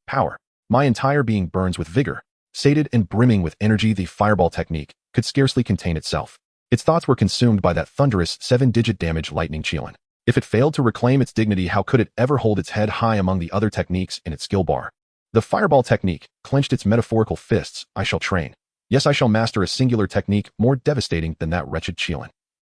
Power. My entire being burns with vigor. Sated and brimming with energy, the fireball technique could scarcely contain itself. Its thoughts were consumed by that thunderous 7-digit damage lightning Qilin. If it failed to reclaim its dignity, how could it ever hold its head high among the other techniques in its skill bar? The fireball technique clenched its metaphorical fists. "I shall train. Yes, I shall master a singular technique more devastating than that wretched Qilin."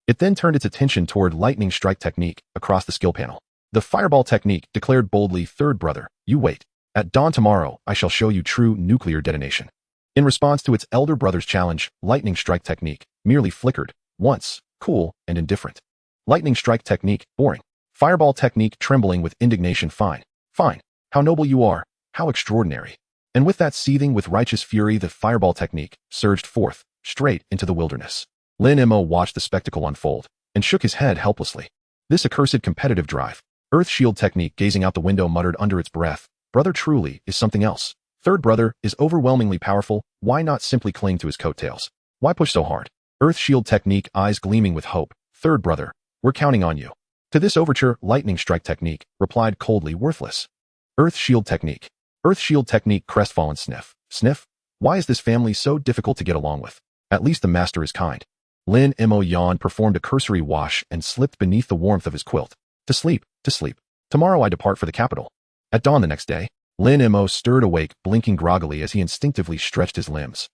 It then turned its attention toward lightning strike technique across the skill panel. The fireball technique declared boldly, "Third brother, you wait. At dawn tomorrow, I shall show you true nuclear detonation." In response to its elder brother's challenge, lightning strike technique merely flickered, once, cool and indifferent. Lightning strike technique, boring. Fireball technique, trembling with indignation, fine. Fine. How noble you are. How extraordinary. And with that seething with righteous fury, the fireball technique surged forth, straight into the wilderness. Lin Mo watched the spectacle unfold, and shook his head helplessly. This accursed competitive drive. Earth shield technique, gazing out the window, muttered under its breath, "Brother truly is something else. Third brother is overwhelmingly powerful, why not simply cling to his coattails? Why push so hard?" Earth shield technique, eyes gleaming with hope, "Third brother, we're counting on you." To this overture, lightning strike technique replied coldly, "Worthless." Earth shield technique. Earth shield technique, crestfallen, sniff. Sniff? Why is this family so difficult to get along with? At least the master is kind. Lin Mo yawned, performed a cursory wash, and slipped beneath the warmth of his quilt. To sleep, to sleep. Tomorrow I depart for the capital. At dawn the next day, Lin Mo stirred awake, blinking groggily as he instinctively stretched his limbs.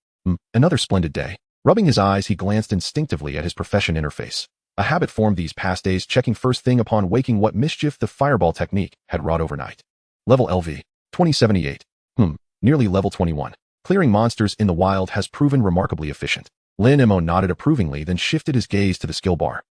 Another splendid day. Rubbing his eyes, he glanced instinctively at his profession interface. A habit formed these past days, checking first thing upon waking what mischief the fireball technique had wrought overnight. Level LV. 2078. Nearly level 21. Clearing monsters in the wild has proven remarkably efficient. Lin Mo nodded approvingly, then shifted his gaze to the skill bar.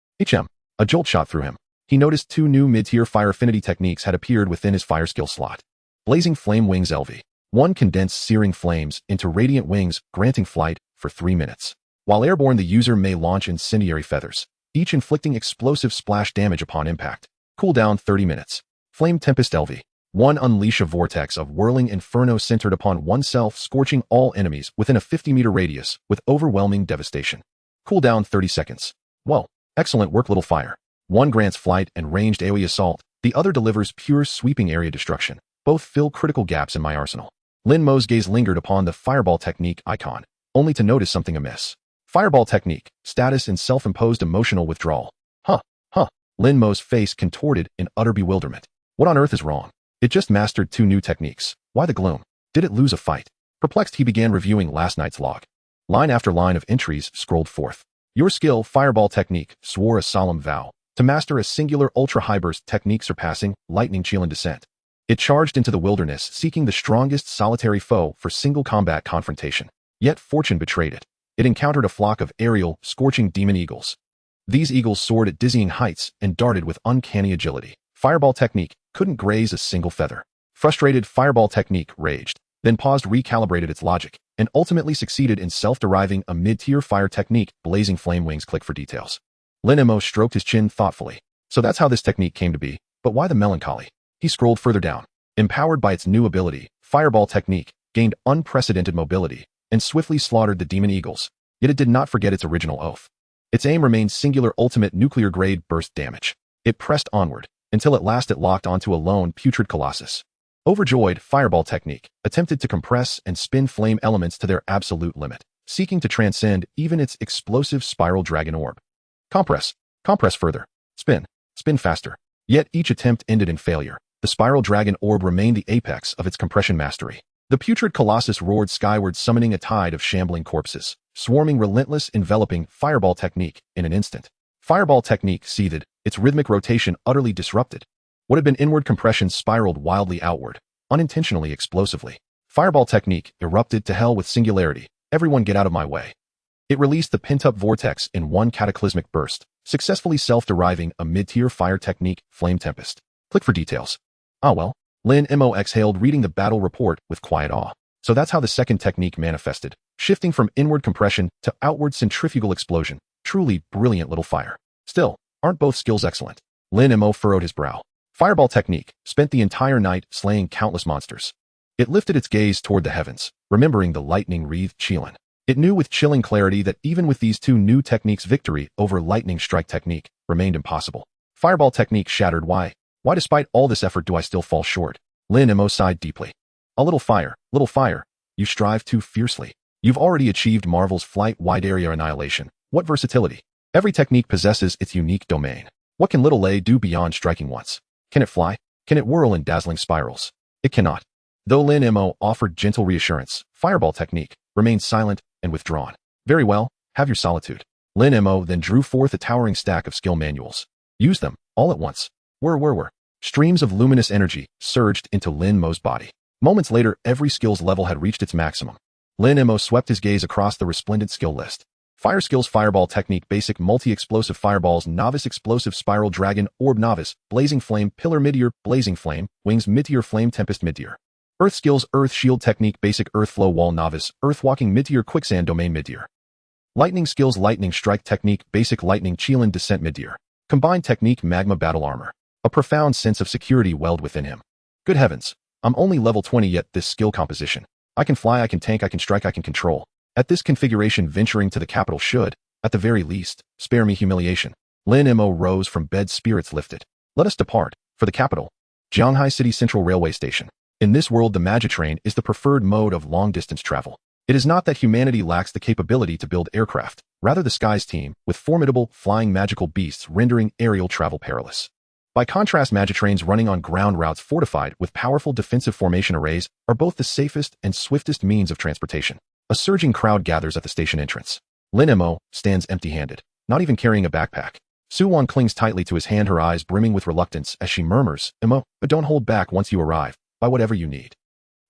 A jolt shot through him. He noticed 2 new mid-tier fire affinity techniques had appeared within his fire skill slot. Blazing Flame Wings LV. 1 condensed searing flames into radiant wings, granting flight for 3 minutes. While airborne, the user may launch incendiary feathers, each inflicting explosive splash damage upon impact. Cooldown 30 minutes. Flame Tempest LV. 1 unleash a vortex of whirling inferno centered upon oneself, scorching all enemies within a 50-meter radius with overwhelming devastation. Cooldown 30 seconds. Whoa, excellent work, little fire. 1 grants flight and ranged AoE assault, the other delivers pure sweeping area destruction. Both fill critical gaps in my arsenal. Lin Mo's gaze lingered upon the fireball technique icon, only to notice something amiss. Fireball technique, status and self-imposed emotional withdrawal. Lin Mo's face contorted in utter bewilderment. What on earth is wrong? It just mastered 2 new techniques. Why the gloom? Did it lose a fight? Perplexed, he began reviewing last night's log. Line after line of entries scrolled forth. Your skill, fireball technique, swore a solemn vow to master a singular ultra-high burst technique surpassing lightning chill and descent. It charged into the wilderness, seeking the strongest solitary foe for single combat confrontation. Yet fortune betrayed it. It encountered a flock of aerial, scorching demon eagles. These eagles soared at dizzying heights and darted with uncanny agility. Fireball technique couldn't graze a single feather. Frustrated, fireball technique raged, then paused, recalibrated its logic, and ultimately succeeded in self-deriving a mid-tier fire technique, blazing flame wings. Click for details. Lin Mo stroked his chin thoughtfully. So that's how this technique came to be, but why the melancholy? He scrolled further down. Empowered by its new ability, fireball technique gained unprecedented mobility and swiftly slaughtered the demon eagles. Yet it did not forget its original oath. Its aim remained singular, ultimate nuclear-grade burst damage. It pressed onward, until at last it locked onto a lone, putrid colossus. Overjoyed, fireball technique attempted to compress and spin flame elements to their absolute limit, seeking to transcend even its explosive spiral dragon orb. Compress further. Spin faster. Yet each attempt ended in failure. The spiral dragon orb remained the apex of its compression mastery. The putrid colossus roared skyward, summoning a tide of shambling corpses, swarming relentless, enveloping fireball technique in an instant. Fireball technique seethed, its rhythmic rotation utterly disrupted. What had been inward compression spiraled wildly outward, unintentionally explosively. Fireball technique erupted to hell with singularity. Everyone get out of my way. It released the pent-up vortex in 1 cataclysmic burst, successfully self-deriving a mid-tier fire technique, Flame Tempest. Click for details. Lin Mo exhaled, reading the battle report with quiet awe. So that's how the second technique manifested, shifting from inward compression to outward centrifugal explosion. Truly brilliant, little fire. Still, aren't both skills excellent? Lin Mo furrowed his brow. Fireball technique spent the entire night slaying countless monsters. It lifted its gaze toward the heavens, remembering the lightning-wreathed Qilin. It knew with chilling clarity that even with these 2 new techniques, victory over lightning strike technique remained impossible. Fireball technique shattered. Why despite all this effort do I still fall short? Lin Mo sighed deeply. A little fire, you strive too fiercely. You've already achieved Marvel's flight, wide area annihilation. What versatility. Every technique possesses its unique domain. What can little A do beyond striking once? Can it fly? Can it whirl in dazzling spirals? It cannot. Though Lin Mo offered gentle reassurance, fireball technique remained silent and withdrawn. Very well, have your solitude. Lin Mo then drew forth a towering stack of skill manuals. Use them, all at once. Whir. Streams of luminous energy surged into Lin Mo's body. Moments later, every skill's level had reached its maximum. Lin Mo swept his gaze across the resplendent skill list. Fire skills: Fireball Technique, Basic, Multi-Explosive Fireballs, Novice, Explosive Spiral, Dragon, Orb, Novice, Blazing Flame, Pillar, Meteor, Blazing Flame, Wings, Meteor, Flame, Tempest, Meteor. Earth skills: Earth Shield Technique, Basic, Earth Flow Wall, Novice, Earth Walking, Meteor, Quicksand, Domain, Meteor. Lightning skills: Lightning Strike Technique, Basic, Lightning, Qilin, Descent, Meteor. Combined Technique, Magma, Battle Armor. A profound sense of security welled within him. Good heavens, I'm only level 20 yet this skill composition. I can fly, I can tank, I can strike, I can control. At this configuration, venturing to the capital should, at the very least, spare me humiliation. Lin Mo rose from bed, spirits lifted. Let us depart, for the capital. Jianghai City Central Railway Station. In this world, the Magitrain is the preferred mode of long-distance travel. It is not that humanity lacks the capability to build aircraft, rather the skies team, with formidable, flying magical beasts rendering aerial travel perilous. By contrast, Magitrains running on ground routes fortified with powerful defensive formation arrays are both the safest and swiftest means of transportation. A surging crowd gathers at the station entrance. Lin Mo stands empty-handed, not even carrying a backpack. Su-Wan clings tightly to his hand, her eyes brimming with reluctance as she murmurs, "Mo, but don't hold back once you arrive. Buy whatever you need."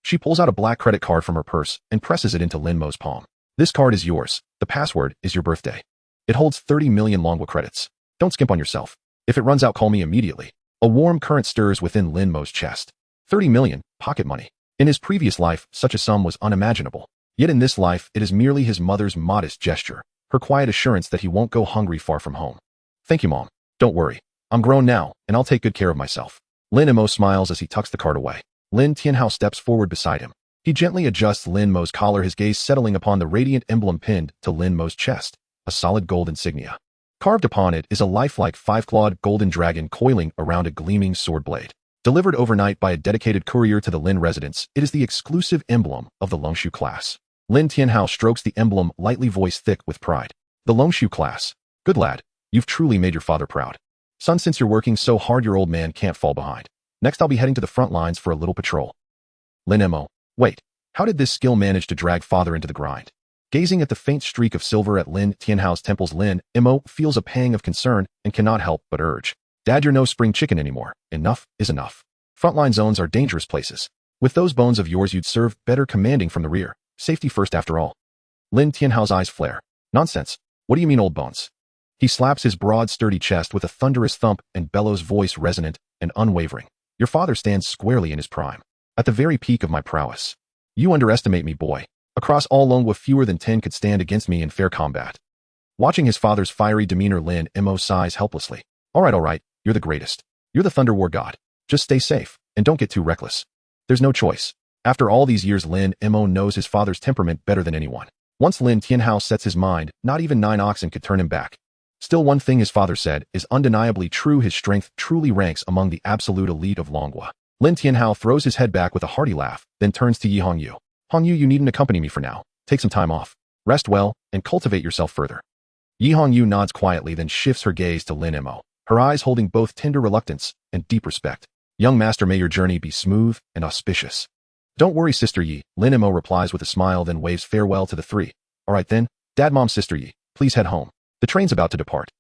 She pulls out a black credit card from her purse and presses it into Lin Mo's palm. "This card is yours. The password is your birthday. It holds 30 million Longwa credits. Don't skimp on yourself. If it runs out, call me immediately." A warm current stirs within Lin Mo's chest. 30 million, pocket money. In his previous life, such a sum was unimaginable. Yet in this life, it is merely his mother's modest gesture, her quiet assurance that he won't go hungry far from home. "Thank you, Mom. Don't worry. I'm grown now, and I'll take good care of myself." Lin Mo smiles as he tucks the card away. Lin Tianhao steps forward beside him. He gently adjusts Lin Mo's collar, his gaze settling upon the radiant emblem pinned to Lin Mo's chest, a solid gold insignia. Carved upon it is a lifelike five-clawed golden dragon coiling around a gleaming sword blade. Delivered overnight by a dedicated courier to the Lin residence, it is the exclusive emblem of the Longshu class. Lin Tianhao strokes the emblem, lightly, voice thick with pride. "The Longshu class. Good lad. You've truly made your father proud. Son, since you're working so hard, your old man can't fall behind. Next, I'll be heading to the front lines for a little patrol." Lin Mo. Wait, how did this skill manage to drag father into the grind? Gazing at the faint streak of silver at Lin Tianhao's temples, Lin Mo feels a pang of concern and cannot help but urge, "Dad, you're no spring chicken anymore. Enough is enough. Frontline zones are dangerous places. With those bones of yours, you'd serve better commanding from the rear. Safety first after all." Lin Tianhao's eyes flare. "Nonsense. What do you mean, old bones?" He slaps his broad, sturdy chest with a thunderous thump and bellows, voice resonant and unwavering. "Your father stands squarely in his prime. At the very peak of my prowess. You underestimate me, boy. Across all Longwa, fewer than 10 could stand against me in fair combat." Watching his father's fiery demeanor, Lin Mo sighs helplessly. All right. You're the greatest. You're the Thunder War god. Just stay safe, and don't get too reckless. There's no choice. After all these years, Lin Mo knows his father's temperament better than anyone. Once Lin Tianhao sets his mind, not even 9 oxen could turn him back. Still, one thing his father said is undeniably true: his strength truly ranks among the absolute elite of Longwa. Lin Tianhao throws his head back with a hearty laugh, then turns to Yi Hongyu. "Hongyu, you needn't accompany me for now. Take some time off. Rest well, and cultivate yourself further." Yi Hongyu nods quietly, then shifts her gaze to Lin Mo, her eyes holding both tender reluctance and deep respect. "Young master, may your journey be smooth and auspicious." "Don't worry, Sister Yi," Lin Mo replies with a smile, then waves farewell to the three. "All right then, Dad, Mom, Sister Yi, please head home. The train's about to depart."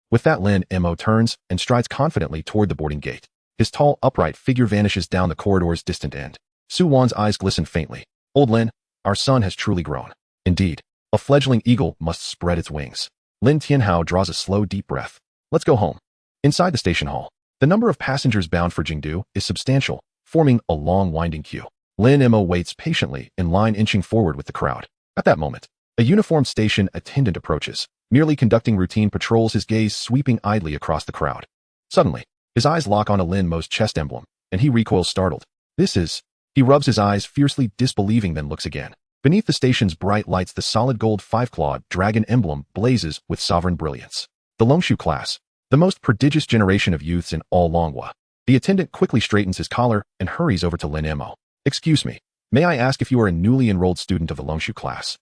With that, Lin Mo turns and strides confidently toward the boarding gate. His tall, upright figure vanishes down the corridor's distant end. Su-Wan's eyes glisten faintly. "Old Lin, our son has truly grown. Indeed, a fledgling eagle must spread its wings." Lin Tianhao draws a slow, deep breath. "Let's go home." Inside the station hall, the number of passengers bound for Jingdu is substantial, forming a long, winding queue. Lin Mo waits patiently in line, inching forward with the crowd. At that moment, a uniformed station attendant approaches, merely conducting routine patrols, his gaze sweeping idly across the crowd. Suddenly, his eyes lock on Lin Mo's chest emblem, and he recoils, startled. "This is..." He rubs his eyes, fiercely disbelieving, then looks again. Beneath the station's bright lights, the solid gold five-clawed dragon emblem blazes with sovereign brilliance. The Longshu class, the most prodigious generation of youths in all Longwa. The attendant quickly straightens his collar and hurries over to Lin Mo. "Excuse me, may I ask if you are a newly enrolled student of the Longshu class?"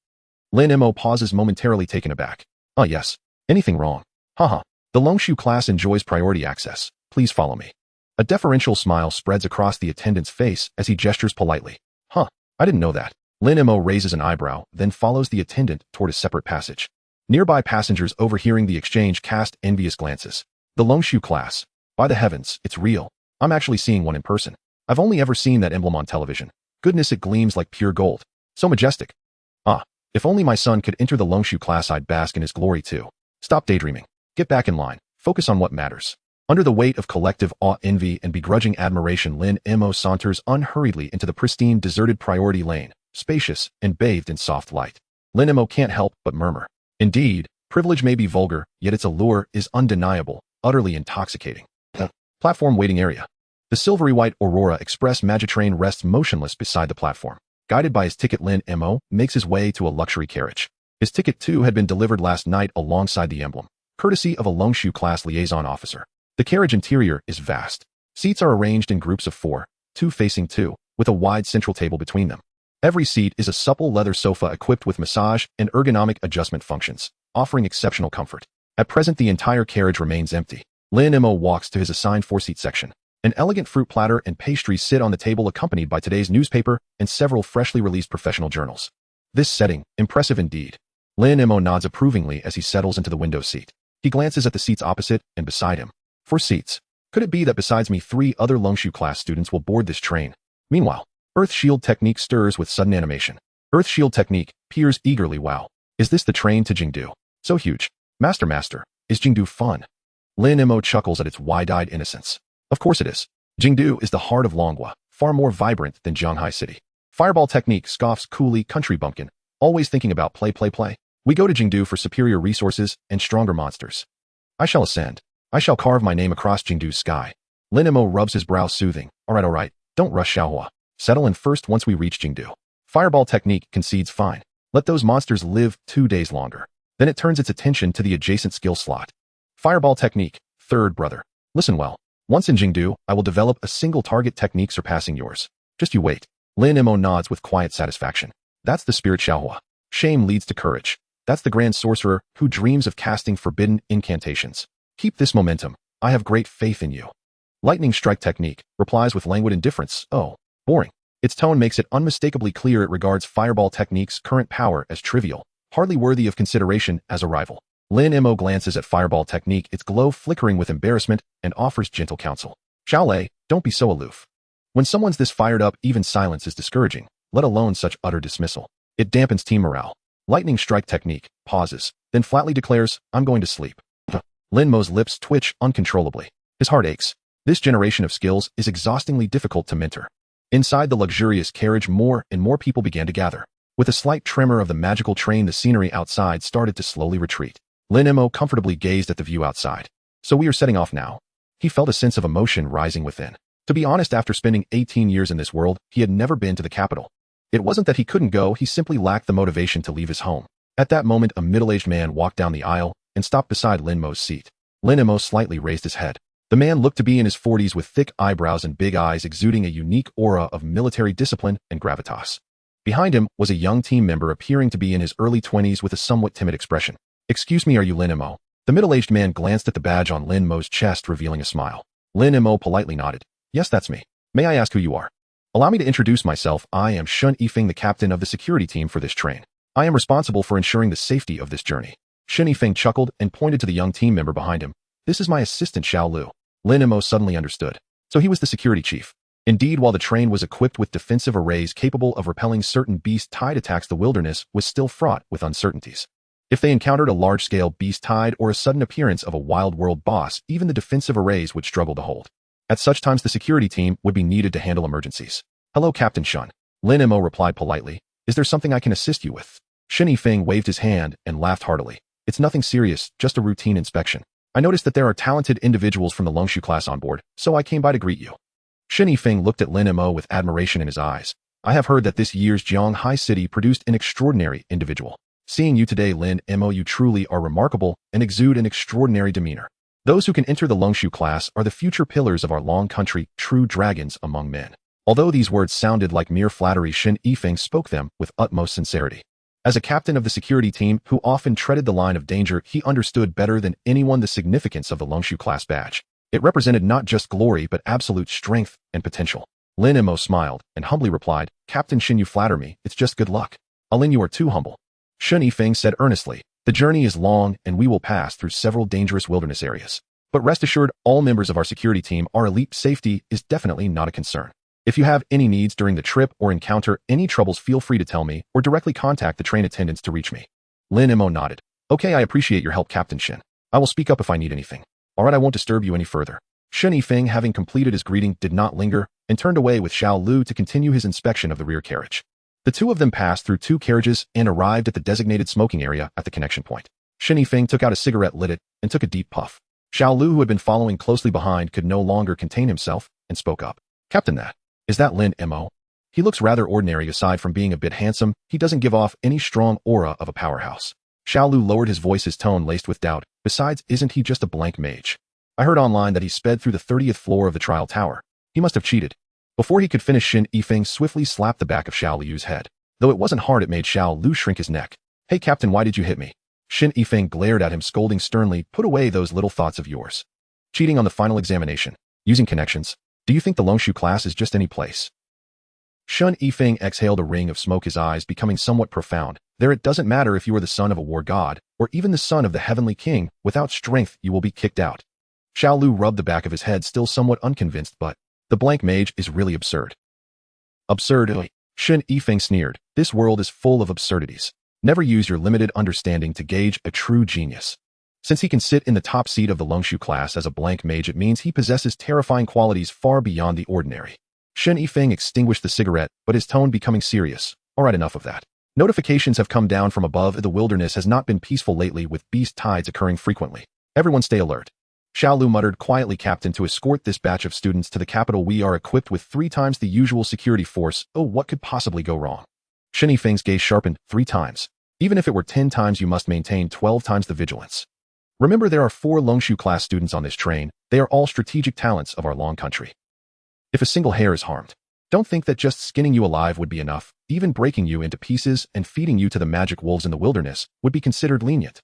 Lin Mo pauses, momentarily taken aback. "Oh yes. Anything wrong?" "Haha. The Longshu class enjoys priority access. Please follow me." A deferential smile spreads across the attendant's face as he gestures politely. "Huh, I didn't know that." Lin Mo raises an eyebrow, then follows the attendant toward a separate passage. Nearby passengers overhearing the exchange cast envious glances. The Longshu class. By the heavens, it's real. I'm actually seeing one in person. I've only ever seen that emblem on television. Goodness, it gleams like pure gold. So majestic. Ah, if only my son could enter the Longshu class, I'd bask in his glory too. Stop daydreaming. Get back in line. Focus on what matters. Under the weight of collective awe, envy, and begrudging admiration, Lin Mo saunters unhurriedly into the pristine, deserted priority lane, spacious and bathed in soft light. Lin Mo can't help but murmur. Indeed, privilege may be vulgar, yet its allure is undeniable, utterly intoxicating. Platform waiting area. The silvery white Aurora Express Magitrain rests motionless beside the platform. Guided by his ticket, Lin Mo makes his way to a luxury carriage. His ticket too had been delivered last night alongside the emblem, courtesy of a Longshu class liaison officer. The carriage interior is vast. Seats are arranged in groups of 4, 2 facing 2, with a wide central table between them. Every seat is a supple leather sofa equipped with massage and ergonomic adjustment functions, offering exceptional comfort. At present, the entire carriage remains empty. Lin Mo walks to his assigned 4-seat section. An elegant fruit platter and pastries sit on the table, accompanied by today's newspaper and several freshly released professional journals. This setting, impressive indeed. Lin Mo nods approvingly as he settles into the window seat. He glances at the seats opposite and beside him. 4 seats. Could it be that besides me 3 other Longshu class students will board this train? Meanwhile, Earth Shield Technique stirs with sudden animation. Earth Shield Technique peers eagerly. Wow. Is this the train to Jingdu? So huge. Master, is Jingdu fun? Lin Mo chuckles at its wide-eyed innocence. Of course it is. Jingdu is the heart of Longhua, far more vibrant than Zhanghai City. Fireball Technique scoffs coolly. Country bumpkin, always thinking about play. We go to Jingdu for superior resources and stronger monsters. I shall ascend. I shall carve my name across Jingdu's sky. Lin Mo rubs his brow, soothing. All right. Don't rush, Xiaohua. Settle in first once we reach Jingdu. Fireball Technique concedes. Fine. Let those monsters live 2 days longer. Then it turns its attention to the adjacent skill slot. Fireball Technique, third brother. Listen well. Once in Jingdu, I will develop a single target technique surpassing yours. Just you wait. Lin Mo nods with quiet satisfaction. That's the spirit, Xiaohua. Shame leads to courage. That's the grand sorcerer who dreams of casting forbidden incantations. Keep this momentum. I have great faith in you. Lightning Strike Technique replies with languid indifference. Oh, boring. Its tone makes it unmistakably clear it regards Fireball Technique's current power as trivial, hardly worthy of consideration as a rival. Lin Mo glances at Fireball Technique, its glow flickering with embarrassment, and offers gentle counsel. Xiaolei, don't be so aloof. When someone's this fired up, even silence is discouraging, let alone such utter dismissal. It dampens team morale. Lightning Strike Technique pauses, then flatly declares, I'm going to sleep. Lin Mo's lips twitch uncontrollably. His heart aches. This generation of skills is exhaustingly difficult to mentor. Inside the luxurious carriage, more and more people began to gather. With a slight tremor of the magical train, the scenery outside started to slowly retreat. Lin Mo comfortably gazed at the view outside. So we are setting off now. He felt a sense of emotion rising within. To be honest, after spending 18 years in this world, he had never been to the capital. It wasn't that he couldn't go, he simply lacked the motivation to leave his home. At that moment, a middle-aged man walked down the aisle and stopped beside Lin Mo's seat. Lin Mo slightly raised his head. The man looked to be in his 40s with thick eyebrows and big eyes, exuding a unique aura of military discipline and gravitas. Behind him was a young team member appearing to be in his early 20s with a somewhat timid expression. Excuse me, are you Lin Mo? The middle-aged man glanced at the badge on Lin Mo's chest, revealing a smile. Lin Mo politely nodded. Yes, that's me. May I ask who you are? Allow me to introduce myself. I am Shun Yifeng, the captain of the security team for this train. I am responsible for ensuring the safety of this journey. Shun Yifeng chuckled and pointed to the young team member behind him. This is my assistant, Xiao Lu. Lin Mo suddenly understood. So he was the security chief. Indeed, while the train was equipped with defensive arrays capable of repelling certain beast tide attacks, the wilderness was still fraught with uncertainties. If they encountered a large-scale beast tide or a sudden appearance of a wild world boss, even the defensive arrays would struggle to hold. At such times, the security team would be needed to handle emergencies. Hello, Captain Shun. Lin Mo replied politely. Is there something I can assist you with? Shun Yifeng waved his hand and laughed heartily. It's nothing serious, just a routine inspection. I noticed that there are talented individuals from the Longshu class on board, so I came by to greet you. Shun Yifeng looked at Lin Mo with admiration in his eyes. I have heard that this year's Zhanghai City produced an extraordinary individual. Seeing you today, Lin Mo, you truly are remarkable and exude an extraordinary demeanor. Those who can enter the Longshu class are the future pillars of our long country, true dragons among men. Although these words sounded like mere flattery, Shun Yifeng spoke them with utmost sincerity. As a captain of the security team who often treaded the line of danger, he understood better than anyone the significance of the Longshu class badge. It represented not just glory but absolute strength and potential. Lin Mo smiled and humbly replied, Captain Shin, you flatter me, it's just good luck. Lin, you are too humble. Shun Yifeng said earnestly, The journey is long and we will pass through several dangerous wilderness areas. But rest assured, all members of our security team are elite. Safety is definitely not a concern. If you have any needs during the trip or encounter any troubles, feel free to tell me or directly contact the train attendants to reach me. Lin Mo nodded. Okay, I appreciate your help, Captain Shin. I will speak up if I need anything. Alright, I won't disturb you any further. Shen Yifeng, having completed his greeting, did not linger and turned away with Xiao Lu to continue his inspection of the rear carriage. The two of them passed through 2 carriages and arrived at the designated smoking area at the connection point. Shen Yifeng took out a cigarette, lit it, and took a deep puff. Xiao Lu, who had been following closely behind, could no longer contain himself and spoke up. Captain, is that Lin Mo? He looks rather ordinary. Aside from being a bit handsome, he doesn't give off any strong aura of a powerhouse. Xiao Lu lowered his voice, his tone laced with doubt. Besides, isn't he just a blank mage? I heard online that he sped through the 30th floor of the trial tower. He must have cheated. Before he could finish, Shen Yifeng swiftly slapped the back of Xiao Lu's head. Though it wasn't hard, it made Xiao Lu shrink his neck. Hey Captain, why did you hit me? Shen Yifeng glared at him, scolding sternly. Put away those little thoughts of yours. Cheating on the final examination. Using connections. Do you think the Longshu class is just any place? Shen Yifeng exhaled a ring of smoke, his eyes becoming somewhat profound. There, it doesn't matter if you are the son of a war god, or even the son of the heavenly king. Without strength, you will be kicked out. Xiao Lu rubbed the back of his head, still somewhat unconvinced, but the blank mage is really absurd. Absurd? Shen Yifeng sneered. This world is full of absurdities. Never use your limited understanding to gauge a true genius. Since he can sit in the top seat of the Longshu class as a blank mage, it means he possesses terrifying qualities far beyond the ordinary. Shen Yifeng extinguished the cigarette, but his tone becoming serious. Alright, enough of that. Notifications have come down from above. The wilderness has not been peaceful lately, with beast tides occurring frequently. Everyone stay alert. Xiao Lu muttered quietly. Captain, to escort this batch of students to the capital, we are equipped with 3 times the usual security force. Oh, what could possibly go wrong? Shen Yifeng's gaze sharpened. 3 times. Even if it were 10 times, you must maintain 12 times the vigilance. Remember, there are 4 Longshu class students on this train. They are all strategic talents of our long country. If a single hair is harmed, don't think that just skinning you alive would be enough. Even breaking you into pieces and feeding you to the magic wolves in the wilderness would be considered lenient.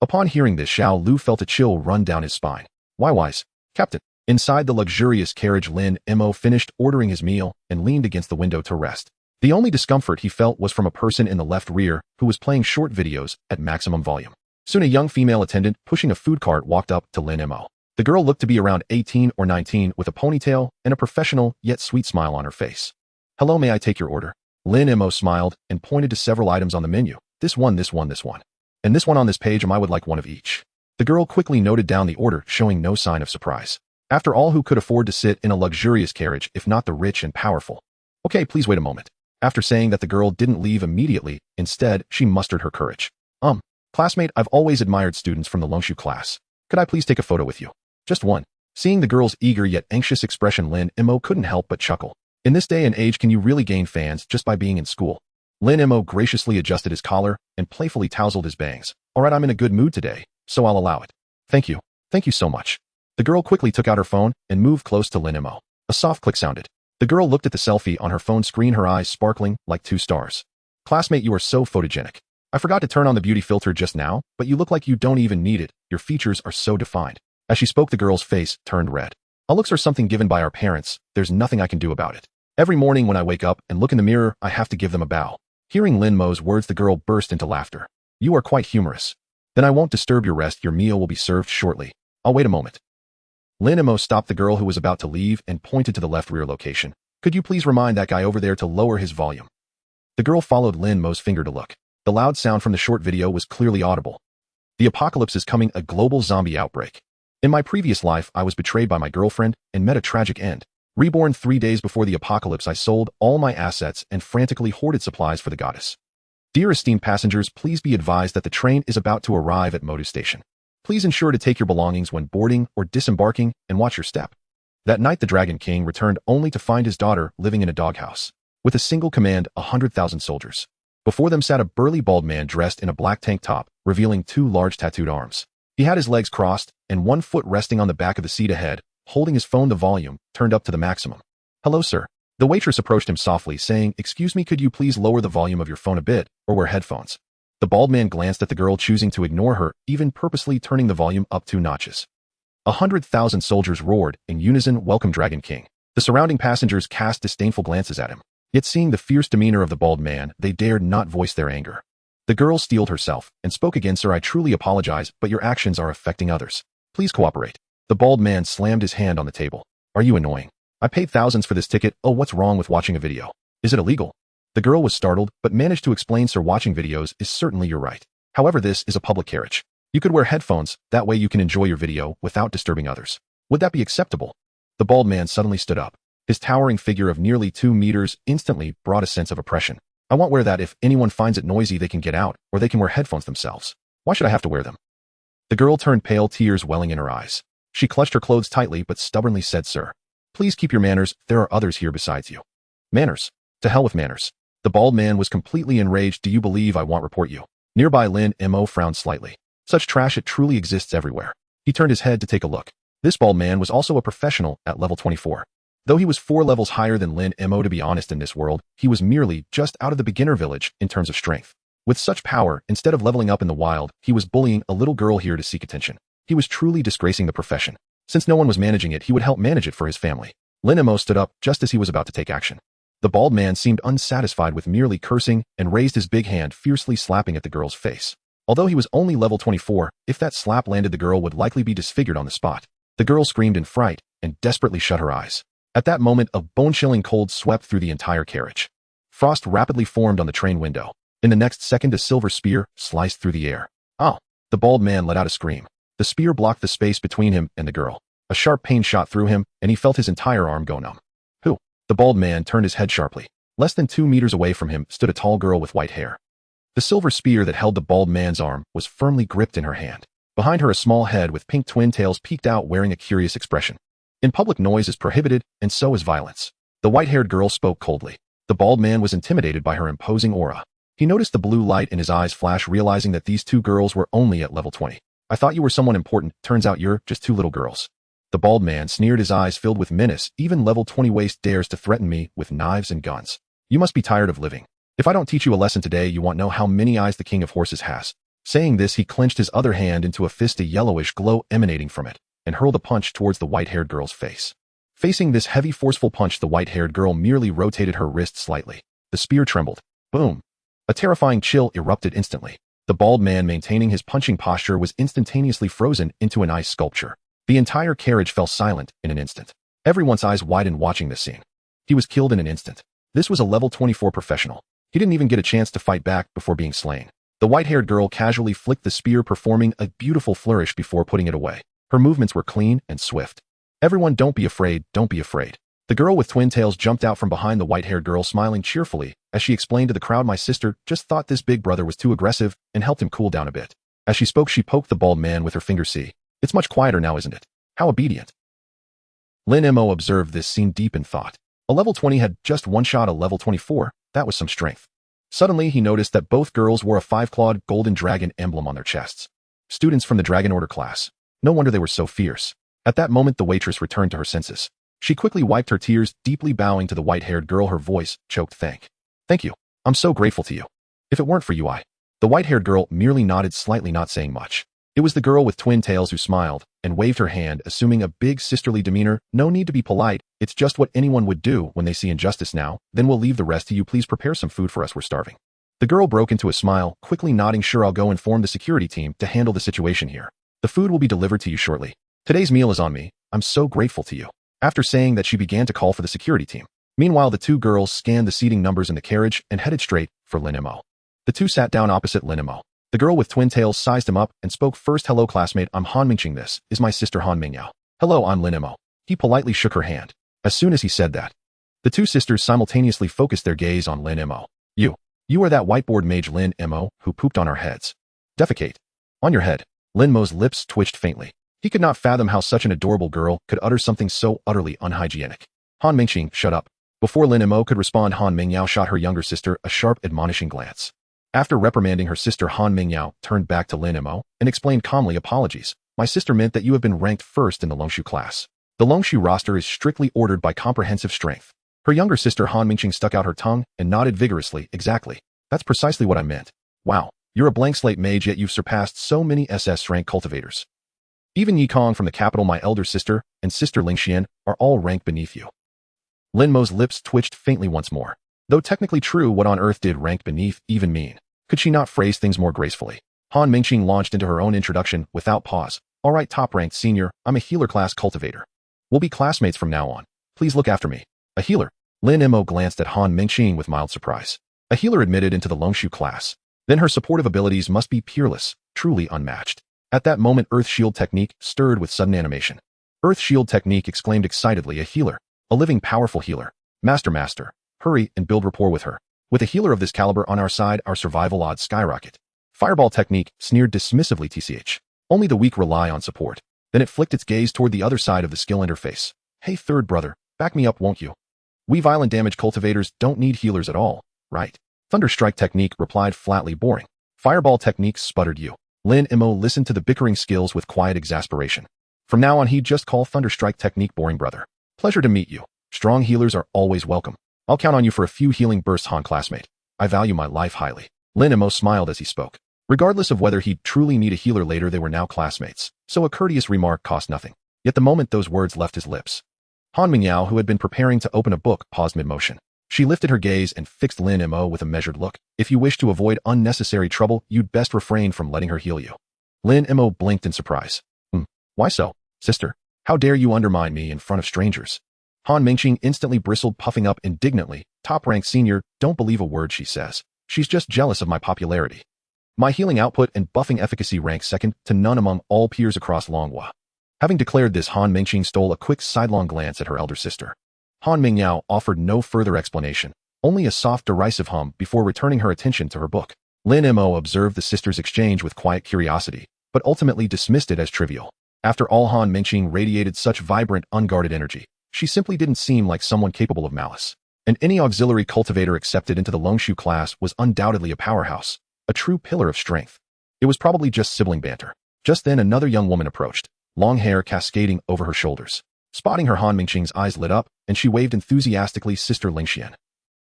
Upon hearing this, Xiao Lu felt a chill run down his spine. Why, Captain? Inside the luxurious carriage, Lin Mo finished ordering his meal and leaned against the window to rest. The only discomfort he felt was from a person in the left rear who was playing short videos at maximum volume. Soon a young female attendant pushing a food cart walked up to Lin Mo. The girl looked to be around 18 or 19 with a ponytail and a professional yet sweet smile on her face. Hello, may I take your order? Lin Mo smiled and pointed to several items on the menu. This one. And this one on this page, I would like one of each. The girl quickly noted down the order, showing no sign of surprise. After all, who could afford to sit in a luxurious carriage if not the rich and powerful? Okay, please wait a moment. After saying that, the girl didn't leave immediately. Instead, she mustered her courage. Classmate, I've always admired students from the Longshu class. Could I please take a photo with you? Just one. Seeing the girl's eager yet anxious expression, Lin Mo couldn't help but chuckle. In this day and age, can you really gain fans just by being in school? Lin Mo graciously adjusted his collar and playfully tousled his bangs. Alright, I'm in a good mood today, so I'll allow it. Thank you. Thank you so much. The girl quickly took out her phone and moved close to Lin Mo. A soft click sounded. The girl looked at the selfie on her phone screen, her eyes sparkling like 2 stars. Classmate, you are so photogenic. I forgot to turn on the beauty filter just now, but you look like you don't even need it. Your features are so defined. As she spoke, the girl's face turned red. Our looks are something given by our parents. There's nothing I can do about it. Every morning when I wake up and look in the mirror, I have to give them a bow. Hearing Lin Mo's words, the girl burst into laughter. You are quite humorous. Then I won't disturb your rest. Your meal will be served shortly. I'll wait a moment. Lin Mo stopped the girl who was about to leave and pointed to the left rear location. Could you please remind that guy over there to lower his volume? The girl followed Lin Mo's finger to look. The loud sound from the short video was clearly audible. The apocalypse is coming, a global zombie outbreak. In my previous life, I was betrayed by my girlfriend and met a tragic end. Reborn 3 days before the apocalypse, I sold all my assets and frantically hoarded supplies for the goddess. Dear esteemed passengers, please be advised that the train is about to arrive at Modu Station. Please ensure to take your belongings when boarding or disembarking and watch your step. That night, the Dragon King returned only to find his daughter living in a doghouse. With a single command, 100,000 soldiers. Before them sat a burly bald man dressed in a black tank top, revealing 2 large tattooed arms. He had his legs crossed and 1 foot resting on the back of the seat ahead, holding his phone, the volume turned up to the maximum. Hello, sir. The waitress approached him softly, saying, Excuse me, could you please lower the volume of your phone a bit, or wear headphones? The bald man glanced at the girl, choosing to ignore her, even purposely turning the volume up 2 notches. 100,000 soldiers roared in unison, Welcome, Dragon King. The surrounding passengers cast disdainful glances at him. Yet seeing the fierce demeanor of the bald man, they dared not voice their anger. The girl steeled herself and spoke again. Sir, I truly apologize, but your actions are affecting others. Please cooperate. The bald man slammed his hand on the table. Are you annoying? I paid thousands for this ticket. Oh, what's wrong with watching a video? Is it illegal? The girl was startled, but managed to explain. Sir, watching videos is certainly your right. However, this is a public carriage. You could wear headphones, that way you can enjoy your video without disturbing others. Would that be acceptable? The bald man suddenly stood up. His towering figure of nearly 2 meters instantly brought a sense of oppression. I won't wear that. If anyone finds it noisy, they can get out, or they can wear headphones themselves. Why should I have to wear them? The girl turned pale, tears welling in her eyes. She clutched her clothes tightly but stubbornly said, Sir, please keep your manners. There are others here besides you. Manners? To hell with manners. The bald man was completely enraged. Do you believe I won't report you? Nearby Lin Mo frowned slightly. Such trash, it truly exists everywhere. He turned his head to take a look. This bald man was also a professional at level 24. Though he was 4 levels higher than Lin Mo, to be honest, in this world, he was merely just out of the beginner village in terms of strength. With such power, instead of leveling up in the wild, he was bullying a little girl here to seek attention. He was truly disgracing the profession. Since no one was managing it, he would help manage it for his family. Lin Mo stood up just as he was about to take action. The bald man seemed unsatisfied with merely cursing and raised his big hand, fiercely slapping at the girl's face. Although he was only level 24, if that slap landed, the girl would likely be disfigured on the spot. The girl screamed in fright and desperately shut her eyes. At that moment, a bone-chilling cold swept through the entire carriage. Frost rapidly formed on the train window. In the next second, a silver spear sliced through the air. Oh! The bald man let out a scream. The spear blocked the space between him and the girl. A sharp pain shot through him, and he felt his entire arm go numb. Who? The bald man turned his head sharply. Less than 2 meters away from him stood a tall girl with white hair. The silver spear that held the bald man's arm was firmly gripped in her hand. Behind her, a small head with pink twin tails peeked out, wearing a curious expression. In public, noise is prohibited, and so is violence. The white-haired girl spoke coldly. The bald man was intimidated by her imposing aura. He noticed the blue light in his eyes flash, realizing that these 2 girls were only at level 20. I thought you were someone important, turns out you're just 2 little girls. The bald man sneered, his eyes filled with menace. Even level 20 waste dares to threaten me with knives and guns. You must be tired of living. If I don't teach you a lesson today, you won't know how many eyes the king of horses has. Saying this, he clenched his other hand into a fist, a yellowish glow emanating from it, and hurled a punch towards the white-haired girl's face. Facing this heavy, forceful punch, the white-haired girl merely rotated her wrist slightly. The spear trembled. Boom! A terrifying chill erupted instantly. The bald man, maintaining his punching posture, was instantaneously frozen into an ice sculpture. The entire carriage fell silent in an instant. Everyone's eyes widened watching this scene. He was killed in an instant. This was a level 24 professional. He didn't even get a chance to fight back before being slain. The white-haired girl casually flicked the spear, performing a beautiful flourish before putting it away. Her movements were clean and swift. Everyone, don't be afraid, don't be afraid. The girl with twin tails jumped out from behind the white-haired girl, smiling cheerfully as she explained to the crowd, my sister just thought this big brother was too aggressive and helped him cool down a bit. As she spoke, she poked the bald man with her finger. See, it's much quieter now, isn't it? How obedient. Lin Mo observed this scene deep in thought. A level 20 had just one-shot a level 24, that was some strength. Suddenly, he noticed that both girls wore a 5-clawed golden dragon emblem on their chests. Students from the Dragon Order class. No wonder they were so fierce. At that moment, the waitress returned to her senses. She quickly wiped her tears, deeply bowing to the white-haired girl, her voice choked. Thank you. I'm so grateful to you. If it weren't for you, The white-haired girl merely nodded slightly, not saying much. It was the girl with twin tails who smiled and waved her hand, assuming a big sisterly demeanor. No need to be polite, it's just what anyone would do when they see injustice. Now, then we'll leave the rest to you. Please prepare some food for us, we're starving. The girl broke into a smile, quickly nodding. Sure, I'll go inform the security team to handle the situation here. The food will be delivered to you shortly. Today's meal is on me. I'm so grateful to you. After saying that, she began to call for the security team. Meanwhile, the 2 girls scanned the seating numbers in the carriage and headed straight for Lin Mo. The 2 sat down opposite Lin Mo. The girl with twin tails sized him up and spoke first. Hello, classmate. I'm Han Mingqing. This is my sister Han Mingyao. Hello, I'm Lin Mo. He politely shook her hand. As soon as he said that, the 2 sisters simultaneously focused their gaze on Lin Mo. You are that whiteboard mage Lin Mo who pooped on our heads. Defecate. On your head. Lin Mo's lips twitched faintly. He could not fathom how such an adorable girl could utter something so utterly unhygienic. Han Mingqing, shut up. Before Lin Mo could respond, Han Mingyao shot her younger sister a sharp, admonishing glance. After reprimanding her sister, Han Mingyao turned back to Lin Mo and explained calmly, apologies. My sister meant that you have been ranked first in the Longshu class. The Longshu roster is strictly ordered by comprehensive strength. Her younger sister Han Mingqing stuck out her tongue and nodded vigorously. Exactly. That's precisely what I meant. Wow, you're a blank slate mage, yet you've surpassed so many SS rank cultivators. Even Yi Kong from the capital, my elder sister, and sister Ling Xian are all ranked beneath you. Lin Mo's lips twitched faintly once more. Though technically true, what on earth did rank beneath even mean? Could she not phrase things more gracefully? Han Mingqing launched into her own introduction without pause. All right, top-ranked senior, I'm a healer class cultivator. We'll be classmates from now on. Please look after me. A healer? Lin Mo glanced at Han Mingqing with mild surprise. A healer admitted into the Longshu class. Then her supportive abilities must be peerless, truly unmatched. At that moment, Earth Shield Technique stirred with sudden animation. Earth Shield Technique exclaimed excitedly, a healer. A living, powerful healer. Master. Hurry and build rapport with her. With a healer of this caliber on our side, our survival odds skyrocket. Fireball Technique sneered dismissively, tch. Only the weak rely on support. Then it flicked its gaze toward the other side of the skill interface. Hey, third brother, back me up, won't you? We violent damage cultivators don't need healers at all, right? Thunder Strike Technique replied flatly, boring. Fireball Technique sputtered you. Lin Mo listened to the bickering skills with quiet exasperation. From now on, he'd just call Thunder Strike Technique boring brother. Pleasure to meet you. Strong healers are always welcome. I'll count on you for a few healing bursts, Han classmate. I value my life highly. Lin Mo smiled as he spoke. Regardless of whether he'd truly need a healer later, they were now classmates, so a courteous remark cost nothing. Yet the moment those words left his lips, Han Mingyao, who had been preparing to open a book, paused mid-motion. She lifted her gaze and fixed Lin Mo with a measured look. If you wish to avoid unnecessary trouble, you'd best refrain from letting her heal you. Lin Mo blinked in surprise. Why so, sister? How dare you undermine me in front of strangers? Han Mingqing instantly bristled, puffing up indignantly. Top-ranked senior, don't believe a word she says. She's just jealous of my popularity. My healing output and buffing efficacy rank second to none among all peers across Longhua. Having declared this, Han Mingqing stole a quick sidelong glance at her elder sister. Han Mingyao offered no further explanation, only a soft derisive hum before returning her attention to her book. Lin Mo observed the sisters' exchange with quiet curiosity, but ultimately dismissed it as trivial. After all, Han Mingqing radiated such vibrant, unguarded energy. She simply didn't seem like someone capable of malice. And any auxiliary cultivator accepted into the Longshu class was undoubtedly a powerhouse, a true pillar of strength. It was probably just sibling banter. Just then another young woman approached, long hair cascading over her shoulders. Spotting her, Han Mingqing's eyes lit up, and she waved enthusiastically, Sister Lingxian.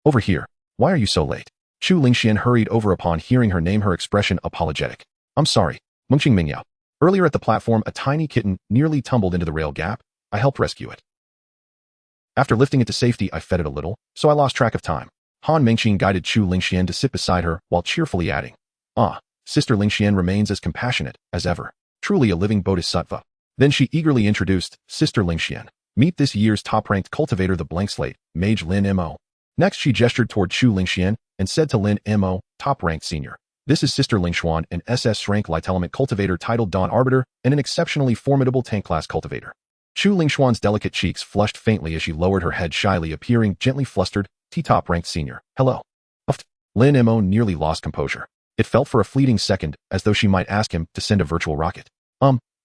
Over here. Why are you so late? Chu Lingxian hurried over upon hearing her name, her expression apologetic. I'm sorry, Mengqing Mingyao. Earlier at the platform, a tiny kitten nearly tumbled into the rail gap. I helped rescue it. After lifting it to safety, I fed it a little, so I lost track of time. Han Mingqing guided Chu Lingxian to sit beside her while cheerfully adding, Sister Lingxian remains as compassionate as ever. Truly a living bodhisattva. Then she eagerly introduced Sister Lingxian. Meet this year's top-ranked cultivator, the blank slate, Mage Lin Mo. Next, she gestured toward Chu Lingxian and said to Lin Mo, top-ranked senior. This is Sister Lingxuan, an SS rank light element cultivator titled Dawn Arbiter and an exceptionally formidable tank class cultivator. Chu Lingxuan's delicate cheeks flushed faintly as she lowered her head shyly, appearing gently flustered. Top-ranked senior. Hello. Lin Mo nearly lost composure. It felt for a fleeting second as though she might ask him to send a virtual rocket.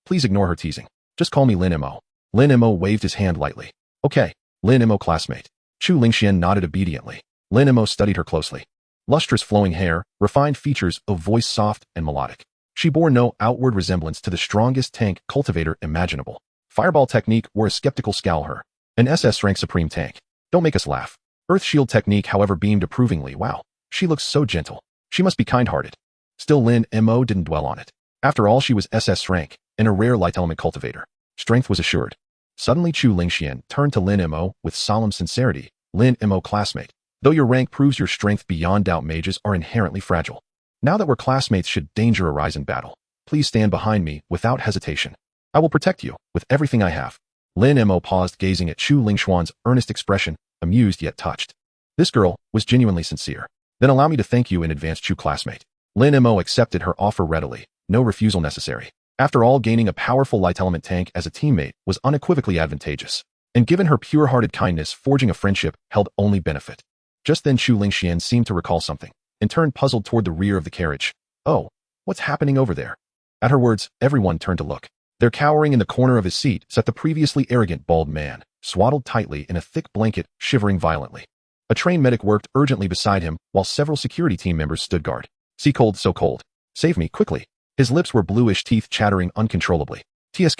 Please ignore her teasing. Just call me Lin Mo. Lin Mo waved his hand lightly. Okay, Lin Mo classmate. Chu Lingxian nodded obediently. Lin Mo studied her closely. Lustrous flowing hair, refined features, a voice soft and melodic. She bore no outward resemblance to the strongest tank cultivator imaginable. Fireball Technique wore a skeptical scowl. Her. An SS rank supreme tank. Don't make us laugh. Earth Shield Technique, however, beamed approvingly. Wow, she looks so gentle. She must be kind-hearted. Still, Lin Mo didn't dwell on it. After all, she was SS rank and a rare light element cultivator. Strength was assured. Suddenly, Chu Lingxian turned to Lin Mo with solemn sincerity. Lin Mo classmate, though your rank proves your strength beyond doubt, mages are inherently fragile. Now that we're classmates, should danger arise in battle, please stand behind me without hesitation. I will protect you with everything I have. Lin Mo paused, gazing at Chu Lingxuan's earnest expression, amused yet touched. This girl was genuinely sincere. Then allow me to thank you in advance, Chu classmate. Lin Mo accepted her offer readily, no refusal necessary. After all, gaining a powerful light element tank as a teammate was unequivocally advantageous. And given her pure-hearted kindness, forging a friendship held only benefit. Just then Chu Lingxian seemed to recall something, and turned puzzled toward the rear of the carriage. Oh, what's happening over there? At her words, everyone turned to look. There, cowering in the corner of his seat, sat the previously arrogant bald man, swaddled tightly in a thick blanket, shivering violently. A trained medic worked urgently beside him, while several security team members stood guard. See, cold, so cold. Save me, quickly. His lips were bluish, teeth chattering uncontrollably. TSK.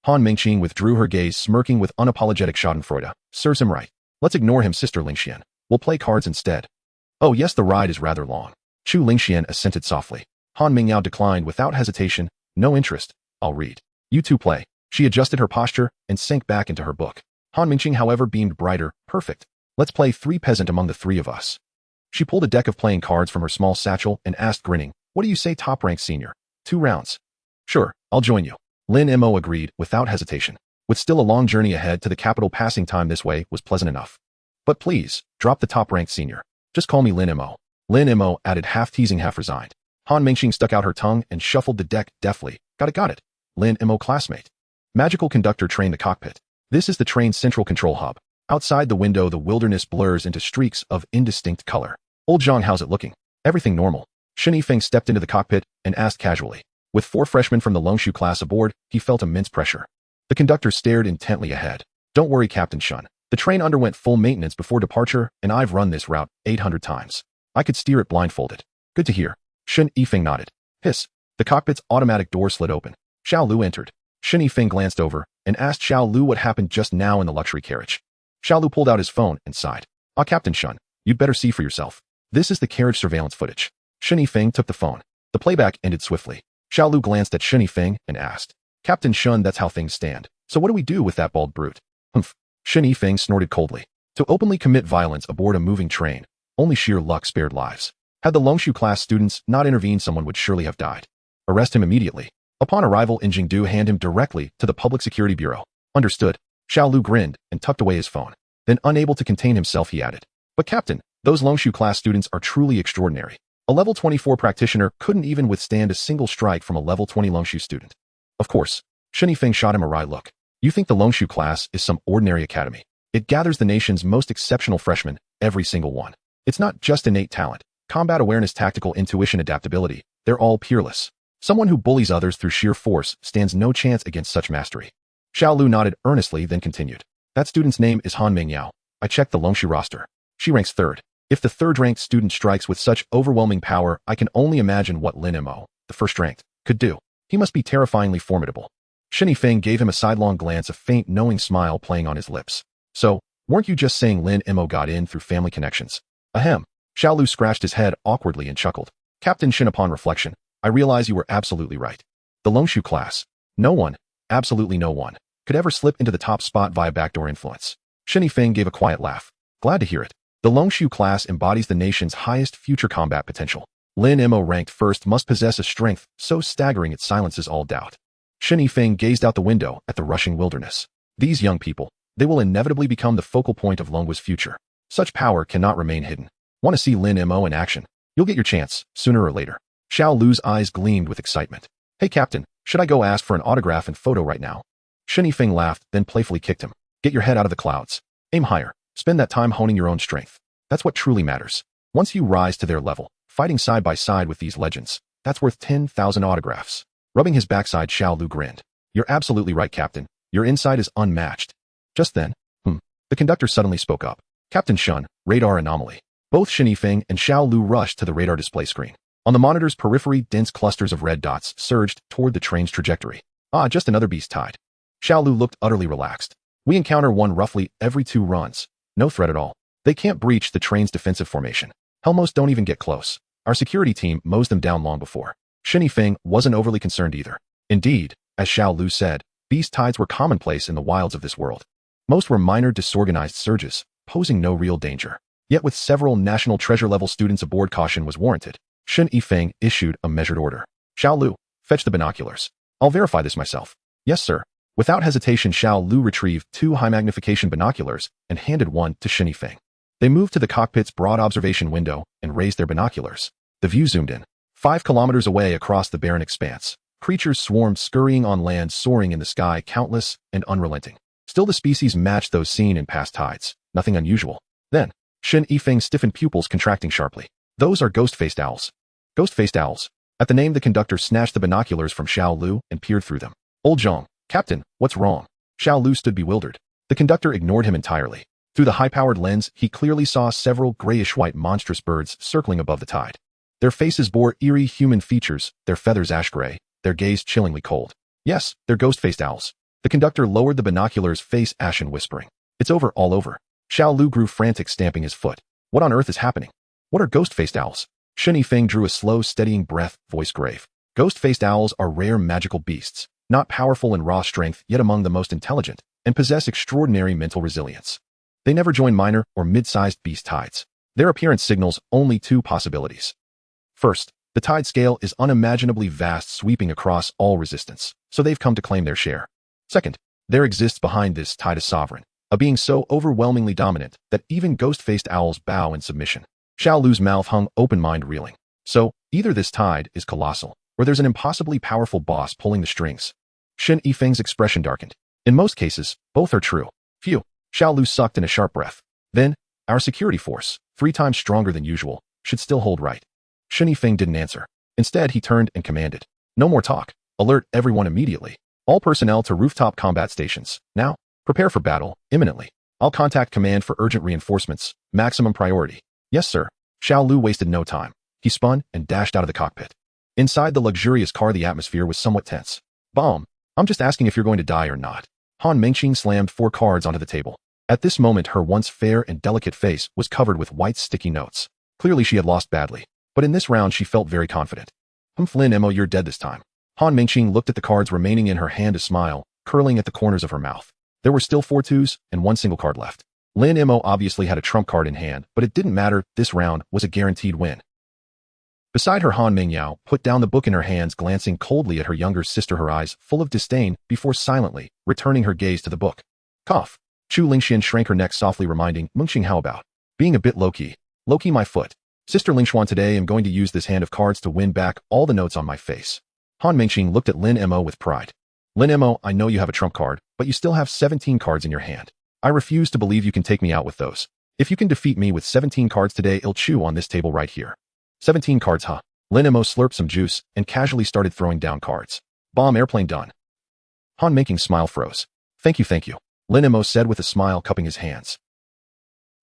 Han Mingqing withdrew her gaze, smirking with unapologetic schadenfreude. Serves him right. Let's ignore him, Sister Lingxian. We'll play cards instead. Oh yes, the ride is rather long. Chu Lingxian assented softly. Han Mingyao declined without hesitation. No interest. I'll read. You two play. She adjusted her posture and sank back into her book. Han Mingqing, however, beamed brighter. Perfect. Let's play three peasant among the three of us. She pulled a deck of playing cards from her small satchel and asked, grinning, "What do you say, top-ranked senior? 2 rounds?" "Sure, I'll join you." Lin Mo agreed without hesitation. With still a long journey ahead to the capital, passing time this way was pleasant enough. "But please, drop the top-ranked senior. Just call me Lin Mo." Lin Mo added, half teasing, half resigned. Han Mingxing stuck out her tongue and shuffled the deck deftly. Got it. Lin Mo classmate. Magical conductor train the cockpit. This is the train's central control hub. Outside the window, the wilderness blurs into streaks of indistinct color. "Old Zhang, how's it looking?" "Everything normal." Shen Yifeng stepped into the cockpit and asked casually. With 4 freshmen from the Longshu class aboard, he felt immense pressure. The conductor stared intently ahead. "Don't worry, Captain Shun. The train underwent full maintenance before departure, and I've run this route 800 times. I could steer it blindfolded." "Good to hear." Shen Yifeng nodded. Hiss. The cockpit's automatic door slid open. Xiao Lu entered. Shen Yifeng glanced over and asked Xiao Lu what happened just now in the luxury carriage. Xiao Lu pulled out his phone and sighed. Captain Shun, you'd better see for yourself. This is the carriage surveillance footage." Shen Yifeng took the phone. The playback ended swiftly. Xiao Lu glanced at Shen Yifeng and asked, "Captain Shun, that's how things stand. So what do we do with that bald brute?" "Humph." Shen Yifeng snorted coldly. To openly commit violence aboard a moving train, only sheer luck spared lives. Had the Longshu class students not intervened, someone would surely have died. "Arrest him immediately. Upon arrival in Jingdu, hand him directly to the Public Security Bureau." "Understood." Xiao Lu grinned and tucked away his phone. Then, unable to contain himself, he added, "But Captain, those Longshu class students are truly extraordinary. A level 24 practitioner couldn't even withstand a single strike from a level 20 Longshu student." "Of course." Shen Yifeng shot him a wry look. "You think the Longshu class is some ordinary academy? It gathers the nation's most exceptional freshmen, every single one. It's not just innate talent, combat awareness, tactical intuition, adaptability. They're all peerless. Someone who bullies others through sheer force stands no chance against such mastery." Xiao Lu nodded earnestly, then continued. "That student's name is Han Mingyao. I checked the Longshu roster. She ranks 3rd. If the 3rd-ranked student strikes with such overwhelming power, I can only imagine what Lin Mo, the 1st-ranked, could do. He must be terrifyingly formidable." Shen Yifeng gave him a sidelong glance, a faint, knowing smile playing on his lips. "So, weren't you just saying Lin Mo got in through family connections?" "Ahem." Xiao Lu scratched his head awkwardly and chuckled. "Captain Shen, upon reflection, I realize you were absolutely right. The Longshu class, no one, absolutely no one, could ever slip into the top spot via backdoor influence." Shen Yifeng gave a quiet laugh. "Glad to hear it. The Longshu class embodies the nation's highest future combat potential. Lin Mo, ranked 1st, must possess a strength so staggering it silences all doubt." Shen Yifeng gazed out the window at the rushing wilderness. These young people, they will inevitably become the focal point of Longwa's future. Such power cannot remain hidden. "Want to see Lin Mo in action? You'll get your chance, sooner or later." Xiao Lu's eyes gleamed with excitement. "Hey Captain, should I go ask for an autograph and photo right now?" Shen Yifeng laughed, then playfully kicked him. "Get your head out of the clouds. Aim higher. Spend that time honing your own strength. That's what truly matters. Once you rise to their level, fighting side by side with these legends, that's worth 10,000 autographs." Rubbing his backside, Xiao Lu grinned. "You're absolutely right, Captain. Your insight is unmatched." Just then, the conductor suddenly spoke up. "Captain Shun, radar anomaly." Both Shen Yifeng and Xiao Lu rushed to the radar display screen. On the monitor's periphery, dense clusters of red dots surged toward the train's trajectory. Just another beast tide." Xiao Lu looked utterly relaxed. "We encounter one roughly every 2 runs. No threat at all. They can't breach the train's defensive formation. Helmos don't even get close. Our security team mows them down long before." Shen Yifeng wasn't overly concerned either. Indeed, as Xiao Lu said, beast tides were commonplace in the wilds of this world. Most were minor, disorganized surges, posing no real danger. Yet with several national treasure-level students aboard, caution was warranted. Shen Yifeng issued a measured order. "Xiao Lu, fetch the binoculars. I'll verify this myself." "Yes, sir." Without hesitation, Xiao Lu retrieved 2 high-magnification binoculars and handed one to Shen Yifeng. They moved to the cockpit's broad observation window and raised their binoculars. The view zoomed in. 5 kilometers away across the barren expanse, creatures swarmed, scurrying on land, soaring in the sky, countless and unrelenting. Still, the species matched those seen in past tides. Nothing unusual. Then, Shen Yifeng's stiffened pupils contracting sharply. "Those are ghost-faced owls." "Ghost-faced owls." At the name, the conductor snatched the binoculars from Xiao Lu and peered through them. "Old Zhang, Captain, what's wrong?" Xiao Lu stood bewildered. The conductor ignored him entirely. Through the high-powered lens, he clearly saw several grayish-white monstrous birds circling above the tide. Their faces bore eerie human features, their feathers ash-gray, their gaze chillingly cold. "Yes, they're ghost-faced owls." The conductor lowered the binoculars, face ashen, whispering. "It's over, all over." Xiao Lu grew frantic, stamping his foot. "What on earth is happening? What are ghost-faced owls?" Shen Yifeng drew a slow, steadying breath, voice grave. "Ghost-faced owls are rare magical beasts, not powerful in raw strength, yet among the most intelligent, and possess extraordinary mental resilience. They never join minor or mid-sized beast tides. Their appearance signals only two possibilities. First, the tide scale is unimaginably vast, sweeping across all resistance, so they've come to claim their share. Second, there exists behind this tide a sovereign, a being so overwhelmingly dominant that even ghost-faced owls bow in submission. Xiao Lu's mouth hung open, mind reeling. So, either this tide is colossal, or there's an impossibly powerful boss pulling the strings. Shen Yifeng's expression darkened. In most cases, both are true. Phew. Xiao Lu sucked in a sharp breath. Then, our security force, 3 times stronger than usual, should still hold right. Shen Yifeng didn't answer. Instead, he turned and commanded. No more talk. Alert everyone immediately. All personnel to rooftop combat stations. Now, prepare for battle, imminently. I'll contact command for urgent reinforcements. Maximum priority. Yes, sir. Xiao Lu wasted no time. He spun and dashed out of the cockpit. Inside the luxurious car, the atmosphere was somewhat tense. Bomb. I'm just asking if you're going to die or not. Han Mengqing slammed 4 cards onto the table. At this moment, her once fair and delicate face was covered with white sticky notes. Clearly she had lost badly, but in this round she felt very confident. Lin Mo, you're dead this time. Han Mengqing looked at the cards remaining in her hand, a smile curling at the corners of her mouth. There were still 4 twos and 1 single card left. Lin Mo obviously had a trump card in hand, but it didn't matter. This round was a guaranteed win. Beside her, Han Mingyao put down the book in her hands, glancing coldly at her younger sister, her eyes full of disdain, before silently returning her gaze to the book. Cough. Chu Lingxian shrank her neck softly, reminding Mengqing, how about being a bit low-key? Low-key my foot. Sister Lingxuan, today I'm going to use this hand of cards to win back all the notes on my face. Han Mengqing looked at Lin Mo with pride. Lin Mo, I know you have a trump card, but you still have 17 cards in your hand. I refuse to believe you can take me out with those. If you can defeat me with 17 cards today, I'll chew on this table right here. 17 cards, huh? Lin Mo slurped some juice and casually started throwing down cards. Bomb airplane done. Han Mengqing's smile froze. Thank you, thank you. Lin Mo said with a smile, cupping his hands.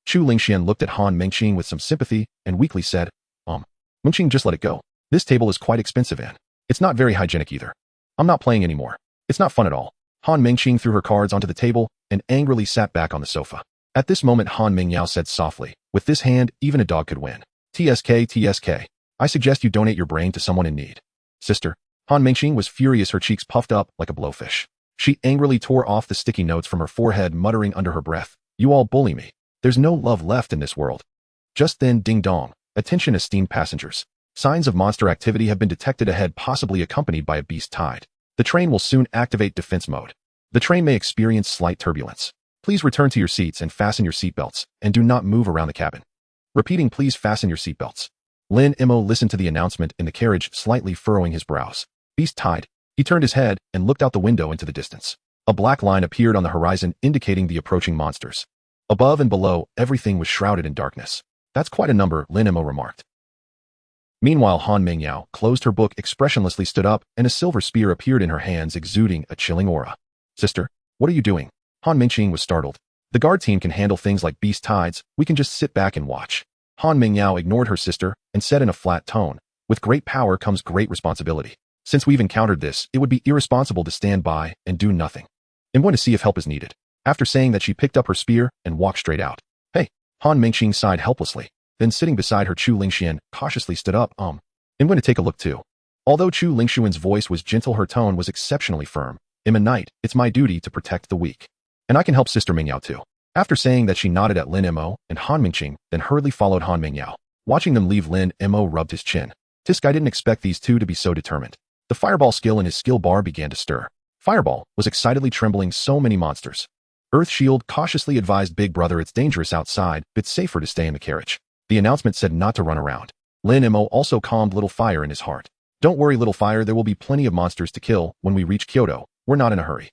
Chu Lingxian looked at Han Mengqing with some sympathy and weakly said, Mengqing, just let it go. This table is quite expensive and it's not very hygienic either. I'm not playing anymore. It's not fun at all. Han Mengqing threw her cards onto the table and angrily sat back on the sofa. At this moment, Han Mingyao said softly, with this hand, even a dog could win. TSK. I suggest you donate your brain to someone in need. Sister. Han Mengqing was furious, her cheeks puffed up like a blowfish. She angrily tore off the sticky notes from her forehead, muttering under her breath, you all bully me. There's no love left in this world. Just then, ding dong. Attention, esteemed passengers. Signs of monster activity have been detected ahead, possibly accompanied by a beast tide. The train will soon activate defense mode. The train may experience slight turbulence. Please return to your seats and fasten your seatbelts, and do not move around the cabin. Repeating, please fasten your seatbelts. Lin Mo listened to the announcement in the carriage, slightly furrowing his brows. Beast tide. He turned his head and looked out the window into the distance. A black line appeared on the horizon, indicating the approaching monsters. Above and below, everything was shrouded in darkness. That's quite a number, Lin Mo remarked. Meanwhile, Han Mingyao closed her book, expressionlessly stood up, and a silver spear appeared in her hands, exuding a chilling aura. Sister, what are you doing? Han Mengqing was startled. The guard team can handle things like beast tides, we can just sit back and watch. Han Mingyao ignored her sister and said in a flat tone, with great power comes great responsibility. Since we've encountered this, it would be irresponsible to stand by and do nothing. I'm going to see if help is needed. After saying that, she picked up her spear and walked straight out. Hey, Han Mengqing sighed helplessly. Then sitting beside her, Chu Lingxian cautiously stood up. I'm going to take a look too. Although Chu Lingxian's voice was gentle, her tone was exceptionally firm. I'm a knight, it's my duty to protect the weak. And I can help Sister Mingyao too. After saying that, she nodded at Lin Mo and Han Mengqing, then hurriedly followed Han Mingyao. Watching them leave, Lin Mo rubbed his chin. Tisk, I didn't expect these two to be so determined. The fireball skill in his skill bar began to stir. Fireball was excitedly trembling, so many monsters. Earth Shield cautiously advised Big Brother it's dangerous outside, but safer to stay in the carriage. The announcement said not to run around. Lin Mo also calmed Little Fire in his heart. Don't worry, Little Fire, there will be plenty of monsters to kill when we reach Kyoto. We're not in a hurry.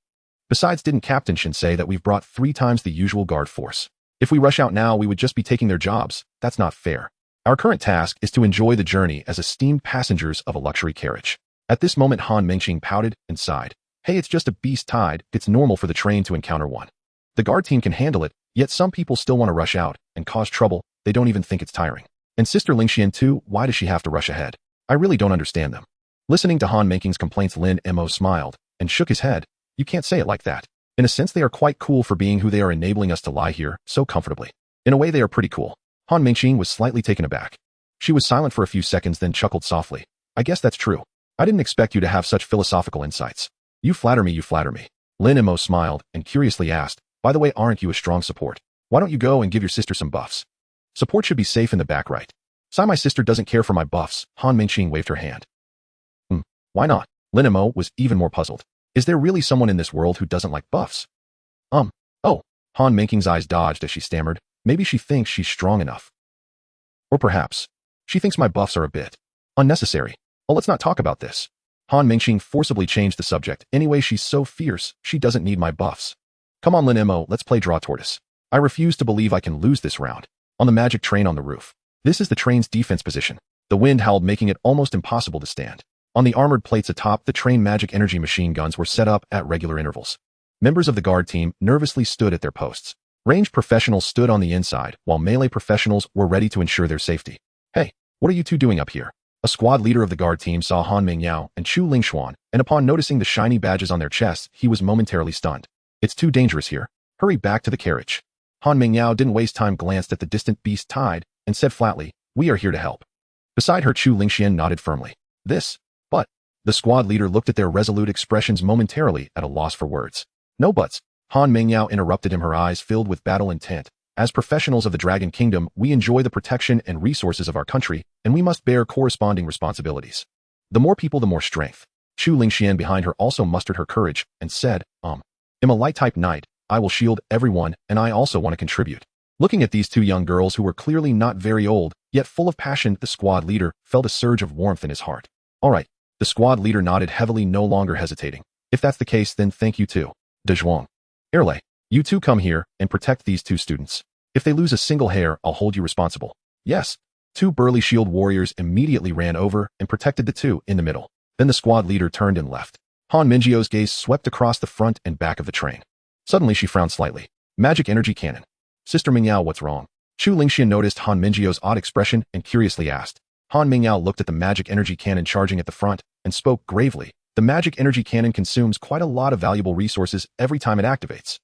Besides, didn't Captain Shin say that we've brought 3 times the usual guard force? If we rush out now, we would just be taking their jobs. That's not fair. Our current task is to enjoy the journey as esteemed passengers of a luxury carriage. At this moment, Han Mengqing pouted and sighed. Hey, it's just a beast tide. It's normal for the train to encounter one. The guard team can handle it, yet some people still want to rush out and cause trouble. They don't even think it's tiring. And Sister Lingxian too, why does she have to rush ahead? I really don't understand them. Listening to Han Mengqing's complaints, Lin Mo smiled and shook his head. You can't say it like that. In a sense, they are quite cool for being who they are, enabling us to lie here so comfortably. In a way, they are pretty cool. Han Mengqing was slightly taken aback. She was silent for a few seconds, then chuckled softly. I guess that's true. I didn't expect you to have such philosophical insights. You flatter me, you flatter me. Lin Mo smiled and curiously asked, by the way, aren't you a strong support? Why don't you go and give your sister some buffs? Support should be safe in the back right. Sai, my sister doesn't care for my buffs. Han Mingqing waved her hand. Why not? Lin Mo was even more puzzled. Is there really someone in this world who doesn't like buffs? Oh. Han Mingqing's eyes dodged as she stammered. Maybe she thinks she's strong enough. Or perhaps she thinks my buffs are a bit unnecessary. Oh, let's not talk about this. Han Mingqing forcibly changed the subject. Anyway, she's so fierce, she doesn't need my buffs. Come on, Lin Mo, let's play draw tortoise. I refuse to believe I can lose this round. On the magic train on the roof. This is the train's defense position. The wind howled, making it almost impossible to stand. On the armored plates atop the train, magic energy machine guns were set up at regular intervals. Members of the guard team nervously stood at their posts. Ranged professionals stood on the inside, while melee professionals were ready to ensure their safety. Hey, what are you two doing up here? A squad leader of the guard team saw Han Mingyao and Chu Lingxuan, and upon noticing the shiny badges on their chests, he was momentarily stunned. It's too dangerous here. Hurry back to the carriage. Han Mingyao didn't waste time, glanced at the distant beast tide, and said flatly, we are here to help. Beside her, Chu Lingxian nodded firmly. But the squad leader looked at their resolute expressions momentarily at a loss for words. No buts. Han Mingyao interrupted him, her eyes filled with battle intent. As professionals of the Dragon Kingdom, we enjoy the protection and resources of our country, and we must bear corresponding responsibilities. The more people, the more strength. Chu Lingxian behind her also mustered her courage and said, I'm a light-type knight. I will shield everyone, and I also want to contribute. Looking at these two young girls who were clearly not very old, yet full of passion, the squad leader felt a surge of warmth in his heart. All right. The squad leader nodded heavily, no longer hesitating. If that's the case, then thank you too. De Zhuang. Erlei, you two come here and protect these two students. If they lose a single hair, I'll hold you responsible. Yes. Two burly shield warriors immediately ran over and protected the two in the middle. Then the squad leader turned and left. Han Mingyuo's gaze swept across the front and back of the train. Suddenly she frowned slightly. Magic energy cannon. Sister Mingyao, what's wrong? Chu Lingxian noticed Han Mingyuo's odd expression and curiously asked. Han Mingyao looked at the magic energy cannon charging at the front and spoke gravely. The magic energy cannon consumes quite a lot of valuable resources every time it activates.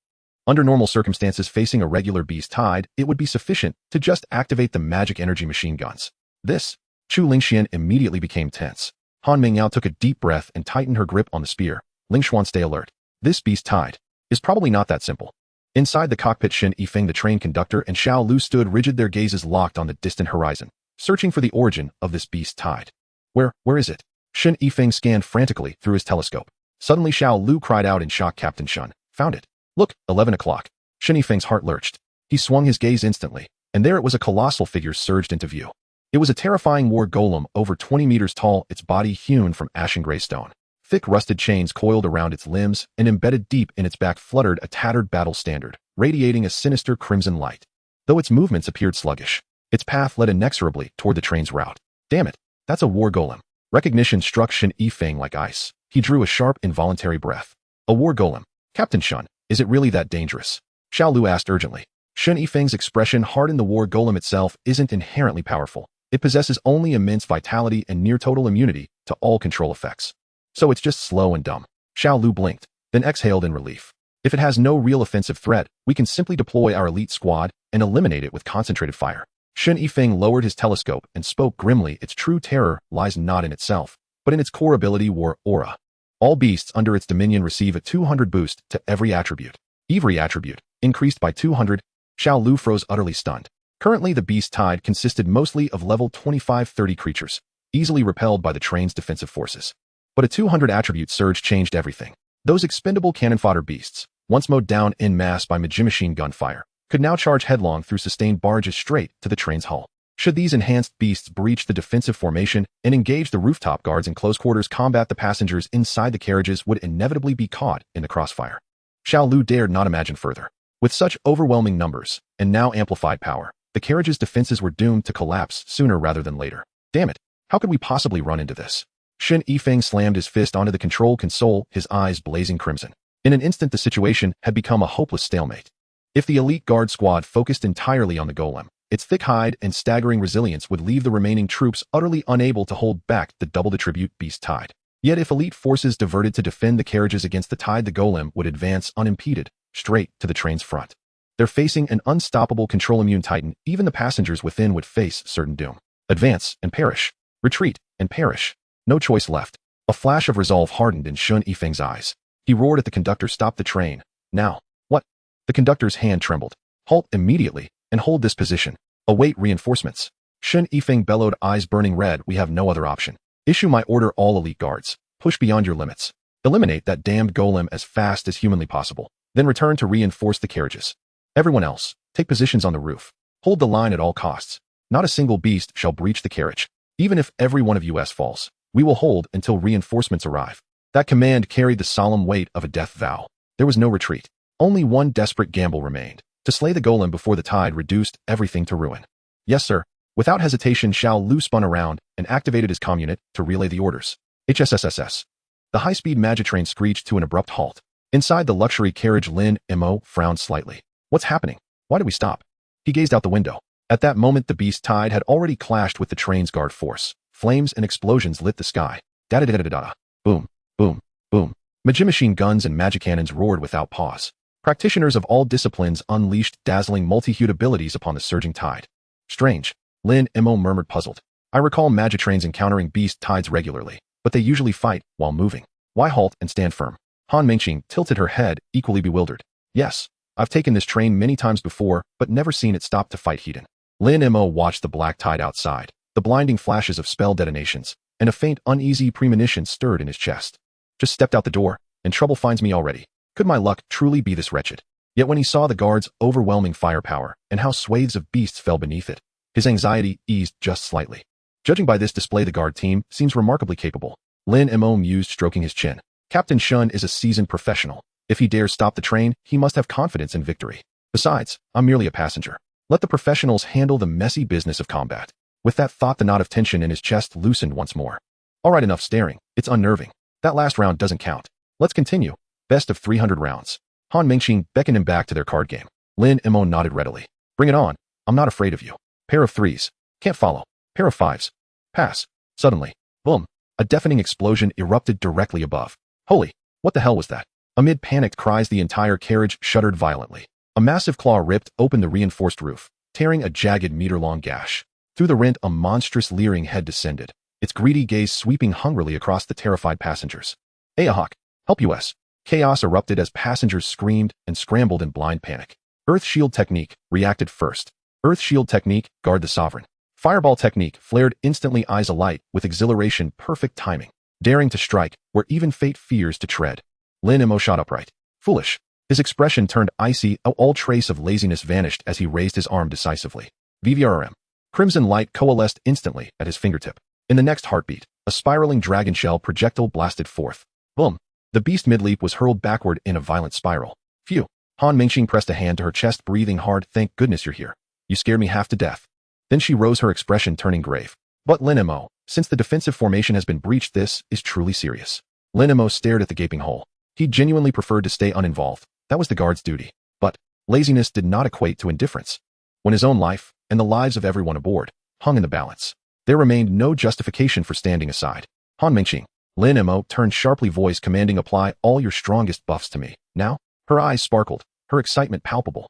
Under normal circumstances, facing a regular beast tide, it would be sufficient to just activate the magic energy machine guns. Chu Lingxian immediately became tense. Han Mingyao took a deep breath and tightened her grip on the spear. Lingxuan, stay alert. This beast tide is probably not that simple. Inside the cockpit, Shen Yifeng, the train conductor, and Xiao Lu stood rigid, their gazes locked on the distant horizon, searching for the origin of this beast tide. Where is it? Shen Yifeng scanned frantically through his telescope. Suddenly Xiao Lu cried out in shock, Captain Shun, found it. Look, 11 o'clock. Shen Yifeng's heart lurched. He swung his gaze instantly, and there it was, a colossal figure surged into view. It was a terrifying war golem, over 20 meters tall, its body hewn from ashen gray stone. Thick rusted chains coiled around its limbs, and embedded deep in its back fluttered a tattered battle standard, radiating a sinister crimson light. Though its movements appeared sluggish, its path led inexorably toward the train's route. Damn it, that's a war golem. Recognition struck Shen Yifeng like ice. He drew a sharp, involuntary breath. A war golem. Captain Shun, is it really that dangerous? Xiao Lu asked urgently. Shen Yifeng's expression hardened. The war golem itself isn't inherently powerful. It possesses only immense vitality and near total immunity to all control effects. So it's just slow and dumb. Xiao Lu blinked, then exhaled in relief. If it has no real offensive threat, we can simply deploy our elite squad and eliminate it with concentrated fire. Shen Yifeng lowered his telescope and spoke grimly. Its true terror lies not in itself, but in its core ability, war aura. All beasts under its dominion receive a 200 boost to every attribute. Every attribute increased by 200. Xiao Lu froze, utterly stunned. Currently, the beast tide consisted mostly of level 25-30 creatures, easily repelled by the train's defensive forces. But a 200 attribute surge changed everything. Those expendable cannon fodder beasts, once mowed down en masse by machine gun fire, could now charge headlong through sustained barrages straight to the train's hull. Should these enhanced beasts breach the defensive formation and engage the rooftop guards in close quarters combat, the passengers inside the carriages would inevitably be caught in the crossfire. Xiao Lu dared not imagine further. With such overwhelming numbers, and now amplified power, the carriage's defenses were doomed to collapse sooner rather than later. Damn it, how could we possibly run into this? Shen Yifeng slammed his fist onto the control console, his eyes blazing crimson. In an instant, the situation had become a hopeless stalemate. If the elite guard squad focused entirely on the golem, its thick hide and staggering resilience would leave the remaining troops utterly unable to hold back the doubled attribute beast tide. Yet if elite forces diverted to defend the carriages against the tide, the golem would advance unimpeded, straight to the train's front. They're facing an unstoppable control-immune titan. Even the passengers within would face certain doom. Advance and perish. Retreat and perish. No choice left. A flash of resolve hardened in Shen Yifeng's eyes. He roared at the conductor, "Stop the train. Now." What? The conductor's hand trembled. "Halt immediately, and hold this position." Await reinforcements. Shen Yifeng bellowed, eyes burning red. We have no other option. Issue my order, all elite guards. Push beyond your limits. Eliminate that damned golem as fast as humanly possible. Then return to reinforce the carriages. Everyone else, take positions on the roof. Hold the line at all costs. Not a single beast shall breach the carriage. Even if every one of us falls, we will hold until reinforcements arrive. That command carried the solemn weight of a death vow. There was no retreat. Only one desperate gamble remained. To slay the golem before the tide reduced everything to ruin. Yes, sir. Without hesitation, Xiao Lu spun around and activated his communit to relay the orders. HSSSS. The high-speed magitrain screeched to an abrupt halt. Inside the luxury carriage, Lin Mo frowned slightly. What's happening? Why did we stop? He gazed out the window. At that moment, the beast tide had already clashed with the train's guard force. Flames and explosions lit the sky. Da-da-da-da-da-da. Boom, boom, boom. Machine guns and magic cannons roared without pause. Practitioners of all disciplines unleashed dazzling multi-hued abilities upon the surging tide. Strange. Lin Mo murmured, puzzled. I recall magitrains encountering beast tides regularly, but they usually fight while moving. Why halt and stand firm? Han Mengqing tilted her head, equally bewildered. Yes, I've taken this train many times before, but never seen it stop to fight Hedon. Lin Mo watched the black tide outside, the blinding flashes of spell detonations, and a faint, uneasy premonition stirred in his chest. Just stepped out the door, and trouble finds me already. Could my luck truly be this wretched? Yet when he saw the guard's overwhelming firepower and how swathes of beasts fell beneath it, his anxiety eased just slightly. Judging by this display, the guard team seems remarkably capable. Lin Mo mused, stroking his chin. Captain Shun is a seasoned professional. If he dares stop the train, he must have confidence in victory. Besides, I'm merely a passenger. Let the professionals handle the messy business of combat. With that thought, the knot of tension in his chest loosened once more. All right, enough staring. It's unnerving. That last round doesn't count. Let's continue. Best of 300 rounds. Han Mengqing beckoned him back to their card game. Lin Mo nodded readily. Bring it on. I'm not afraid of you. Pair of threes. Can't follow. Pair of fives. Pass. Suddenly, boom. A deafening explosion erupted directly above. Holy, what the hell was that? Amid panicked cries, the entire carriage shuddered violently. A massive claw ripped open the reinforced roof, tearing a jagged meter-long gash. Through the rent, a monstrous leering head descended, its greedy gaze sweeping hungrily across the terrified passengers. Ayahawk, help us. Chaos erupted as passengers screamed and scrambled in blind panic. Earth Shield Technique reacted first. Earth Shield Technique, guard the sovereign. Fireball Technique flared instantly, eyes alight with exhilaration, perfect timing. Daring to strike where even fate fears to tread. Lin Mo shot upright. Foolish. His expression turned icy, all trace of laziness vanished as he raised his arm decisively. VVRM. Crimson light coalesced instantly at his fingertip. In the next heartbeat, a spiraling dragon shell projectile blasted forth. Boom. The beast mid-leap was hurled backward in a violent spiral. Phew. Han Mengqing pressed a hand to her chest, breathing hard. Thank goodness you're here. You scared me half to death. Then she rose, her expression turning grave. But Lin Mo, since the defensive formation has been breached, this is truly serious. Lin Mo stared at the gaping hole. He genuinely preferred to stay uninvolved. That was the guard's duty. But laziness did not equate to indifference. When his own life, and the lives of everyone aboard, hung in the balance, there remained no justification for standing aside. Han Mengqing. Lin Mo turned sharply, voice commanding, apply all your strongest buffs to me. Now? Her eyes sparkled, her excitement palpable.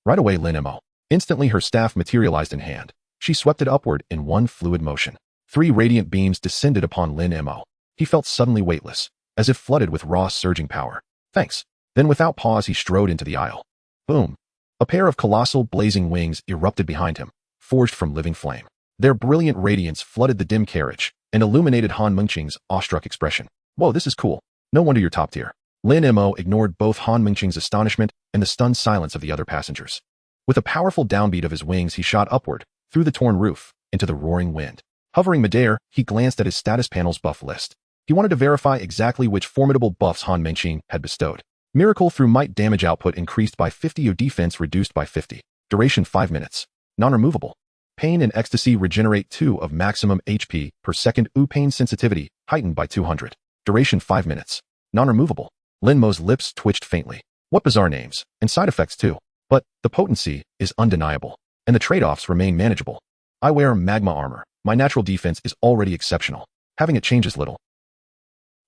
Right away, Lin Mo. Instantly her staff materialized in hand. She swept it upward in one fluid motion. 3 radiant beams descended upon Lin Mo. He felt suddenly weightless, as if flooded with raw surging power. Thanks. Then without pause he strode into the aisle. Boom. A pair of colossal blazing wings erupted behind him, forged from living flame. Their brilliant radiance flooded the dim carriage and illuminated Han Mengqing's awestruck expression. Whoa, this is cool. No wonder you're top tier. Lin Mo ignored both Han Mengqing's astonishment and the stunned silence of the other passengers. With a powerful downbeat of his wings, he shot upward, through the torn roof, into the roaring wind. Hovering midair, he glanced at his status panel's buff list. He wanted to verify exactly which formidable buffs Han Mengqing had bestowed. Miracle through might, damage output increased by 50, defense reduced by 50. Duration 5 minutes. Non-removable. Pain and ecstasy regenerate 2 of maximum HP per second. Pain sensitivity heightened by 200. Duration 5 minutes. Non-removable. Lin Mo's lips twitched faintly. What bizarre names, and side effects too. But the potency is undeniable, and the trade-offs remain manageable. I wear magma armor. My natural defense is already exceptional. Having it changes little.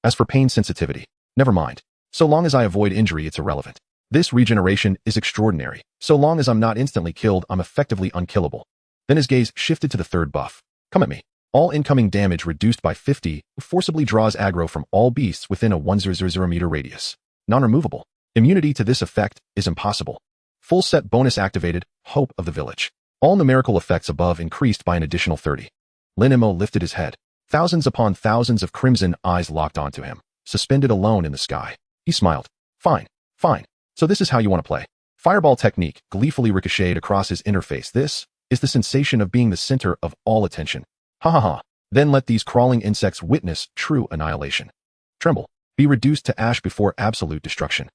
As for pain sensitivity, never mind. So long as I avoid injury, it's irrelevant. This regeneration is extraordinary. So long as I'm not instantly killed, I'm effectively unkillable. Then his gaze shifted to the third buff. Come at me. All incoming damage reduced by 50, forcibly draws aggro from all beasts within a 1,000 meter radius. Non-removable. Immunity to this effect is impossible. Full set bonus activated, Hope of the Village. All numerical effects above increased by an additional 30. Lin Mo lifted his head. Thousands upon thousands of crimson eyes locked onto him, suspended alone in the sky. He smiled. Fine, fine. So this is how you want to play. Fireball technique gleefully ricocheted across his interface. This is the sensation of being the center of all attention. Ha ha ha. Then let these crawling insects witness true annihilation. Tremble. Be reduced to ash before absolute destruction.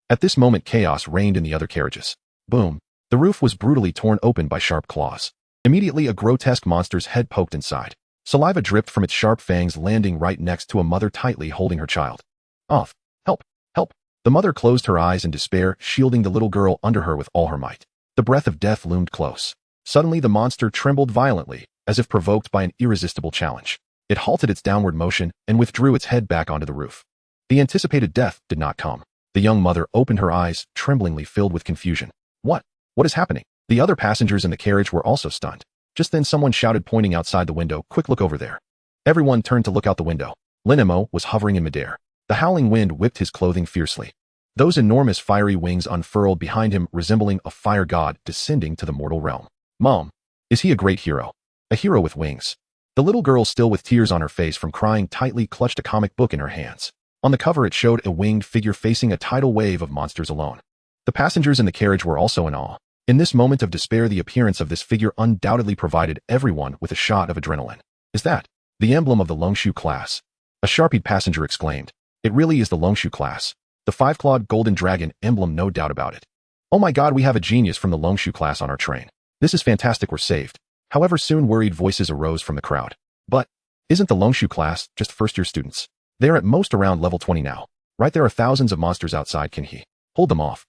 At this moment, chaos reigned in the other carriages. Boom. The roof was brutally torn open by sharp claws. Immediately, a grotesque monster's head poked inside. Saliva dripped from its sharp fangs, landing right next to a mother tightly holding her child. Off. Help. Help. The mother closed her eyes in despair, shielding the little girl under her with all her might. The breath of death loomed close. Suddenly, the monster trembled violently, as if provoked by an irresistible challenge. It halted its downward motion and withdrew its head back onto the roof. The anticipated death did not come. The young mother opened her eyes, tremblingly filled with confusion. What? What is happening? The other passengers in the carriage were also stunned. Just then someone shouted, pointing outside the window, "Quick, look over there." Everyone turned to look out the window. Lin Mo was hovering in midair. The howling wind whipped his clothing fiercely. Those enormous fiery wings unfurled behind him, resembling a fire god descending to the mortal realm. Mom, is he a great hero? A hero with wings. The little girl, still with tears on her face from crying, tightly clutched a comic book in her hands. On the cover, it showed a winged figure facing a tidal wave of monsters alone. The passengers in the carriage were also in awe. In this moment of despair, the appearance of this figure undoubtedly provided everyone with a shot of adrenaline. Is that the emblem of the Longshu class? A sharpied passenger exclaimed. It really is the Longshu class. The five-clawed golden dragon emblem, no doubt about it. Oh my god, we have a genius from the Longshu class on our train. This is fantastic, we're saved. However, soon worried voices arose from the crowd. But isn't the Longshu class just first-year students? They're at most around level 20 now. Right, there are thousands of monsters outside. Can he hold them off?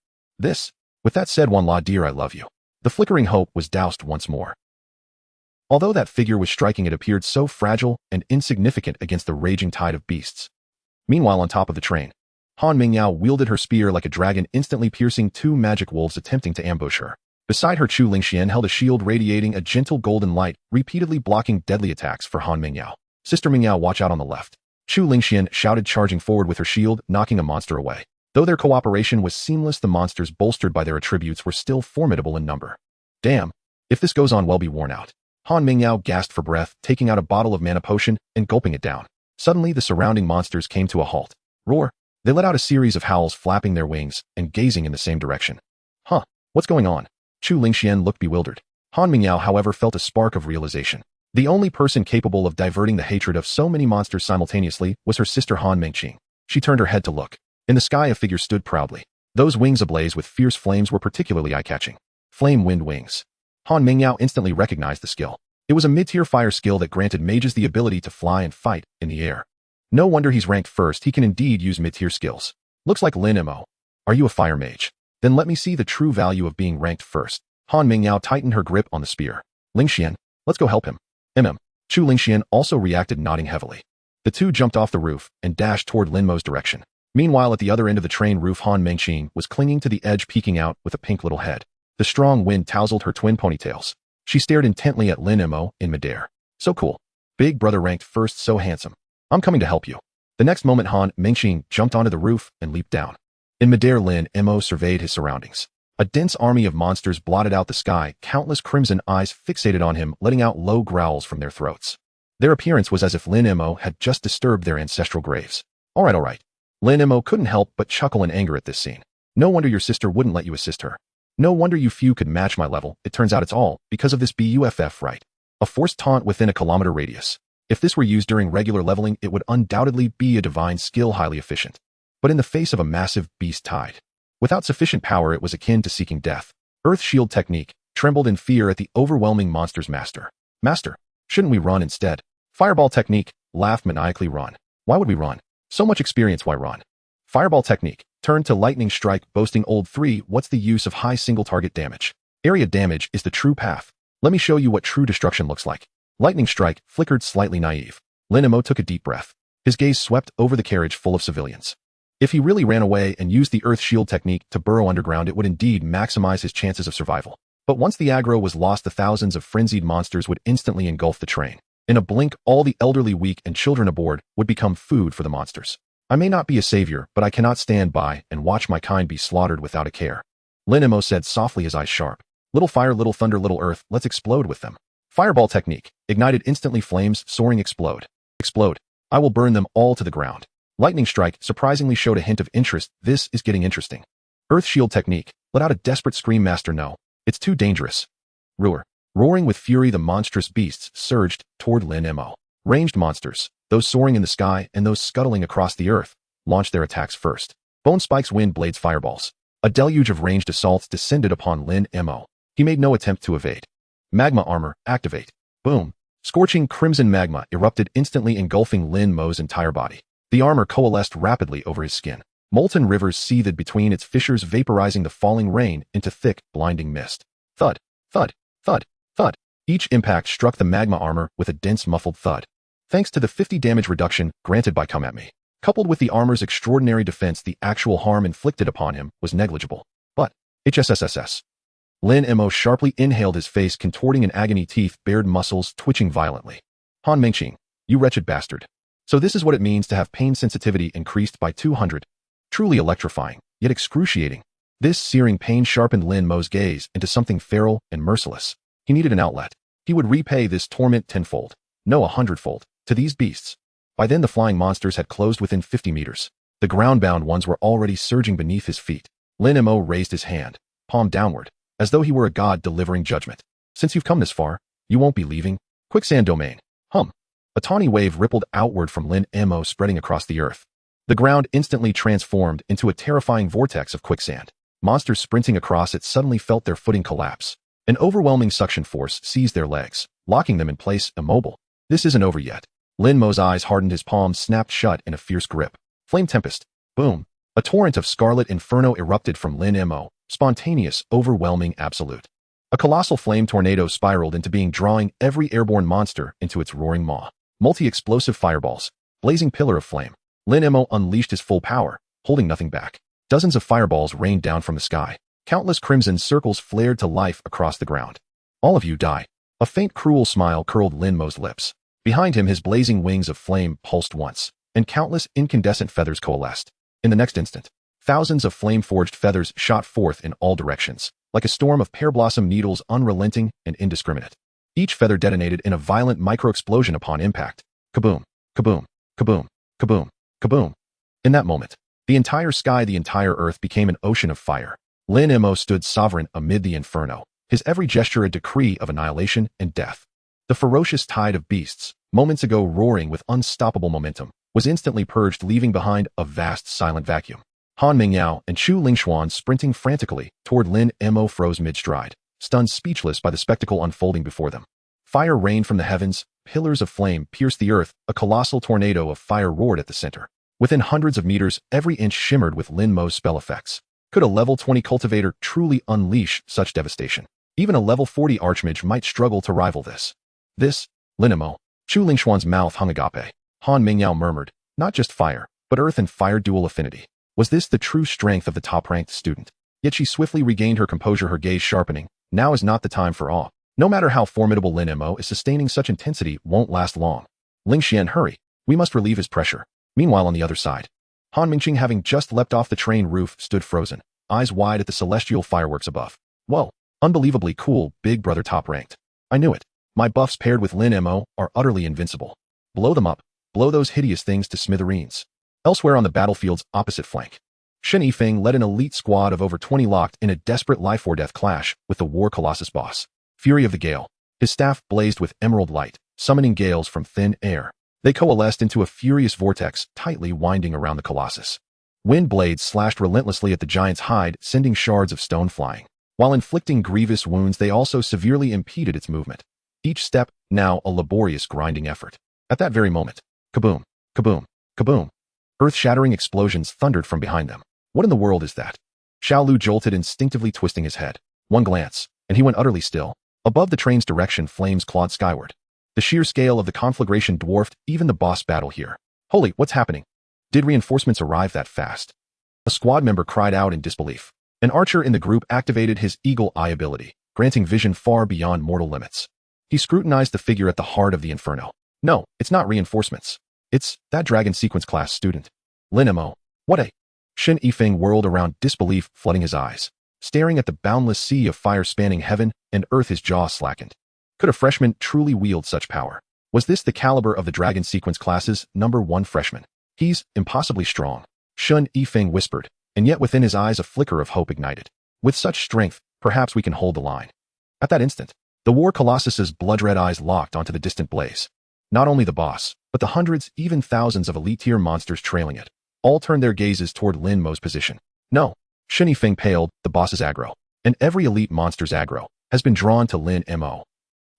With that said, one la dear, I love you. The flickering hope was doused once more. Although that figure was striking, it appeared so fragile and insignificant against the raging tide of beasts. Meanwhile, on top of the train, Han Mingyao wielded her spear like a dragon, instantly piercing two magic wolves attempting to ambush her. Beside her, Chu Lingxian held a shield radiating a gentle golden light, repeatedly blocking deadly attacks for Han Mingyao. Sister Mingyao, watch out on the left. Chu Lingxian shouted, charging forward with her shield, knocking a monster away. Though their cooperation was seamless, the monsters, bolstered by their attributes, were still formidable in number. Damn, if this goes on, we'll be worn out. Han Mingyao gasped for breath, taking out a bottle of mana potion and gulping it down. Suddenly, the surrounding monsters came to a halt. Roar! They let out a series of howls, flapping their wings and gazing in the same direction. Huh, what's going on? Chu Lingxian looked bewildered. Han Mingyao, however, felt a spark of realization. The only person capable of diverting the hatred of so many monsters simultaneously was her sister Han Mengqing. She turned her head to look. In the sky, a figure stood proudly. Those wings ablaze with fierce flames were particularly eye-catching. Flame wind wings. Han Mingyao instantly recognized the skill. It was a mid-tier fire skill that granted mages the ability to fly and fight in the air. No wonder he's ranked first. He can indeed use mid-tier skills. Looks like Lin Mo. Are you a fire mage? Then let me see the true value of being ranked first. Han Mingyao tightened her grip on the spear. Lingxian, let's go help him. Chu Lingxian also reacted, nodding heavily. The two jumped off the roof and dashed toward Lin Mo's direction. Meanwhile, at the other end of the train roof, Han Mengqing was clinging to the edge, peeking out with a pink little head. The strong wind tousled her twin ponytails. She stared intently at Lin Mo in midair. So cool. Big brother ranked first, so handsome. I'm coming to help you. The next moment, Han Mengqing jumped onto the roof and leaped down. In midair, Lin Mo surveyed his surroundings. A dense army of monsters blotted out the sky, countless crimson eyes fixated on him, letting out low growls from their throats. Their appearance was as if Lin Mo had just disturbed their ancestral graves. All right. Lin Mo couldn't help but chuckle in anger at this scene. No wonder your sister wouldn't let you assist her. No wonder you few could match my level. It turns out it's all because of this BUFF, right? A forced taunt within a kilometer radius. If this were used during regular leveling, it would undoubtedly be a divine skill, highly efficient. But in the face of a massive beast tide, without sufficient power, it was akin to seeking death. Earth Shield technique trembled in fear at the overwhelming monster's master. Master, shouldn't we run instead? Fireball technique laughed maniacally. Run. Why would we run? So much experience, why run? Fireball technique turned to lightning strike, boasting old 3. What's the use of high single target damage? Area damage is the true path. Let me show you what true destruction looks like. Lightning strike flickered, slightly naive. Lin Mo took a deep breath. His gaze swept over the carriage full of civilians. If he really ran away and used the Earth Shield technique to burrow underground, it would indeed maximize his chances of survival. But once the aggro was lost, the thousands of frenzied monsters would instantly engulf the train. In a blink, all the elderly, weak, and children aboard would become food for the monsters. I may not be a savior, but I cannot stand by and watch my kind be slaughtered without a care. Lin Mo said softly, his eyes sharp. Little fire, little thunder, little earth, let's explode with them. Fireball technique. Ignited instantly, flames soaring, explode. Explode. I will burn them all to the ground. Lightning strike surprisingly showed a hint of interest. This is getting interesting. Earth shield technique. Let out a desperate scream. Master, no. It's too dangerous. Roar. Roaring with fury, the monstrous beasts surged toward Lin Mo. Ranged monsters, those soaring in the sky and those scuttling across the earth, launched their attacks first. Bone spikes, wind blades, fireballs. A deluge of ranged assaults descended upon Lin Mo. He made no attempt to evade. Magma armor, activate. Boom. Scorching crimson magma erupted instantly, engulfing Lin Mo's entire body. The armor coalesced rapidly over his skin. Molten rivers seethed between its fissures, vaporizing the falling rain into thick, blinding mist. Thud, thud, thud, thud. Each impact struck the magma armor with a dense, muffled thud. Thanks to the 50 damage reduction granted by Come At Me, coupled with the armor's extraordinary defense, the actual harm inflicted upon him was negligible. But, HSSSS. Lin Mo sharply inhaled, his face contorting in agony, teeth bared, muscles twitching violently. Han Mingqing, you wretched bastard. So this is what it means to have pain sensitivity increased by 200. Truly electrifying, yet excruciating. This searing pain sharpened Lin Mo's gaze into something feral and merciless. He needed an outlet. He would repay this torment tenfold, no 100-fold, to these beasts. By then the flying monsters had closed within 50 meters. The ground-bound ones were already surging beneath his feet. Lin Mo raised his hand, palm downward, as though he were a god delivering judgment. Since you've come this far, you won't be leaving? Quicksand domain. Hum. A tawny wave rippled outward from Lin Mo, spreading across the earth. The ground instantly transformed into a terrifying vortex of quicksand. Monsters sprinting across it suddenly felt their footing collapse. An overwhelming suction force seized their legs, locking them in place, immobile. This isn't over yet. Lin Mo's eyes hardened, his palms snapped shut in a fierce grip. Flame tempest. Boom. A torrent of scarlet inferno erupted from Lin Mo, spontaneous, overwhelming, absolute. A colossal flame tornado spiraled into being, drawing every airborne monster into its roaring maw. Multi-explosive fireballs. Blazing pillar of flame. Lin Mo unleashed his full power, holding nothing back. Dozens of fireballs rained down from the sky. Countless crimson circles flared to life across the ground. All of you die. A faint, cruel smile curled Lin Mo's lips. Behind him, his blazing wings of flame pulsed once, and countless incandescent feathers coalesced. In the next instant, thousands of flame-forged feathers shot forth in all directions, like a storm of pear blossom needles, unrelenting and indiscriminate. Each feather detonated in a violent micro-explosion upon impact. Kaboom, kaboom, kaboom, kaboom, kaboom. In that moment, the entire sky, the entire earth became an ocean of fire. Lin Mo stood sovereign amid the inferno, his every gesture a decree of annihilation and death. The ferocious tide of beasts, moments ago roaring with unstoppable momentum, was instantly purged, leaving behind a vast silent vacuum. Han Mingyao and Chu Lingxuan, sprinting frantically toward Lin Mo, froze mid-stride, stunned speechless by the spectacle unfolding before them. Fire rained from the heavens, pillars of flame pierced the earth, a colossal tornado of fire roared at the center. Within hundreds of meters, every inch shimmered with Lin Mo's spell effects. Could a level 20 cultivator truly unleash such devastation? Even a level 40 archmage might struggle to rival this. This, Lin Mo. Chu Lingxuan's mouth hung agape. Han Mingyao murmured, not just fire, but earth and fire dual affinity. Was this the true strength of the top-ranked student? Yet she swiftly regained her composure, her gaze sharpening. Now is not the time for awe. No matter how formidable Lin Mo is, sustaining such intensity won't last long. Ling Xian, hurry. We must relieve his pressure. Meanwhile, on the other side, Han Mingqing, having just leapt off the train roof, stood frozen, eyes wide at the celestial fireworks above. Whoa, unbelievably cool, big brother top-ranked. I knew it. My buffs paired with Lin Mo are utterly invincible. Blow them up. Blow those hideous things to smithereens. Elsewhere on the battlefield's opposite flank, Shen Yifeng led an elite squad of over 20, locked in a desperate life-or-death clash with the War Colossus boss. Fury of the Gale. His staff blazed with emerald light, summoning gales from thin air. They coalesced into a furious vortex, tightly winding around the Colossus. Wind blades slashed relentlessly at the giant's hide, sending shards of stone flying. While inflicting grievous wounds, they also severely impeded its movement. Each step, now a laborious grinding effort. At that very moment, kaboom, kaboom, kaboom. Earth-shattering explosions thundered from behind them. What in the world is that? Xiao Lu jolted, instinctively twisting his head. One glance, and he went utterly still. Above the train's direction, flames clawed skyward. The sheer scale of the conflagration dwarfed even the boss battle here. Holy, what's happening? Did reinforcements arrive that fast? A squad member cried out in disbelief. An archer in the group activated his eagle eye ability, granting vision far beyond mortal limits. He scrutinized the figure at the heart of the inferno. No, it's not reinforcements. It's that dragon sequence class student. Lin Mo. What a... Shen Yifeng whirled around, disbelief flooding his eyes. staring at the boundless sea of fire spanning heaven and earth. His jaw slackened. Could a freshman truly wield such power? Was this the caliber of the Dragon Sequence Class's #1 freshman? He's impossibly strong, Shun Yifeng whispered, and yet within his eyes a flicker of hope ignited. With such strength, perhaps we can hold the line. At that instant, the War Colossus's blood-red eyes locked onto the distant blaze. Not only the boss, but the hundreds, even thousands of elite-tier monsters trailing it, all turned their gazes toward Lin Mo's position. No, Shun Yifeng paled, the boss's aggro, and every elite monster's aggro, has been drawn to Lin Mo.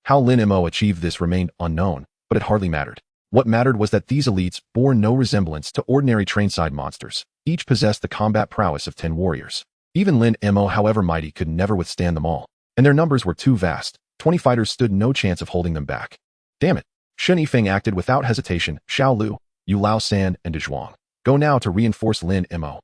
How Lin Mo achieved this remained unknown, but it hardly mattered. What mattered was that these elites bore no resemblance to ordinary trainside monsters. Each possessed the combat prowess of 10 warriors. Even Lin Mo, however mighty, could never withstand them all, and their numbers were too vast. 20 fighters stood no chance of holding them back. Damn it. Shun Yifeng acted without hesitation. Xiao Lu, Yu Lao San, and De Zhuang. Go now to reinforce Lin Mo.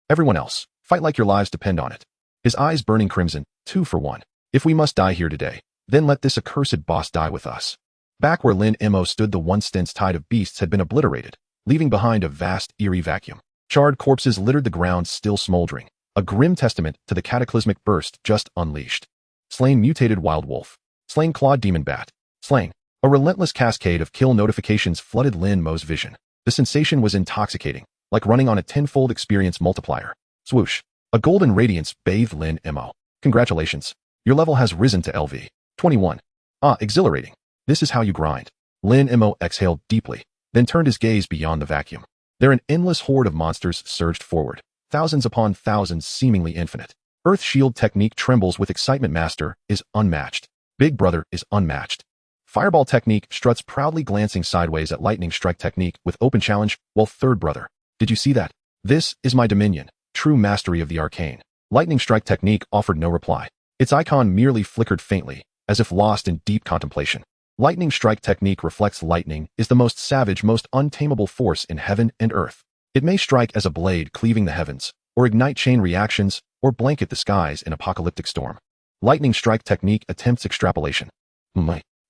Everyone else, fight like your lives depend on it. His eyes burning crimson, 2 for 1. If we must die here today, then let this accursed boss die with us. Back where Lin Mo stood, the once-dense tide of beasts had been obliterated, leaving behind a vast, eerie vacuum. Charred corpses littered the ground, still smoldering, a grim testament to the cataclysmic burst just unleashed. Slain mutated wild wolf. Slain clawed demon bat. Slain. A relentless cascade of kill notifications flooded Lin Mo's vision. The sensation was intoxicating, like running on a tenfold experience multiplier. Swoosh. A golden radiance bathed Lin Mo. Congratulations. Your level has risen to LV 21. Ah, exhilarating. This is how you grind. Lin Mo exhaled deeply, then turned his gaze beyond the vacuum. There an endless horde of monsters surged forward, thousands upon thousands, seemingly infinite. Earth Shield technique trembles with excitement. Master is unmatched. Big Brother is unmatched. Fireball technique struts proudly, glancing sideways at Lightning Strike technique with open challenge, while Third Brother. Did you see that? This is my dominion, true mastery of the arcane. Lightning Strike technique offered no reply. Its icon merely flickered faintly, as if lost in deep contemplation. Lightning Strike technique reflects lightning is the most savage, most untamable force in heaven and earth. It may strike as a blade cleaving the heavens, or ignite chain reactions, or blanket the skies in apocalyptic storm. Lightning Strike technique attempts extrapolation.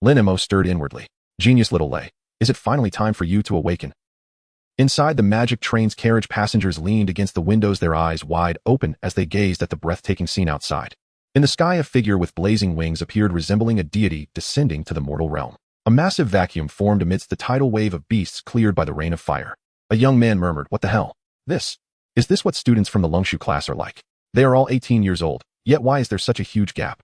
Lin Mo stirred inwardly. Genius little Lei. Is it finally time for you to awaken? Inside the magic train's carriage, passengers leaned against the windows, their eyes wide open as they gazed at the breathtaking scene outside. In the sky, a figure with blazing wings appeared, resembling a deity descending to the mortal realm. A massive vacuum formed amidst the tidal wave of beasts cleared by the rain of fire. A young man murmured, "What the hell? Is this what students from the Longshu class are like? They are all 18 years old, yet why is there such a huge gap?"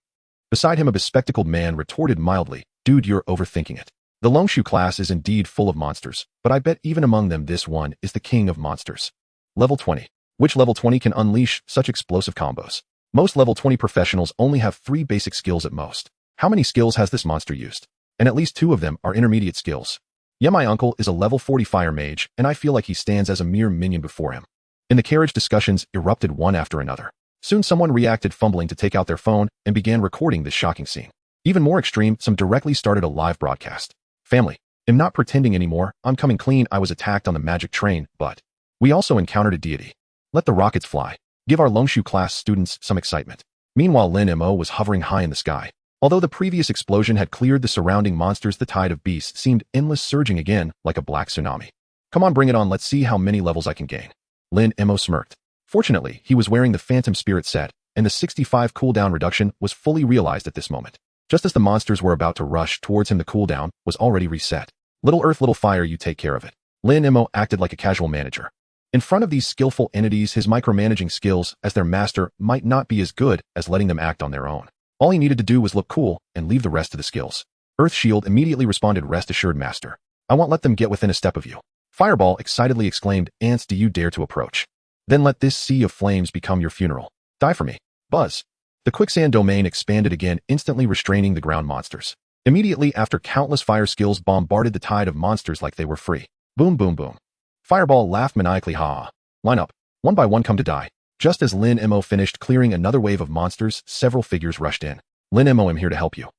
Beside him, a bespectacled man retorted mildly, "Dude, you're overthinking it. The Longshu class is indeed full of monsters, but I bet even among them this one is the king of monsters. Level 20. Which level 20 can unleash such explosive combos? Most level 20 professionals only have 3 basic skills at most. How many skills has this monster used? And at least 2 of them are intermediate skills. Yeah, my uncle is a level 40 fire mage, and I feel like he stands as a mere minion before him." In the carriage, discussions erupted one after another. Soon someone reacted, fumbling to take out their phone, and began recording this shocking scene. Even more extreme, some directly started a live broadcast. "Family, I'm not pretending anymore, I'm coming clean. I was attacked on the magic train, but we also encountered a deity. Let the rockets fly. Give our Longshu class students some excitement." Meanwhile, Lin Mo was hovering high in the sky. Although the previous explosion had cleared the surrounding monsters, the tide of beasts seemed endless, surging again like a black tsunami. "Come on, bring it on. Let's see how many levels I can gain." Lin Mo smirked. Fortunately, he was wearing the Phantom Spirit set, and the 65 cooldown reduction was fully realized at this moment. Just as the monsters were about to rush towards him, the cooldown was already reset. "Little earth, little fire, you take care of it." Lin Mo acted like a casual manager. In front of these skillful entities, his micromanaging skills as their master might not be as good as letting them act on their own. All he needed to do was look cool and leave the rest to the skills. Earth Shield immediately responded, "Rest assured, master. I won't let them get within a step of you." Fireball excitedly exclaimed, "Ants, do you dare to approach? Then let this sea of flames become your funeral. Die for me." Buzz. The quicksand domain expanded again, instantly restraining the ground monsters. Immediately after, countless fire skills bombarded the tide of monsters like they were free. Boom, boom, boom. Fireball laughed maniacally, "Ha! Line up. One by one, come to die." Just as Lin Mo finished clearing another wave of monsters, several figures rushed in. "Lin Mo, I'm here to help you."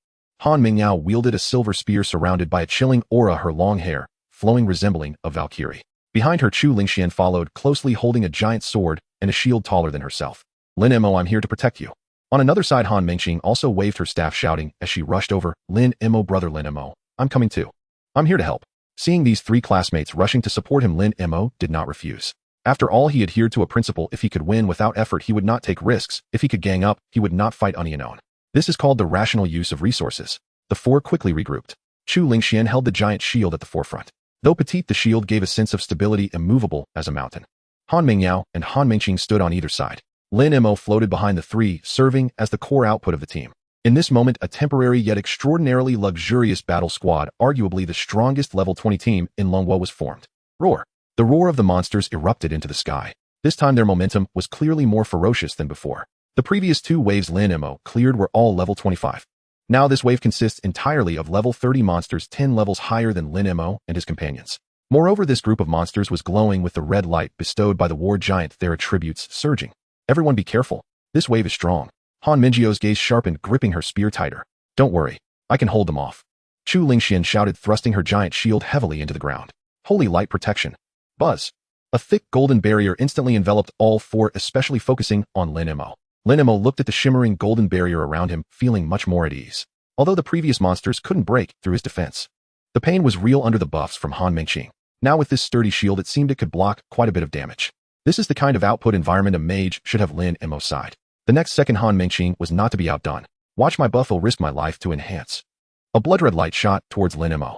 Han Mingyao wielded a silver spear surrounded by a chilling aura, her long hair flowing, resembling a Valkyrie. Behind her, Chu Lingxian followed, closely holding a giant sword and a shield taller than herself. "Lin Mo, I'm here to protect you." On another side, Han Mingxing also waved her staff, shouting as she rushed over, "Lin Mo, brother Lin Mo, I'm coming too. I'm here to help." Seeing these 3 classmates rushing to support him, Lin Mo did not refuse. After all, he adhered to a principle: if he could win without effort, he would not take risks; if he could gang up, he would not fight unknown. This is called the rational use of resources. The four quickly regrouped. Chu Lingxian held the giant shield at the forefront. Though petite, the shield gave a sense of stability, immovable as a mountain. Han Mingyao and Han Mingqing stood on either side. Lin Mo floated behind the three, serving as the core output of the team. In this moment, a temporary yet extraordinarily luxurious battle squad, arguably the strongest level 20 team in Longwo, was formed. Roar! The roar of the monsters erupted into the sky. This time their momentum was clearly more ferocious than before. The previous two waves Lin Mo cleared were all level 25. Now this wave consists entirely of level 30 monsters, 10 levels higher than Lin Mo and his companions. Moreover, this group of monsters was glowing with the red light bestowed by the war giant, their attributes surging. Everyone be careful. This wave is strong. Han Mingyio's gaze sharpened, gripping her spear tighter. Don't worry. I can hold them off. Chu Lingxian shouted, thrusting her giant shield heavily into the ground. Holy light protection. Buzz. A thick golden barrier instantly enveloped all four, especially focusing on Lin Mo. Lin Mo looked at the shimmering golden barrier around him, feeling much more at ease. Although the previous monsters couldn't break through his defense, the pain was real under the buffs from Han Mingqing. Now with this sturdy shield, it seemed it could block quite a bit of damage. This is the kind of output environment a mage should have Lin Mo's side. The next second, Han Mingqing was not to be outdone. Watch my buff, I'll risk my life to enhance. A blood-red light shot towards Lin Mo.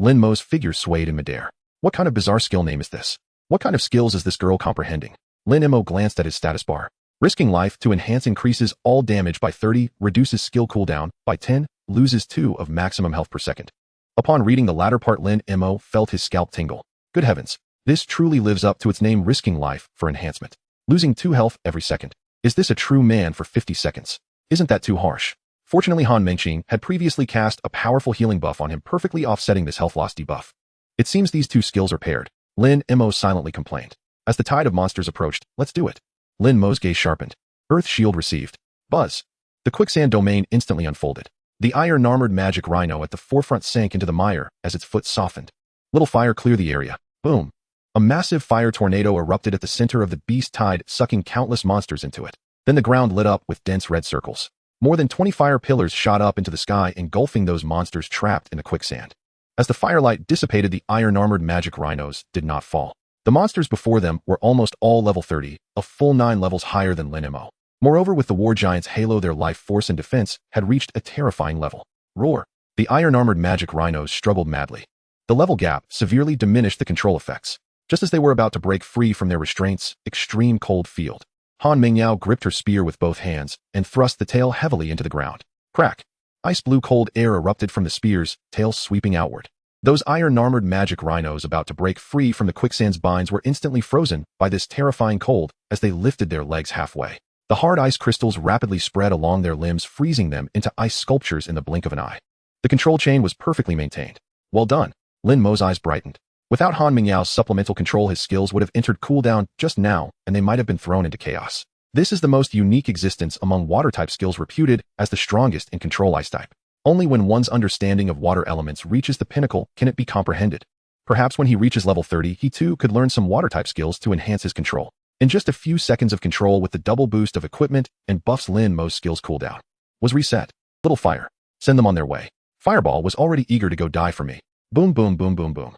Lin Mo's figure swayed in midair. What kind of bizarre skill name is this? What kind of skills is this girl comprehending? Lin Mo glanced at his status bar. Risking life to enhance increases all damage by 30, reduces skill cooldown by 10, loses 2 of maximum health per second. Upon reading the latter part, Lin Mo felt his scalp tingle. Good heavens, this truly lives up to its name, risking life for enhancement. Losing 2 health every second. Is this a true man for 50 seconds? Isn't that too harsh? Fortunately, Han Mingqing had previously cast a powerful healing buff on him, perfectly offsetting this health loss debuff. It seems these two skills are paired. Lin Mo silently complained. As the tide of monsters approached, let's do it. Lin Mo's gaze sharpened. Earth shield received. Buzz. The quicksand domain instantly unfolded. The iron-armored magic rhino at the forefront sank into the mire as its foot softened. Little fire, clear the area. Boom. A massive fire tornado erupted at the center of the beast tide, sucking countless monsters into it. Then the ground lit up with dense red circles. More than 20 fire pillars shot up into the sky, engulfing those monsters trapped in the quicksand. As the firelight dissipated, the iron-armored magic rhinos did not fall. The monsters before them were almost all level 30, a full 9 levels higher than Lin Mo. Moreover, with the war giant's halo, their life force and defense had reached a terrifying level. Roar! The iron-armored magic rhinos struggled madly. The level gap severely diminished the control effects. Just as they were about to break free from their restraints, extreme cold field. Han Mingyao gripped her spear with both hands and thrust the tail heavily into the ground. Crack! Ice blue cold air erupted from the spear's tail, sweeping outward. Those iron-armored magic rhinos about to break free from the quicksand's binds were instantly frozen by this terrifying cold as they lifted their legs halfway. The hard ice crystals rapidly spread along their limbs, freezing them into ice sculptures in the blink of an eye. The control chain was perfectly maintained. Well done. Lin Mo's eyes brightened. Without Han Mingyao's supplemental control, his skills would have entered cooldown just now, and they might have been thrown into chaos. This is the most unique existence among water-type skills, reputed as the strongest in control ice-type. Only when one's understanding of water elements reaches the pinnacle can it be comprehended. Perhaps when he reaches level 30, he too could learn some water-type skills to enhance his control. In just a few seconds of control with the double boost of equipment and buffs, Lin Mo's skills cooldown was reset. Little fire. Send them on their way. Fireball was already eager to go die for me. Boom, boom, boom, boom, boom.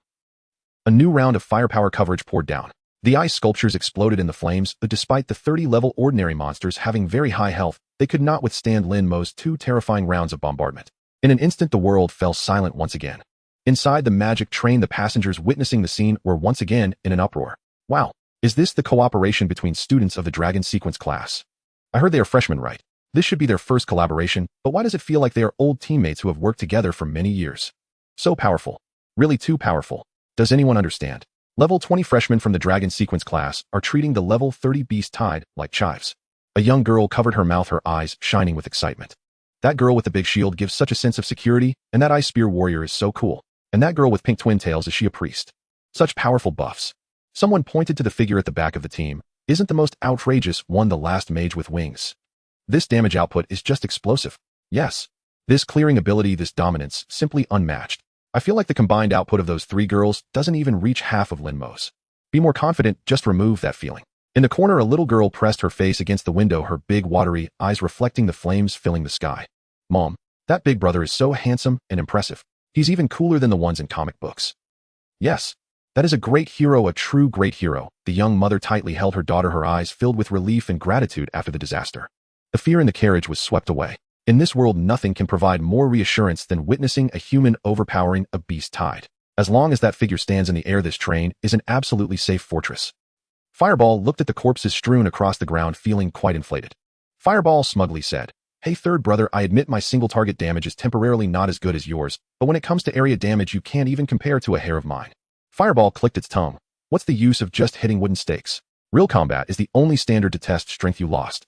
A new round of firepower coverage poured down. The ice sculptures exploded in the flames, but despite the 30-level ordinary monsters having very high health, they could not withstand Lin Mo's 2 terrifying rounds of bombardment. In an instant, the world fell silent once again. Inside the magic train, the passengers witnessing the scene were once again in an uproar. Wow, is this the cooperation between students of the Dragon Sequence class? I heard they are freshmen, right? This should be their first collaboration, but why does it feel like they are old teammates who have worked together for many years? So powerful. Really too powerful. Does anyone understand? Level 20 freshmen from the Dragon Sequence class are treating the level 30 beast tide like chives. A young girl covered her mouth, her eyes shining with excitement. That girl with the big shield gives such a sense of security, and that ice spear warrior is so cool. And that girl with pink twin tails, is she a priest? Such powerful buffs. Someone pointed to the figure at the back of the team. Isn't the most outrageous one the last mage with wings? This damage output is just explosive. Yes. This clearing ability, this dominance, simply unmatched. I feel like the combined output of those 3 girls doesn't even reach half of Lin Mo's. Be more confident, just remove that feeling. In the corner, a little girl pressed her face against the window, her big watery eyes reflecting the flames filling the sky. Mom, that big brother is so handsome and impressive. He's even cooler than the ones in comic books. Yes. That is a great hero, a true great hero. The young mother tightly held her daughter, her eyes filled with relief and gratitude after the disaster. The fear in the carriage was swept away. In this world, nothing can provide more reassurance than witnessing a human overpowering a beast tide. As long as that figure stands in the air, this train is an absolutely safe fortress. Fireball looked at the corpses strewn across the ground, feeling quite inflated. Fireball smugly said, "Hey third brother, I admit my single target damage is temporarily not as good as yours, but when it comes to area damage you can't even compare to a hair of mine." Fireball clicked its tongue. What's the use of just hitting wooden stakes? Real combat is the only standard to test strength. You lost.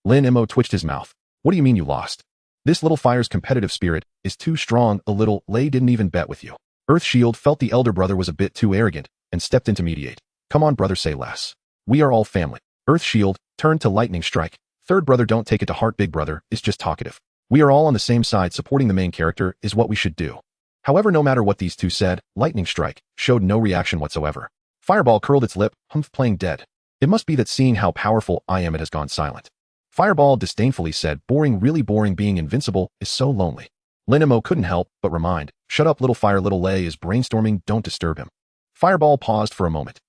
Lin Mo twitched his mouth. What do you mean you lost? This little fire's competitive spirit is too strong. A little Lei didn't even bet with you. Earth Shield felt the elder brother was a bit too arrogant and stepped in to mediate. Come on brother, say less. We are all family. Earth Shield turned to Lightning Strike. Third brother, don't take it to heart. Big brother is just talkative. We are all on the same side. Supporting the main character is what we should do. However, no matter what these two said, Lightning Strike showed no reaction whatsoever. Fireball curled its lip, playing dead. It must be that seeing how powerful I am it has gone silent. Fireball disdainfully said, boring, really boring. Being invincible is so lonely. Lin Mo couldn't help but remind, shut up little fire, little Lei is brainstorming, don't disturb him. Fireball paused for a moment.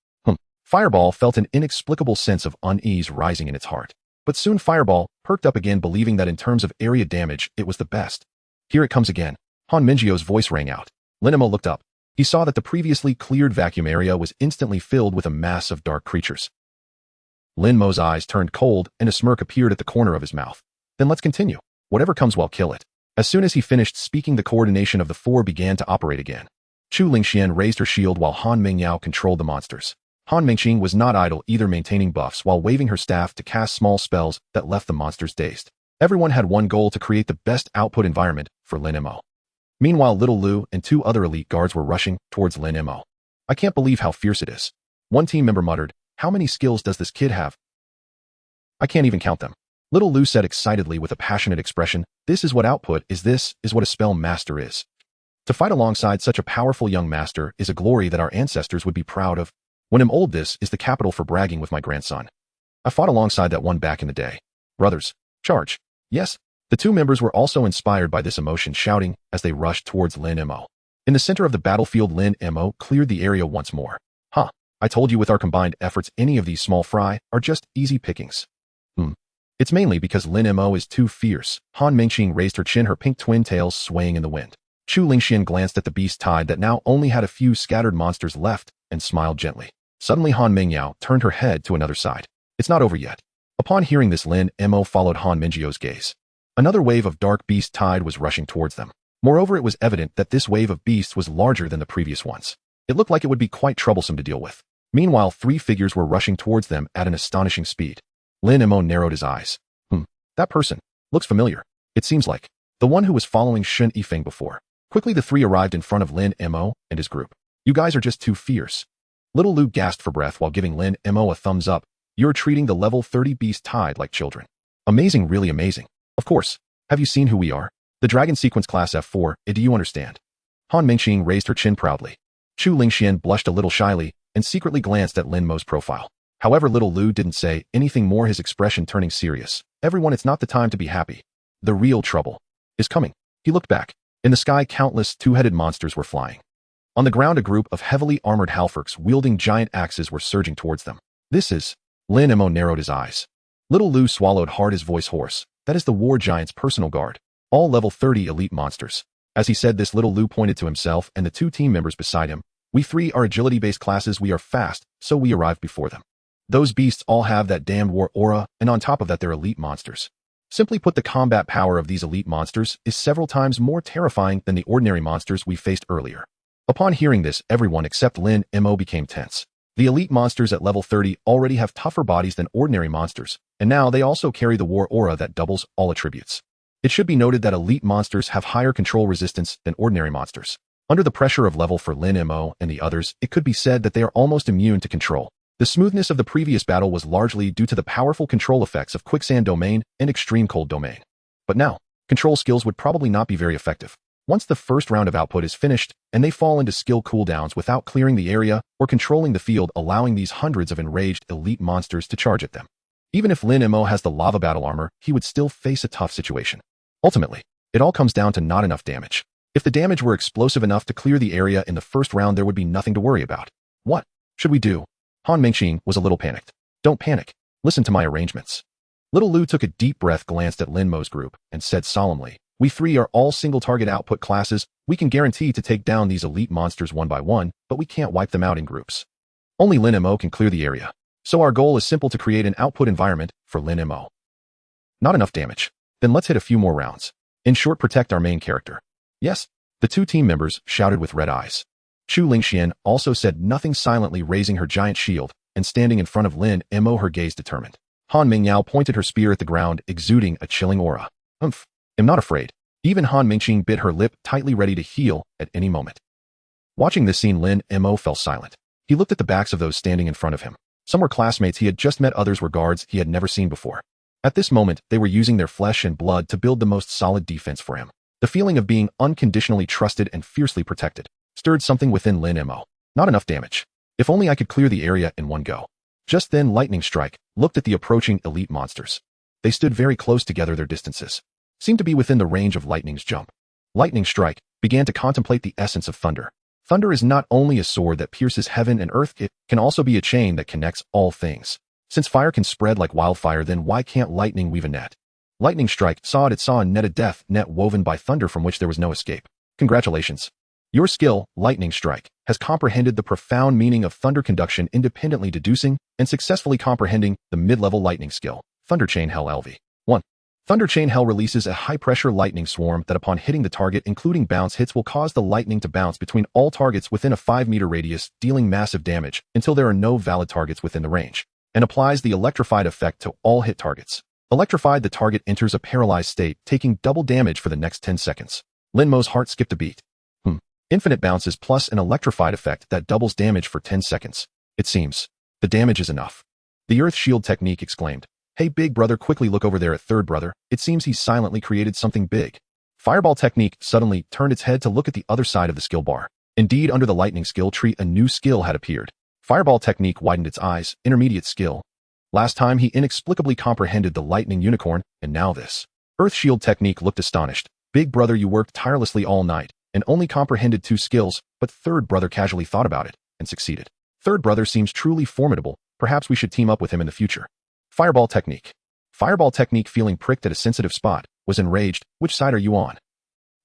Fireball felt an inexplicable sense of unease rising in its heart. But soon Fireball perked up again, believing that in terms of area damage, it was the best. Here it comes again. Han Mingio's voice rang out. Lin Mo looked up. He saw that the previously cleared vacuum area was instantly filled with a mass of dark creatures. Lin Mo's eyes turned cold and a smirk appeared at the corner of his mouth. Then let's continue. Whatever comes, well, kill it. As soon as he finished speaking, the coordination of the four began to operate again. Chu Lingxian raised her shield while Han Mingyao controlled the monsters. Han Mingqing was not idle either, maintaining buffs while waving her staff to cast small spells that left the monsters dazed. Everyone had one goal: to create the best output environment for Lin Mo. Meanwhile, Little Lu and two other elite guards were rushing towards Lin Mo. I can't believe how fierce it is. One team member muttered, how many skills does this kid have? I can't even count them. Little Lu said excitedly with a passionate expression, this is what output is, this is what a spell master is. To fight alongside such a powerful young master is a glory that our ancestors would be proud of. When I'm old, this is the capital for bragging with my grandson. I fought alongside that one back in the day. Brothers, charge. Yes. The two members were also inspired by this emotion, shouting as they rushed towards Lin Mo. In the center of the battlefield, Lin Mo cleared the area once more. I told you, with our combined efforts, any of these small fry are just easy pickings. It's mainly because Lin Mo is too fierce. Han Mingqing raised her chin, her pink twin tails swaying in the wind. Chu Lingxian glanced at the beast tide that now only had a few scattered monsters left and smiled gently. Suddenly Han Mingyao turned her head to another side. It's not over yet. Upon hearing this, Lin Mo followed Han Mingio's gaze. Another wave of dark beast tide was rushing towards them. Moreover, it was evident that this wave of beasts was larger than the previous ones. It looked like it would be quite troublesome to deal with. Meanwhile, three figures were rushing towards them at an astonishing speed. Lin Mo narrowed his eyes. That person looks familiar. It seems like the one who was following Shen Yifeng before. Quickly, the three arrived in front of Lin Mo and his group. You guys are just too fierce. Little Lu gasped for breath while giving Lin Mo a thumbs up. You're treating the level 30 beast tide like children. Amazing, really amazing. Of course. Have you seen who we are? The Dragon Sequence Class F4, do you understand? Han Mingqing raised her chin proudly. Chu Lingxian blushed a little shyly and secretly glanced at Lin Mo's profile. However, Little Lu didn't say anything more, his expression turning serious. Everyone, it's not the time to be happy. The real trouble is coming. He looked back. In the sky, countless two-headed monsters were flying. On the ground, a group of heavily armored halferks wielding giant axes were surging towards them. This is... Lin Mo narrowed his eyes. Little Lu swallowed hard, his voice hoarse. That is the War Giant's personal guard. All level 30 elite monsters. As he said this, Little Lu pointed to himself and the two team members beside him. We three are agility-based classes. We are fast, so we arrived before them. Those beasts all have that damned war aura, and on top of that, they're elite monsters. Simply put, the combat power of these elite monsters is several times more terrifying than the ordinary monsters we faced earlier. Upon hearing this, everyone except Lin Mo became tense. The elite monsters at level 30 already have tougher bodies than ordinary monsters, and now they also carry the war aura that doubles all attributes. It should be noted that elite monsters have higher control resistance than ordinary monsters. Under the pressure of level for Lin Mo and the others, it could be said that they are almost immune to control. The smoothness of the previous battle was largely due to the powerful control effects of Quicksand Domain and Extreme Cold Domain. But now, control skills would probably not be very effective. Once the first round of output is finished, and they fall into skill cooldowns without clearing the area or controlling the field, allowing these hundreds of enraged elite monsters to charge at them. Even if Lin Mo has the lava battle armor, he would still face a tough situation. Ultimately, it all comes down to not enough damage. If the damage were explosive enough to clear the area in the first round, there would be nothing to worry about. What should we do? Han Mingxing was a little panicked. Don't panic. Listen to my arrangements. Little Lu took a deep breath, glanced at Lin Mo's group, and said solemnly, we three are all single target output classes. We can guarantee to take down these elite monsters one by one, but we can't wipe them out in groups. Only Lin Mo can clear the area. So our goal is simple, to create an output environment for Lin Mo. Not enough damage. Then let's hit a few more rounds. In short, protect our main character. Yes, the two team members shouted with red eyes. Chu Lingxian also said nothing, silently raising her giant shield and standing in front of Lin Mo, her gaze determined. Han Mingyao pointed her spear at the ground, exuding a chilling aura. I'm not afraid. Even Han Mingxing bit her lip tightly, ready to heal at any moment. Watching this scene, Lin Mo fell silent. He looked at the backs of those standing in front of him. Some were classmates he had just met, others were guards he had never seen before. At this moment, they were using their flesh and blood to build the most solid defense for him. The feeling of being unconditionally trusted and fiercely protected stirred something within Lin Mo. Not enough damage. If only I could clear the area in one go. Just then, Lightning Strike looked at the approaching elite monsters. They stood very close together. Their distances seemed to be within the range of Lightning's jump. Lightning Strike began to contemplate the essence of thunder. Thunder is not only a sword that pierces heaven and earth, it can also be a chain that connects all things. Since fire can spread like wildfire, then why can't lightning weave a net? Lightning Strike saw a net of death, net woven by thunder from which there was no escape. Congratulations. Your skill, Lightning Strike, has comprehended the profound meaning of thunder conduction, independently deducing and successfully comprehending the mid-level lightning skill, Thunder Chain Hell LV. 1. Thunder Chain Hell releases a high-pressure lightning swarm that upon hitting the target, including bounce hits, will cause the lightning to bounce between all targets within a 5-meter radius, dealing massive damage until there are no valid targets within the range, and applies the electrified effect to all hit targets. Electrified, the target enters a paralyzed state, taking double damage for the next 10 seconds. Lin Mo's heart skipped a beat. Infinite bounces plus an electrified effect that doubles damage for 10 seconds. It seems the damage is enough. The Earth Shield technique exclaimed. Hey big brother, quickly look over there at third brother. It seems he's silently created something big. Fireball technique suddenly turned its head to look at the other side of the skill bar. Indeed, under the lightning skill tree, a new skill had appeared. Fireball technique widened its eyes. Intermediate skill. Last time he inexplicably comprehended the lightning unicorn, and now this. Earth Shield technique looked astonished. Big brother, you worked tirelessly all night and only comprehended 2 skills, but third brother casually thought about it and succeeded. Third brother seems truly formidable. Perhaps we should team up with him in the future. Fireball technique. Fireball technique, feeling pricked at a sensitive spot, was enraged. Which side are you on?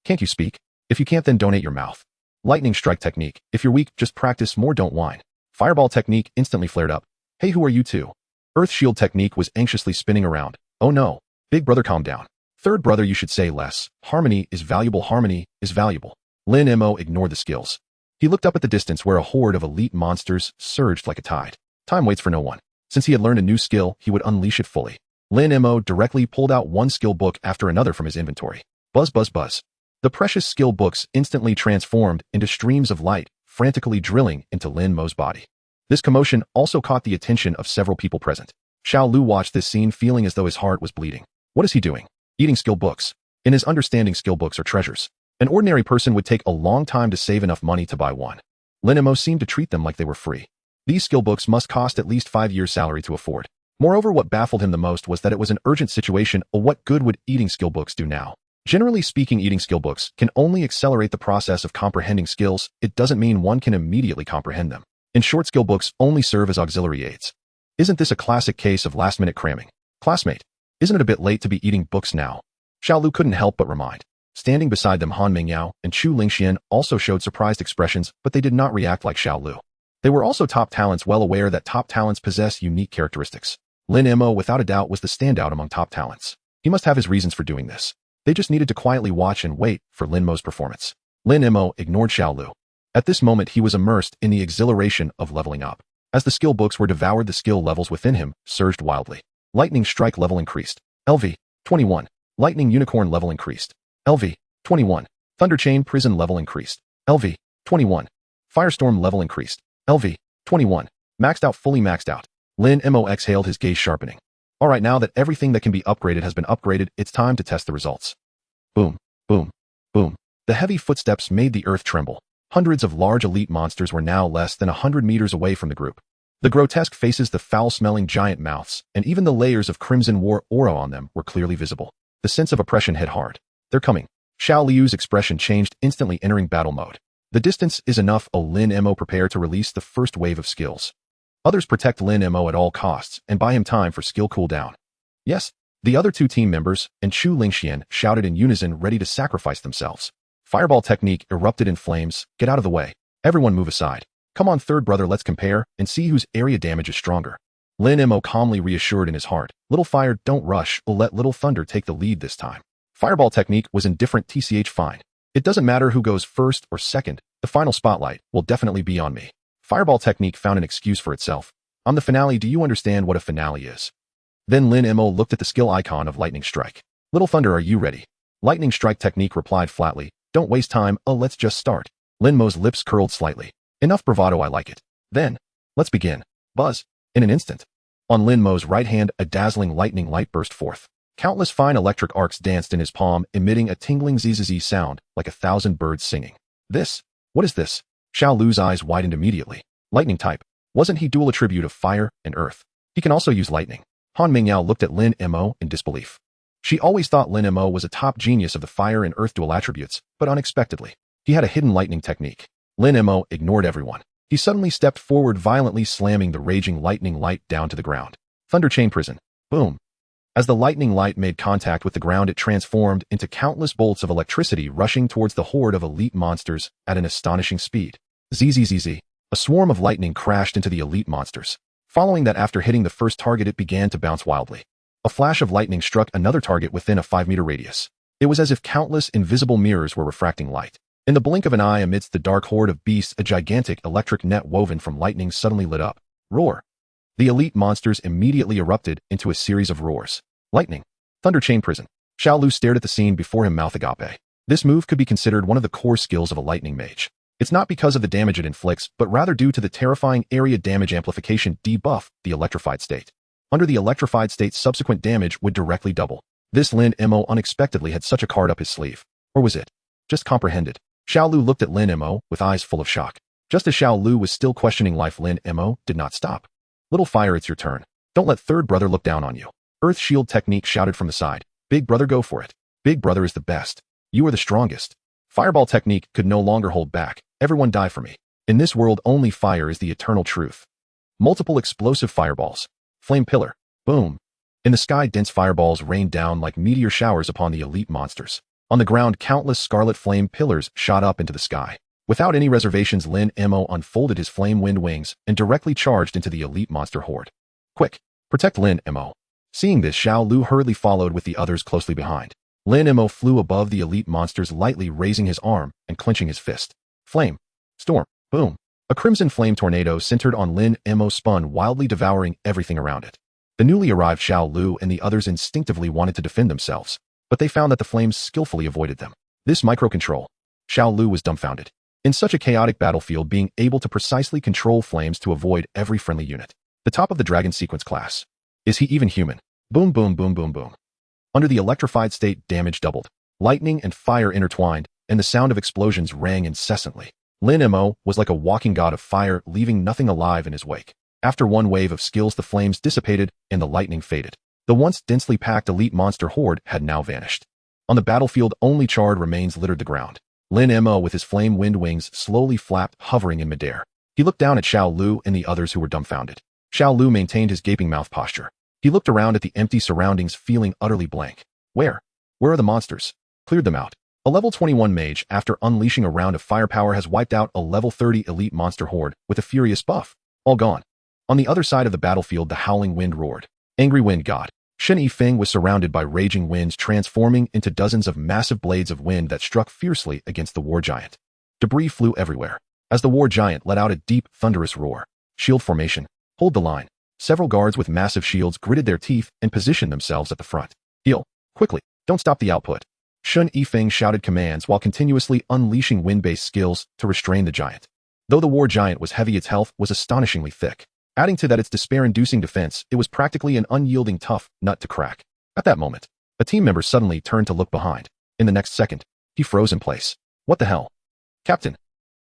Can't you speak? If you can't, then donate your mouth. Lightning Strike technique. If you're weak, just practice more, don't whine. Fireball technique instantly flared up. Hey, who are you two? Earth Shield technique was anxiously spinning around. Oh no. Big brother, calm down. Third brother, you should say less. Harmony is valuable. Harmony is valuable. Lin Mo ignored the skills. He looked up at the distance where a horde of elite monsters surged like a tide. Time waits for no one. Since he had learned a new skill, he would unleash it fully. Lin Mo directly pulled out one skill book after another from his inventory. Buzz, buzz, buzz. The precious skill books instantly transformed into streams of light, frantically drilling into Lin Mo's body. This commotion also caught the attention of several people present. Xiao Lu watched this scene, feeling as though his heart was bleeding. What is he doing? Eating skill books. In his understanding, skill books are treasures. An ordinary person would take a long time to save enough money to buy one. Lin Mo seemed to treat them like they were free. These skill books must cost at least 5 years' salary to afford. Moreover, what baffled him the most was that it was an urgent situation. What good would eating skill books do now? Generally speaking, eating skill books can only accelerate the process of comprehending skills. It doesn't mean one can immediately comprehend them. In short, skill books only serve as auxiliary aids. Isn't this a classic case of last-minute cramming? Classmate, isn't it a bit late to be eating books now? Xiao Lu couldn't help but remind. Standing beside them, Han Mingyao and Chu Lingxian also showed surprised expressions, but they did not react like Xiao Lu. They were also top talents, well aware that top talents possess unique characteristics. Lin Mo, without a doubt, was the standout among top talents. He must have his reasons for doing this. They just needed to quietly watch and wait for Lin Mo's performance. Lin Mo ignored Xiao Lu. At this moment, he was immersed in the exhilaration of leveling up. As the skill books were devoured, the skill levels within him surged wildly. Lightning Strike level increased. LV 21. Lightning Unicorn level increased. LV 21. Thunder Chain Prison level increased. LV 21. Firestorm level increased. LV 21. Maxed out, fully maxed out. Lin Mo exhaled, his gaze sharpening. Alright, now that everything that can be upgraded has been upgraded, it's time to test the results. Boom, boom, boom. The heavy footsteps made the earth tremble. Hundreds of large elite monsters were now less than 100 meters away from the group. The grotesque faces, the foul-smelling giant mouths, and even the layers of crimson war aura on them were clearly visible. The sense of oppression hit hard. They're coming. Xiao Liu's expression changed, instantly entering battle mode. The distance is enough. Lin Mo prepare to release the first wave of skills. Others protect Lin Mo at all costs and buy him time for skill cooldown. Yes, the other two team members and Chu Lingxian shouted in unison, ready to sacrifice themselves. Fireball technique erupted in flames. Get out of the way. Everyone move aside. Come on, third brother, let's compare and see whose area damage is stronger. Lin Mo calmly reassured in his heart. Little fire, don't rush. Let little thunder take the lead this time. Fireball technique was indifferent. TCH fine. It doesn't matter who goes first or second. The final spotlight will definitely be on me. Fireball technique found an excuse for itself. On the finale, do you understand what a finale is? Then Lin Mo looked at the skill icon of lightning strike. Little thunder, are you ready? Lightning strike technique replied flatly. Don't waste time. Let's just start. Lin Mo's lips curled slightly. Enough bravado, I like it. Then, let's begin. Buzz. In an instant. On Lin Mo's right hand, a dazzling lightning light burst forth. Countless fine electric arcs danced in his palm, emitting a tingling zzz sound, like 1,000 birds singing. This? What is this? Xiao Lu's eyes widened immediately. Lightning type. Wasn't he dual attribute of fire and earth? He can also use lightning. Han Mingyao looked at Lin Mo in disbelief. She always thought Lin Mo was a top genius of the fire and earth dual attributes, but unexpectedly, he had a hidden lightning technique. Lin Mo ignored everyone. He suddenly stepped forward, violently slamming the raging lightning light down to the ground. Thunder chain prison. Boom. As the lightning light made contact with the ground, it transformed into countless bolts of electricity rushing towards the horde of elite monsters at an astonishing speed. Zzz. A swarm of lightning crashed into the elite monsters. Following that, after hitting the first target, it began to bounce wildly. A flash of lightning struck another target within a 5-meter radius. It was as if countless invisible mirrors were refracting light. In the blink of an eye, amidst the dark horde of beasts, a gigantic electric net woven from lightning suddenly lit up. Roar. The elite monsters immediately erupted into a series of roars. Lightning. Thunder chain prison. Xiao Lu stared at the scene before him, mouth agape. This move could be considered one of the core skills of a lightning mage. It's not because of the damage it inflicts, but rather due to the terrifying area damage amplification debuff, the electrified state. Under the electrified state, subsequent damage would directly double. This Lin Mo unexpectedly had such a card up his sleeve. Or was it just comprehended? Xiao Lu looked at Lin Mo with eyes full of shock. Just as Xiao Lu was still questioning life, Lin Mo did not stop. Little fire, it's your turn. Don't let third brother look down on you. Earth shield technique shouted from the side. Big brother, go for it. Big brother is the best. You are the strongest. Fireball technique could no longer hold back. Everyone die for me. In this world, only fire is the eternal truth. Multiple explosive fireballs. Flame pillar. Boom. In the sky, dense fireballs rained down like meteor showers upon the elite monsters. On the ground, countless scarlet flame pillars shot up into the sky. Without any reservations, Lin Mo unfolded his flame wind wings and directly charged into the elite monster horde. Quick, protect Lin Mo. Seeing this, Xiao Lu hurriedly followed with the others closely behind. Lin Mo flew above the elite monsters, lightly raising his arm and clenching his fist. Flame. Storm. Boom. A crimson flame tornado centered on Lin Mo spun, wildly devouring everything around it. The newly arrived Xiao Lu and the others instinctively wanted to defend themselves, but they found that the flames skillfully avoided them. This microcontrol. Xiao Lu was dumbfounded. In such a chaotic battlefield, being able to precisely control flames to avoid every friendly unit. The top of the dragon sequence class. Is he even human? Boom, boom, boom, boom, boom. Under the electrified state, damage doubled. Lightning and fire intertwined, and the sound of explosions rang incessantly. Lin Mo was like a walking god of fire, leaving nothing alive in his wake. After one wave of skills, the flames dissipated and the lightning faded. The once densely packed elite monster horde had now vanished. On the battlefield, only charred remains littered the ground. Lin Mo, with his flame wind wings, slowly flapped, hovering in midair. He looked down at Xiao Lu and the others, who were dumbfounded. Xiao Lu maintained his gaping mouth posture. He looked around at the empty surroundings, feeling utterly blank. Where are the monsters? Cleared them out. A level 21 mage, after unleashing a round of firepower, has wiped out a level 30 elite monster horde with a furious buff. All gone. On the other side of the battlefield, the howling wind roared. Angry wind god. Shen Yifeng was surrounded by raging winds, transforming into dozens of massive blades of wind that struck fiercely against the war giant. Debris flew everywhere as the war giant let out a deep, thunderous roar. Shield formation. Hold the line. Several guards with massive shields gritted their teeth and positioned themselves at the front. Heal. Quickly. Don't stop the output. Shen Yifeng shouted commands while continuously unleashing wind-based skills to restrain the giant. Though the war giant was heavy, its health was astonishingly thick. Adding to that its despair-inducing defense, it was practically an unyielding tough nut to crack. At that moment, a team member suddenly turned to look behind. In the next second, he froze in place. What the hell? Captain!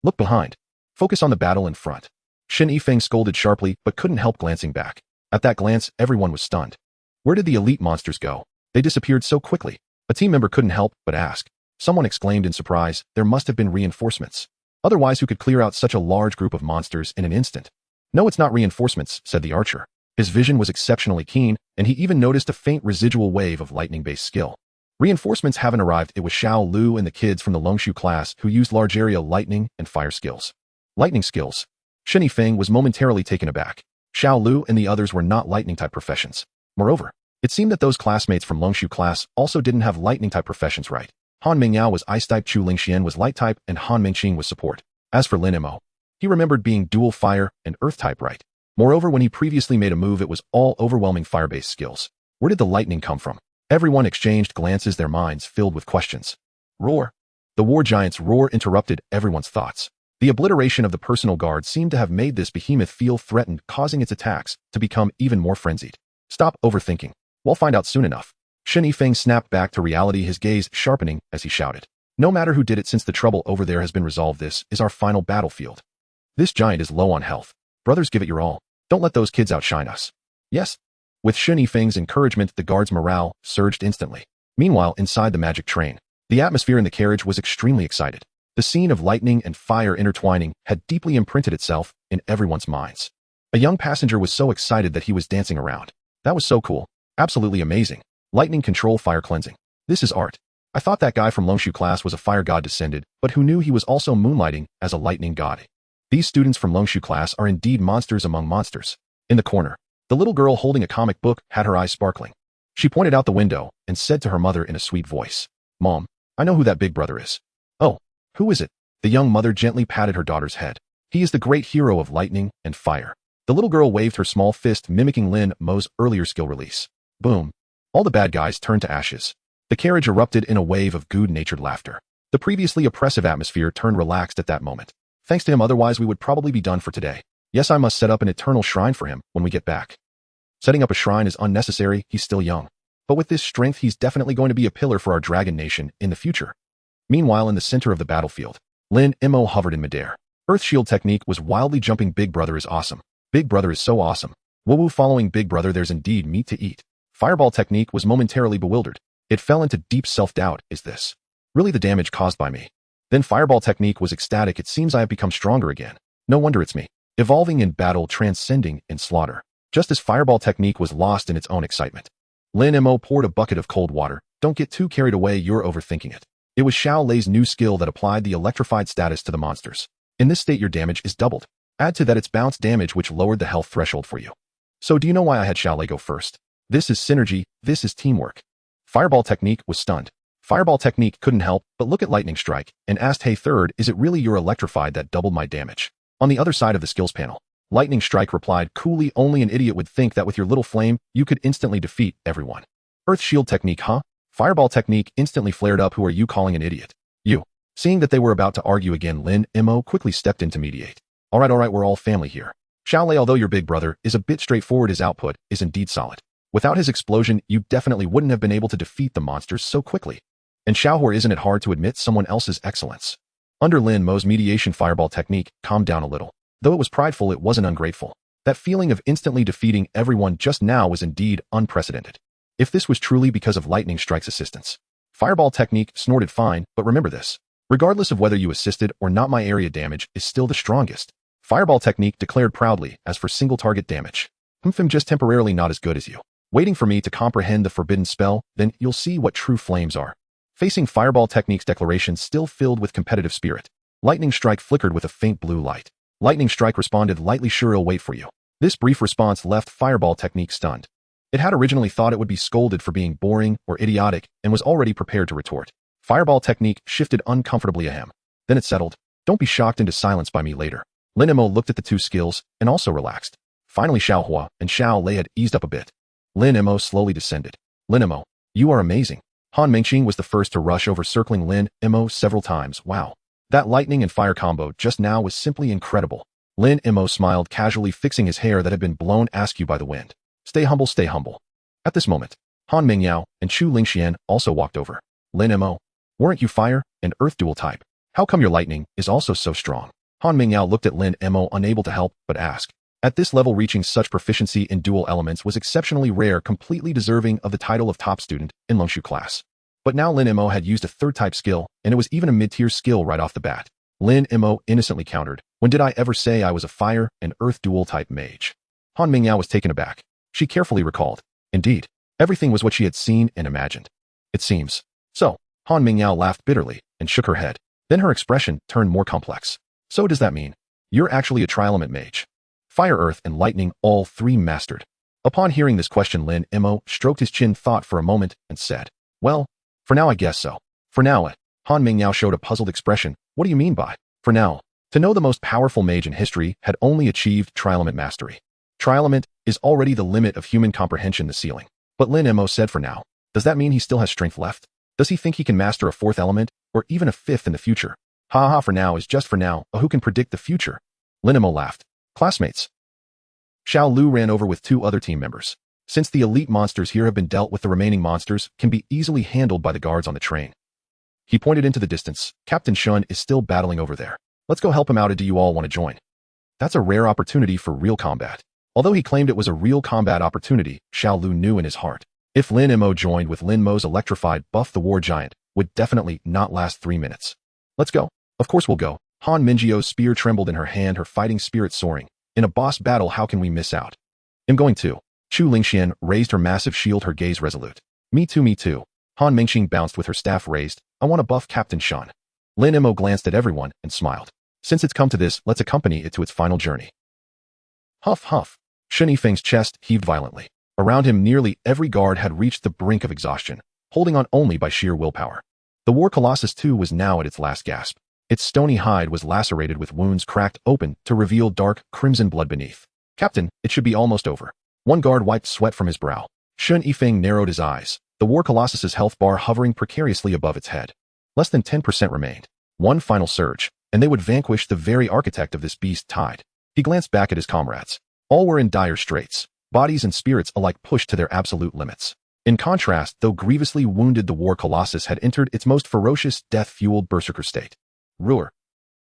Look behind. Focus on the battle in front. Shen Yifeng scolded sharply, but couldn't help glancing back. At that glance, everyone was stunned. Where did the elite monsters go? They disappeared so quickly. A team member couldn't help but ask. Someone exclaimed in surprise, there must have been reinforcements. Otherwise, who could clear out such a large group of monsters in an instant? No, it's not reinforcements, said the archer. His vision was exceptionally keen, and he even noticed a faint residual wave of lightning-based skill. Reinforcements haven't arrived. It was Xiao Lu and the kids from the Longshu class who used large area lightning and fire skills. Lightning skills. Shen Yifeng was momentarily taken aback. Xiao Lu and the others were not lightning-type professions. Moreover, it seemed that those classmates from Longshu class also didn't have lightning-type professions right. Han Mingyao was ice-type, Chu Lingxian was light-type, and Han Mingqing was support. As for Lin Mo, he remembered being dual fire and earth-type right. Moreover, when he previously made a move, it was all overwhelming fire-based skills. Where did the lightning come from? Everyone exchanged glances, their minds filled with questions. Roar. The war giant's roar interrupted everyone's thoughts. The obliteration of the personal guard seemed to have made this behemoth feel threatened, causing its attacks to become even more frenzied. Stop overthinking. We'll find out soon enough. Shen Yifeng snapped back to reality, his gaze sharpening as he shouted. No matter who did it, since the trouble over there has been resolved, this is our final battlefield. This giant is low on health. Brothers, give it your all. Don't let those kids outshine us. Yes. With Shen Yifeng's encouragement, the guard's morale surged instantly. Meanwhile, inside the magic train, the atmosphere in the carriage was extremely excited. The scene of lightning and fire intertwining had deeply imprinted itself in everyone's minds. A young passenger was so excited that he was dancing around. That was so cool. Absolutely amazing. Lightning control, fire cleansing. This is art. I thought that guy from Longshu class was a fire god descended, but who knew he was also moonlighting as a lightning god? These students from Longshu class are indeed monsters among monsters. In the corner, the little girl holding a comic book had her eyes sparkling. She pointed out the window and said to her mother in a sweet voice, "Mom, I know who that big brother is." "Oh, who is it?" The young mother gently patted her daughter's head. "He is the great hero of lightning and fire." The little girl waved her small fist, mimicking Lin Mo's earlier skill release. Boom. All the bad guys turned to ashes. The carriage erupted in a wave of good-natured laughter. The previously oppressive atmosphere turned relaxed at that moment. Thanks to him, otherwise we would probably be done for today. Yes, I must set up an eternal shrine for him when we get back. Setting up a shrine is unnecessary, he's still young. But with this strength, he's definitely going to be a pillar for our dragon nation in the future. Meanwhile, in the center of the battlefield, Lin Mo hovered in midair. Earth shield technique was wildly jumping. Big brother is awesome. Big brother is so awesome. Woo-woo, following big brother, there's indeed meat to eat. Fireball technique was momentarily bewildered. It fell into deep self-doubt. Is this really the damage caused by me? Then fireball technique was ecstatic. It seems I have become stronger again. No wonder it's me. Evolving in battle, transcending in slaughter. Just as fireball technique was lost in its own excitement, Lin Mo poured a bucket of cold water. Don't get too carried away, you're overthinking it. It was Xiao Lei's new skill that applied the electrified status to the monsters. In this state, your damage is doubled. Add to that its bounce damage, which lowered the health threshold for you. So do you know why I had Xiao Lei go first? This is synergy, this is teamwork. Fireball technique was stunned. Fireball technique couldn't help but look at lightning strike and asked, "Hey third, is it really your electrified that doubled my damage?" On the other side of the skills panel, lightning strike replied coolly, "Only an idiot would think that with your little flame, you could instantly defeat everyone." Earth shield technique, huh? Fireball technique instantly flared up. Who are you calling an idiot? You. Seeing that they were about to argue again, Lin Mo quickly stepped in to mediate. All right, we're all family here. Xiao Lei, although your big brother is a bit straightforward, his output is indeed solid. Without his explosion, you definitely wouldn't have been able to defeat the monsters so quickly. And Xiaohua, isn't it hard to admit someone else's excellence? Under Lin Mo's mediation, fireball technique calmed down a little. Though it was prideful, it wasn't ungrateful. That feeling of instantly defeating everyone just now was indeed unprecedented. If this was truly because of lightning strike's assistance. Fireball technique snorted, "Fine, but remember this. Regardless of whether you assisted or not, my area damage is still the strongest." Fireball technique declared proudly. As for single target damage, I'm just temporarily not as good as you. Waiting for me to comprehend the forbidden spell, then you'll see what true flames are. Facing fireball technique's declaration still filled with competitive spirit, lightning strike flickered with a faint blue light. Lightning strike responded lightly, "Sure, I'll wait for you." This brief response left fireball technique stunned. It had originally thought it would be scolded for being boring or idiotic and was already prepared to retort. Fireball technique shifted uncomfortably a hem. Then it settled. "Don't be shocked into silence by me later." Lin Mo looked at the two skills and also relaxed. Finally, Xiaohua and Xiao Lei had eased up a bit. Lin Mo slowly descended. "Lin Mo, you are amazing." Han Mingqing was the first to rush over, circling Lin Mo several times. "Wow. That lightning and fire combo just now was simply incredible." Lin Mo smiled casually, fixing his hair that had been blown askew by the wind. Stay humble, stay humble." At this moment, Han Mingyao and Chu Lingxian also walked over. "Lin Mo, weren't you fire and earth dual type? How come your lightning is also so strong?" Han Mingyao looked at Lin Mo, unable to help but ask. At this level, reaching such proficiency in dual elements was exceptionally rare, completely deserving of the title of top student in Longshu class. But now Lin Mo had used a third type skill, and it was even a mid-tier skill right off the bat. Lin Mo innocently countered. When did I ever say I was a fire and earth dual-type mage? Han Mingyao was taken aback. She carefully recalled. Indeed, everything was what she had seen and imagined. It seems. So, Han Mingyao laughed bitterly and shook her head. Then her expression turned more complex. So does that mean you're actually a tri-element mage? Fire, earth, and lightning, all three mastered. Upon hearing this question, Lin Mo stroked his chin, thought for a moment, and said, well, for now I guess so. For now, Han Mingyao showed a puzzled expression. What do you mean by, for now? To know the most powerful mage in history had only achieved tri-element mastery. Tri-element is already the limit of human comprehension, the ceiling. But Lin Mo said for now. Does that mean he still has strength left? Does he think he can master a fourth element, or even a fifth in the future? Ha ha, for now is just for now, who can predict the future? Lin Mo laughed. Classmates. Xiao Lu ran over with two other team members. Since the elite monsters here have been dealt with, the remaining monsters can be easily handled by the guards on the train. He pointed into the distance. Captain Shun is still battling over there. Let's go help him out, or do you all want to join? That's a rare opportunity for real combat. Although he claimed it was a real combat opportunity, Xiao Lu knew in his heart. If Lin Mo joined with Lin Mo's electrified buff, the war giant would definitely not last 3 minutes. Let's go. Of course we'll go. Han Mingyio's spear trembled in her hand, her fighting spirit soaring. In a boss battle, how can we miss out? I'm going to. Chu Lingxian raised her massive shield, her gaze resolute. Me too, me too. Han Mingxing bounced with her staff raised. I want to buff Captain Shun. Lin Mo glanced at everyone and smiled. Since it's come to this, let's accompany it to its final journey. Huff, huff. Shen Yifeng's chest heaved violently. Around him, nearly every guard had reached the brink of exhaustion, holding on only by sheer willpower. The War Colossus too was now at its last gasp. Its stony hide was lacerated with wounds cracked open to reveal dark, crimson blood beneath. Captain, it should be almost over. One guard wiped sweat from his brow. Shen Yifeng narrowed his eyes, the War Colossus's health bar hovering precariously above its head. Less than 10% remained. One final surge, and they would vanquish the very architect of this beast tide. He glanced back at his comrades. All were in dire straits, bodies and spirits alike pushed to their absolute limits. In contrast, though grievously wounded, the War Colossus had entered its most ferocious, death-fueled berserker state. Roar.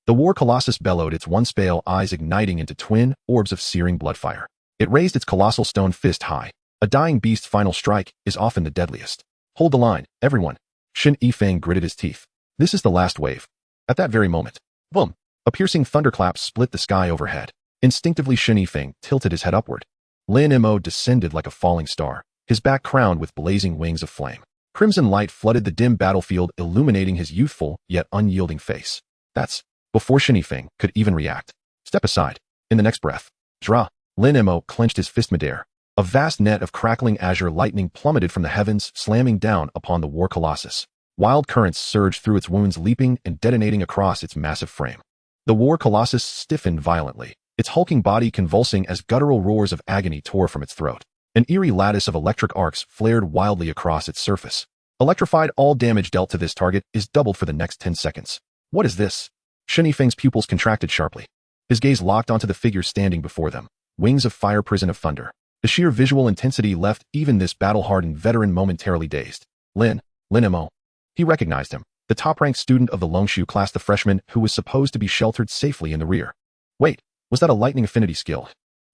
The War Colossus bellowed, its once pale eyes igniting into twin orbs of searing bloodfire. It raised its colossal stone fist high. A dying beast's final strike is often the deadliest. Hold the line, everyone. Shen Yifeng gritted his teeth. This is the last wave. At that very moment, boom! A piercing thunderclap split the sky overhead. Instinctively, Shen Yifeng tilted his head upward. Lin Mo descended like a falling star, his back crowned with blazing wings of flame. Crimson light flooded the dim battlefield, illuminating his youthful yet unyielding face. That's before Shen Yifeng could even react. Step aside. In the next breath, Dra. Lin Mo clenched his fist midair. A vast net of crackling azure lightning plummeted from the heavens, slamming down upon the War Colossus. Wild currents surged through its wounds, leaping and detonating across its massive frame. The War Colossus stiffened violently, its hulking body convulsing as guttural roars of agony tore from its throat. An eerie lattice of electric arcs flared wildly across its surface. Electrified, all damage dealt to this target is doubled for the next 10 seconds. What is this? Shen Yifeng's pupils contracted sharply. His gaze locked onto the figure standing before them. Wings of fire, prison of thunder. The sheer visual intensity left even this battle-hardened veteran momentarily dazed. Lin Mo. He recognized him, the top-ranked student of the Longshu class, the freshman who was supposed to be sheltered safely in the rear. Wait, was that a lightning affinity skill?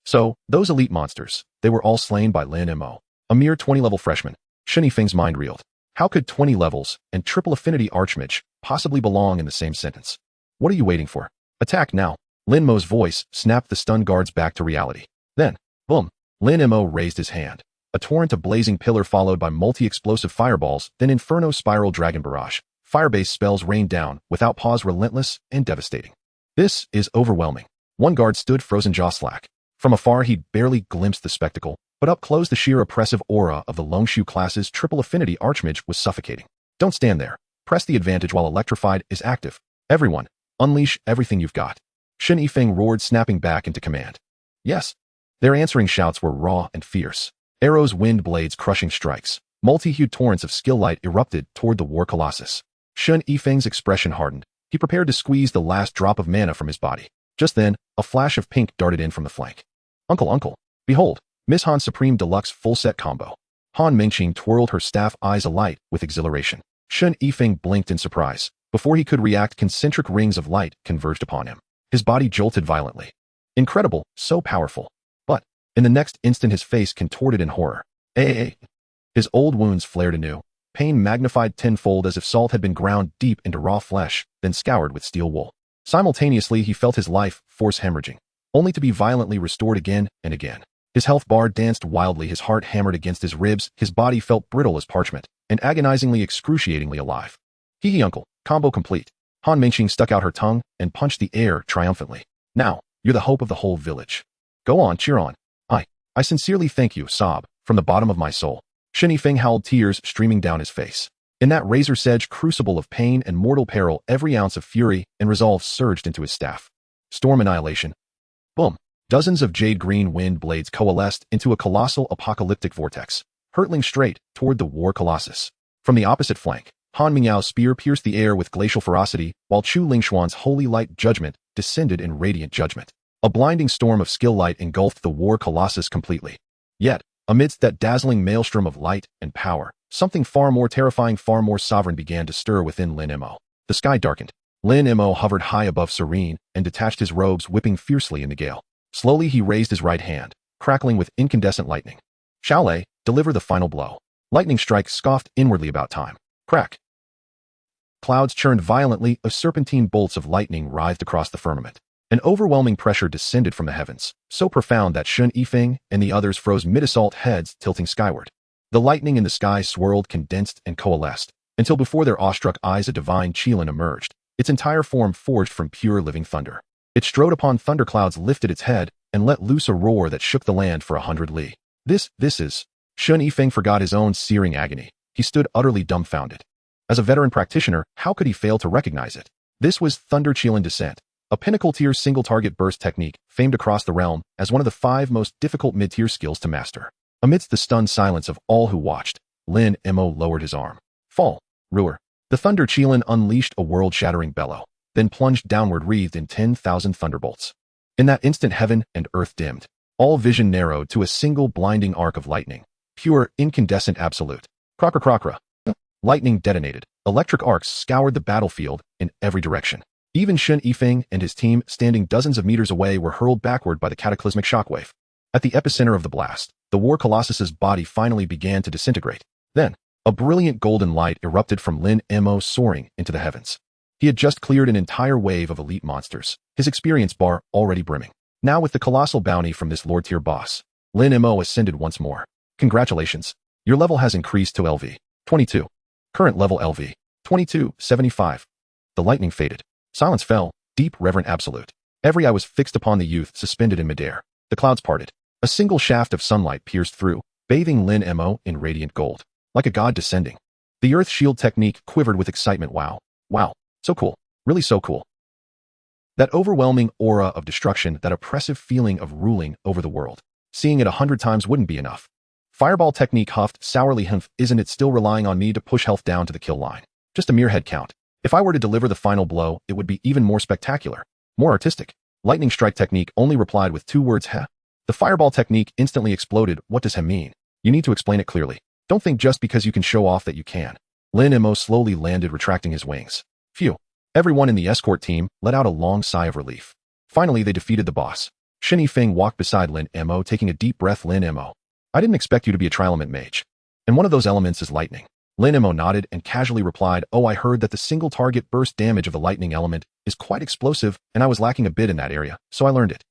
So, those elite monsters, they were all slain by Lin Mo, a mere 20-level freshman. Shen Yifeng's mind reeled. How could 20 levels and triple affinity archmage possibly belong in the same sentence? What are you waiting for? Attack now. Lin Mo's voice snapped the stunned guards back to reality. Then, boom, Lin Mo raised his hand. A torrent of blazing pillar followed by multi-explosive fireballs, then Inferno Spiral Dragon Barrage. Fire-based spells rained down, without pause, relentless and devastating. This is overwhelming. One guard stood frozen, jaw slack. From afar he barely glimpsed the spectacle, but up close the sheer oppressive aura of the Longshu class's triple affinity archmage was suffocating. Don't stand there. Press the advantage while electrified is active. Everyone, unleash everything you've got. Shen Yifeng roared, snapping back into command. Yes. Their answering shouts were raw and fierce. Arrows, wind blades, crushing strikes. Multi-hued torrents of skill light erupted toward the War Colossus. Shen Yifeng's expression hardened. He prepared to squeeze the last drop of mana from his body. Just then, a flash of pink darted in from the flank. Uncle, behold, Miss Han's Supreme Deluxe full-set combo. Han Mingxing twirled her staff, eyes alight with exhilaration. Shen Yifeng blinked in surprise. Before he could react, concentric rings of light converged upon him. His body jolted violently. Incredible, so powerful. But, in the next instant his face contorted in horror. His old wounds flared anew, pain magnified tenfold as if salt had been ground deep into raw flesh, then scoured with steel wool. Simultaneously, he felt his life force hemorrhaging, only to be violently restored again and again. His health bar danced wildly, his heart hammered against his ribs, his body felt brittle as parchment, and agonizingly excruciatingly alive. Hee uncle, combo complete. Han Mingqing stuck out her tongue and punched the air triumphantly. Now, you're the hope of the whole village. Go on, cheer on. I sincerely thank you, sob, from the bottom of my soul. Shen Yifeng howled, tears streaming down his face. In that razor's-edge crucible of pain and mortal peril, every ounce of fury and resolve surged into his staff. Storm annihilation. Boom. Dozens of jade-green wind blades coalesced into a colossal apocalyptic vortex, hurtling straight toward the war colossus. From the opposite flank, Han Mingyao's spear pierced the air with glacial ferocity, while Chu Lingxuan's holy light judgment descended in radiant judgment. A blinding storm of skill light engulfed the war colossus completely. Yet, amidst that dazzling maelstrom of light and power, something far more terrifying, far more sovereign began to stir within Lin Mo. The sky darkened. Lin Mo hovered high above serene and detached his robes, whipping fiercely in the gale. Slowly he raised his right hand, crackling with incandescent lightning. Xiaolei, deliver the final blow. Lightning strike scoffed inwardly about time. Crack. Clouds churned violently as serpentine bolts of lightning writhed across the firmament. An overwhelming pressure descended from the heavens, so profound that Shen Yifeng and the others froze mid-assault, heads tilting skyward. The lightning in the sky swirled, condensed, and coalesced, until before their awestruck eyes a divine Qilin emerged, its entire form forged from pure living thunder. It strode upon thunderclouds, lifted its head, and let loose a roar that shook the land for 100 li. This is... Shen Yifeng forgot his own searing agony. He stood utterly dumbfounded. As a veteran practitioner, how could he fail to recognize it? This was Thunder Qilin Descent, a pinnacle-tier single-target burst technique famed across the realm as one of the 5 most difficult mid-tier skills to master. Amidst the stunned silence of all who watched, Lin Mo lowered his arm. Fall, Ruer. The Thunder Qilin unleashed a world-shattering bellow, then plunged downward, wreathed in 10,000 thunderbolts. In that instant, heaven and earth dimmed. All vision narrowed to a single blinding arc of lightning. Pure, incandescent absolute. Crocra crocra. Lightning detonated. Electric arcs scoured the battlefield in every direction. Even Shen Yifeng and his team, standing dozens of meters away, were hurled backward by the cataclysmic shockwave. At the epicenter of the blast, the war colossus's body finally began to disintegrate. Then, a brilliant golden light erupted from Lin Mo, soaring into the heavens. He had just cleared an entire wave of elite monsters, his experience bar already brimming. Now with the colossal bounty from this lord-tier boss, Lin Mo ascended once more. Congratulations. Your level has increased to LV 22. Current level LV 2275. The lightning faded. Silence fell, deep, reverent, absolute. Every eye was fixed upon the youth suspended in midair. The clouds parted. A single shaft of sunlight pierced through, bathing Lin Mo in radiant gold. Like a god descending. The earth shield technique quivered with excitement. Wow. Wow. So cool. Really so cool. That overwhelming aura of destruction, that oppressive feeling of ruling over the world. Seeing it 100 times wouldn't be enough. Fireball technique huffed sourly. Isn't it still relying on me to push health down to the kill line? Just a mere head count. If I were to deliver the final blow, it would be even more spectacular. More artistic. Lightning strike technique only replied with 2 words, heh. The fireball technique instantly exploded. What does heh mean? You need to explain it clearly. Don't think just because you can show off that you can. Lin Mo slowly landed, retracting his wings. Phew. Everyone in the escort team let out a long sigh of relief. Finally, they defeated the boss. Shen Yifeng walked beside Lin Mo, taking a deep breath. Lin Mo, I didn't expect you to be a tri-element mage. And one of those elements is lightning. Lin Mo nodded and casually replied, oh, I heard that the single target burst damage of the lightning element is quite explosive, and I was lacking a bit in that area, so I learned it.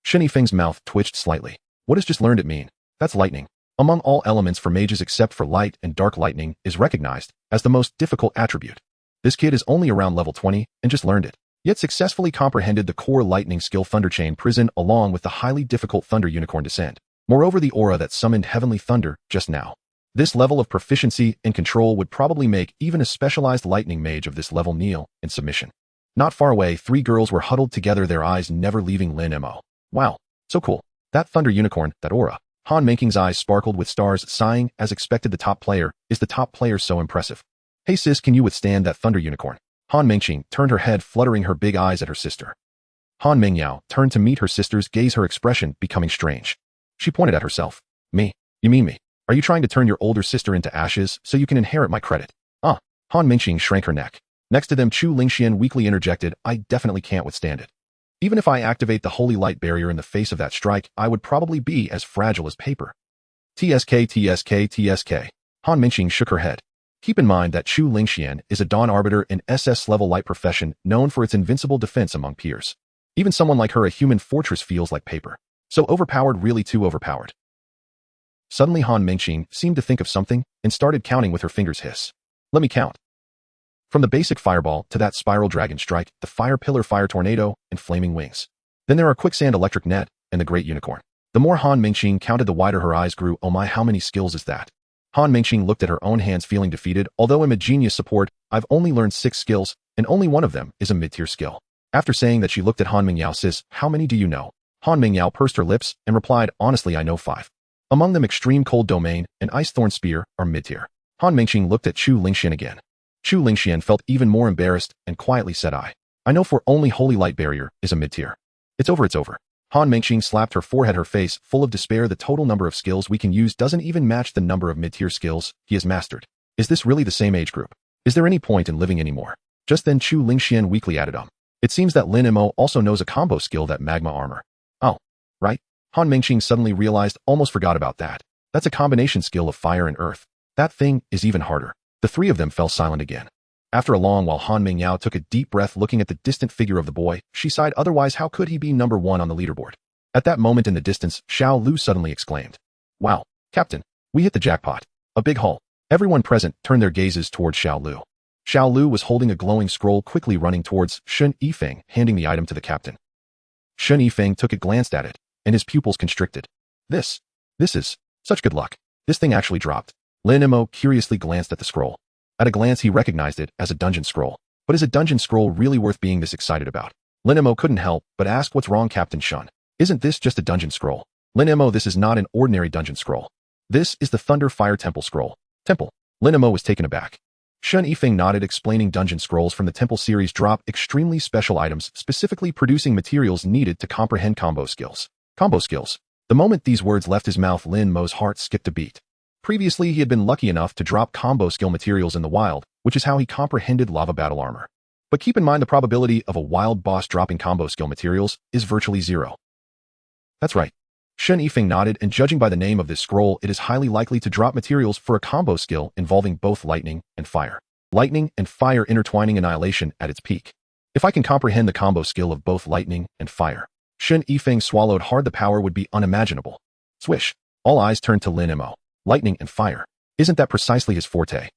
Shen Yifeng's mouth twitched slightly. What does just learned it mean? That's lightning. Among all elements for mages except for light and dark, lightning is recognized as the most difficult attribute. This kid is only around level 20 and just learned it, yet successfully comprehended the core lightning skill Thunder Chain Prison along with the highly difficult Thunder Unicorn Descent. Moreover, the aura that summoned heavenly thunder just now. This level of proficiency and control would probably make even a specialized lightning mage of this level kneel in submission. Not far away, 3 girls were huddled together, their eyes never leaving Lin Mo. Wow, so cool. That Thunder Unicorn, that aura. Han Mingqing's eyes sparkled with stars, sighing, as expected. The top player so impressive. Hey sis, can you withstand that Thunder Unicorn? Han Mingqing turned her head, fluttering her big eyes at her sister. Han Mingyao turned to meet her sister's gaze, her expression becoming strange. She pointed at herself. Me? You mean me? Are you trying to turn your older sister into ashes so you can inherit my credit? Ah. Han Mingqing shrank her neck. Next to them, Chu Lingxian weakly interjected, I definitely can't withstand it. Even if I activate the holy light barrier in the face of that strike, I would probably be as fragile as paper. TSK. Han Mingqing shook her head. Keep in mind that Chu Lingxian is a Dawn Arbiter in SS-level light profession known for its invincible defense among peers. Even someone like her, a human fortress, feels like paper. So overpowered, really too overpowered. Suddenly Han Mingqing seemed to think of something and started counting with her fingers. Hiss. Let me count. From the basic fireball to that spiral dragon strike, the fire pillar, fire tornado, and flaming wings. Then there are quicksand, electric net, and the great unicorn. The more Han Mingqing counted, the wider her eyes grew. Oh my, how many skills is that? Han Mingqing looked at her own hands, feeling defeated. Although I'm a genius support, I've only learned 6 skills, and only one of them is a mid-tier skill. After saying that, she looked at Han Mingyao. Sis, how many do you know? Han Mingyao pursed her lips and replied, honestly, I know 5. Among them, Extreme Cold Domain and Ice Thorn Spear are mid-tier. Han Mingqing looked at Chu Lingxian again. Chu Lingxian felt even more embarrassed and quietly said, I know for only Holy Light Barrier is a mid-tier. It's over, it's over. Han Mingqing slapped her forehead, her face full of despair. The total number of skills we can use doesn't even match the number of mid-tier skills he has mastered. Is this really the same age group? Is there any point in living anymore? Just then Chu Lingxian weakly added, It seems that Lin Mo also knows a combo skill, that magma armor. Oh, right? Han Mingqing suddenly realized, almost forgot about that. That's a combination skill of fire and earth. That thing is even harder. The three of them fell silent again. After a long while, Han Mingyao took a deep breath. Looking at the distant figure of the boy, she sighed. Otherwise, how could he be number 1 on the leaderboard? At that moment in the distance, Xiao Lu suddenly exclaimed, Wow, Captain, we hit the jackpot. A big haul. Everyone present turned their gazes towards Xiao Lu. Xiao Lu was holding a glowing scroll, quickly running towards Shen Yifeng, handing the item to the captain. Shen Yifeng took it, glanced at it, and his pupils constricted. This is such good luck. This thing actually dropped. Lin Mo curiously glanced at the scroll. At a glance, he recognized it as a dungeon scroll. But is a dungeon scroll really worth being this excited about? Lin Mo couldn't help but ask, what's wrong, Captain Shun? Isn't this just a dungeon scroll? Lin Mo, this is not an ordinary dungeon scroll. This is the Thunder Fire Temple scroll. Temple. Lin Mo was taken aback. Shen Yifeng nodded, explaining dungeon scrolls from the Temple series drop extremely special items, specifically producing materials needed to comprehend combo skills. Combo skills. The moment these words left his mouth, Lin Mo's heart skipped a beat. Previously, he had been lucky enough to drop combo skill materials in the wild, which is how he comprehended lava battle armor. But keep in mind, the probability of a wild boss dropping combo skill materials is virtually 0. That's right. Shen Yifeng nodded, and judging by the name of this scroll, it is highly likely to drop materials for a combo skill involving both lightning and fire. Lightning and fire intertwining annihilation at its peak. If I can comprehend the combo skill of both lightning and fire. Shen Yifeng swallowed hard. The power would be unimaginable. Swish. All eyes turned to Lin Mo. Lightning and fire. Isn't that precisely his forte?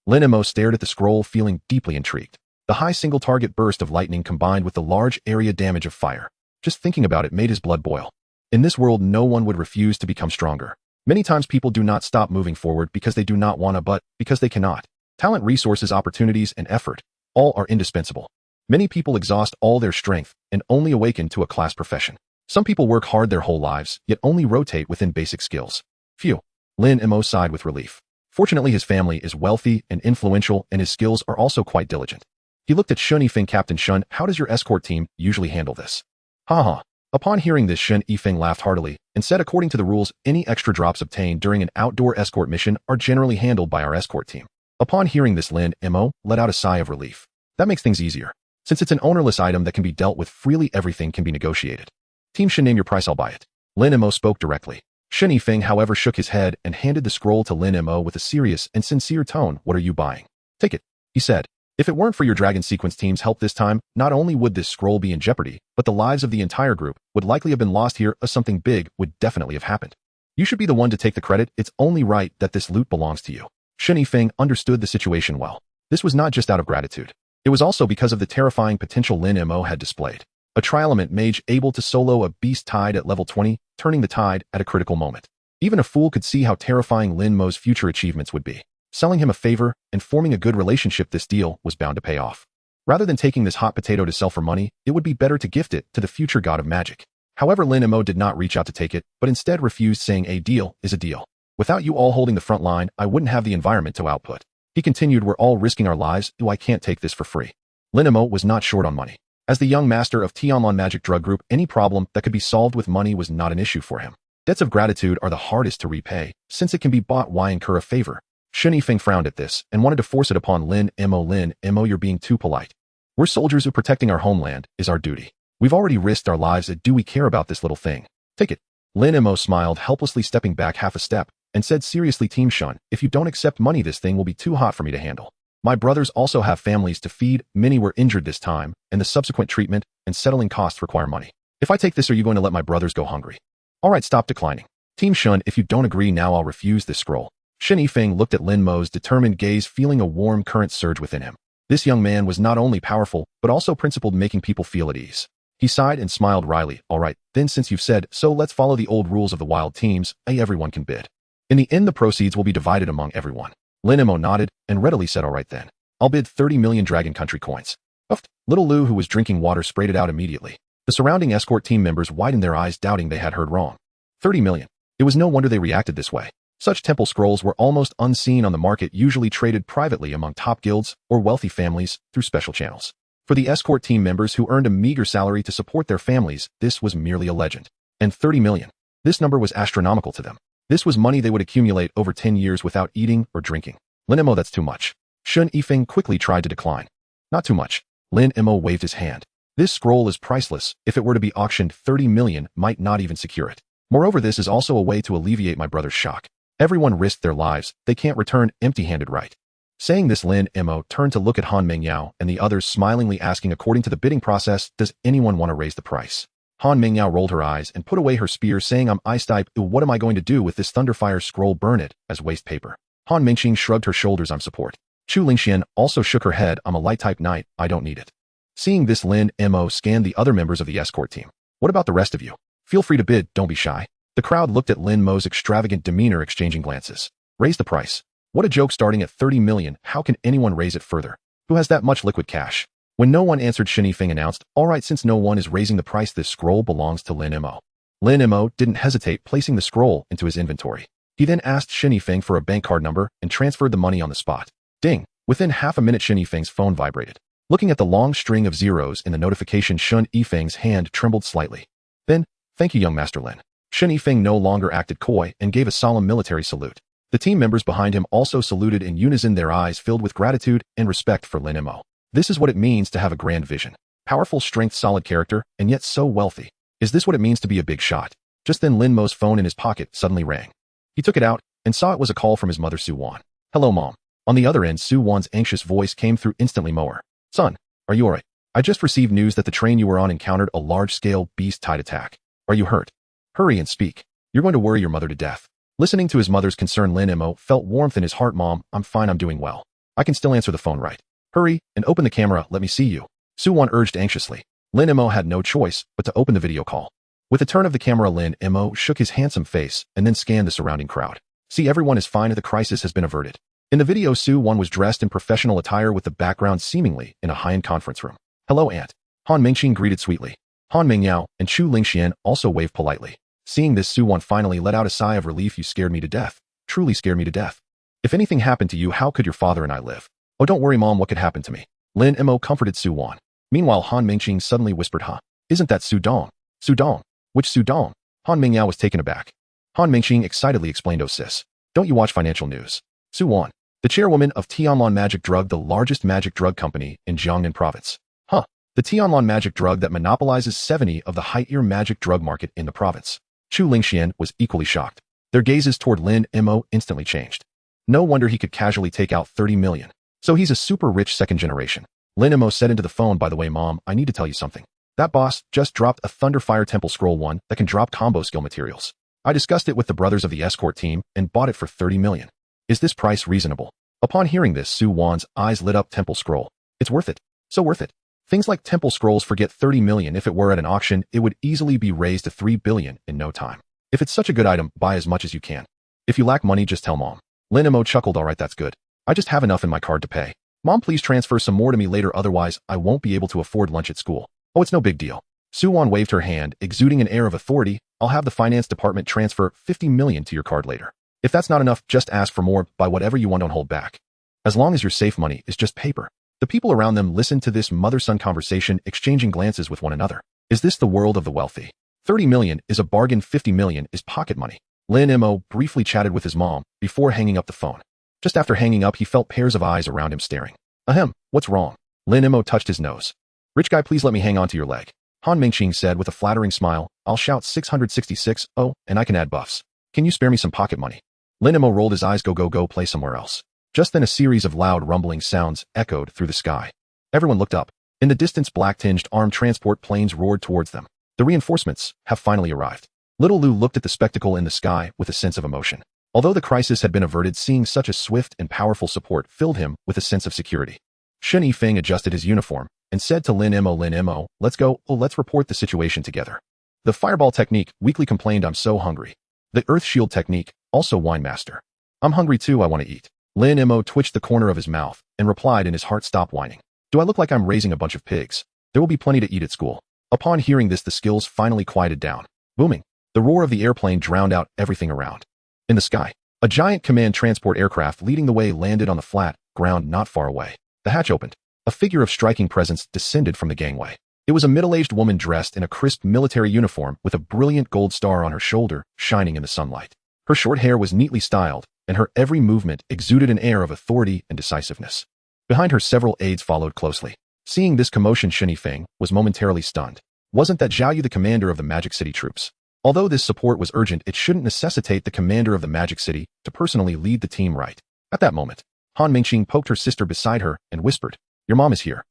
Lin Mo stared at the scroll, feeling deeply intrigued. The high single target burst of lightning combined with the large area damage of fire. Just thinking about it made his blood boil. In this world, no one would refuse to become stronger. Many times people do not stop moving forward because they do not want to, but because they cannot. Talent, resources, opportunities, and effort, all are indispensable. Many people exhaust all their strength and only awaken to a class profession. Some people work hard their whole lives, yet only rotate within basic skills. Phew. Lin Mo sighed with relief. Fortunately, his family is wealthy and influential, and his skills are also quite diligent. He looked at Shen Yifeng. Captain Shun, how does your escort team usually handle this? Ha. Upon hearing this, Shen Yifeng laughed heartily and said, according to the rules, any extra drops obtained during an outdoor escort mission are generally handled by our escort team. Upon hearing this, Lin Mo let out a sigh of relief. That makes things easier. Since it's an ownerless item that can be dealt with freely, everything can be negotiated. Team Shen, name your price, I'll buy it. Lin Mo spoke directly. Shen Yifeng, however, shook his head and handed the scroll to Lin Mo with a serious and sincere tone. What are you buying? Take it, he said. If it weren't for your Dragon Sequence team's help this time, not only would this scroll be in jeopardy, but the lives of the entire group would likely have been lost here, as something big would definitely have happened. You should be the one to take the credit. It's only right that this loot belongs to you. Shen Yifeng understood the situation well. This was not just out of gratitude. It was also because of the terrifying potential Lin Mo had displayed. A Tri-Element mage able to solo a beast tide at level 20, turning the tide at a critical moment. Even a fool could see how terrifying Lin Mo's future achievements would be. Selling him a favor and forming a good relationship, this deal was bound to pay off. Rather than taking this hot potato to sell for money, it would be better to gift it to the future god of magic. However, Lin Mo did not reach out to take it, but instead refused, saying, a deal is a deal. Without you all holding the front line, I wouldn't have the environment to output. He continued, we're all risking our lives, I can't take this for free. Lin Mo was not short on money. As the young master of Tianlon Magic Drug Group, any problem that could be solved with money was not an issue for him. Debts of gratitude are the hardest to repay, since it can be bought. Why incur a favor? Shen Yifeng frowned at this and wanted to force it upon Lin Mo. Lin Mo, you're being too polite. We're soldiers who protecting our homeland is our duty. We've already risked our lives. Do we care about this little thing? Take it. Lin Mo smiled helplessly, stepping back half a step and said seriously, Team Shun, if you don't accept money, this thing will be too hot for me to handle. My brothers also have families to feed, many were injured this time, and the subsequent treatment and settling costs require money. If I take this, are you going to let my brothers go hungry? Alright, stop declining. Team Shun, if you don't agree now, I'll refuse this scroll. Shen Yifeng looked at Lin Mo's determined gaze, feeling a warm current surge within him. This young man was not only powerful, but also principled, making people feel at ease. He sighed and smiled wryly. Alright, then since you've said so, let's follow the old rules of the wild teams. Everyone can bid. In the end, the proceeds will be divided among everyone. Lin Mo nodded and readily said, alright then. I'll bid 30 million Dragon Country coins. Uffed. Little Lu, who was drinking water, sprayed it out immediately. The surrounding escort team members widened their eyes, doubting they had heard wrong. 30 million. It was no wonder they reacted this way. Such temple scrolls were almost unseen on the market, usually traded privately among top guilds or wealthy families through special channels. For the escort team members who earned a meager salary to support their families, this was merely a legend. And 30 million. This number was astronomical to them. This was money they would accumulate over 10 years without eating or drinking. Lin Mo, that's too much. Shen Yifeng quickly tried to decline. Not too much. Lin Mo waved his hand. This scroll is priceless. If it were to be auctioned, 30 million might not even secure it. Moreover, this is also a way to alleviate my brother's shock. Everyone risked their lives. They can't return empty-handed, right? Saying this, Lin Mo turned to look at Han Mengyao and the others, smilingly asking, according to the bidding process, does anyone want to raise the price? Han Mengyao rolled her eyes and put away her spear, saying, I stipe, what am I going to do with this Thunderfire scroll? Burn it as waste paper. Han Mingxing shrugged her shoulders, I'm support. Chu Lingxian also shook her head, I'm a light-type knight, I don't need it. Seeing this, Lin Mo scanned the other members of the escort team. What about the rest of you? Feel free to bid, don't be shy. The crowd looked at Lin Mo's extravagant demeanor, exchanging glances. Raise the price. What a joke, starting at 30 million, how can anyone raise it further? Who has that much liquid cash? When no one answered, Shen Yifeng announced, alright, since no one is raising the price, this scroll belongs to Lin Mo. Lin Mo didn't hesitate, placing the scroll into his inventory. He then asked Shen Yifeng for a bank card number and transferred the money on the spot. Ding! Within half a minute, Shen Yifeng's phone vibrated. Looking at the long string of zeros in the notification, Shen Yifeng's hand trembled slightly. Then, thank you, young Master Lin. Shen Yifeng no longer acted coy and gave a solemn military salute. The team members behind him also saluted in unison, their eyes filled with gratitude and respect for Lin Mo. This is what it means to have a grand vision. Powerful strength, solid character, and yet so wealthy. Is this what it means to be a big shot? Just then, Lin Mo's phone in his pocket suddenly rang. He took it out and saw it was a call from his mother, Su Wan. Hello, Mom. On the other end, Su Wan's anxious voice came through instantly. Mower. Son, are you alright? I just received news that the train you were on encountered a large-scale beast-tide attack. Are you hurt? Hurry and speak. You're going to worry your mother to death. Listening to his mother's concern, Lin Mo felt warmth in his heart. Mom, I'm fine, I'm doing well. I can still answer the phone, right? Hurry and open the camera, let me see you. Su Wan urged anxiously. Lin Mo had no choice but to open the video call. With a turn of the camera, Lin Mo shook his handsome face and then scanned the surrounding crowd. See, everyone is fine, the crisis has been averted. In the video, Su Wan was dressed in professional attire with the background seemingly in a high-end conference room. Hello, Aunt. Han Mingxing greeted sweetly. Han Mengyao and Chu Lingxian also waved politely. Seeing this, Su Wan finally let out a sigh of relief. You scared me to death. Truly scared me to death. If anything happened to you, how could your father and I live? Oh, don't worry, Mom, what could happen to me? Lin Mo comforted Su Wan. Meanwhile, Han Mingxing suddenly whispered, huh? Isn't that Su Dong? Su Dong? Which Su Dong? Han Mengyao was taken aback. Han Mingxing excitedly explained, oh sis, don't you watch financial news? Su Wan, the chairwoman of Tianlan Magic Drug, the largest magic drug company in Jiangnan province. Huh? The Tianlan Magic Drug that monopolizes 70 of the high-tier magic drug market in the province. Chu Lingxian was equally shocked. Their gazes toward Lin Mo instantly changed. No wonder he could casually take out 30 million. So he's a super rich second generation. Lin Mo said into the phone, by the way, Mom, I need to tell you something. That boss just dropped a Thunderfire Temple Scroll 1 that can drop combo skill materials. I discussed it with the brothers of the escort team and bought it for 30 million. Is this price reasonable? Upon hearing this, Su Wan's eyes lit up. Temple Scroll. It's worth it. So worth it. Things like Temple Scrolls, forget 30 million. If it were at an auction, it would easily be raised to 3 billion in no time. If it's such a good item, buy as much as you can. If you lack money, just tell Mom. Lin Mo chuckled, alright, that's good. I just have enough in my card to pay. Mom, please transfer some more to me later, otherwise I won't be able to afford lunch at school. Oh, it's no big deal. Su Wan waved her hand, exuding an air of authority. I'll have the finance department transfer 50 million to your card later. If that's not enough, just ask for more, buy whatever you want, don't hold back. As long as your safe money is just paper. The people around them listened to this mother-son conversation, exchanging glances with one another. Is this the world of the wealthy? 30 million is a bargain, 50 million is pocket money. Lin Mo briefly chatted with his mom before hanging up the phone. Just after hanging up, he felt pairs of eyes around him staring. Ahem, what's wrong? Lin Mo touched his nose. Rich guy, please let me hang on to your leg. Han Mingxing said with a flattering smile. I'll shout 666, oh, and I can add buffs. Can you spare me some pocket money? Lin Mo rolled his eyes. Go, play somewhere else. Just then a series of loud rumbling sounds echoed through the sky. Everyone looked up. In the distance, black-tinged armed transport planes roared towards them. The reinforcements have finally arrived. Little Lu looked at the spectacle in the sky with a sense of emotion. Although the crisis had been averted, seeing such a swift and powerful support filled him with a sense of security. Shen Yifeng adjusted his uniform and said to Lin Mo, let's go, let's report the situation together. The fireball technique, weakly complained, I'm so hungry. The earth shield technique, also wine master. I'm hungry too, I want to eat. Lin Mo twitched the corner of his mouth and replied in his heart, stop whining. Do I look like I'm raising a bunch of pigs? There will be plenty to eat at school. Upon hearing this, the skills finally quieted down. Booming. The roar of the airplane drowned out everything around. In the sky, a giant command transport aircraft leading the way landed on the flat ground not far away. The hatch opened. A figure of striking presence descended from the gangway. It was a middle-aged woman dressed in a crisp military uniform with a brilliant gold star on her shoulder, shining in the sunlight. Her short hair was neatly styled, and her every movement exuded an air of authority and decisiveness. Behind her, several aides followed closely. Seeing this commotion, Shen Yifeng was momentarily stunned. Wasn't that Zhao Yu, the commander of the Magic City troops? Although this support was urgent, it shouldn't necessitate the commander of the Magic City to personally lead the team, right? At that moment, Han Mingqing poked her sister beside her and whispered, your mom is here.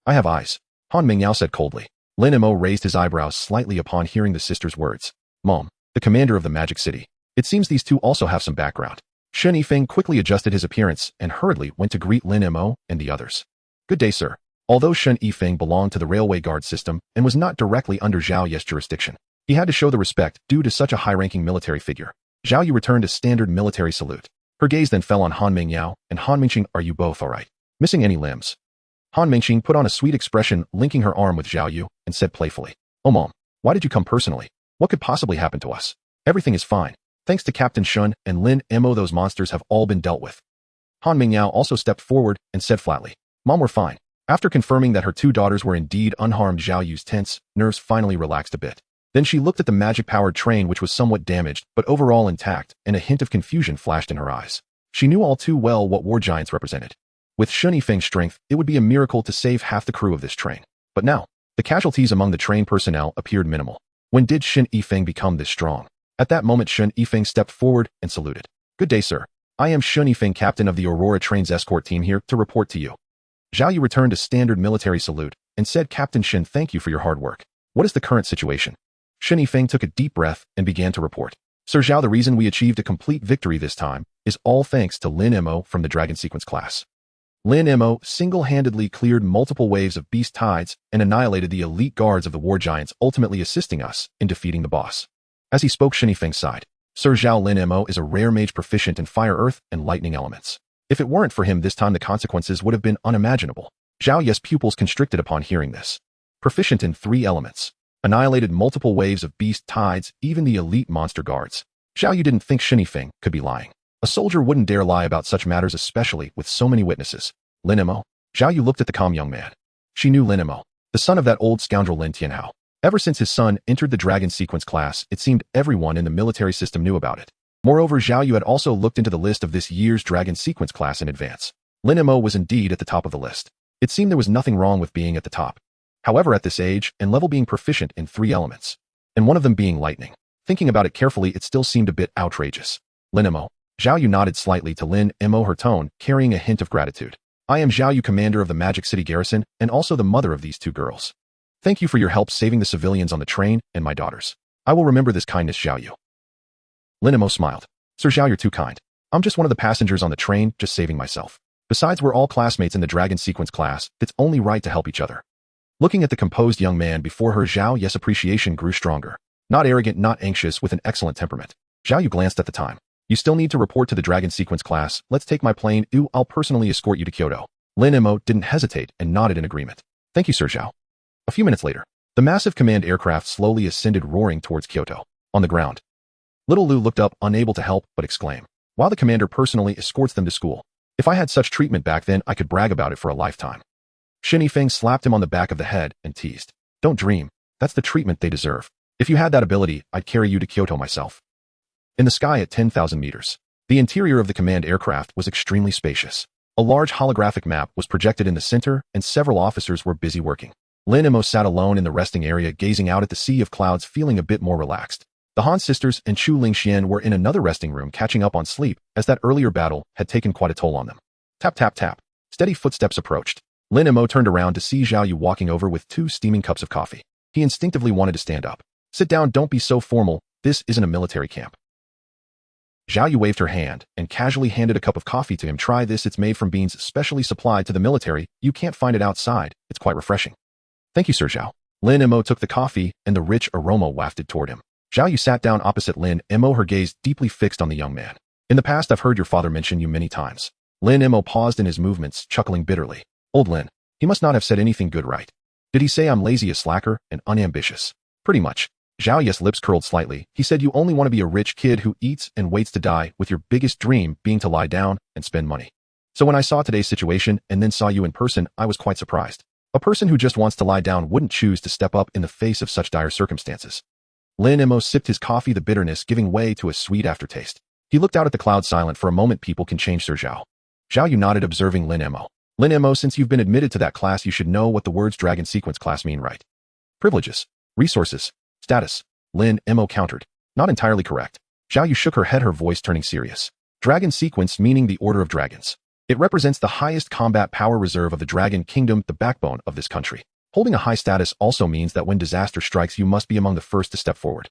I have eyes. Han Mingyao said coldly. Lin Mo raised his eyebrows slightly upon hearing the sister's words. Mom, the commander of the Magic City. It seems these two also have some background. Shen Yifeng quickly adjusted his appearance and hurriedly went to greet Lin Mo and the others. Good day, sir. Although Shen Yifeng belonged to the railway guard system and was not directly under Zhao Yu's jurisdiction, he had to show the respect due to such a high-ranking military figure. Zhao Yu returned a standard military salute. Her gaze then fell on Han Mingyao and Han Mingqing. Are you both all right? Missing any limbs? Han Mingqing put on a sweet expression, linking her arm with Zhao Yu, and said playfully, oh mom, why did you come personally? What could possibly happen to us? Everything is fine. Thanks to Captain Shun and Lin Mo, those monsters have all been dealt with. Han Mingyao also stepped forward and said flatly, Mom, we're fine. After confirming that her two daughters were indeed unharmed, Zhao Yu's tense nerves finally relaxed a bit. Then she looked at the magic-powered train, which was somewhat damaged but overall intact, and a hint of confusion flashed in her eyes. She knew all too well what war giants represented. With Shen Yifeng's strength, it would be a miracle to save half the crew of this train. But now, the casualties among the train personnel appeared minimal. When did Shen Yifeng become this strong? At that moment, Shen Yifeng stepped forward and saluted. Good day, sir. I am Shen Yifeng, captain of the Aurora Trains escort team, here to report to you. Zhao Yu returned a standard military salute and said, Captain Shen, thank you for your hard work. What is the current situation? Shen Yifeng took a deep breath and began to report. Sir Zhao, the reason we achieved a complete victory this time is all thanks to Lin Mo from the Dragon Sequence class. Lin Mo single-handedly cleared multiple waves of beast tides and annihilated the elite guards of the war giants, ultimately assisting us in defeating the boss. As he spoke, Shen Yifeng sighed. Sir Zhao, Lin Mo is a rare mage proficient in fire, earth, and lightning elements. If it weren't for him this time, the consequences would have been unimaginable. Zhao Yu's pupils constricted upon hearing this. Proficient in 3 elements. Annihilated multiple waves of beast tides, even the elite monster guards. Zhao Yu didn't think Shen Yifeng could be lying. A soldier wouldn't dare lie about such matters, especially with so many witnesses. Lin Mo? Zhao Yu looked at the calm young man. She knew Lin Mo, the son of that old scoundrel Lin Tianhao. Ever since his son entered the Dragon Sequence class, it seemed everyone in the military system knew about it. Moreover, Zhao Yu had also looked into the list of this year's Dragon Sequence class in advance. Lin Mo was indeed at the top of the list. It seemed there was nothing wrong with being at the top. However, at this age and level, being proficient in 3 elements, and one of them being lightning. Thinking about it carefully, it still seemed a bit outrageous. Lin Mo. Zhao Yu nodded slightly to Lin Mo, her tone carrying a hint of gratitude. I am Zhao Yu, commander of the Magic City garrison, and also the mother of these 2 girls. Thank you for your help saving the civilians on the train and my daughters. I will remember this kindness, Zhao Yu. Lin Mo smiled. Sir Zhao, you're too kind. I'm just one of the passengers on the train, just saving myself. Besides, we're all classmates in the Dragon Sequence class. It's only right to help each other. Looking at the composed young man before her, Zhao Yu's appreciation grew stronger. Not arrogant, not anxious, with an excellent temperament. Zhao Yu glanced at the time. You still need to report to the Dragon Sequence class. Let's take my plane. I'll personally escort you to Kyoto. Lin Mo didn't hesitate and nodded in agreement. Thank you, Sir Zhao. A few minutes later, the massive command aircraft slowly ascended, roaring towards Kyoto. On the ground, Little Lu looked up, unable to help but exclaim, while the commander personally escorts them to school. If I had such treatment back then, I could brag about it for a lifetime. Shen Yifeng slapped him on the back of the head and teased. Don't dream. That's the treatment they deserve. If you had that ability, I'd carry you to Kyoto myself. In the sky at 10,000 meters, the interior of the command aircraft was extremely spacious. A large holographic map was projected in the center, and several officers were busy working. Lin Mo sat alone in the resting area, gazing out at the sea of clouds, feeling a bit more relaxed. The Han sisters and Chu Lingxian were in another resting room catching up on sleep, as that earlier battle had taken quite a toll on them. Tap tap tap. Steady footsteps approached. Lin Mo turned around to see Zhao Yu walking over with 2 steaming cups of coffee. He instinctively wanted to stand up. Sit down, don't be so formal, this isn't a military camp. Zhao Yu waved her hand and casually handed a cup of coffee to him. Try this, it's made from beans specially supplied to the military. You can't find it outside, it's quite refreshing. Thank you, Sir Zhao. Lin Mo took the coffee and the rich aroma wafted toward him. Zhao Yu sat down opposite Lin Mo, her gaze deeply fixed on the young man. In the past, I've heard your father mention you many times. Lin Mo paused in his movements, chuckling bitterly. Old Lin. He must not have said anything good, right? Did he say I'm lazy, a slacker, and unambitious? Pretty much. Zhao Yu's lips curled slightly. He said you only want to be a rich kid who eats and waits to die, with your biggest dream being to lie down and spend money. So when I saw today's situation and then saw you in person, I was quite surprised. A person who just wants to lie down wouldn't choose to step up in the face of such dire circumstances. Lin Mo sipped his coffee, the bitterness giving way to a sweet aftertaste. He looked out at the cloud, silent for a moment. People can change, Sir Zhao. Zhao Yu nodded, observing Lin Mo. Lin Mo, since you've been admitted to that class, you should know what the words dragon sequence class mean, right? Privileges, resources, status. Lin Mo countered. Not entirely correct. Zhao Yu shook her head, her voice turning serious. Dragon sequence, meaning the Order of Dragons. It represents the highest combat power reserve of the Dragon Kingdom, the backbone of this country. Holding a high status also means that when disaster strikes, you must be among the first to step forward.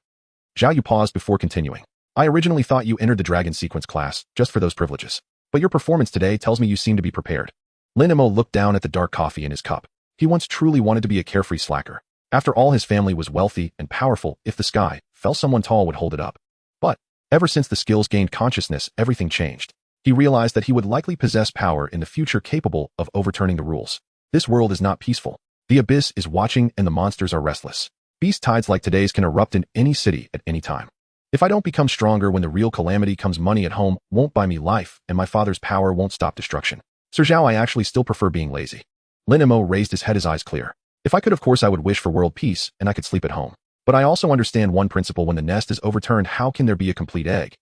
Zhao Yu paused before continuing. I originally thought you entered the Dragon sequence class just for those privileges. But your performance today tells me you seem to be prepared. Lin Mo looked down at the dark coffee in his cup. He once truly wanted to be a carefree slacker. After all, his family was wealthy and powerful. If the sky fell, someone tall would hold it up. But ever since the skills gained consciousness, everything changed. He realized that he would likely possess power in the future capable of overturning the rules. This world is not peaceful. The abyss is watching and the monsters are restless. Beast tides like today's can erupt in any city at any time. If I don't become stronger when the real calamity comes, money at home won't buy me life, and my father's power won't stop destruction. Sir Zhao, I actually still prefer being lazy. Lin Mo raised his head, his eyes clear. If I could, of course I would wish for world peace, and I could sleep at home. But I also understand one principle: when the nest is overturned, how can there be a complete egg?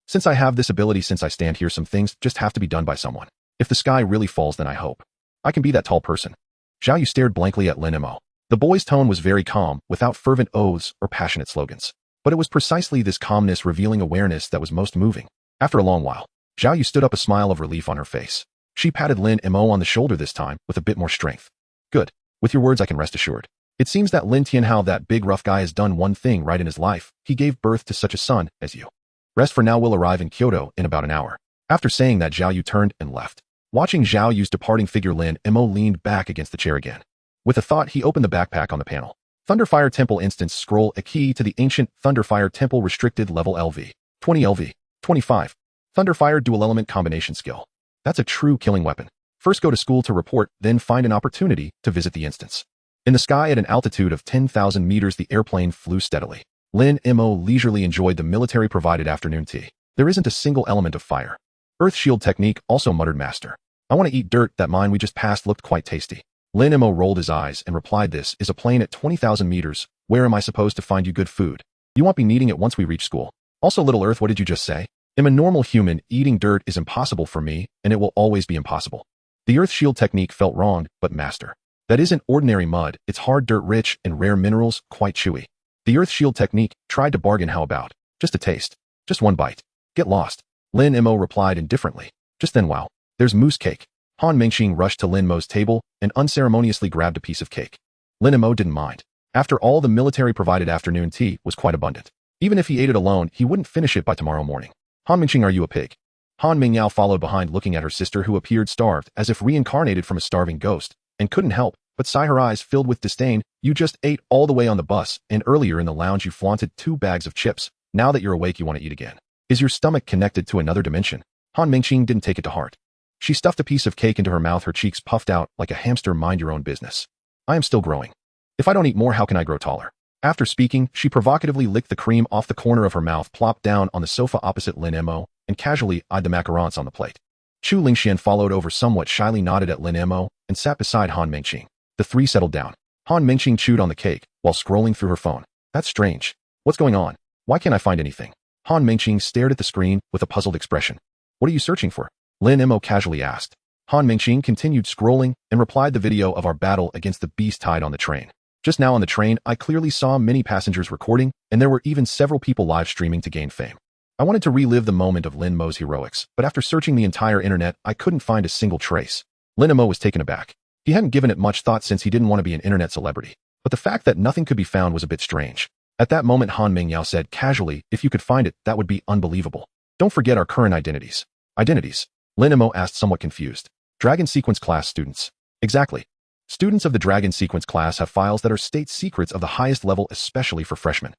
Since I have this ability, since I stand here, some things just have to be done by someone. If the sky really falls, then I hope I can be that tall person. Zhao Yu stared blankly at Lin Mo. The boy's tone was very calm, without fervent oaths or passionate slogans. But it was precisely this calmness, revealing awareness, that was most moving. After a long while, Zhao Yu stood up, a smile of relief on her face. She patted Lin Mo on the shoulder, this time with a bit more strength. Good. With your words, I can rest assured. It seems that Lin Tianhao, that big rough guy, has done one thing right in his life. He gave birth to such a son as you. Rest for now. Will arrive in Kyoto in about an hour. After saying that, Zhao Yu turned and left. Watching Zhao Yu's departing figure, Lin Mo leaned back against the chair again. With a thought, he opened the backpack on the panel. Thunderfire Temple Instance Scroll, a key to the ancient Thunderfire Temple, restricted level LV. 20 LV. 25. Thunderfire Dual Element Combination Skill. That's a true killing weapon. First go to school to report, then find an opportunity to visit the instance. In the sky at an altitude of 10,000 meters, the airplane flew steadily. Lin Mo leisurely enjoyed the military-provided afternoon tea. There isn't a single element of fire. Earth shield technique, also muttered Master. I want to eat dirt. That mine we just passed looked quite tasty. Lin Mo rolled his eyes and replied, this is a plane at 20,000 meters. Where am I supposed to find you good food? You won't be needing it once we reach school. Also, Little Earth, what did you just say? I'm a normal human. Eating dirt is impossible for me, and it will always be impossible. The Earth shield technique felt wrong, but Master, that isn't ordinary mud. It's hard dirt, rich in rare minerals, quite chewy. The Earth shield technique tried to bargain. How about just a taste? Just one bite. Get lost. Lin Mo replied indifferently. Just then, wow, there's moose cake. Han Mengxing rushed to Lin Mo's table and unceremoniously grabbed a piece of cake. Lin Mo didn't mind. After all, the military-provided afternoon tea was quite abundant. Even if he ate it alone, he wouldn't finish it by tomorrow morning. Han Mengxing, are you a pig? Han Mingyao followed behind, looking at her sister, who appeared starved, as if reincarnated from a starving ghost, and couldn't help but sigh, her eyes filled with disdain. You just ate all the way on the bus, and earlier in the lounge you flaunted 2 bags of chips. Now that you're awake, you want to eat again. Is your stomach connected to another dimension? Han Mengxing didn't take it to heart. She stuffed a piece of cake into her mouth, her cheeks puffed out like a hamster. Mind your own business. I am still growing. If I don't eat more, how can I grow taller? After speaking, she provocatively licked the cream off the corner of her mouth, plopped down on the sofa opposite Lin Mo, and casually eyed the macarons on the plate. Chu Lingxian followed over, somewhat shyly nodded at Lin Mo, and sat beside Han Mengxing. The three settled down. Han Mengxing chewed on the cake while scrolling through her phone. That's strange. What's going on? Why can't I find anything? Han Mengxing stared at the screen with a puzzled expression. What are you searching for? Lin Mo casually asked. Han Mengxing continued scrolling and replied, the video of our battle against the beast tied on the train. Just now on the train, I clearly saw many passengers recording, and there were even several people live streaming to gain fame. I wanted to relive the moment of Lin Mo's heroics, but after searching the entire internet, I couldn't find a single trace. Lin Mo was taken aback. He hadn't given it much thought since he didn't want to be an internet celebrity. But the fact that nothing could be found was a bit strange. At that moment, Han Mingyao said casually, if you could find it, that would be unbelievable. Don't forget our current identities. Identities? Lin Mo asked, somewhat confused. Dragon Sequence class students. Exactly. Students of the Dragon Sequence class have files that are state secrets of the highest level, especially for freshmen.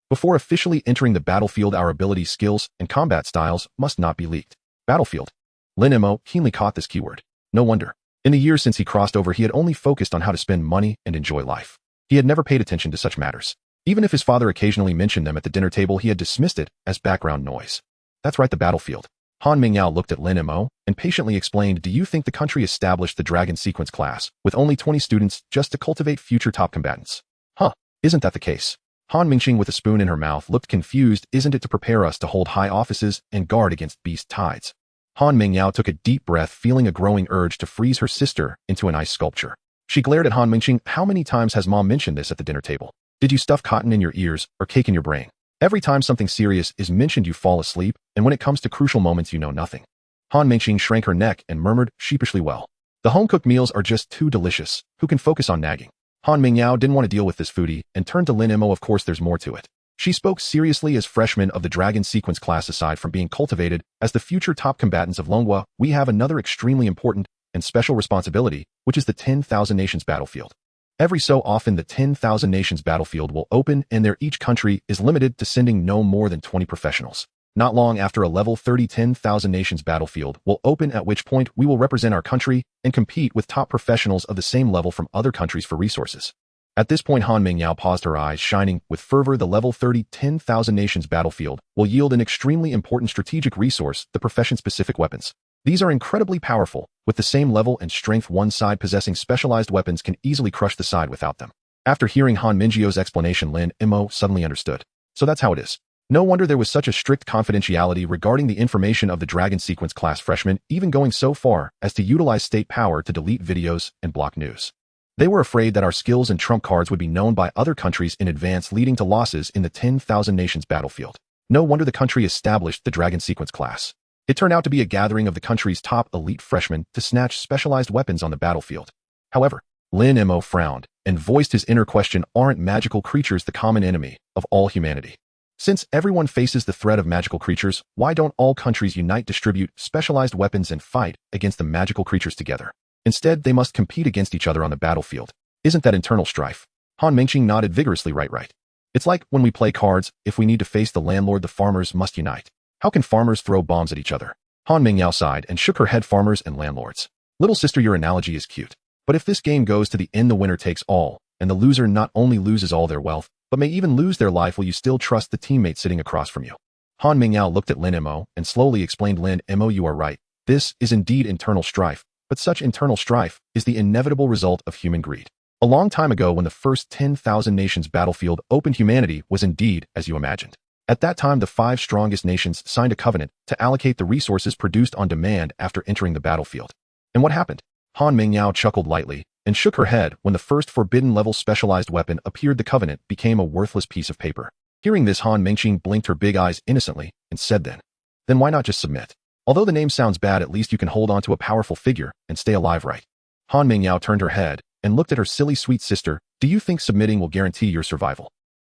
Before officially entering the battlefield, our abilities, skills, and combat styles must not be leaked. Battlefield. Lin Mo keenly caught this keyword. No wonder. In the years since he crossed over, he had only focused on how to spend money and enjoy life. He had never paid attention to such matters. Even if his father occasionally mentioned them at the dinner table, he had dismissed it as background noise. That's right, the battlefield. Han Mingyao looked at Lin Mo and patiently explained, do you think the country established the Dragon Sequence class with only 20 students just to cultivate future top combatants? Huh, isn't that the case? Han Mingqing, with a spoon in her mouth, looked confused. Isn't it to prepare us to hold high offices and guard against beast tides? Han Mingyao took a deep breath, feeling a growing urge to freeze her sister into an ice sculpture. She glared at Han Mingqing. How many times has Mom mentioned this at the dinner table? Did you stuff cotton in your ears or cake in your brain? Every time something serious is mentioned, you fall asleep, and when it comes to crucial moments, you know nothing. Han Mingqing shrank her neck and murmured sheepishly, well, the home-cooked meals are just too delicious. Who can focus on nagging? Han Mingyao didn't want to deal with this foodie and turned to Lin Mo. Of course, there's more to it. She spoke seriously. As freshmen of the Dragon Sequence class, aside from being cultivated as the future top combatants of Longhua, we have another extremely important and special responsibility, which is the 10,000 Nations battlefield. Every so often, the 10,000 Nations battlefield will open, and there each country is limited to sending no more than 20 professionals. Not long after, a level 30 10,000 Nations battlefield will open, at which point we will represent our country and compete with top professionals of the same level from other countries for resources. At this point, Han Mingyao paused, her eyes shining with fervor. The level 30 10,000 Nations battlefield will yield an extremely important strategic resource, the profession-specific weapons. These are incredibly powerful. With the same level and strength, one side possessing specialized weapons can easily crush the side without them. After hearing Han Mingyao's explanation, Lin Mo suddenly understood. So that's how it is. No wonder there was such a strict confidentiality regarding the information of the Dragon Sequence class freshmen, even going so far as to utilize state power to delete videos and block news. They were afraid that our skills and trump cards would be known by other countries in advance, leading to losses in the 10,000 Nations battlefield. No wonder the country established the Dragon Sequence class. It turned out to be a gathering of the country's top elite freshmen to snatch specialized weapons on the battlefield. However, Lin Mo frowned and voiced his inner question, aren't magical creatures the common enemy of all humanity? Since everyone faces the threat of magical creatures, why don't all countries unite, distribute specialized weapons, and fight against the magical creatures together? Instead, they must compete against each other on the battlefield. Isn't that internal strife? Han Mingqing nodded vigorously. Right. It's like when we play cards. If we need to face the landlord, the farmers must unite. How can farmers throw bombs at each other? Han Mingyao sighed and shook her head. Farmers and landlords. Little sister, your analogy is cute. But if this game goes to the end, the winner takes all, and the loser not only loses all their wealth, but may even lose their life, will you still trust the teammate sitting across from you? Han Mingyao looked at Lin Mo and slowly explained, Lin Mo, you are right. This is indeed internal strife, but such internal strife is the inevitable result of human greed. A long time ago, when the first 10,000 Nations battlefield opened, humanity was indeed as you imagined. At that time, the 5 strongest nations signed a covenant to allocate the resources produced on demand after entering the battlefield. And what happened? Han Mingyao chuckled lightly and shook her head. When the first forbidden level specialized weapon appeared, the covenant became a worthless piece of paper. Hearing this, Han Mingqing blinked her big eyes innocently and said, then why not just submit? Although the name sounds bad, at least you can hold on to a powerful figure and stay alive, right? Han Mingyao turned her head and looked at her silly sweet sister. Do you think submitting will guarantee your survival?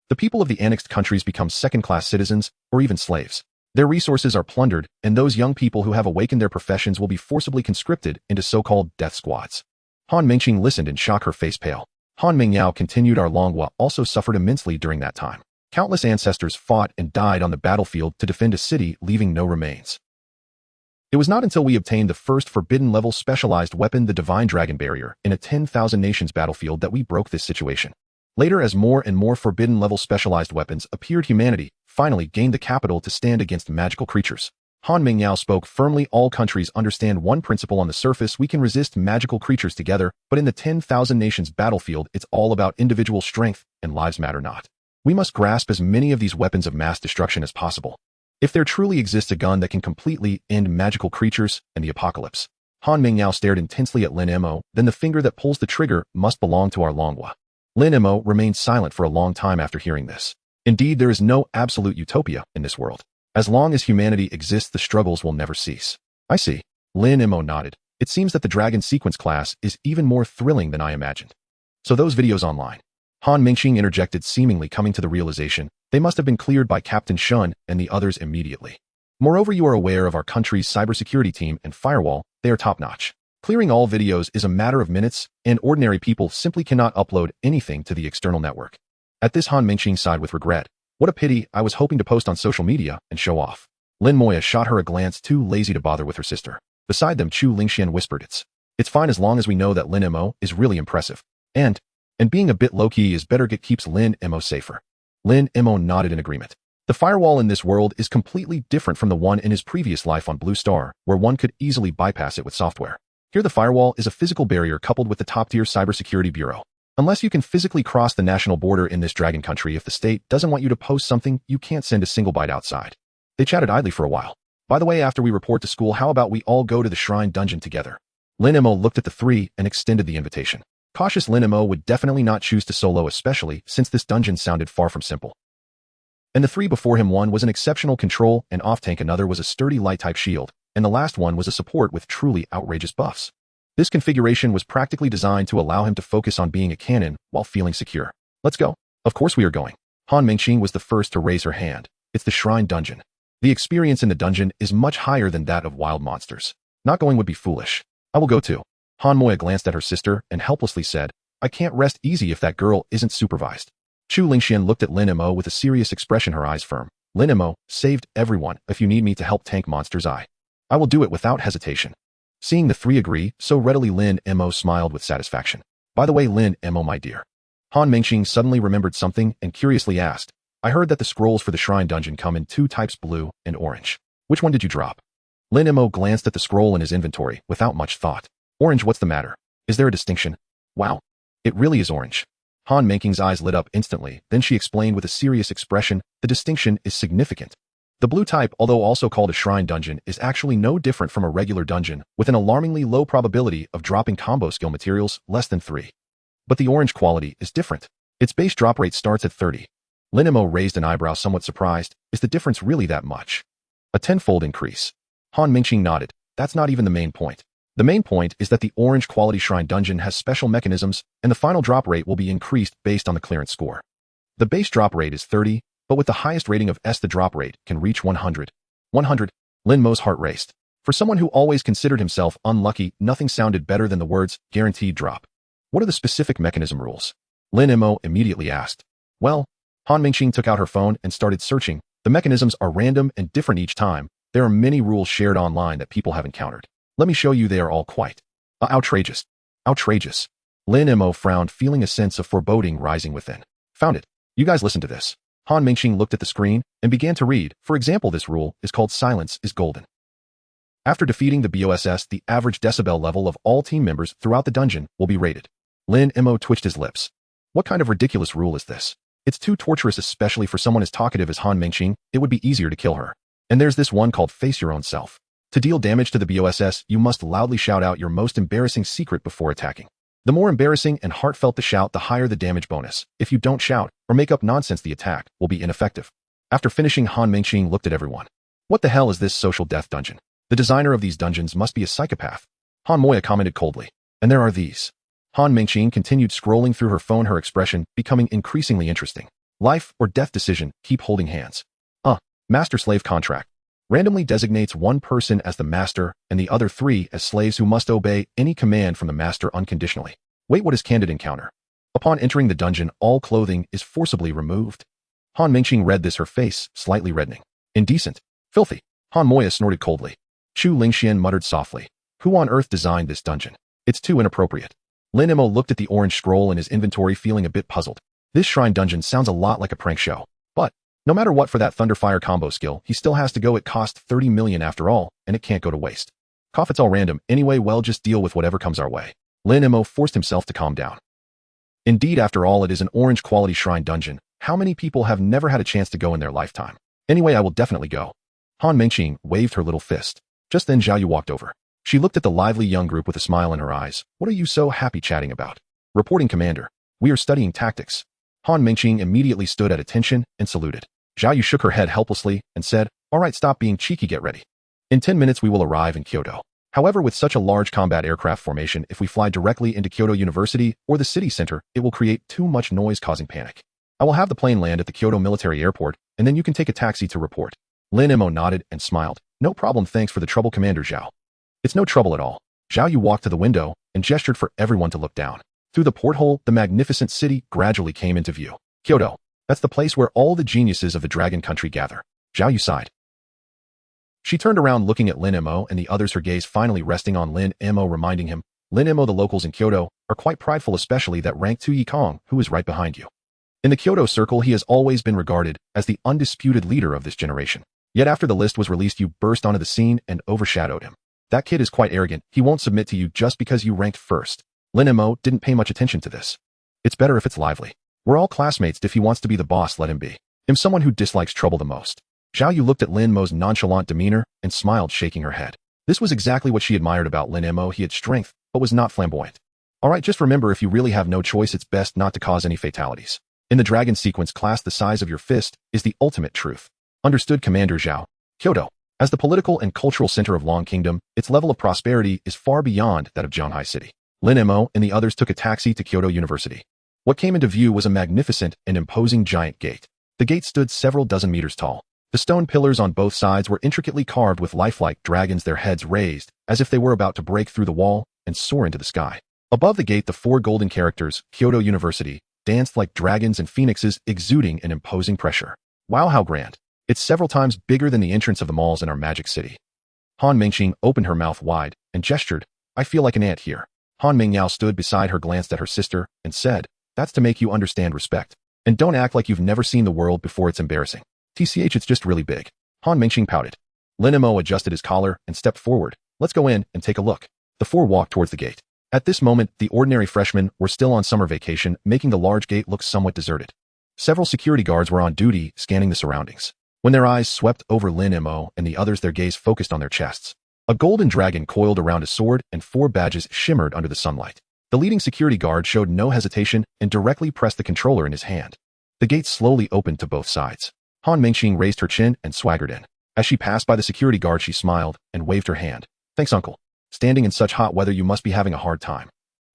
The people of the annexed countries become second-class citizens or even slaves. Their resources are plundered, and those young people who have awakened their professions will be forcibly conscripted into so-called death squads. Han Mingqing listened in shock, her face pale. Han Mingyao continued, our Longhua also suffered immensely during that time. Countless ancestors fought and died on the battlefield to defend a city, leaving no remains. It was not until we obtained the first forbidden level specialized weapon, the Divine Dragon Barrier, in a 10,000 Nations battlefield that we broke this situation. Later, as more and more forbidden level specialized weapons appeared, humanity finally gained the capital to stand against magical creatures. Han Mingyao spoke firmly. All countries understand one principle: on the surface, we can resist magical creatures together, but in the 10,000 Nations battlefield, it's all about individual strength, and lives matter not. We must grasp as many of these weapons of mass destruction as possible. If there truly exists a gun that can completely end magical creatures and the apocalypse. Han Mingyao stared intensely at Lin Mo. Then the finger that pulls the trigger must belong to our Longhua. Lin Mo remained silent for a long time after hearing this. Indeed, there is no absolute utopia in this world. As long as humanity exists, the struggles will never cease. I see. Lin Mo nodded. It seems that the Dragon Sequence class is even more thrilling than I imagined. So those videos online. Han Mingqing interjected, seemingly coming to the realization they must have been cleared by Captain Shun and the others immediately. Moreover, you are aware of our country's cybersecurity team and firewall. They are top-notch. Clearing all videos is a matter of minutes, and ordinary people simply cannot upload anything to the external network. At this, Han Mingqing sighed with regret. What a pity, I was hoping to post on social media and show off. Lin Mo shot her a glance, too lazy to bother with her sister. Beside them, Chu Lingxian whispered, It's fine as long as we know that Lin Mo is really impressive. And being a bit low-key is better. It keeps Lin Mo safer. Lin Mo nodded in agreement. The firewall in this world is completely different from the one in his previous life on Blue Star, where one could easily bypass it with software. Here the firewall is a physical barrier coupled with the top-tier cybersecurity bureau. Unless you can physically cross the national border in this dragon country, if the state doesn't want you to post something, you can't send a single byte outside. They chatted idly for a while. By the way, after we report to school, how about we all go to the shrine dungeon together? Lin Mo looked at the three and extended the invitation. Cautious Lin Mo would definitely not choose to solo, especially since this dungeon sounded far from simple. And the three before him, one was an exceptional control and off-tank, another was a sturdy light-type shield, and the last one was a support with truly outrageous buffs. This configuration was practically designed to allow him to focus on being a cannon while feeling secure. Let's go. Of course we are going. Han Mingqing was the first to raise her hand. It's the shrine dungeon. The experience in the dungeon is much higher than that of wild monsters. Not going would be foolish. I will go too. Han Moya glanced at her sister and helplessly said, I can't rest easy if that girl isn't supervised. Chu Lingxian looked at Lin Mo with a serious expression, her eyes firm. Lin Mo, saved everyone. If you need me to help tank monsters, I will do it without hesitation. Seeing the three agree so readily, Lin Mo smiled with satisfaction. By the way, Lin Mo, my dear. Han Mingqing suddenly remembered something and curiously asked, I heard that the scrolls for the shrine dungeon come in two types, blue and orange. Which one did you drop? Lin Mo glanced at the scroll in his inventory without much thought. Orange, what's the matter? Is there a distinction? Wow. It really is orange. Han Mingqing's eyes lit up instantly, then she explained with a serious expression, the distinction is significant. The blue type, although also called a shrine dungeon, is actually no different from a regular dungeon, with an alarmingly low probability of dropping combo skill materials, less than 3. But the orange quality is different. Its base drop rate starts at 30. Lin Mo raised an eyebrow, somewhat surprised. Is the difference really that much? A 10-fold increase. Han Mingqing nodded. That's not even the main point. The main point is that the orange quality shrine dungeon has special mechanisms, and the final drop rate will be increased based on the clearance score. The base drop rate is 30, but with the highest rating of S, the drop rate can reach 100. 100. Lin Mo's heart raced. For someone who always considered himself unlucky, nothing sounded better than the words, guaranteed drop. What are the specific mechanism rules? Lin Mo immediately asked. Well, Han Mingqing took out her phone and started searching. The mechanisms are random and different each time. There are many rules shared online that people have encountered. Let me show you, they are all quite outrageous. Outrageous. Lin Mo frowned, feeling a sense of foreboding rising within. Found it. You guys listen to this. Han Mingqing looked at the screen and began to read. For example, this rule is called Silence is Golden. After defeating the BOSS, the average decibel level of all team members throughout the dungeon will be rated. Lin Mo twitched his lips. What kind of ridiculous rule is this? It's too torturous, especially for someone as talkative as Han Mingqing. It would be easier to kill her. And there's this one called Face Your Own Self. To deal damage to the BOSS, you must loudly shout out your most embarrassing secret before attacking. The more embarrassing and heartfelt the shout, the higher the damage bonus. If you don't shout or make up nonsense, the attack will be ineffective. After finishing, Han Mingqing looked at everyone. What the hell is this social death dungeon? The designer of these dungeons must be a psychopath. Han Moya commented coldly. And there are these. Han Mingqing continued scrolling through her phone, her expression becoming increasingly interesting. Life or death decision, keep holding hands. Master-slave contract. Randomly designates one person as the master and the other 3 as slaves who must obey any command from the master unconditionally. Wait, what is candid encounter? Upon entering the dungeon, all clothing is forcibly removed. Han Mingqing read this, her face slightly reddening. Indecent. Filthy. Han Moya snorted coldly. Chu Lingxian muttered softly. Who on earth designed this dungeon? It's too inappropriate. Lin Mo looked at the orange scroll in his inventory, feeling a bit puzzled. This shrine dungeon sounds a lot like a prank show. But no matter what, for that Thunderfire combo skill, he still has to go. It cost 30 million after all, and it can't go to waste. Cough, it's all random. Anyway, well, just deal with whatever comes our way. Lin Mo forced himself to calm down. Indeed, after all, it is an orange quality shrine dungeon. How many people have never had a chance to go in their lifetime? Anyway, I will definitely go. Han Mingqing waved her little fist. Just then Zhao Yu walked over. She looked at the lively young group with a smile in her eyes. What are you so happy chatting about? Reporting, Commander. We are studying tactics. Han Mingqing immediately stood at attention and saluted. Zhao Yu shook her head helplessly and said, "All right, stop being cheeky, get ready. In 10 minutes we will arrive in Kyoto. However, with such a large combat aircraft formation, if we fly directly into Kyoto University or the city center, it will create too much noise causing panic. I will have the plane land at the Kyoto Military Airport, and then you can take a taxi to report." Lin Mo nodded and smiled. "No problem, thanks for the trouble, Commander Zhao." "It's no trouble at all." Zhao Yu walked to the window and gestured for everyone to look down. Through the porthole, the magnificent city gradually came into view. Kyoto. That's the place where all the geniuses of the Dragon Country gather. Zhao Yu sighed. She turned around looking at Lin Mo and the others, her gaze finally resting on Lin Mo, reminding him, "Lin Mo, the locals in Kyoto are quite prideful, especially that rank 2 Yikong, who is right behind you. In the Kyoto circle, he has always been regarded as the undisputed leader of this generation. Yet after the list was released, you burst onto the scene and overshadowed him. That kid is quite arrogant. He won't submit to you just because you ranked first." Lin Mo didn't pay much attention to this. "It's better if it's lively. We're all classmates. If he wants to be the boss, let him be. I'm someone who dislikes trouble the most." Zhao Yu looked at Lin Mo's nonchalant demeanor and smiled, shaking her head. This was exactly what she admired about Lin Mo. He had strength, but was not flamboyant. "All right, just remember, if you really have no choice, it's best not to cause any fatalities. In the dragon sequence class, the size of your fist is the ultimate truth." "Understood, Commander Zhao." Kyoto. As the political and cultural center of Long Kingdom, its level of prosperity is far beyond that of Zhonghai City. Lin Mo and the others took a taxi to Kyoto University. What came into view was a magnificent and imposing giant gate. The gate stood several dozen meters tall. The stone pillars on both sides were intricately carved with lifelike dragons, their heads raised, as if they were about to break through the wall and soar into the sky. Above the gate, the 4 golden characters, Kyoto University, danced like dragons and phoenixes, exuding an imposing pressure. Wow, how grand. It's several times bigger than the entrance of the malls in our magic city. Han Mingqing opened her mouth wide and gestured, "I feel like an ant here." Han Mingyao stood beside her, glanced at her sister, and said, "That's to make you understand respect. And don't act like you've never seen the world before, it's embarrassing. TCH, it's just really big." Han Mingqing pouted. Lin Mo adjusted his collar and stepped forward. "Let's go in and take a look." The 4 walked towards the gate. At this moment, the ordinary freshmen were still on summer vacation, making the large gate look somewhat deserted. Several security guards were on duty, scanning the surroundings. When their eyes swept over Lin Mo and the others, their gaze focused on their chests. A golden dragon coiled around a sword and 4 badges shimmered under the sunlight. The leading security guard showed no hesitation and directly pressed the controller in his hand. The gate slowly opened to both sides. Han Mingqing raised her chin and swaggered in. As she passed by the security guard, she smiled and waved her hand. "Thanks, uncle. Standing in such hot weather, you must be having a hard time."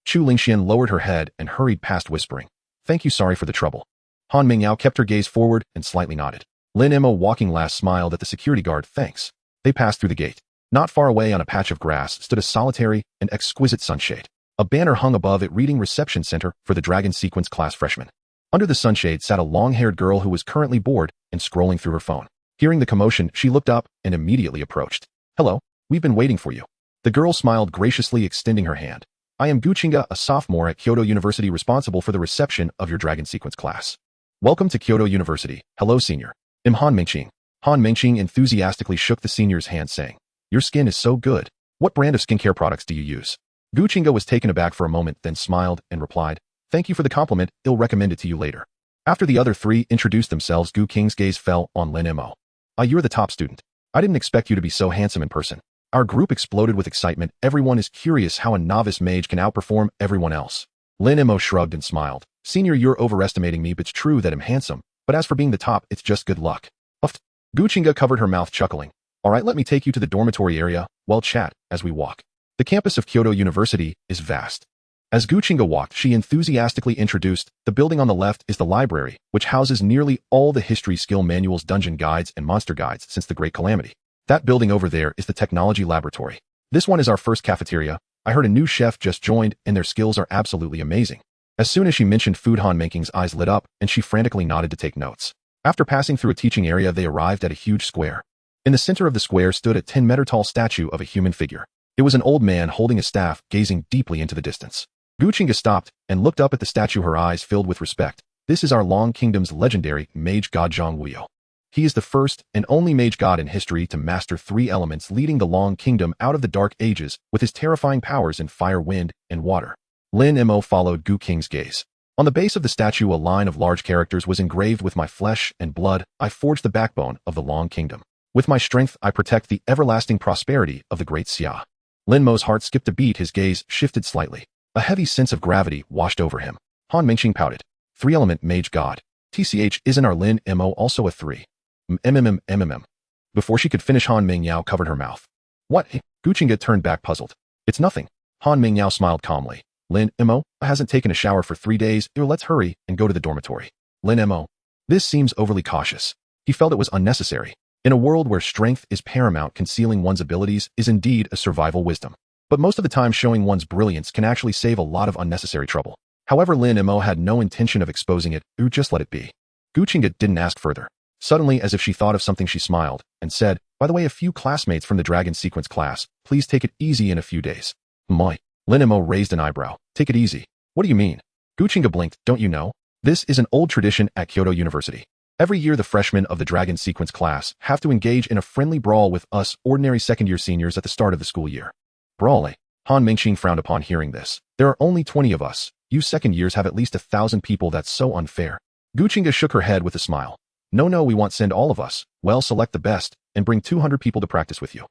Chu Lingxian lowered her head and hurried past, whispering, "Thank you, sorry for the trouble." Han Mingyao kept her gaze forward and slightly nodded. Lin Mo, walking last, smiled at the security guard. "Thanks." They passed through the gate. Not far away on a patch of grass stood a solitary and exquisite sunshade. A banner hung above it reading "Reception Center for the Dragon Sequence Class Freshmen." Under the sunshade sat a long-haired girl who was currently bored and scrolling through her phone. Hearing the commotion, she looked up and immediately approached. "Hello, we've been waiting for you." The girl smiled graciously, extending her hand. "I am Guchinga, a sophomore at Kyoto University, responsible for the reception of your Dragon Sequence class. Welcome to Kyoto University." "Hello, senior. I'm Han Mingqing." Han Mingqing enthusiastically shook the senior's hand, saying, "Your skin is so good. What brand of skincare products do you use?" Guchinga was taken aback for a moment, then smiled and replied, "Thank you for the compliment. I'll recommend it to you later." After the other 3 introduced themselves, Gu King's gaze fell on Lin Mo. "Ah, you're the top student. I didn't expect you to be so handsome in person." Our group exploded with excitement. Everyone is curious how a novice mage can outperform everyone else. Lin Mo shrugged and smiled. "Senior, you're overestimating me, but it's true that I'm handsome. But as for being the top, it's just good luck." Uffed. Guchinga covered her mouth, chuckling. "All right, let me take you to the dormitory area. We'll chat as we walk." The campus of Kyoto University is vast. As Guchinga walked, she enthusiastically introduced, "The building on the left is the library, which houses nearly all the history, skill manuals, dungeon guides, and monster guides since the Great Calamity. That building over there is the technology laboratory. This one is our first cafeteria. I heard a new chef just joined, and their skills are absolutely amazing." As soon as she mentioned food, Han Mingqing's eyes lit up, and she frantically nodded to take notes. After passing through a teaching area, they arrived at a huge square. In the center of the square stood a 10-meter-tall statue of a human figure. It was an old man holding a staff, gazing deeply into the distance. Guchinga stopped and looked up at the statue, her eyes filled with respect. "This is our Long Kingdom's legendary mage god Zhang Wuyo. He is the first and only mage god in history to master 3 elements, leading the Long Kingdom out of the Dark Ages with his terrifying powers in fire, wind, and water." Lin Mo followed Gu King's gaze. On the base of the statue, a line of large characters was engraved. "With my flesh and blood, I forged the backbone of the Long Kingdom. With my strength, I protect the everlasting prosperity of the Great Xia." Lin Mo's heart skipped a beat, his gaze shifted slightly. A heavy sense of gravity washed over him. Han Mingxing pouted. 3-element mage god. TCH, isn't our Lin Mo also a 3? MMM. Before she could finish, Han Mingyao covered her mouth. What? Guchinga turned back puzzled. It's nothing. Han Mingyao smiled calmly. Lin Mo hasn't taken a shower for 3 days. Let's hurry and go to the dormitory. Lin Mo. This seems overly cautious. He felt it was unnecessary. In a world where strength is paramount, concealing one's abilities is indeed a survival wisdom. But most of the time, showing one's brilliance can actually save a lot of unnecessary trouble. However, Lin Mo had no intention of exposing it. Just let it be. Guchinga didn't ask further. Suddenly, as if she thought of something, she smiled and said, by the way, a few classmates from the Dragon Sequence class, please take it easy in a few days. Moi. Lin Mo raised an eyebrow. Take it easy. What do you mean? Guchinga blinked. Don't you know? This is an old tradition at Kyoto University. Every year, the freshmen of the Dragon Sequence class have to engage in a friendly brawl with us ordinary second-year seniors at the start of the school year. Brawl? Han Mingxing frowned upon hearing this. There are only 20 of us. You second years have at least 1,000 people. That's so unfair. Guchinga shook her head with a smile. No, we won't send all of us. Well, select the best and bring 200 people to practice with you.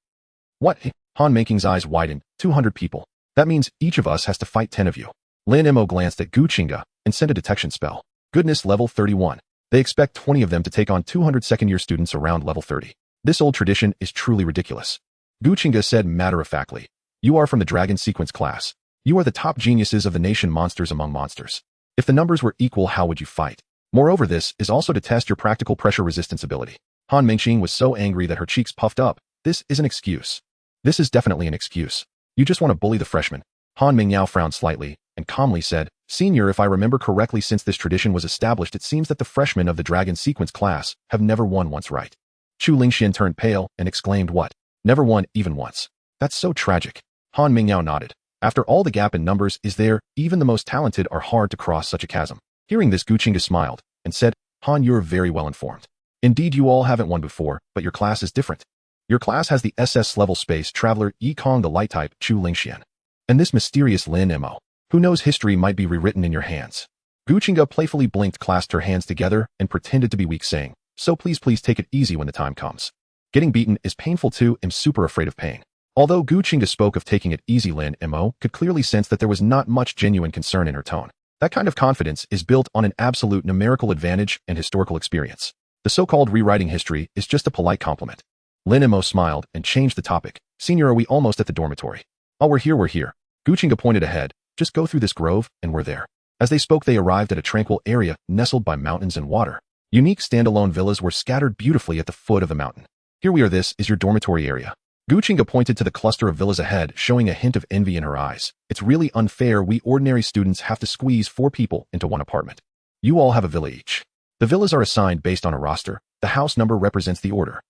What? Han Mingxing's eyes widened. 200 people. That means each of us has to fight 10 of you. Lin Mo glanced at Guchinga and sent a detection spell. Goodness, level 31. They expect 20 of them to take on 200 second-year students around level 30. This old tradition is truly ridiculous. Guchinga said matter-of-factly. You are from the Dragon Sequence class. You are the top geniuses of the nation, monsters among monsters. If the numbers were equal, how would you fight? Moreover, this is also to test your practical pressure resistance ability. Han Mingxing was so angry that her cheeks puffed up. This is an excuse. This is definitely an excuse. You just want to bully the freshmen. Han Mingyao frowned slightly and calmly said, Senior, if I remember correctly, since this tradition was established, it seems that the freshmen of the Dragon Sequence class have never won once, right? Chu Lingxian turned pale and exclaimed, what? Never won even once? That's so tragic. Han Mingyao nodded. After all the gap in numbers is there, even the most talented are hard to cross such a chasm. Hearing this, Guchinga smiled and said, Han, you're very well informed. Indeed, you all haven't won before, but your class is different. Your class has the SS level space traveler Yi Kong, the light type Chu Lingxian. And this mysterious Lin Mo. Who knows, history might be rewritten in your hands. Guchinga playfully blinked, clasped her hands together, and pretended to be weak, saying, so please take it easy when the time comes. Getting beaten is painful too. I'm super afraid of pain. Although Guchinga spoke of taking it easy, Lin Mo could clearly sense that there was not much genuine concern in her tone. That kind of confidence is built on an absolute numerical advantage and historical experience. The so-called rewriting history is just a polite compliment. Lin Mo smiled and changed the topic. Senior, are we almost at the dormitory? Oh, we're here. Guchinga pointed ahead. Just go through this grove, and we're there. As they spoke, they arrived at a tranquil area nestled by mountains and water. Unique standalone villas were scattered beautifully at the foot of the mountain. Here we are. This is your dormitory area. Guchinga pointed to the cluster of villas ahead, showing a hint of envy in her eyes. It's really unfair. We ordinary students have to squeeze 4 people into one apartment. You all have a villa each. The villas are assigned based on a roster. The house number represents the order.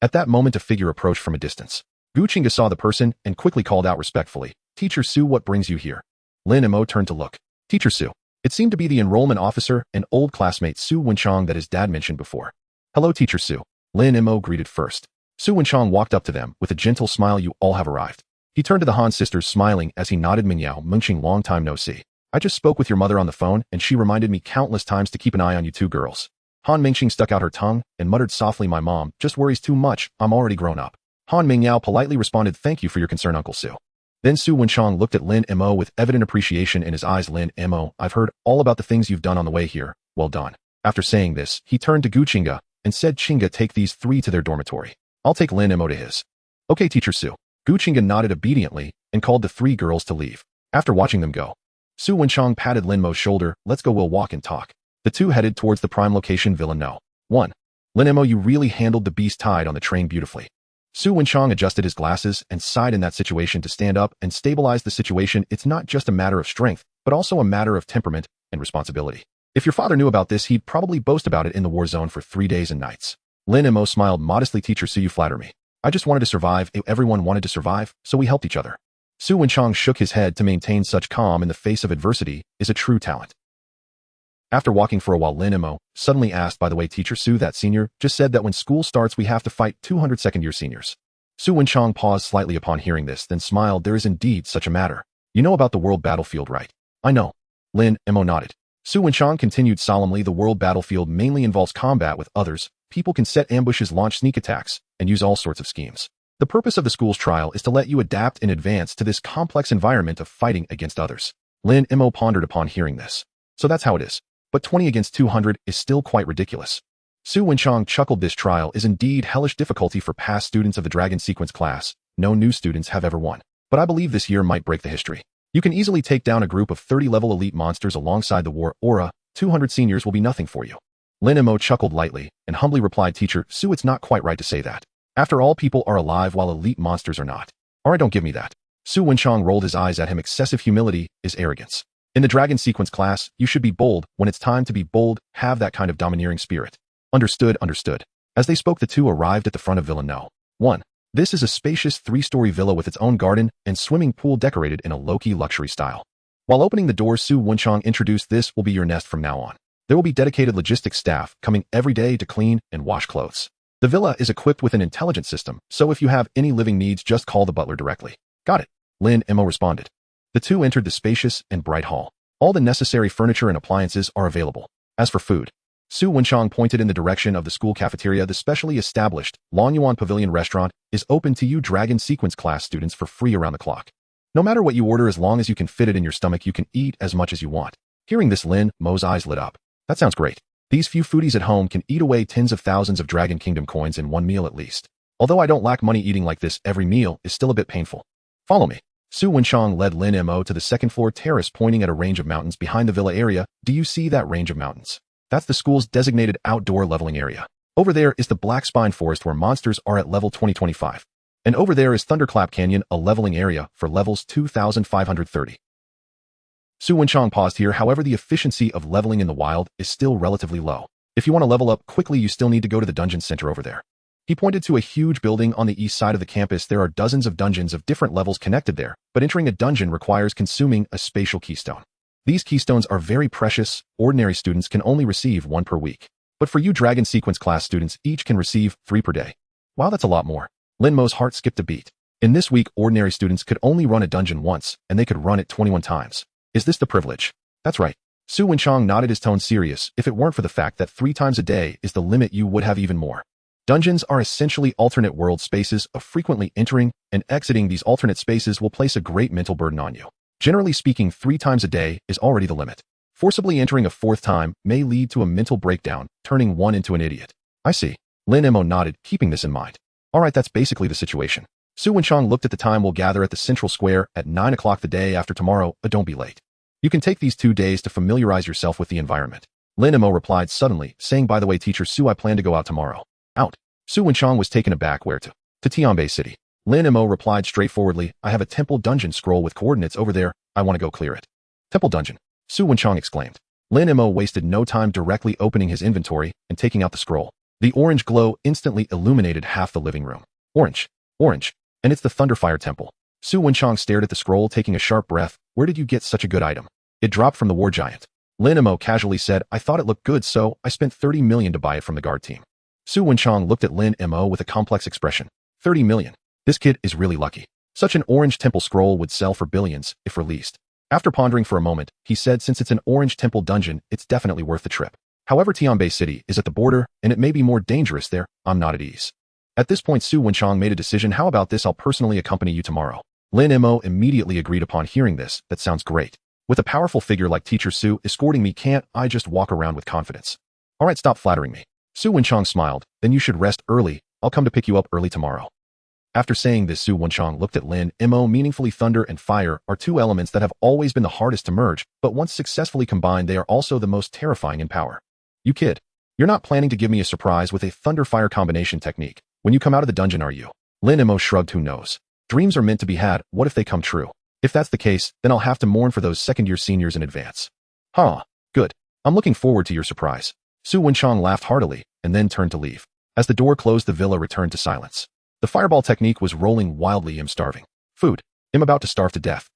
At that moment, a figure approached from a distance. Guchinga saw the person and quickly called out respectfully, Teacher Su, what brings you here? Lin Mo turned to look. Teacher Su. It seemed to be the enrollment officer and old classmate Su Wenchang that his dad mentioned before. Hello, Teacher Su. Lin Mo greeted first. Su Wenchang walked up to them with a gentle smile. You all have arrived. He turned to the Han sisters, smiling as he nodded. Mingyao, Mingxing, long time no see. I just spoke with your mother on the phone, and she reminded me countless times to keep an eye on you 2 girls. Han Mingxing stuck out her tongue and muttered softly, my mom just worries too much. I'm already grown up. Han Mingyao politely responded, thank you for your concern, Uncle Su. Then Su Wenchang looked at Lin Mo with evident appreciation in his eyes. Lin Mo, I've heard all about the things you've done on the way here. Well done. After saying this, he turned to Guchinga and said, Chinga, take these 3 to their dormitory. I'll take Lin Mo to his. Okay, Teacher Su. Guchinga nodded obediently and called the 3 girls to leave. After watching them go, Su Wenchang patted Lin Mo's shoulder. Let's go, we'll walk and talk. The 2 headed towards the prime location, Villa No. 1. Lin Mo, you really handled the beast tied on the train beautifully. Su Wenchang adjusted his glasses and sighed in that situation to stand up and stabilize the situation. It's not just a matter of strength, but also a matter of temperament and responsibility. If your father knew about this, he'd probably boast about it in the war zone for 3 days and nights. Lin Mo smiled modestly. Teacher Su, you flatter me. I just wanted to survive. Everyone wanted to survive, so we helped each other. Su Wenchang shook his head. To maintain such calm in the face of adversity is a true talent. After walking for a while, Lin Mo suddenly asked, by the way, Teacher Su, that senior just said that when school starts we have to fight 200 second-year seniors. Su Wenchang paused slightly upon hearing this, then smiled. There is indeed such a matter. You know about the world battlefield, right? I know. Lin Mo nodded. Su Wenchang continued solemnly. The world battlefield mainly involves combat with others. People can set ambushes, launch sneak attacks, and use all sorts of schemes. The purpose of the school's trial is to let you adapt in advance to this complex environment of fighting against others. Lin Mo pondered upon hearing this. So that's how it is. But 20 against 200 is still quite ridiculous. Su Wenchang chuckled. This trial is indeed hellish difficulty for past students of the Dragon Sequence class. No new students have ever won. But I believe this year might break the history. You can easily take down a group of 30-level elite monsters alongside the war aura. 200 seniors will be nothing for you. Lin Mo chuckled lightly and humbly replied, Teacher Su, it's not quite right to say that. After all, people are alive while elite monsters are not. Alright, don't give me that. Su Wenchang rolled his eyes at him. Excessive humility is arrogance. In the Dragon Sequence class, you should be bold. When it's time to be bold, have that kind of domineering spirit. Understood, understood. As they spoke, the two arrived at the front of Villa No. 1. This is a spacious 3-story villa with its own garden and swimming pool decorated in a low-key luxury style. While opening the door, Su Wenchang introduced, this will be your nest from now on. There will be dedicated logistics staff coming every day to clean and wash clothes. The villa is equipped with an intelligent system, so if you have any living needs, just call the butler directly. Got it, Lin Mo responded. The two entered the spacious and bright hall. All the necessary furniture and appliances are available. As for food, Su Wenchang pointed in the direction of the school cafeteria. The specially established Lonyuan Pavilion restaurant is open to you Dragon Sequence class students for free around the clock. No matter what you order, as long as you can fit it in your stomach, you can eat as much as you want. Hearing this, Lin Mo's eyes lit up. That sounds great. These few foodies at home can eat away tens of thousands of Dragon Kingdom coins in one meal at least. Although I don't lack money, eating like this every meal is still a bit painful. Follow me. Su Wenchang led Lin Mo to the second-floor terrace, pointing at a range of mountains behind the villa area. Do you see that range of mountains? That's the school's designated outdoor leveling area. Over there is the Black Spine Forest where monsters are at level 2025. And over there is Thunderclap Canyon, a leveling area for levels 2530. Su Wenchang paused here. However, the efficiency of leveling in the wild is still relatively low. If you want to level up quickly, you still need to go to the dungeon center over there. He pointed to a huge building on the east side of the campus. There are dozens of dungeons of different levels connected there, but entering a dungeon requires consuming a spatial keystone. These keystones are very precious. Ordinary students can only receive 1 per week. But for you Dragon Sequence class students, each can receive 3 per day. Wow, that's a lot more. Lin Mo's heart skipped a beat. In this week, ordinary students could only run a dungeon once, and they could run it 21 times. Is this the privilege? That's right. Su Wenchang nodded, his tone serious. If it weren't for the fact that 3 times a day is the limit, you would have even more. Dungeons are essentially alternate world spaces of frequently entering and exiting. These alternate spaces will place a great mental burden on you. Generally speaking, 3 times a day is already the limit. Forcibly entering a 4th time may lead to a mental breakdown, turning one into an idiot. I see. Lin Mo nodded, keeping this in mind. Alright, that's basically the situation. Su Wenchang looked at the time. We'll gather at the central square at 9 o'clock the day after tomorrow, but don't be late. You can take these 2 days to familiarize yourself with the environment. Lin Mo replied suddenly, saying, by the way, Teacher Su, I plan to go out tomorrow. Out. Su Wenchang was taken aback. Where to? To Tianbei City. Lin Mo replied straightforwardly, I have a temple dungeon scroll with coordinates over there. I want to go clear it. Temple dungeon. Su Wenchang exclaimed. Lin Mo wasted no time, directly opening his inventory and taking out the scroll. The orange glow instantly illuminated half the living room. Orange. Orange. And it's the Thunderfire Temple. Su Wenchang stared at the scroll, taking a sharp breath. Where did you get such a good item? It dropped from the war giant. Lin Mo casually said, I thought it looked good, so I spent 30 million to buy it from the guard team. Su Wenchang looked at Lin Mo with a complex expression. 30 million. This kid is really lucky. Such an orange temple scroll would sell for billions if released. After pondering for a moment, he said, since it's an orange temple dungeon, it's definitely worth the trip. However, Tianbei City is at the border, and it may be more dangerous there. I'm not at ease. At this point, Su Wenchang made a decision. How about this? I'll personally accompany you tomorrow. Lin Mo immediately agreed upon hearing this. That sounds great. With a powerful figure like Teacher Su escorting me, can't I just walk around with confidence? Alright, stop flattering me. Su Wenchang smiled. Then you should rest early. I'll come to pick you up early tomorrow. After saying this, Su Wenchang looked at Lin Mo meaningfully. Thunder and fire are 2 elements that have always been the hardest to merge, but once successfully combined, they are also the most terrifying in power. You kid. You're not planning to give me a surprise with a thunder-fire combination technique when you come out of the dungeon, are you? Lin Mo shrugged. Who knows? Dreams are meant to be had. What if they come true? If that's the case, then I'll have to mourn for those second-year seniors in advance. Huh. Good. I'm looking forward to your surprise. Su Wenchang laughed heartily and then turned to leave. As the door closed, the villa returned to silence. The fireball technique was rolling wildly. I'm starving. Food. I'm about to starve to death.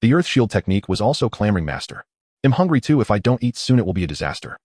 The earth shield technique was also clamoring. Master. I'm hungry too. If I don't eat soon, it will be a disaster.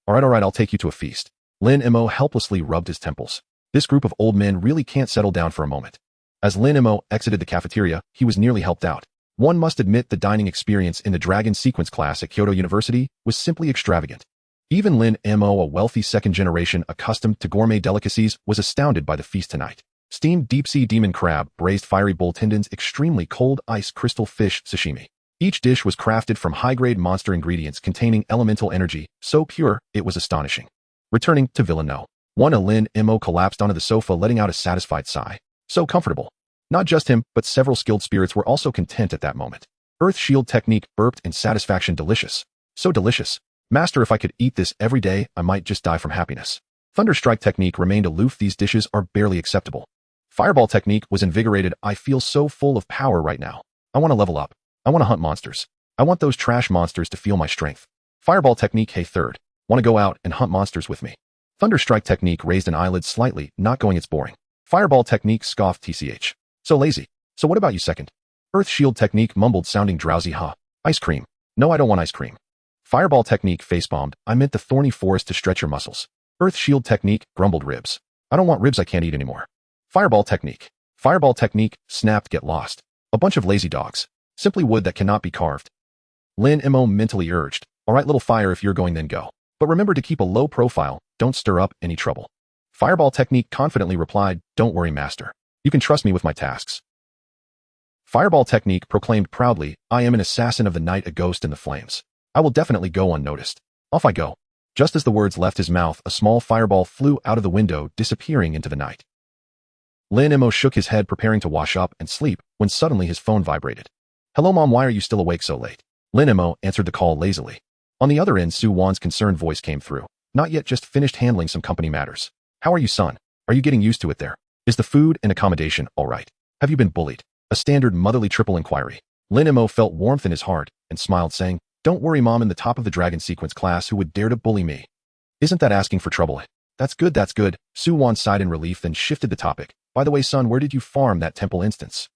Alright, I'll take you to a feast. Lin Mo helplessly rubbed his temples. This group of old men really can't settle down for a moment. As Lin Mo exited the cafeteria, he was nearly helped out. One must admit the dining experience in the Dragon Sequence class at Kyoto University was simply extravagant. Even Lin Mo, a wealthy second generation accustomed to gourmet delicacies, was astounded by the feast tonight. Steamed deep-sea demon crab, braised fiery bull tendons, extremely cold ice crystal fish sashimi. Each dish was crafted from high-grade monster ingredients containing elemental energy, so pure, it was astonishing. Returning to Villa No. 1. Lin Mo collapsed onto the sofa, letting out a satisfied sigh. So comfortable. Not just him, but several skilled spirits were also content at that moment. Earth Shield Technique burped in satisfaction. Delicious. So delicious. Master, if I could eat this every day, I might just die from happiness. Thunderstrike Technique remained aloof. These dishes are barely acceptable. Fireball Technique was invigorated. I feel so full of power right now. I want to level up. I want to hunt monsters. I want those trash monsters to feel my strength. Fireball Technique. Hey third. Want to go out and hunt monsters with me? Thunderstrike Technique raised an eyelid slightly, not going. It's boring. Fireball Technique scoffed. TCH. So lazy. So what about you second? Earth Shield Technique mumbled, sounding drowsy. Huh. Ice cream. No, I don't want ice cream. Fireball Technique face-bombed. I meant the thorny forest to stretch your muscles. Earth Shield Technique grumbled. Ribs. I don't want ribs. I can't eat anymore. Fireball Technique. Fireball Technique snapped. Get lost. A bunch of lazy dogs. Simply wood that cannot be carved. Lin Mo mentally urged. All right, little fire, if you're going then go. But remember to keep a low profile. Don't stir up any trouble. Fireball Technique confidently replied, don't worry, master. You can trust me with my tasks. Fireball Technique proclaimed proudly, I am an assassin of the night, a ghost in the flames. I will definitely go unnoticed. Off I go. Just as the words left his mouth, a small fireball flew out of the window, disappearing into the night. Lin Mo shook his head, preparing to wash up and sleep, when suddenly his phone vibrated. Hello mom, why are you still awake so late? Lin Mo answered the call lazily. On the other end, Su Wan's concerned voice came through. Not yet, just finished handling some company matters. How are you, son? Are you getting used to it there? Is the food and accommodation all right? Have you been bullied? A standard motherly triple inquiry. Lin Mo felt warmth in his heart and smiled, saying, don't worry mom, in the top of the dragon sequence class, who would dare to bully me? Isn't that asking for trouble? That's good, that's good. Su Wan sighed in relief, then shifted the topic. By the way, son, where did you farm that temple instance?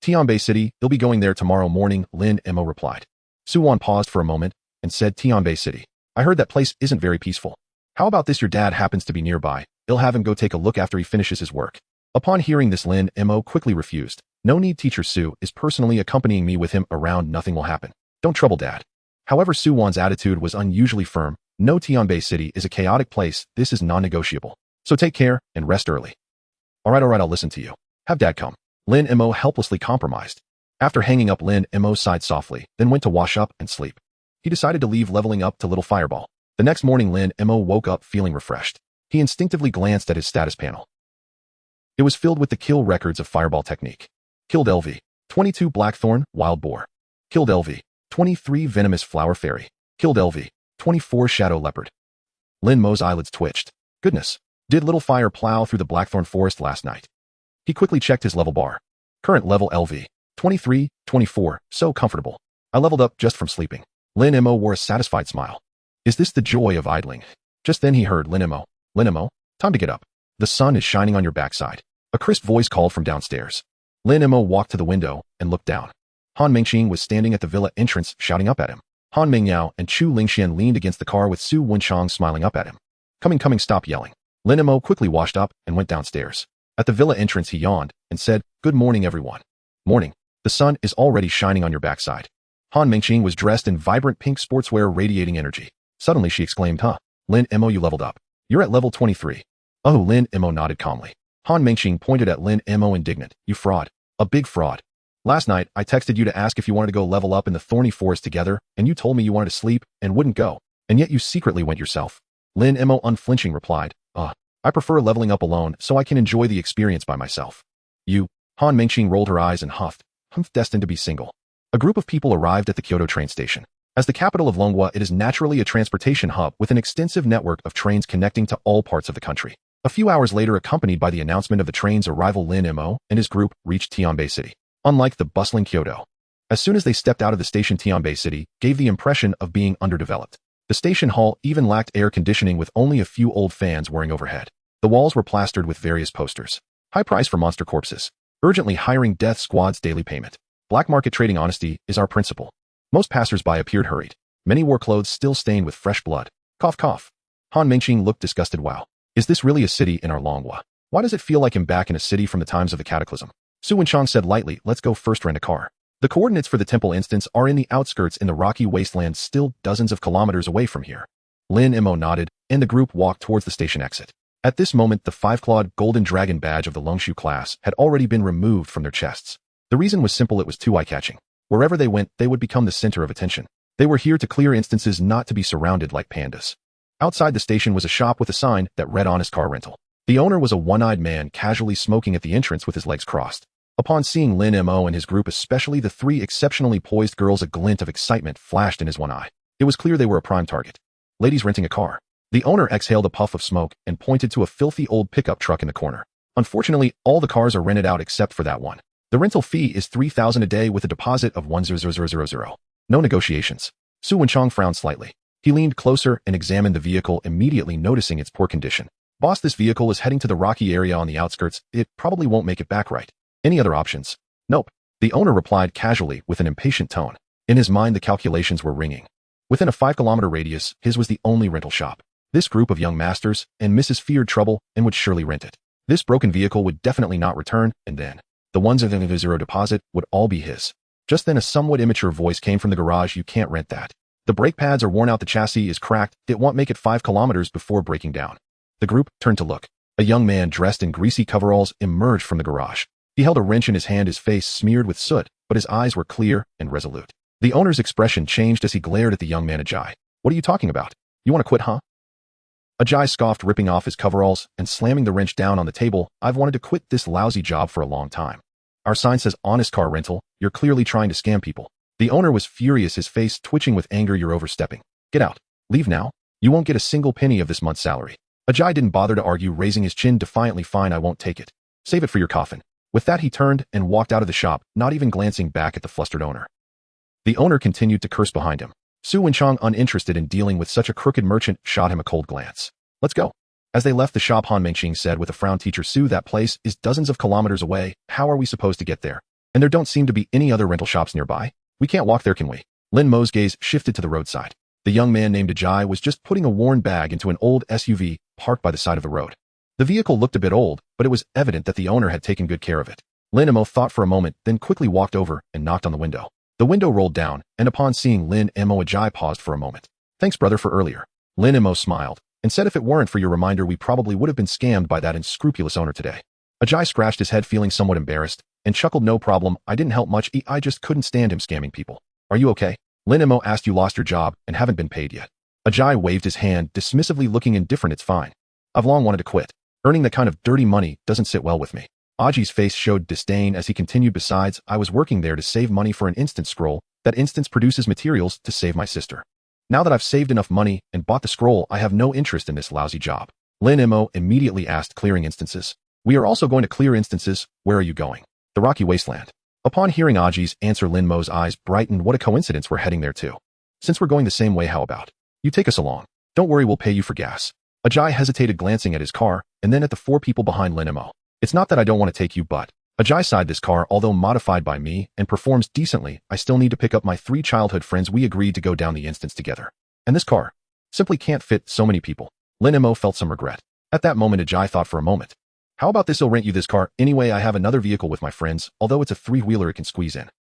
Tianbei City, you'll be going there tomorrow morning, Lin Mo replied. Su Wan paused for a moment and said, Tianbei City. I heard that place isn't very peaceful. How about this, your dad happens to be nearby. I'll have him go take a look after he finishes his work. Upon hearing this, Lin Mo quickly refused. No need, teacher Su is personally accompanying me with him around, nothing will happen. Don't trouble dad. However, Su Wan's attitude was unusually firm. No, Tianbei City is a chaotic place, this is non-negotiable. So take care and rest early. Alright, I'll listen to you. Have dad come. Lin Mo helplessly compromised. After hanging up, Lin Mo sighed softly, then went to wash up and sleep. He decided to leave leveling up to Little Fireball. The next morning, Lin Mo woke up feeling refreshed. He instinctively glanced at his status panel. It was filled with the kill records of Fireball Technique. Killed LV. 22 Blackthorn, Wild Boar. Killed LV. 23 Venomous Flower Fairy. Killed LV. 24 Shadow Leopard. Lin Mo's eyelids twitched. Goodness. Did Little Fire plow through the Blackthorn Forest last night? He quickly checked his level bar. Current level LV. 23, 24, so comfortable. I leveled up just from sleeping. Lin Mo wore a satisfied smile. Is this the joy of idling? Just then he heard Lin Mo. Lin Mo, time to get up. The sun is shining on your backside. A crisp voice called from downstairs. Lin Mo walked to the window and looked down. Han Mingxing was standing at the villa entrance, shouting up at him. Han Mingyao and Chu Lingxian leaned against the car with Su Wenchang smiling up at him. Coming, stop yelling. Lin Mo quickly washed up and went downstairs. At the villa entrance, he yawned and said, good morning, everyone. Morning. The sun is already shining on your backside. Han Mingxing was dressed in vibrant pink sportswear radiating energy. Suddenly she exclaimed, huh, Lin Mo, you leveled up. You're at level 23. Oh, Lin Mo nodded calmly. Han Mingxing pointed at Lin Mo, indignant. You fraud. A big fraud. Last night, I texted you to ask if you wanted to go level up in the thorny forest together, and you told me you wanted to sleep and wouldn't go, and yet you secretly went yourself. Lin Mo unflinching replied, I prefer leveling up alone so I can enjoy the experience by myself. You. Han Mingxing rolled her eyes and huffed, destined to be single. A group of people arrived at the Kyoto train station. As the capital of Longhua, it is naturally a transportation hub with an extensive network of trains connecting to all parts of the country. A few hours later, accompanied by the announcement of the train's arrival, Lin Mo and his group reached Tianbei City. Unlike the bustling Kyoto, as soon as they stepped out of the station, Tianbei City gave the impression of being underdeveloped. The station hall even lacked air conditioning, with only a few old fans whirring overhead. The walls were plastered with various posters. High price for monster corpses. Urgently hiring death squads, daily payment. Black market trading, honesty is our principle. Most passers-by appeared hurried. Many wore clothes still stained with fresh blood. Cough, cough. Han Mingxing looked disgusted. Wow. Is this really a city in our Longhua? Why does it feel like I'm back in a city from the times of the Cataclysm? Su Wenchang said lightly, let's go first, rent a car. The coordinates for the temple instance are in the outskirts in the rocky wasteland, still dozens of kilometers away from here. Lin Mo nodded, and the group walked towards the station exit. At this moment, the five-clawed golden dragon badge of the Longshu class had already been removed from their chests. The reason was simple, it was too eye-catching. Wherever they went, they would become the center of attention. They were here to clear instances, not to be surrounded like pandas. Outside the station was a shop with a sign that read Honest Car Rental. The owner was a one-eyed man casually smoking at the entrance with his legs crossed. Upon seeing Lin Mo and his group, especially the three exceptionally poised girls, a glint of excitement flashed in his one eye. It was clear they were a prime target. Ladies renting a car. The owner exhaled a puff of smoke and pointed to a filthy old pickup truck in the corner. Unfortunately, all the cars are rented out except for that one. The rental fee is $3,000 a day with a deposit of $1,000. No negotiations. Su Wenchang frowned slightly. He leaned closer and examined the vehicle, immediately noticing its poor condition. Boss, this vehicle is heading to the rocky area on the outskirts. It probably won't make it back right. Any other options? Nope. The owner replied casually with an impatient tone. In his mind, the calculations were ringing. Within a 5-kilometer radius, his was the only rental shop. This group of young masters and Mrs. feared trouble and would surely rent it. This broken vehicle would definitely not return, and then the ones of the zero deposit would all be his. Just then a somewhat immature voice came from the garage. You can't rent that. The brake pads are worn out, the chassis is cracked, it won't make it 5 kilometers before breaking down. The group turned to look. A young man dressed in greasy coveralls emerged from the garage. He held a wrench in his hand, his face smeared with soot, but his eyes were clear and resolute. The owner's expression changed as he glared at the young man. Ajay, what are you talking about? You want to quit, huh? Ajay scoffed, ripping off his coveralls and slamming the wrench down on the table. I've wanted to quit this lousy job for a long time. Our sign says Honest Car Rental. You're clearly trying to scam people. The owner was furious, his face twitching with anger. You're overstepping. Get out. Leave now. You won't get a single penny of this month's salary. Ajay didn't bother to argue, raising his chin defiantly. Fine, I won't take it. Save it for your coffin. With that, he turned and walked out of the shop, not even glancing back at the flustered owner. The owner continued to curse behind him. Su Wenchang, uninterested in dealing with such a crooked merchant, shot him a cold glance. Let's go. As they left the shop, Han Mengqing said with a frown, Teacher Su, that place is dozens of kilometers away. How are we supposed to get there? And there don't seem to be any other rental shops nearby. We can't walk there, can we? Lin Mo's gaze shifted to the roadside. The young man named Ajay was just putting a worn bag into an old SUV parked by the side of the road. The vehicle looked a bit old, but it was evident that the owner had taken good care of it. Lin Mo thought for a moment, then quickly walked over and knocked on the window. The window rolled down, and upon seeing Lin Mo, Ajay paused for a moment. Thanks, brother, for earlier. Lin Mo smiled and said, if it weren't for your reminder, we probably would have been scammed by that unscrupulous owner today. Ajay scratched his head, feeling somewhat embarrassed, and chuckled, no problem, I didn't help much, I just couldn't stand him scamming people. Are you okay? Lin Mo asked. You lost your job and haven't been paid yet. Ajay waved his hand, dismissively, looking indifferent. It's fine. I've long wanted to quit. Earning that kind of dirty money doesn't sit well with me. Ajay's face showed disdain as he continued, besides, I was working there to save money for an instance scroll. That instance produces materials to save my sister. Now that I've saved enough money and bought the scroll, I have no interest in this lousy job. Lin Mo immediately asked, clearing instances? We are also going to clear instances. Where are you going? The rocky wasteland. Upon hearing Ajay's answer, Lin Mo's eyes brightened. What a coincidence, we're heading there too. Since we're going the same way, how about you take us along? Don't worry, we'll pay you for gas. Ajay hesitated, glancing at his car and then at the 4 people behind Lin Mo. It's not that I don't want to take you, but Ajay sighed, this car, although modified by me and performs decently, I still need to pick up my 3 childhood friends. We agreed to go down the instance together. And this car simply can't fit so many people. Lin Mo felt some regret. At that moment, Ajay thought for a moment. How about this? I'll rent you this car. Anyway, I have another vehicle with my friends, although it's a 3-wheeler, it can squeeze in.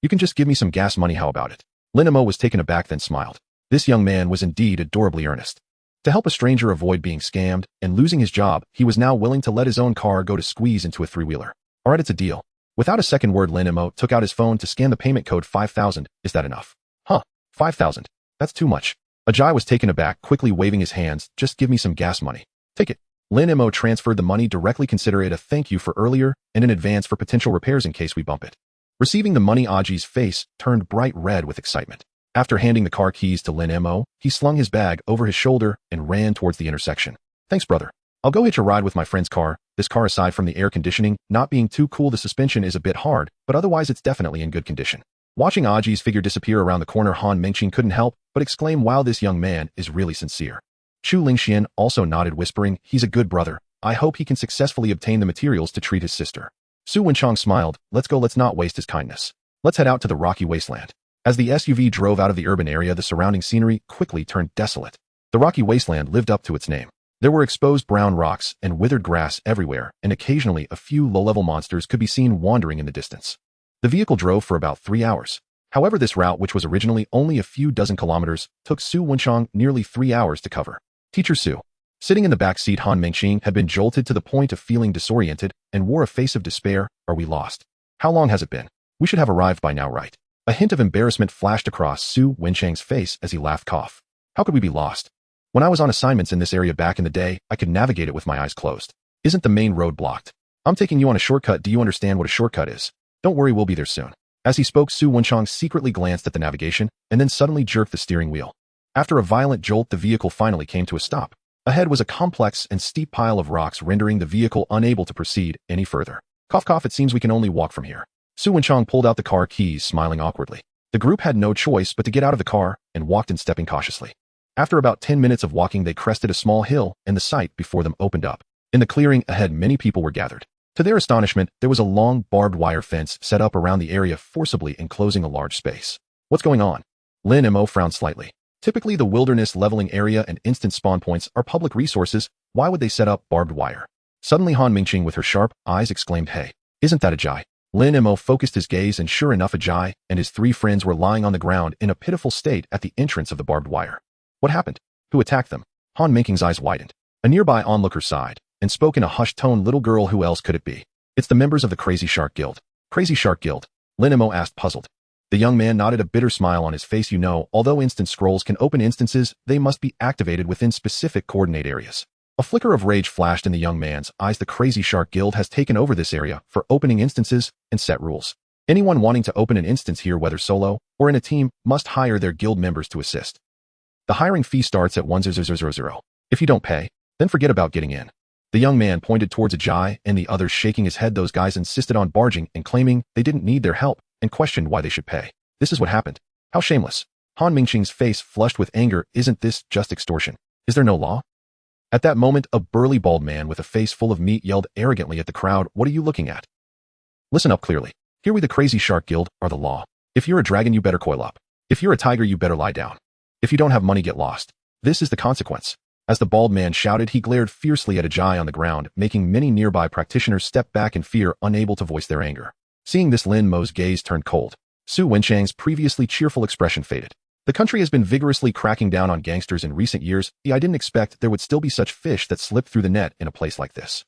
You can just give me some gas money, how about it? Lin Mo was taken aback, then smiled. This young man was indeed adorably earnest. To help a stranger avoid being scammed and losing his job, he was now willing to let his own car go to squeeze into a 3-wheeler. Alright, it's a deal. Without a second word, Lin Mo took out his phone to scan the payment code. 5,000. Is that enough? Huh. 5,000. That's too much. Ajay was taken aback, quickly waving his hands. Just give me some gas money. Take it. Lin Mo transferred the money directly. Consider it a thank you for earlier and in advance for potential repairs in case we bump it. Receiving the money, Ajay's face turned bright red with excitement. After handing the car keys to Lin Mo, he slung his bag over his shoulder and ran towards the intersection. Thanks, brother. I'll go hitch a ride with my friend's car. This car, aside from the air conditioning not being too cool, the suspension is a bit hard, but otherwise it's definitely in good condition. Watching Ajay's figure disappear around the corner, Han Mengqing couldn't help but exclaim, wow, this young man is really sincere. Chu Lingxian also nodded, whispering, he's a good brother. I hope he can successfully obtain the materials to treat his sister. Su Wenchang smiled. Let's go, let's not waste his kindness. Let's head out to the rocky wasteland. As the SUV drove out of the urban area, the surrounding scenery quickly turned desolate. The rocky wasteland lived up to its name. There were exposed brown rocks and withered grass everywhere, and occasionally a few low-level monsters could be seen wandering in the distance. The vehicle drove for about 3 hours. However, this route, which was originally only a few dozen kilometers, took Su Wenchang nearly 3 hours to cover. Teacher Su. Sitting in the back seat, Han Mengqing had been jolted to the point of feeling disoriented and wore a face of despair. Are we lost? How long has it been? We should have arrived by now, right? A hint of embarrassment flashed across Su Wenchang's face as he laughed cough. How could we be lost? When I was on assignments in this area back in the day, I could navigate it with my eyes closed. Isn't the main road blocked? I'm taking you on a shortcut. Do you understand what a shortcut is? Don't worry, we'll be there soon. As he spoke, Su Wenchang secretly glanced at the navigation and then suddenly jerked the steering wheel. After a violent jolt, the vehicle finally came to a stop. Ahead was a complex and steep pile of rocks, rendering the vehicle unable to proceed any further. Cough cough, it seems we can only walk from here. Su Wenchang pulled out the car keys, smiling awkwardly. The group had no choice but to get out of the car and walked in, stepping cautiously. After about 10 minutes of walking, they crested a small hill and the sight before them opened up. In the clearing ahead, many people were gathered. To their astonishment, there was a long barbed wire fence set up around the area, forcibly enclosing a large space. What's going on? Lin Mo frowned slightly. Typically, the wilderness leveling area and instant spawn points are public resources. Why would they set up barbed wire? Suddenly, Han Mingqing with her sharp eyes exclaimed, "Hey, isn't that Ajay?" Lin Mo focused his gaze, and sure enough, Ajay and his 3 friends were lying on the ground in a pitiful state at the entrance of the barbed wire. What happened? Who attacked them? Han Mingqing's eyes widened. A nearby onlooker sighed and spoke in a hushed tone, "Little girl, who else could it be? It's the members of the Crazy Shark Guild." Crazy Shark Guild? Lin Mo asked, puzzled. The young man nodded, a bitter smile on his face. You know, although instant scrolls can open instances, they must be activated within specific coordinate areas. A flicker of rage flashed in the young man's eyes. The Crazy Shark Guild has taken over this area for opening instances and set rules. Anyone wanting to open an instance here, whether solo or in a team, must hire their guild members to assist. The hiring fee starts at 1,000. If you don't pay, then forget about getting in. The young man pointed towards Ajay and the others, shaking his head. Those guys insisted on barging and claiming they didn't need their help, and questioned why they should pay. This is what happened. How shameless. Han Mingqing's face flushed with anger. Isn't this just extortion? Is there no law? At that moment, a burly bald man with a face full of meat yelled arrogantly at the crowd, "What are you looking at? Listen up clearly. Here we, the Crazy Shark Guild, are the law. If you're a dragon, you better coil up. If you're a tiger, you better lie down. If you don't have money, get lost. This is the consequence." As the bald man shouted, he glared fiercely at Ajay on the ground, making many nearby practitioners step back in fear, unable to voice their anger. Seeing this, Lin Mo's gaze turned cold. Su Wenchang's previously cheerful expression faded. The country has been vigorously cracking down on gangsters in recent years. I didn't expect there would still be such fish that slipped through the net in a place like this.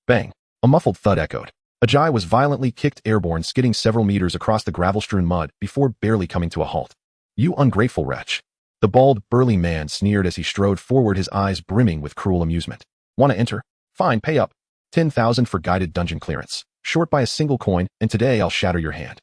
Bang! A muffled thud echoed. Ajay was violently kicked airborne, skidding several meters across the gravel-strewn mud before barely coming to a halt. "You ungrateful wretch." The bald, burly man sneered as he strode forward, his eyes brimming with cruel amusement. "Wanna enter? Fine, pay up. 10,000 for guided dungeon clearance. Short by a single coin, and today I'll shatter your hand."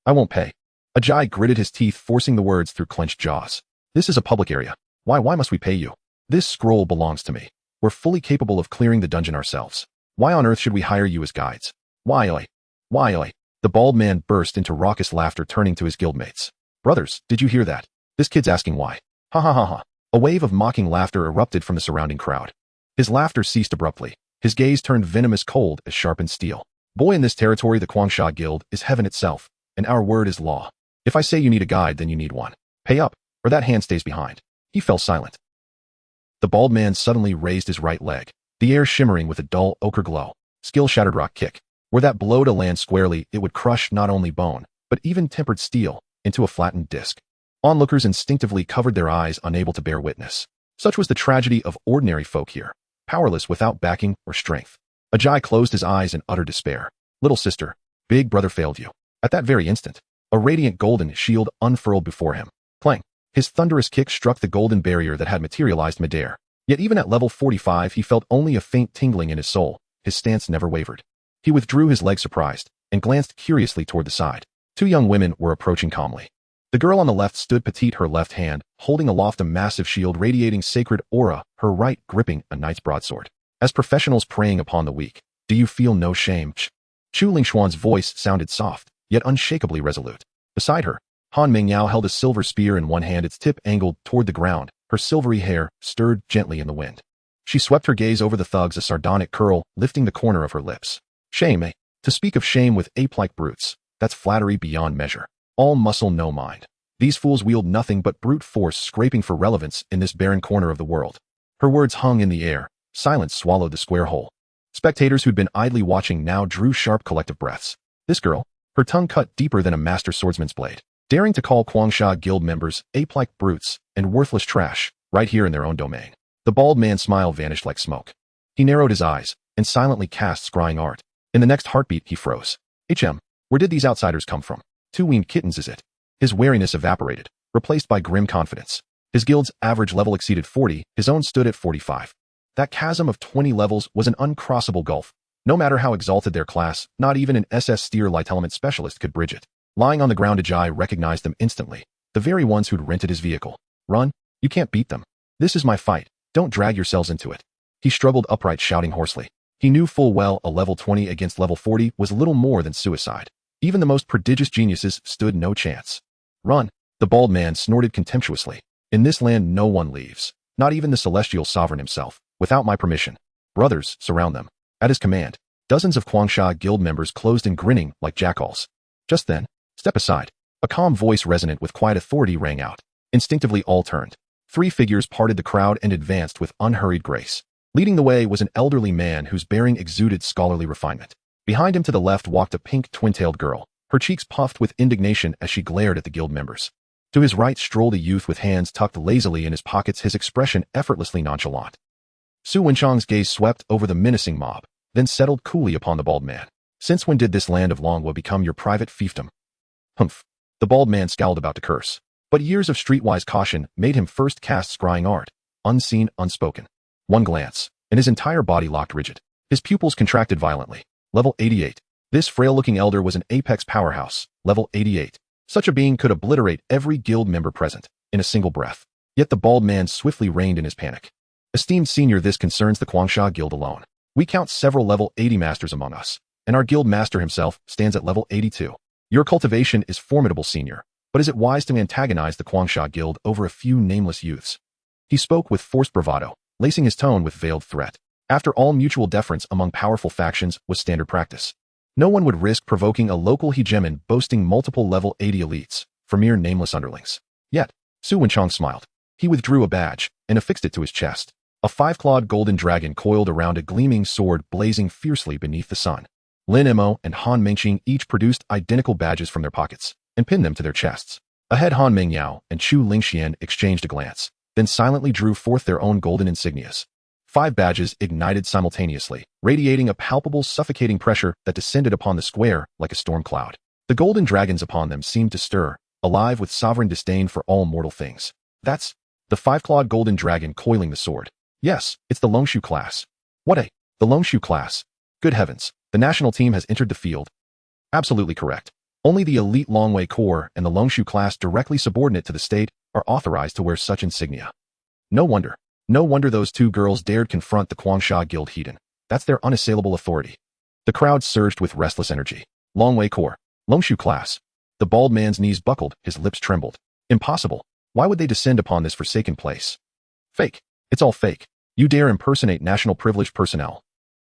I won't pay." Ajay gritted his teeth, forcing the words through clenched jaws. "This is a public area. Why must we pay you? This scroll belongs to me. We're fully capable of clearing the dungeon ourselves. Why on earth should we hire you as guides? Why oi? Why oi?" The bald man burst into raucous laughter, turning to his guildmates. "Brothers, did you hear that? This kid's asking why. Ha ha ha ha." A wave of mocking laughter erupted from the surrounding crowd. His laughter ceased abruptly. His gaze turned venomous, cold as sharpened steel. "Boy, in this territory, the Kwangsha Guild is heaven itself, and our word is law. If I say you need a guide, then you need one. Pay up, or that hand stays behind." He fell silent. The bald man suddenly raised his right leg, the air shimmering with a dull ochre glow. Skill shattered rock kick. Were that blow to land squarely, it would crush not only bone, but even tempered steel into a flattened disc. Onlookers instinctively covered their eyes, unable to bear witness. Such was the tragedy of ordinary folk here, powerless without backing or strength. Ajay closed his eyes in utter despair. "Little sister, big brother failed you." At that very instant, a radiant golden shield unfurled before him. Clang! His thunderous kick struck the golden barrier that had materialized midair. Yet even at level 45, he felt only a faint tingling in his soul. His stance never wavered. He withdrew his leg surprised and glanced curiously toward the side. 2 young women were approaching calmly. The girl on the left stood petite, her left hand holding aloft a massive shield radiating sacred aura, her right gripping a knight's broadsword. As professionals preying upon the weak, do you feel no shame? Chu Lingshuan's voice sounded soft, yet unshakably resolute. Beside her, Han Mingyao held a silver spear in one hand, its tip angled toward the ground, her silvery hair stirred gently in the wind. She swept her gaze over the thugs, a sardonic curl lifting the corner of her lips. "Shame, eh? To speak of shame with ape-like brutes, that's flattery beyond measure. All muscle, no mind. These fools wield nothing but brute force, scraping for relevance in this barren corner of the world." Her words hung in the air. Silence swallowed the square hole. Spectators who'd been idly watching now drew sharp collective breaths. This girl, her tongue cut deeper than a master swordsman's blade, daring to call Kwangsha Guild members ape-like brutes and worthless trash, right here in their own domain. The bald man's smile vanished like smoke. He narrowed his eyes and silently cast scrying art. In the next heartbeat, he froze. "HM, where did these outsiders come from? Two weaned kittens is it? His wariness evaporated, replaced by grim confidence. His guild's average level exceeded 40, his own stood at 45. That chasm of 20 levels was an uncrossable gulf. No matter how exalted their class, not even an SS Steer light element specialist could bridge it. Lying on the ground, Ajay recognized them instantly. The very ones who'd rented his vehicle. Run, you can't beat them. This is my fight. Don't drag yourselves into it. He struggled upright, shouting hoarsely. He knew full well a level 20 against level 40 was little more than suicide. Even the most prodigious geniuses stood no chance. Run, the bald man snorted contemptuously. In this land no one leaves, not even the celestial sovereign himself, without my permission. Brothers, surround them. At his command, dozens of Kwangsha guild members closed in, grinning like jackals. Just then, step aside. A calm voice resonant with quiet authority rang out. Instinctively all turned. Three figures parted the crowd and advanced with unhurried grace. Leading the way was an elderly man whose bearing exuded scholarly refinement. Behind him to the left walked a pink twin-tailed girl, her cheeks puffed with indignation as she glared at the guild members. To his right strolled a youth with hands tucked lazily in his pockets, his expression effortlessly nonchalant. Su Wenchang's gaze swept over the menacing mob, then settled coolly upon the bald man. Since when did this land of Longwa become your private fiefdom? Humph. The bald man scowled, about to curse. But years of streetwise caution made him first cast scrying art, unseen, unspoken. One glance, and his entire body locked rigid. His pupils contracted violently. Level 88. This frail-looking elder was an apex powerhouse, level 88. Such a being could obliterate every guild member present, in a single breath. Yet the bald man swiftly reined in his panic. Esteemed senior, this concerns the Kwangsha Guild alone. We count several level 80 masters among us, and our guild master himself stands at level 82. Your cultivation is formidable, senior, but is it wise to antagonize the Kwangsha Guild over a few nameless youths? He spoke with forced bravado, lacing his tone with veiled threat. After all, mutual deference among powerful factions was standard practice. No one would risk provoking a local hegemon boasting multiple level 80 elites for mere nameless underlings. Yet, Su Wenchang smiled. He withdrew a badge and affixed it to his chest. A five-clawed golden dragon coiled around a gleaming sword blazing fiercely beneath the sun. Lin Mo and Han Mengqing each produced identical badges from their pockets and pinned them to their chests. Ahead, Han Mengyao and Chu Lingxian exchanged a glance, then silently drew forth their own golden insignias. 5 badges ignited simultaneously, radiating a palpable, suffocating pressure that descended upon the square like a storm cloud. The golden dragons upon them seemed to stir, alive with sovereign disdain for all mortal things. That's the 5-clawed golden dragon coiling the sword. Yes, it's the Longshu class. What a... The Longshu class. Good heavens, the national team has entered the field. Absolutely correct. Only the elite Longwei Corps and the Longshu class, directly subordinate to the state, are authorized to wear such insignia. No wonder those two girls dared confront the Kwangsha Guild heathen. That's their unassailable authority. The crowd surged with restless energy. Longwei Corps, Longshu class. The bald man's knees buckled, his lips trembled. Impossible. Why would they descend upon this forsaken place? Fake. It's all fake. You dare impersonate national privileged personnel.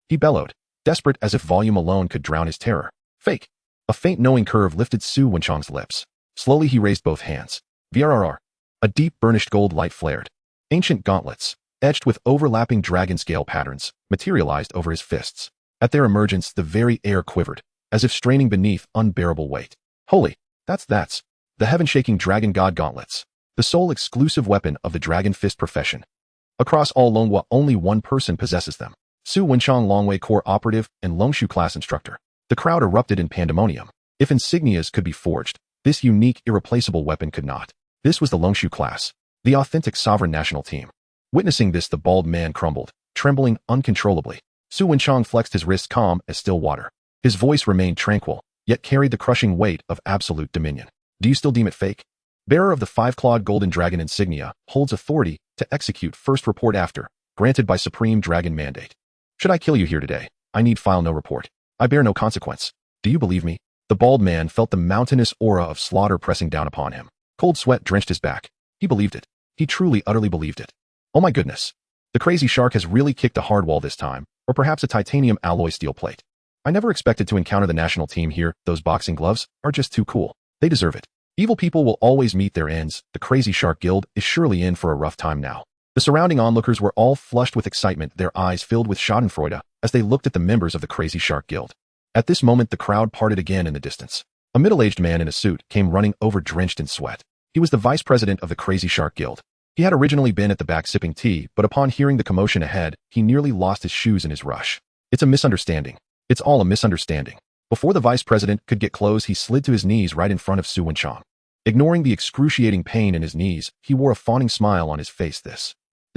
He bellowed, desperate as if volume alone could drown his terror. Fake. A faint knowing curve lifted Su Wenchang's lips. Slowly he raised both hands. VRRR. A deep burnished gold light flared. Ancient gauntlets, etched with overlapping dragon scale patterns, materialized over his fists. At their emergence, the very air quivered, as if straining beneath unbearable weight. Holy, that's the heaven-shaking dragon god gauntlets, the sole exclusive weapon of the dragon fist profession. Across all Longhua, only one person possesses them. Su Wenchang, Longwei Corps operative and Longshu class instructor. The crowd erupted in pandemonium. If insignias could be forged, this unique, irreplaceable weapon could not. This was the Longshu class, the authentic sovereign national team. Witnessing this, the bald man crumbled, trembling uncontrollably. Su Wenchang flexed his wrists, calm as still water. His voice remained tranquil, yet carried the crushing weight of absolute dominion. Do you still deem it fake? Bearer of the 5-clawed golden dragon insignia, holds authority to execute first report after, granted by supreme dragon mandate. Should I kill you here today, I need file no report. I bear no consequence. Do you believe me? The bald man felt the mountainous aura of slaughter pressing down upon him. Cold sweat drenched his back. He believed it. He truly, utterly believed it. Oh my goodness. The crazy shark has really kicked a hard wall this time, or perhaps a titanium alloy steel plate. I never expected to encounter the national team here. Those boxing gloves are just too cool. They deserve it. Evil people will always meet their ends. The Crazy Shark Guild is surely in for a rough time now. The surrounding onlookers were all flushed with excitement, their eyes filled with schadenfreude as they looked at the members of the Crazy Shark Guild. At this moment, the crowd parted again in the distance. A middle-aged man in a suit came running over, drenched in sweat. He was the vice president of the Crazy Shark Guild. He had originally been at the back sipping tea, but upon hearing the commotion ahead, he nearly lost his shoes in his rush. It's a misunderstanding. It's all a misunderstanding. Before the vice president could get close, he slid to his knees right in front of Su Wenchang. Ignoring the excruciating pain in his knees, he wore a fawning smile on his face. This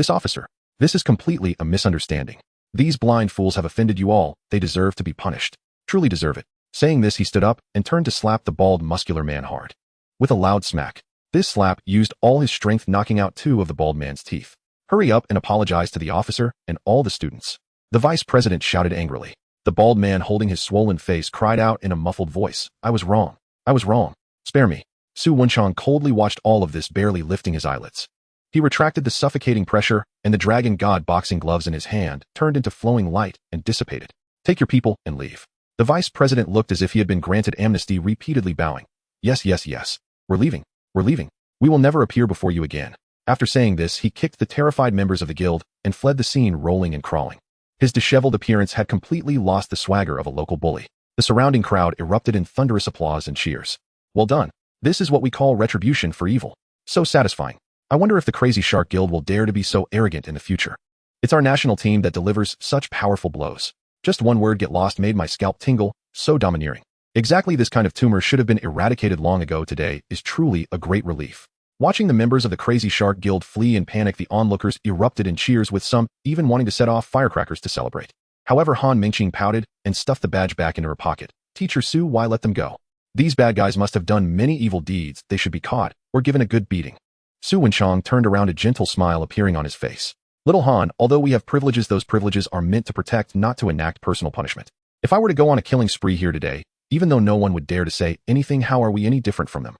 officer. This is completely a misunderstanding. These blind fools have offended you all. They deserve to be punished. Truly deserve it. Saying this, he stood up and turned to slap the bald, muscular man hard. With a loud smack. This slap used all his strength, knocking out 2 of the bald man's teeth. Hurry up and apologize to the officer and all the students. The vice president shouted angrily. The bald man, holding his swollen face, cried out in a muffled voice, I was wrong. I was wrong. Spare me. Su Wenchang coldly watched all of this, barely lifting his eyelids. He retracted the suffocating pressure, and the dragon god boxing gloves in his hand turned into flowing light and dissipated. Take your people and leave. The vice president looked as if he had been granted amnesty, repeatedly bowing. Yes, yes, yes. We're leaving. We're leaving. We will never appear before you again. After saying this, he kicked the terrified members of the guild and fled the scene, rolling and crawling. His disheveled appearance had completely lost the swagger of a local bully. The surrounding crowd erupted in thunderous applause and cheers. Well done. This is what we call retribution for evil. So satisfying. I wonder if the Crazy Shark Guild will dare to be so arrogant in the future. It's our national team that delivers such powerful blows. Just one word, get lost, made my scalp tingle, so domineering. Exactly, this kind of tumor should have been eradicated long ago. Today is truly a great relief. Watching the members of the Crazy Shark Guild flee in panic, the onlookers erupted in cheers, with some even wanting to set off firecrackers to celebrate. However, Han Mingqing pouted and stuffed the badge back into her pocket. Teacher Su, why let them go? These bad guys must have done many evil deeds. They should be caught or given a good beating. Su Wenchang turned around, a gentle smile appearing on his face. Little Han, although we have privileges, those privileges are meant to protect, not to enact personal punishment. If I were to go on a killing spree here today, even though no one would dare to say anything, how are we any different from them?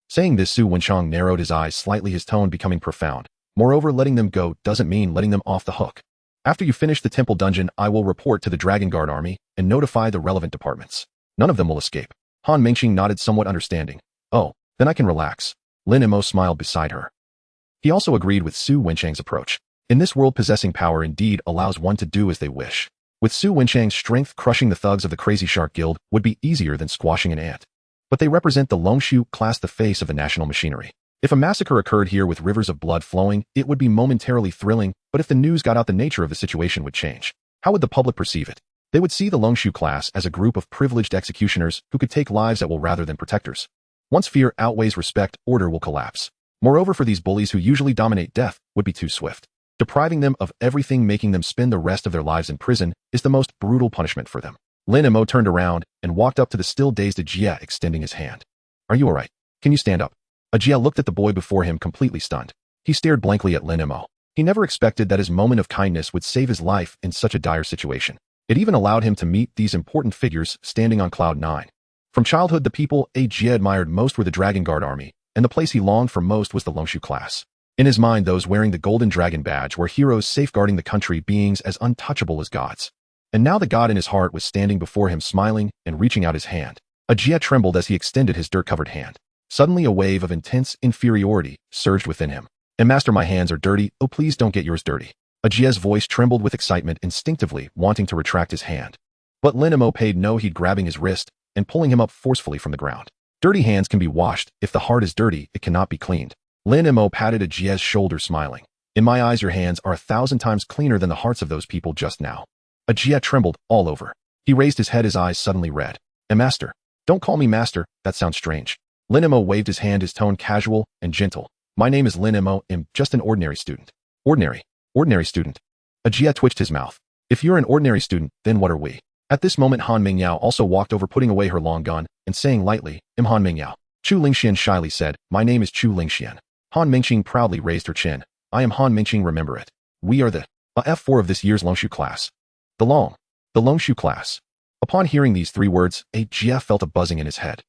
Saying this, Su Wenchang narrowed his eyes slightly, his tone becoming profound. Moreover, letting them go doesn't mean letting them off the hook. After you finish the temple dungeon, I will report to the Dragon Guard army and notify the relevant departments. None of them will escape. Han Mingqing nodded, somewhat understanding. Oh, then I can relax. Lin Mo smiled beside her. He also agreed with Su Wenchang's approach. In this world, possessing power indeed allows one to do as they wish. With Su Wenchang's strength, crushing the thugs of the Crazy Shark Guild would be easier than squashing an ant. But they represent the Longshu class, the face of the national machinery. If a massacre occurred here with rivers of blood flowing, it would be momentarily thrilling, but if the news got out, the nature of the situation would change. How would the public perceive it? They would see the Longshu class as a group of privileged executioners who could take lives at will rather than protectors. Once fear outweighs respect, order will collapse. Moreover, for these bullies who usually dominate, death would be too swift. Depriving them of everything, making them spend the rest of their lives in prison, is the most brutal punishment for them. Lin Mo turned around and walked up to the still dazed Ajia, extending his hand. Are you alright? Can you stand up? Ajia looked at the boy before him, completely stunned. He stared blankly at Lin Mo. He never expected that his moment of kindness would save his life in such a dire situation. It even allowed him to meet these important figures standing on cloud 9. From childhood, the people Ajia admired most were the Dragon Guard army, and the place he longed for most was the Longshu class. In his mind, those wearing the golden dragon badge were heroes safeguarding the country, beings as untouchable as gods. And now the god in his heart was standing before him, smiling and reaching out his hand. Ajia trembled as he extended his dirt-covered hand. Suddenly, a wave of intense inferiority surged within him. And master, my hands are dirty. Oh, please don't get yours dirty. Ajia's voice trembled with excitement, instinctively wanting to retract his hand. But Lin Mo paid no heed, grabbing his wrist and pulling him up forcefully from the ground. Dirty hands can be washed. If the heart is dirty, it cannot be cleaned. Lin Mo patted Ajia's shoulder, smiling. In my eyes, your hands are 1,000 times cleaner than the hearts of those people just now. Ajia trembled all over. He raised his head, his eyes suddenly red. Master. Don't call me master, that sounds strange. Lin Mo waved his hand, his tone casual and gentle. My name is Lin Mo, I'm just an ordinary student. Ordinary student. Ajia twitched his mouth. If you're an ordinary student, then what are we? At this moment, Han Mingyao also walked over, putting away her long gun and saying lightly, I'm Han Mingyao. Chu Lingxian shyly said, my name is Chu Lingxian. Han Mingqing proudly raised her chin. I am Han Mingqing, remember it. We are the F4 of this year's Longshu class. The Longshu class. Upon hearing these 3 words, Ajia felt a buzzing in his head.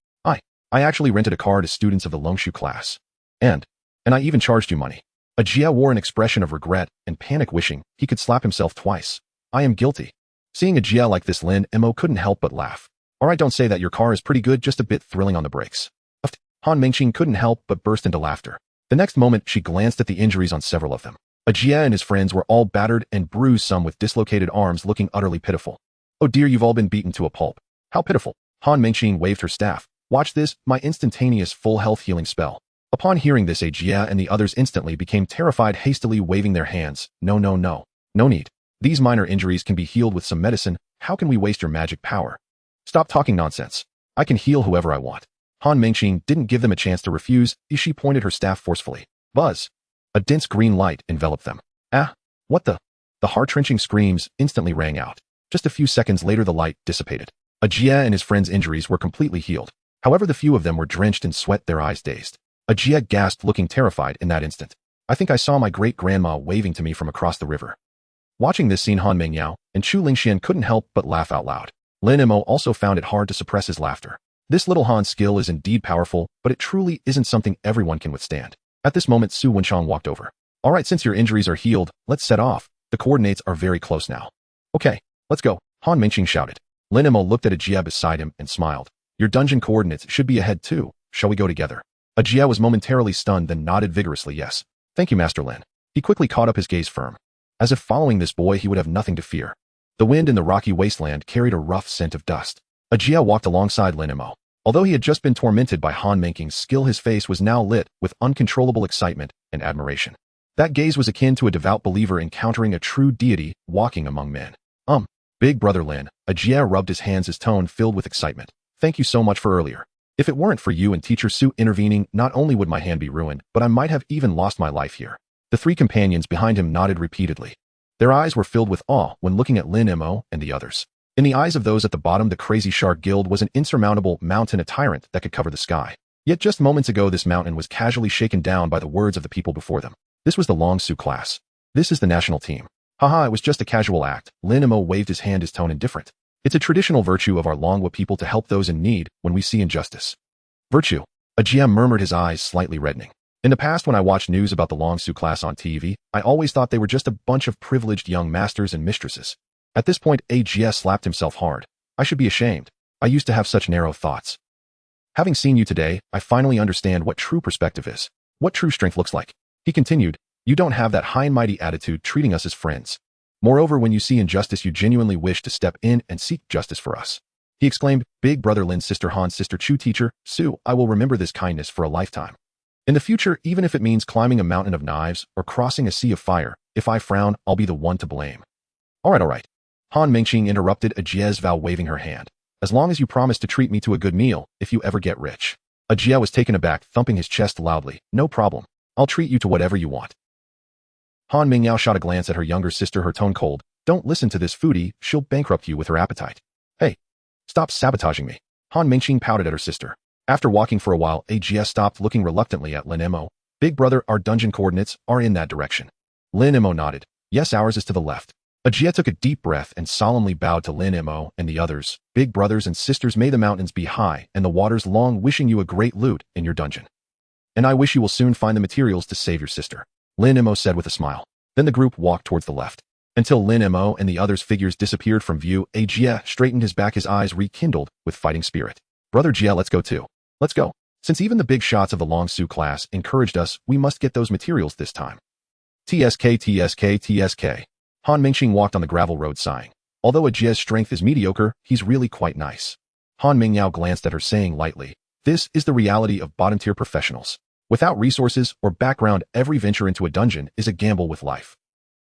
I actually rented a car to students of the Longshu class. And I even charged you money. Ajia wore an expression of regret and panic, wishing he could slap himself twice. I am guilty. Seeing Ajia like this, Lin Mo couldn't help but laugh. Alright, don't say that, your car is pretty good, just a bit thrilling on the brakes. Han Mingqing couldn't help but burst into laughter. The next moment, she glanced at the injuries on several of them. Ajia and his friends were all battered and bruised, some with dislocated arms, looking utterly pitiful. Oh dear, you've all been beaten to a pulp. How pitiful. Han Mingqing waved her staff. Watch this, my instantaneous full health healing spell. Upon hearing this, Ajia and the others instantly became terrified, hastily waving their hands. No need. These minor injuries can be healed with some medicine. How can we waste your magic power? Stop talking nonsense. I can heal whoever I want. Han Mengqing didn't give them a chance to refuse. She pointed her staff forcefully. Buzz. A dense green light enveloped them. Ah, what the? The heart-wrenching screams instantly rang out. Just a few seconds later the light dissipated. Ajia and his friend's injuries were completely healed. However, the few of them were drenched in sweat, their eyes dazed. Ajia gasped, looking terrified in that instant. I think I saw my great-grandma waving to me from across the river. Watching this scene, Han Mengyao and Chu Lingxian couldn't help but laugh out loud. Lin Mo also found it hard to suppress his laughter. This little Han's skill is indeed powerful, but it truly isn't something everyone can withstand. At this moment, Su Wenchang walked over. All right, since your injuries are healed, let's set off. The coordinates are very close now. Okay, let's go, Han Mengqing shouted. Lin Mo looked at Ajia beside him and smiled. Your dungeon coordinates should be ahead too. Shall we go together? Ajia was momentarily stunned, then nodded vigorously yes. Thank you, Master Lin. He quickly caught up his gaze firm. As if following this boy he would have nothing to fear. The wind in the rocky wasteland carried a rough scent of dust. Ajia walked alongside Lin Mo. Although he had just been tormented by Han Mengqing's skill, his face was now lit with uncontrollable excitement and admiration. That gaze was akin to a devout believer encountering a true deity walking among men. Big brother Lin, Ajia rubbed his hands, his tone filled with excitement. Thank you so much for earlier. If it weren't for you and Teacher Su intervening, not only would my hand be ruined, but I might have even lost my life here. The three companions behind him nodded repeatedly. Their eyes were filled with awe when looking at Lin Mo and the others. In the eyes of those at the bottom, the Crazy Shark Guild was an insurmountable mountain, a tyrant that could cover the sky. Yet just moments ago this mountain was casually shaken down by the words of the people before them. This was the Long Su class. This is the national team. Haha, it was just a casual act. Lin Mo waved his hand, his tone indifferent. It's a traditional virtue of our Longwa people to help those in need when we see injustice. Virtue. Ajia murmured, his eyes slightly reddening. In the past, when I watched news about the Long Su class on TV, I always thought they were just a bunch of privileged young masters and mistresses. At this point, Ajia slapped himself hard. I should be ashamed. I used to have such narrow thoughts. Having seen you today, I finally understand what true perspective is. What true strength looks like. He continued, you don't have that high and mighty attitude treating us as friends. Moreover, when you see injustice, you genuinely wish to step in and seek justice for us. He exclaimed, big brother Lin, sister Han, sister Chu, teacher Su, I will remember this kindness for a lifetime. In the future, even if it means climbing a mountain of knives or crossing a sea of fire, if I frown, I'll be the one to blame. All right. Han Mengqing interrupted Ajia's vow, waving her hand. As long as you promise to treat me to a good meal, if you ever get rich. Ajia was taken aback, thumping his chest loudly. No problem. I'll treat you to whatever you want. Han Mingyao shot a glance at her younger sister, her tone cold. Don't listen to this foodie, she'll bankrupt you with her appetite. Hey, stop sabotaging me. Han Mengqing pouted at her sister. After walking for a while, Ajia stopped, looking reluctantly at Lin Mo. Big brother, our dungeon coordinates are in that direction. Lin Mo nodded. Yes, ours is to the left. Ajia took a deep breath and solemnly bowed to Lin Mo and the others. Big brothers and sisters, may the mountains be high and the waters long, wishing you a great loot in your dungeon. And I wish you will soon find the materials to save your sister. Lin Mo said with a smile. Then the group walked towards the left. Until Lin Mo and the others' figures disappeared from view, Ajia straightened his back, his eyes rekindled with fighting spirit. Brother Jia, let's go too. Let's go. Since even the big shots of the Long Su class encouraged us, we must get those materials this time. TSK. Han Mengqing walked on the gravel road sighing. Although Ajia's strength is mediocre, he's really quite nice. Han Mingyao glanced at her, saying lightly, this is the reality of bottom-tier professionals. Without resources or background, every venture into a dungeon is a gamble with life.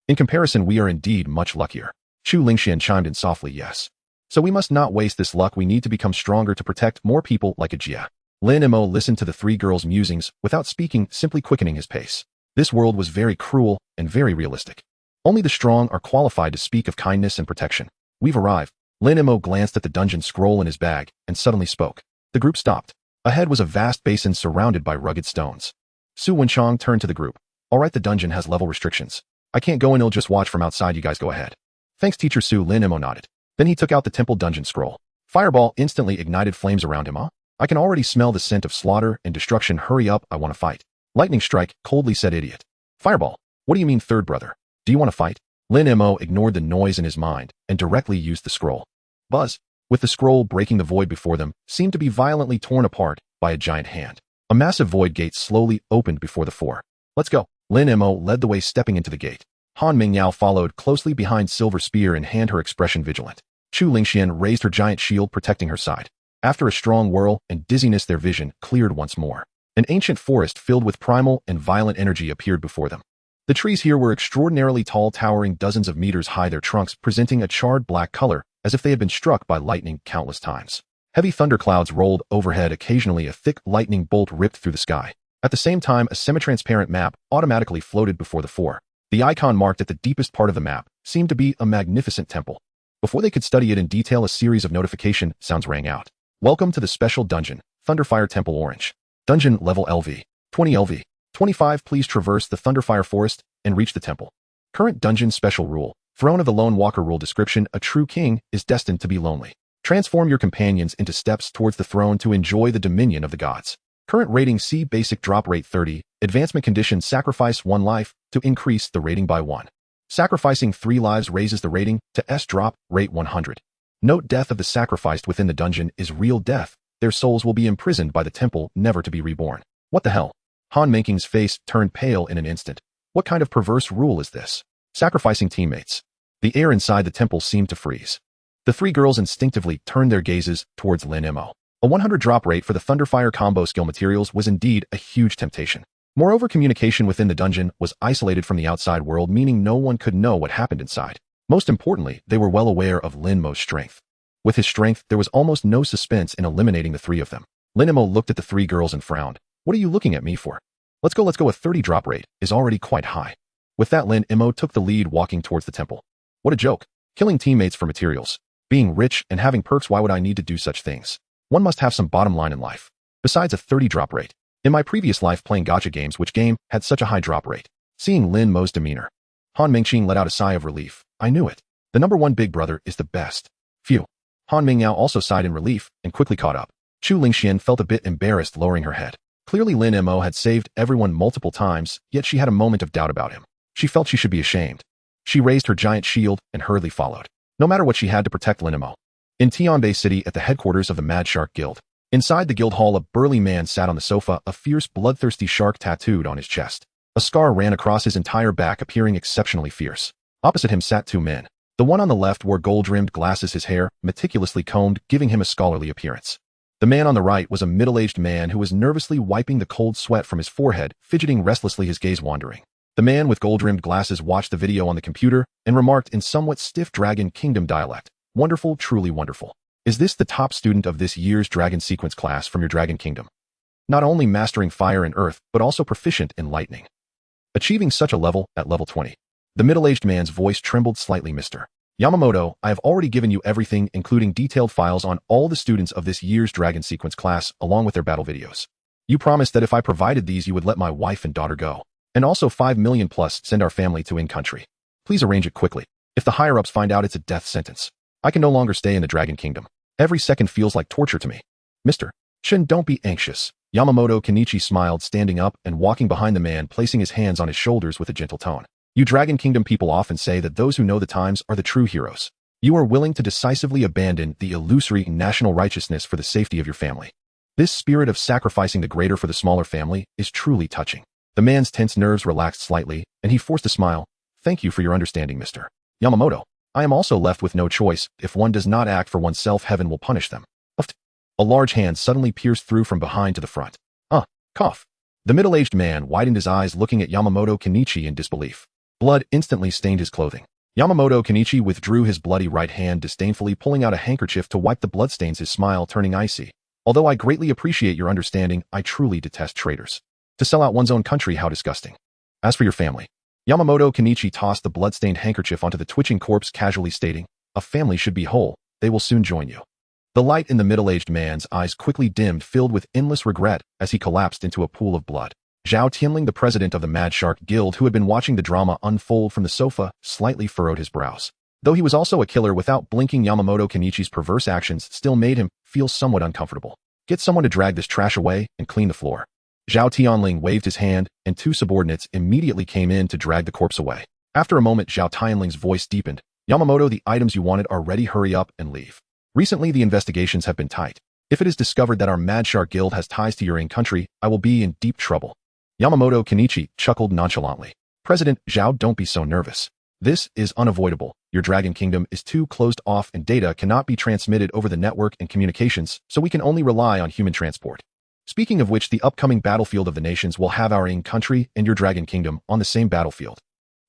In comparison, we are indeed much luckier. Chu Lingxian chimed in softly, yes. So we must not waste this luck. We need to become stronger to protect more people like Ajia. Lin Mo listened to the three girls' musings without speaking, simply quickening his pace. This world was very cruel and very realistic. Only the strong are qualified to speak of kindness and protection. We've arrived. Lin Mo glanced at the dungeon scroll in his bag and suddenly spoke. The group stopped. Ahead was a vast basin surrounded by rugged stones. Su Wenchang turned to the group. All right, the dungeon has level restrictions. I can't go in, I'll just watch from outside, you guys go ahead. Thanks, teacher Su. Lin Mo nodded. Then he took out the temple dungeon scroll. Fireball instantly ignited flames around him. I can already smell the scent of slaughter and destruction. Hurry up, I want to fight. Lightning strike, coldly said idiot. Fireball. What do you mean, third brother? Do you want to fight? Lin Mo ignored the noise in his mind and directly used the scroll. Buzz. With the scroll breaking, the void before them seemed to be violently torn apart by a giant hand. A massive void gate slowly opened before the four. Let's go. Lin Mo led the way, stepping into the gate. Han Mingyao followed closely behind, silver spear in hand, her expression vigilant. Chu Lingxian raised her giant shield, protecting her side. After a strong whirl and dizziness, their vision cleared once more. An ancient forest filled with primal and violent energy appeared before them. The trees here were extraordinarily tall, towering dozens of meters high, their trunks presenting a charred black color as if they had been struck by lightning countless times. Heavy thunderclouds rolled overhead. Occasionally a thick lightning bolt ripped through the sky. At the same time, a semi-transparent map automatically floated before the four. The icon marked at the deepest part of the map seemed to be a magnificent temple. Before they could study it in detail, a series of notification sounds rang out. Welcome to the special dungeon, Thunderfire Temple Orange. Dungeon level LV. 20 LV. 25. Please traverse the Thunderfire Forest and reach the temple. Current dungeon special rule. Throne of the Lone Walker rule description. A true king is destined to be lonely. Transform your companions into steps towards the throne to enjoy the dominion of the gods. Current rating C. Basic drop rate 30. Advancement condition. Sacrifice 1 life to increase the rating by 1. Sacrificing 3 lives raises the rating to S drop rate 100. Note: death of the sacrificed within the dungeon is real death. Their souls will be imprisoned by the temple, never to be reborn. What the hell? Han Menking's face turned pale in an instant. What kind of perverse rule is this? Sacrificing teammates. The air inside the temple seemed to freeze. The 3 girls instinctively turned their gazes towards Lin Mo. A 100 drop rate for the Thunderfire combo skill materials was indeed a huge temptation. Moreover, communication within the dungeon was isolated from the outside world, meaning no one could know what happened inside. Most importantly, they were well aware of Lin Mo's strength. With his strength, there was almost no suspense in eliminating the 3 of them. Lin Mo looked at the 3 girls and frowned. What are you looking at me for? Let's go. A 30 drop rate is already quite high. With that, Lin Mo took the lead, walking towards the temple. What a joke. Killing teammates for materials. Being rich and having perks, why would I need to do such things? One must have some bottom line in life. Besides a 30 drop rate. In my previous life playing gacha games, which game had such a high drop rate? Seeing Lin Mo's demeanor, Han Mengqing let out a sigh of relief. I knew it. The number 1 big brother is the best. Phew. Han Mingyao also sighed in relief and quickly caught up. Chu Lingxian felt a bit embarrassed, lowering her head. Clearly Lin Mo had saved everyone multiple times, yet she had a moment of doubt about him. She felt she should be ashamed. She raised her giant shield and hurriedly followed. No matter what, she had to protect Lin Mo. In Tianbei City, at the headquarters of the Mad Shark Guild. Inside the guild hall, a burly man sat on the sofa, a fierce, bloodthirsty shark tattooed on his chest. A scar ran across his entire back, appearing exceptionally fierce. Opposite him sat 2 men. The one on the left wore gold-rimmed glasses, his hair meticulously combed, giving him a scholarly appearance. The man on the right was a middle-aged man who was nervously wiping the cold sweat from his forehead, fidgeting restlessly, his gaze wandering. The man with gold-rimmed glasses watched the video on the computer and remarked in somewhat stiff Dragon Kingdom dialect, "Wonderful, truly wonderful. Is this the top student of this year's Dragon Sequence class from your Dragon Kingdom? Not only mastering fire and earth, but also proficient in lightning. Achieving such a level at level 20. The middle-aged man's voice trembled slightly. Mr. Yamamoto, I have already given you everything, including detailed files on all the students of this year's Dragon Sequence class, along with their battle videos. You promised that if I provided these, you would let my wife and daughter go. And also 5 million plus send our family to in-country. Please arrange it quickly. If the higher-ups find out, it's a death sentence. I can no longer stay in the Dragon Kingdom. Every second feels like torture to me. Mr. Shin, don't be anxious. Yamamoto Kenichi smiled, standing up and walking behind the man, placing his hands on his shoulders with a gentle tone. You Dragon Kingdom people often say that those who know the times are the true heroes. You are willing to decisively abandon the illusory national righteousness for the safety of your family. This spirit of sacrificing the greater for the smaller family is truly touching. The man's tense nerves relaxed slightly, and he forced a smile. Thank you for your understanding, Mr. Yamamoto. I am also left with no choice. If one does not act for oneself, heaven will punish them. A large hand suddenly pierced through from behind to the front. Cough. The middle-aged man widened his eyes, looking at Yamamoto Kenichi in disbelief. Blood instantly stained his clothing. Yamamoto Kenichi withdrew his bloody right hand, disdainfully pulling out a handkerchief to wipe the bloodstains, his smile turning icy. Although I greatly appreciate your understanding, I truly detest traitors. To sell out one's own country, how disgusting. As for your family. Yamamoto Kenichi tossed the blood-stained handkerchief onto the twitching corpse, casually stating, a family should be whole. They will soon join you. The light in the middle-aged man's eyes quickly dimmed, filled with endless regret as he collapsed into a pool of blood. Zhao Tianling, the president of the Mad Shark Guild, who had been watching the drama unfold from the sofa, slightly furrowed his brows. Though he was also a killer, without blinking, Yamamoto Kenichi's perverse actions still made him feel somewhat uncomfortable. Get someone to drag this trash away and clean the floor. Zhao Tianling waved his hand, and 2 subordinates immediately came in to drag the corpse away. After a moment, Zhao Tianling's voice deepened. Yamamoto, the items you wanted are ready. Hurry up and leave. Recently, the investigations have been tight. If it is discovered that our Mad Shark Guild has ties to your in-country, I will be in deep trouble. Yamamoto Kenichi chuckled nonchalantly. President Zhao, don't be so nervous. This is unavoidable. Your Dragon Kingdom is too closed off and data cannot be transmitted over the network and communications, so we can only rely on human transport. Speaking of which, the upcoming battlefield of the nations will have our in-country and your Dragon Kingdom on the same battlefield.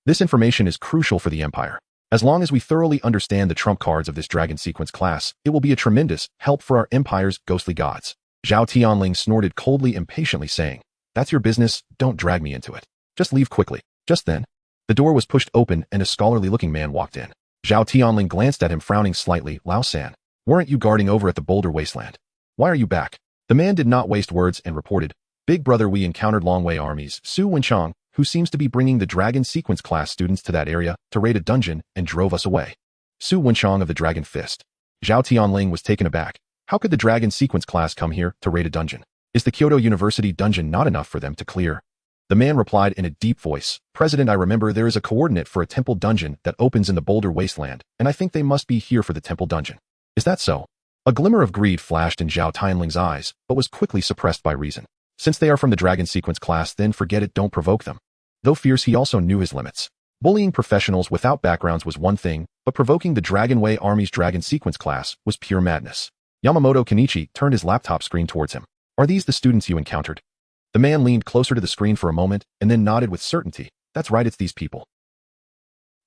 This information is crucial for the Empire. As long as we thoroughly understand the trump cards of this dragon sequence class, it will be a tremendous help for our empire's ghostly gods. Zhao Tianling snorted coldly, impatiently saying, "That's your business, don't drag me into it. Just leave quickly." Just then, the door was pushed open and a scholarly-looking man walked in. Zhao Tianling glanced at him, frowning slightly. "Lao San, weren't you guarding over at the Boulder Wasteland? Why are you back?" The man did not waste words and reported, "Big brother, we encountered Longwei armies, Su Wenchang, who seems to be bringing the Dragon Sequence class students to that area to raid a dungeon, and drove us away." Su Wenchang of the Dragon Fist. Zhao Tianling was taken aback. How could the Dragon Sequence class come here to raid a dungeon? Is the Kyoto University dungeon not enough for them to clear? The man replied in a deep voice, "President, I remember there is a coordinate for a temple dungeon that opens in the Boulder Wasteland, and I think they must be here for the temple dungeon. Is that so?" A glimmer of greed flashed in Zhao Tianling's eyes, but was quickly suppressed by reason. Since they are from the Dragon Sequence class, then forget it, don't provoke them. Though fierce, he also knew his limits. Bullying professionals without backgrounds was one thing, but provoking the Dragonway Army's Dragon Sequence class was pure madness. Yamamoto Kenichi turned his laptop screen towards him. "Are these the students you encountered?" The man leaned closer to the screen for a moment and then nodded with certainty. "That's right, it's these people."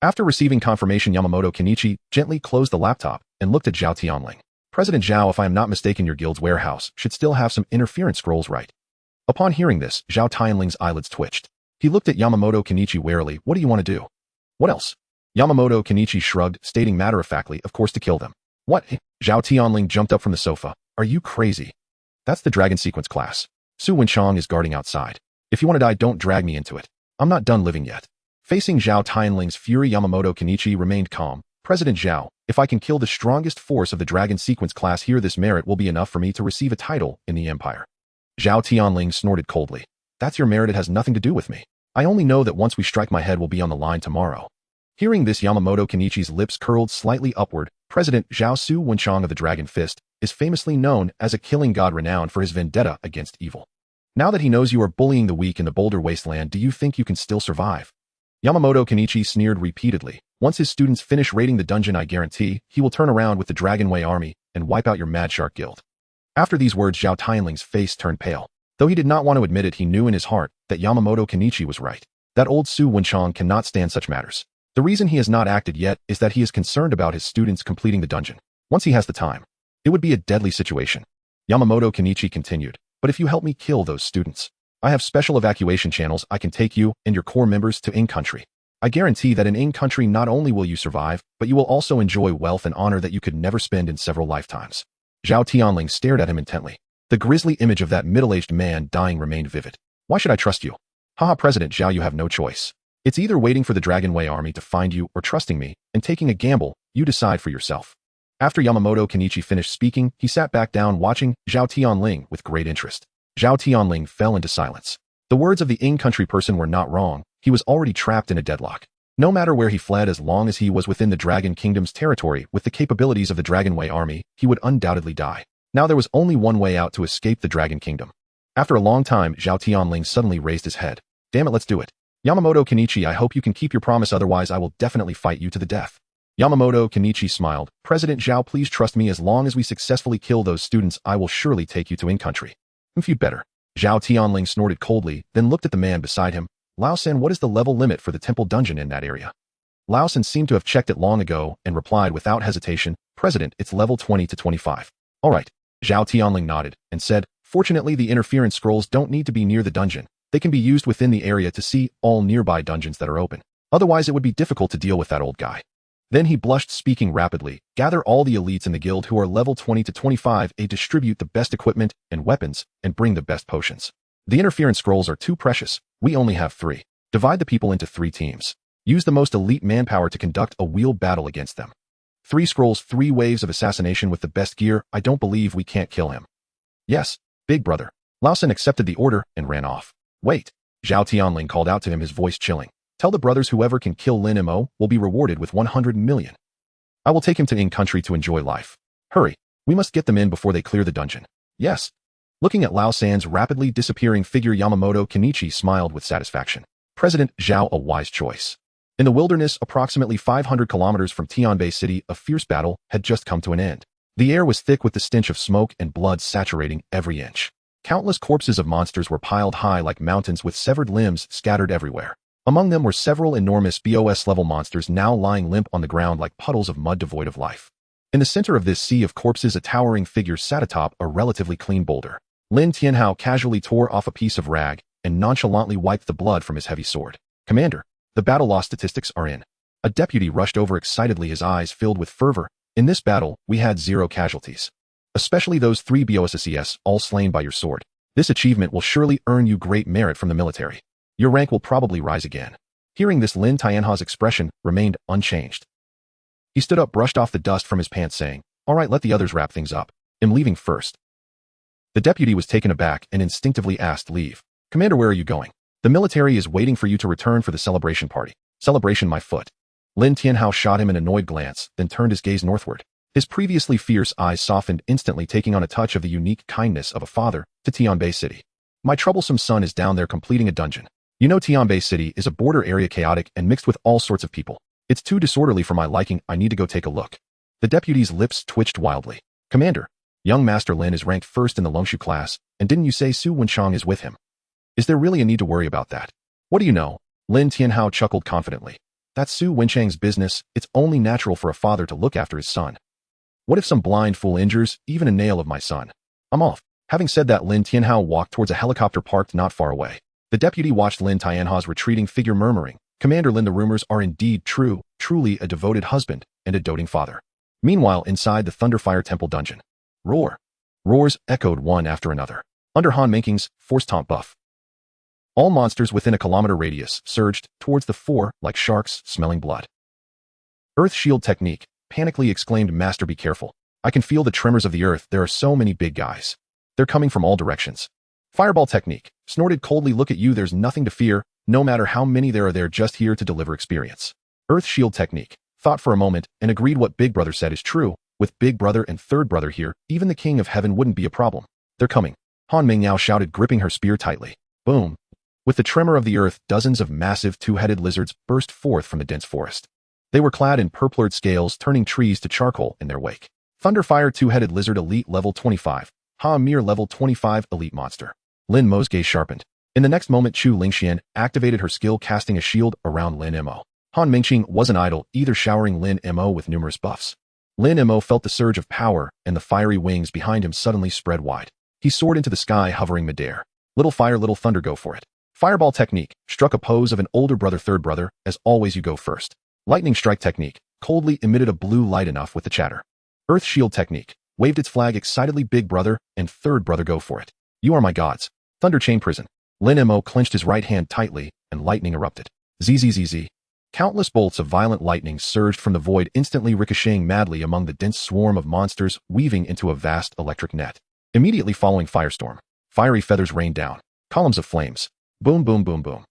After receiving confirmation, Yamamoto Kenichi gently closed the laptop and looked at Zhao Tianling. "President Zhao, if I am not mistaken, your guild's warehouse should still have some interference scrolls, right?" Upon hearing this, Zhao Tianling's eyelids twitched. He looked at Yamamoto Kenichi warily. "What do you want to do?" "What else?" Yamamoto Kenichi shrugged, stating matter-of-factly, "Of course, to kill them." "What?" Zhao Tianling jumped up from the sofa. "Are you crazy? That's the Dragon Sequence class. Su Wenchang is guarding outside. If you want to die, don't drag me into it. I'm not done living yet." Facing Zhao Tianling's fury, Yamamoto Kenichi remained calm. "President Zhao, if I can kill the strongest force of the Dragon Sequence class here, this merit will be enough for me to receive a title in the Empire." Zhao Tianling snorted coldly. "That's your merit, it has nothing to do with me. I only know that once we strike, my head will be on the line tomorrow." Hearing this, Yamamoto Kenichi's lips curled slightly upward. President Zhao Su Wenchang of the Dragon Fist is famously known as a killing god renowned for his vendetta against evil. Now that he knows you are bullying the weak in the Boulder Wasteland, do you think you can still survive? Yamamoto Kenichi sneered repeatedly. "Once his students finish raiding the dungeon, I guarantee he will turn around with the Dragonway army and wipe out your Mad Shark Guild." After these words, Zhao Tianling's face turned pale. Though he did not want to admit it, he knew in his heart that Yamamoto Kenichi was right. That old Su Wenchang cannot stand such matters. The reason he has not acted yet is that he is concerned about his students completing the dungeon. Once he has the time, it would be a deadly situation. Yamamoto Kenichi continued, "But if you help me kill those students, I have special evacuation channels. I can take you and your core members to in-country. I guarantee that in in-country not only will you survive, but you will also enjoy wealth and honor that you could never spend in several lifetimes." Zhao Tianling stared at him intently. The grisly image of that middle-aged man dying remained vivid. "Why should I trust you?" "Haha, President Zhao, you have no choice. It's either waiting for the Dragonway army to find you or trusting me and taking a gamble. You decide for yourself." After Yamamoto Kenichi finished speaking, he sat back down, watching Zhao Tianling with great interest. Zhao Tianling fell into silence. The words of the in-country person were not wrong. He was already trapped in a deadlock. No matter where he fled, as long as he was within the Dragon Kingdom's territory with the capabilities of the Dragonway army, he would undoubtedly die. Now there was only one way out to escape the Dragon Kingdom. After a long time, Zhao Tianling suddenly raised his head. "Damn it, let's do it. Yamamoto Kenichi, I hope you can keep your promise, otherwise I will definitely fight you to the death." Yamamoto Kenichi smiled. "President Zhao, please trust me. As long as we successfully kill those students, I will surely take you to in-country." "If you'd better." Zhao Tianling snorted coldly, then looked at the man beside him. "Lao San, what is the level limit for the temple dungeon in that area?" Lao San seemed to have checked it long ago and replied without hesitation, "President, it's level 20 to 25. "All right." Zhao Tianling nodded and said, "Fortunately, the interference scrolls don't need to be near the dungeon. They can be used within the area to see all nearby dungeons that are open. Otherwise, it would be difficult to deal with that old guy." Then he blushed, speaking rapidly. "Gather all the elites in the guild who are level 20 to 25 and distribute the best equipment and weapons and bring the best potions. The interference scrolls are too precious. We only have 3. Divide the people into 3 teams. Use the most elite manpower to conduct a wheel battle against them. 3 scrolls, 3 waves of assassination with the best gear. I don't believe we can't kill him." "Yes, big brother." Lao San accepted the order and ran off. "Wait." Zhao Tianling called out to him, his voice chilling. "Tell the brothers whoever can kill Lin Mo will be rewarded with 100 million. I will take him to in-country to enjoy life. Hurry, we must get them in before they clear the dungeon." "Yes." Looking at Lao San's rapidly disappearing figure, Yamamoto Kenichi smiled with satisfaction. "President Zhao, a wise choice." In the wilderness, approximately 500 kilometers from Tianbei City, a fierce battle had just come to an end. The air was thick with the stench of smoke and blood saturating every inch. Countless corpses of monsters were piled high like mountains, with severed limbs scattered everywhere. Among them were several enormous BOS-level monsters now lying limp on the ground like puddles of mud devoid of life. In the center of this sea of corpses, a towering figure sat atop a relatively clean boulder. Lin Tianhao casually tore off a piece of rag and nonchalantly wiped the blood from his heavy sword. "Commander, the battle loss statistics are in." A deputy rushed over excitedly, his eyes filled with fervor. "In this battle, we had 0 casualties. Especially those 3 BOSSES, all slain by your sword. This achievement will surely earn you great merit from the military. Your rank will probably rise again." Hearing this, Lin Tianhao's expression remained unchanged. He stood up, brushed off the dust from his pants, saying, "All right, let the others wrap things up. I'm leaving first." The deputy was taken aback and instinctively asked, "Leave? Commander, where are you going?" "The military is waiting for you to return for the celebration party." "Celebration, my foot." Lin Tianhao shot him an annoyed glance, then turned his gaze northward. His previously fierce eyes softened, instantly taking on a touch of the unique kindness of a father to Tianbei City. "My troublesome son is down there completing a dungeon. You know Tianbei City is a border area, chaotic and mixed with all sorts of people. It's too disorderly for my liking. I need to go take a look." The deputy's lips twitched wildly. "Commander, young Master Lin is ranked first in the Longshu class, and didn't you say Su Wenchang is with him? Is there really a need to worry about that?" "What do you know?" Lin Tianhao chuckled confidently. "That's Su Wenchang's business. It's only natural for a father to look after his son. What if some blind fool injures even a nail of my son? I'm off." Having said that, Lin Tianhao walked towards a helicopter parked not far away. The deputy watched Lin Tianhao's retreating figure, murmuring, "Commander Lin, the rumors are indeed true, truly a devoted husband and a doting father." Meanwhile, inside the Thunderfire Temple dungeon, roar. Roars echoed one after another. Under Han Menking's force taunt buff, all monsters within a kilometer radius surged towards the fore like sharks smelling blood. "Earth shield technique," panically exclaimed Master. "Be careful. I can feel the tremors of the earth. There are so many big guys. They're coming from all directions." "Fireball technique," snorted coldly. "Look at you. There's nothing to fear. No matter how many there are, they're just here to deliver experience." Earth shield technique thought for a moment and agreed. What Big Brother said is true. With Big Brother and Third Brother here, even the King of Heaven wouldn't be a problem. "They're coming," Han Mingniao shouted, gripping her spear tightly. Boom. With the tremor of the earth, dozens of massive two-headed lizards burst forth from the dense forest. They were clad in purplured scales, turning trees to charcoal in their wake. Thunderfire Two-Headed Lizard Elite Level 25. Ha Mir Level 25 Elite Monster. Lin Mo's gaze sharpened. In the next moment, Chu Lingxian activated her skill, casting a shield around Lin Mo. Han Mingqing wasn't idle either, showering Lin Mo with numerous buffs. Lin Mo felt the surge of power, and the fiery wings behind him suddenly spread wide. He soared into the sky, hovering midair. "Little fire, little thunder, go for it." Fireball technique struck a pose of an older brother. "Third brother, as always you go first." Lightning strike technique coldly emitted a blue light enough with the chatter. Earth shield technique waved its flag excitedly. "Big brother and third brother, go for it. You are my gods." Thunder chain prison. Lin Mo clenched his right hand tightly, and lightning erupted. Zzz. Countless bolts of violent lightning surged from the void, instantly ricocheting madly among the dense swarm of monsters, weaving into a vast electric net. Immediately following firestorm, fiery feathers rained down. Columns of flames. Boom, boom, boom, boom.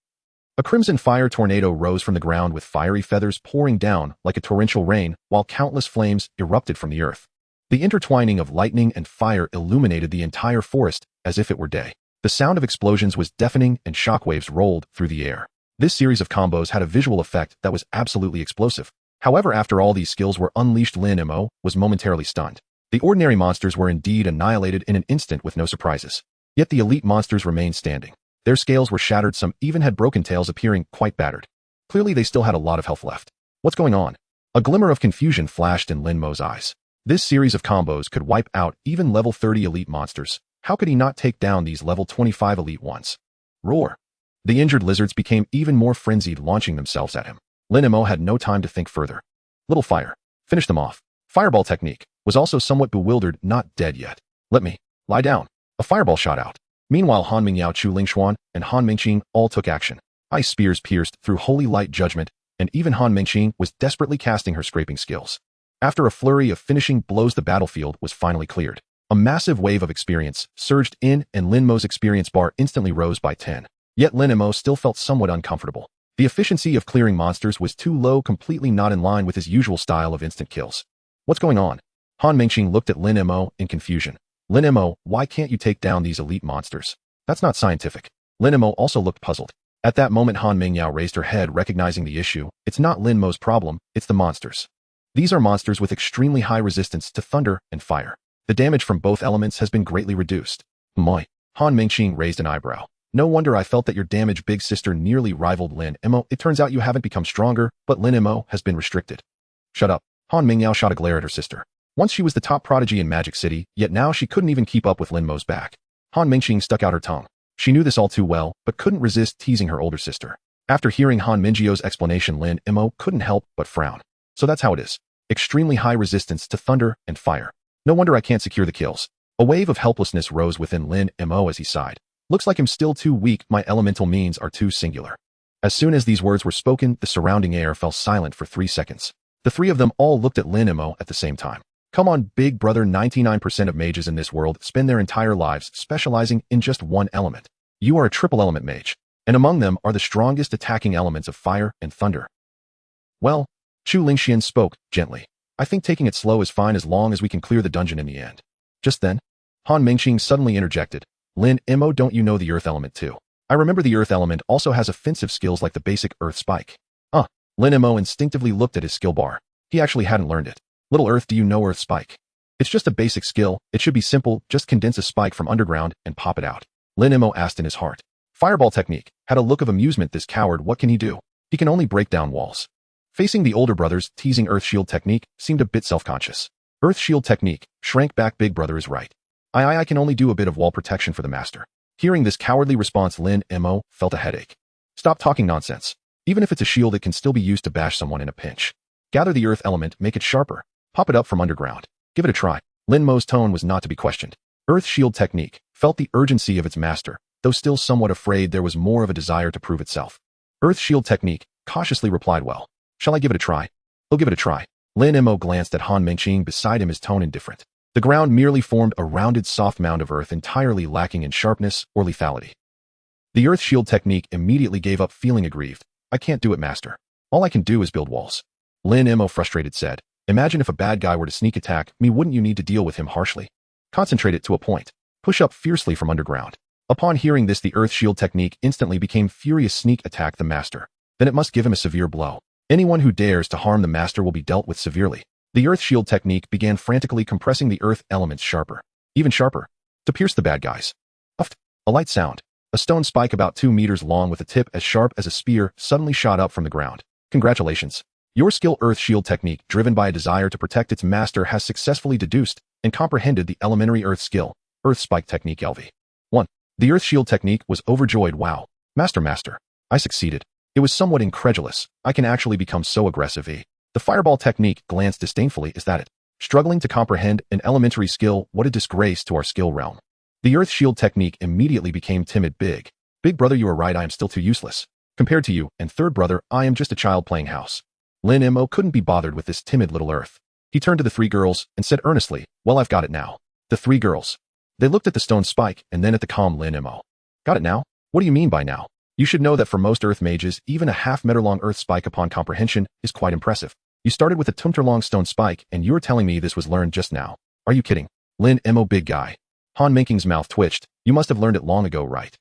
A crimson fire tornado rose from the ground with fiery feathers pouring down like a torrential rain, while countless flames erupted from the earth. The intertwining of lightning and fire illuminated the entire forest as if it were day. The sound of explosions was deafening and shockwaves rolled through the air. This series of combos had a visual effect that was absolutely explosive. However, after all these skills were unleashed, Lin Mo was momentarily stunned. The ordinary monsters were indeed annihilated in an instant with no surprises. Yet the elite monsters remained standing. Their scales were shattered, some even had broken tails, appearing quite battered. Clearly they still had a lot of health left. What's going on? A glimmer of confusion flashed in Lin Mo's eyes. This series of combos could wipe out even level 30 elite monsters. How could he not take down these level 25 elite ones? Roar. The injured lizards became even more frenzied, launching themselves at him. Lin Mo had no time to think further. Little fire. Finish them off. Fireball technique was also somewhat bewildered, not dead yet. "Let me. Lie down." A fireball shot out. Meanwhile, Han Mingyao, Chu Lingshuan, and Han Mingqing all took action. Ice spears pierced through holy light judgment, and even Han Mingqing was desperately casting her scraping skills. After a flurry of finishing blows, the battlefield was finally cleared. A massive wave of experience surged in, and Lin Mo's experience bar instantly rose by 10. Yet Lin Mo still felt somewhat uncomfortable. The efficiency of clearing monsters was too low, completely not in line with his usual style of instant kills. What's going on? Han Mingqing looked at Lin Mo in confusion. "Lin Mo, why can't you take down these elite monsters? That's not scientific." Lin Mo also looked puzzled. At that moment, Han Mingyao raised her head, recognizing the issue. It's not Lin Mo's problem, it's the monsters. These are monsters with extremely high resistance to thunder and fire. The damage from both elements has been greatly reduced. "Moi." Han Mingqing raised an eyebrow. No wonder I felt that your damaged big sister nearly rivaled Lin Mo. It turns out you haven't become stronger, but Lin Mo has been restricted. Shut up. Han Mingyao shot a glare at her sister. Once she was the top prodigy in Magic City, yet now she couldn't even keep up with Lin Mo's back. Han Mingqing stuck out her tongue. She knew this all too well, but couldn't resist teasing her older sister. After hearing Han Mingyio's explanation, Lin Mo couldn't help but frown. So that's how it is. Extremely high resistance to thunder and fire. No wonder I can't secure the kills. A wave of helplessness rose within Lin Mo as he sighed. Looks like I'm still too weak, my elemental means are too singular. As soon as these words were spoken, the surrounding air fell silent for 3 seconds. The three of them all looked at Lin Mo at the same time. Come on, big brother, 99% of mages in this world spend their entire lives specializing in just one element. You are a triple element mage, and among them are the strongest attacking elements of fire and thunder. Well, Chu Lingxian spoke gently. I think taking it slow is fine as long as we can clear the dungeon in the end. Just then, Han Mingqing suddenly interjected. Lin Mo, don't you know the earth element too? I remember the earth element also has offensive skills like the basic earth spike. Lin Mo instinctively looked at his skill bar. He actually hadn't learned it. Little Earth, do you know earth spike? It's just a basic skill. It should be simple, just condense a spike from underground and pop it out. Lin Mo asked in his heart. Fireball technique had a look of amusement. This coward, what can he do? He can only break down walls. Facing the older brothers, teasing earth shield technique seemed a bit self-conscious. Earth shield technique, shrank back, big brother is right. I can only do a bit of wall protection for the master. Hearing this cowardly response, Lin Mo felt a headache. Stop talking nonsense. Even if it's a shield, it can still be used to bash someone in a pinch. Gather the earth element, make it sharper. Pop it up from underground. Give it a try. Lin Mo's tone was not to be questioned. Earth shield technique felt the urgency of its master, though still somewhat afraid there was more of a desire to prove itself. Earth shield technique cautiously replied, well, shall I give it a try? I'll give it a try. Lin Mo glanced at Han Mingqing beside him, his tone indifferent. The ground merely formed a rounded soft mound of earth entirely lacking in sharpness or lethality. The earth shield technique immediately gave up, feeling aggrieved. I can't do it, master. All I can do is build walls. Lin Mo frustrated said. Imagine if a bad guy were to sneak attack me, wouldn't you need to deal with him harshly? Concentrate it to a point. Push up fiercely from underground. Upon hearing this, the earth shield technique instantly became furious. Sneak attack the master. Then it must give him a severe blow. Anyone who dares to harm the master will be dealt with severely. The earth shield technique began frantically compressing the earth elements sharper, even sharper, to pierce the bad guys. Uft! A light sound. A stone spike about 2 meters long with a tip as sharp as a spear suddenly shot up from the ground. Congratulations. Your skill earth shield technique, driven by a desire to protect its master, has successfully deduced and comprehended the elementary earth skill, earth spike technique LV. 1. The earth shield technique was overjoyed. Wow. Master. I succeeded. It was somewhat incredulous. I can actually become so aggressive. The fireball technique glanced disdainfully. Is that it? Struggling to comprehend an elementary skill, what a disgrace to our skill realm. The earth shield technique immediately became timid. Big brother, you are right, I am still too useless. Compared to you, and third brother, I am just a child playing house. Lin Mo couldn't be bothered with this timid little earth. He turned to the 3 girls and said earnestly, well, I've got it now. The 3 girls. They looked at the stone spike and then at the calm Lin Mo. Got it now? What do you mean by now? You should know that for most earth mages, even a half-meter long earth spike upon comprehension is quite impressive. You started with a tumter-long stone spike and you're telling me this was learned just now. Are you kidding? Lin Mo, big guy. Han Mingqing's mouth twitched. You must have learned it long ago, right?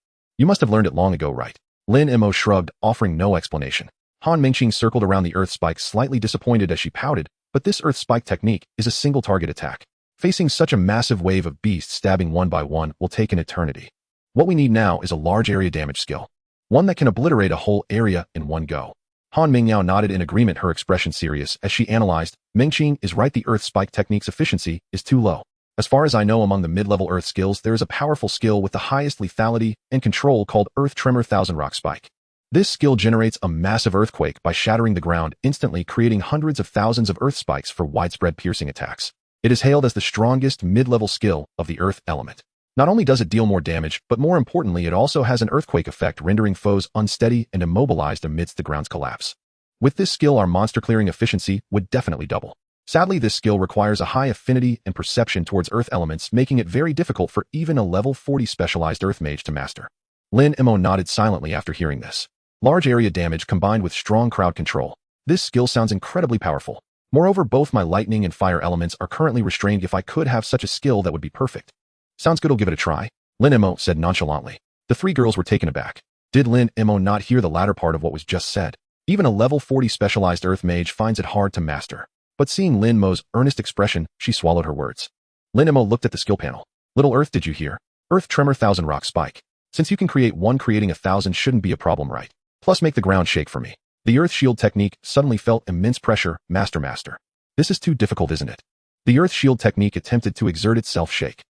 Lin Mo shrugged, offering no explanation. Han Mingqing circled around the earth spike, slightly disappointed as she pouted, but this earth spike technique is a single target attack. Facing such a massive wave of beasts stabbing one by one will take an eternity. What we need now is a large area damage skill. One that can obliterate a whole area in one go. Han Mingyao nodded in agreement, her expression serious as she analyzed. Mingqing is right, the earth spike technique's efficiency is too low. As far as I know, among the mid-level earth skills, there is a powerful skill with the highest lethality and control called Earth Tremor 1000 Rock Spike. This skill generates a massive earthquake by shattering the ground instantly, creating hundreds of thousands of earth spikes for widespread piercing attacks. It is hailed as the strongest mid-level skill of the earth element. Not only does it deal more damage, but more importantly, it also has an earthquake effect, rendering foes unsteady and immobilized amidst the ground's collapse. With this skill, our monster clearing efficiency would definitely double. Sadly, this skill requires a high affinity and perception towards earth elements, making it very difficult for even a level 40 specialized earth mage to master. Lin Mo nodded silently after hearing this. Large area damage combined with strong crowd control. This skill sounds incredibly powerful. Moreover, both my lightning and fire elements are currently restrained. If I could have such a skill, that would be perfect. Sounds good, I'll give it a try, Lin Mo said nonchalantly. The 3 girls were taken aback. Did Lin Mo not hear the latter part of what was just said? Even a level 40 specialized earth mage finds it hard to master. But seeing Lin Mo's earnest expression, she swallowed her words. Lin Mo looked at the skill panel. Little Earth, did you hear? Earth Tremor 1000 Rock Spike. Since you can create one, creating 1,000 shouldn't be a problem, right? Plus make the ground shake for me. The earth shield technique suddenly felt immense pressure. Master. This is too difficult, isn't it? The earth shield technique attempted to exert itself. Shake.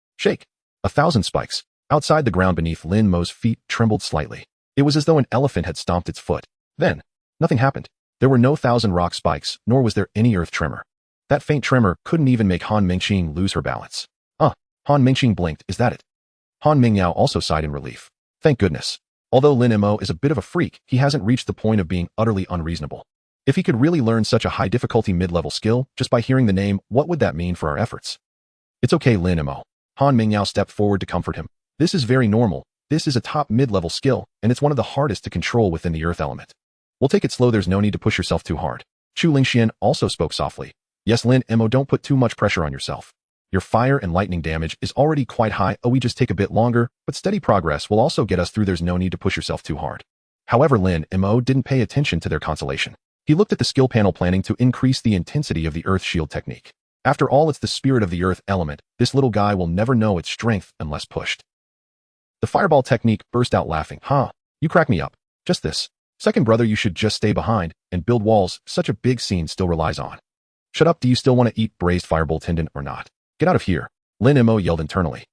1,000 spikes. Outside the ground beneath Lin Mo's feet trembled slightly. It was as though an elephant had stomped its foot. Then, nothing happened. There were no 1,000 rock spikes, nor was there any earth tremor. That faint tremor couldn't even make Han Mingqing lose her balance. Han Mingqing blinked. Is that it? Han Mingyao also sighed in relief. Thank goodness. Although Lin Mo is a bit of a freak, he hasn't reached the point of being utterly unreasonable. If he could really learn such a high-difficulty mid-level skill just by hearing the name, what would that mean for our efforts? It's okay, Lin Mo. Han Mingyao stepped forward to comfort him. This is very normal. This is a top mid-level skill, and it's one of the hardest to control within the earth element. We'll take it slow. There's no need to push yourself too hard. Chu Lingxian also spoke softly. Yes, Lin Mo, don't put too much pressure on yourself. Your fire and lightning damage is already quite high. We just take a bit longer, but steady progress will also get us through. There's no need to push yourself too hard. However, Lin Mo didn't pay attention to their consolation. He looked at the skill panel, planning to increase the intensity of the earth shield technique. After all, it's the spirit of the earth element. This little guy will never know its strength unless pushed. The fireball technique burst out laughing. You crack me up. Just this. Second brother, you should just stay behind and build walls. Such a big scene still relies on. Shut up. Do you still want to eat braised fireball tendon or not? Get out of here. Lin Mo yelled internally.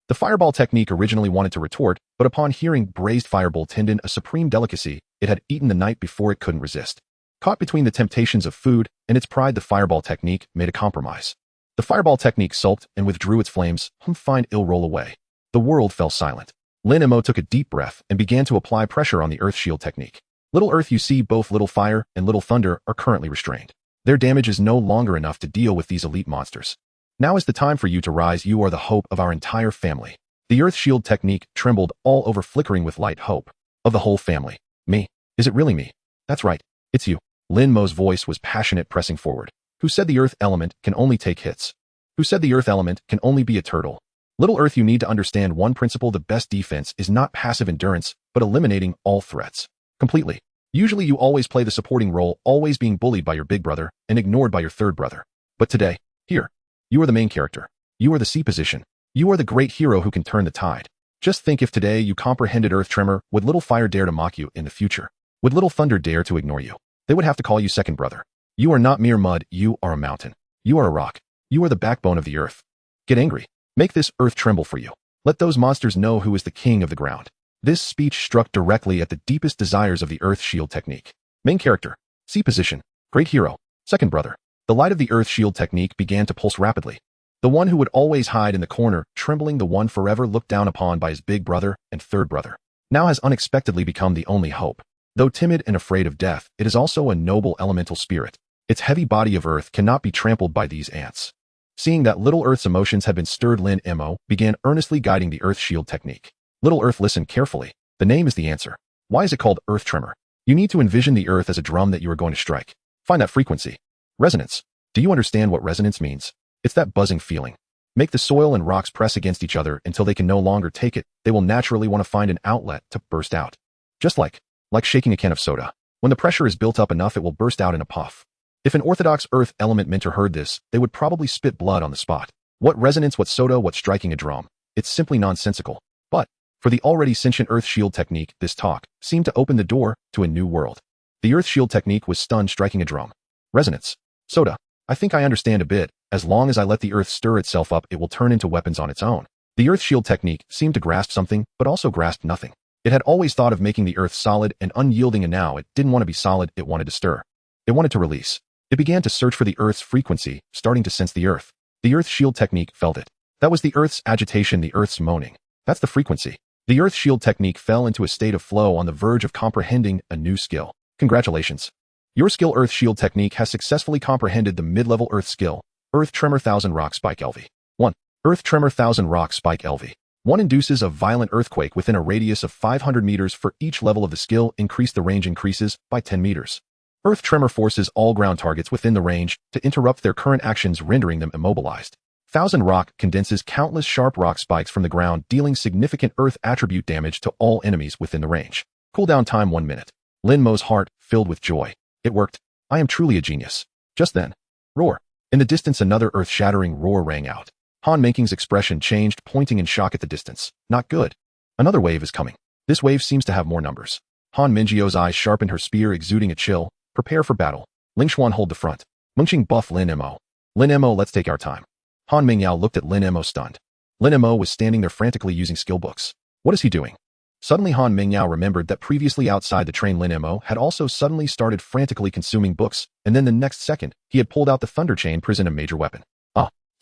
The fireball technique originally wanted to retort, but upon hearing braised fireball tendon, a supreme delicacy it had eaten the night before, it couldn't resist. Caught between the temptations of food and its pride, the fireball technique made a compromise. The fireball technique sulked and withdrew its flames. Fine, it'll roll away. The world fell silent. Lin Mo took a deep breath and began to apply pressure on the earth shield technique. Little Earth, you see, both Little Fire and Little Thunder are currently restrained. Their damage is no longer enough to deal with these elite monsters. Now is the time for you to rise. You are the hope of our entire family. The earth shield technique trembled all over, flickering with light. Hope of the whole family. Me? Is it really me? That's right. It's you. Lin Mo's voice was passionate, pressing forward. Who said the earth element can only take hits? Who said the earth element can only be a turtle? Little Earth, you need to understand one principle. The best defense is not passive endurance, but eliminating all threats. Completely. Usually you always play the supporting role, always being bullied by your big brother and ignored by your third brother. But today, here, you are the main character. You are the C position. You are the great hero who can turn the tide. Just think, if today you comprehended Earth Tremor, would Little Fire dare to mock you in the future? Would Little Thunder dare to ignore you? They would have to call you second brother. You are not mere mud, you are a mountain. You are a rock. You are the backbone of the earth. Get angry. Make this earth tremble for you. Let those monsters know who is the king of the ground. This speech struck directly at the deepest desires of the earth shield technique. Main character. C position. Great hero. Second brother. The light of the earth shield technique began to pulse rapidly. The one who would always hide in the corner, trembling, the one forever looked down upon by his big brother and third brother, now has unexpectedly become the only hope. Though timid and afraid of death, it is also a noble elemental spirit. Its heavy body of earth cannot be trampled by these ants. Seeing that Little Earth's emotions had been stirred, Lin Mo began earnestly guiding the earth shield technique. Little Earth, listen carefully. The name is the answer. Why is it called Earth Tremor? You need to envision the earth as a drum that you are going to strike. Find that frequency. Resonance. Do you understand what resonance means? It's that buzzing feeling. Make the soil and rocks press against each other until they can no longer take it. They will naturally want to find an outlet to burst out. Just like shaking a can of soda. When the pressure is built up enough, it will burst out in a puff. If an orthodox earth element mentor heard this, they would probably spit blood on the spot. What resonance, what soda, what striking a drum? It's simply nonsensical. But for the already sentient earth shield technique, this talk seemed to open the door to a new world. The earth shield technique was stunned. Striking a drum. Resonance. Soda. I think I understand a bit. As long as I let the earth stir itself up, it will turn into weapons on its own. The earth shield technique seemed to grasp something, but also grasped nothing. It had always thought of making the earth solid and unyielding, and now it didn't want to be solid, it wanted to stir. It wanted to release. It began to search for the earth's frequency, starting to sense the earth. The earth shield technique felt it. That was the earth's agitation, the earth's moaning. That's the frequency. The earth shield technique fell into a state of flow, on the verge of comprehending a new skill. Congratulations. Your skill, earth shield technique, has successfully comprehended the mid-level earth skill, Earth Tremor 1000 Rock Spike LV. 1. Earth Tremor 1000 Rock Spike LV. 1 induces a violent earthquake within a radius of 500 meters for each level of the skill. Increase the range increases by 10 meters. Earth Tremor forces all ground targets within the range to interrupt their current actions, rendering them immobilized. 1000 Rock condenses countless sharp rock spikes from the ground, dealing significant earth attribute damage to all enemies within the range. Cooldown time 1 minute. Lin Mo's heart filled with joy. It worked. I am truly a genius. Just then, roar. In the distance, another earth-shattering roar rang out. Han Mingqing's expression changed, pointing in shock at the distance. Not good. Another wave is coming. This wave seems to have more numbers. Han Mingjio's eyes sharpened, her spear exuding a chill. Prepare for battle. Ling Xuan hold the front. Mengqing buff Lin Mo. Lin Mo, let's take our time. Han Mingyao looked at Lin Mo stunned. Lin Mo was standing there frantically using skill books. What is he doing? Suddenly Han Mingyao remembered that previously outside the train Lin Mo had also suddenly started frantically consuming books, and then the next second, he had pulled out the Thunder Chain Prison, a major weapon.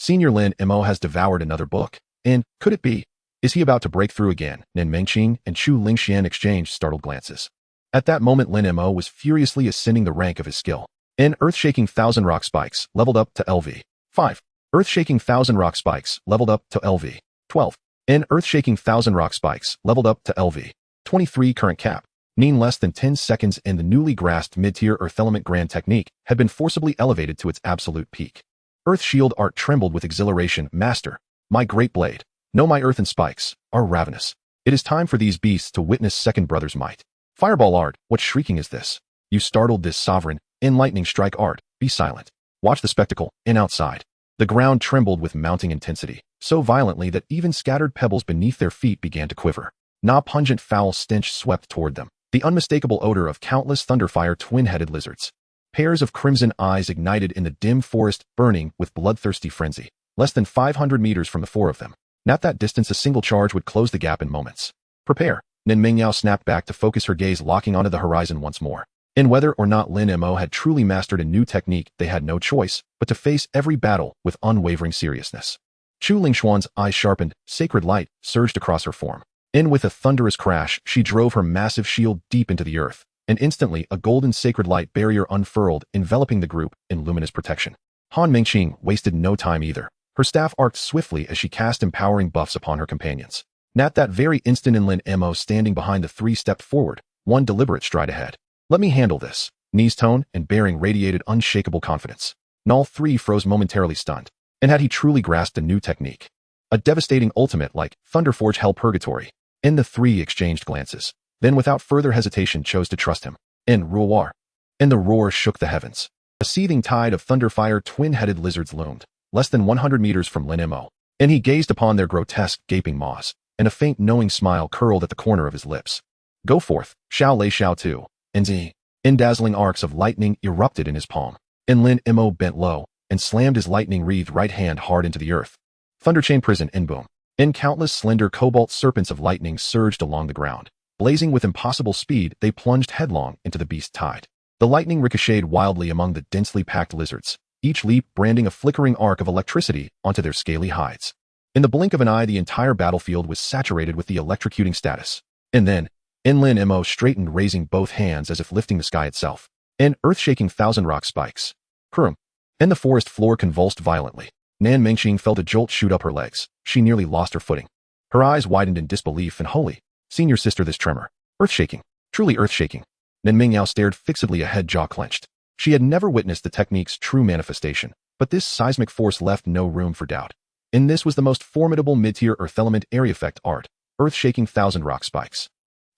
Senior Lin Mo has devoured another book. And, could it be? Is he about to break through again? Nen Mengqing and Chu Lingxian exchanged startled glances. At that moment Lin Mo was furiously ascending the rank of his skill. In Earth-Shaking 1000 Rock Spikes, leveled up to LV. 5. Earth-Shaking 1000 Rock Spikes, leveled up to LV. 12. In Earth-Shaking 1000 Rock Spikes, leveled up to LV. 23. Current cap. Neen less than 10 seconds and the newly grasped mid-tier Earth Element Grand Technique had been forcibly elevated to its absolute peak. Earth Shield Art trembled with exhilaration. Master, my great blade. No, my earthen spikes are ravenous. It is time for these beasts to witness second brother's might. Fireball Art, what shrieking is this? You startled this sovereign. In lightning strike Art, be silent. Watch the spectacle. In outside. The ground trembled with mounting intensity, so violently that even scattered pebbles beneath their feet began to quiver. Na pungent foul stench swept toward them, the unmistakable odor of countless thunderfire twin-headed lizards. Pairs of crimson eyes ignited in the dim forest, burning with bloodthirsty frenzy. Less than 500 meters from the four of them. At that distance a single charge would close the gap in moments. Prepare. Nen Mingyao snapped back to focus her gaze, locking onto the horizon once more. In whether or not Lin Mo had truly mastered a new technique, they had no choice but to face every battle with unwavering seriousness. Chu Lingxuan's eyes sharpened, sacred light surged across her form. In with a thunderous crash, she drove her massive shield deep into the earth, and instantly a golden sacred light barrier unfurled, enveloping the group in luminous protection. Han Mengqing wasted no time either. Her staff arced swiftly as she cast empowering buffs upon her companions. At that very instant, Lin Mo standing behind the three stepped forward, one deliberate stride ahead. Let me handle this. Knee's tone and bearing radiated unshakable confidence. All three froze momentarily stunned. And had he truly grasped a new technique? A devastating ultimate like Thunderforge Hell Purgatory. And the three exchanged glances. Then without further hesitation chose to trust him. And roar. And the roar shook the heavens. A seething tide of thunderfire twin-headed lizards loomed, less than 100 meters from Lin Mo. And he gazed upon their grotesque, gaping maws, and a faint knowing smile curled at the corner of his lips. Go forth, Xiao Lei Xiao Tu. And Z. In dazzling arcs of lightning erupted in his palm. And Lin Mo bent low, and slammed his lightning-wreathed right hand hard into the earth. Thunderchain Prison in boom. In countless slender cobalt serpents of lightning surged along the ground. Blazing with impossible speed, they plunged headlong into the beast tide. The lightning ricocheted wildly among the densely packed lizards, each leap branding a flickering arc of electricity onto their scaly hides. In the blink of an eye, the entire battlefield was saturated with the electrocuting status. And then, Lin Mo straightened, raising both hands as if lifting the sky itself. And earth-shaking 1000 rock spikes. Krum. And the forest floor convulsed violently. Nan Mengqing felt a jolt shoot up her legs. She nearly lost her footing. Her eyes widened in disbelief. And holy, senior sister, this tremor. Earth-shaking. Truly earth-shaking. Nen Mingyao stared fixedly ahead, jaw clenched. She had never witnessed the technique's true manifestation, but this seismic force left no room for doubt. And this was the most formidable mid-tier Earth Element Area Effect art, earth-shaking 1000 rock spikes.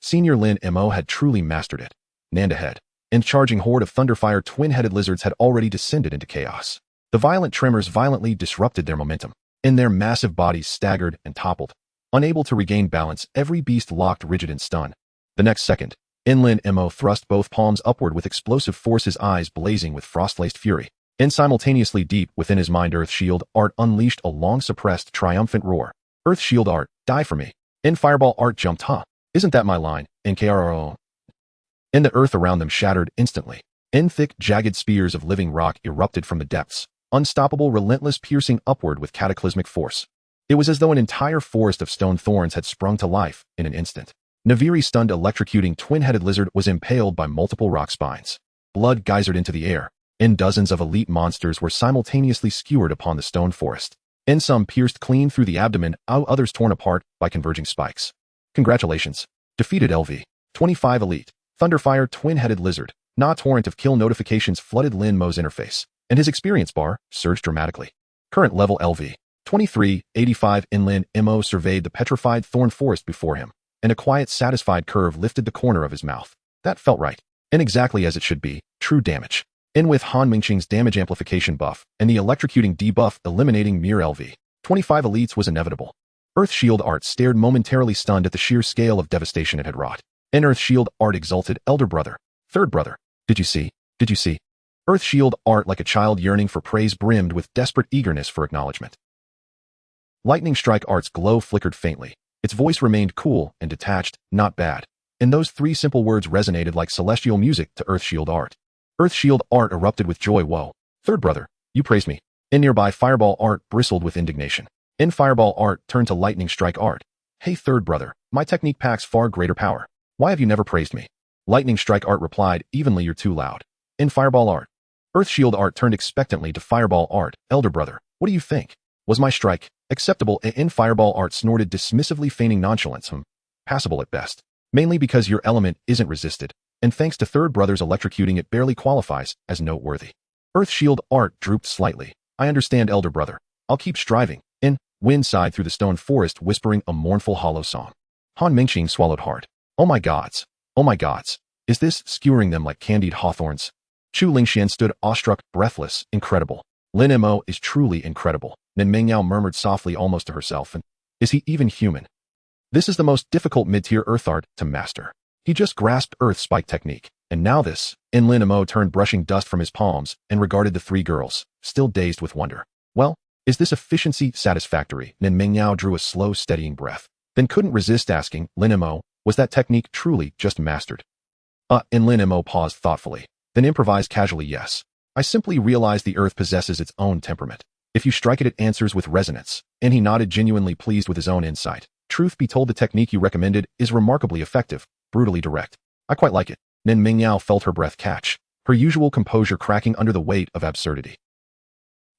Senior Lin Mo had truly mastered it. And ahead, and charging horde of thunderfire twin-headed lizards had already descended into chaos. The violent tremors violently disrupted their momentum, and their massive bodies staggered and toppled. Unable to regain balance, every beast locked rigid in stun. The next second, Lin Mo thrust both palms upward with explosive force, his eyes blazing with frost-laced fury. And simultaneously deep within his mind, Earth Shield Art unleashed a long-suppressed triumphant roar. Earth Shield Art, die for me. And Fireball Art jumped, huh? Isn't that my line? NKRO. And the earth around them shattered instantly. And thick, jagged spears of living rock erupted from the depths, unstoppable, relentless, piercing upward with cataclysmic force. It was as though an entire forest of stone thorns had sprung to life in an instant. Naviri's stunned, electrocuting twin-headed lizard was impaled by multiple rock spines. Blood geysered into the air, and dozens of elite monsters were simultaneously skewered upon the stone forest. And some pierced clean through the abdomen, others torn apart by converging spikes. Congratulations. Defeated LV. 25 elite. Thunderfire twin-headed lizard. A torrent of kill notifications flooded Lin Mo's interface, and his experience bar surged dramatically. Current level LV. 2385. Lin Mo surveyed the petrified thorn forest before him, and a quiet, satisfied curve lifted the corner of his mouth. That felt right, and exactly as it should be, true damage. In with Han Mingqing's damage amplification buff, and the electrocuting debuff eliminating mere LV. 25 elites was inevitable. Earth Shield Art stared momentarily stunned at the sheer scale of devastation it had wrought. In Earth Shield Art exulted, elder brother, third brother. Did you see? Did you see? Earth Shield Art, like a child yearning for praise, brimmed with desperate eagerness for acknowledgement. Lightning Strike Art's glow flickered faintly. Its voice remained cool and detached, not bad. And those three simple words resonated like celestial music to Earth Shield Art. Earth Shield Art erupted with joy. Whoa, third brother, you praised me. In nearby Fireball Art bristled with indignation. In Fireball Art turned to Lightning Strike Art. Hey third brother, my technique packs far greater power. Why have you never praised me? Lightning Strike Art replied, evenly, you're too loud. In Fireball Art. Earth Shield Art turned expectantly to Fireball Art. Elder brother, what do you think? Was my strike acceptable? In Fireball Art snorted dismissively, feigning nonchalance. Passable at best. Mainly because your element isn't resisted, and thanks to third brother's electrocuting it barely qualifies as noteworthy. Earth Shield Art drooped slightly. I understand, elder brother. I'll keep striving. In Wind sighed through the stone forest, whispering a mournful hollow song. Han Mingqing swallowed hard. Oh my gods. Oh my gods. Is this skewering them like candied hawthorns? Chu Lingxian stood awestruck, breathless. Incredible. Lin Mo is truly incredible. Nen Mingyao murmured softly, almost to herself, and is he even human? This is the most difficult mid-tier Earth art to master. He just grasped Earth Spike technique, and now this. In Lin Mo turned, brushing dust from his palms, and regarded the three girls, still dazed with wonder. Well, is this efficiency satisfactory? Nen Mingyao drew a slow, steadying breath, then couldn't resist asking, Lin Mo, was that technique truly just mastered? And Lin Mo paused thoughtfully, then improvised casually, yes. I simply realized the Earth possesses its own temperament. If you strike it, it answers with resonance. And he nodded, genuinely pleased with his own insight. Truth be told, the technique you recommended is remarkably effective, brutally direct. I quite like it. Nen Mingyao felt her breath catch, her usual composure cracking under the weight of absurdity.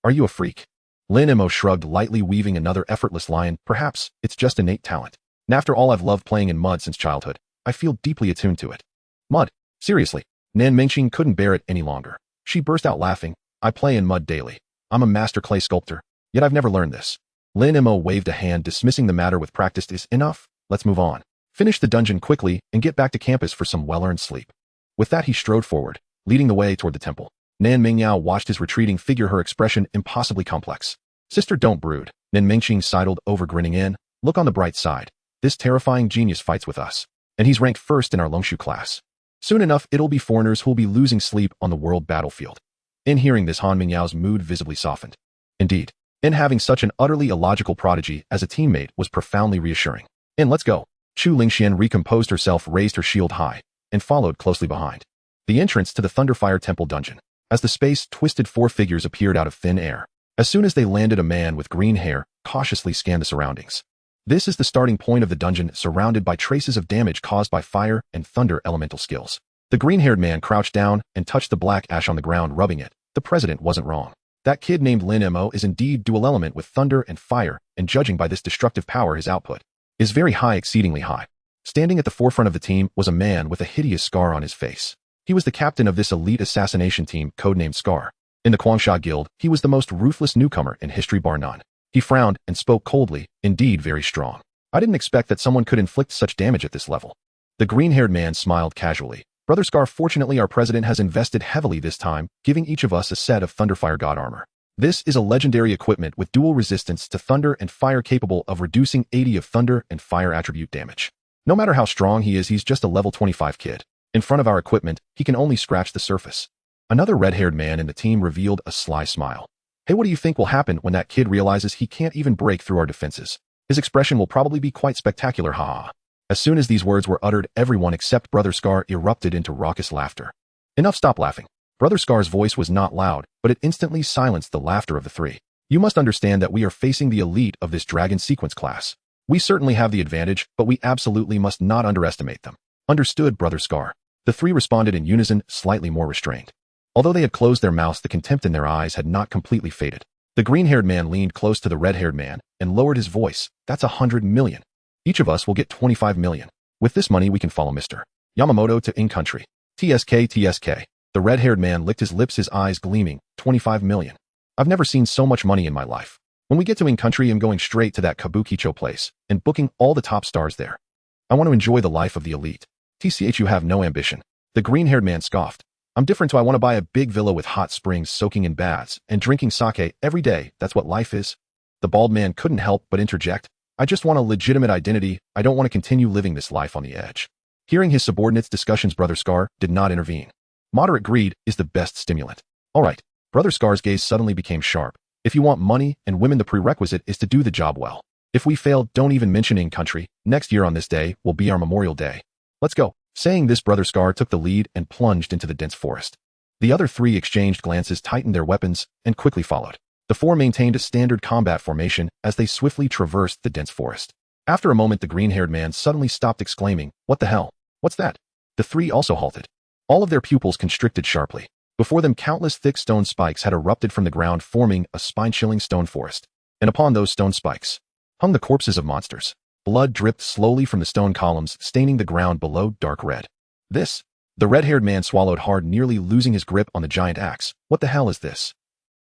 Are you a freak? Lin Mo shrugged lightly, weaving another effortless line. Perhaps it's just innate talent. And after all, I've loved playing in mud since childhood. I feel deeply attuned to it. Mud? Seriously? Nan Mingqing couldn't bear it any longer. She burst out laughing. I play in mud daily. I'm a master clay sculptor, yet I've never learned this. Lin Mo waved a hand, dismissing the matter with practice is enough. Let's move on. Finish the dungeon quickly and get back to campus for some well-earned sleep. With that, he strode forward, leading the way toward the temple. Nan Mingyao watched his retreating figure, her expression impossibly complex. Sister, don't brood. Nen Mingqing sidled over, grinning in. Look on the bright side. This terrifying genius fights with us, and he's ranked first in our Longshu class. Soon enough, it'll be foreigners who'll be losing sleep on the world battlefield. In hearing this, Han Mingyao's mood visibly softened. Indeed, in having such an utterly illogical prodigy as a teammate was profoundly reassuring. And let's go. Chu Lingxian recomposed herself, raised her shield high, and followed closely behind. The entrance to the Thunderfire Temple dungeon. As the space twisted, four figures appeared out of thin air. As soon as they landed, a man with green hair cautiously scanned the surroundings. This is the starting point of the dungeon, surrounded by traces of damage caused by fire and thunder elemental skills. The green-haired man crouched down and touched the black ash on the ground, rubbing it. The president wasn't wrong. That kid named Lin Mo is indeed dual element with thunder and fire, and judging by this destructive power, his output is very high, exceedingly high. Standing at the forefront of the team was a man with a hideous scar on his face. He was the captain of this elite assassination team, codenamed Scar. In the Kwangsha Guild, he was the most ruthless newcomer in history, bar none. He frowned and spoke coldly, indeed very strong. I didn't expect that someone could inflict such damage at this level. The green-haired man smiled casually. Brother Scar, fortunately our president has invested heavily this time, giving each of us a set of Thunderfire God armor. This is a legendary equipment with dual resistance to thunder and fire, capable of reducing 80 of thunder and fire attribute damage. No matter how strong he is, he's just a level 25 kid. In front of our equipment, he can only scratch the surface. Another red-haired man in the team revealed a sly smile. Hey, what do you think will happen when that kid realizes he can't even break through our defenses? His expression will probably be quite spectacular, ha. As soon as these words were uttered, everyone except Brother Scar erupted into raucous laughter. Enough, stop laughing. Brother Scar's voice was not loud, but it instantly silenced the laughter of the three. You must understand that we are facing the elite of this dragon sequence class. We certainly have the advantage, but we absolutely must not underestimate them. Understood, Brother Scar. The three responded in unison, slightly more restrained. Although they had closed their mouths, the contempt in their eyes had not completely faded. The green-haired man leaned close to the red-haired man and lowered his voice. That's 100 million. Each of us will get 25 million. With this money, we can follow Mr. Yamamoto to in-country. TSK. The red-haired man licked his lips, his eyes gleaming. 25 million. I've never seen so much money in my life. When we get to in-country, I'm going straight to that Kabukicho place and booking all the top stars there. I want to enjoy the life of the elite. TCH, you have no ambition. The green-haired man scoffed. I'm different too. I want to buy a big villa with hot springs, soaking in baths, and drinking sake every day. That's what life is. The bald man couldn't help but interject. I just want a legitimate identity. I don't want to continue living this life on the edge. Hearing his subordinates' discussions, Brother Scar did not intervene. Moderate greed is the best stimulant. All right. Brother Scar's gaze suddenly became sharp. If you want money and women, the prerequisite is to do the job well. If we fail, don't even mention in country. Next year on this day will be our Memorial Day. Let's go. Saying this, Brother Scar took the lead and plunged into the dense forest. The other three exchanged glances, tightened their weapons, and quickly followed. The four maintained a standard combat formation as they swiftly traversed the dense forest. After a moment, the green-haired man suddenly stopped, exclaiming, "What the hell? What's that?" The three also halted. All of their pupils constricted sharply. Before them, countless thick stone spikes had erupted from the ground, forming a spine-chilling stone forest. And upon those stone spikes hung the corpses of monsters. Blood dripped slowly from the stone columns, staining the ground below dark red. This? The red-haired man swallowed hard, nearly losing his grip on the giant axe. What the hell is this?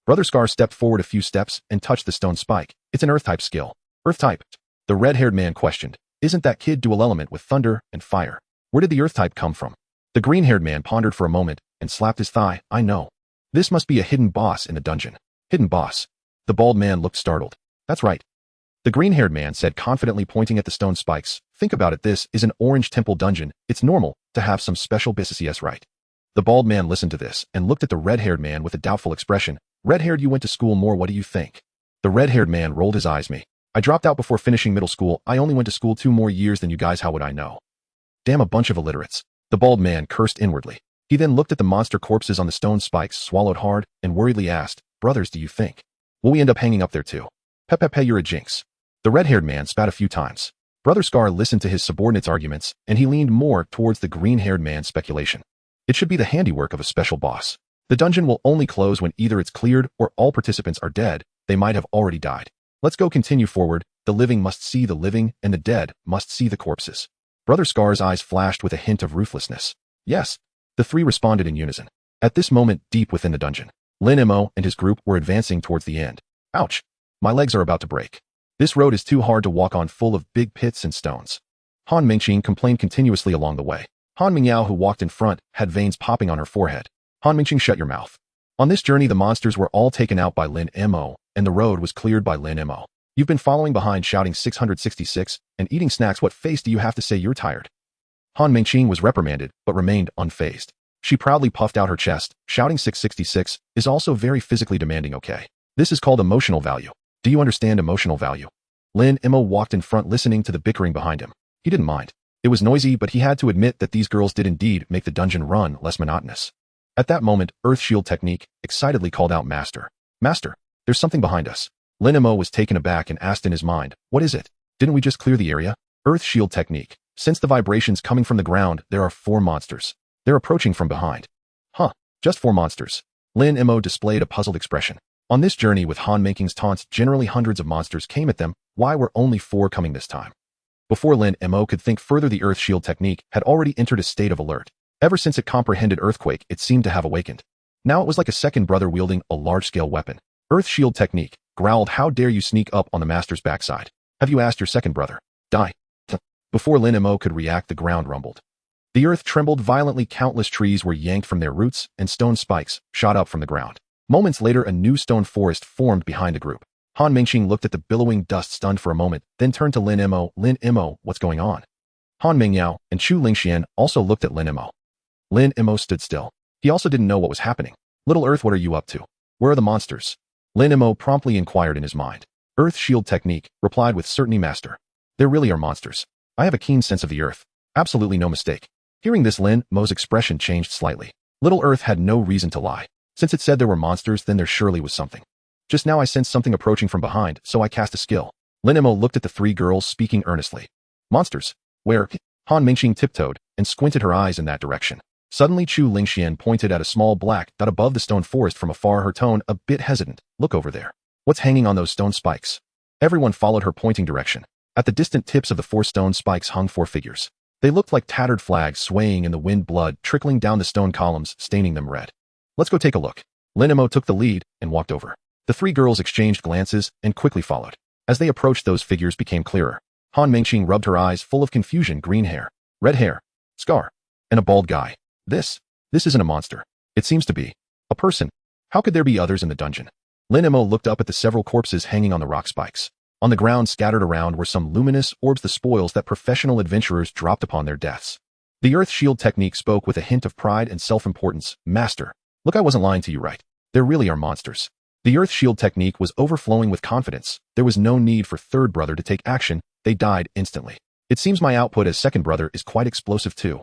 Brother Scar stepped forward a few steps and touched the stone spike. It's an earth-type skill. Earth-type? The red-haired man questioned. Isn't that kid dual element with thunder and fire? Where did the earth-type come from? The green-haired man pondered for a moment and slapped his thigh. I know. This must be a hidden boss in the dungeon. Hidden boss? The bald man looked startled. That's right. The green-haired man said confidently, pointing at the stone spikes. Think about it, this is an orange temple dungeon. It's normal to have some special business, right? The bald man listened to this and looked at the red-haired man with a doubtful expression. Red-haired, you went to school more, what do you think? The red-haired man rolled his eyes. Me. I dropped out before finishing middle school. I only went to school 2 more years than you guys, how would I know? Damn, a bunch of illiterates. The bald man cursed inwardly. He then looked at the monster corpses on the stone spikes, swallowed hard, and worriedly asked, brothers, do you think will we end up hanging up there too? Pepe, you're a jinx. The red-haired man spat a few times. Brother Scar listened to his subordinates' arguments, and he leaned more towards the green-haired man's speculation. It should be the handiwork of a special boss. The dungeon will only close when either it's cleared or all participants are dead. They might have already died. Let's go, continue forward. The living must see the living, and the dead must see the corpses. Brother Scar's eyes flashed with a hint of ruthlessness. Yes. The three responded in unison. At this moment, deep within the dungeon, Lin Mo and his group were advancing towards the end. Ouch. My legs are about to break. This road is too hard to walk on, full of big pits and stones. Han Mingqing complained continuously along the way. Han Mingyao, who walked in front, had veins popping on her forehead. Han Mingqing, shut your mouth. On this journey, the monsters were all taken out by Lin Mo, and the road was cleared by Lin Mo. You've been following behind, shouting 666 and eating snacks. What face do you have to say you're tired? Han Mingqing was reprimanded, but remained unfazed. She proudly puffed out her chest, shouting 666 is also very physically demanding, okay? This is called emotional value. Do you understand emotional value? Lin Mo walked in front, listening to the bickering behind him. He didn't mind. It was noisy, but he had to admit that these girls did indeed make the dungeon run less monotonous. At that moment, Earth Shield Technique excitedly called out, Master. Master, there's something behind us. Lin Mo was taken aback and asked in his mind, what is it? Didn't we just clear the area? Earth Shield Technique. Sense the vibrations coming from the ground. There are 4 monsters. They're approaching from behind. Huh, just 4 monsters. Lin Mo displayed a puzzled expression. On this journey with Han Mingqing's taunts, generally hundreds of monsters came at them. Why were only 4 coming this time? Before Lin Mo could think further, the Earth Shield Technique had already entered a state of alert. Ever since it comprehended earthquake, it seemed to have awakened. Now it was like a second brother wielding a large-scale weapon. Earth Shield Technique growled, how dare you sneak up on the master's backside? Have you asked your second brother? Die. Before Lin Mo could react, the ground rumbled. The earth trembled violently. Countless trees were yanked from their roots, and stone spikes shot up from the ground. Moments later, a new stone forest formed behind the group. Han Mingqing looked at the billowing dust, stunned for a moment, then turned to Lin Mo. Lin Mo, what's going on? Han Mingyao and Chu Lingxian also looked at Lin Mo. Lin Mo stood still. He also didn't know what was happening. Little Earth, what are you up to? Where are the monsters? Lin Mo promptly inquired in his mind. Earth Shield Technique replied with certainty, Master. There really are monsters. I have a keen sense of the earth. Absolutely no mistake. Hearing this, Lin Mo's expression changed slightly. Little Earth had no reason to lie. Since it said there were monsters, then there surely was something. Just now I sensed something approaching from behind, so I cast a skill. Lin Mo looked at the 3 girls, speaking earnestly. Monsters? Where? Han Mingqing tiptoed and squinted her eyes in that direction. Suddenly, Chu Lingxian pointed at a small black dot above the stone forest from afar, her tone a bit hesitant. Look over there. What's hanging on those stone spikes? Everyone followed her pointing direction. At the distant tips of the 4 stone spikes hung 4 figures. They looked like tattered flags swaying in the wind, blood trickling down the stone columns, staining them red. Let's go take a look. Lin Mo took the lead and walked over. The 3 girls exchanged glances and quickly followed. As they approached, those figures became clearer. Han Mingqing rubbed her eyes, full of confusion. Green hair, red hair, scar, and a bald guy. This isn't a monster. It seems to be a person. How could there be others in the dungeon? Lin Mo looked up at the several corpses hanging on the rock spikes. On the ground scattered around were some luminous orbs, the spoils that professional adventurers dropped upon their deaths. The Earth Shield technique spoke with a hint of pride and self-importance. Master, look, I wasn't lying to you, right? There really are monsters. The Earth Shield technique was overflowing with confidence. There was no need for third brother to take action. They died instantly. It seems my output as second brother is quite explosive too.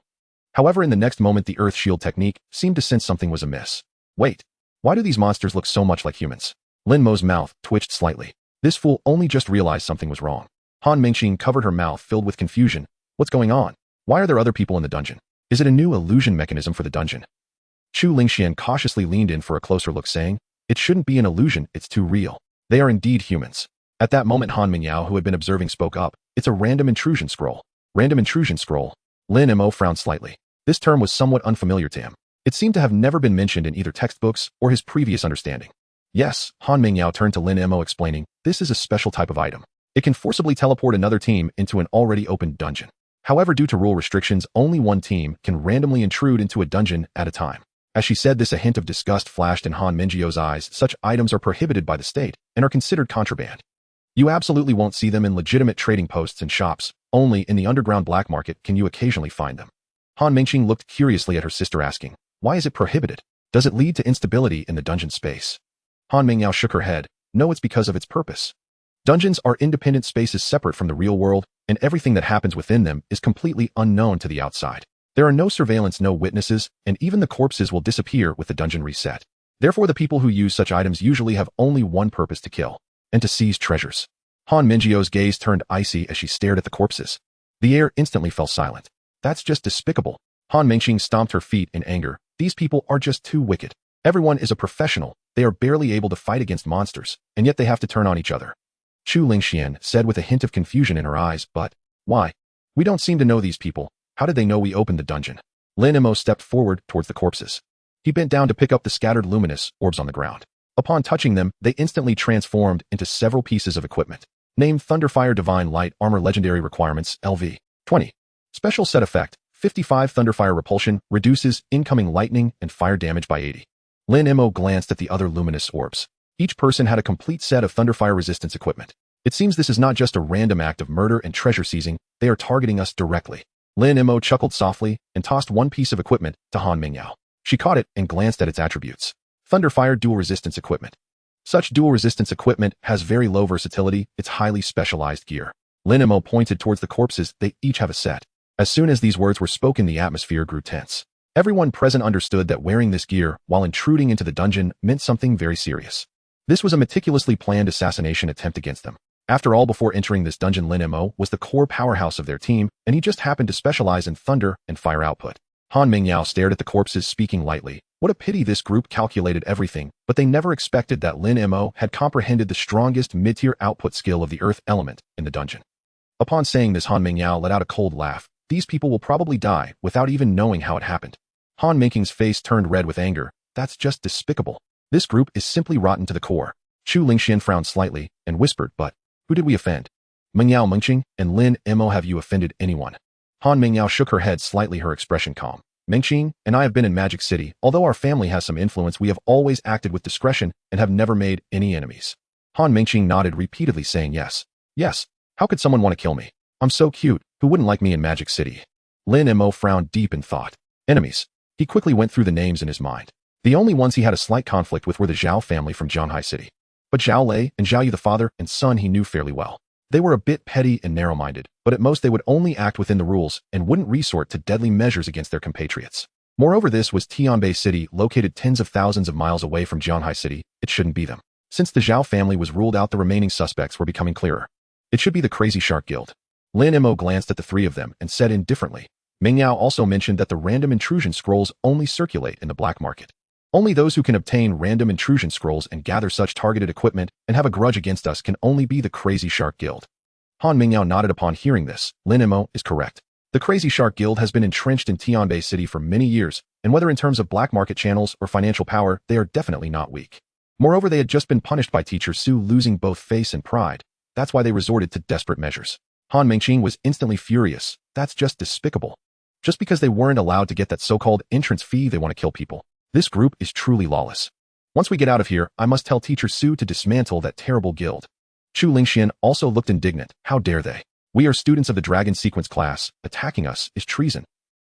However, in the next moment the Earth Shield technique seemed to sense something was amiss. Wait, why do these monsters look so much like humans? Lin Mo's mouth twitched slightly. This fool only just realized something was wrong. Han Mingqing covered her mouth, filled with confusion. What's going on? Why are there other people in the dungeon? Is it a new illusion mechanism for the dungeon? Chu Lingxian cautiously leaned in for a closer look, saying, it shouldn't be an illusion, it's too real. They are indeed humans. At that moment Han Mingyao, who had been observing, spoke up. It's a random intrusion scroll. Random intrusion scroll. Lin Mo frowned slightly. This term was somewhat unfamiliar to him. It seemed to have never been mentioned in either textbooks or his previous understanding. Yes, Han Mingyao turned to Lin Mo, explaining, this is a special type of item. It can forcibly teleport another team into an already opened dungeon. However, due to rule restrictions, only one team can randomly intrude into a dungeon at a time. As she said this, a hint of disgust flashed in Han Mingyao's eyes. Such items are prohibited by the state and are considered contraband. You absolutely won't see them in legitimate trading posts and shops. Only in the underground black market can you occasionally find them. Han Mingqing looked curiously at her sister, asking, why is it prohibited? Does it lead to instability in the dungeon space? Han Mingyao shook her head. No, it's because of its purpose. Dungeons are independent spaces separate from the real world, and everything that happens within them is completely unknown to the outside. There are no surveillance, no witnesses, and even the corpses will disappear with the dungeon reset. Therefore, the people who use such items usually have only one purpose: to kill and to seize treasures. Han Mingyao's gaze turned icy as she stared at the corpses. The air instantly fell silent. That's just despicable. Han Mingqing stomped her feet in anger. These people are just too wicked. Everyone is a professional. They are barely able to fight against monsters, and yet they have to turn on each other. Chu Lingxian said with a hint of confusion in her eyes, but why? We don't seem to know these people. How did they know we opened the dungeon? Lin Mo stepped forward towards the corpses. He bent down to pick up the scattered luminous orbs on the ground. Upon touching them, they instantly transformed into several pieces of equipment. Named Thunderfire Divine Light Armor. Legendary requirements LV 20. Special set effect 55. Thunderfire repulsion reduces incoming lightning and fire damage by 80. Lin Mo glanced at the other luminous orbs. Each person had a complete set of Thunderfire resistance equipment. It seems this is not just a random act of murder and treasure seizing, they are targeting us directly. Lin Mo chuckled softly and tossed one piece of equipment to Han Mingyao. She caught it and glanced at its attributes. Thunderfire dual resistance equipment. Such dual resistance equipment has very low versatility. It's highly specialized gear. Lin Mo pointed towards the corpses. They each have a set. As soon as these words were spoken, the atmosphere grew tense. Everyone present understood that wearing this gear while intruding into the dungeon meant something very serious. This was a meticulously planned assassination attempt against them. After all, before entering this dungeon, Lin Mo was the core powerhouse of their team, and he just happened to specialize in thunder and fire output. Han Mingyao stared at the corpses, speaking lightly. What a pity this group calculated everything, but they never expected that Lin Mo had comprehended the strongest mid-tier output skill of the earth element in the dungeon. Upon saying this, Han Mingyao let out a cold laugh. These people will probably die without even knowing how it happened. Han Mingqing's face turned red with anger. That's just despicable. This group is simply rotten to the core. Chu Lingxian frowned slightly and whispered, but who did we offend? Mingyao Mingqing and Lin Mo, have you offended anyone? Han Mingyao shook her head slightly, her expression calm. Mingqing and I have been in Magic City. Although our family has some influence, we have always acted with discretion and have never made any enemies. Han Mingqing nodded repeatedly, saying yes. Yes. How could someone want to kill me? I'm so cute. Who wouldn't like me in Magic City? Lin Mo frowned deep in thought. Enemies. He quickly went through the names in his mind. The only ones he had a slight conflict with were the Zhao family from Zhanghai City. But Zhao Lei and Zhao Yu, the father and son, he knew fairly well. They were a bit petty and narrow-minded, but at most they would only act within the rules and wouldn't resort to deadly measures against their compatriots. Moreover, this was Tianbei City, located tens of thousands of miles away from Zhanghai City. It shouldn't be them. Since the Zhao family was ruled out, the remaining suspects were becoming clearer. It should be the Crazy Shark Guild. Lin Mo glanced at the three of them and said indifferently. Mingyao also mentioned that the random intrusion scrolls only circulate in the black market. Only those who can obtain random intrusion scrolls and gather such targeted equipment and have a grudge against us can only be the Crazy Shark Guild. Han Mingyao nodded upon hearing this. Lin Mo is correct. The Crazy Shark Guild has been entrenched in Tianbei City for many years, and whether in terms of black market channels or financial power, they are definitely not weak. Moreover, they had just been punished by Teacher Su, losing both face and pride. That's why they resorted to desperate measures. Han Mingqing was instantly furious. That's just despicable. Just because they weren't allowed to get that so-called entrance fee, they want to kill people. This group is truly lawless. Once we get out of here, I must tell Teacher Su to dismantle that terrible guild. Chu Lingxian also looked indignant. How dare they? We are students of the Dragon Sequence class. Attacking us is treason.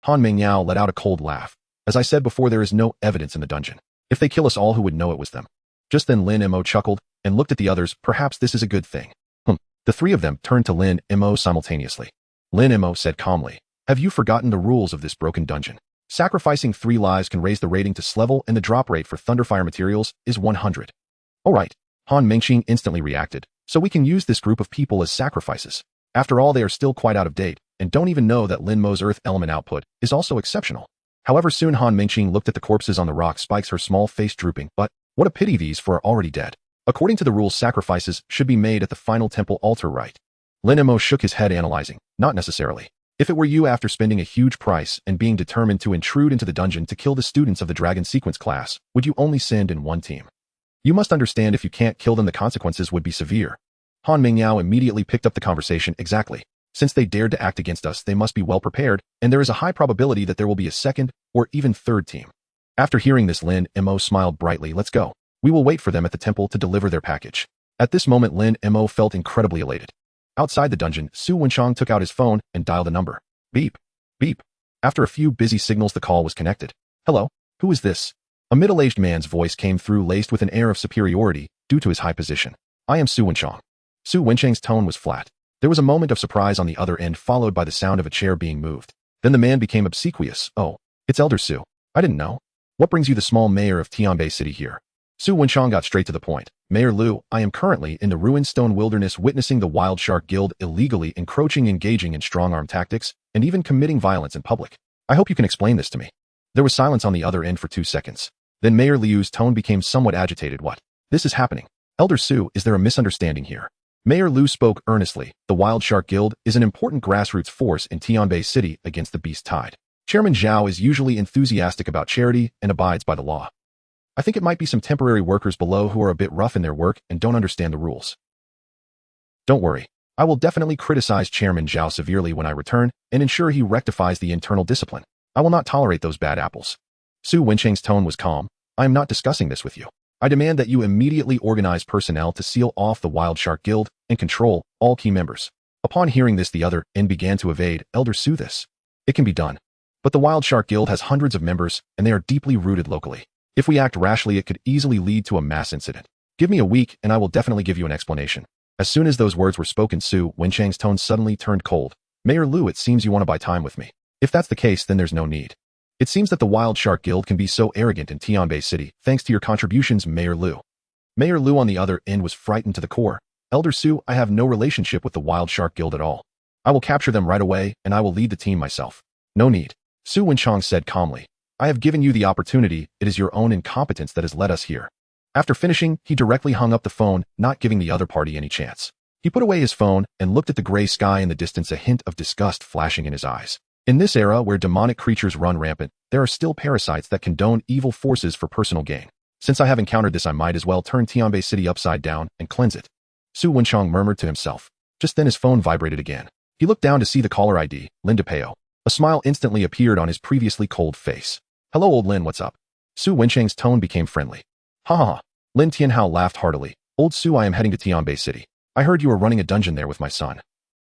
Han Mingyao let out a cold laugh. As I said before, there is no evidence in the dungeon. If they kill us all, who would know it was them? Just then Lin Mo chuckled and looked at the others. Perhaps this is a good thing. The three of them turned to Lin Mo simultaneously. Lin Mo said calmly, have you forgotten the rules of this broken dungeon? Sacrificing 3 lives can raise the rating to S level, and the drop rate for Thunderfire materials is 100. Alright. Han Mingxing instantly reacted. So we can use this group of people as sacrifices. After all, they are still quite out of date, and don't even know that Lin Mo's earth element output is also exceptional. However, soon Han Mingxing looked at the corpses on the rock spikes, her small face drooping. But what a pity, these 4 are already dead. According to the rules, sacrifices should be made at the final temple altar, right? Lin Mo shook his head, analyzing. Not necessarily. If it were you, after spending a huge price and being determined to intrude into the dungeon to kill the students of the Dragon Sequence class, would you only send in one team? You must understand, if you can't kill them, the consequences would be severe. Han Mingyao immediately picked up the conversation. Exactly. Since they dared to act against us, they must be well prepared, and there is a high probability that there will be a second or even third team. After hearing this, Lin Mo smiled brightly. Let's go. We will wait for them at the temple to deliver their package. At this moment, Lin Mo felt incredibly elated. Outside the dungeon, Su Wenchang took out his phone and dialed a number. Beep. Beep. After a few busy signals, the call was connected. Hello? Who is this? A middle-aged man's voice came through, laced with an air of superiority due to his high position. I am Su Wenchang. Su Wenchang's tone was flat. There was a moment of surprise on the other end, followed by the sound of a chair being moved. Then the man became obsequious. Oh, it's Elder Su. I didn't know. What brings you, the small mayor of Tianbei City, here? Su Wenchang got straight to the point. Mayor Liu, I am currently in the ruined stone wilderness, witnessing the Wild Shark Guild illegally encroaching, engaging in strong-arm tactics, and even committing violence in public. I hope you can explain this to me. There was silence on the other end for 2 seconds. Then Mayor Liu's tone became somewhat agitated. What? This is happening. Elder Su, is there a misunderstanding here? Mayor Liu spoke earnestly. The Wild Shark Guild is an important grassroots force in Tianbei City against the Beast Tide. Chairman Zhao is usually enthusiastic about charity and abides by the law. I think it might be some temporary workers below who are a bit rough in their work and don't understand the rules. Don't worry. I will definitely criticize Chairman Zhao severely when I return and ensure he rectifies the internal discipline. I will not tolerate those bad apples. Su Wenchang's tone was calm. I am not discussing this with you. I demand that you immediately organize personnel to seal off the Wild Shark Guild and control all key members. Upon hearing this, the other end began to evade. Elder Su, this. It can be done. But the Wild Shark Guild has hundreds of members, and they are deeply rooted locally. If we act rashly, it could easily lead to a mass incident. Give me a week, and I will definitely give you an explanation. As soon as those words were spoken, Su Wenchang's tone suddenly turned cold. Mayor Liu, it seems you want to buy time with me. If that's the case, then there's no need. It seems that the Wild Shark Guild can be so arrogant in Tianbei City, thanks to your contributions, Mayor Liu. Mayor Liu on the other end was frightened to the core. Elder Su, I have no relationship with the Wild Shark Guild at all. I will capture them right away, and I will lead the team myself. No need. Su Wenchang said calmly. I have given you the opportunity. It is your own incompetence that has led us here. After finishing, he directly hung up the phone, not giving the other party any chance. He put away his phone and looked at the gray sky in the distance, a hint of disgust flashing in his eyes. In this era where demonic creatures run rampant, there are still parasites that condone evil forces for personal gain. Since I have encountered this, I might as well turn Tianbei City upside down and cleanse it. Su Wenchang murmured to himself. Just then his phone vibrated again. He looked down to see the caller ID, Lin Peo. A smile instantly appeared on his previously cold face. Hello, old Lin, what's up? Su Wenchang's tone became friendly. Ha ha ha. Lin Tianhao laughed heartily. Old Su, I am heading to Tianbei City. I heard you were running a dungeon there with my son.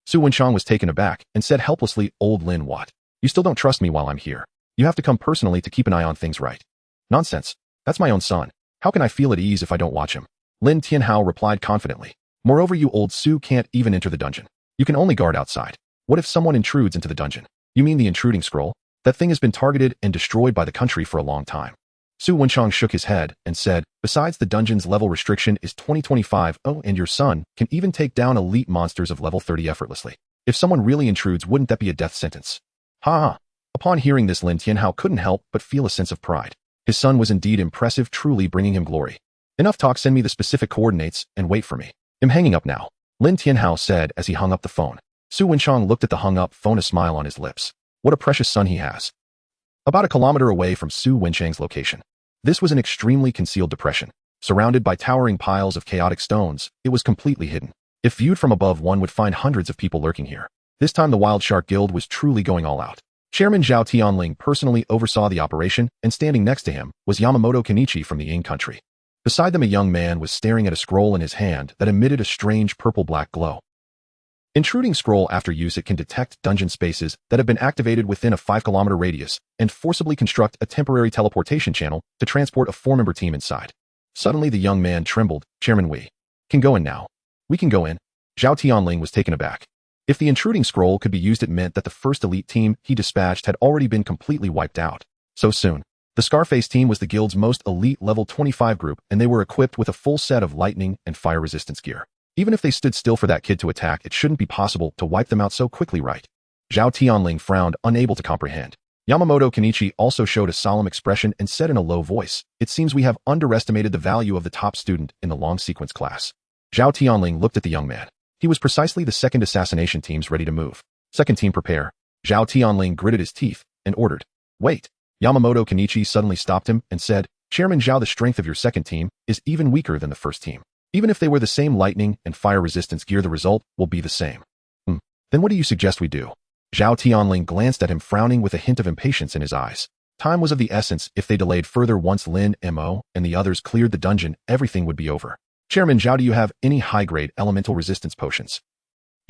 Su Wenchang was taken aback and said helplessly, Old Lin, what? You still don't trust me while I'm here. You have to come personally to keep an eye on things, right? Nonsense. That's my own son. How can I feel at ease if I don't watch him? Lin Tianhao replied confidently. Moreover, you old Su can't even enter the dungeon. You can only guard outside. What if someone intrudes into the dungeon? You mean the intruding scroll? That thing has been targeted and destroyed by the country for a long time. Su Wenchang shook his head and said, besides, the dungeon's level restriction is 2025. Oh, and your son can even take down elite monsters of level 30 effortlessly. If someone really intrudes, wouldn't that be a death sentence? Ha ha. Upon hearing this, Lin Tianhao couldn't help but feel a sense of pride. His son was indeed impressive, truly bringing him glory. Enough talk, send me the specific coordinates and wait for me. I'm hanging up now, Lin Tianhao said as he hung up the phone. Su Wenchang looked at the hung-up phone, a smile on his lips. What a precious son he has. About a kilometer away from Su Wenchang's location. This was an extremely concealed depression. Surrounded by towering piles of chaotic stones, it was completely hidden. If viewed from above, one would find hundreds of people lurking here. This time the Wild Shark Guild was truly going all out. Chairman Zhao Tianling personally oversaw the operation, and standing next to him was Yamamoto Kenichi from the Ying country. Beside them a young man was staring at a scroll in his hand that emitted a strange purple-black glow. Intruding scroll. After use, it can detect dungeon spaces that have been activated within a 5-kilometer radius and forcibly construct a temporary teleportation channel to transport a 4-member team inside. Suddenly the young man trembled. Chairman, we can go in now. We can go in. Zhao Tianling was taken aback. If the intruding scroll could be used, it meant that the first elite team he dispatched had already been completely wiped out. So soon. The Scarface team was the guild's most elite level 25 group, and they were equipped with a full set of lightning and fire resistance gear. Even if they stood still for that kid to attack, it shouldn't be possible to wipe them out so quickly, right? Zhao Tianling frowned, unable to comprehend. Yamamoto Kenichi also showed a solemn expression and said in a low voice, "It seems we have underestimated the value of the top student in the long sequence class." Zhao Tianling looked at the young man. He was precisely the second assassination teams ready to move. Second team prepare. Zhao Tianling gritted his teeth and ordered. Wait. Yamamoto Kenichi suddenly stopped him and said, Chairman Zhao, the strength of your second team is even weaker than the first team. Even if they were the same lightning and fire resistance gear, the result will be the same. Then what do you suggest we do? Zhao Tianling glanced at him, frowning with a hint of impatience in his eyes. Time was of the essence. If they delayed further, once Lin Mo and the others cleared the dungeon, everything would be over. Chairman Zhao, do you have any high-grade elemental resistance potions?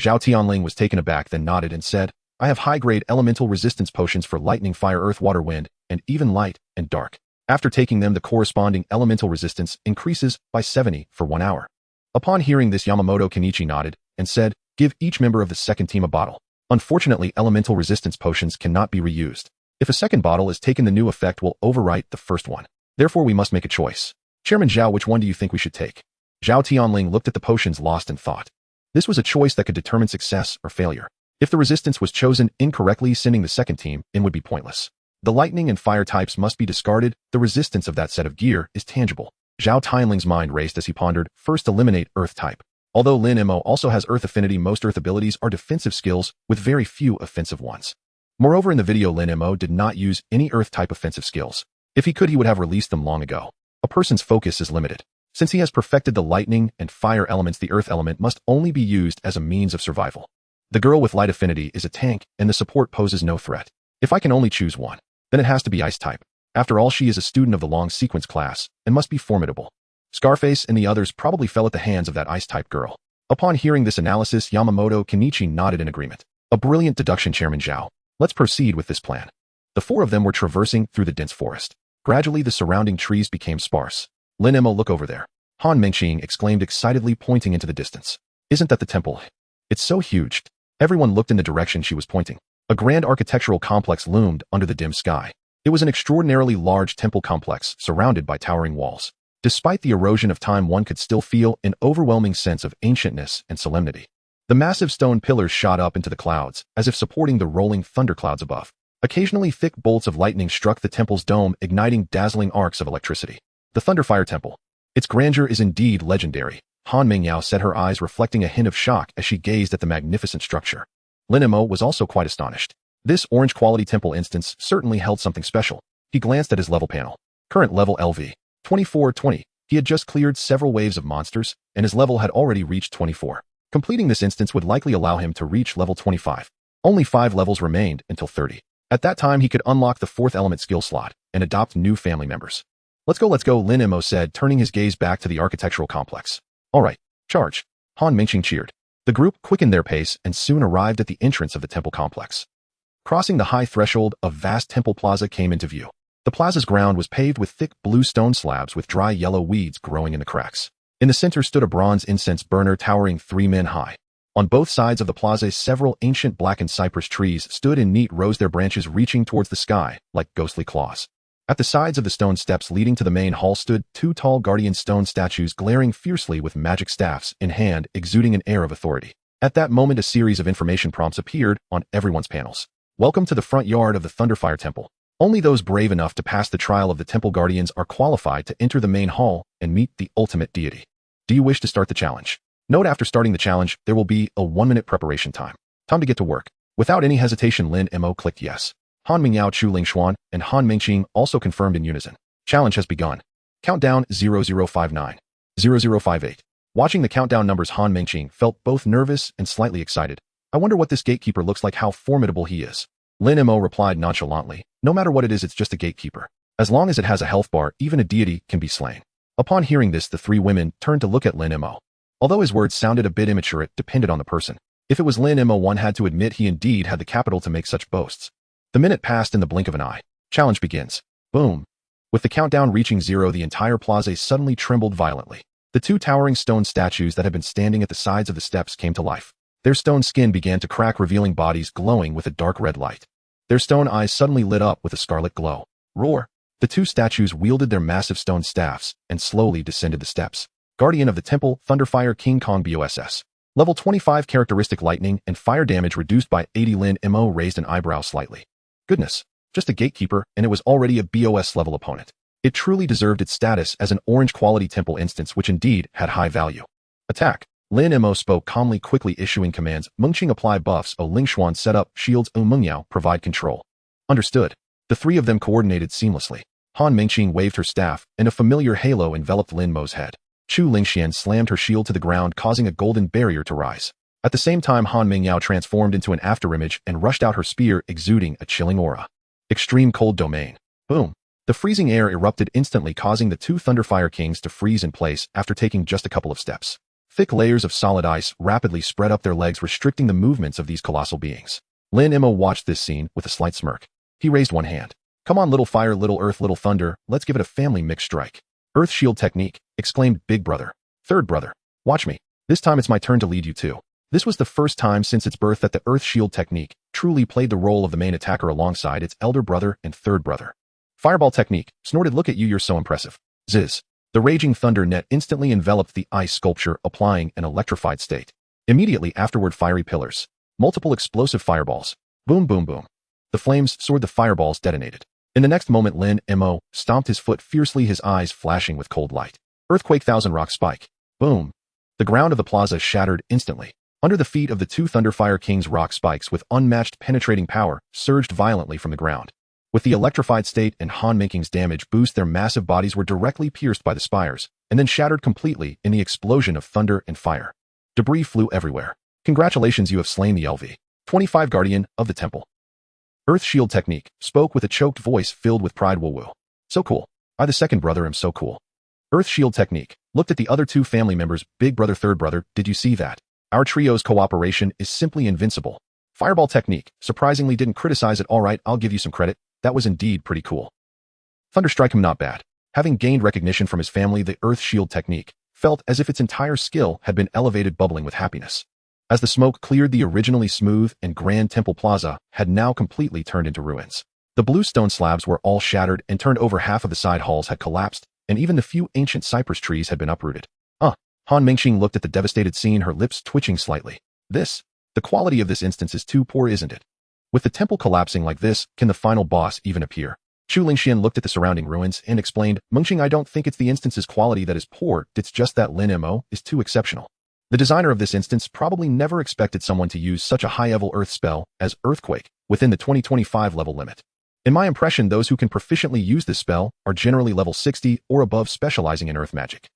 Zhao Tianling was taken aback, then nodded and said, I have high-grade elemental resistance potions for lightning, fire, earth, water, wind, and even light and dark. After taking them, the corresponding elemental resistance increases by 70 for 1 hour. Upon hearing this, Yamamoto Kenichi nodded and said, give each member of the second team a bottle. Unfortunately, elemental resistance potions cannot be reused. If a second bottle is taken, the new effect will overwrite the first one. Therefore, we must make a choice. Chairman Zhao, which one do you think we should take? Zhao Tianling looked at the potions, lost in thought. This was a choice that could determine success or failure. If the resistance was chosen incorrectly, sending the second team in would be pointless. The lightning and fire types must be discarded. The resistance of that set of gear is tangible. Zhao Tianling's mind raced as he pondered. First, eliminate earth type. Although Lin Mo also has earth affinity, most earth abilities are defensive skills with very few offensive ones. Moreover, in the video, Lin Mo did not use any earth type offensive skills. If he could, he would have released them long ago. A person's focus is limited. Since he has perfected the lightning and fire elements, the earth element must only be used as a means of survival. The girl with light affinity is a tank, and the support poses no threat. If I can only choose one, then it has to be ice type. After all, she is a student of the long sequence class and must be formidable. Scarface and the others probably fell at the hands of that ice type girl. Upon hearing this analysis, Yamamoto Kenichi nodded in agreement. A brilliant deduction, Chairman Zhao. Let's proceed with this plan. The four of them were traversing through the dense forest. Gradually, the surrounding trees became sparse. Lin Mo, look over there. Han Mengqing exclaimed excitedly, pointing into the distance. Isn't that the temple? It's so huge. Everyone looked in the direction she was pointing. A grand architectural complex loomed under the dim sky. It was an extraordinarily large temple complex surrounded by towering walls. Despite the erosion of time, one could still feel an overwhelming sense of ancientness and solemnity. The massive stone pillars shot up into the clouds, as if supporting the rolling thunderclouds above. Occasionally, thick bolts of lightning struck the temple's dome, igniting dazzling arcs of electricity. The Thunderfire Temple. Its grandeur is indeed legendary. Han Mingyao said, her eyes reflecting a hint of shock as she gazed at the magnificent structure. Lin Mo was also quite astonished. This orange-quality temple instance certainly held something special. He glanced at his level panel. Current level LV. 2420. He had just cleared several waves of monsters, and his level had already reached 24. Completing this instance would likely allow him to reach level 25. Only 5 levels remained until 30. At that time, he could unlock the 4th element skill slot and adopt new family members. Let's go, Lin Mo said, turning his gaze back to the architectural complex. All right, charge. Han Mengqing cheered. The group quickened their pace and soon arrived at the entrance of the temple complex. Crossing the high threshold, a vast temple plaza came into view. The plaza's ground was paved with thick blue stone slabs with dry yellow weeds growing in the cracks. In the center stood a bronze incense burner towering 3 men high. On both sides of the plaza, several ancient blackened cypress trees stood in neat rows, their branches reaching towards the sky like ghostly claws. At the sides of the stone steps leading to the main hall stood 2 tall guardian stone statues glaring fiercely with magic staffs in hand, exuding an air of authority. At that moment, a series of information prompts appeared on everyone's panels. Welcome to the front yard of the Thunderfire Temple. Only those brave enough to pass the trial of the temple guardians are qualified to enter the main hall and meet the ultimate deity. Do you wish to start the challenge? Note: after starting the challenge, there will be a 1-minute preparation time. Time to get to work. Without any hesitation, Lin Mo clicked yes. Han Mingyao, Chu Lingshuan, and Han Mengqing also confirmed in unison. Challenge has begun. Countdown 0059. 0058. Watching the countdown numbers, Han Mengqing felt both nervous and slightly excited. I wonder what this gatekeeper looks like, how formidable he is. Lin Mo replied nonchalantly, no matter what it is, it's just a gatekeeper. As long as it has a health bar, even a deity can be slain. Upon hearing this, the three women turned to look at Lin Mo. Although his words sounded a bit immature, it depended on the person. If it was Lin Mo, one had to admit he indeed had the capital to make such boasts. The minute passed in the blink of an eye. Challenge begins. Boom. With the countdown reaching 0, the entire plaza suddenly trembled violently. The two towering stone statues that had been standing at the sides of the steps came to life. Their stone skin began to crack, revealing bodies glowing with a dark red light. Their stone eyes suddenly lit up with a scarlet glow. Roar! The two statues wielded their massive stone staffs and slowly descended the steps. Guardian of the Temple, Thunderfire King Kong BOSS. Level 25 characteristic lightning and fire damage reduced by 80. Lin Mo raised an eyebrow slightly. Goodness, just a gatekeeper and it was already a BOS level opponent. It truly deserved its status as an orange quality temple instance, which indeed had high value. Attack. Lin Mo spoke calmly, quickly issuing commands. Mengqing apply buffs. O Lingshuan set up shields. O Mengyao provide control. Understood. The three of them coordinated seamlessly. Han Mengqing waved her staff, and a familiar halo enveloped Lin Mo's head. Chu Lingxian slammed her shield to the ground, causing a golden barrier to rise. At the same time, Han Mengyao transformed into an afterimage and rushed out her spear, exuding a chilling aura. Extreme cold domain. Boom. The freezing air erupted instantly, causing the two Thunderfire Kings to freeze in place after taking just a couple of steps. Thick layers of solid ice rapidly spread up their legs, restricting the movements of these colossal beings. Lin Mo watched this scene with a slight smirk. He raised one hand. Come on, little fire, little earth, little thunder, let's give it a family mix strike. Earth shield technique, exclaimed Big Brother. Third brother, watch me. This time it's my turn to lead you too. This was the first time since its birth that the Earth shield technique truly played the role of the main attacker alongside its elder brother and third brother. Fireball technique, snorted, look at you, you're so impressive. Ziz. The raging thunder net instantly enveloped the ice sculpture, applying an electrified state. Immediately afterward, fiery pillars. Multiple explosive fireballs. Boom, boom, boom. The flames soared, the fireballs detonated. In the next moment, Lin Mo stomped his foot fiercely, his eyes flashing with cold light. Earthquake, thousand rock spike. Boom. The ground of the plaza shattered instantly. Under the feet of the two Thunderfire Kings, rock spikes with unmatched penetrating power surged violently from the ground. With the electrified state and Han Mengqing's damage boost, their massive bodies were directly pierced by the spires, and then shattered completely in the explosion of thunder and fire. Debris flew everywhere. Congratulations, you have slain the LV 25 Guardian of the Temple. Earth shield technique, spoke with a choked voice filled with pride. Woo woo. So cool. I, the second brother, am so cool. Earth shield technique, looked at the other two family members. Big brother, third brother, did you see that? Our trio's cooperation is simply invincible. Fireball technique, surprisingly didn't criticize it. Alright, I'll give you some credit. That was indeed pretty cool. Thunderstrike, him not bad. Having gained recognition from his family, the Earth shield technique felt as if its entire skill had been elevated, bubbling with happiness. As the smoke cleared, the originally smooth and grand temple plaza had now completely turned into ruins. The blue stone slabs were all shattered and turned over, half of the side halls had collapsed, and even the few ancient cypress trees had been uprooted. Han Mengqing looked at the devastated scene, her lips twitching slightly. The quality of this instance is too poor, isn't it? With the temple collapsing like this, can the final boss even appear? Chu Lingxian looked at the surrounding ruins and explained, Mengqing, I don't think it's the instance's quality that is poor, it's just that Lin Mo is too exceptional. The designer of this instance probably never expected someone to use such a high-level earth spell as Earthquake within the 2025 level limit. In my impression, those who can proficiently use this spell are generally level 60 or above, specializing in earth magic.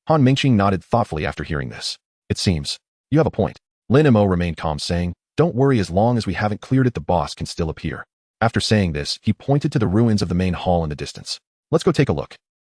Han Mengqing nodded thoughtfully after hearing this. It seems. You have a point. Lin Mo remained calm, saying, don't worry, as long as we haven't cleared it, the boss can still appear. After saying this, he pointed to the ruins of the main hall in the distance. Let's go take a look.